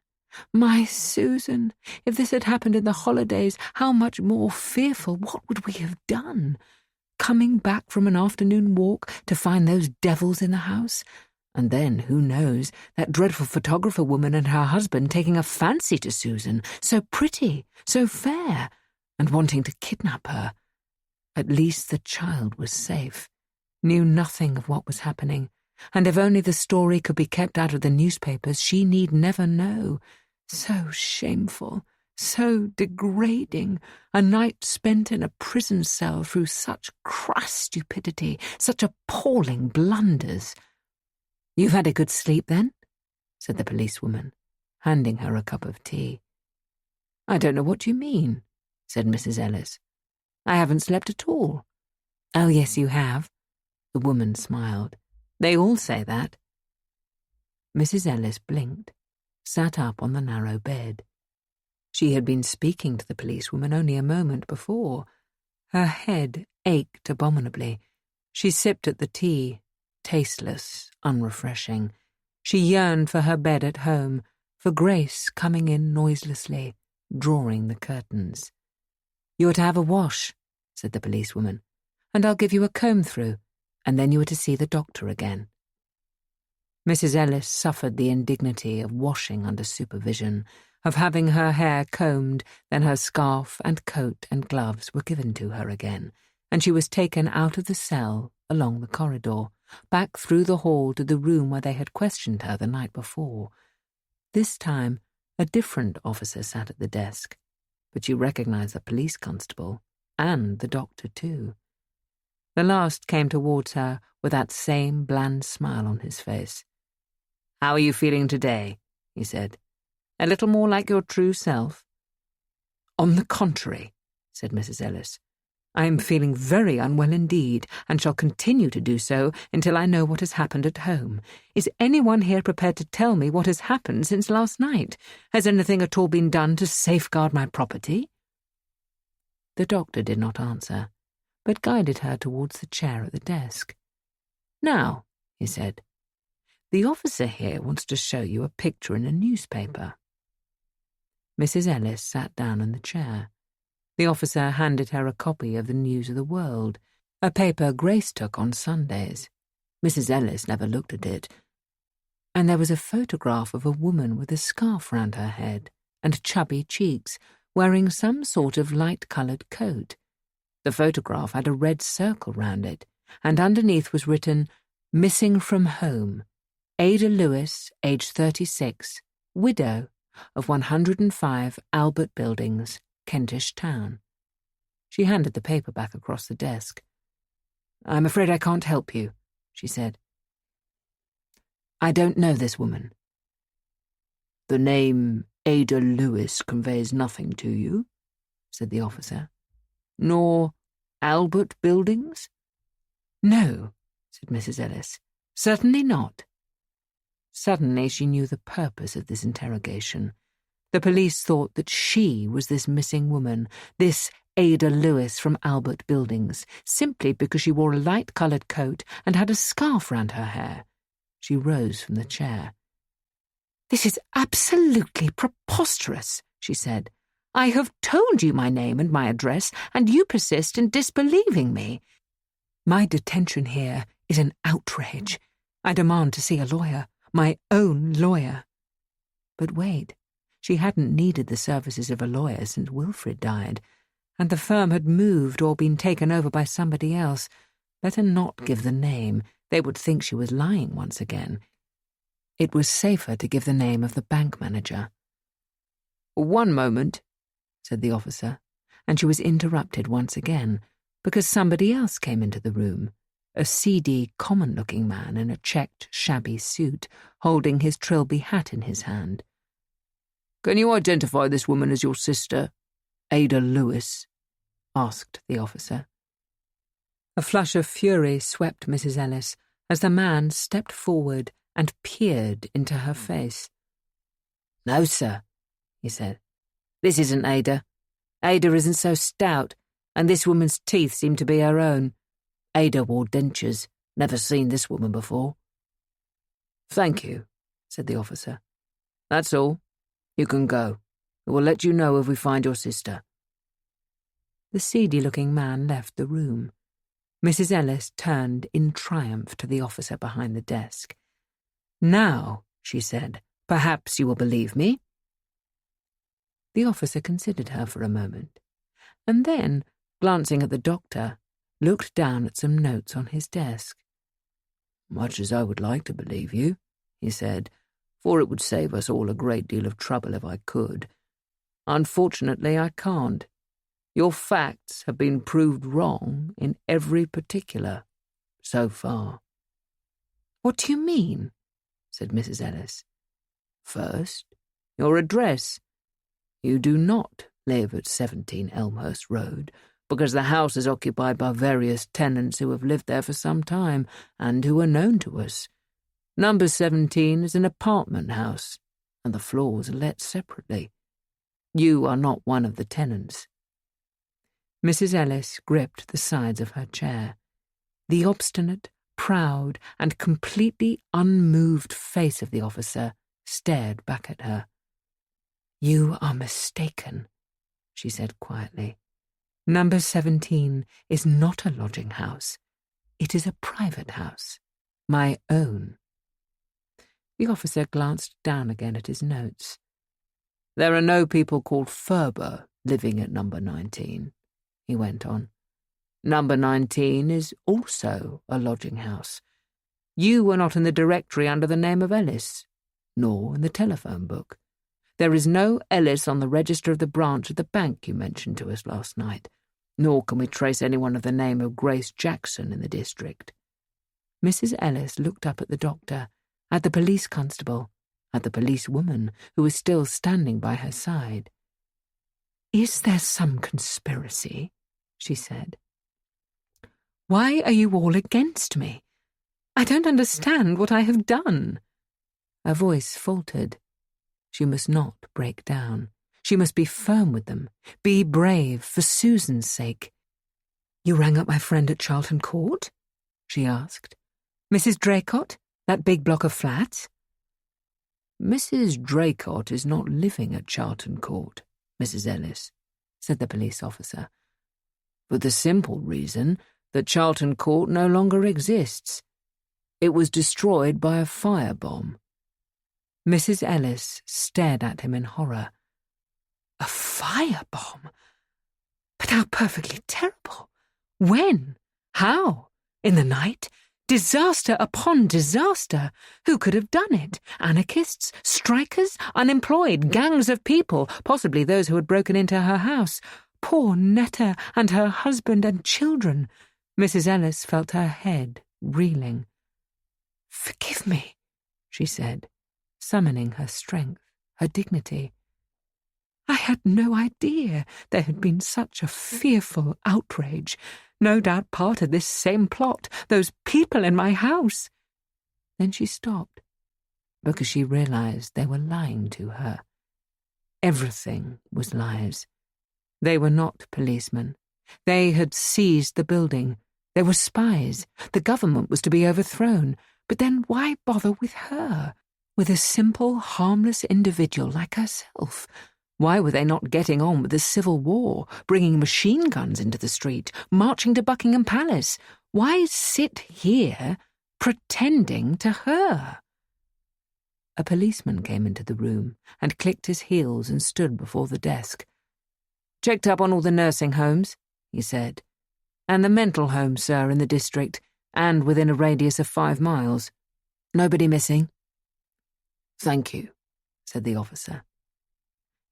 My Susan, if this had happened in the holidays, how much more fearful, what would we have done? Coming back from an afternoon walk to find those devils in the house? And then, who knows, that dreadful photographer woman and her husband taking a fancy to Susan, so pretty, so fair, and wanting to kidnap her. At least the child was safe, knew nothing of what was happening, and if only the story could be kept out of the newspapers, she need never know. So shameful, so degrading, a night spent in a prison cell through such crass stupidity, such appalling blunders. "You've had a good sleep, then?" said the policewoman, handing her a cup of tea. "I don't know what you mean," said Mrs. Ellis. "I haven't slept at all." "Oh, yes, you have," the woman smiled. "They all say that." Mrs. Ellis blinked, sat up on the narrow bed. She had been speaking to the policewoman only a moment before. Her head ached abominably. She sipped at the tea, tasteless, unrefreshing. She yearned for her bed at home, for Grace coming in noiselessly, drawing the curtains. "You're to have a wash," said the policewoman, "and I'll give you a comb-through, and then you are to see the doctor again." Mrs. Ellis suffered the indignity of washing under supervision, of having her hair combed, then her scarf and coat and gloves were given to her again, and she was taken out of the cell, along the corridor, back through the hall to the room where they had questioned her the night before. This time, a different officer sat at the desk, but she recognized the police constable, and the doctor too. The last came towards her with that same bland smile on his face. "How are you feeling today?" he said. "A little more like your true self?" "On the contrary," said Mrs. Ellis. "I am feeling very unwell indeed, and shall continue to do so until I know what has happened at home. Is anyone here prepared to tell me what has happened since last night? Has anything at all been done to safeguard my property?" The doctor did not answer, but guided her towards the chair at the desk. "Now," he said, "the officer here wants to show you a picture in a newspaper." Mrs. Ellis sat down in the chair. The officer handed her a copy of the News of the World, a paper Grace took on Sundays. Mrs. Ellis never looked at it. And there was a photograph of a woman with a scarf round her head and chubby cheeks, wearing some sort of light-coloured coat. The photograph had a red circle round it, and underneath was written, "Missing from home. Ada Lewis, age 36, widow, of 105 Albert Buildings, Kentish Town." She handed the paper back across the desk. "I'm afraid I can't help you," she said. "I don't know this woman." "The name Ada Lewis conveys nothing to you?" said the officer. "Nor Albert Buildings?" "No," said Mrs. Ellis. "Certainly not." Suddenly she knew the purpose of this interrogation. The police thought that she was this missing woman, this Ada Lewis from Albert Buildings, simply because she wore a light-coloured coat and had a scarf round her hair. She rose from the chair. "This is absolutely preposterous," she said. "I have told you my name and my address, and you persist in disbelieving me. My detention here is an outrage. I demand to see a lawyer, my own lawyer." But wait, she hadn't needed the services of a lawyer since Wilfred died, and the firm had moved or been taken over by somebody else. Better not give the name. They would think she was lying once again. It was safer to give the name of the bank manager. "One moment," said the officer, and she was interrupted once again, because somebody else came into the room, a seedy, common-looking man in a checked, shabby suit, holding his Trilby hat in his hand. "Can you identify this woman as your sister, Ada Lewis?" asked the officer. A flush of fury swept Mrs. Ellis as the man stepped forward and peered into her face. "No, sir," he said. "This isn't Ada. Ada isn't so stout, and this woman's teeth seem to be her own. Ada wore dentures. Never seen this woman before." "Thank you," said the officer. "That's all. You can go. We'll let you know if we find your sister." The seedy-looking man left the room. Mrs. Ellis turned in triumph to the officer behind the desk. "Now," she said, "perhaps you will believe me." The officer considered her for a moment, and then, glancing at the doctor, looked down at some notes on his desk. "Much as I would like to believe you," he said, "for it would save us all a great deal of trouble if I could. Unfortunately, I can't. Your facts have been proved wrong in every particular, so far." "What do you mean?" said Mrs. Ellis. "First, your address. You do not live at 17 Elmhurst Road, because the house is occupied by various tenants who have lived there for some time and who are known to us. Number 17 is an apartment house, and the floors are let separately. You are not one of the tenants." Mrs. Ellis gripped the sides of her chair. The obstinate, proud, and completely unmoved face of the officer stared back at her. "You are mistaken," she said quietly. "Number 17 is not a lodging house. It is a private house. My own." The officer glanced down again at his notes. "There are no people called Ferber living at number 19, he went on. "Number 19 is also a lodging house. You were not in the directory under the name of Ellis, nor in the telephone book. There is no Ellis on the register of the branch at the bank you mentioned to us last night, nor can we trace anyone of the name of Grace Jackson in the district." Mrs. Ellis looked up at the doctor, at the police constable, at the policewoman who was still standing by her side. "Is there some conspiracy?" she said. "Why are you all against me? I don't understand what I have done." Her voice faltered. She must not break down. She must be firm with them, be brave for Susan's sake. "You rang up my friend at Charlton Court?" she asked. "Mrs. Draycott, that big block of flats?" "Mrs. Draycott is not living at Charlton Court, Mrs. Ellis," said the police officer, "for the simple reason that Charlton Court no longer exists. It was destroyed by a firebomb." Mrs. Ellis stared at him in horror. "A firebomb? But how perfectly terrible! When? How? In the night? Disaster upon disaster. Who could have done it? Anarchists? Strikers? Unemployed? Gangs of people? Possibly those who had broken into her house. Poor Netta and her husband and children." Mrs. Ellis felt her head reeling. "Forgive me," she said, summoning her strength, her dignity. "I had no idea there had been such a fearful outrage. No doubt part of this same plot, those people in my house." Then she stopped, because she realized they were lying to her. Everything was lies. They were not policemen. They had seized the building. They were spies. The government was to be overthrown. But then why bother with her? With a simple, harmless individual like herself? Why were they not getting on with the Civil War, bringing machine guns into the street, marching to Buckingham Palace? Why sit here pretending to her? A policeman came into the room and clicked his heels and stood before the desk. "Checked up on all the nursing homes," he said, "and the mental homes, sir, in the district, and within a radius of 5 miles. Nobody missing." "Thank you," said the officer.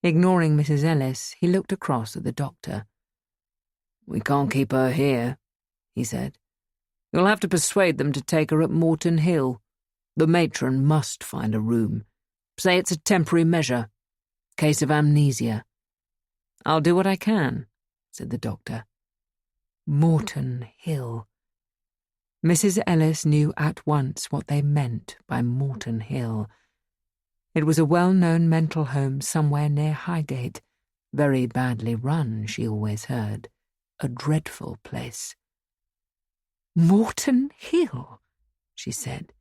Ignoring Mrs. Ellis, he looked across at the doctor. "We can't keep her here," he said. "You'll have to persuade them to take her at Morton Hill. The matron must find a room. Say it's a temporary measure. Case of amnesia." "I'll do what I can," said the doctor. Morton Hill. Mrs. Ellis knew at once what they meant by Morton Hill. It was a well-known mental home somewhere near Highgate, very badly run, she always heard. A dreadful place. "Morton Hill," she said.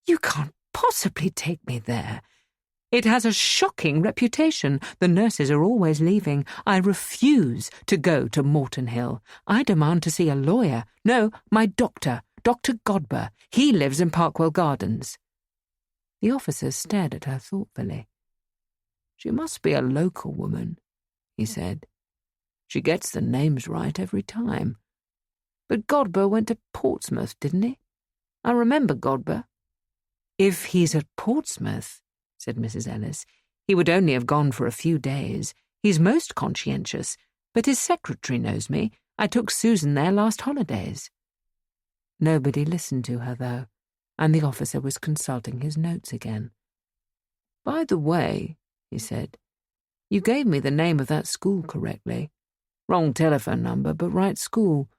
"You can't possibly take me there. It has a shocking reputation. The nurses are always leaving. I refuse to go to Morton Hill. I demand to see a lawyer. No, my doctor, Dr. Godber. He lives in Parkwell Gardens." The officer stared at her thoughtfully. "She must be a local woman," he said. "She gets the names right every time. But Godber went to Portsmouth, didn't he? I remember Godber." "If he's at Portsmouth," said Mrs. Ellis, "he would only have gone for a few days. He's most conscientious, but his secretary knows me. I took Susan there last holidays." Nobody listened to her, though, and the officer was consulting his notes again. "By the way," he said, "you gave me the name of that school correctly. Wrong telephone number, but right school.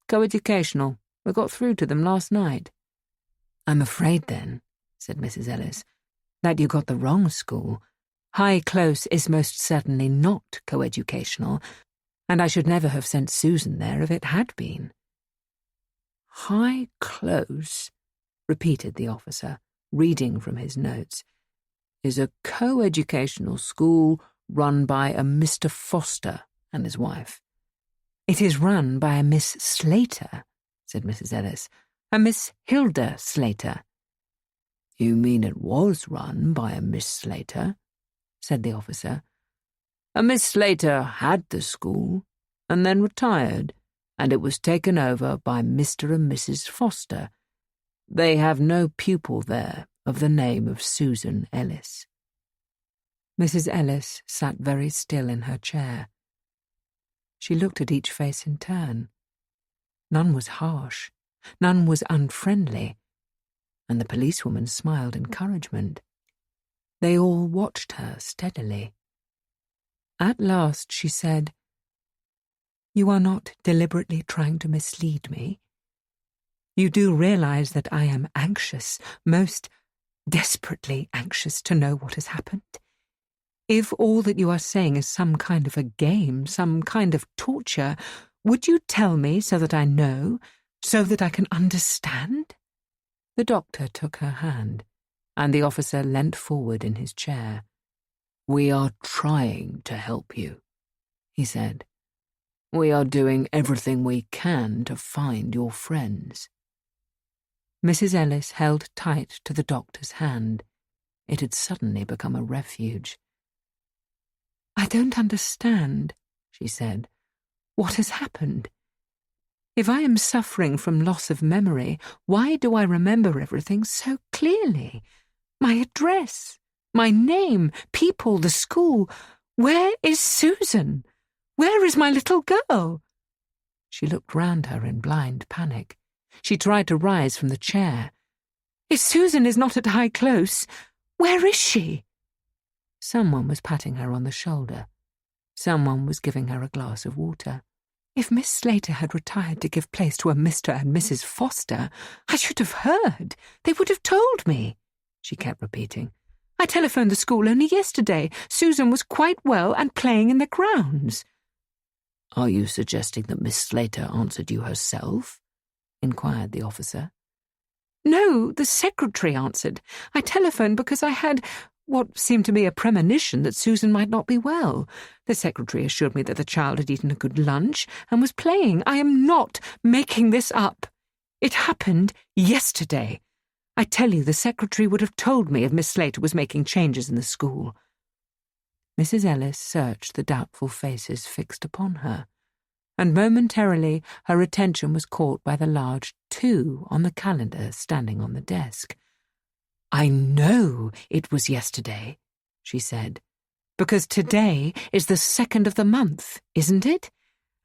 Coeducational. I got through to them last night." "I'm afraid, then," said Mrs. Ellis, "that you got the wrong school. High Close is most certainly not coeducational, and I should never have sent Susan there if it had been." "High Close," repeated the officer, reading from his notes, "is a coeducational school run by a Mr. Foster and his wife." "It is run by a Miss Slater," said Mrs. Ellis, "a Miss Hilda Slater." "You mean it was run by a Miss Slater?" said the officer. "A Miss Slater had the school, and then retired, and it was taken over by Mr. and Mrs. Foster. They have no pupil there of the name of Susan Ellis." Mrs. Ellis sat very still in her chair. She looked at each face in turn. None was harsh, none was unfriendly, and the policewoman smiled encouragement. They all watched her steadily. At last she said, "You are not deliberately trying to mislead me? You do realize that I am anxious, most desperately anxious to know what has happened? If all that you are saying is some kind of a game, some kind of torture, would you tell me so that I know, so that I can understand?" The doctor took her hand, and the officer leant forward in his chair. "We are trying to help you," he said. "We are doing everything we can to find your friends." Mrs. Ellis held tight to the doctor's hand. It had suddenly become a refuge. "I don't understand," she said. "What has happened? If I am suffering from loss of memory, why do I remember everything so clearly? My address, my name, people, the school. Where is Susan? Where is my little girl?" She looked round her in blind panic. She tried to rise from the chair. "If Susan is not at High Close, where is she?" Someone was patting her on the shoulder. Someone was giving her a glass of water. "If Miss Slater had retired to give place to a Mr. and Mrs. Foster, I should have heard. They would have told me," she kept repeating. "I telephoned the school only yesterday. Susan was quite well and playing in the grounds." "Are you suggesting that Miss Slater answered you herself?" inquired the officer. "No, the secretary answered. I telephoned because I had what seemed to me a premonition that Susan might not be well. The secretary assured me that the child had eaten a good lunch and was playing. I am not making this up. It happened yesterday. I tell you, the secretary would have told me if Miss Slater was making changes in the school." Mrs. Ellis searched the doubtful faces fixed upon her, and momentarily her attention was caught by the large 2 on the calendar standing on the desk. "I know it was yesterday," she said, "because today is the 2nd of the month, isn't it?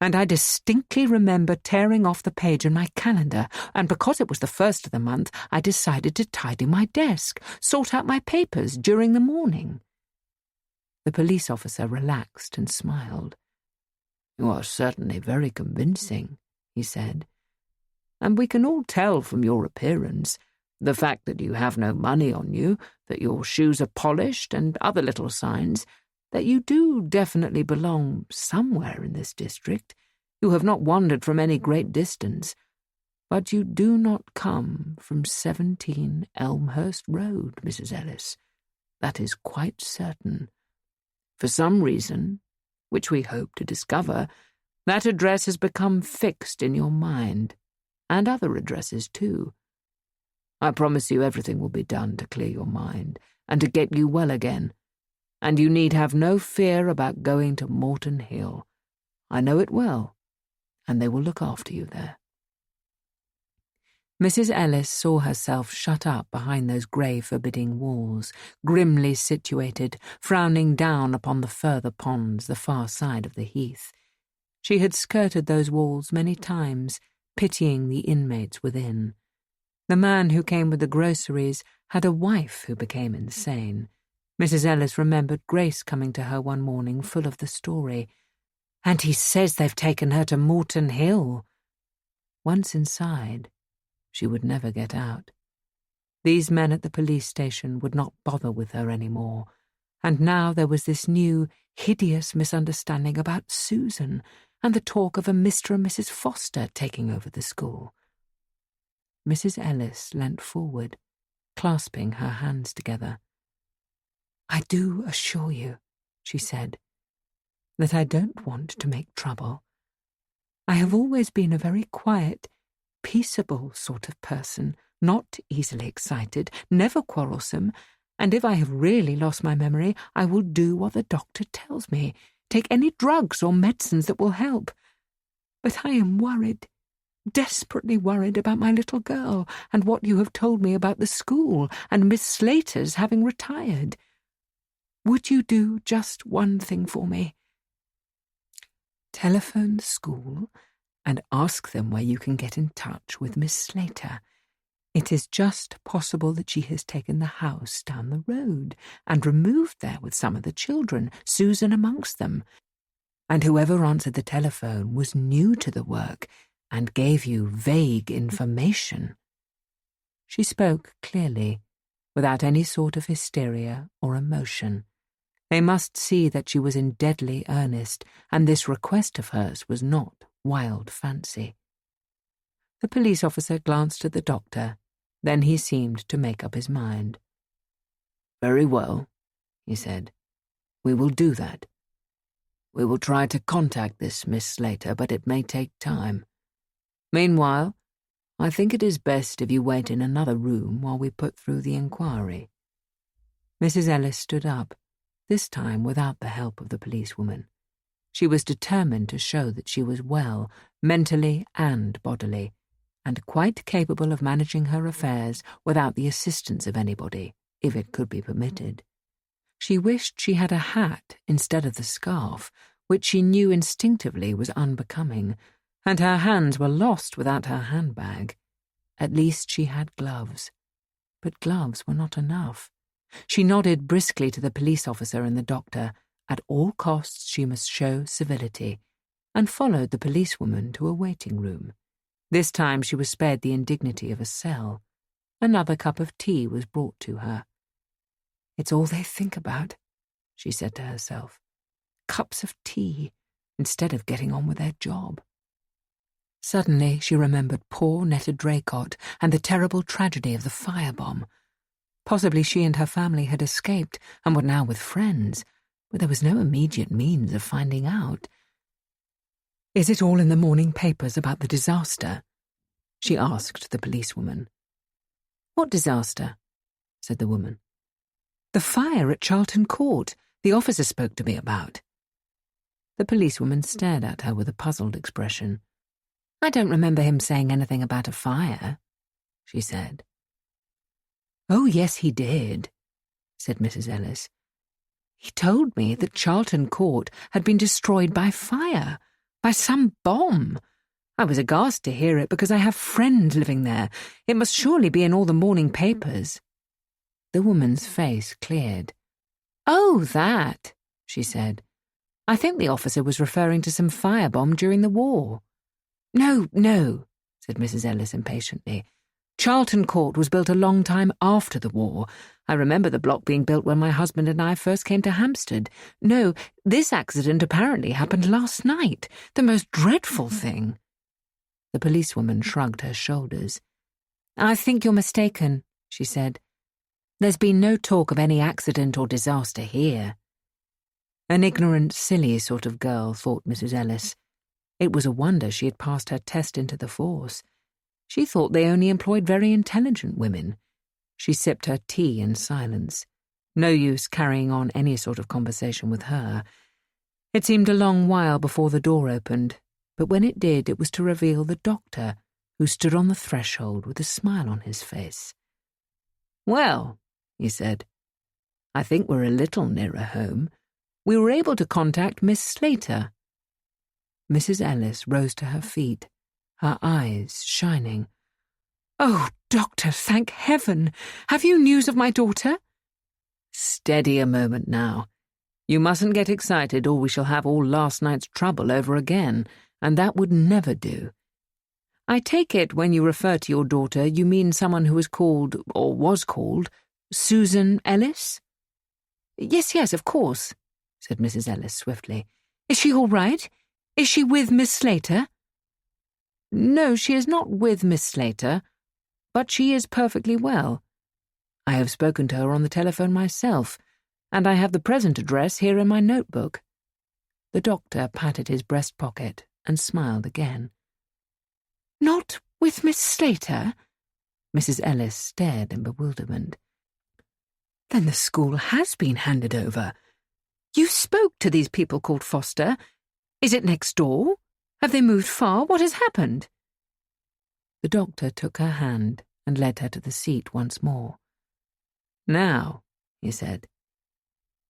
And I distinctly remember tearing off the page in my calendar, and because it was the 1st of the month, I decided to tidy my desk, sort out my papers during the morning." The police officer relaxed and smiled. "You are certainly very convincing," he said. "And we can all tell from your appearance, the fact that you have no money on you, that your shoes are polished, and other little signs, that you do definitely belong somewhere in this district. You have not wandered from any great distance, but you do not come from 17 Elmhurst Road, Mrs. Ellis. that is quite certain. For some reason, which we hope to discover, that address has become fixed in your mind, and other addresses too. I promise you everything will be done to clear your mind and to get you well again, and you need have no fear about going to Morton Hill. I know it well, and they will look after you there. Mrs. Ellis saw herself shut up behind those grey forbidding walls, grimly situated, frowning down upon the further ponds, the far side of the heath. She had skirted those walls many times, pitying the inmates within. The man who came with the groceries had a wife who became insane. Mrs. Ellis remembered Grace coming to her one morning full of the story. "And he says they've taken her to Morton Hill." Once inside, she would never get out. These men at the police station would not bother with her any more, and now there was this new, hideous misunderstanding about Susan, and the talk of a Mr. and Mrs. Foster taking over the school. Mrs. Ellis leant forward, clasping her hands together. "I do assure you," she said, "that I don't want to make trouble. I have always been a very quiet, peaceable sort of person, not easily excited, never quarrelsome, and if I have really lost my memory, I will do what the doctor tells me, take any drugs or medicines that will help. But I am worried, desperately worried about my little girl and what you have told me about the school and Miss Slater's having retired. Would you do just one thing for me? Telephone the school and ask them where you can get in touch with Miss Slater. It is just possible that she has taken the house down the road and removed there with some of the children, Susan amongst them. And whoever answered the telephone was new to the work and gave you vague information." She spoke clearly, without any sort of hysteria or emotion. They must see that she was in deadly earnest, and this request of hers was not wild fancy. The police officer glanced at the doctor, then he seemed to make up his mind. "Very well," he said. "We will do that. We will try to contact this Miss Slater, but it may take time. Meanwhile, I think it is best if you wait in another room while we put through the inquiry." Mrs. Ellis stood up, this time without the help of the policewoman. She was determined to show that she was well, mentally and bodily, and quite capable of managing her affairs without the assistance of anybody, if it could be permitted. She wished she had a hat instead of the scarf, which she knew instinctively was unbecoming, and her hands were lost without her handbag. At least she had gloves. But gloves were not enough. She nodded briskly to the police officer and the doctor. At all costs she must show civility, and followed the policewoman to a waiting room. This time she was spared the indignity of a cell. Another cup of tea was brought to her. "It's all they think about," she said to herself. "Cups of tea, instead of getting on with their job." Suddenly she remembered poor Netta Draycott and the terrible tragedy of the firebomb. Possibly she and her family had escaped and were now with friends, but there was no immediate means of finding out. "Is it all in the morning papers about the disaster?" she asked the policewoman. "What disaster?" said the woman. "The fire at Charlton Court, the officer spoke to me about." The policewoman stared at her with a puzzled expression. "I don't remember him saying anything about a fire," she said. "Oh, yes, he did," said Mrs. Ellis. "He told me that Charlton Court had been destroyed by fire, by some bomb. I was aghast to hear it because I have friends living there. It must surely be in all the morning papers." The woman's face cleared. "Oh, that," she said. "I think the officer was referring to some firebomb during the war." No, said Mrs. Ellis impatiently. "Charlton Court was built a long time after the war. I remember the block being built when my husband and I first came to Hampstead. No, this accident apparently happened last night. The most dreadful thing." The policewoman shrugged her shoulders. "I think you're mistaken," she said. There's been no talk of any accident or disaster here. An ignorant, silly sort of girl, thought Mrs. Ellis. It was a wonder she had passed her test into the force. She thought they only employed very intelligent women. She sipped her tea in silence. No use carrying on any sort of conversation with her. It seemed a long while before the door opened, but when it did, it was to reveal the doctor, who stood on the threshold with a smile on his face. "Well," he said, "I think we're a little nearer home. We were able to contact Miss Slater." Mrs. Ellis rose to her feet, her eyes shining. "Oh, Doctor, thank heaven! Have you news of my daughter?" "Steady a moment now. You mustn't get excited or we shall have all last night's trouble over again, and that would never do. I take it when you refer to your daughter you mean someone who is called, or was called, Susan Ellis?" Yes, of course," said Mrs. Ellis swiftly. "Is she all right? Is she with Miss Slater?" "No, she is not with Miss Slater, but she is perfectly well. I have spoken to her on the telephone myself, and I have the present address here in my notebook." The doctor patted his breast pocket and smiled again. "Not with Miss Slater?" Mrs. Ellis stared in bewilderment. "Then the school has been handed over. You spoke to these people called Foster. Is it next door? Have they moved far? What has happened?" The doctor took her hand and led her to the seat once more. "Now," he said,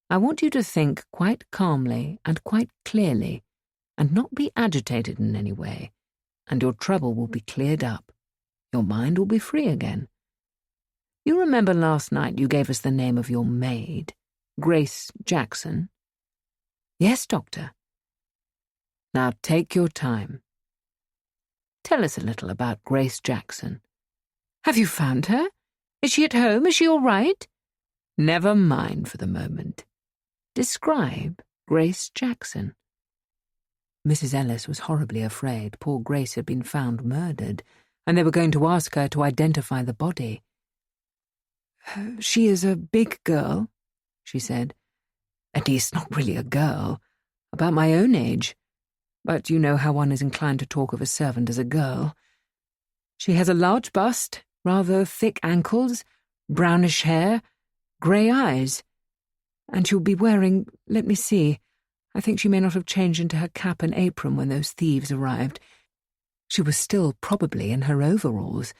"I want you to think quite calmly and quite clearly, and not be agitated in any way, and your trouble will be cleared up. Your mind will be free again. You remember last night you gave us the name of your maid, Grace Jackson?" "Yes, Doctor." "Now take your time. Tell us a little about Grace Jackson." "Have you found her? Is she at home? Is she all right?" "Never mind for the moment. Describe Grace Jackson." Mrs. Ellis was horribly afraid poor Grace had been found murdered, and they were going to ask her to identify the body. "She is a big girl," she said. "At least not really a girl. About my own age. But you know how one is inclined to talk of a servant as a girl. She has a large bust, rather thick ankles, brownish hair, grey eyes. And she'll be wearing, let me see, I think she may not have changed into her cap and apron when those thieves arrived. She was still probably in her overalls.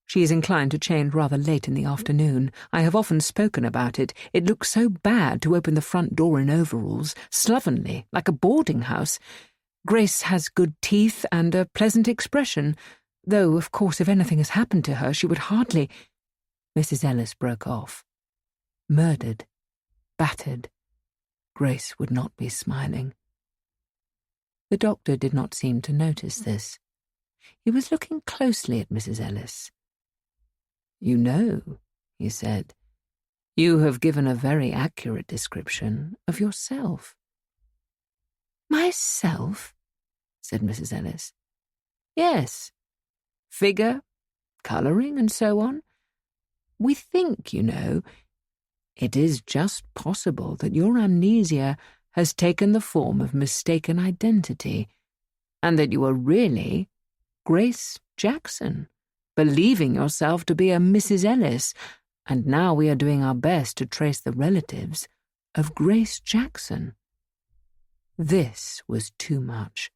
She is inclined to change rather late in the afternoon. I have often spoken about it. It looks so bad to open the front door in overalls, slovenly, like a boarding house. Grace has good teeth and a pleasant expression, though, of course, if anything has happened to her, she would hardly—" Mrs. Ellis broke off. Murdered. Battered. Grace would not be smiling. The doctor did not seem to notice this. He was looking closely at Mrs. Ellis. "You know," he said, "you have given a very accurate description of yourself." "Myself?" said Mrs. Ellis. "Yes. Figure, colouring, and so on. We think, you know, it is just possible that your amnesia has taken the form of mistaken identity, and that you are really Grace Jackson, believing yourself to be a Mrs. Ellis, and now we are doing our best to trace the relatives of Grace Jackson." This was too much.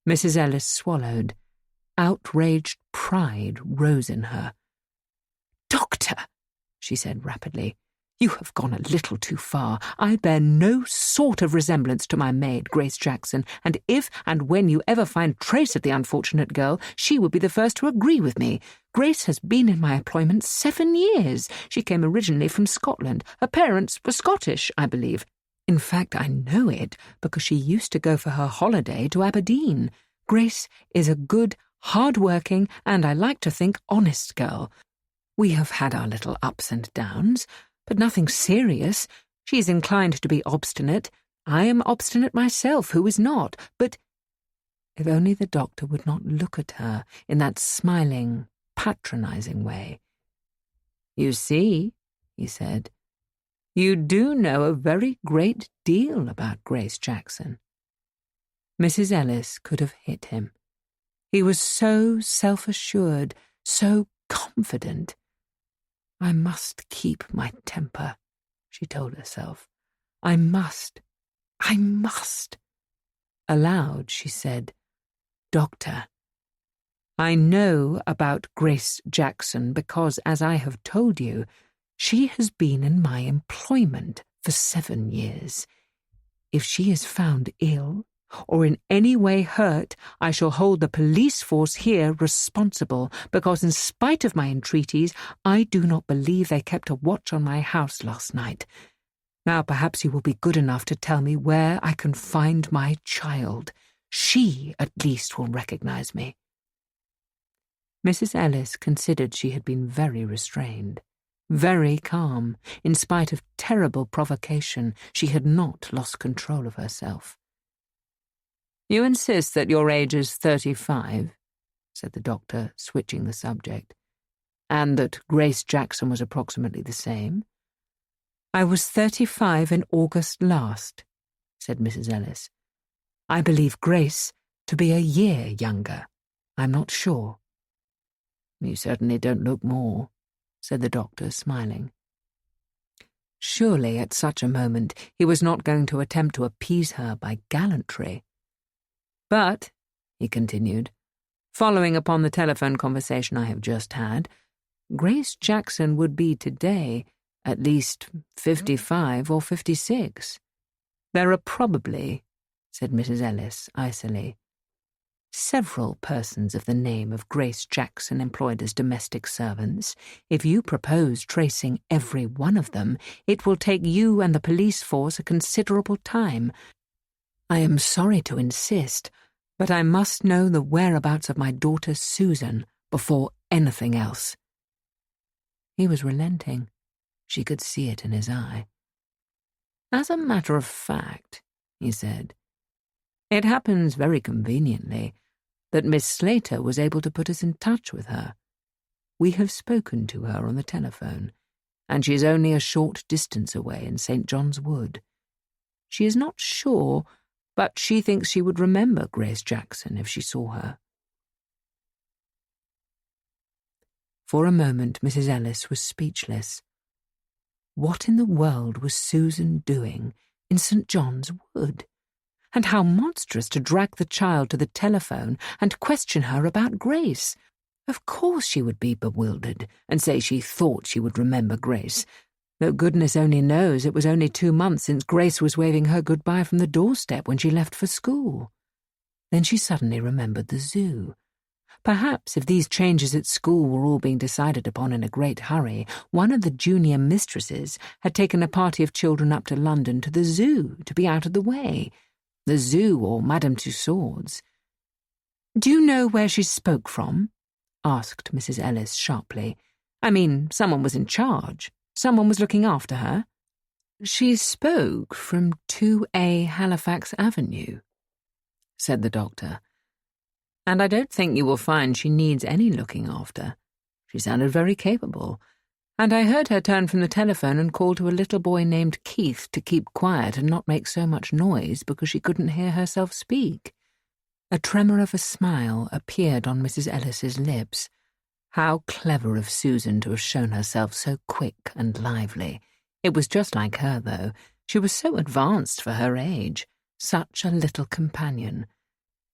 Mrs. Ellis swallowed. Outraged pride rose in her. "Doctor," she said rapidly, "you have gone a little too far. I bear no sort of resemblance to my maid, Grace Jackson, and if and when you ever find trace of the unfortunate girl, she will be the first to agree with me. Grace has been in my employment 7 years. She came originally from Scotland. Her parents were Scottish, I believe. In fact, I know it because she used to go for her holiday to Aberdeen. Grace is a good, hard-working, and I like to think honest girl. We have had our little ups and downs, but nothing serious. She is inclined to be obstinate. I am obstinate myself, who is not, but—" If only the doctor would not look at her in that smiling, patronising way. "You see," he said. You do know a very great deal about Grace Jackson. Mrs. Ellis could have hit him. He was so self-assured, so confident. I must keep my temper, she told herself. I must. Aloud, she said, Doctor, I know about Grace Jackson because, as I have told you, she has been in my employment for 7 years. If she is found ill or in any way hurt, I shall hold the police force here responsible because, in spite of my entreaties, I do not believe they kept a watch on my house last night. Now perhaps you will be good enough to tell me where I can find my child. She, at least, will recognize me. Mrs. Ellis considered she had been very restrained, very calm. In spite of terrible provocation, she had not lost control of herself. You insist that your age is 35, said the doctor, switching the subject, and that Grace Jackson was approximately the same? I was 35 in August last, said Mrs. Ellis. I believe Grace to be a year younger. I'm not sure. You certainly don't look more, said the doctor, smiling. Surely at such a moment he was not going to attempt to appease her by gallantry. But, he continued, following upon the telephone conversation I have just had, Grace Jackson would be today at least 55 or 56. There are probably, said Mrs. Ellis icily, several persons of the name of Grace Jackson employed as domestic servants. If you propose tracing every one of them, it will take you and the police force a considerable time. I am sorry to insist, but I must know the whereabouts of my daughter Susan before anything else. He was relenting. She could see it in his eye. As a matter of fact, he said, it happens very conveniently that Miss Slater was able to put us in touch with her. We have spoken to her on the telephone, and she is only a short distance away in St. John's Wood. She is not sure, but she thinks she would remember Grace Jackson if she saw her. For a moment Mrs. Ellis was speechless. What in the world was Susan doing in St. John's Wood? And how monstrous to drag the child to the telephone and question her about Grace. Of course she would be bewildered and say she thought she would remember Grace, though goodness only knows it was only 2 months since Grace was waving her goodbye from the doorstep when she left for school. Then she suddenly remembered the zoo. Perhaps if these changes at school were all being decided upon in a great hurry, one of the junior mistresses had taken a party of children up to London to the zoo to be out of the way. The zoo or Madame Tussauds. Do you know where she spoke from? Asked Mrs. Ellis sharply. I mean, someone was in charge. Someone was looking after her. She spoke from 2A Halifax Avenue, said the doctor. And I don't think you will find she needs any looking after. She sounded very capable, and I heard her turn from the telephone and call to a little boy named Keith to keep quiet and not make so much noise because she couldn't hear herself speak. A tremor of a smile appeared on Mrs. Ellis's lips. How clever of Susan to have shown herself so quick and lively. It was just like her, though. She was so advanced for her age. Such a little companion.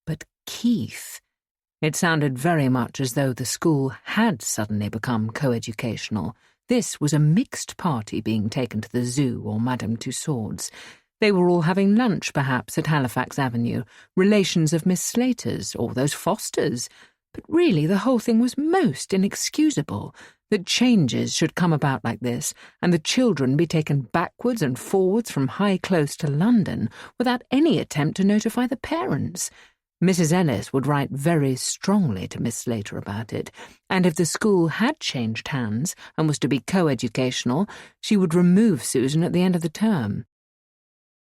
But Keith... It sounded very much as though the school had suddenly become coeducational. This was a mixed party being taken to the zoo or Madame Tussauds. They were all having lunch, perhaps, at Halifax Avenue, relations of Miss Slater's, or those Fosters. But really the whole thing was most inexcusable, that changes should come about like this, and the children be taken backwards and forwards from High Close to London, without any attempt to notify the parents. Mrs. Ellis would write very strongly to Miss Slater about it, and if the school had changed hands and was to be coeducational, she would remove Susan at the end of the term.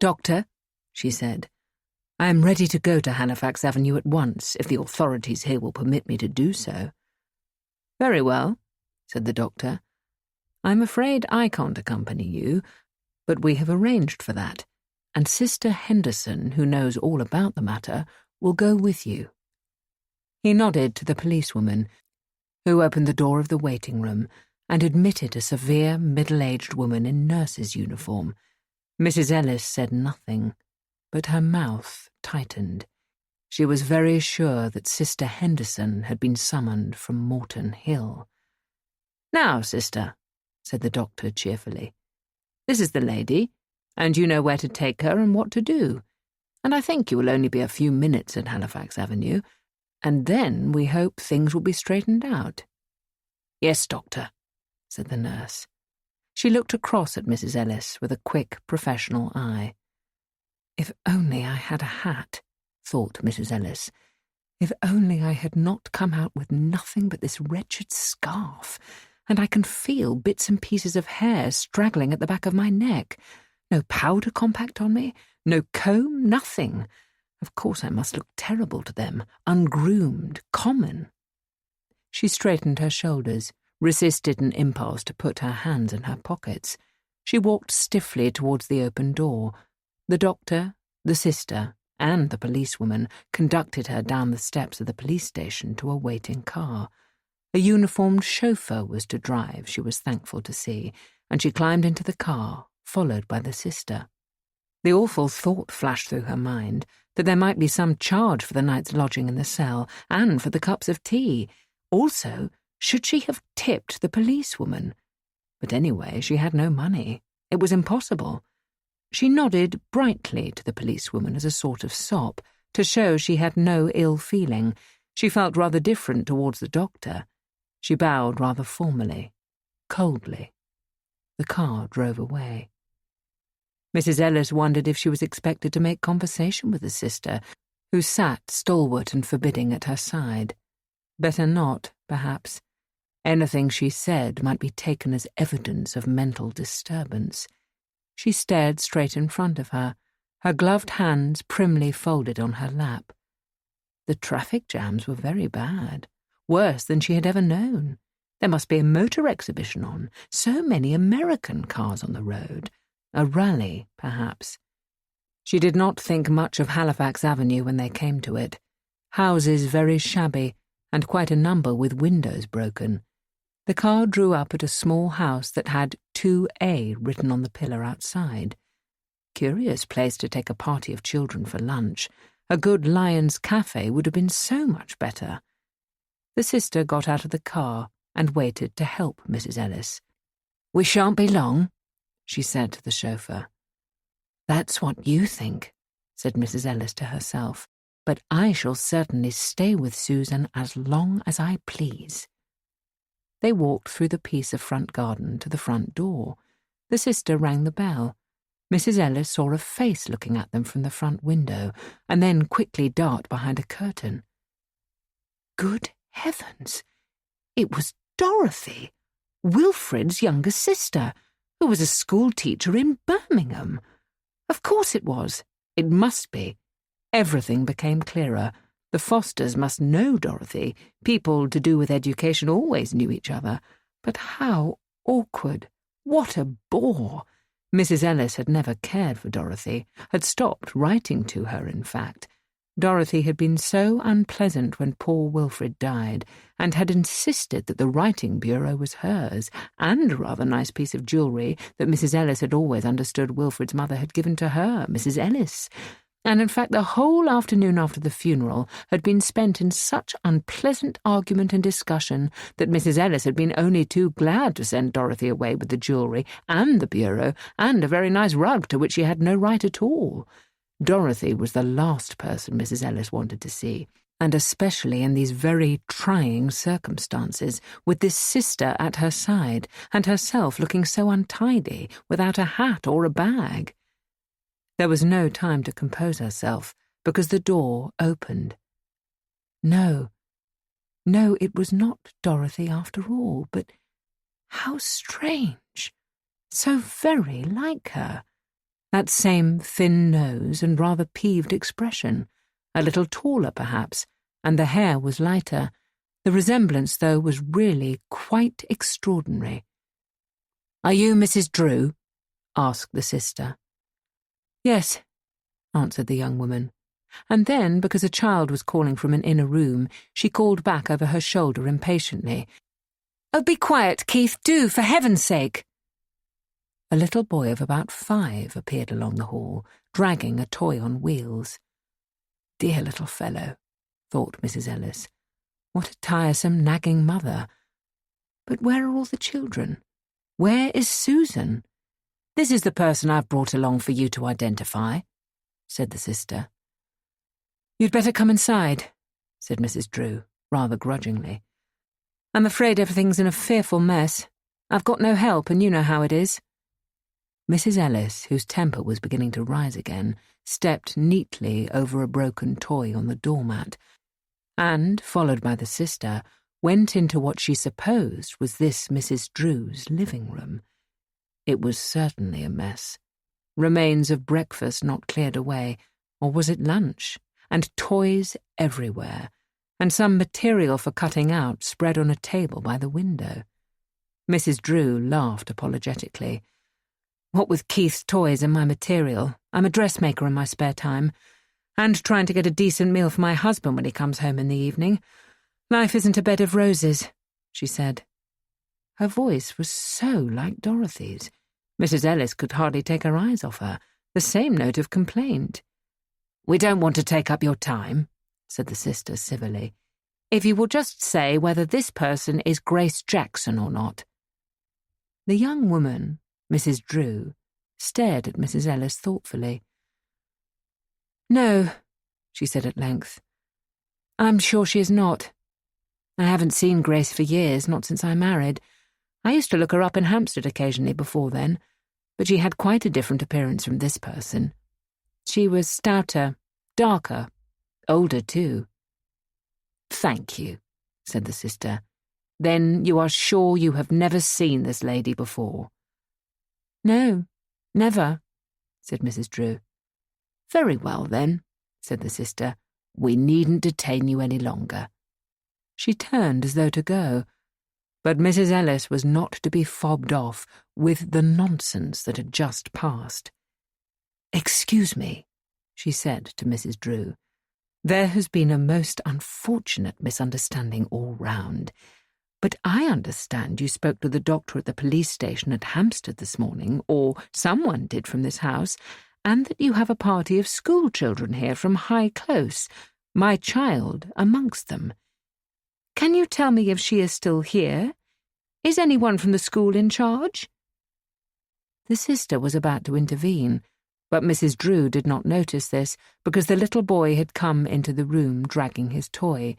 Doctor, she said, I am ready to go to Halifax Avenue at once, if the authorities here will permit me to do so. Very well, said the doctor. I'm afraid I can't accompany you, but we have arranged for that, and Sister Henderson, who knows all about the matter, will go with you." He nodded to the policewoman, who opened the door of the waiting room and admitted a severe, middle-aged woman in nurse's uniform. Mrs. Ellis said nothing, but her mouth tightened. She was very sure that Sister Henderson had been summoned from Morton Hill. "Now, sister," said the doctor cheerfully, "this is the lady, and you know where to take her and what to do. And I think you will only be a few minutes at Halifax Avenue, and then we hope things will be straightened out." "Yes, doctor," said the nurse. She looked across at Mrs. Ellis with a quick, professional eye. "If only I had a hat," thought Mrs. Ellis. "If only I had not come out with nothing but this wretched scarf, and I can feel bits and pieces of hair straggling at the back of my neck. No powder compact on me, no comb, nothing. Of course I must look terrible to them, ungroomed, common." She straightened her shoulders, resisted an impulse to put her hands in her pockets. She walked stiffly towards the open door. The doctor, the sister, and the policewoman conducted her down the steps of the police station to a waiting car. A uniformed chauffeur was to drive, she was thankful to see, and she climbed into the car, followed by the sister. The awful thought flashed through her mind that there might be some charge for the night's lodging in the cell and for the cups of tea. Also, should she have tipped the policewoman? But anyway, she had no money. It was impossible. She nodded brightly to the policewoman as a sort of sop, to show she had no ill feeling. She felt rather different towards the doctor. She bowed rather formally, coldly. The car drove away. Mrs. Ellis wondered if she was expected to make conversation with the sister, who sat stalwart and forbidding at her side. Better not, perhaps. Anything she said might be taken as evidence of mental disturbance. She stared straight in front of her, her gloved hands primly folded on her lap. The traffic jams were very bad, worse than she had ever known. There must be a motor exhibition on, so many American cars on the road. A rally, perhaps. She did not think much of Halifax Avenue when they came to it. Houses very shabby, and quite a number with windows broken. The car drew up at a small house that had 2A written on the pillar outside. Curious place to take a party of children for lunch. A good Lion's Cafe would have been so much better. The sister got out of the car and waited to help Mrs. Ellis. "We shan't be long," she said to the chauffeur. "That's what you think," said Mrs. Ellis to herself, "but I shall certainly stay with Susan as long as I please." They walked through the piece of front garden to the front door. The sister rang the bell. Mrs. Ellis saw a face looking at them from the front window, and then quickly dart behind a curtain. Good heavens! It was Dorothy, Wilfred's younger sister, who was a schoolteacher in Birmingham. Of course it was. It must be. Everything became clearer. The Fosters must know Dorothy. People to do with education always knew each other. But how awkward. What a bore. Mrs. Ellis had never cared for Dorothy, had stopped writing to her, in fact. Dorothy had been so unpleasant when poor Wilfred died, and had insisted that the writing bureau was hers, and a rather nice piece of jewellery that Mrs. Ellis had always understood Wilfred's mother had given to her, Mrs. Ellis. And in fact the whole afternoon after the funeral had been spent in such unpleasant argument and discussion that Mrs. Ellis had been only too glad to send Dorothy away with the jewellery and the bureau and a very nice rug to which she had no right at all. Dorothy was the last person Mrs. Ellis wanted to see, and especially in these very trying circumstances, with this sister at her side, and herself looking so untidy, without a hat or a bag. There was no time to compose herself, because the door opened. No, it was not Dorothy after all, but how strange, so very like her. That same thin nose and rather peeved expression, a little taller perhaps, and the hair was lighter. The resemblance, though, was really quite extraordinary. "Are you Mrs. Drew?" asked the sister. "Yes," answered the young woman, and then, because a child was calling from an inner room, she called back over her shoulder impatiently, "Oh, be quiet, Keith, do, for heaven's sake!" A little boy of about 5 appeared along the hall, dragging a toy on wheels. Dear little fellow, thought Mrs. Ellis. What a tiresome, nagging mother. But where are all the children? Where is Susan? "This is the person I've brought along for you to identify," said the sister. "You'd better come inside," said Mrs. Drew, rather grudgingly. "I'm afraid everything's in a fearful mess. I've got no help, and you know how it is." Mrs. Ellis, whose temper was beginning to rise again, stepped neatly over a broken toy on the doormat, and, followed by the sister, went into what she supposed was this Mrs. Drew's living room. It was certainly a mess. Remains of breakfast not cleared away, or was it lunch? And toys everywhere, and some material for cutting out spread on a table by the window. Mrs. Drew laughed apologetically. "What with Keith's toys and my material, I'm a dressmaker in my spare time, and trying to get a decent meal for my husband when he comes home in the evening. Life isn't a bed of roses," she said. Her voice was so like Dorothy's. Mrs. Ellis could hardly take her eyes off her, the same note of complaint. "We don't want to take up your time," said the sister civilly. "If you will just say whether this person is Grace Jackson or not." The young woman, Mrs. Drew, stared at Mrs. Ellis thoughtfully. "No," she said at length. "I'm sure she is not. I haven't seen Grace for years, not since I married. I used to look her up in Hampstead occasionally before then, but she had quite a different appearance from this person. She was stouter, darker, older too." "Thank you," said the sister. "Then you are sure you have never seen this lady before?" "No, never," said Mrs. Drew. "Very well, then," said the sister. "We needn't detain you any longer." She turned as though to go, but Mrs. Ellis was not to be fobbed off with the nonsense that had just passed. "Excuse me," she said to Mrs. Drew. "There has been a most unfortunate misunderstanding all round. But I understand you spoke to the doctor at the police station at Hampstead this morning, or someone did from this house, and that you have a party of school children here from High Close, my child amongst them. Can you tell me if she is still here? Is anyone from the school in charge?" The sister was about to intervene, but Mrs. Drew did not notice this, because the little boy had come into the room dragging his toy.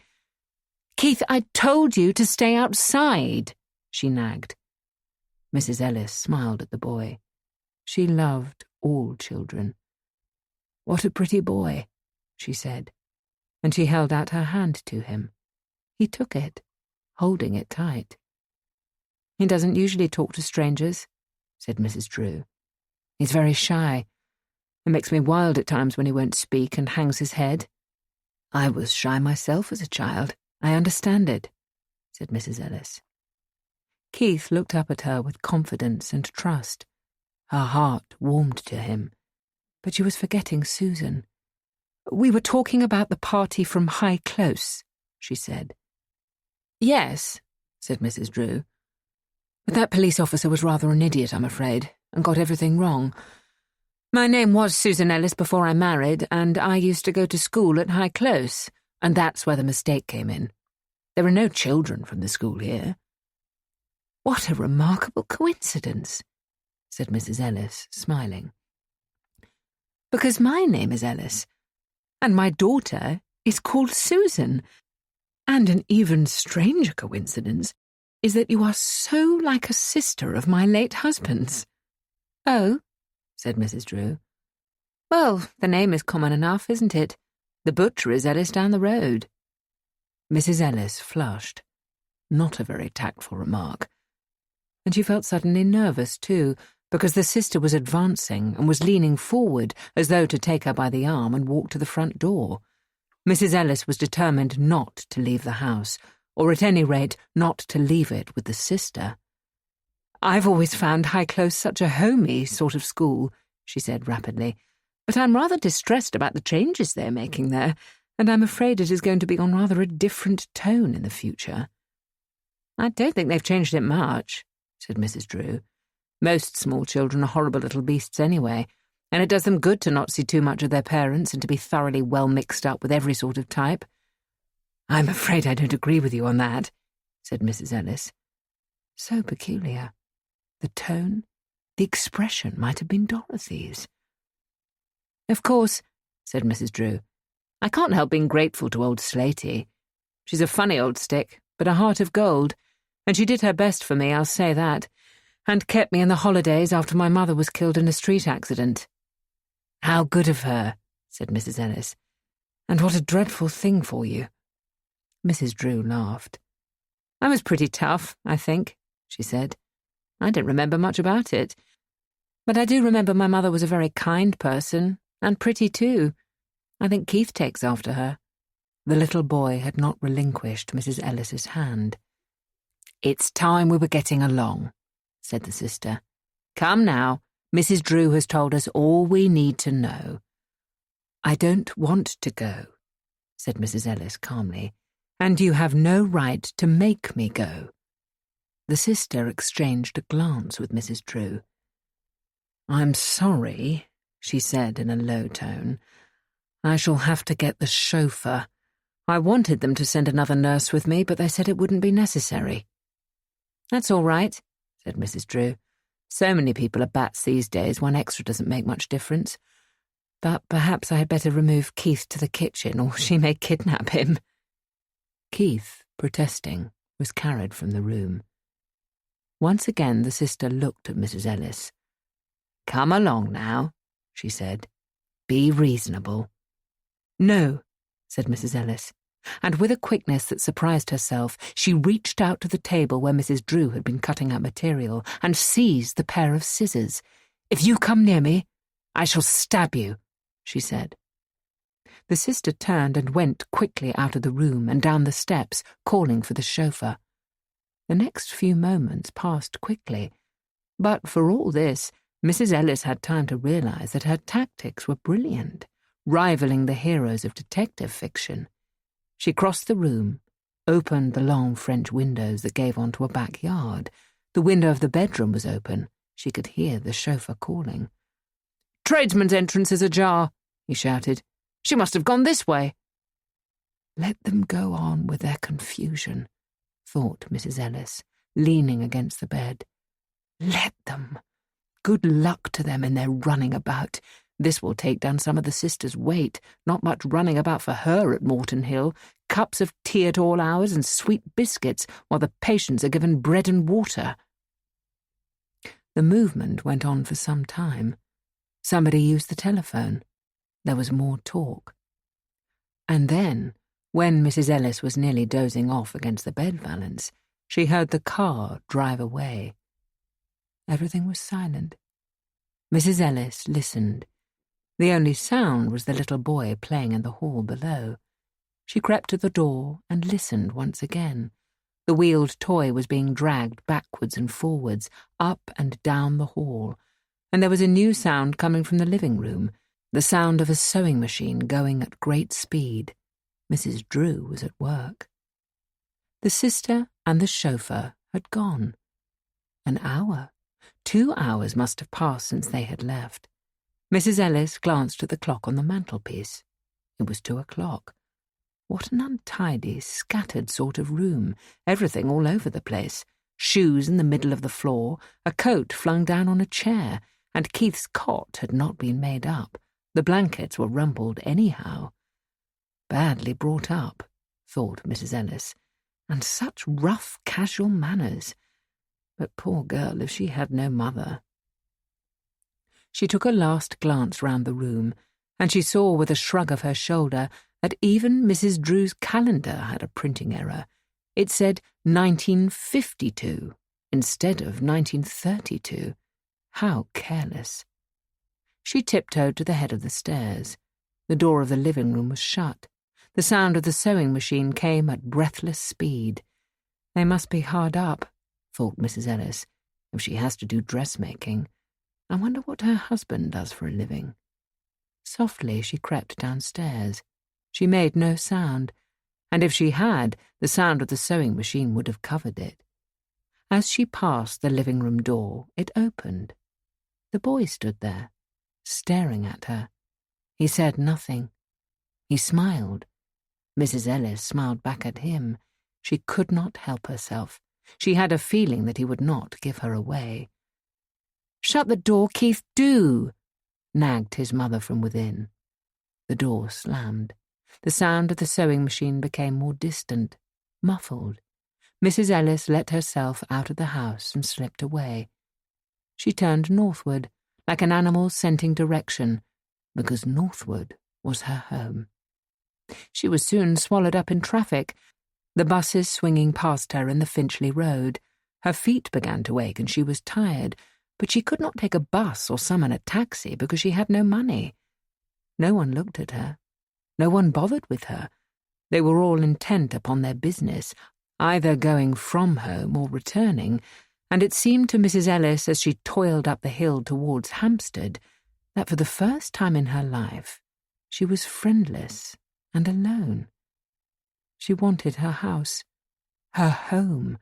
"Keith, I told you to stay outside," she nagged. Mrs. Ellis smiled at the boy. She loved all children. "What a pretty boy," she said, and she held out her hand to him. He took it, holding it tight. "He doesn't usually talk to strangers," said Mrs. Drew. "He's very shy. It makes me wild at times when he won't speak and hangs his head. I was shy myself as a child. I understand it," said Mrs. Ellis. Keith looked up at her with confidence and trust. Her heart warmed to him, but she was forgetting Susan. "We were talking about the party from High Close," she said. "Yes," said Mrs. Drew. "But that police officer was rather an idiot, I'm afraid, and got everything wrong. My name was Susan Ellis before I married, and I used to go to school at High Close, and that's where the mistake came in. There are no children from the school here." "What a remarkable coincidence," said Mrs. Ellis, smiling. "Because my name is Ellis, and my daughter is called Susan. And an even stranger coincidence is that you are so like a sister of my late husband's." "Oh," said Mrs. Drew. "Well, the name is common enough, isn't it? The butcher is Ellis down the road." Mrs. Ellis flushed. Not a very tactful remark. And she felt suddenly nervous, too, because the sister was advancing and was leaning forward as though to take her by the arm and walk to the front door. Mrs. Ellis was determined not to leave the house, or at any rate not to leave it with the sister. I've always found High Close such a homey sort of school, she said rapidly, but I'm rather distressed about the changes they're making there, and I'm afraid it is going to be on rather a different tone in the future. I don't think they've changed it much, said Mrs. Drew. Most small children are horrible little beasts anyway, and it does them good to not see too much of their parents and to be thoroughly well mixed up with every sort of type. I'm afraid I don't agree with you on that, said Mrs. Ellis. So peculiar. The tone, the expression might have been Dorothy's. Of course, said Mrs. Drew, I can't help being grateful to old Slaty. She's a funny old stick, but a heart of gold, and she did her best for me, I'll say that, and kept me in the holidays after my mother was killed in a street accident. How good of her, said Mrs. Ellis. And what a dreadful thing for you. Mrs. Drew laughed. I was pretty tough, I think, she said. I don't remember much about it. But I do remember my mother was a very kind person, and pretty too. I think Keith takes after her. The little boy had not relinquished Mrs. Ellis's hand. It's time we were getting along, said the sister. Come now, Mrs. Drew has told us all we need to know. I don't want to go, said Mrs. Ellis calmly, and you have no right to make me go. The sister exchanged a glance with Mrs. Drew. I'm sorry, she said in a low tone. I shall have to get the chauffeur. I wanted them to send another nurse with me, but they said it wouldn't be necessary. That's all right, said Mrs. Drew. So many people are bats these days, one extra doesn't make much difference. But perhaps I had better remove Keith to the kitchen, or she may kidnap him. Keith, protesting, was carried from the room. Once again the sister looked at Mrs. Ellis. Come along now, she said. Be reasonable. No, said Mrs. Ellis, and with a quickness that surprised herself, she reached out to the table where Mrs. Drew had been cutting out material and seized the pair of scissors. If you come near me, I shall stab you, she said. The sister turned and went quickly out of the room and down the steps, calling for the chauffeur. The next few moments passed quickly, but for all this, Mrs. Ellis had time to realize that her tactics were brilliant, rivaling the heroes of detective fiction. She crossed the room, opened the long French windows that gave onto a backyard. The window of the bedroom was open. She could hear the chauffeur calling. Tradesman's entrance is ajar, he shouted. She must have gone this way. Let them go on with their confusion, thought Mrs. Ellis, leaning against the bed. Let them. Good luck to them in their running about. This will take down some of the sisters' weight. Not much running about for her at Morton Hill. Cups of tea at all hours and sweet biscuits while the patients are given bread and water. The movement went on for some time. Somebody used the telephone. There was more talk. And then, when Mrs. Ellis was nearly dozing off against the bed valance, she heard the car drive away. Everything was silent. Mrs. Ellis listened. The only sound was the little boy playing in the hall below. She crept to the door and listened once again. The wheeled toy was being dragged backwards and forwards, up and down the hall, and there was a new sound coming from the living room, the sound of a sewing machine going at great speed. Mrs. Drew was at work. The sister and the chauffeur had gone. An hour. 2 hours must have passed since they had left. Mrs. Ellis glanced at the clock on the mantelpiece. It was 2 o'clock. What an untidy, scattered sort of room, everything all over the place. Shoes in the middle of the floor, a coat flung down on a chair, and Keith's cot had not been made up. The blankets were rumpled anyhow. Badly brought up, thought Mrs. Ellis, and such rough, casual manners. But poor girl, if she had no mother. She took a last glance round the room, and she saw with a shrug of her shoulder that even Mrs. Drew's calendar had a printing error. It said 1952 instead of 1932. How careless. She tiptoed to the head of the stairs. The door of the living room was shut. The sound of the sewing machine came at breathless speed. They must be hard up, thought Mrs. Ellis. If she has to do dressmaking, I wonder what her husband does for a living. Softly she crept downstairs. She made no sound, and if she had, the sound of the sewing machine would have covered it. As she passed the living room door, it opened. The boy stood there, staring at her. He said nothing. He smiled. Mrs. Ellis smiled back at him. She could not help herself. She had a feeling that he would not give her away. "Shut the door, Keith, do!" nagged his mother from within. The door slammed. The sound of the sewing machine became more distant, muffled. Mrs. Ellis let herself out of the house and slipped away. She turned northward, like an animal scenting direction, because northward was her home. She was soon swallowed up in traffic, the buses swinging past her in the Finchley Road. Her feet began to ache and she was tired, but she could not take a bus or summon a taxi because she had no money. No one looked at her. No one bothered with her. They were all intent upon their business, either going from home or returning, and it seemed to Mrs. Ellis as she toiled up the hill towards Hampstead that for the first time in her life she was friendless and alone. She wanted her house, her home,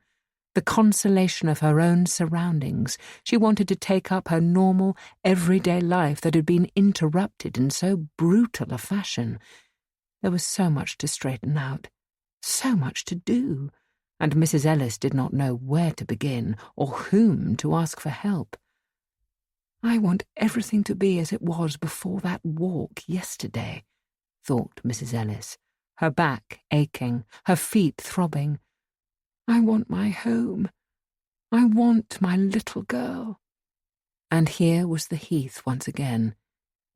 the consolation of her own surroundings. She wanted to take up her normal, everyday life that had been interrupted in so brutal a fashion. There was so much to straighten out, so much to do, and Mrs. Ellis did not know where to begin or whom to ask for help. "I want everything to be as it was before that walk yesterday," thought Mrs. Ellis, her back aching, her feet throbbing. "I want my home. I want my little girl." And here was the heath once again.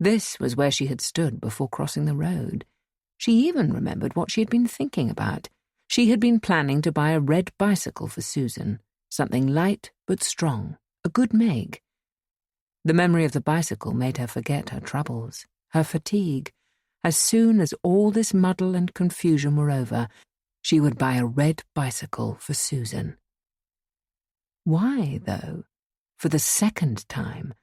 This was where she had stood before crossing the road. She even remembered what she had been thinking about. She had been planning to buy a red bicycle for Susan, something light but strong, a good make. The memory of the bicycle made her forget her troubles, her fatigue. As soon as all this muddle and confusion were over, she would buy a red bicycle for Susan. Why, though? For the second time,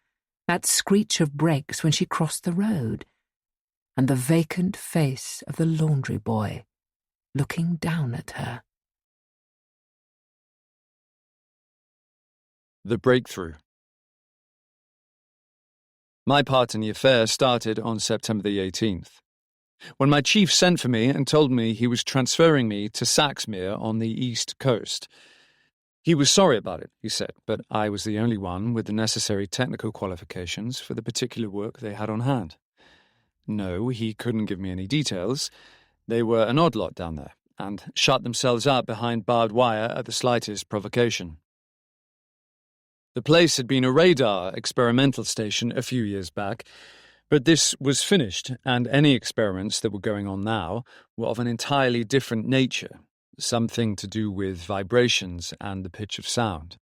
that screech of brakes when she crossed the road, and the vacant face of the laundry boy looking down at her. The breakthrough. My part in the affair started on September the 18th, when my chief sent for me and told me he was transferring me to Saxmere on the east coast. He was sorry about it, he said, but I was the only one with the necessary technical qualifications for the particular work they had on hand. No, he couldn't give me any details. They were an odd lot down there, and shut themselves up behind barbed wire at the slightest provocation. The place had been a radar experimental station a few years back, but this was finished, and any experiments that were going on now were of an entirely different nature, something to do with vibrations and the pitch of sound.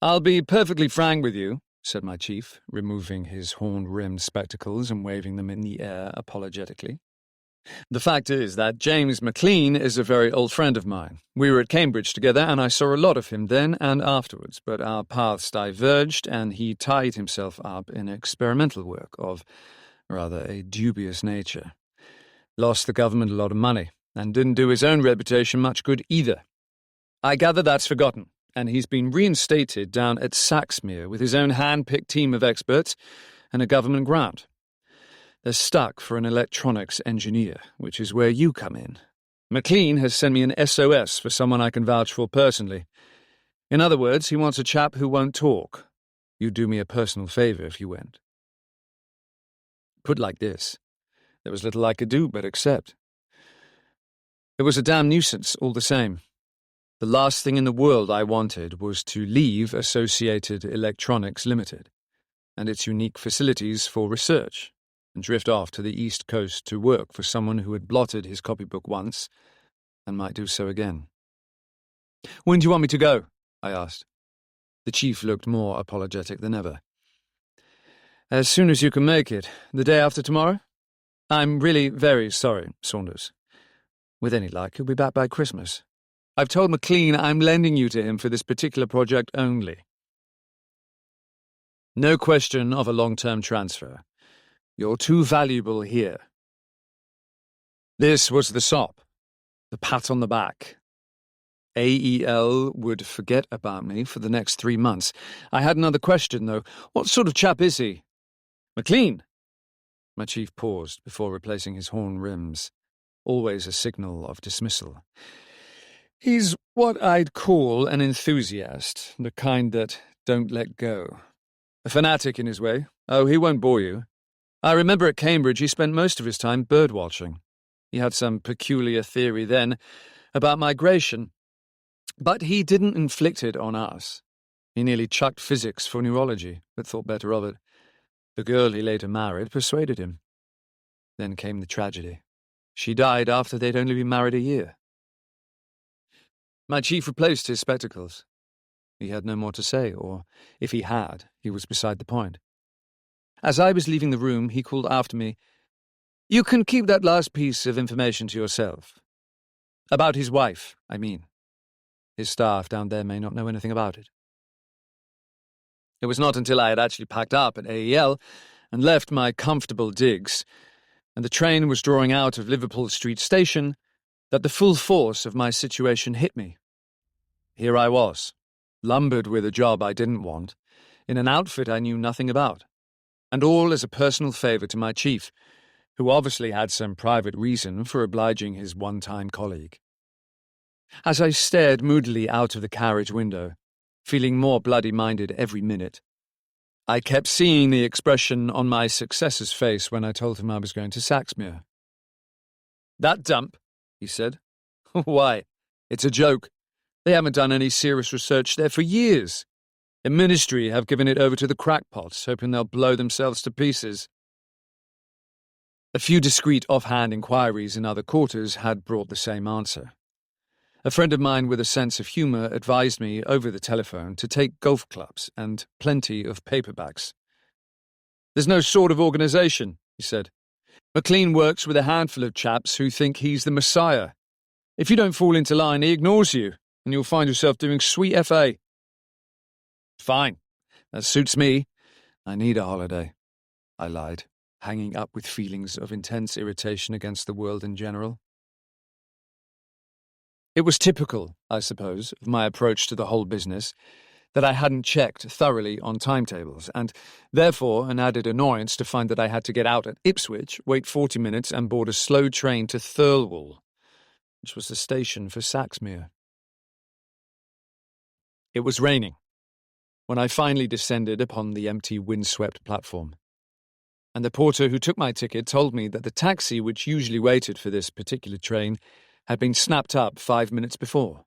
"I'll be perfectly frank with you," said my chief, removing his horn-rimmed spectacles and waving them in the air apologetically. "The fact is that James McLean is a very old friend of mine. We were at Cambridge together, and I saw a lot of him then and afterwards, but our paths diverged, and he tied himself up in experimental work of rather a dubious nature. Lost the government a lot of money, and didn't do his own reputation much good either. I gather that's forgotten, and he's been reinstated down at Saxmere with his own hand-picked team of experts and a government grant. They're stuck for an electronics engineer, which is where you come in. McLean has sent me an SOS for someone I can vouch for personally. In other words, he wants a chap who won't talk. You'd do me a personal favour if you went." Put like this, there was little I could do but accept. It was a damn nuisance all the same. The last thing in the world I wanted was to leave Associated Electronics Limited and its unique facilities for research and drift off to the East Coast to work for someone who had blotted his copybook once and might do so again. "When do you want me to go?" I asked. The chief looked more apologetic than ever. "As soon as you can make it. The day after tomorrow? I'm really very sorry, Saunders. With any luck, you'll be back by Christmas. I've told McLean I'm lending you to him for this particular project only. No question of a long-term transfer. You're too valuable here. This was the sop, the pat on the back. AEL would forget about me for the next 3 months. I had another question, though. What sort of chap is he? McLean? My chief paused before replacing his horn rims, always a signal of dismissal. He's what I'd call an enthusiast, the kind that don't let go. A fanatic in his way. Oh, he won't bore you. I remember at Cambridge he spent most of his time bird-watching. He had some peculiar theory then about migration, but he didn't inflict it on us. He nearly chucked physics for neurology, but thought better of it. The girl he later married persuaded him. Then came the tragedy. She died after they'd only been married a year. My chief replaced his spectacles. He had no more to say, or if he had, he was beside the point. As I was leaving the room, he called after me, "You can keep that last piece of information to yourself. About his wife, I mean. His staff down there may not know anything about it." It was not until I had actually packed up at AEL and left my comfortable digs, and the train was drawing out of Liverpool Street Station, that the full force of my situation hit me. Here I was, lumbered with a job I didn't want, in an outfit I knew nothing about, and all as a personal favour to my chief, who obviously had some private reason for obliging his one-time colleague. As I stared moodily out of the carriage window, feeling more bloody-minded every minute, I kept seeing the expression on my successor's face when I told him I was going to Saxmere. "That dump," he said. "Why, it's a joke. They haven't done any serious research there for years. The ministry have given it over to the crackpots, hoping they'll blow themselves to pieces." A few discreet offhand inquiries in other quarters had brought the same answer. A friend of mine with a sense of humour advised me over the telephone to take golf clubs and plenty of paperbacks. "There's no sort of organisation," he said. "McLean works with a handful of chaps who think he's the Messiah. If you don't fall into line, he ignores you, and you'll find yourself doing sweet FA." "Fine. That suits me. I need a holiday," I lied, hanging up with feelings of intense irritation against the world in general. It was typical, I suppose, of my approach to the whole business that I hadn't checked thoroughly on timetables, and therefore an added annoyance to find that I had to get out at Ipswich, wait 40 minutes and board a slow train to Thirlwall, which was the station for Saxmere. It was raining when I finally descended upon the empty windswept platform, and the porter who took my ticket told me that the taxi which usually waited for this particular train had been snapped up 5 minutes before.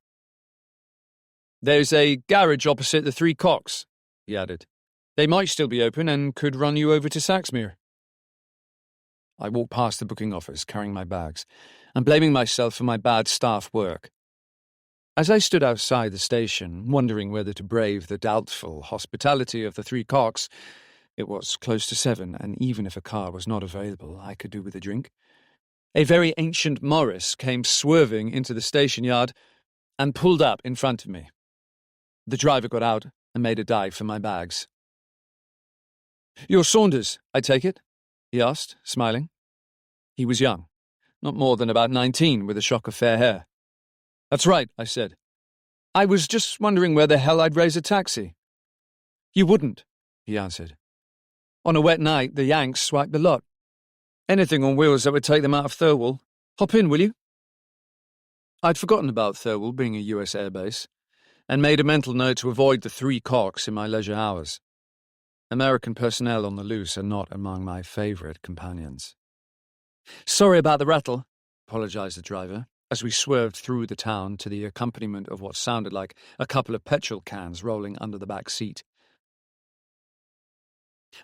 "There's a garage opposite the Three Cocks," he added. "They might still be open and could run you over to Saxmere." I walked past the booking office carrying my bags and blaming myself for my bad staff work. As I stood outside the station, wondering whether to brave the doubtful hospitality of the Three Cocks, it was close to 7, and even if a car was not available, I could do with a drink. A very ancient Morris came swerving into the station yard and pulled up in front of me. The driver got out and made a dive for my bags. "You're Saunders, I take it?" he asked, smiling. He was young, not more than about 19, with a shock of fair hair. "That's right," I said. "I was just wondering where the hell I'd raise a taxi." "You wouldn't," he answered. "On a wet night, the Yanks swipe the lot. Anything on wheels that would take them out of Thirlwall. Hop in, will you?" I'd forgotten about Thirlwall being a US airbase, and made a mental note to avoid the Three Cocks in my leisure hours. American personnel on the loose are not among my favourite companions. "Sorry about the rattle," apologised the driver, as we swerved through the town to the accompaniment of what sounded like a couple of petrol cans rolling under the back seat.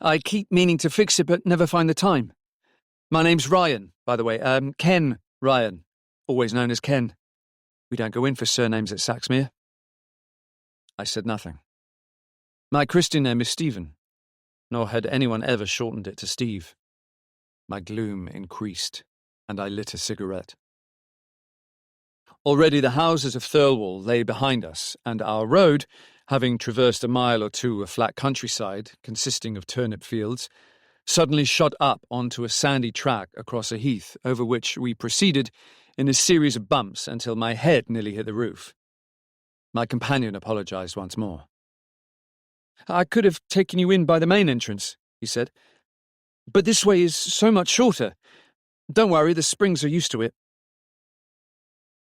"I keep meaning to fix it but never find the time. My name's Ryan, by the way. Ken Ryan, always known as Ken. We don't go in for surnames at Saxmere." I said nothing. My Christian name is Stephen, nor had anyone ever shortened it to Steve. My gloom increased, and I lit a cigarette. Already the houses of Thirlwall lay behind us, and our road, having traversed a mile or two of flat countryside consisting of turnip fields, suddenly shot up onto a sandy track across a heath over which we proceeded in a series of bumps until my head nearly hit the roof. My companion apologised once more. "I could have taken you in by the main entrance," he said, "but this way is so much shorter. Don't worry, the springs are used to it."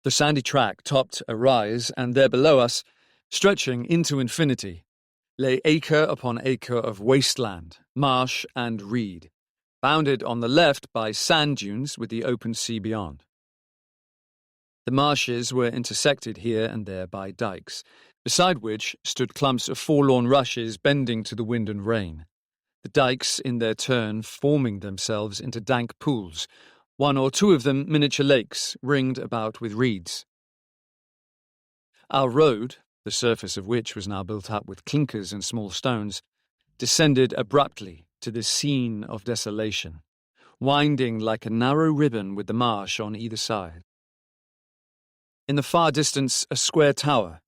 The sandy track topped a rise, and there below us, stretching into infinity, lay acre upon acre of wasteland, marsh and reed, bounded on the left by sand dunes with the open sea beyond. The marshes were intersected here and there by dikes, beside which stood clumps of forlorn rushes bending to the wind and rain, the dikes in their turn forming themselves into dank pools, one or two of them miniature lakes ringed about with reeds. Our road, the surface of which was now built up with clinkers and small stones, descended abruptly to this scene of desolation, winding like a narrow ribbon with the marsh on either side. In the far distance, a square tower,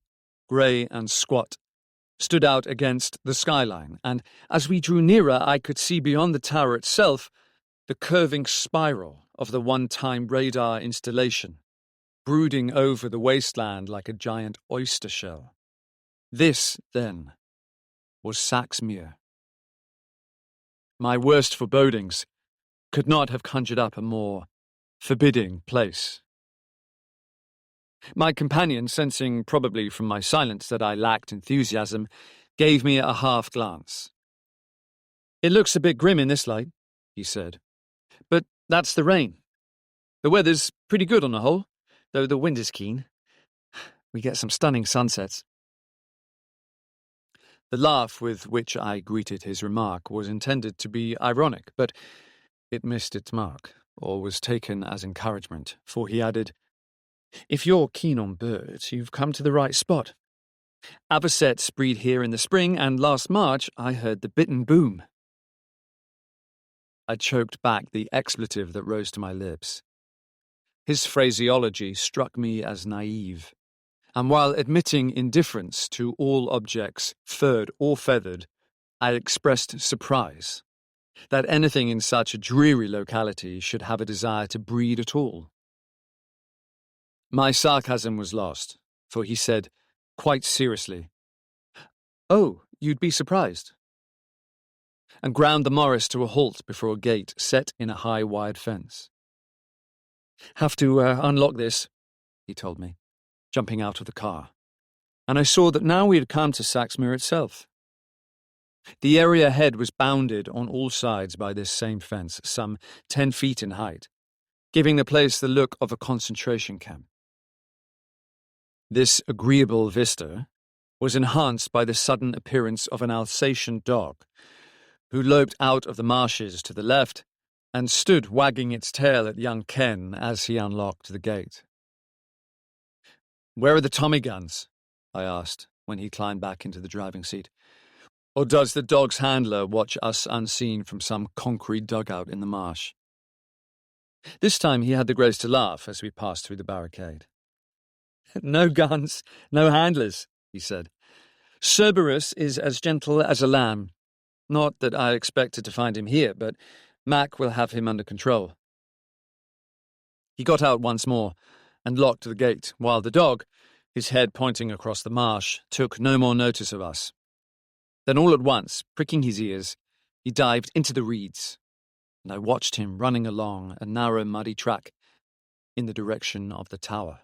grey and squat, stood out against the skyline, and as we drew nearer I could see beyond the tower itself the curving spiral of the one-time radar installation, brooding over the wasteland like a giant oyster shell. This, then, was Saxmere. My worst forebodings could not have conjured up a more forbidding place. My companion, sensing probably from my silence that I lacked enthusiasm, gave me a half glance. "It looks a bit grim in this light," he said, "but that's the rain. The weather's pretty good on the whole, though the wind is keen. We get some stunning sunsets." The laugh with which I greeted his remark was intended to be ironic, but it missed its mark, or was taken as encouragement, for he added, "If you're keen on birds, you've come to the right spot. Avocets breed here in the spring, and last March I heard the bittern boom." I choked back the expletive that rose to my lips. His phraseology struck me as naive, and while admitting indifference to all objects, furred or feathered, I expressed surprise that anything in such a dreary locality should have a desire to breed at all. My sarcasm was lost, for he said, quite seriously, "Oh, you'd be surprised," and ground the Morris to a halt before a gate set in a high wide fence. "Have to unlock this," he told me, jumping out of the car, and I saw that now we had come to Saxmere itself. The area ahead was bounded on all sides by this same fence, some 10 feet in height, giving the place the look of a concentration camp. This agreeable vista was enhanced by the sudden appearance of an Alsatian dog, who loped out of the marshes to the left and stood wagging its tail at young Ken as he unlocked the gate. "Where are the Tommy guns?" I asked when he climbed back into the driving seat. "Or does the dog's handler watch us unseen from some concrete dugout in the marsh?" This time he had the grace to laugh as we passed through the barricade. "No guns, no handlers," he said. "Cerberus is as gentle as a lamb. Not that I expected to find him here, but Mac will have him under control." He got out once more and locked the gate, while the dog, his head pointing across the marsh, took no more notice of us. Then all at once, pricking his ears, he dived into the reeds, and I watched him running along a narrow muddy track in the direction of the tower.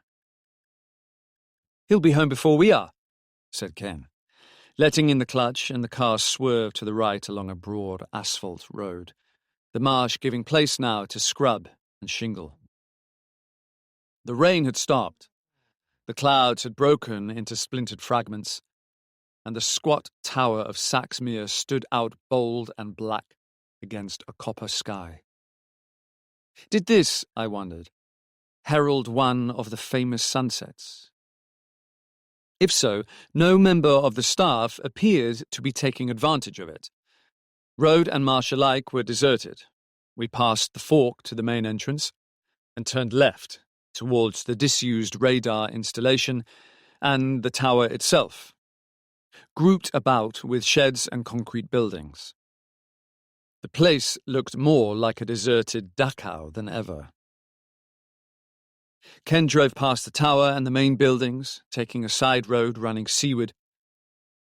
"He'll be home before we are," said Ken, letting in the clutch, and the car swerved to the right along a broad asphalt road, the marsh giving place now to scrub and shingle. The rain had stopped, the clouds had broken into splintered fragments, and the squat tower of Saxmere stood out bold and black against a copper sky. Did this, I wondered, herald one of the famous sunsets? If so, no member of the staff appeared to be taking advantage of it. Road and marsh alike were deserted. We passed the fork to the main entrance and turned left towards the disused radar installation and the tower itself, grouped about with sheds and concrete buildings. The place looked more like a deserted Dachau than ever. Ken drove past the tower and the main buildings, taking a side road running seaward,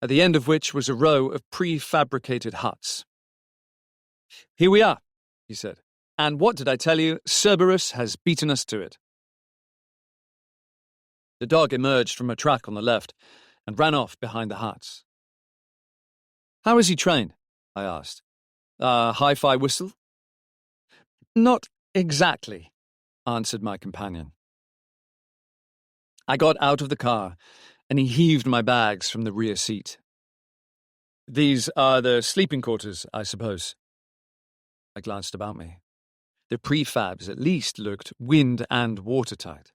at the end of which was a row of prefabricated huts. "Here we are," he said. "And what did I tell you? Cerberus has beaten us to it." The dog emerged from a track on the left and ran off behind the huts. "How is he trained?" I asked. Hi-fi whistle?" "Not exactly," answered my companion. I got out of the car, and he heaved my bags from the rear seat. "These are the sleeping quarters, I suppose." I glanced about me. The prefabs at least looked wind and watertight.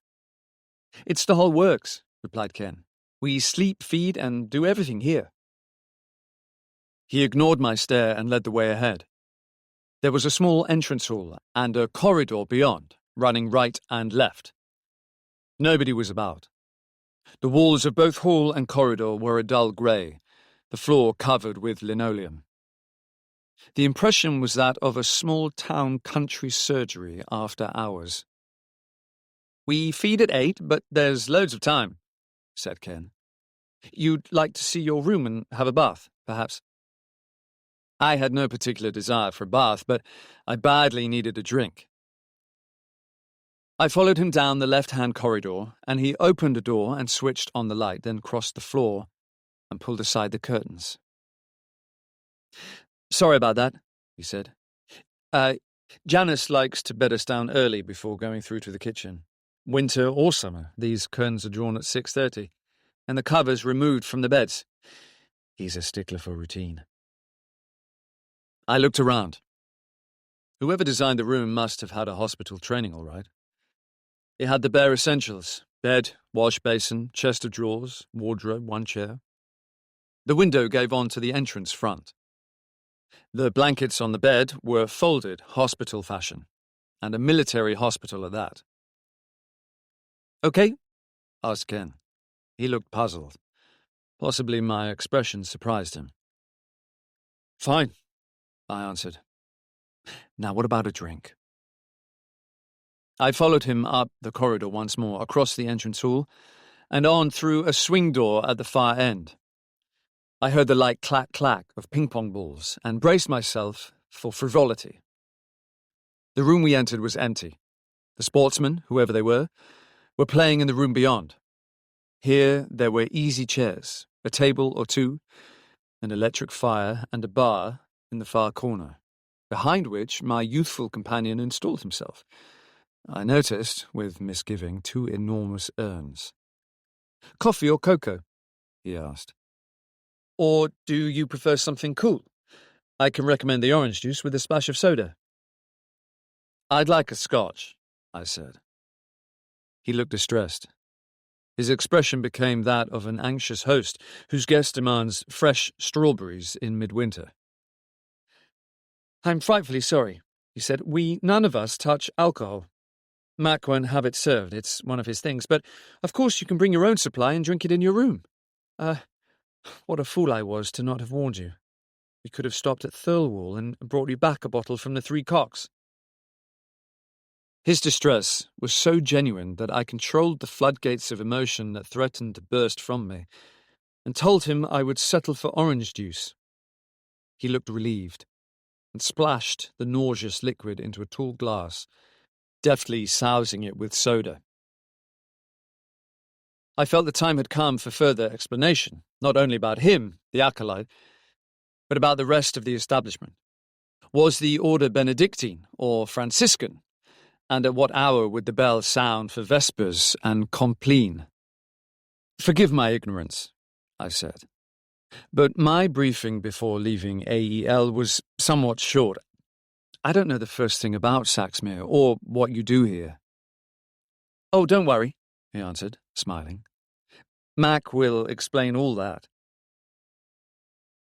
"It's the whole works," replied Ken. "We sleep, feed, and do everything here." He ignored my stare and led the way ahead. There was a small entrance hall and a corridor beyond, running right and left. Nobody was about. The walls of both hall and corridor were a dull grey, the floor covered with linoleum. The impression was that of a small-town country surgery after hours. "We feed at 8, but there's loads of time," said Ken. "You'd like to see your room and have a bath, perhaps?" I had no particular desire for a bath, but I badly needed a drink. I followed him down the left-hand corridor, and he opened a door and switched on the light, then crossed the floor and pulled aside the curtains. "Sorry about that," he said. Janice likes to bed us down early before going through to the kitchen. Winter or summer, these curtains are drawn at 6:30, and the covers removed from the beds. He's a stickler for routine. I looked around. Whoever designed the room must have had a hospital training, all right. It had the bare essentials: bed, wash basin, chest of drawers, wardrobe, one chair. The window gave on to the entrance front. The blankets on the bed were folded, hospital fashion, and a military hospital at that. "Okay?" asked Ken. He looked puzzled. Possibly my expression surprised him. "Fine," I answered. "Now what about a drink?" I followed him up the corridor once more, across the entrance hall, and on through a swing door at the far end. I heard the light clack-clack of ping-pong balls and braced myself for frivolity. The room we entered was empty. The sportsmen, whoever they were playing in the room beyond. Here there were easy chairs, a table or two, an electric fire, and a bar in the far corner, behind which my youthful companion installed himself. I noticed, with misgiving, 2 enormous urns. "Coffee or cocoa?" he asked. "Or do you prefer something cool? I can recommend the orange juice with a splash of soda." "I'd like a scotch," I said. He looked distressed. His expression became that of an anxious host whose guest demands fresh strawberries in midwinter. "I'm frightfully sorry," he said. "We none of us touch alcohol. Mac won't have it served. It's one of his things. But, of course, you can bring your own supply and drink it in your room. What a fool I was to not have warned you. We could have stopped at Thirlwall and brought you back a bottle from the Three Cocks." His distress was so genuine that I controlled the floodgates of emotion that threatened to burst from me, and told him I would settle for orange juice. He looked relieved, and splashed the nauseous liquid into a tall glass, deftly sousing it with soda. I felt the time had come for further explanation, not only about him, the acolyte, but about the rest of the establishment. Was the order Benedictine or Franciscan? And at what hour would the bell sound for Vespers and Compline? "Forgive my ignorance," I said, "but my briefing before leaving AEL was somewhat short. I don't know the first thing about Saxmere or what you do here." "Oh, don't worry," he answered, smiling. "Mac will explain all that."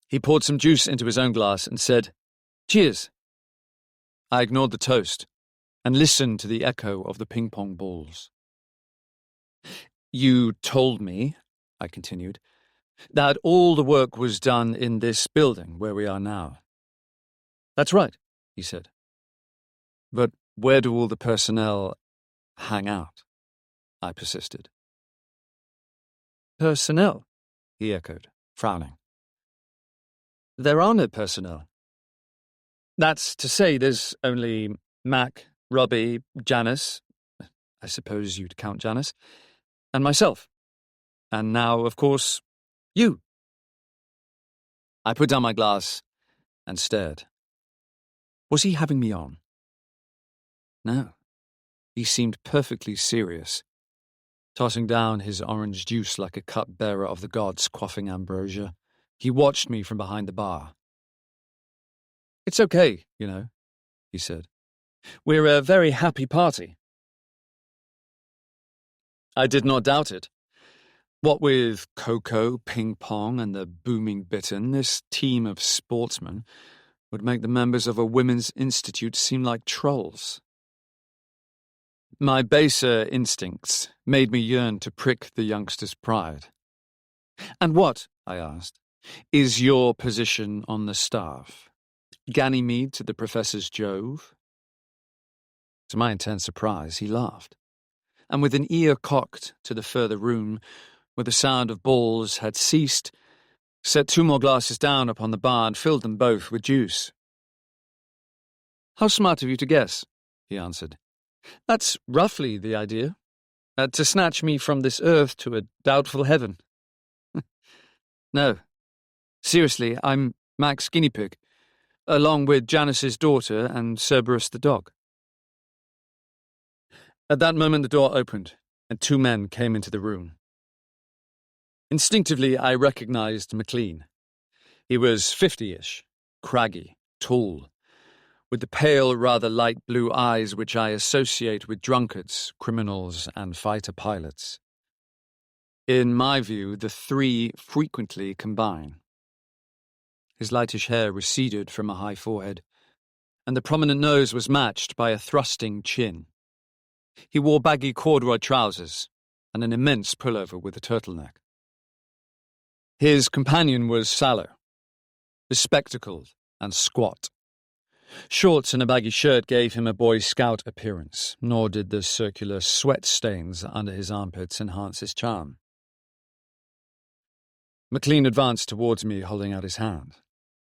He poured some juice into his own glass and said, "Cheers." I ignored the toast and listened to the echo of the ping-pong balls. You told me, I continued, that all the work was done in this building where we are now. That's right, he said. But where do all the personnel hang out? I persisted. Personnel, he echoed, frowning. There are no personnel. That's to say there's only Mac, Robbie, Janice, I suppose you'd count Janice, and myself. And now, of course, you. I put down my glass and stared. Was he having me on? No. He seemed perfectly serious, tossing down his orange juice like a cup-bearer of the gods quaffing ambrosia. He watched me from behind the bar. It's okay, you know, he said. We're a very happy party. I did not doubt it. What with cocoa, ping-pong, and the booming bittern, this team of sportsmen would make the members of a women's institute seem like trolls. My baser instincts made me yearn to prick the youngster's pride. And what, I asked, is your position on the staff? Ganymede to the professor's Jove? To my intense surprise, he laughed, and with an ear cocked to the further room, where the sound of balls had ceased, set 2 more glasses down upon the bar and filled them both with juice. How smart of you to guess, he answered. That's roughly the idea. To snatch me from this earth to a doubtful heaven. No. Seriously, I'm Mac's guinea pig, along with Janice's daughter and Cerberus the dog. At that moment the door opened, and 2 men came into the room. Instinctively, I recognized McLean. He was 50-ish, craggy, tall, with the pale, rather light blue eyes which I associate with drunkards, criminals, and fighter pilots. In my view, the 3 frequently combine. His lightish hair receded from a high forehead, and the prominent nose was matched by a thrusting chin. He wore baggy corduroy trousers and an immense pullover with a turtleneck. His companion was sallow, bespectacled and squat. Shorts and a baggy shirt gave him a Boy Scout appearance, nor did the circular sweat stains under his armpits enhance his charm. McLean advanced towards me, holding out his hand,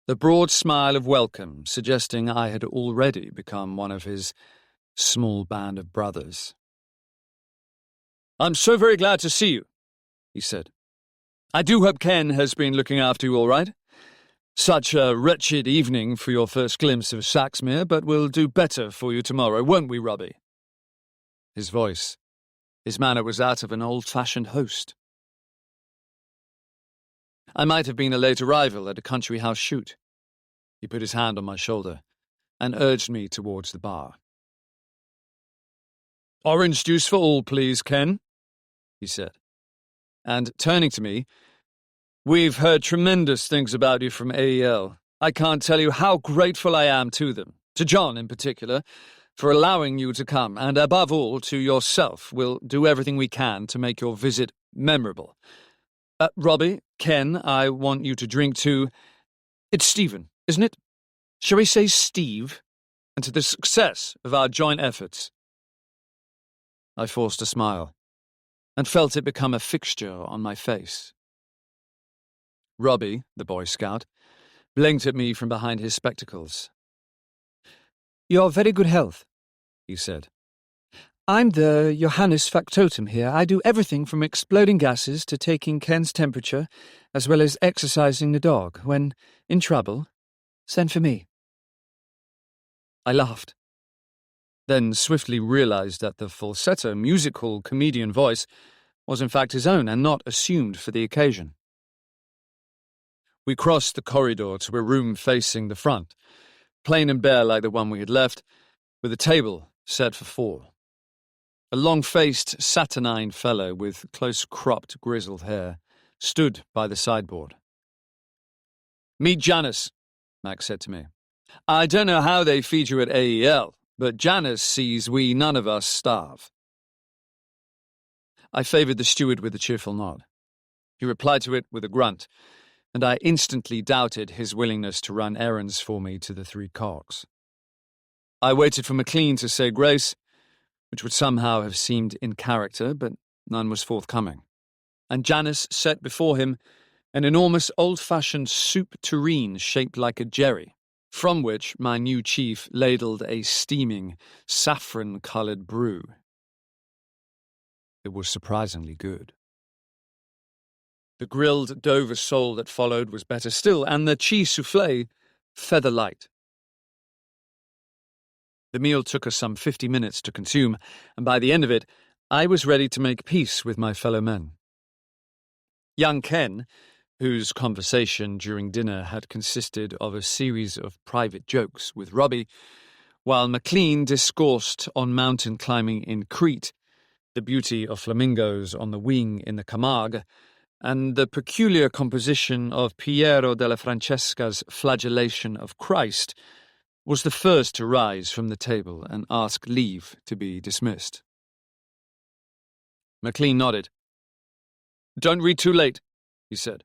the broad smile of welcome suggesting I had already become one of his small band of brothers. I'm so very glad to see you, he said. I do hope Ken has been looking after you all right. Such a wretched evening for your first glimpse of Saxmere, but we'll do better for you tomorrow, won't we, Robbie? His voice, his manner was that of an old-fashioned host. I might have been a late arrival at a country house shoot. He put his hand on my shoulder and urged me towards the bar. Orange juice for all, please, Ken, he said. And turning to me, we've heard tremendous things about you from AEL. I can't tell you how grateful I am to them, to John in particular, for allowing you to come, and above all, to yourself. We'll do everything we can to make your visit memorable. Robbie, Ken, I want you to drink to... It's Stephen, isn't it? Shall we say Steve? And to the success of our joint efforts. I forced a smile, and felt it become a fixture on my face. Robbie, the Boy Scout, blinked at me from behind his spectacles. Your very good health, he said. I'm the Johannes Factotum here. I do everything from exploding gases to taking Ken's temperature, as well as exercising the dog. When in trouble, send for me. I laughed, then swiftly realized that the falsetto, musical comedian voice was in fact his own and not assumed for the occasion. We crossed the corridor to a room facing the front, plain and bare like the one we had left, with a table set for 4. A long-faced, saturnine fellow with close-cropped, grizzled hair stood by the sideboard. Meet Janice, Max said to me. I don't know how they feed you at AEL, but Janice sees we none of us starve. I favoured the steward with a cheerful nod. He replied to it with a grunt, and I instantly doubted his willingness to run errands for me to the Three Cogs. I waited for McLean to say grace, which would somehow have seemed in character, but none was forthcoming, and Janice set before him an enormous old-fashioned soup tureen shaped like a jerry, from which my new chief ladled a steaming, saffron-coloured brew. It was surprisingly good. The grilled Dover sole that followed was better still, and the cheese soufflé feather-light. The meal took us some 50 minutes to consume, and by the end of it, I was ready to make peace with my fellow men. Young Ken, whose conversation during dinner had consisted of a series of private jokes with Robbie, while McLean discoursed on mountain climbing in Crete, the beauty of flamingos on the wing in the Camargue, and the peculiar composition of Piero della Francesca's Flagellation of Christ, was the first to rise from the table and ask leave to be dismissed. McLean nodded. "Don't read too late," he said.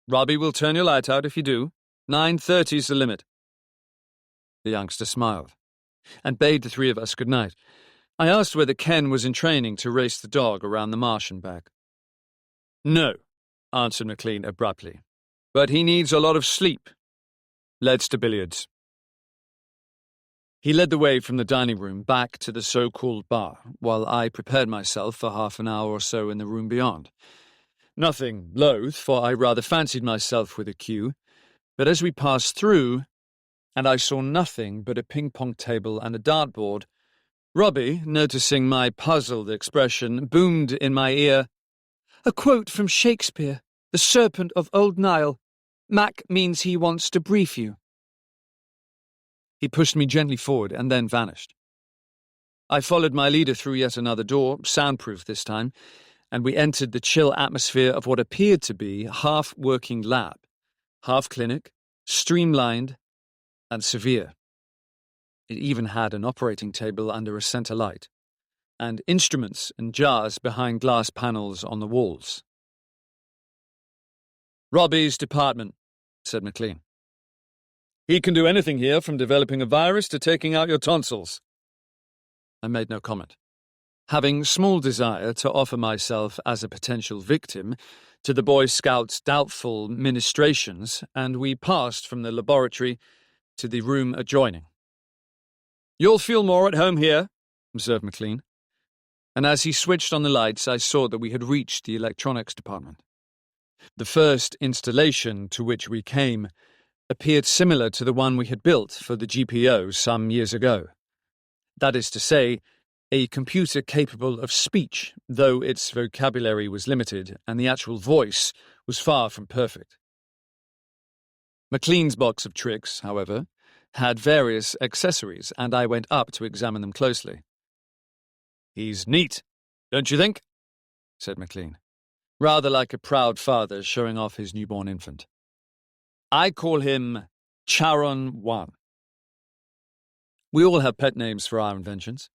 "Robbie will turn your light out if you do. 9:30's the limit." The youngster smiled, and bade the three of us good night. I asked whether Ken was in training to race the dog around the marsh and back. "No," answered McLean abruptly, "but he needs a lot of sleep. Let's to billiards." He led the way from the dining room back to the so-called bar, while I prepared myself for half an hour or so in the room beyond. Nothing loath, for I rather fancied myself with a cue, but as we passed through, and I saw nothing but a ping-pong table and a dartboard, Robbie, noticing my puzzled expression, boomed in my ear, "A quote from Shakespeare, The Serpent of Old Nile. Mac means he wants to brief you." He pushed me gently forward and then vanished. I followed my leader through yet another door, soundproof this time, and we entered the chill atmosphere of what appeared to be half-working lab, half-clinic, streamlined, and severe. It even had an operating table under a centre light, and instruments and jars behind glass panels on the walls. "Robbie's department," said McLean. "He can do anything here from developing a virus to taking out your tonsils." I made no comment, having small desire to offer myself as a potential victim to the Boy Scouts' doubtful ministrations, and we passed from the laboratory to the room adjoining. "You'll feel more at home here," observed McLean, and as he switched on the lights I saw that we had reached the electronics department. The first installation to which we came appeared similar to the one we had built for the GPO some years ago. That is to say, a computer capable of speech, though its vocabulary was limited and the actual voice was far from perfect. McLean's box of tricks, however, had various accessories, and I went up to examine them closely. "He's neat, don't you think?" said McLean, rather like a proud father showing off his newborn infant. "I call him Charon 1. We all have pet names for our inventions,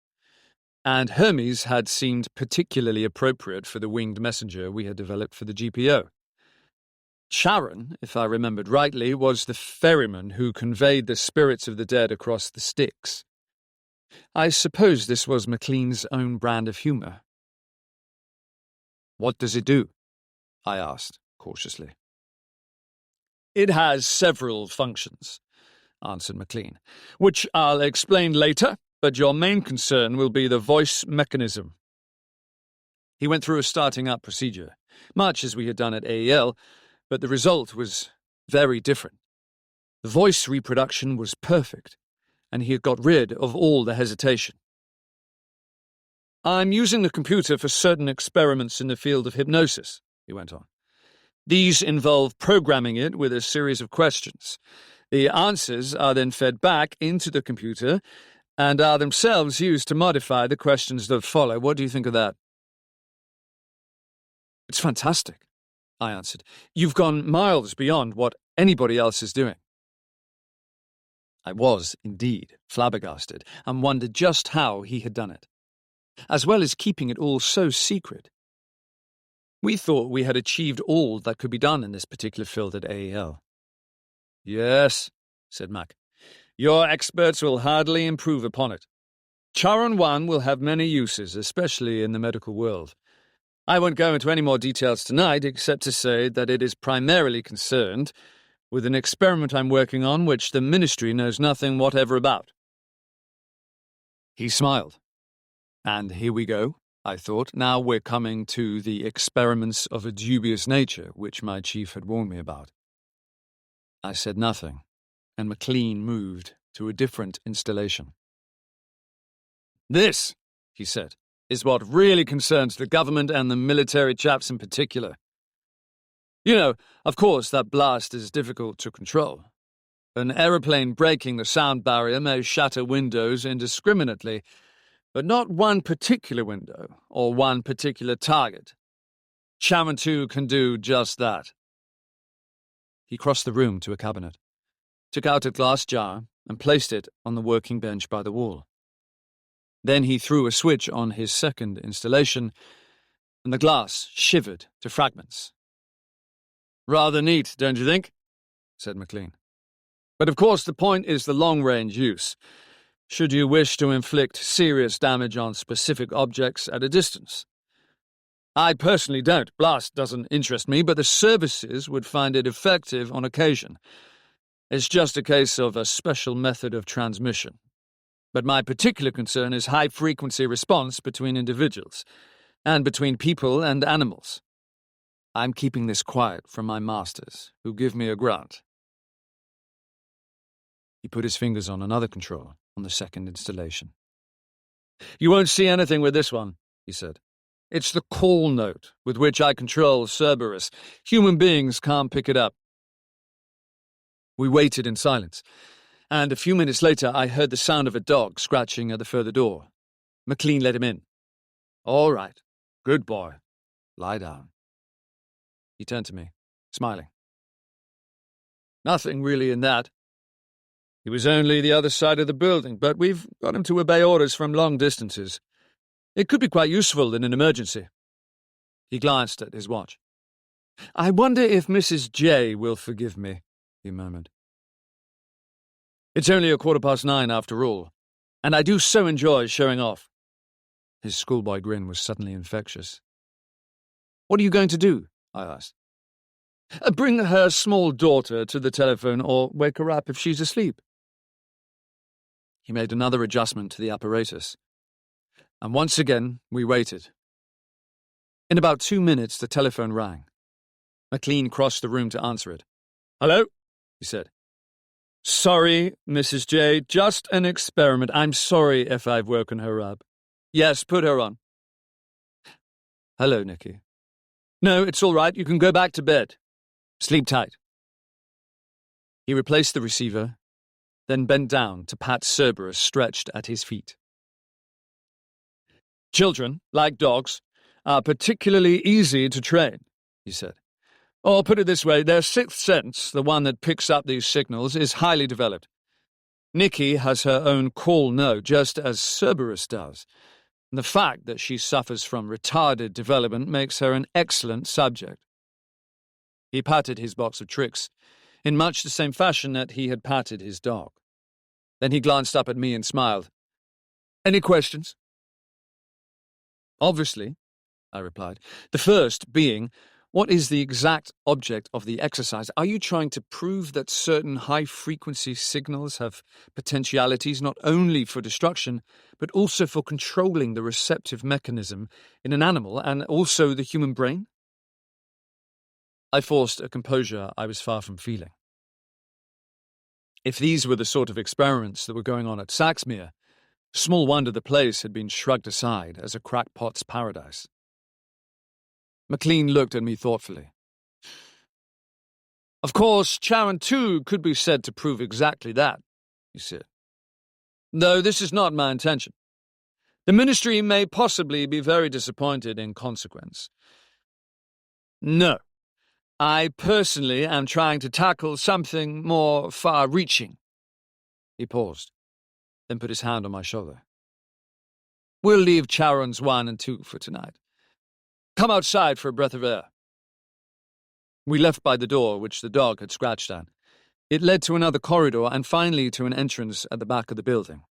and Hermes had seemed particularly appropriate for the winged messenger we had developed for the GPO. Charon, if I remembered rightly, was the ferryman who conveyed the spirits of the dead across the Styx. I suppose this was McLean's own brand of humour. "What does it do?" I asked, cautiously. "It has several functions," answered McLean, "which I'll explain later, but your main concern will be the voice mechanism." He went through a starting-up procedure, much as we had done at AEL, but the result was very different. The voice reproduction was perfect, and he had got rid of all the hesitation. "I'm using the computer for certain experiments in the field of hypnosis," he went on. "These involve programming it with a series of questions. The answers are then fed back into the computer and are themselves used to modify the questions that follow. What do you think of that?" "It's fantastic," I answered. "You've gone miles beyond what anybody else is doing." I was, indeed, flabbergasted and wondered just how he had done it. As well as keeping it all so secret, We thought we had achieved all that could be done in this particular field at AEL. Yes, said Mac. Your experts will hardly improve upon it. Charon 1 will have many uses, especially in the medical world. I won't go into any more details tonight, except to say that it is primarily concerned with an experiment I'm working on which the Ministry knows nothing whatever about. He smiled. And here we go, I thought. Now we're coming to the experiments of a dubious nature, which my chief had warned me about. I said nothing, and McLean moved to a different installation. This, he said, is what really concerns the government and the military chaps in particular. You know, of course, that blast is difficult to control. An aeroplane breaking the sound barrier may shatter windows indiscriminately, but not one particular window or one particular target. Chairman 2 can do just that. He crossed the room to a cabinet, took out a glass jar, and placed it on the working bench by the wall. Then he threw a switch on his second installation, and the glass shivered to fragments. Rather neat, don't you think? Said McLean. But of course the point is the long-range use, should you wish to inflict serious damage on specific objects at a distance. I personally don't. Blast doesn't interest me, but the services would find it effective on occasion. It's just a case of a special method of transmission. But my particular concern is high-frequency response between individuals, and between people and animals. I'm keeping this quiet from my masters, who give me a grant. He put his fingers on another control on the second installation. You won't see anything with this one, he said. It's the call note with which I control Cerberus. Human beings can't pick it up. We waited in silence, and a few minutes later I heard the sound of a dog scratching at the further door. McLean let him in. All right. Good boy. Lie down. He turned to me, smiling. Nothing really in that. He was only the other side of the building, but we've got him to obey orders from long distances. It could be quite useful in an emergency. He glanced at his watch. I wonder if Mrs. J will forgive me, he murmured. It's only 9:15 after all, and I do so enjoy showing off. His schoolboy grin was suddenly infectious. What are you going to do? I asked. Bring her small daughter to the telephone or wake her up if she's asleep. He made another adjustment to the apparatus, and once again we waited. In about 2 minutes the telephone rang. McLean crossed the room to answer it. Hello, he said. Sorry, Mrs. J, just an experiment. I'm sorry if I've woken her up. Yes, put her on. Hello, Nicky. No, it's all right. You can go back to bed. Sleep tight. He replaced the receiver, then bent down to pat Cerberus stretched at his feet. Children, like dogs, are particularly easy to train, he said. Or put it this way, their sixth sense, the one that picks up these signals, is highly developed. Nicky has her own call note, just as Cerberus does. And the fact that she suffers from retarded development makes her an excellent subject. He patted his box of tricks, in much the same fashion that he had patted his dog. Then he glanced up at me and smiled. Any questions? Obviously, I replied. The first being, what is the exact object of the exercise? Are you trying to prove that certain high-frequency signals have potentialities not only for destruction, but also for controlling the receptive mechanism in an animal and also the human brain? I forced a composure I was far from feeling. If these were the sort of experiments that were going on at Saxmere, small wonder the place had been shrugged aside as a crackpot's paradise. McLean looked at me thoughtfully. Of course, Charon 2 could be said to prove exactly that, he said. Though this is not my intention. The Ministry may possibly be very disappointed in consequence. No, I personally am trying to tackle something more far-reaching. He paused, then put his hand on my shoulder. We'll leave Charons 1 and 2 for tonight. Come outside for a breath of air. We left by the door, which the dog had scratched at. It led to another corridor and finally to an entrance at the back of the building.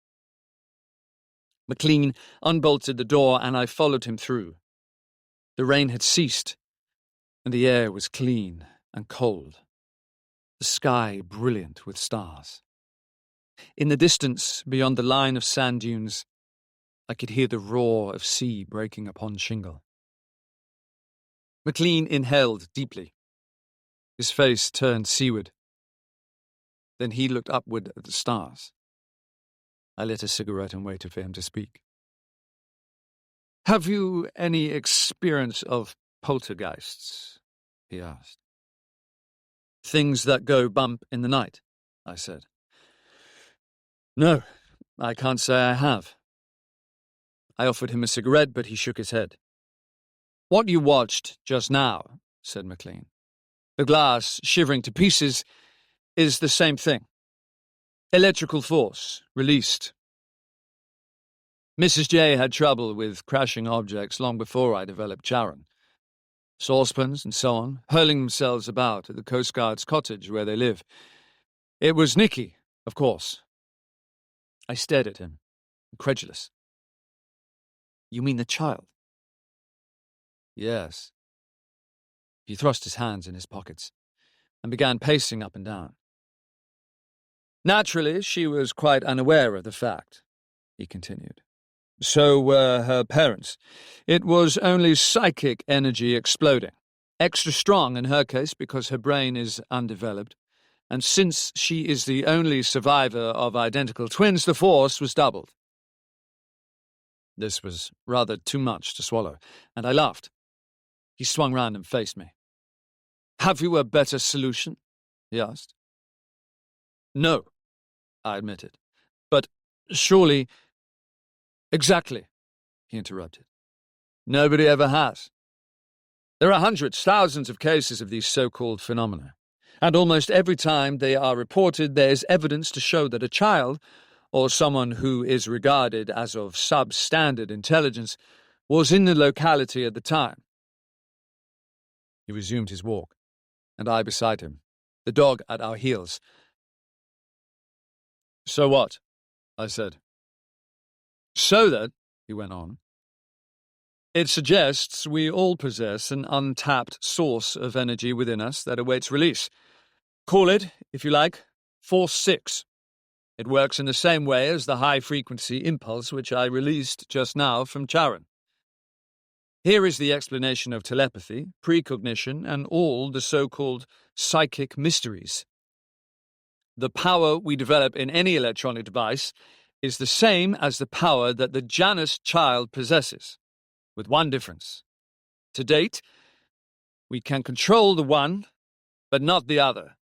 McLean unbolted the door and I followed him through. The rain had ceased, and the air was clean and cold, the sky brilliant with stars. In the distance, beyond the line of sand dunes, I could hear the roar of sea breaking upon shingle. McLean inhaled deeply. His face turned seaward. Then he looked upward at the stars. I lit a cigarette and waited for him to speak. "Have you any experience of poltergeists?" he asked. "Things that go bump in the night," I said. "No, I can't say I have." I offered him a cigarette, but he shook his head. "What you watched just now," said McLean, "the glass shivering to pieces, is the same thing. Electrical force released. Mrs. J had trouble with crashing objects long before I developed Charon. Saucepans and so on, hurling themselves about at the Coast Guard's cottage where they live. It was Nicky, of course." I stared at him, incredulous. "You mean the child?" "Yes." He thrust his hands in his pockets and began pacing up and down. "Naturally, she was quite unaware of the fact," he continued. "So were her parents. It was only psychic energy exploding. Extra strong in her case because her brain is undeveloped. And since she is the only survivor of identical twins, the force was doubled." This was rather too much to swallow, and I laughed. He swung round and faced me. "Have you a better solution?" he asked. "No," I admitted. "But surely—" "Exactly," he interrupted. "Nobody ever has. There are hundreds, thousands of cases of these so-called phenomena, and almost every time they are reported there is evidence to show that a child, or someone who is regarded as of substandard intelligence, was in the locality at the time." He resumed his walk, and I beside him, the dog at our heels. "So what?" I said. "So that," he went on, "it suggests we all possess an untapped source of energy within us that awaits release. Call it, if you like, Force 6. It works in the same way as the high-frequency impulse which I released just now from Charon. Here is the explanation of telepathy, precognition, and all the so-called psychic mysteries. The power we develop in any electronic device is the same as the power that the Janus child possesses, with one difference. To date, we can control the one, but not the other."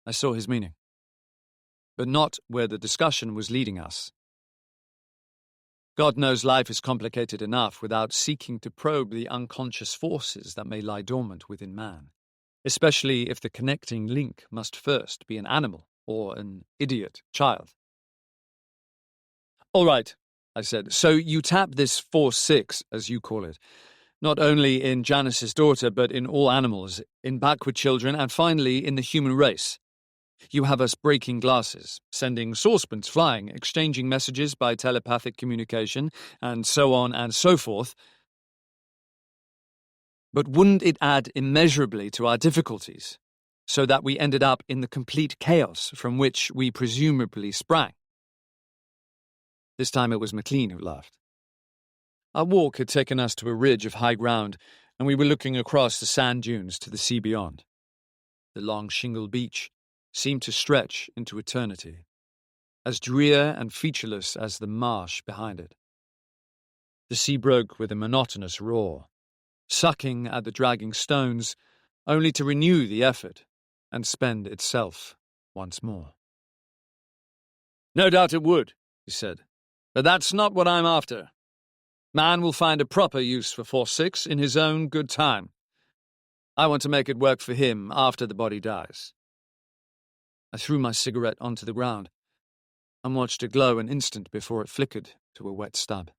I saw his meaning, but not where the discussion was leading us. God knows life is complicated enough without seeking to probe the unconscious forces that may lie dormant within man, especially if the connecting link must first be an animal or an idiot child. "All right," I said, "so you tap this Force 6, as you call it, not only in Janus's daughter, but in all animals, in backward children, and finally in the human race. You have us breaking glasses, sending saucepans flying, exchanging messages by telepathic communication, and so on and so forth. But wouldn't it add immeasurably to our difficulties, so that we ended up in the complete chaos from which we presumably sprang?" This time it was McLean who laughed. Our walk had taken us to a ridge of high ground, and we were looking across the sand dunes to the sea beyond. The long shingle beach seemed to stretch into eternity, as drear and featureless as the marsh behind it. The sea broke with a monotonous roar, sucking at the dragging stones, only to renew the effort and spend itself once more. "No doubt it would," he said, "but that's not what I'm after. Man will find a proper use for Force 6 in his own good time. I want to make it work for him after the body dies." I threw my cigarette onto the ground and watched it glow an instant before it flickered to a wet stub.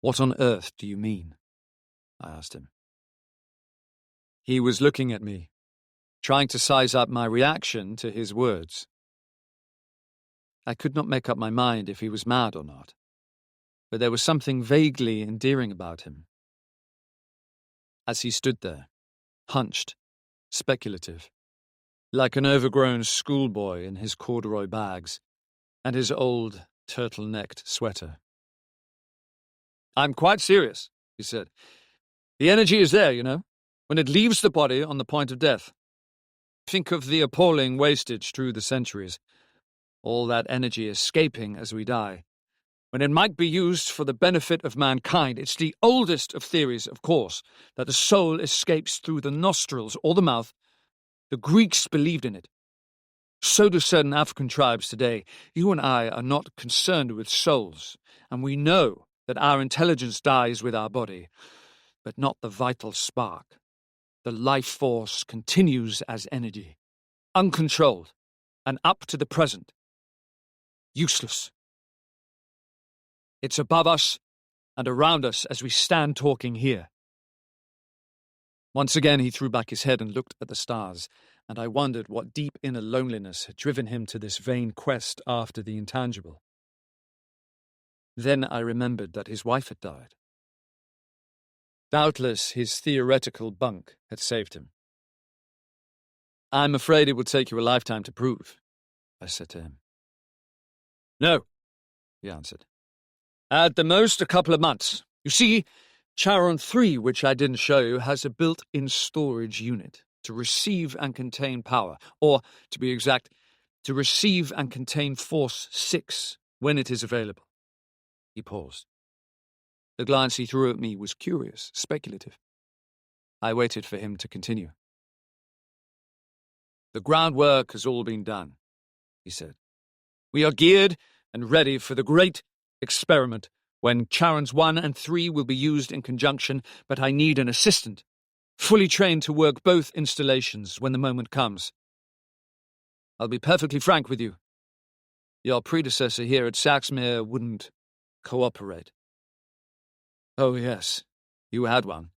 What on earth do you mean? I asked him. He was looking at me, trying to size up my reaction to his words. I could not make up my mind if he was mad or not, but there was something vaguely endearing about him. As he stood there, hunched, speculative, like an overgrown schoolboy in his corduroy bags and his old turtle-necked sweater. "I'm quite serious," he said. "The energy is there, you know, when it leaves the body on the point of death. Think of the appalling wastage through the centuries. All that energy escaping as we die, when it might be used for the benefit of mankind. It's the oldest of theories, of course, that the soul escapes through the nostrils or the mouth. The Greeks believed in it. So do certain African tribes today. You and I are not concerned with souls, and we know that our intelligence dies with our body, but not the vital spark. The life force continues as energy, uncontrolled, and up to the present. Useless. It's above us and around us as we stand talking here." Once again he threw back his head and looked at the stars, and I wondered what deep inner loneliness had driven him to this vain quest after the intangible. Then I remembered that his wife had died. Doubtless his theoretical bunk had saved him. "I'm afraid it will take you a lifetime to prove," I said to him. "No," he answered. "At the most, a couple of months. You see, Charon 3, which I didn't show you, has a built-in storage unit to receive and contain power, or, to be exact, to receive and contain Force 6 when it is available." He paused. The glance he threw at me was curious, speculative. I waited for him to continue. "The groundwork has all been done," he said. "We are geared and ready for the great experiment when Charons 1 and 3 will be used in conjunction, but I need an assistant, fully trained to work both installations when the moment comes. I'll be perfectly frank with you. Your predecessor here at Saxmere wouldn't cooperate." "Oh, yes, you had one.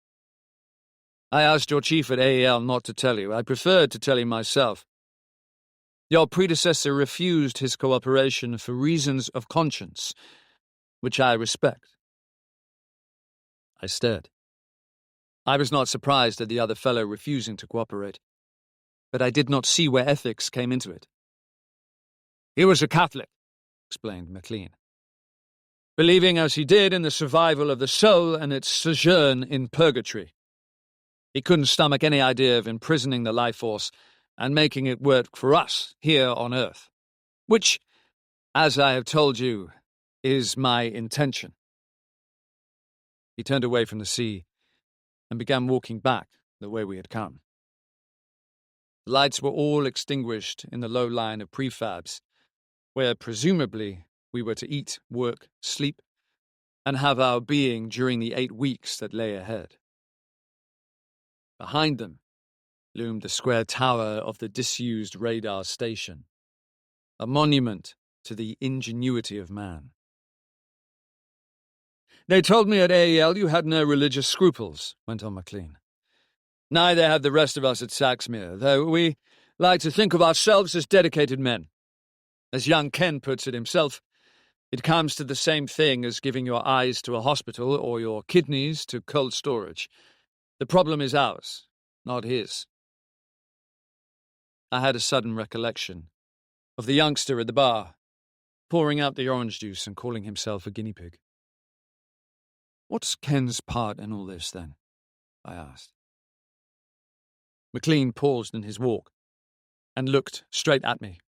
I asked your chief at AEL not to tell you. I preferred to tell you myself. Your predecessor refused his cooperation for reasons of conscience, which I respect." I stared. I was not surprised at the other fellow refusing to cooperate, but I did not see where ethics came into it. "He was a Catholic," explained McLean, "believing as he did in the survival of the soul and its sojourn in purgatory. He couldn't stomach any idea of imprisoning the life force and making it work for us here on Earth, which, as I have told you, is my intention." He turned away from the sea and began walking back the way we had come. The lights were all extinguished in the low line of prefabs, where presumably we were to eat, work, sleep, and have our being during the 8 weeks that lay ahead. Behind them loomed the square tower of the disused radar station, a monument to the ingenuity of man. "They told me at AEL you had no religious scruples," went on McLean. "Neither have the rest of us at Saxmere, though we like to think of ourselves as dedicated men. As young Ken puts it himself, it comes to the same thing as giving your eyes to a hospital or your kidneys to cold storage. The problem is ours, not his." I had a sudden recollection of the youngster at the bar, pouring out the orange juice and calling himself a guinea pig. "What's Ken's part in all this, then?" I asked. McLean paused in his walk and looked straight at me.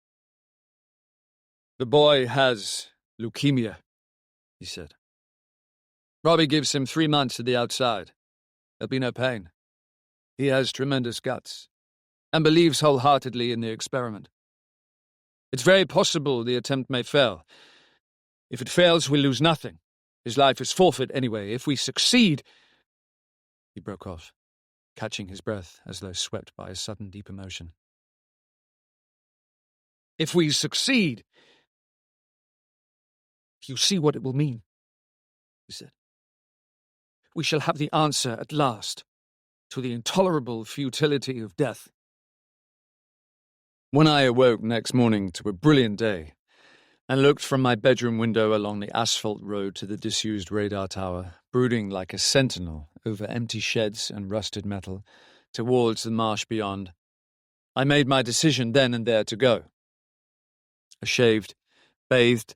"The boy has leukemia," he said. "Robbie gives him 3 months at the outside. There'll be no pain. He has tremendous guts and believes wholeheartedly in the experiment. It's very possible the attempt may fail. If it fails, we'll lose nothing. His life is forfeit anyway. If we succeed—" He broke off, catching his breath as though swept by a sudden deep emotion. "If we succeed, you see what it will mean," he said. we shall have the answer at last to the intolerable futility of death. When I awoke next morning to a brilliant day and looked from my bedroom window along the asphalt road to the disused radar tower, brooding like a sentinel over empty sheds and rusted metal towards the marsh beyond, I made my decision then and there to go. I shaved, bathed,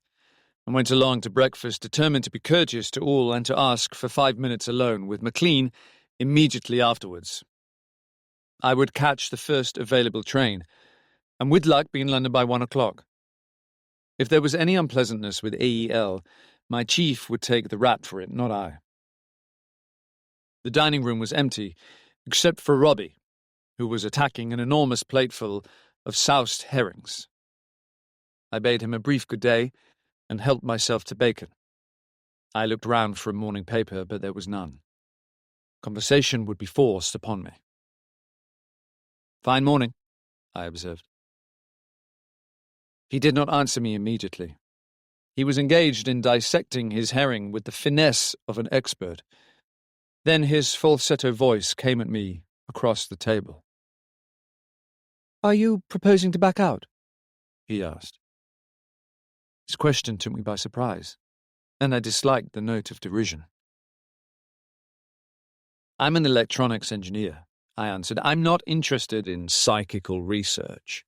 and went along to breakfast, determined to be courteous to all and to ask for 5 minutes alone with McLean immediately afterwards. I would catch the first available train, and with luck be in London by 1 o'clock. If there was any unpleasantness with AEL, my chief would take the rap for it, not I. The dining room was empty, except for Robbie, who was attacking an enormous plateful of soused herrings. I bade him a brief good day and helped myself to bacon. I looked round for a morning paper, but there was none. Conversation would be forced upon me. "Fine morning," I observed. He did not answer me immediately. He was engaged in dissecting his herring with the finesse of an expert. Then his falsetto voice came at me across the table. "Are you proposing to back out?" he asked. His question took me by surprise, and I disliked the note of derision. "I'm an electronics engineer," I answered. "I'm not interested in psychical research."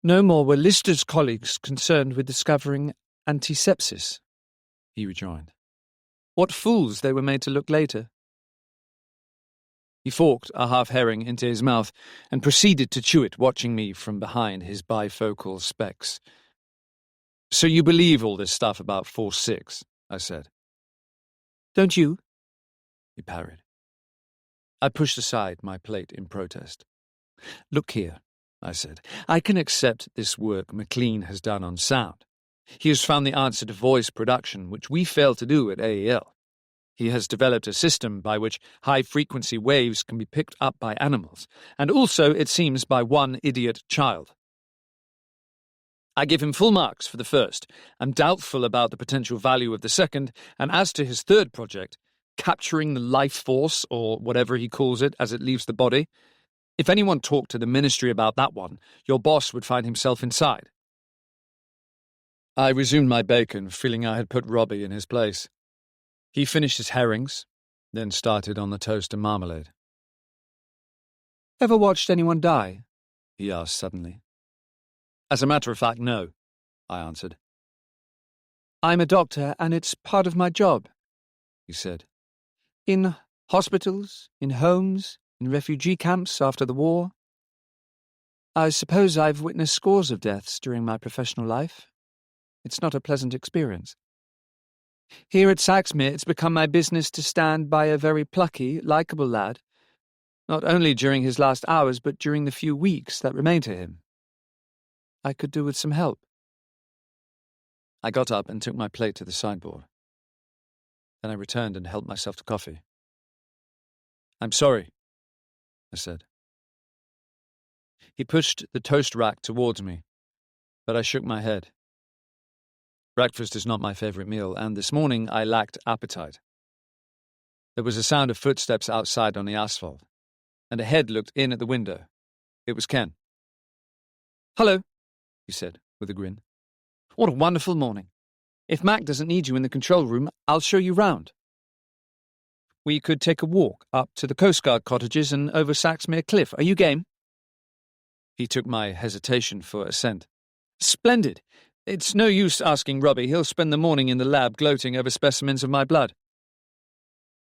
"No more were Lister's colleagues concerned with discovering antisepsis," he rejoined. "What fools they were made to look later." He forked a half-herring into his mouth and proceeded to chew it, watching me from behind his bifocal specs. "So you believe all this stuff about Force 6, I said. "Don't you?" he parried. I pushed aside my plate in protest. "Look here," I said. "I can accept this work McLean has done on sound. He has found the answer to voice production, which we failed to do at AEL. He has developed a system by which high-frequency waves can be picked up by animals, and also, it seems, by one idiot child. I give him full marks for the first. I'm doubtful about the potential value of the second, and as to his third project, capturing the life force, or whatever he calls it, as it leaves the body, if anyone talked to the ministry about that one, your boss would find himself inside." I resumed my bacon, feeling I had put Robbie in his place. He finished his herrings, then started on the toast and marmalade. "Ever watched anyone die?" he asked suddenly. "As a matter of fact, no," I answered. "I'm a doctor, and it's part of my job," he said. "In hospitals, in homes, in refugee camps after the war. I suppose I've witnessed scores of deaths during my professional life. It's not a pleasant experience. Here at Saxmere, it's become my business to stand by a very plucky, likeable lad, not only during his last hours, but during the few weeks that remain to him. I could do with some help." I got up and took my plate to the sideboard. Then I returned and helped myself to coffee. "I'm sorry," I said. He pushed the toast rack towards me, but I shook my head. Breakfast is not my favourite meal, and this morning I lacked appetite. There was a sound of footsteps outside on the asphalt, and a head looked in at the window. It was Ken. "Hello," he said, with a grin. "What a wonderful morning. If Mac doesn't need you in the control room, I'll show you round. We could take a walk up to the Coast Guard cottages and over Saxmere Cliff. Are you game?" He took my hesitation for assent. "Splendid. It's no use asking Robbie. He'll spend the morning in the lab gloating over specimens of my blood."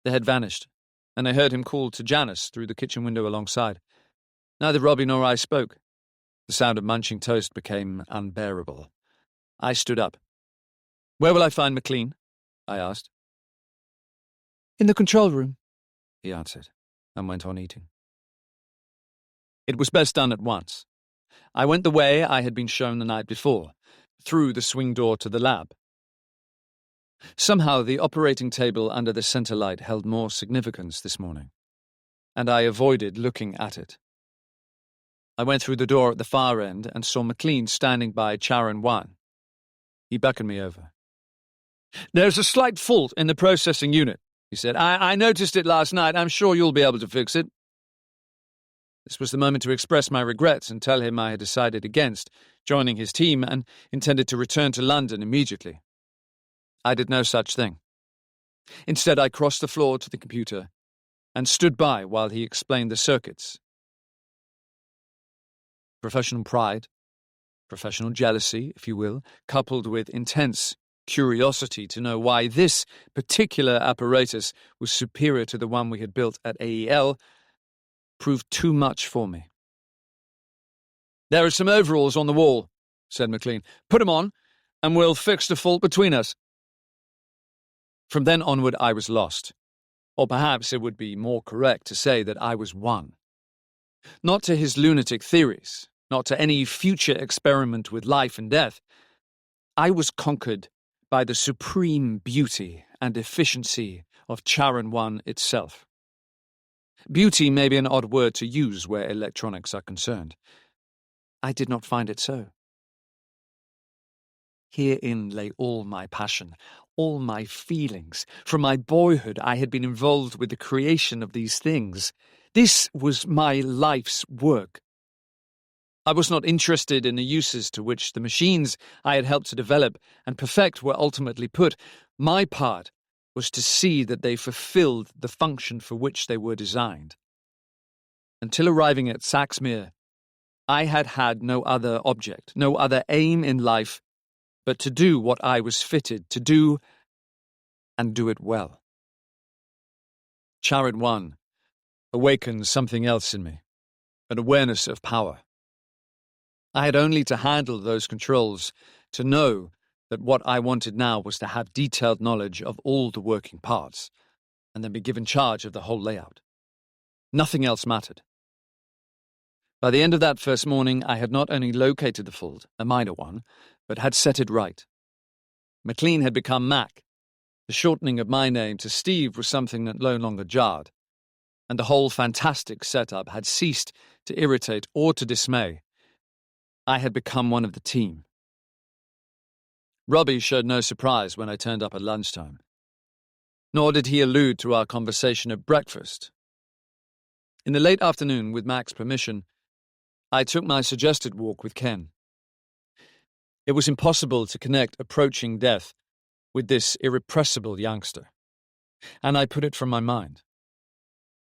The head vanished, and I heard him call to Janice through the kitchen window alongside. Neither Robbie nor I spoke. The sound of munching toast became unbearable. I stood up. "Where will I find McLean?" I asked. "In the control room," he answered, and went on eating. It was best done at once. I went the way I had been shown the night before, through the swing door to the lab. Somehow the operating table under the centre light held more significance this morning, and I avoided looking at it. I went through the door at the far end and saw McLean standing by Charon 1. He beckoned me over. There's a slight fault in the processing unit, he said. I noticed it last night. I'm sure you'll be able to fix it. This was the moment to express my regrets and tell him I had decided against joining his team and intended to return to London immediately. I did no such thing. Instead, I crossed the floor to the computer and stood by while he explained the circuits. Professional pride, professional jealousy, if you will, coupled with intense curiosity to know why this particular apparatus was superior to the one we had built at AEL, proved too much for me. "There are some overalls on the wall," said McLean. "Put 'em on, and we'll fix the fault between us." From then onward I was lost. Or perhaps it would be more correct to say that I was won. Not to his lunatic theories, not to any future experiment with life and death. I was conquered by the supreme beauty and efficiency of Charon 1 itself. Beauty may be an odd word to use where electronics are concerned. I did not find it so. Herein lay all my passion, all my feelings. From my boyhood I had been involved with the creation of these things. This was my life's work. I was not interested in the uses to which the machines I had helped to develop and perfect were ultimately put. My part was to see that they fulfilled the function for which they were designed. Until arriving at Saxmere, I had had no other object, no other aim in life but to do what I was fitted to do, and do it well. Charon 1 awakened something else in me, an awareness of power. I had only to handle those controls to know that what I wanted now was to have detailed knowledge of all the working parts, and then be given charge of the whole layout. Nothing else mattered. By the end of that first morning, I had not only located the fault, a minor one, but had set it right. McLean had become Mac. The shortening of my name to Steve was something that no longer jarred, and the whole fantastic setup had ceased to irritate or to dismay. I had become one of the team. Robbie showed no surprise when I turned up at lunchtime, nor did he allude to our conversation at breakfast. In the late afternoon, with Mac's permission, I took my suggested walk with Ken. It was impossible to connect approaching death with this irrepressible youngster, and I put it from my mind.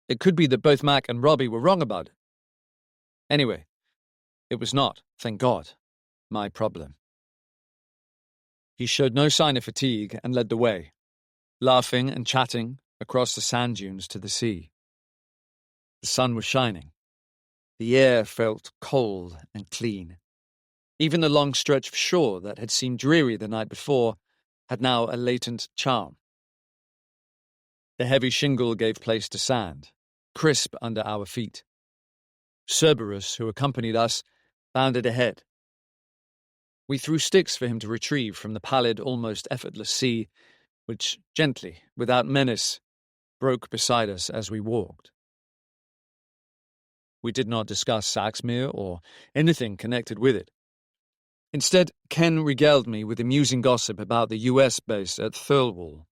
It could be that both Mac and Robbie were wrong about it. Anyway, it was not, thank God, my problem. He showed no sign of fatigue and led the way, laughing and chatting across the sand dunes to the sea. The sun was shining. The air felt cold and clean. Even the long stretch of shore that had seemed dreary the night before had now a latent charm. The heavy shingle gave place to sand, crisp under our feet. Cerberus, who accompanied us, bounded ahead. We threw sticks for him to retrieve from the pallid, almost effortless sea, which gently, without menace, broke beside us as we walked. We did not discuss Saxmere or anything connected with it. Instead, Ken regaled me with amusing gossip about the US base at Thirlwall,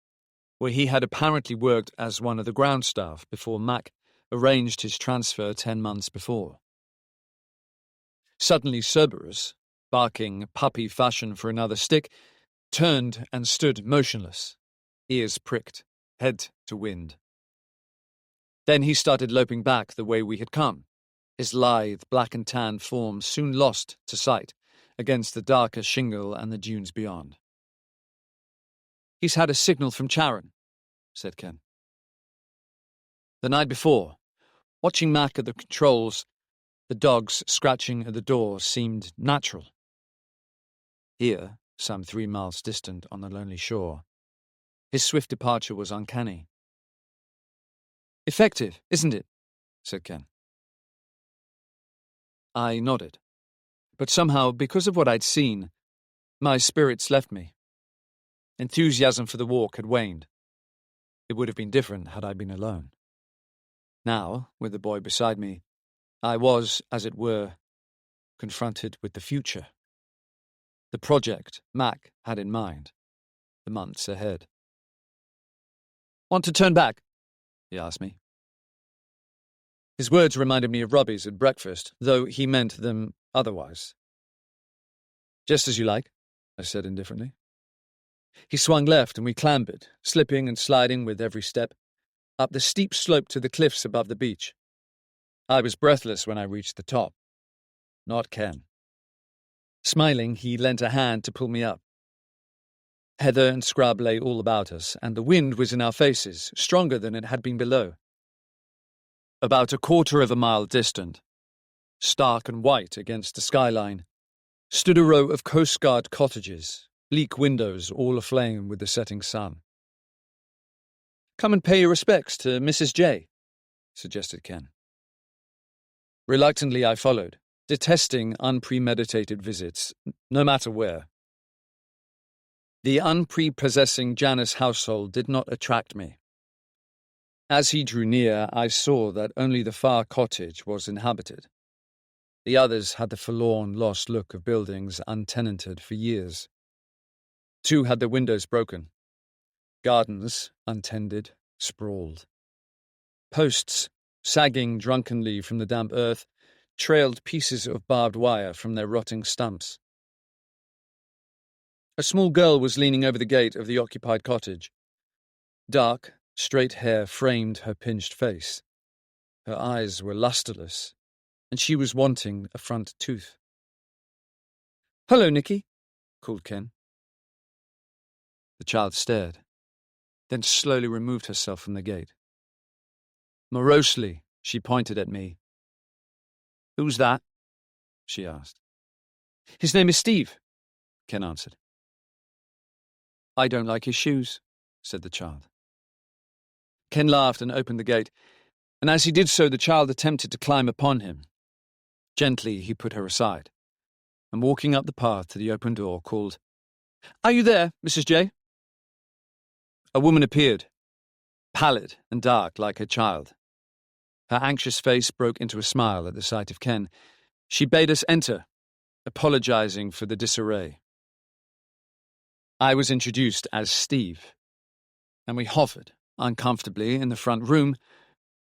where he had apparently worked as one of the ground staff before Mac arranged his transfer 10 months before. Suddenly Cerberus, barking puppy fashion for another stick, turned and stood motionless, ears pricked, head to wind. Then he started loping back the way we had come, his lithe black and tan form soon lost to sight against the darker shingle and the dunes beyond. "He's had a signal from Charon," said Ken. The night before, watching Mac at the controls, the dogs scratching at the door seemed natural. Here, some 3 miles distant on the lonely shore, his swift departure was uncanny. "Effective, isn't it?" said Ken. I nodded. But somehow, because of what I'd seen, my spirits left me. Enthusiasm for the walk had waned. It would have been different had I been alone. Now, with the boy beside me, I was, as it were, confronted with the future. The project Mac had in mind. the months ahead. "Want to turn back?" he asked me. His words reminded me of Robbie's at breakfast, though he meant them otherwise. "Just as you like," I said indifferently. He swung left and we clambered, slipping and sliding with every step, up the steep slope to the cliffs above the beach. I was breathless when I reached the top. Not Ken. Smiling, he lent a hand to pull me up. Heather and scrub lay all about us, and the wind was in our faces, stronger than it had been below. About a quarter of a mile distant, stark and white against the skyline, stood a row of Coast Guard cottages, bleak windows all aflame with the setting sun. "Come and pay your respects to Mrs. J," suggested Ken. Reluctantly I followed, detesting unpremeditated visits, no matter where. The unprepossessing Janus household did not attract me. As he drew near, I saw that only the far cottage was inhabited. The others had the forlorn, lost look of buildings untenanted for years. 2 had their windows broken. Gardens, untended, sprawled. Posts, sagging drunkenly from the damp earth, trailed pieces of barbed wire from their rotting stumps. A small girl was leaning over the gate of the occupied cottage. Dark, straight hair framed her pinched face. Her eyes were lustreless, and she was wanting a front tooth. "Hello, Nicky," called Ken. The child stared, then slowly removed herself from the gate. Morosely, she pointed at me. "Who's that?" she asked. "His name is Steve," Ken answered. "I don't like his shoes," said the child. Ken laughed and opened the gate, and as he did so, the child attempted to climb upon him. Gently, he put her aside, and walking up the path to the open door, called, "Are you there, Mrs. J?" A woman appeared, pallid and dark like her child. Her anxious face broke into a smile at the sight of Ken. She bade us enter, apologizing for the disarray. I was introduced as Steve, and we hovered uncomfortably in the front room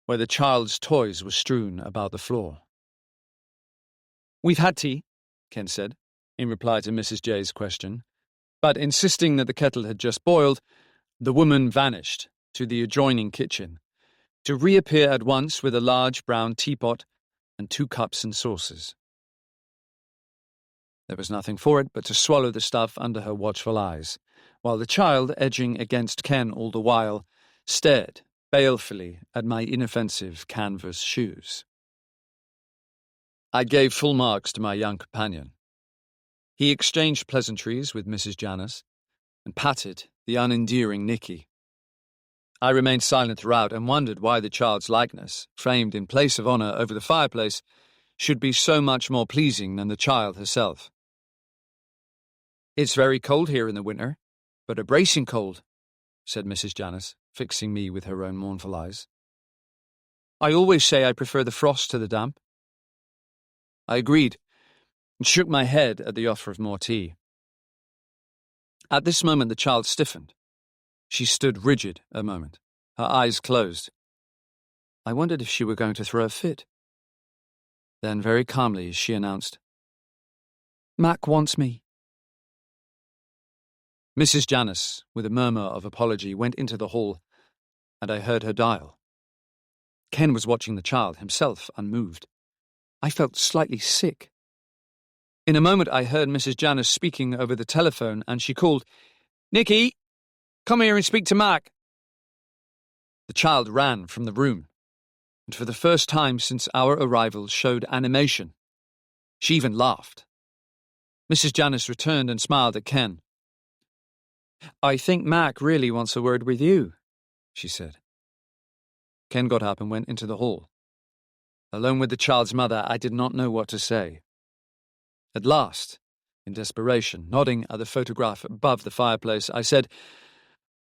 where the child's toys were strewn about the floor. "We've had tea," Ken said, in reply to Mrs. J's question, but insisting that the kettle had just boiled, the woman vanished to the adjoining kitchen, to reappear at once with a large brown teapot and 2 cups and saucers. There was nothing for it but to swallow the stuff under her watchful eyes, while the child, edging against Ken all the while, stared balefully at my inoffensive canvas shoes. I gave full marks to my young companion. He exchanged pleasantries with Mrs. Janus and patted the unendearing Nicky. I remained silent throughout and wondered why the child's likeness, framed in place of honour over the fireplace, should be so much more pleasing than the child herself. "It's very cold here in the winter, but a bracing cold," said Mrs. Janus, fixing me with her own mournful eyes. "I always say I prefer the frost to the damp." I agreed, and shook my head at the offer of more tea. At this moment the child stiffened. She stood rigid a moment, her eyes closed. I wondered if she were going to throw a fit. Then very calmly she announced, "Mac wants me." Mrs. Janus, with a murmur of apology, went into the hall, and I heard her dial. Ken was watching the child, himself unmoved. I felt slightly sick. In a moment I heard Mrs. Janus speaking over the telephone, and she called, "Nicky, come here and speak to Mac." The child ran from the room, and for the first time since our arrival showed animation. She even laughed. Mrs. Janus returned and smiled at Ken. "I think Mac really wants a word with you," she said. Ken got up and went into the hall. Alone with the child's mother, I did not know what to say. At last, in desperation, nodding at the photograph above the fireplace, I said,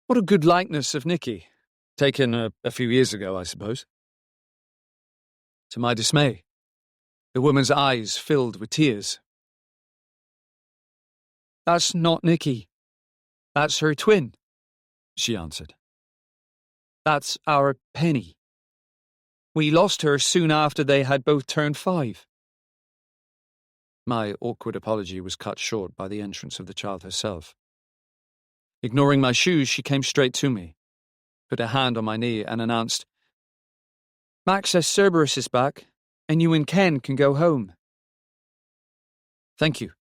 "What a good likeness of Nicky. Taken a few years ago, I suppose." To my dismay, the woman's eyes filled with tears. "That's not Nicky," That's her twin, she answered. That's our Penny. We lost her soon after they had both turned 5. My awkward apology was cut short by the entrance of the child herself. Ignoring my shoes, she came straight to me, put a hand on my knee, and announced, Max says Cerberus is back, and you and Ken can go home. Thank you,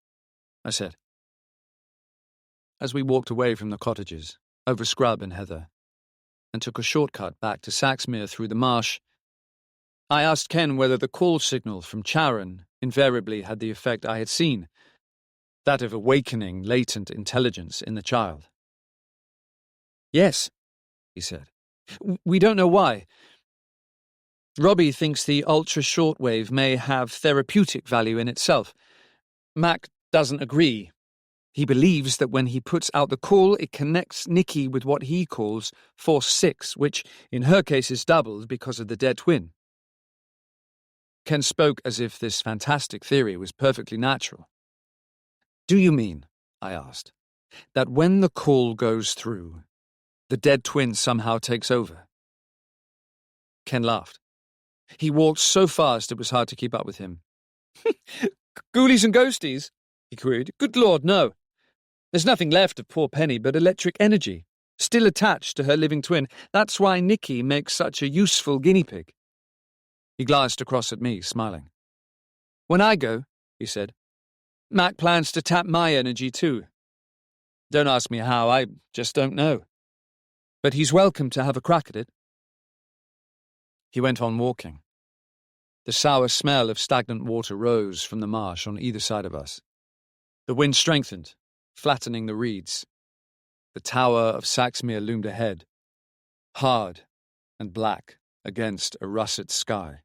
I said. As we walked away from the cottages, over scrub and heather, and took a shortcut back to Saxmere through the marsh, I asked Ken whether the call signal from Charon invariably had the effect I had seen, that of awakening latent intelligence in the child. Yes, he said. We don't know why. Robbie thinks the ultra-shortwave may have therapeutic value in itself. Mac doesn't agree. He believes that when he puts out the call, it connects Nikki with what he calls Force 6, which in her case is doubled because of the dead twin. Ken spoke as if this fantastic theory was perfectly natural. Do you mean, I asked, that when the call goes through, the dead twin somehow takes over? Ken laughed. He walked so fast it was hard to keep up with him. Ghoulies and ghosties? He queried. Good Lord, no. There's nothing left of poor Penny but electric energy, still attached to her living twin. That's why Nikki makes such a useful guinea pig. He glanced across at me, smiling. When I go, he said, Mac plans to tap my energy too. Don't ask me how, I just don't know. But he's welcome to have a crack at it. He went on walking. The sour smell of stagnant water rose from the marsh on either side of us. The wind strengthened, flattening the reeds. The tower of Saxmere loomed ahead, hard and black against a russet sky.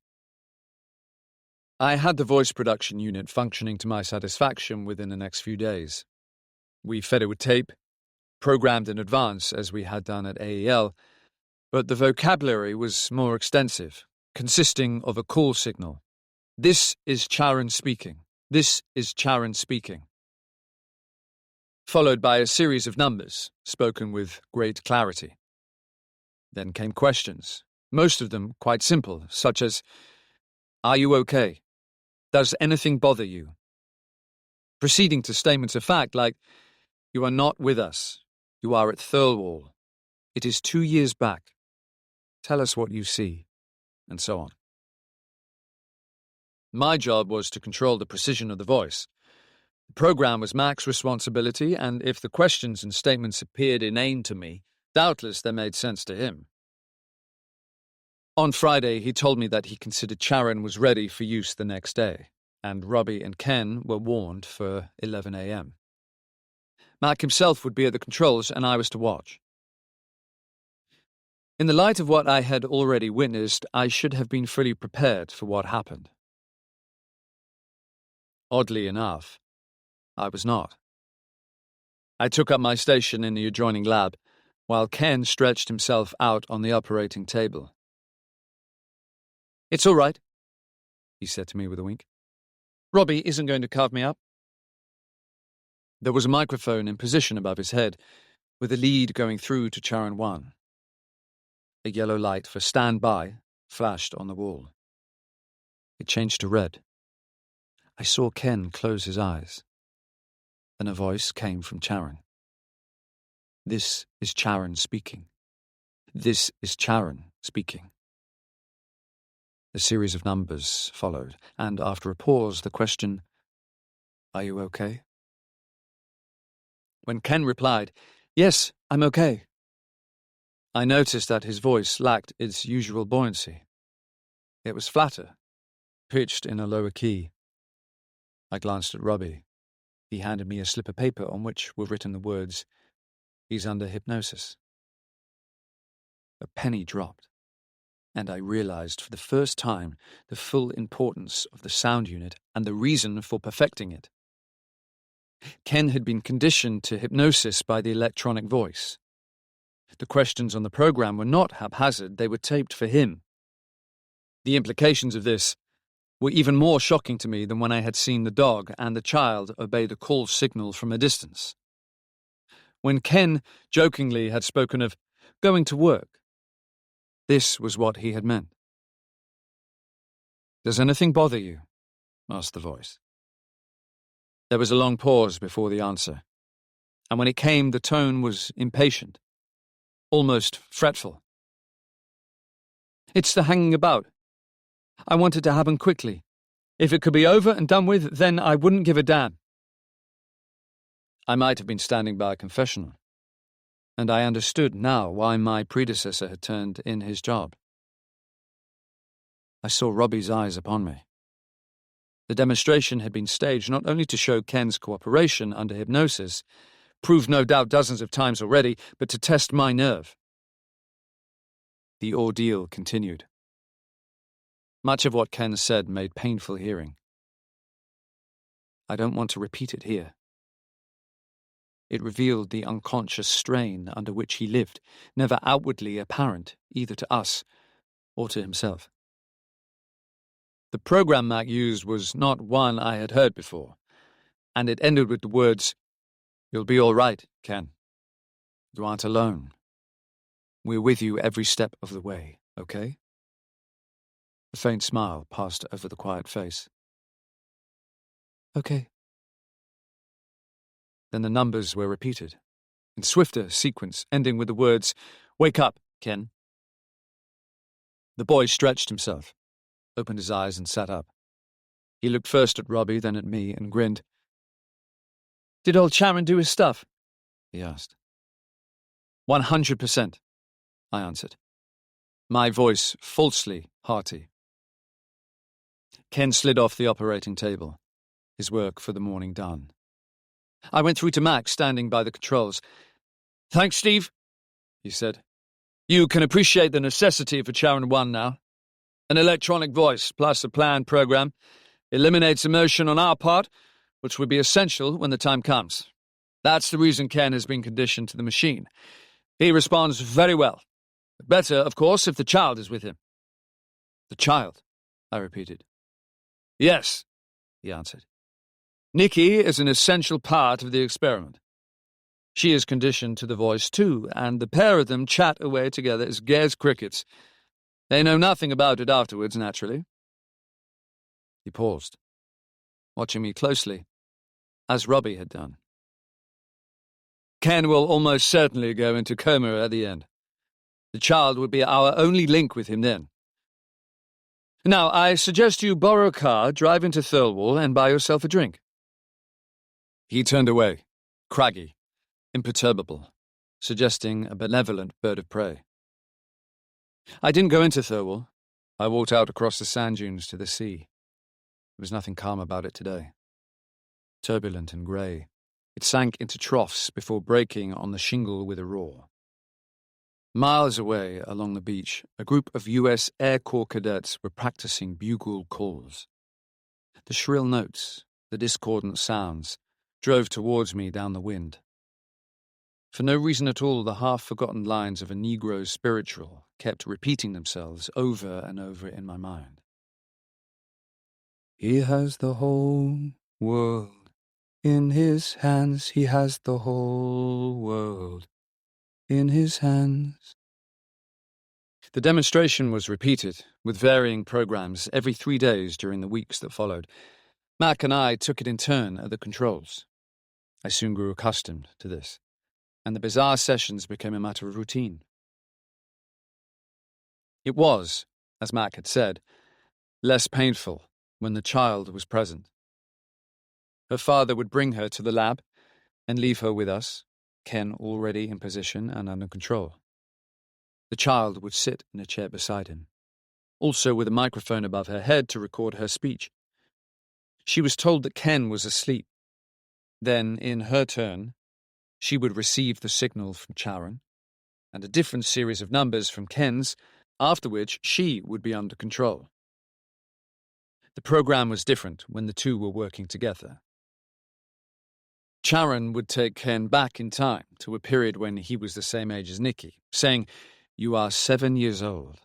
I had the voice production unit functioning to my satisfaction within the next few days. We fed it with tape, programmed in advance as we had done at AEL, but the vocabulary was more extensive, consisting of a call signal. This is Charon speaking. This is Charon speaking. Followed by a series of numbers, spoken with great clarity. Then came questions, most of them quite simple, such as, Are you okay? Does anything bother you? Proceeding to statements of fact like, You are not with us. You are at Thirlwall. It is 2 years back. Tell us what you see, and so on. My job was to control the precision of the voice. The program was Mac's responsibility, and if the questions and statements appeared inane to me, doubtless they made sense to him. On Friday, he told me that he considered Charon was ready for use the next day, and Robbie and Ken were warned for 11 a.m. Mac himself would be at the controls, and I was to watch. In the light of what I had already witnessed, I should have been fully prepared for what happened. Oddly enough, I was not. I took up my station in the adjoining lab, while Ken stretched himself out on the operating table. It's all right, he said to me with a wink. Robbie isn't going to carve me up. There was a microphone in position above his head, with a lead going through to Charon 1. A yellow light for stand by flashed on the wall. It changed to red. I saw Ken close his eyes. Then a voice came from Charon. This is Charon speaking. This is Charon speaking. A series of numbers followed, and after a pause, the question, Are you okay? When Ken replied, Yes, I'm okay, I noticed that his voice lacked its usual buoyancy. It was flatter, pitched in a lower key. I glanced at Robbie. He handed me a slip of paper on which were written the words, He's under hypnosis. A penny dropped, and I realized for the first time the full importance of the sound unit and the reason for perfecting it. Ken had been conditioned to hypnosis by the electronic voice. The questions on the program were not haphazard, they were taped for him. The implications of this were even more shocking to me than when I had seen the dog and the child obey the call signal from a distance. when Ken jokingly had spoken of going to work. This was what he had meant. "Does anything bother you?" asked the voice. There was a long pause before the answer, and when it came, the tone was impatient, almost fretful. "It's the hanging about. I want it to happen quickly. If it could be over and done with, then I wouldn't give a damn." I might have been standing by a confessional, and I understood now why my predecessor had turned in his job. I saw Robbie's eyes upon me. The demonstration had been staged not only to show Ken's cooperation under hypnosis, proved no doubt dozens of times already, but to test my nerve. The ordeal continued. Much of what Ken said made painful hearing. I don't want to repeat it here. It revealed the unconscious strain under which he lived, never outwardly apparent either to us or to himself. The program Mac used was not one I had heard before, and it ended with the words, "You'll be all right, Ken. You aren't alone. We're with you every step of the way, okay?" A faint smile passed over the quiet face. "Okay." Then the numbers were repeated, in swifter sequence, ending with the words, "Wake up, Ken." The boy stretched himself, opened his eyes and sat up. He looked first at Robbie, then at me, and grinned. "Did old Sharon do his stuff?" he asked. 100%, I answered, my voice falsely hearty. Ken slid off the operating table, his work for the morning done. I went through to Max, standing by the controls. "Thanks, Steve," he said. "You can appreciate the necessity for Charon 1 now. An electronic voice plus a planned program eliminates immersion on our part, which would be essential when the time comes. That's the reason Ken has been conditioned to the machine. He responds very well. Better, of course, if the child is with him." "The child?" I repeated. "Yes," he answered. "Nikki is an essential part of the experiment. She is conditioned to the voice too, and the pair of them chat away together as gay as crickets. They know nothing about it afterwards, naturally." He paused, watching me closely, as Robbie had done. "Ken will almost certainly go into coma at the end. The child would be our only link with him then. Now, I suggest you borrow a car, drive into Thirlwall, and buy yourself a drink." He turned away, craggy, imperturbable, suggesting a benevolent bird of prey. I didn't go into Thirlwall. I walked out across the sand dunes to the sea. There was nothing calm about it today. Turbulent and grey, it sank into troughs before breaking on the shingle with a roar. Miles away along the beach, a group of U.S. Air Corps cadets were practicing bugle calls. The shrill notes, the discordant sounds, drove towards me down the wind. For no reason at all, the half-forgotten lines of a Negro spiritual kept repeating themselves over and over in my mind. "He has the whole world in his hands. He has the whole world in his hands." The demonstration was repeated, with varying programs, every 3 days during the weeks that followed. Mac and I took it in turn at the controls. I soon grew accustomed to this, and the bizarre sessions became a matter of routine. It was, as Mac had said, less painful when the child was present. Her father would bring her to the lab and leave her with us, Ken already in position and under control. The child would sit in a chair beside him, also with a microphone above her head to record her speech. She was told that Ken was asleep. Then, in her turn, she would receive the signal from Charon, and a different series of numbers from Ken's, after which she would be under control. The program was different when the two were working together. Charon would take Ken back in time to a period when he was the same age as Nikki, saying, "You are 7 years old.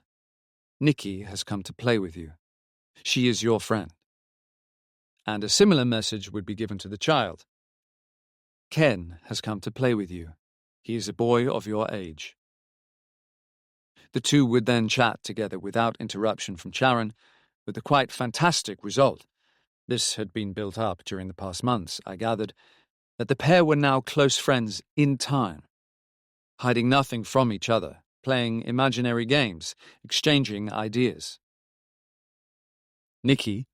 Nikki has come to play with you. She is your friend." And a similar message would be given to the child. "Ken has come to play with you. He is a boy of your age. The two would then chat together without interruption from Charon, with a quite fantastic result. This had been built up during the past months, I gathered, that the pair were now close friends in time, hiding nothing from each other, playing imaginary games, exchanging ideas. Nicky,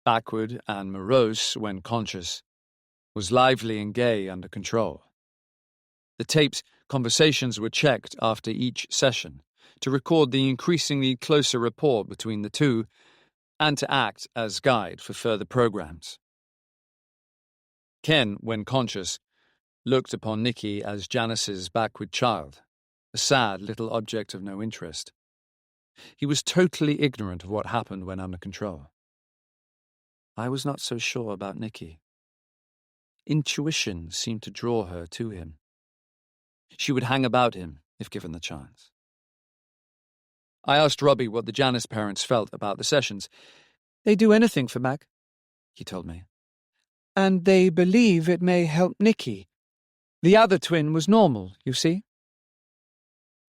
backward and morose when conscious, was lively and gay under control. The taped conversations were checked after each session to record the increasingly closer rapport between the two and to act as guide for further programs. Ken, when conscious, looked upon Nicky as Janice's backward child, a sad little object of no interest. He was totally ignorant of what happened when under control. I was not so sure about Nicky. Intuition seemed to draw her to him. She would hang about him if given the chance. I asked Robbie what the Janice parents felt about the sessions. They do anything for Mac, he told me. And they believe it may help Nicky. The other twin was normal, you see.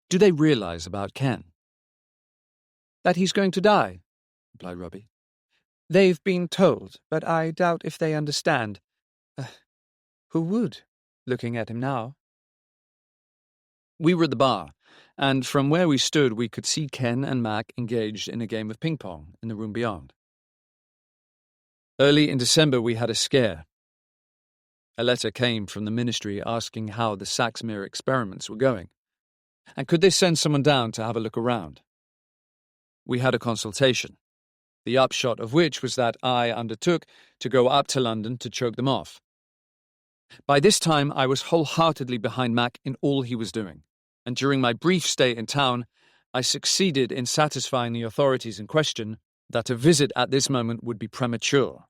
Do they realize about Ken? That he's going to die, replied Robbie. They've been told, but I doubt if they understand. Who would, looking at him now? We were at the bar, and from where we stood we could see Ken and Mac engaged in a game of ping-pong in the room beyond. Early in December we had a scare. A letter came from the ministry asking how the Saxmere experiments were going, and could they send someone down to have a look around. We had a consultation, the upshot of which was that I undertook to go up to London to choke them off. By this time I was wholeheartedly behind Mac in all he was doing, and during my brief stay in town, I succeeded in satisfying the authorities in question that a visit at this moment would be premature.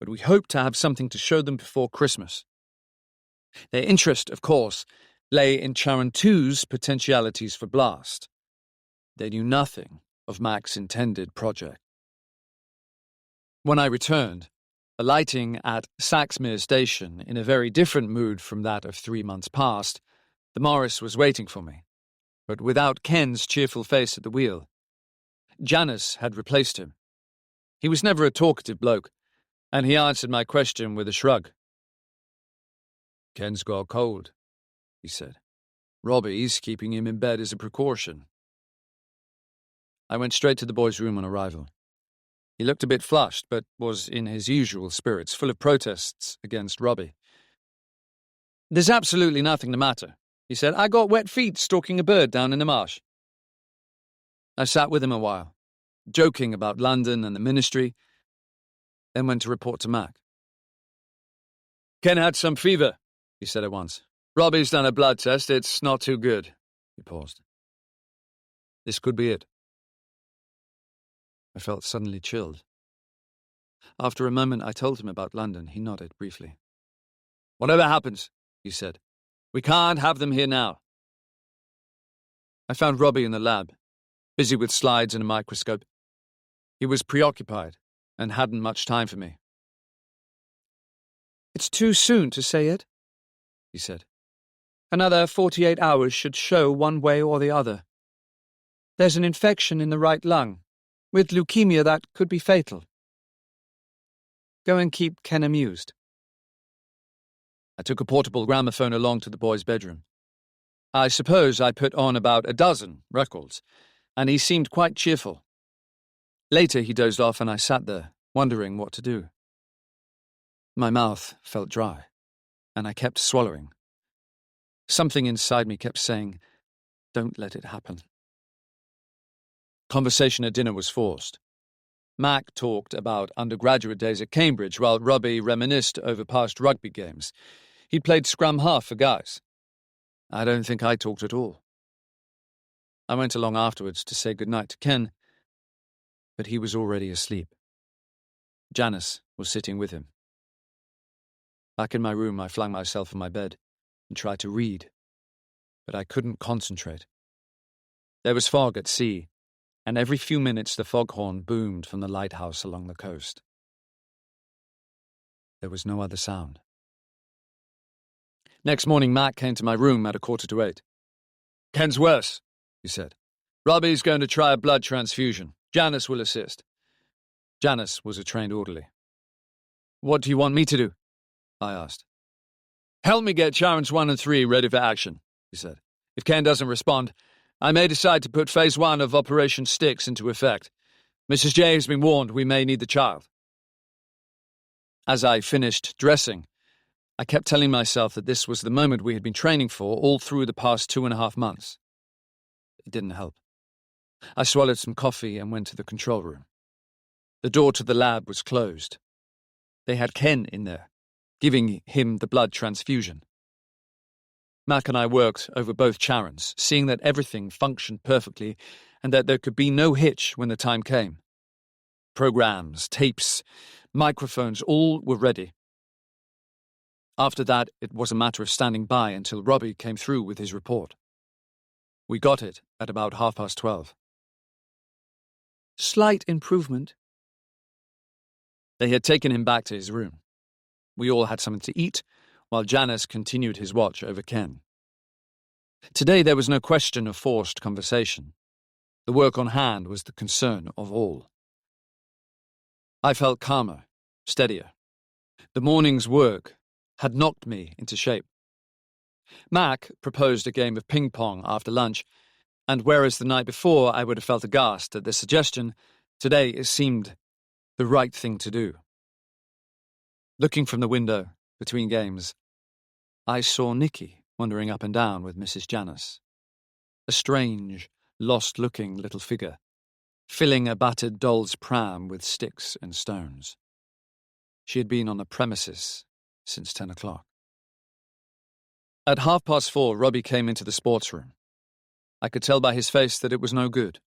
But we hoped to have something to show them before Christmas. Their interest, of course, lay in Charon 2's potentialities for blast. They knew nothing of Mac's intended project. When I returned, alighting at Saxmere Station in a very different mood from that of 3 months past, the Morris was waiting for me, but without Ken's cheerful face at the wheel. Janice had replaced him. He was never a talkative bloke, and he answered my question with a shrug. "Ken's got a cold," he said. "Robbie's keeping him in bed as a precaution." I went straight to the boy's room on arrival. He looked a bit flushed, but was in his usual spirits, full of protests against Robbie. "There's absolutely nothing the matter," he said. "I got wet feet stalking a bird down in the marsh." I sat with him a while, joking about London and the ministry, then went to report to Mac. "Ken had some fever," he said at once. "Robbie's done a blood test. It's not too good." He paused. "This could be it." I felt suddenly chilled. After a moment I told him about London. He nodded briefly. "Whatever happens," he said, "we can't have them here now." I found Robbie in the lab, busy with slides and a microscope. He was preoccupied and hadn't much time for me. "It's too soon to say it," he said. "Another 48 hours should show one way or the other. There's an infection in the right lung. With leukemia, that could be fatal. Go and keep Ken amused." I took a portable gramophone along to the boy's bedroom. I suppose I put on about a dozen records, and he seemed quite cheerful. Later he dozed off and I sat there, wondering what to do. My mouth felt dry, and I kept swallowing. Something inside me kept saying, "Don't let it happen." Conversation at dinner was forced. Mac talked about undergraduate days at Cambridge, while Robbie reminisced over past rugby games. He played scrum half for guys. I don't think I talked at all. I went along afterwards to say goodnight to Ken, but he was already asleep. Janice was sitting with him. Back in my room, I flung myself on my bed and tried to read, but I couldn't concentrate. There was fog at sea, and every few minutes the foghorn boomed from the lighthouse along the coast. There was no other sound. Next morning, Mac came to my room at 7:45. "Ken's worse," he said. "Robbie's going to try a blood transfusion. Janice will assist." Janice was a trained orderly. "What do you want me to do?" I asked. "Help me get Charons 1 and 3 ready for action," he said. "If Ken doesn't respond, I may decide to put Phase 1 of Operation Styx into effect. Mrs. J has been warned we may need the child." As I finished dressing, I kept telling myself that this was the moment we had been training for all through the past 2.5 months. It didn't help. I swallowed some coffee and went to the control room. The door to the lab was closed. They had Ken in there, giving him the blood transfusion. Mac and I worked over both Charons, seeing that everything functioned perfectly and that there could be no hitch when the time came. Programs, tapes, microphones, all were ready. After that, it was a matter of standing by until Robbie came through with his report. We got it at about 12:30. "Slight improvement." They had taken him back to his room. We all had something to eat, while Janice continued his watch over Ken. Today there was no question of forced conversation. The work on hand was the concern of all. I felt calmer, steadier. The morning's work had knocked me into shape. Mac proposed a game of ping-pong after lunch, and whereas the night before I would have felt aghast at the suggestion, today it seemed the right thing to do. Looking from the window, between games, I saw Nicky wandering up and down with Mrs. Janice. A strange, lost-looking little figure, filling a battered doll's pram with sticks and stones. She had been on the premises since 10 o'clock. At 4:30, Robbie came into the sports room. I could tell by his face that it was no good.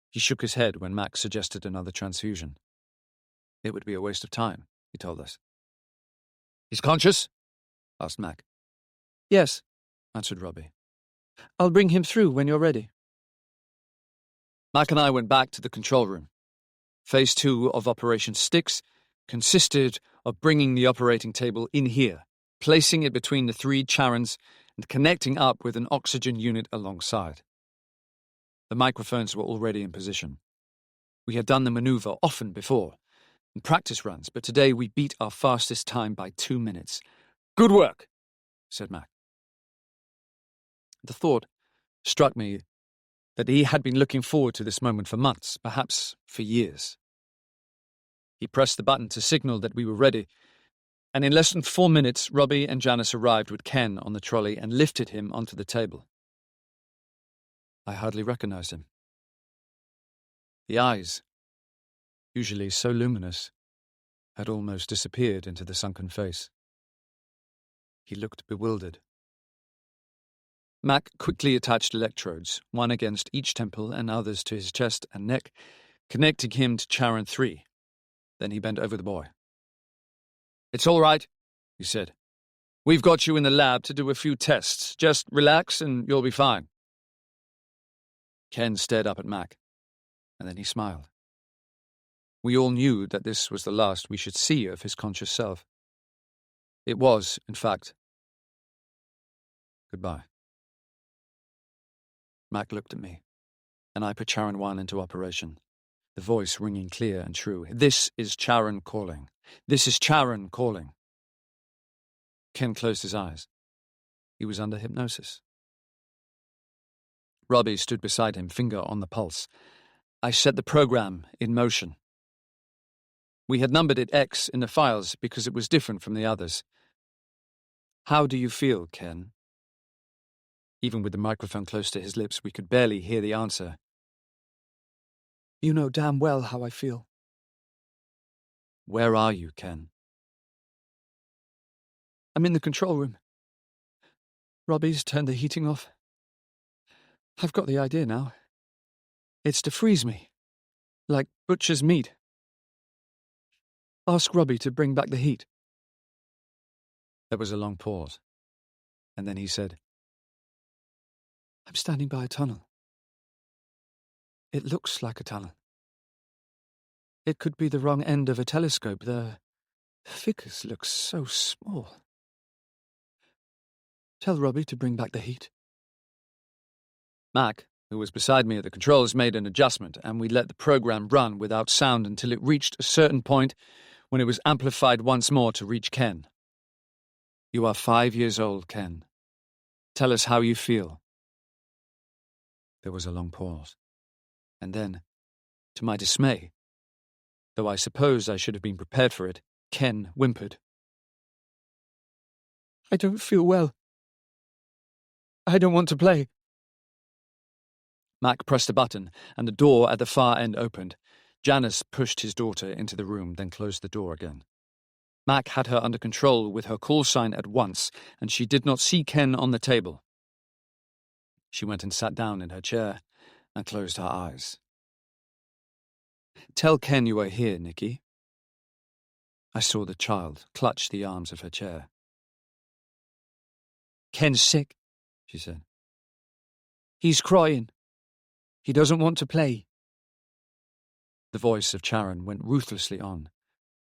He shook his head when Mac suggested another transfusion. It would be a waste of time, he told us. "He's conscious?" asked Mac. "Yes," answered Robbie. "I'll bring him through when you're ready." Mac and I went back to the control room. Phase 2 of Operation Styx consisted of bringing the operating table in here, placing it between the 3 Charons and connecting up with an oxygen unit alongside. The microphones were already in position. We had done the maneuver often before, in practice runs, but today we beat our fastest time by 2 minutes. "Good work," said Mac. The thought struck me that he had been looking forward to this moment for months, perhaps for years. He pressed the button to signal that we were ready, and in less than 4 minutes, Robbie and Janice arrived with Ken on the trolley and lifted him onto the table. I hardly recognized him. The eyes, usually so luminous, had almost disappeared into the sunken face. He looked bewildered. Mac quickly attached electrodes, one against each temple and others to his chest and neck, connecting him to Charon 3. Then he bent over the boy. "It's all right," he said. "We've got you in the lab to do a few tests. Just relax and you'll be fine." Ken stared up at Mac, and then he smiled. We all knew that this was the last we should see of his conscious self. It was, in fact, goodbye. Mac looked at me, and I put Charon 1 into operation, the voice ringing clear and true. "This is Charon calling. This is Charon calling." Ken closed his eyes. He was under hypnosis. Robbie stood beside him, finger on the pulse. I set the program in motion. We had numbered it X in the files because it was different from the others. "How do you feel, Ken?" Even with the microphone close to his lips, we could barely hear the answer. "You know damn well how I feel." "Where are you, Ken?" "I'm in the control room. Robbie's turned the heating off. I've got the idea now. It's to freeze me, like butcher's meat. Ask Robbie to bring back the heat." There was a long pause, and then he said, "I'm standing by a tunnel. It looks like a tunnel. It could be the wrong end of a telescope. The figures look so small. Tell Robbie to bring back the heat. Mac, who was beside me at the controls, made an adjustment, and we let the program run without sound until it reached a certain point when it was amplified once more to reach Ken. You are 5 years old, Ken. Tell us how you feel. There was a long pause, and then, to my dismay, though I suppose I should have been prepared for it, Ken whimpered. I don't feel well. I don't want to play. Mac pressed a button, and the door at the far end opened. Janice pushed his daughter into the room, then closed the door again. Mac had her under control with her call sign at once, and she did not see Ken on the table. She went and sat down in her chair and closed her eyes. Tell Ken you are here, Nicky. I saw the child clutch the arms of her chair. Ken's sick, she said. He's crying. He doesn't want to play. The voice of Charon went ruthlessly on.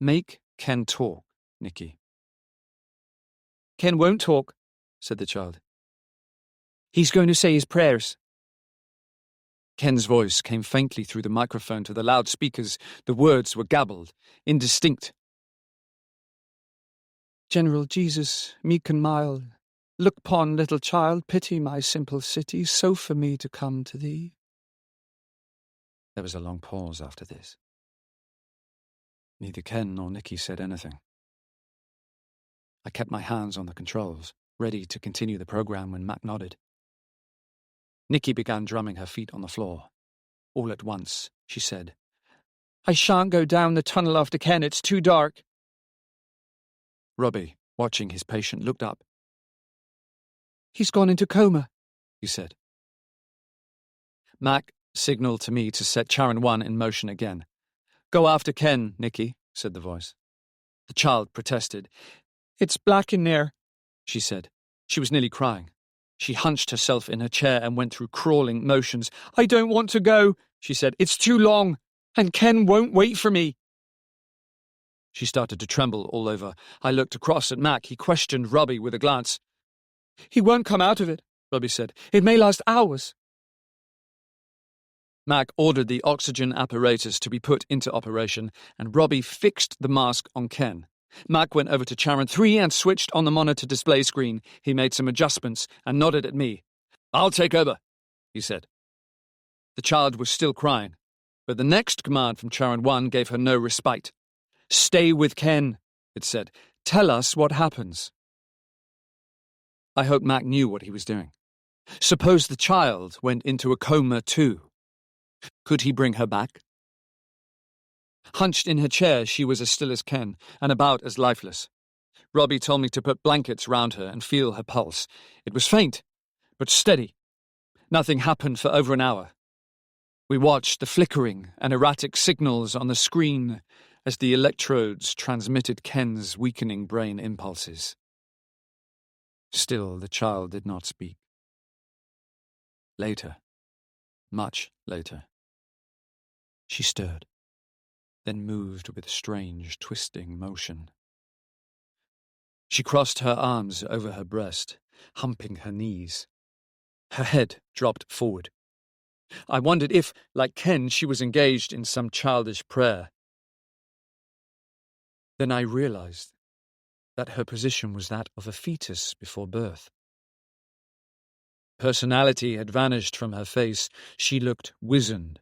Make Ken talk, Nicky. Ken won't talk, said the child. He's going to say his prayers. Ken's voice came faintly through the microphone to the loudspeakers. The words were gabbled, indistinct. General Jesus, meek and mild, look upon little child, pity my simple city, so for me to come to thee. There was a long pause after this. Neither Ken nor Nicky said anything. I kept my hands on the controls, ready to continue the program when Mac nodded. Nicky began drumming her feet on the floor. All at once, she said, I shan't go down the tunnel after Ken, it's too dark. Robbie, watching his patient, looked up. He's gone into coma, he said. Mac signalled to me to set Charon 1 in motion again. Go after Ken, Nicky, said the voice. The child protested. It's black in there, she said. She was nearly crying. She hunched herself in her chair and went through crawling motions. I don't want to go, she said. It's too long, and Ken won't wait for me. She started to tremble all over. I looked across at Mac. He questioned Robbie with a glance. He won't come out of it, Robbie said. It may last hours. Mac ordered the oxygen apparatus to be put into operation, and Robbie fixed the mask on Ken. Mac went over to Charon 3 and switched on the monitor display screen. He made some adjustments and nodded at me. I'll take over, he said. The child was still crying, but the next command from Charon 1 gave her no respite. Stay with Ken, it said. Tell us what happens. I hoped Mac knew what he was doing. Suppose the child went into a coma too. Could he bring her back? Hunched in her chair, she was as still as Ken, and about as lifeless. Robbie told me to put blankets round her and feel her pulse. It was faint, but steady. Nothing happened for over an hour. We watched the flickering and erratic signals on the screen as the electrodes transmitted Ken's weakening brain impulses. Still, the child did not speak. Later, much later, she stirred, then moved with strange, twisting motion. She crossed her arms over her breast, humping her knees. Her head dropped forward. I wondered if, like Ken, she was engaged in some childish prayer. Then I realized that her position was that of a fetus before birth. Personality had vanished from her face. She looked wizened,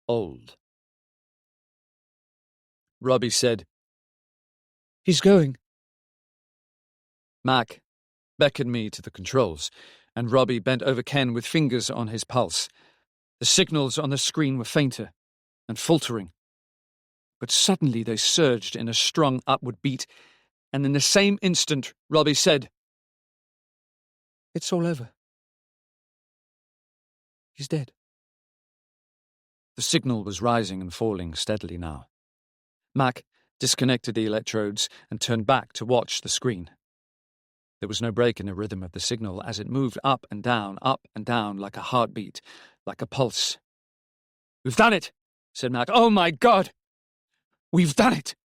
old. Robbie said, He's going. Mac beckoned me to the controls, and Robbie bent over Ken with fingers on his pulse. The signals on the screen were fainter and faltering, but suddenly they surged in a strong upward beat, and in the same instant Robbie said, It's all over. He's dead. The signal was rising and falling steadily now. Mac disconnected the electrodes and turned back to watch the screen. There was no break in the rhythm of the signal as it moved up and down like a heartbeat, like a pulse. We've done it, said Mac. Oh my God! We've done it!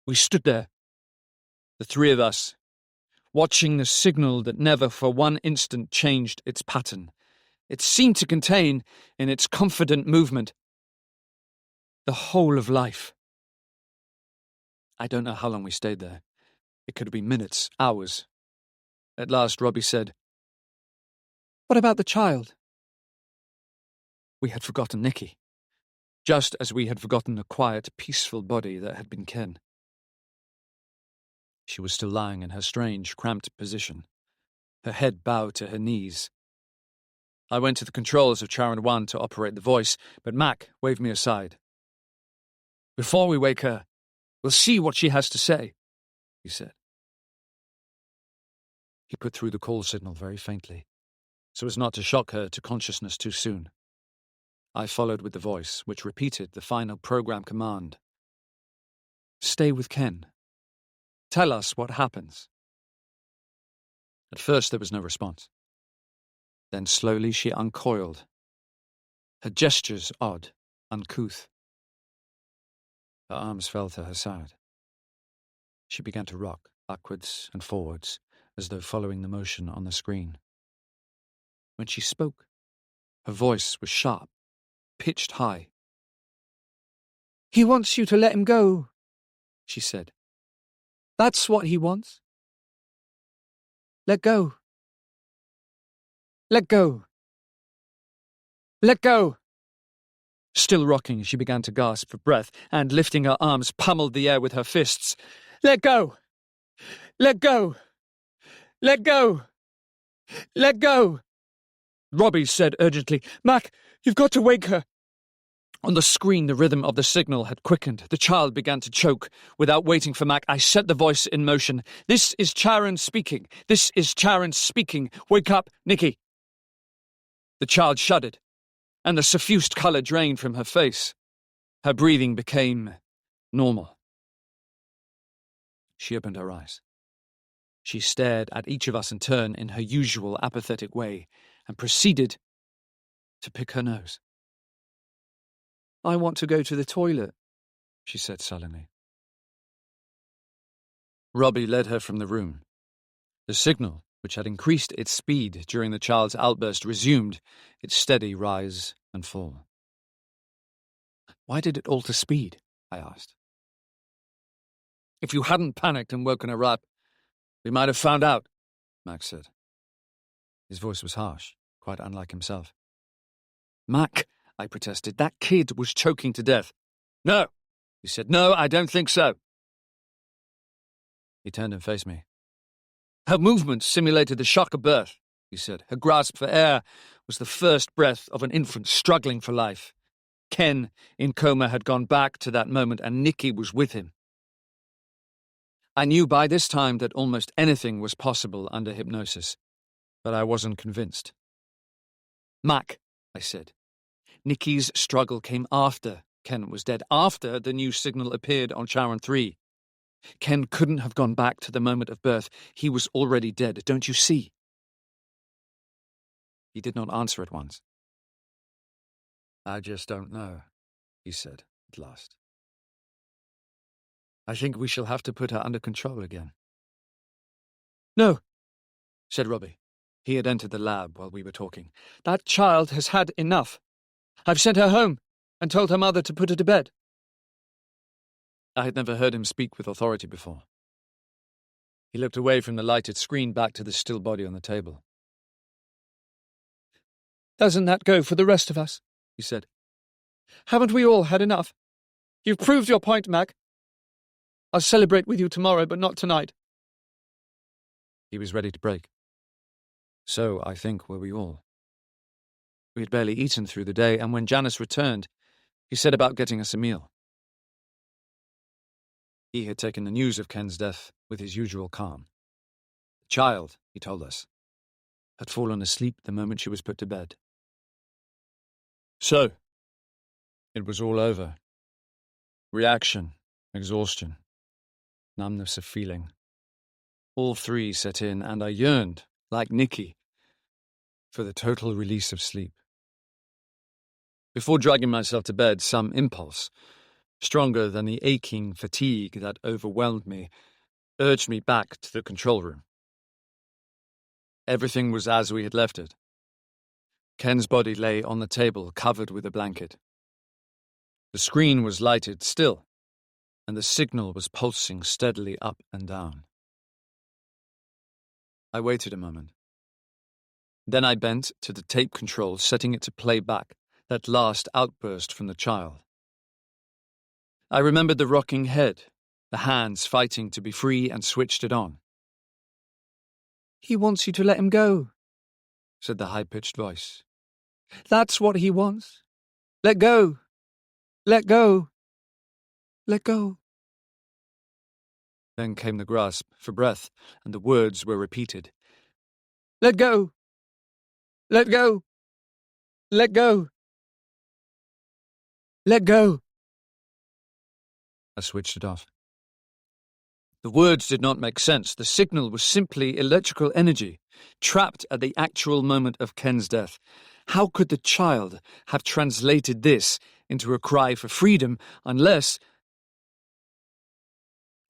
We stood there, the three of us, watching the signal that never for one instant changed its pattern. It seemed to contain, in its confident movement, the whole of life. I don't know how long we stayed there. It could have been minutes, hours. At last, Robbie said, "What about the child?" We had forgotten Nicky, just as we had forgotten the quiet, peaceful body that had been Ken. She was still lying in her strange, cramped position, her head bowed to her knees. I went to the controls of Charon 1 to operate the voice, but Mac waved me aside. "Before we wake her, we'll see what she has to say," he said. He put through the call signal very faintly, so as not to shock her to consciousness too soon. I followed with the voice, which repeated the final program command. "Stay with Ken. Tell us what happens." At first there was no response. Then slowly she uncoiled, her gestures odd, uncouth. Her arms fell to her side. She began to rock backwards and forwards, as though following the motion on the screen. When she spoke, her voice was sharp, pitched high. "He wants you to let him go," she said. "That's what he wants. Let go. Let go. Let go." Still rocking, she began to gasp for breath and, lifting her arms, pummeled the air with her fists. "Let go! Let go! Let go! Let go!" Robbie said urgently, "Mac, you've got to wake her." On the screen, the rhythm of the signal had quickened. The child began to choke. Without waiting for Mac, I set the voice in motion. "This is Charon speaking. This is Charon speaking. Wake up, Nicky." The child shuddered, and the suffused colour drained from her face. Her breathing became normal. She opened her eyes. She stared at each of us in turn in her usual apathetic way and proceeded to pick her nose. "I want to go to the toilet," she said sullenly. Robbie led her from the room. The signal, which had increased its speed during the child's outburst, resumed its steady rise and fall. "Why did it alter speed?" I asked. "If you hadn't panicked and woken her up, we might have found out," Max said. His voice was harsh, quite unlike himself. "Mac," I protested, "that kid was choking to death." "No," he said. "No, I don't think so." He turned and faced me. "Her movements simulated the shock of birth," he said. "Her grasp for air was the first breath of an infant struggling for life. Ken, in coma, had gone back to that moment, and Nicky was with him. I knew by this time that almost anything was possible under hypnosis, but I wasn't convinced. "Mac," I said, "Nicky's struggle came after Ken was dead, after the new signal appeared on Charon 3. Ken couldn't have gone back to the moment of birth. He was already dead, don't you see?" He did not answer at once. "I just don't know," he said at last. "I think we shall have to put her under control again." "No," said Robbie. He had entered the lab while we were talking. "That child has had enough. I've sent her home and told her mother to put her to bed." I had never heard him speak with authority before. He looked away from the lighted screen back to the still body on the table. "Doesn't that go for the rest of us?" he said. "Haven't we all had enough? You've proved your point, Mac. I'll celebrate with you tomorrow, but not tonight." He was ready to break. So, I think, were we all. We had barely eaten through the day, and when Janice returned, he said about getting us a meal. He had taken the news of Ken's death with his usual calm. The child, he told us, had fallen asleep the moment she was put to bed. So, it was all over. Reaction, exhaustion, numbness of feeling. All three set in, and I yearned, like Nicky, for the total release of sleep. Before dragging myself to bed, some impulse, stronger than the aching fatigue that overwhelmed me, urged me back to the control room. Everything was as we had left it. Ken's body lay on the table, covered with a blanket. The screen was lighted still, and the signal was pulsing steadily up and down. I waited a moment. Then I bent to the tape control, setting it to play back that last outburst from the child. I remembered the rocking head, the hands fighting to be free, and switched it on. "He wants you to let him go," said the high-pitched voice. "That's what he wants. Let go. Let go. Let go." Then came the grasp for breath, and the words were repeated. "Let go. Let go. Let go. Let go." I switched it off. The words did not make sense. The signal was simply electrical energy, trapped at the actual moment of Ken's death. How could the child have translated this into a cry for freedom unless...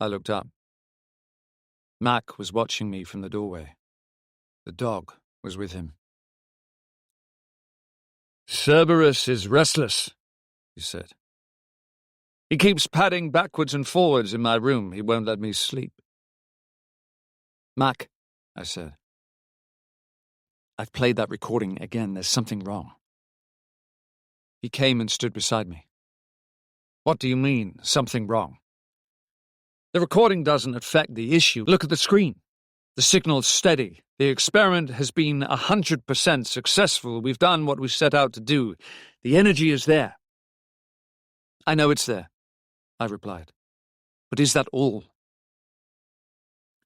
I looked up. Mac was watching me from the doorway. The dog was with him. "Cerberus is restless," he said. "He keeps padding backwards and forwards in my room. He won't let me sleep." "Mac," I said, "I've played that recording again. There's something wrong." He came and stood beside me. "What do you mean, something wrong?" "The recording doesn't affect the issue. Look at the screen. The signal's steady. The experiment has been 100% successful. We've done what we set out to do. The energy is there." "I know it's there," I replied. "But is that all?"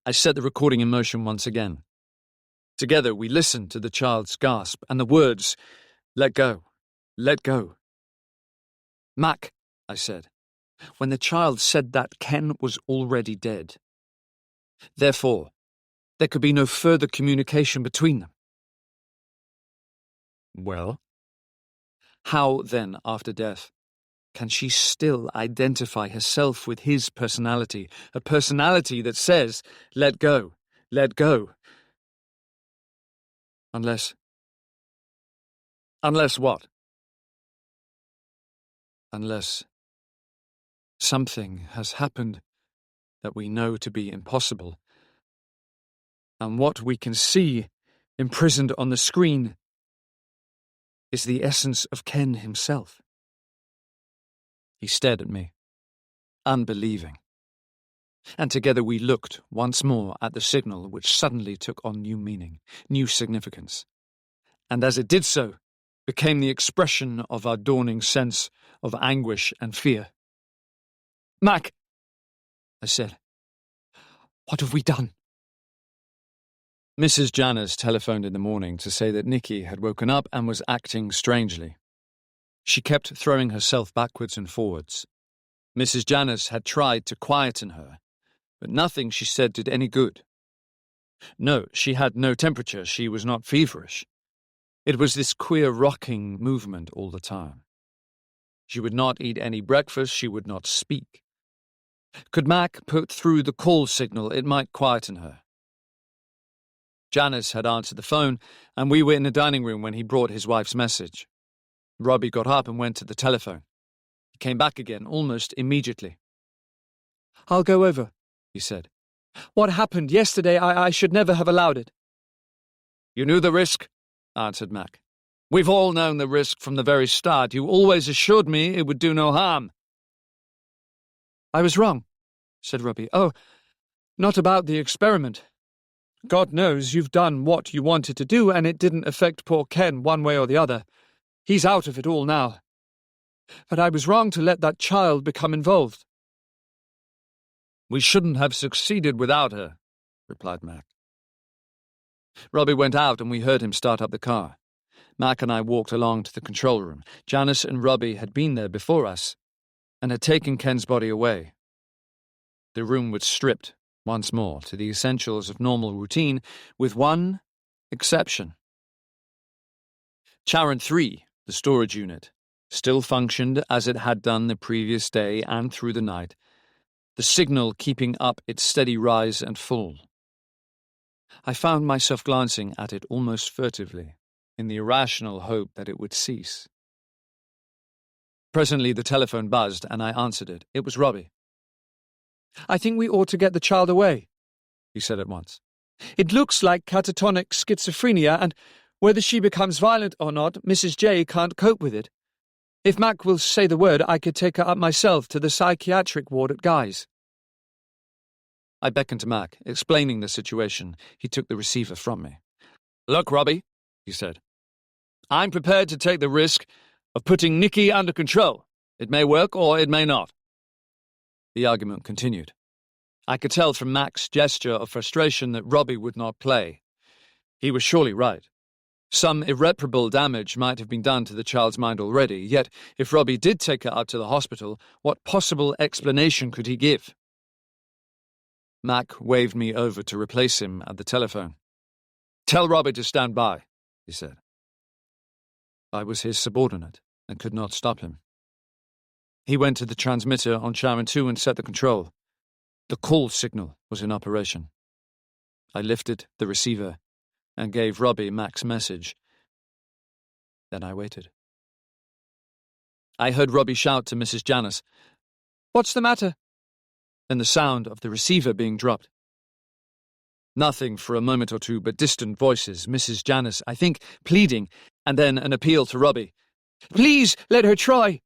I set the recording in motion once again. Together we listened to the child's gasp and the words, "Let go, let go." "Mac," I said, "when the child said that, Ken was already dead. Therefore, there could be no further communication between them." "Well?" "How, then, after death, can she still identify herself with his personality, a personality that says, 'Let go, let go'? Unless what? Unless something has happened that we know to be impossible, and what we can see imprisoned on the screen is the essence of Ken himself." He stared at me, unbelieving. And together we looked once more at the signal, which suddenly took on new meaning, new significance. And as it did so, became the expression of our dawning sense of anguish and fear. "Mac," I said, "what have we done?" Mrs. Janners telephoned in the morning to say that Nikki had woken up and was acting strangely. She kept throwing herself backwards and forwards. Mrs. Janners had tried to quieten her, but nothing she said did any good. No, she had no temperature. She was not feverish. It was this queer rocking movement all the time. She would not eat any breakfast. She would not speak. Could Mac put through the call signal? It might quieten her. Janice had answered the phone, and we were in the dining room when he brought his wife's message. Robbie got up and went to the telephone. He came back again almost immediately. "I'll go over," he said. "What happened yesterday, I should never have allowed it." "You knew the risk," answered Mac. "We've all known the risk from the very start. You always assured me it would do no harm." "I was wrong," said Robbie. "Oh, not about the experiment. God knows you've done what you wanted to do, and it didn't affect poor Ken one way or the other. He's out of it all now. But I was wrong to let that child become involved." "We shouldn't have succeeded without her," replied Mac. Robbie went out and we heard him start up the car. Mac and I walked along to the control room. Janice and Robbie had been there before us and had taken Ken's body away. The room was stripped once more to the essentials of normal routine, with one exception. Charon 3, the storage unit, still functioned as it had done the previous day and through the night, the signal keeping up its steady rise and fall. I found myself glancing at it almost furtively, in the irrational hope that it would cease. Presently the telephone buzzed, and I answered it. It was Robbie. "I think we ought to get the child away," he said at once. "It looks like catatonic schizophrenia, and whether she becomes violent or not, Mrs. J can't cope with it. If Mac will say the word, I could take her up myself to the psychiatric ward at Guy's." I beckoned to Mac, explaining the situation. He took the receiver from me. "Look, Robbie," he said, "I'm prepared to take the risk of putting Nicky under control. It may work or it may not." The argument continued. I could tell from Mac's gesture of frustration that Robbie would not play. He was surely right. Some irreparable damage might have been done to the child's mind already, yet if Robbie did take her up to the hospital, what possible explanation could he give? Mac waved me over to replace him at the telephone. "Tell Robbie to stand by," he said. I was his subordinate and could not stop him. He went to the transmitter on Sharon 2 and set the control. The call signal was in operation. I lifted the receiver and gave Robbie Mac's message. Then I waited. I heard Robbie shout to Mrs. Janice, "What's the matter?" and the sound of the receiver being dropped. Nothing for a moment or two but distant voices, Mrs. Janice, I think, pleading, and then an appeal to Robbie. "Please, let her try."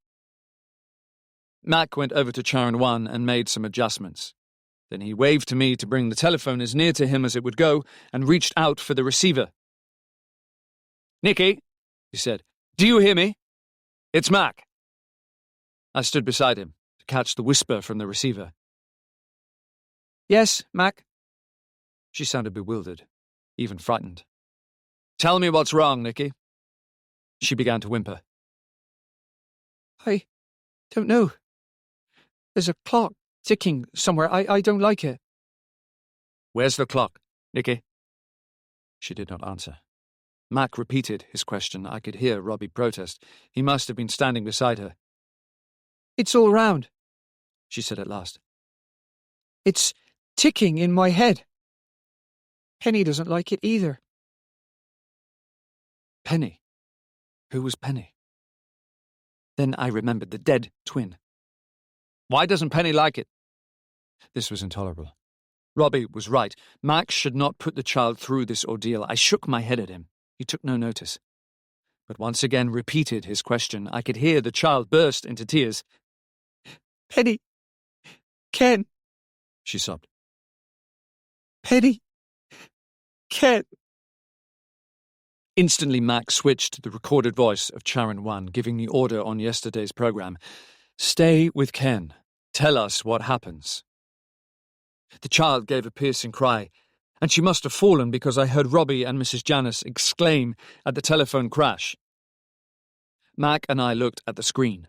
Mac went over to Charon 1 and made some adjustments. Then he waved to me to bring the telephone as near to him as it would go and reached out for the receiver. "Nicky," he said, "do you hear me? It's Mac." I stood beside him to catch the whisper from the receiver. "Yes, Mac." She sounded bewildered, even frightened. "Tell me what's wrong, Nicky." She began to whimper. "I don't know. There's a clock ticking somewhere. I don't like it." "Where's the clock, Nicky?" She did not answer. Mac repeated his question. I could hear Robbie protest. He must have been standing beside her. "It's all round," she said at last. "It's ticking in my head. Penny doesn't like it either." Penny? Who was Penny? Then I remembered the dead twin. Why doesn't Penny like it? This was intolerable. Robbie was right. Max should not put the child through this ordeal. I shook my head at him. He took no notice. But once again repeated his question. I could hear the child burst into tears. "Penny, Ken," she sobbed. "Penny, Ken." Instantly Max switched to the recorded voice of Charon 1, giving the order on yesterday's program. "Stay with Ken. Tell us what happens." The child gave a piercing cry, and she must have fallen because I heard Robbie and Mrs. Janice exclaim at the telephone crash. Mac and I looked at the screen.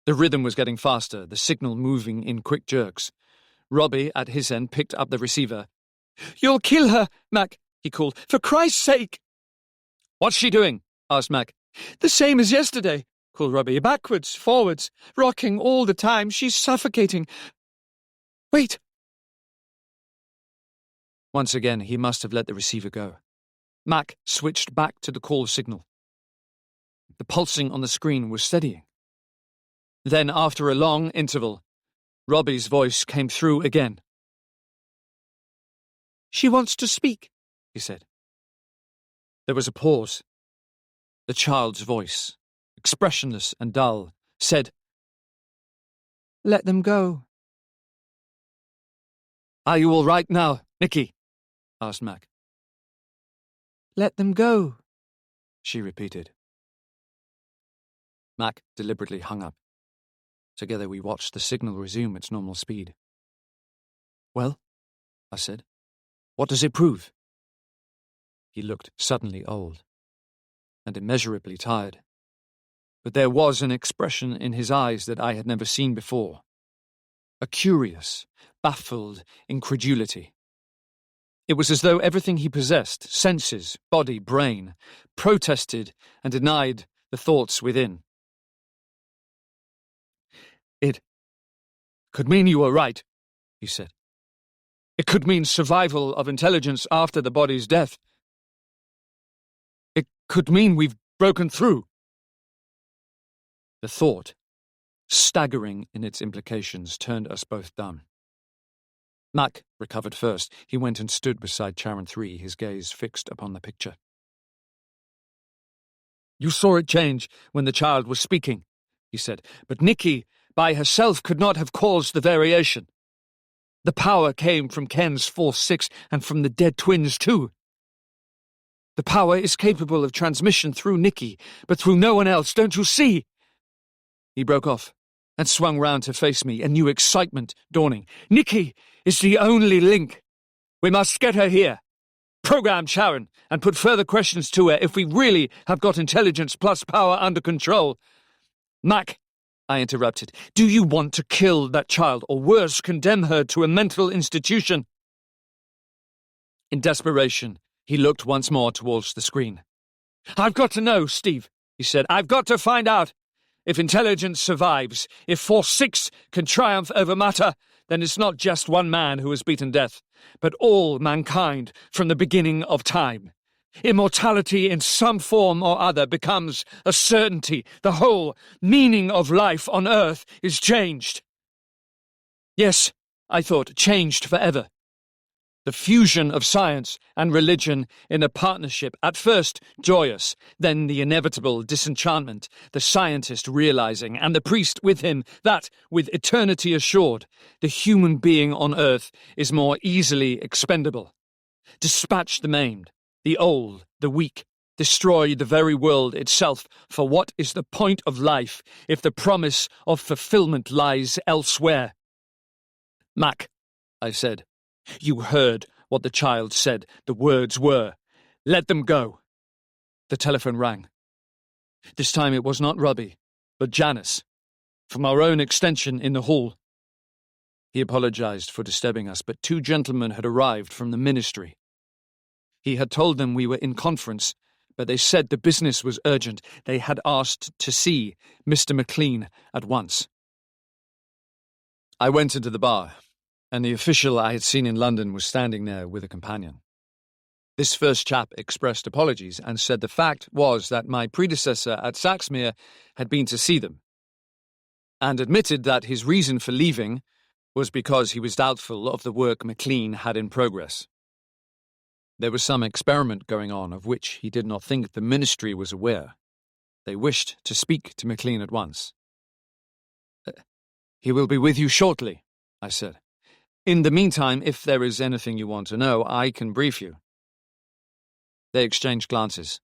The rhythm was getting faster, the signal moving in quick jerks. Robbie, at his end, picked up the receiver. "You'll kill her, Mac," he called. "For Christ's sake!" "What's she doing?" asked Mac. "The same as yesterday," called Robbie. "Backwards, forwards, rocking all the time. She's suffocating. Wait." Once again, he must have let the receiver go. Mac switched back to the call signal. The pulsing on the screen was steadying. Then, after a long interval, Robbie's voice came through again. "She wants to speak," he said. There was a pause. The child's voice, expressionless and dull, said, "Let them go." "Are you all right now, Nicky?" asked Mac. "Let them go," she repeated. Mac deliberately hung up. Together we watched the signal resume its normal speed. "Well," I said, "what does it prove?" He looked suddenly old and immeasurably tired, but there was an expression in his eyes that I had never seen before. A curious, baffled incredulity. It was as though everything he possessed, senses, body, brain, protested and denied the thoughts within. "It could mean you were right," he said. It could mean survival of intelligence after the body's death. It could mean we've broken through. The thought, staggering in its implications, turned us both dumb. Mac recovered first. He went and stood beside Charon 3, his gaze fixed upon the picture. "You saw it change when the child was speaking," he said, "but Nikki, by herself, could not have caused the variation. The power came from Ken's Force 6 and from the dead twins too. The power is capable of transmission through Nikki, but through no one else, don't you see?" He broke off and swung round to face me, a new excitement dawning. "Nikki is the only link. We must get her here. Program Sharon and put further questions to her if we really have got intelligence plus power under control." "Mac," I interrupted, "do you want to kill that child, or worse, condemn her to a mental institution?" In desperation, he looked once more towards the screen. "I've got to know, Steve," he said. "I've got to find out. If intelligence survives, if Force 6 can triumph over matter, then it's not just one man who has beaten death, but all mankind from the beginning of time. Immortality in some form or other becomes a certainty. The whole meaning of life on Earth is changed." Yes, I thought, changed forever. The fusion of science and religion in a partnership, at first joyous, then the inevitable disenchantment, the scientist realizing, and the priest with him, that, with eternity assured, the human being on Earth is more easily expendable. Dispatch the maimed, the old, the weak, destroy the very world itself, for what is the point of life if the promise of fulfillment lies elsewhere? "Mac," I said, "you heard what the child said. The words were, 'Let them go.'" The telephone rang. This time it was not Robbie, but Janice, from our own extension in the hall. He apologized for disturbing us, but 2 gentlemen had arrived from the ministry. He had told them we were in conference, but they said the business was urgent. They had asked to see Mr. McLean at once. I went into the bar, and the official I had seen in London was standing there with a companion. This first chap expressed apologies and said the fact was that my predecessor at Saxmere had been to see them, and admitted that his reason for leaving was because he was doubtful of the work McLean had in progress. There was some experiment going on of which he did not think the ministry was aware. They wished to speak to McLean at once. "He will be with you shortly," I said. "In the meantime, if there is anything you want to know, I can brief you." They exchanged glances,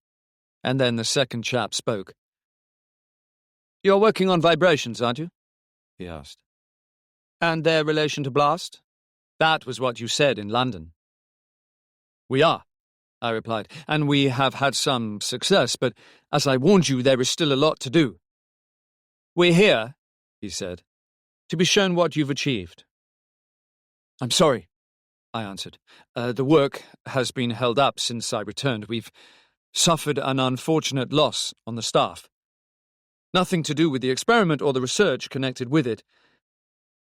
and then the second chap spoke. "You're working on vibrations, aren't you?" he asked. "And their relation to blast? That was what you said in London." "We are," I replied, "and we have had some success, but as I warned you, there is still a lot to do." "We're here," he said, "to be shown what you've achieved." "I'm sorry," I answered. The work has been held up since I returned. We've suffered an unfortunate loss on the staff. Nothing to do with the experiment or the research connected with it.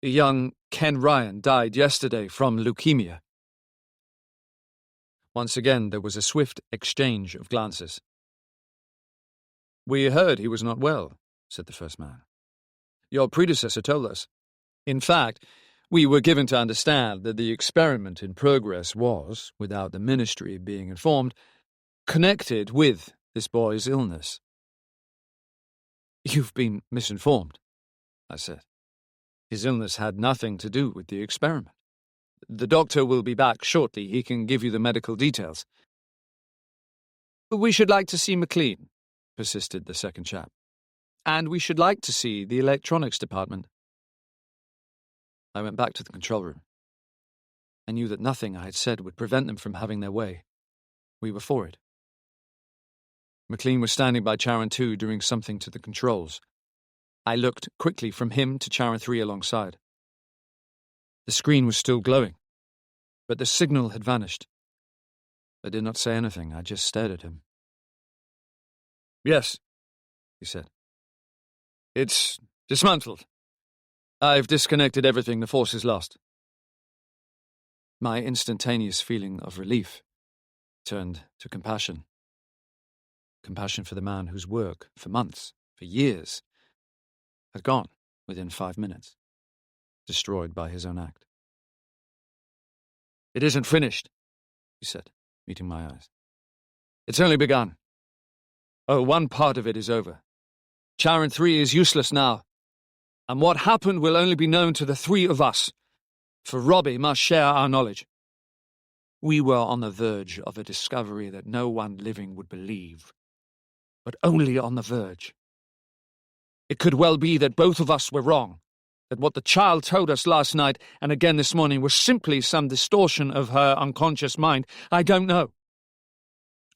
Young Ken Ryan died yesterday from leukemia." Once again there was a swift exchange of glances. "We heard he was not well," said the first man. "Your predecessor told us. In fact, we were given to understand that the experiment in progress was, without the ministry being informed, connected with this boy's illness." "You've been misinformed," I said. "His illness had nothing to do with the experiment. The doctor will be back shortly. He can give you the medical details." "We should like to see McLean," persisted the second chap. "And we should like to see the electronics department." I went back to the control room. I knew that nothing I had said would prevent them from having their way. We were for it. McLean was standing by Charon 2 doing something to the controls. I looked quickly from him to Charon 3 alongside. The screen was still glowing, but the signal had vanished. I did not say anything. I just stared at him. "Yes," he said. "It's dismantled. I've disconnected everything the Force has lost." My instantaneous feeling of relief turned to compassion. Compassion for the man whose work, for months, for years, had gone within 5 minutes, destroyed by his own act. "It isn't finished," he said, meeting my eyes. "It's only begun. Oh, one part of it is over. Charon 3 is useless now, and what happened will only be known to the three of us, for Robbie must share our knowledge. We were on the verge of a discovery that no one living would believe, but only on the verge. It could well be that both of us were wrong, that what the child told us last night and again this morning was simply some distortion of her unconscious mind. I don't know.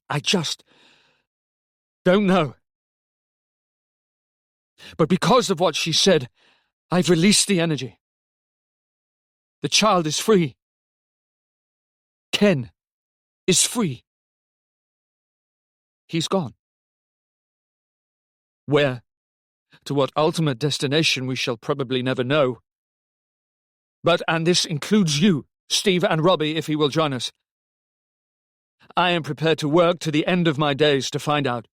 I just don't know. But because of what she said, I've released the energy. The child is free. Ken is free. He's gone. Where? To what ultimate destination we shall probably never know. And this includes you, Steve and Robbie, if he will join us. I am prepared to work to the end of my days to find out."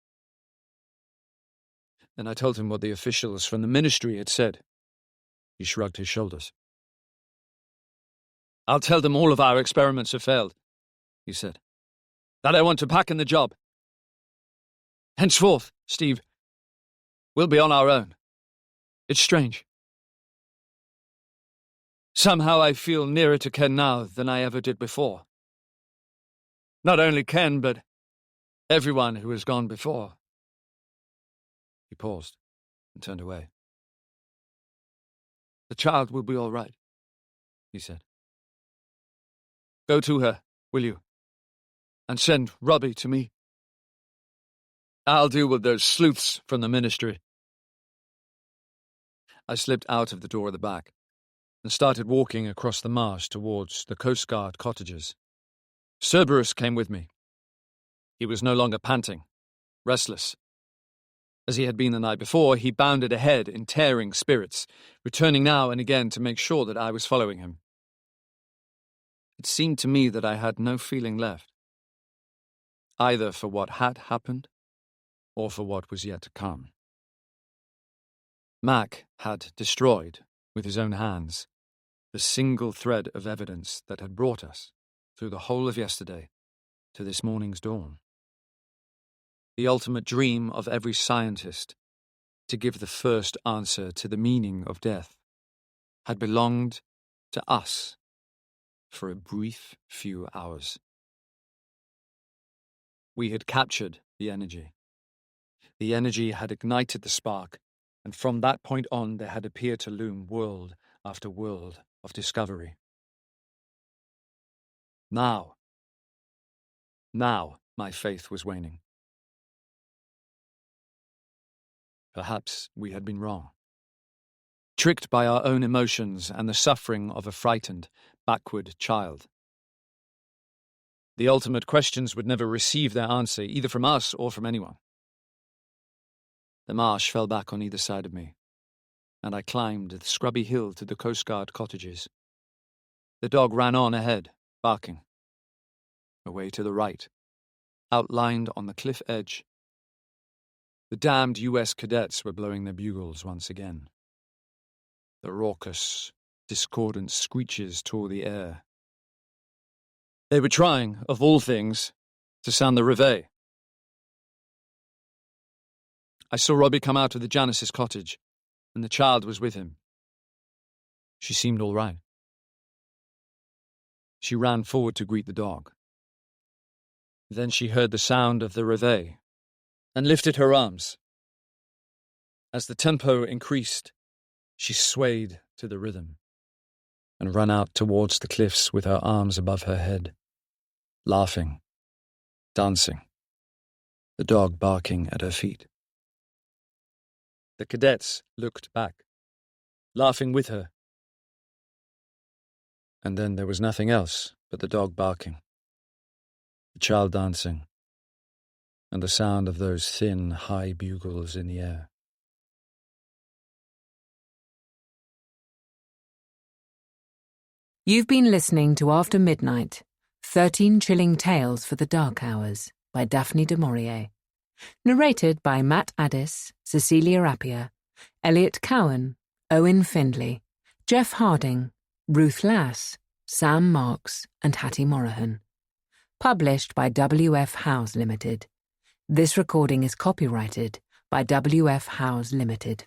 Then I told him what the officials from the ministry had said. He shrugged his shoulders. "I'll tell them all of our experiments have failed," he said. "That I want to pack in the job. Henceforth, Steve, we'll be on our own. It's strange. Somehow I feel nearer to Ken now than I ever did before. Not only Ken, but everyone who has gone before." He paused and turned away. "The child will be all right," he said. "Go to her, will you? And send Robbie to me. I'll deal with those sleuths from the ministry." I slipped out of the door at the back and started walking across the marsh towards the Coast Guard cottages. Cerberus came with me. He was no longer panting, restless. As he had been the night before, he bounded ahead in tearing spirits, returning now and again to make sure that I was following him. It seemed to me that I had no feeling left, either for what had happened or for what was yet to come. Mac had destroyed, with his own hands, the single thread of evidence that had brought us, through the whole of yesterday, to this morning's dawn. The ultimate dream of every scientist, to give the first answer to the meaning of death, had belonged to us for a brief few hours. We had captured the energy. The energy had ignited the spark, and from that point on there had appeared to loom world after world of discovery. Now my faith was waning. Perhaps we had been wrong, tricked by our own emotions and the suffering of a frightened, backward child. The ultimate questions would never receive their answer, either from us or from anyone. The marsh fell back on either side of me, and I climbed the scrubby hill to the Coast Guard cottages. The dog ran on ahead, barking. Away to the right, outlined on the cliff edge, the damned US cadets were blowing their bugles once again. The raucous, discordant screeches tore the air. They were trying, of all things, to sound the reveille. I saw Robbie come out of the Janice's cottage, and the child was with him. She seemed all right. She ran forward to greet the dog. Then she heard the sound of the reveille, and lifted her arms. As the tempo increased, she swayed to the rhythm, and ran out towards the cliffs with her arms above her head, laughing, dancing, the dog barking at her feet. The cadets looked back, laughing with her. And then there was nothing else but the dog barking, the child dancing, and the sound of those thin, high bugles in the air. You've been listening to After Midnight, 13 Chilling Tales for the Dark Hours by Daphne du Maurier. Narrated by Matt Addis, Cecilia Appiah, Elliot Cowan, Owen Findlay, Jeff Harding, Ruth Lass, Sam Marks, and Hattie Morahan. Published by W.F. Howes Limited. This recording is copyrighted by W.F. Howes Limited.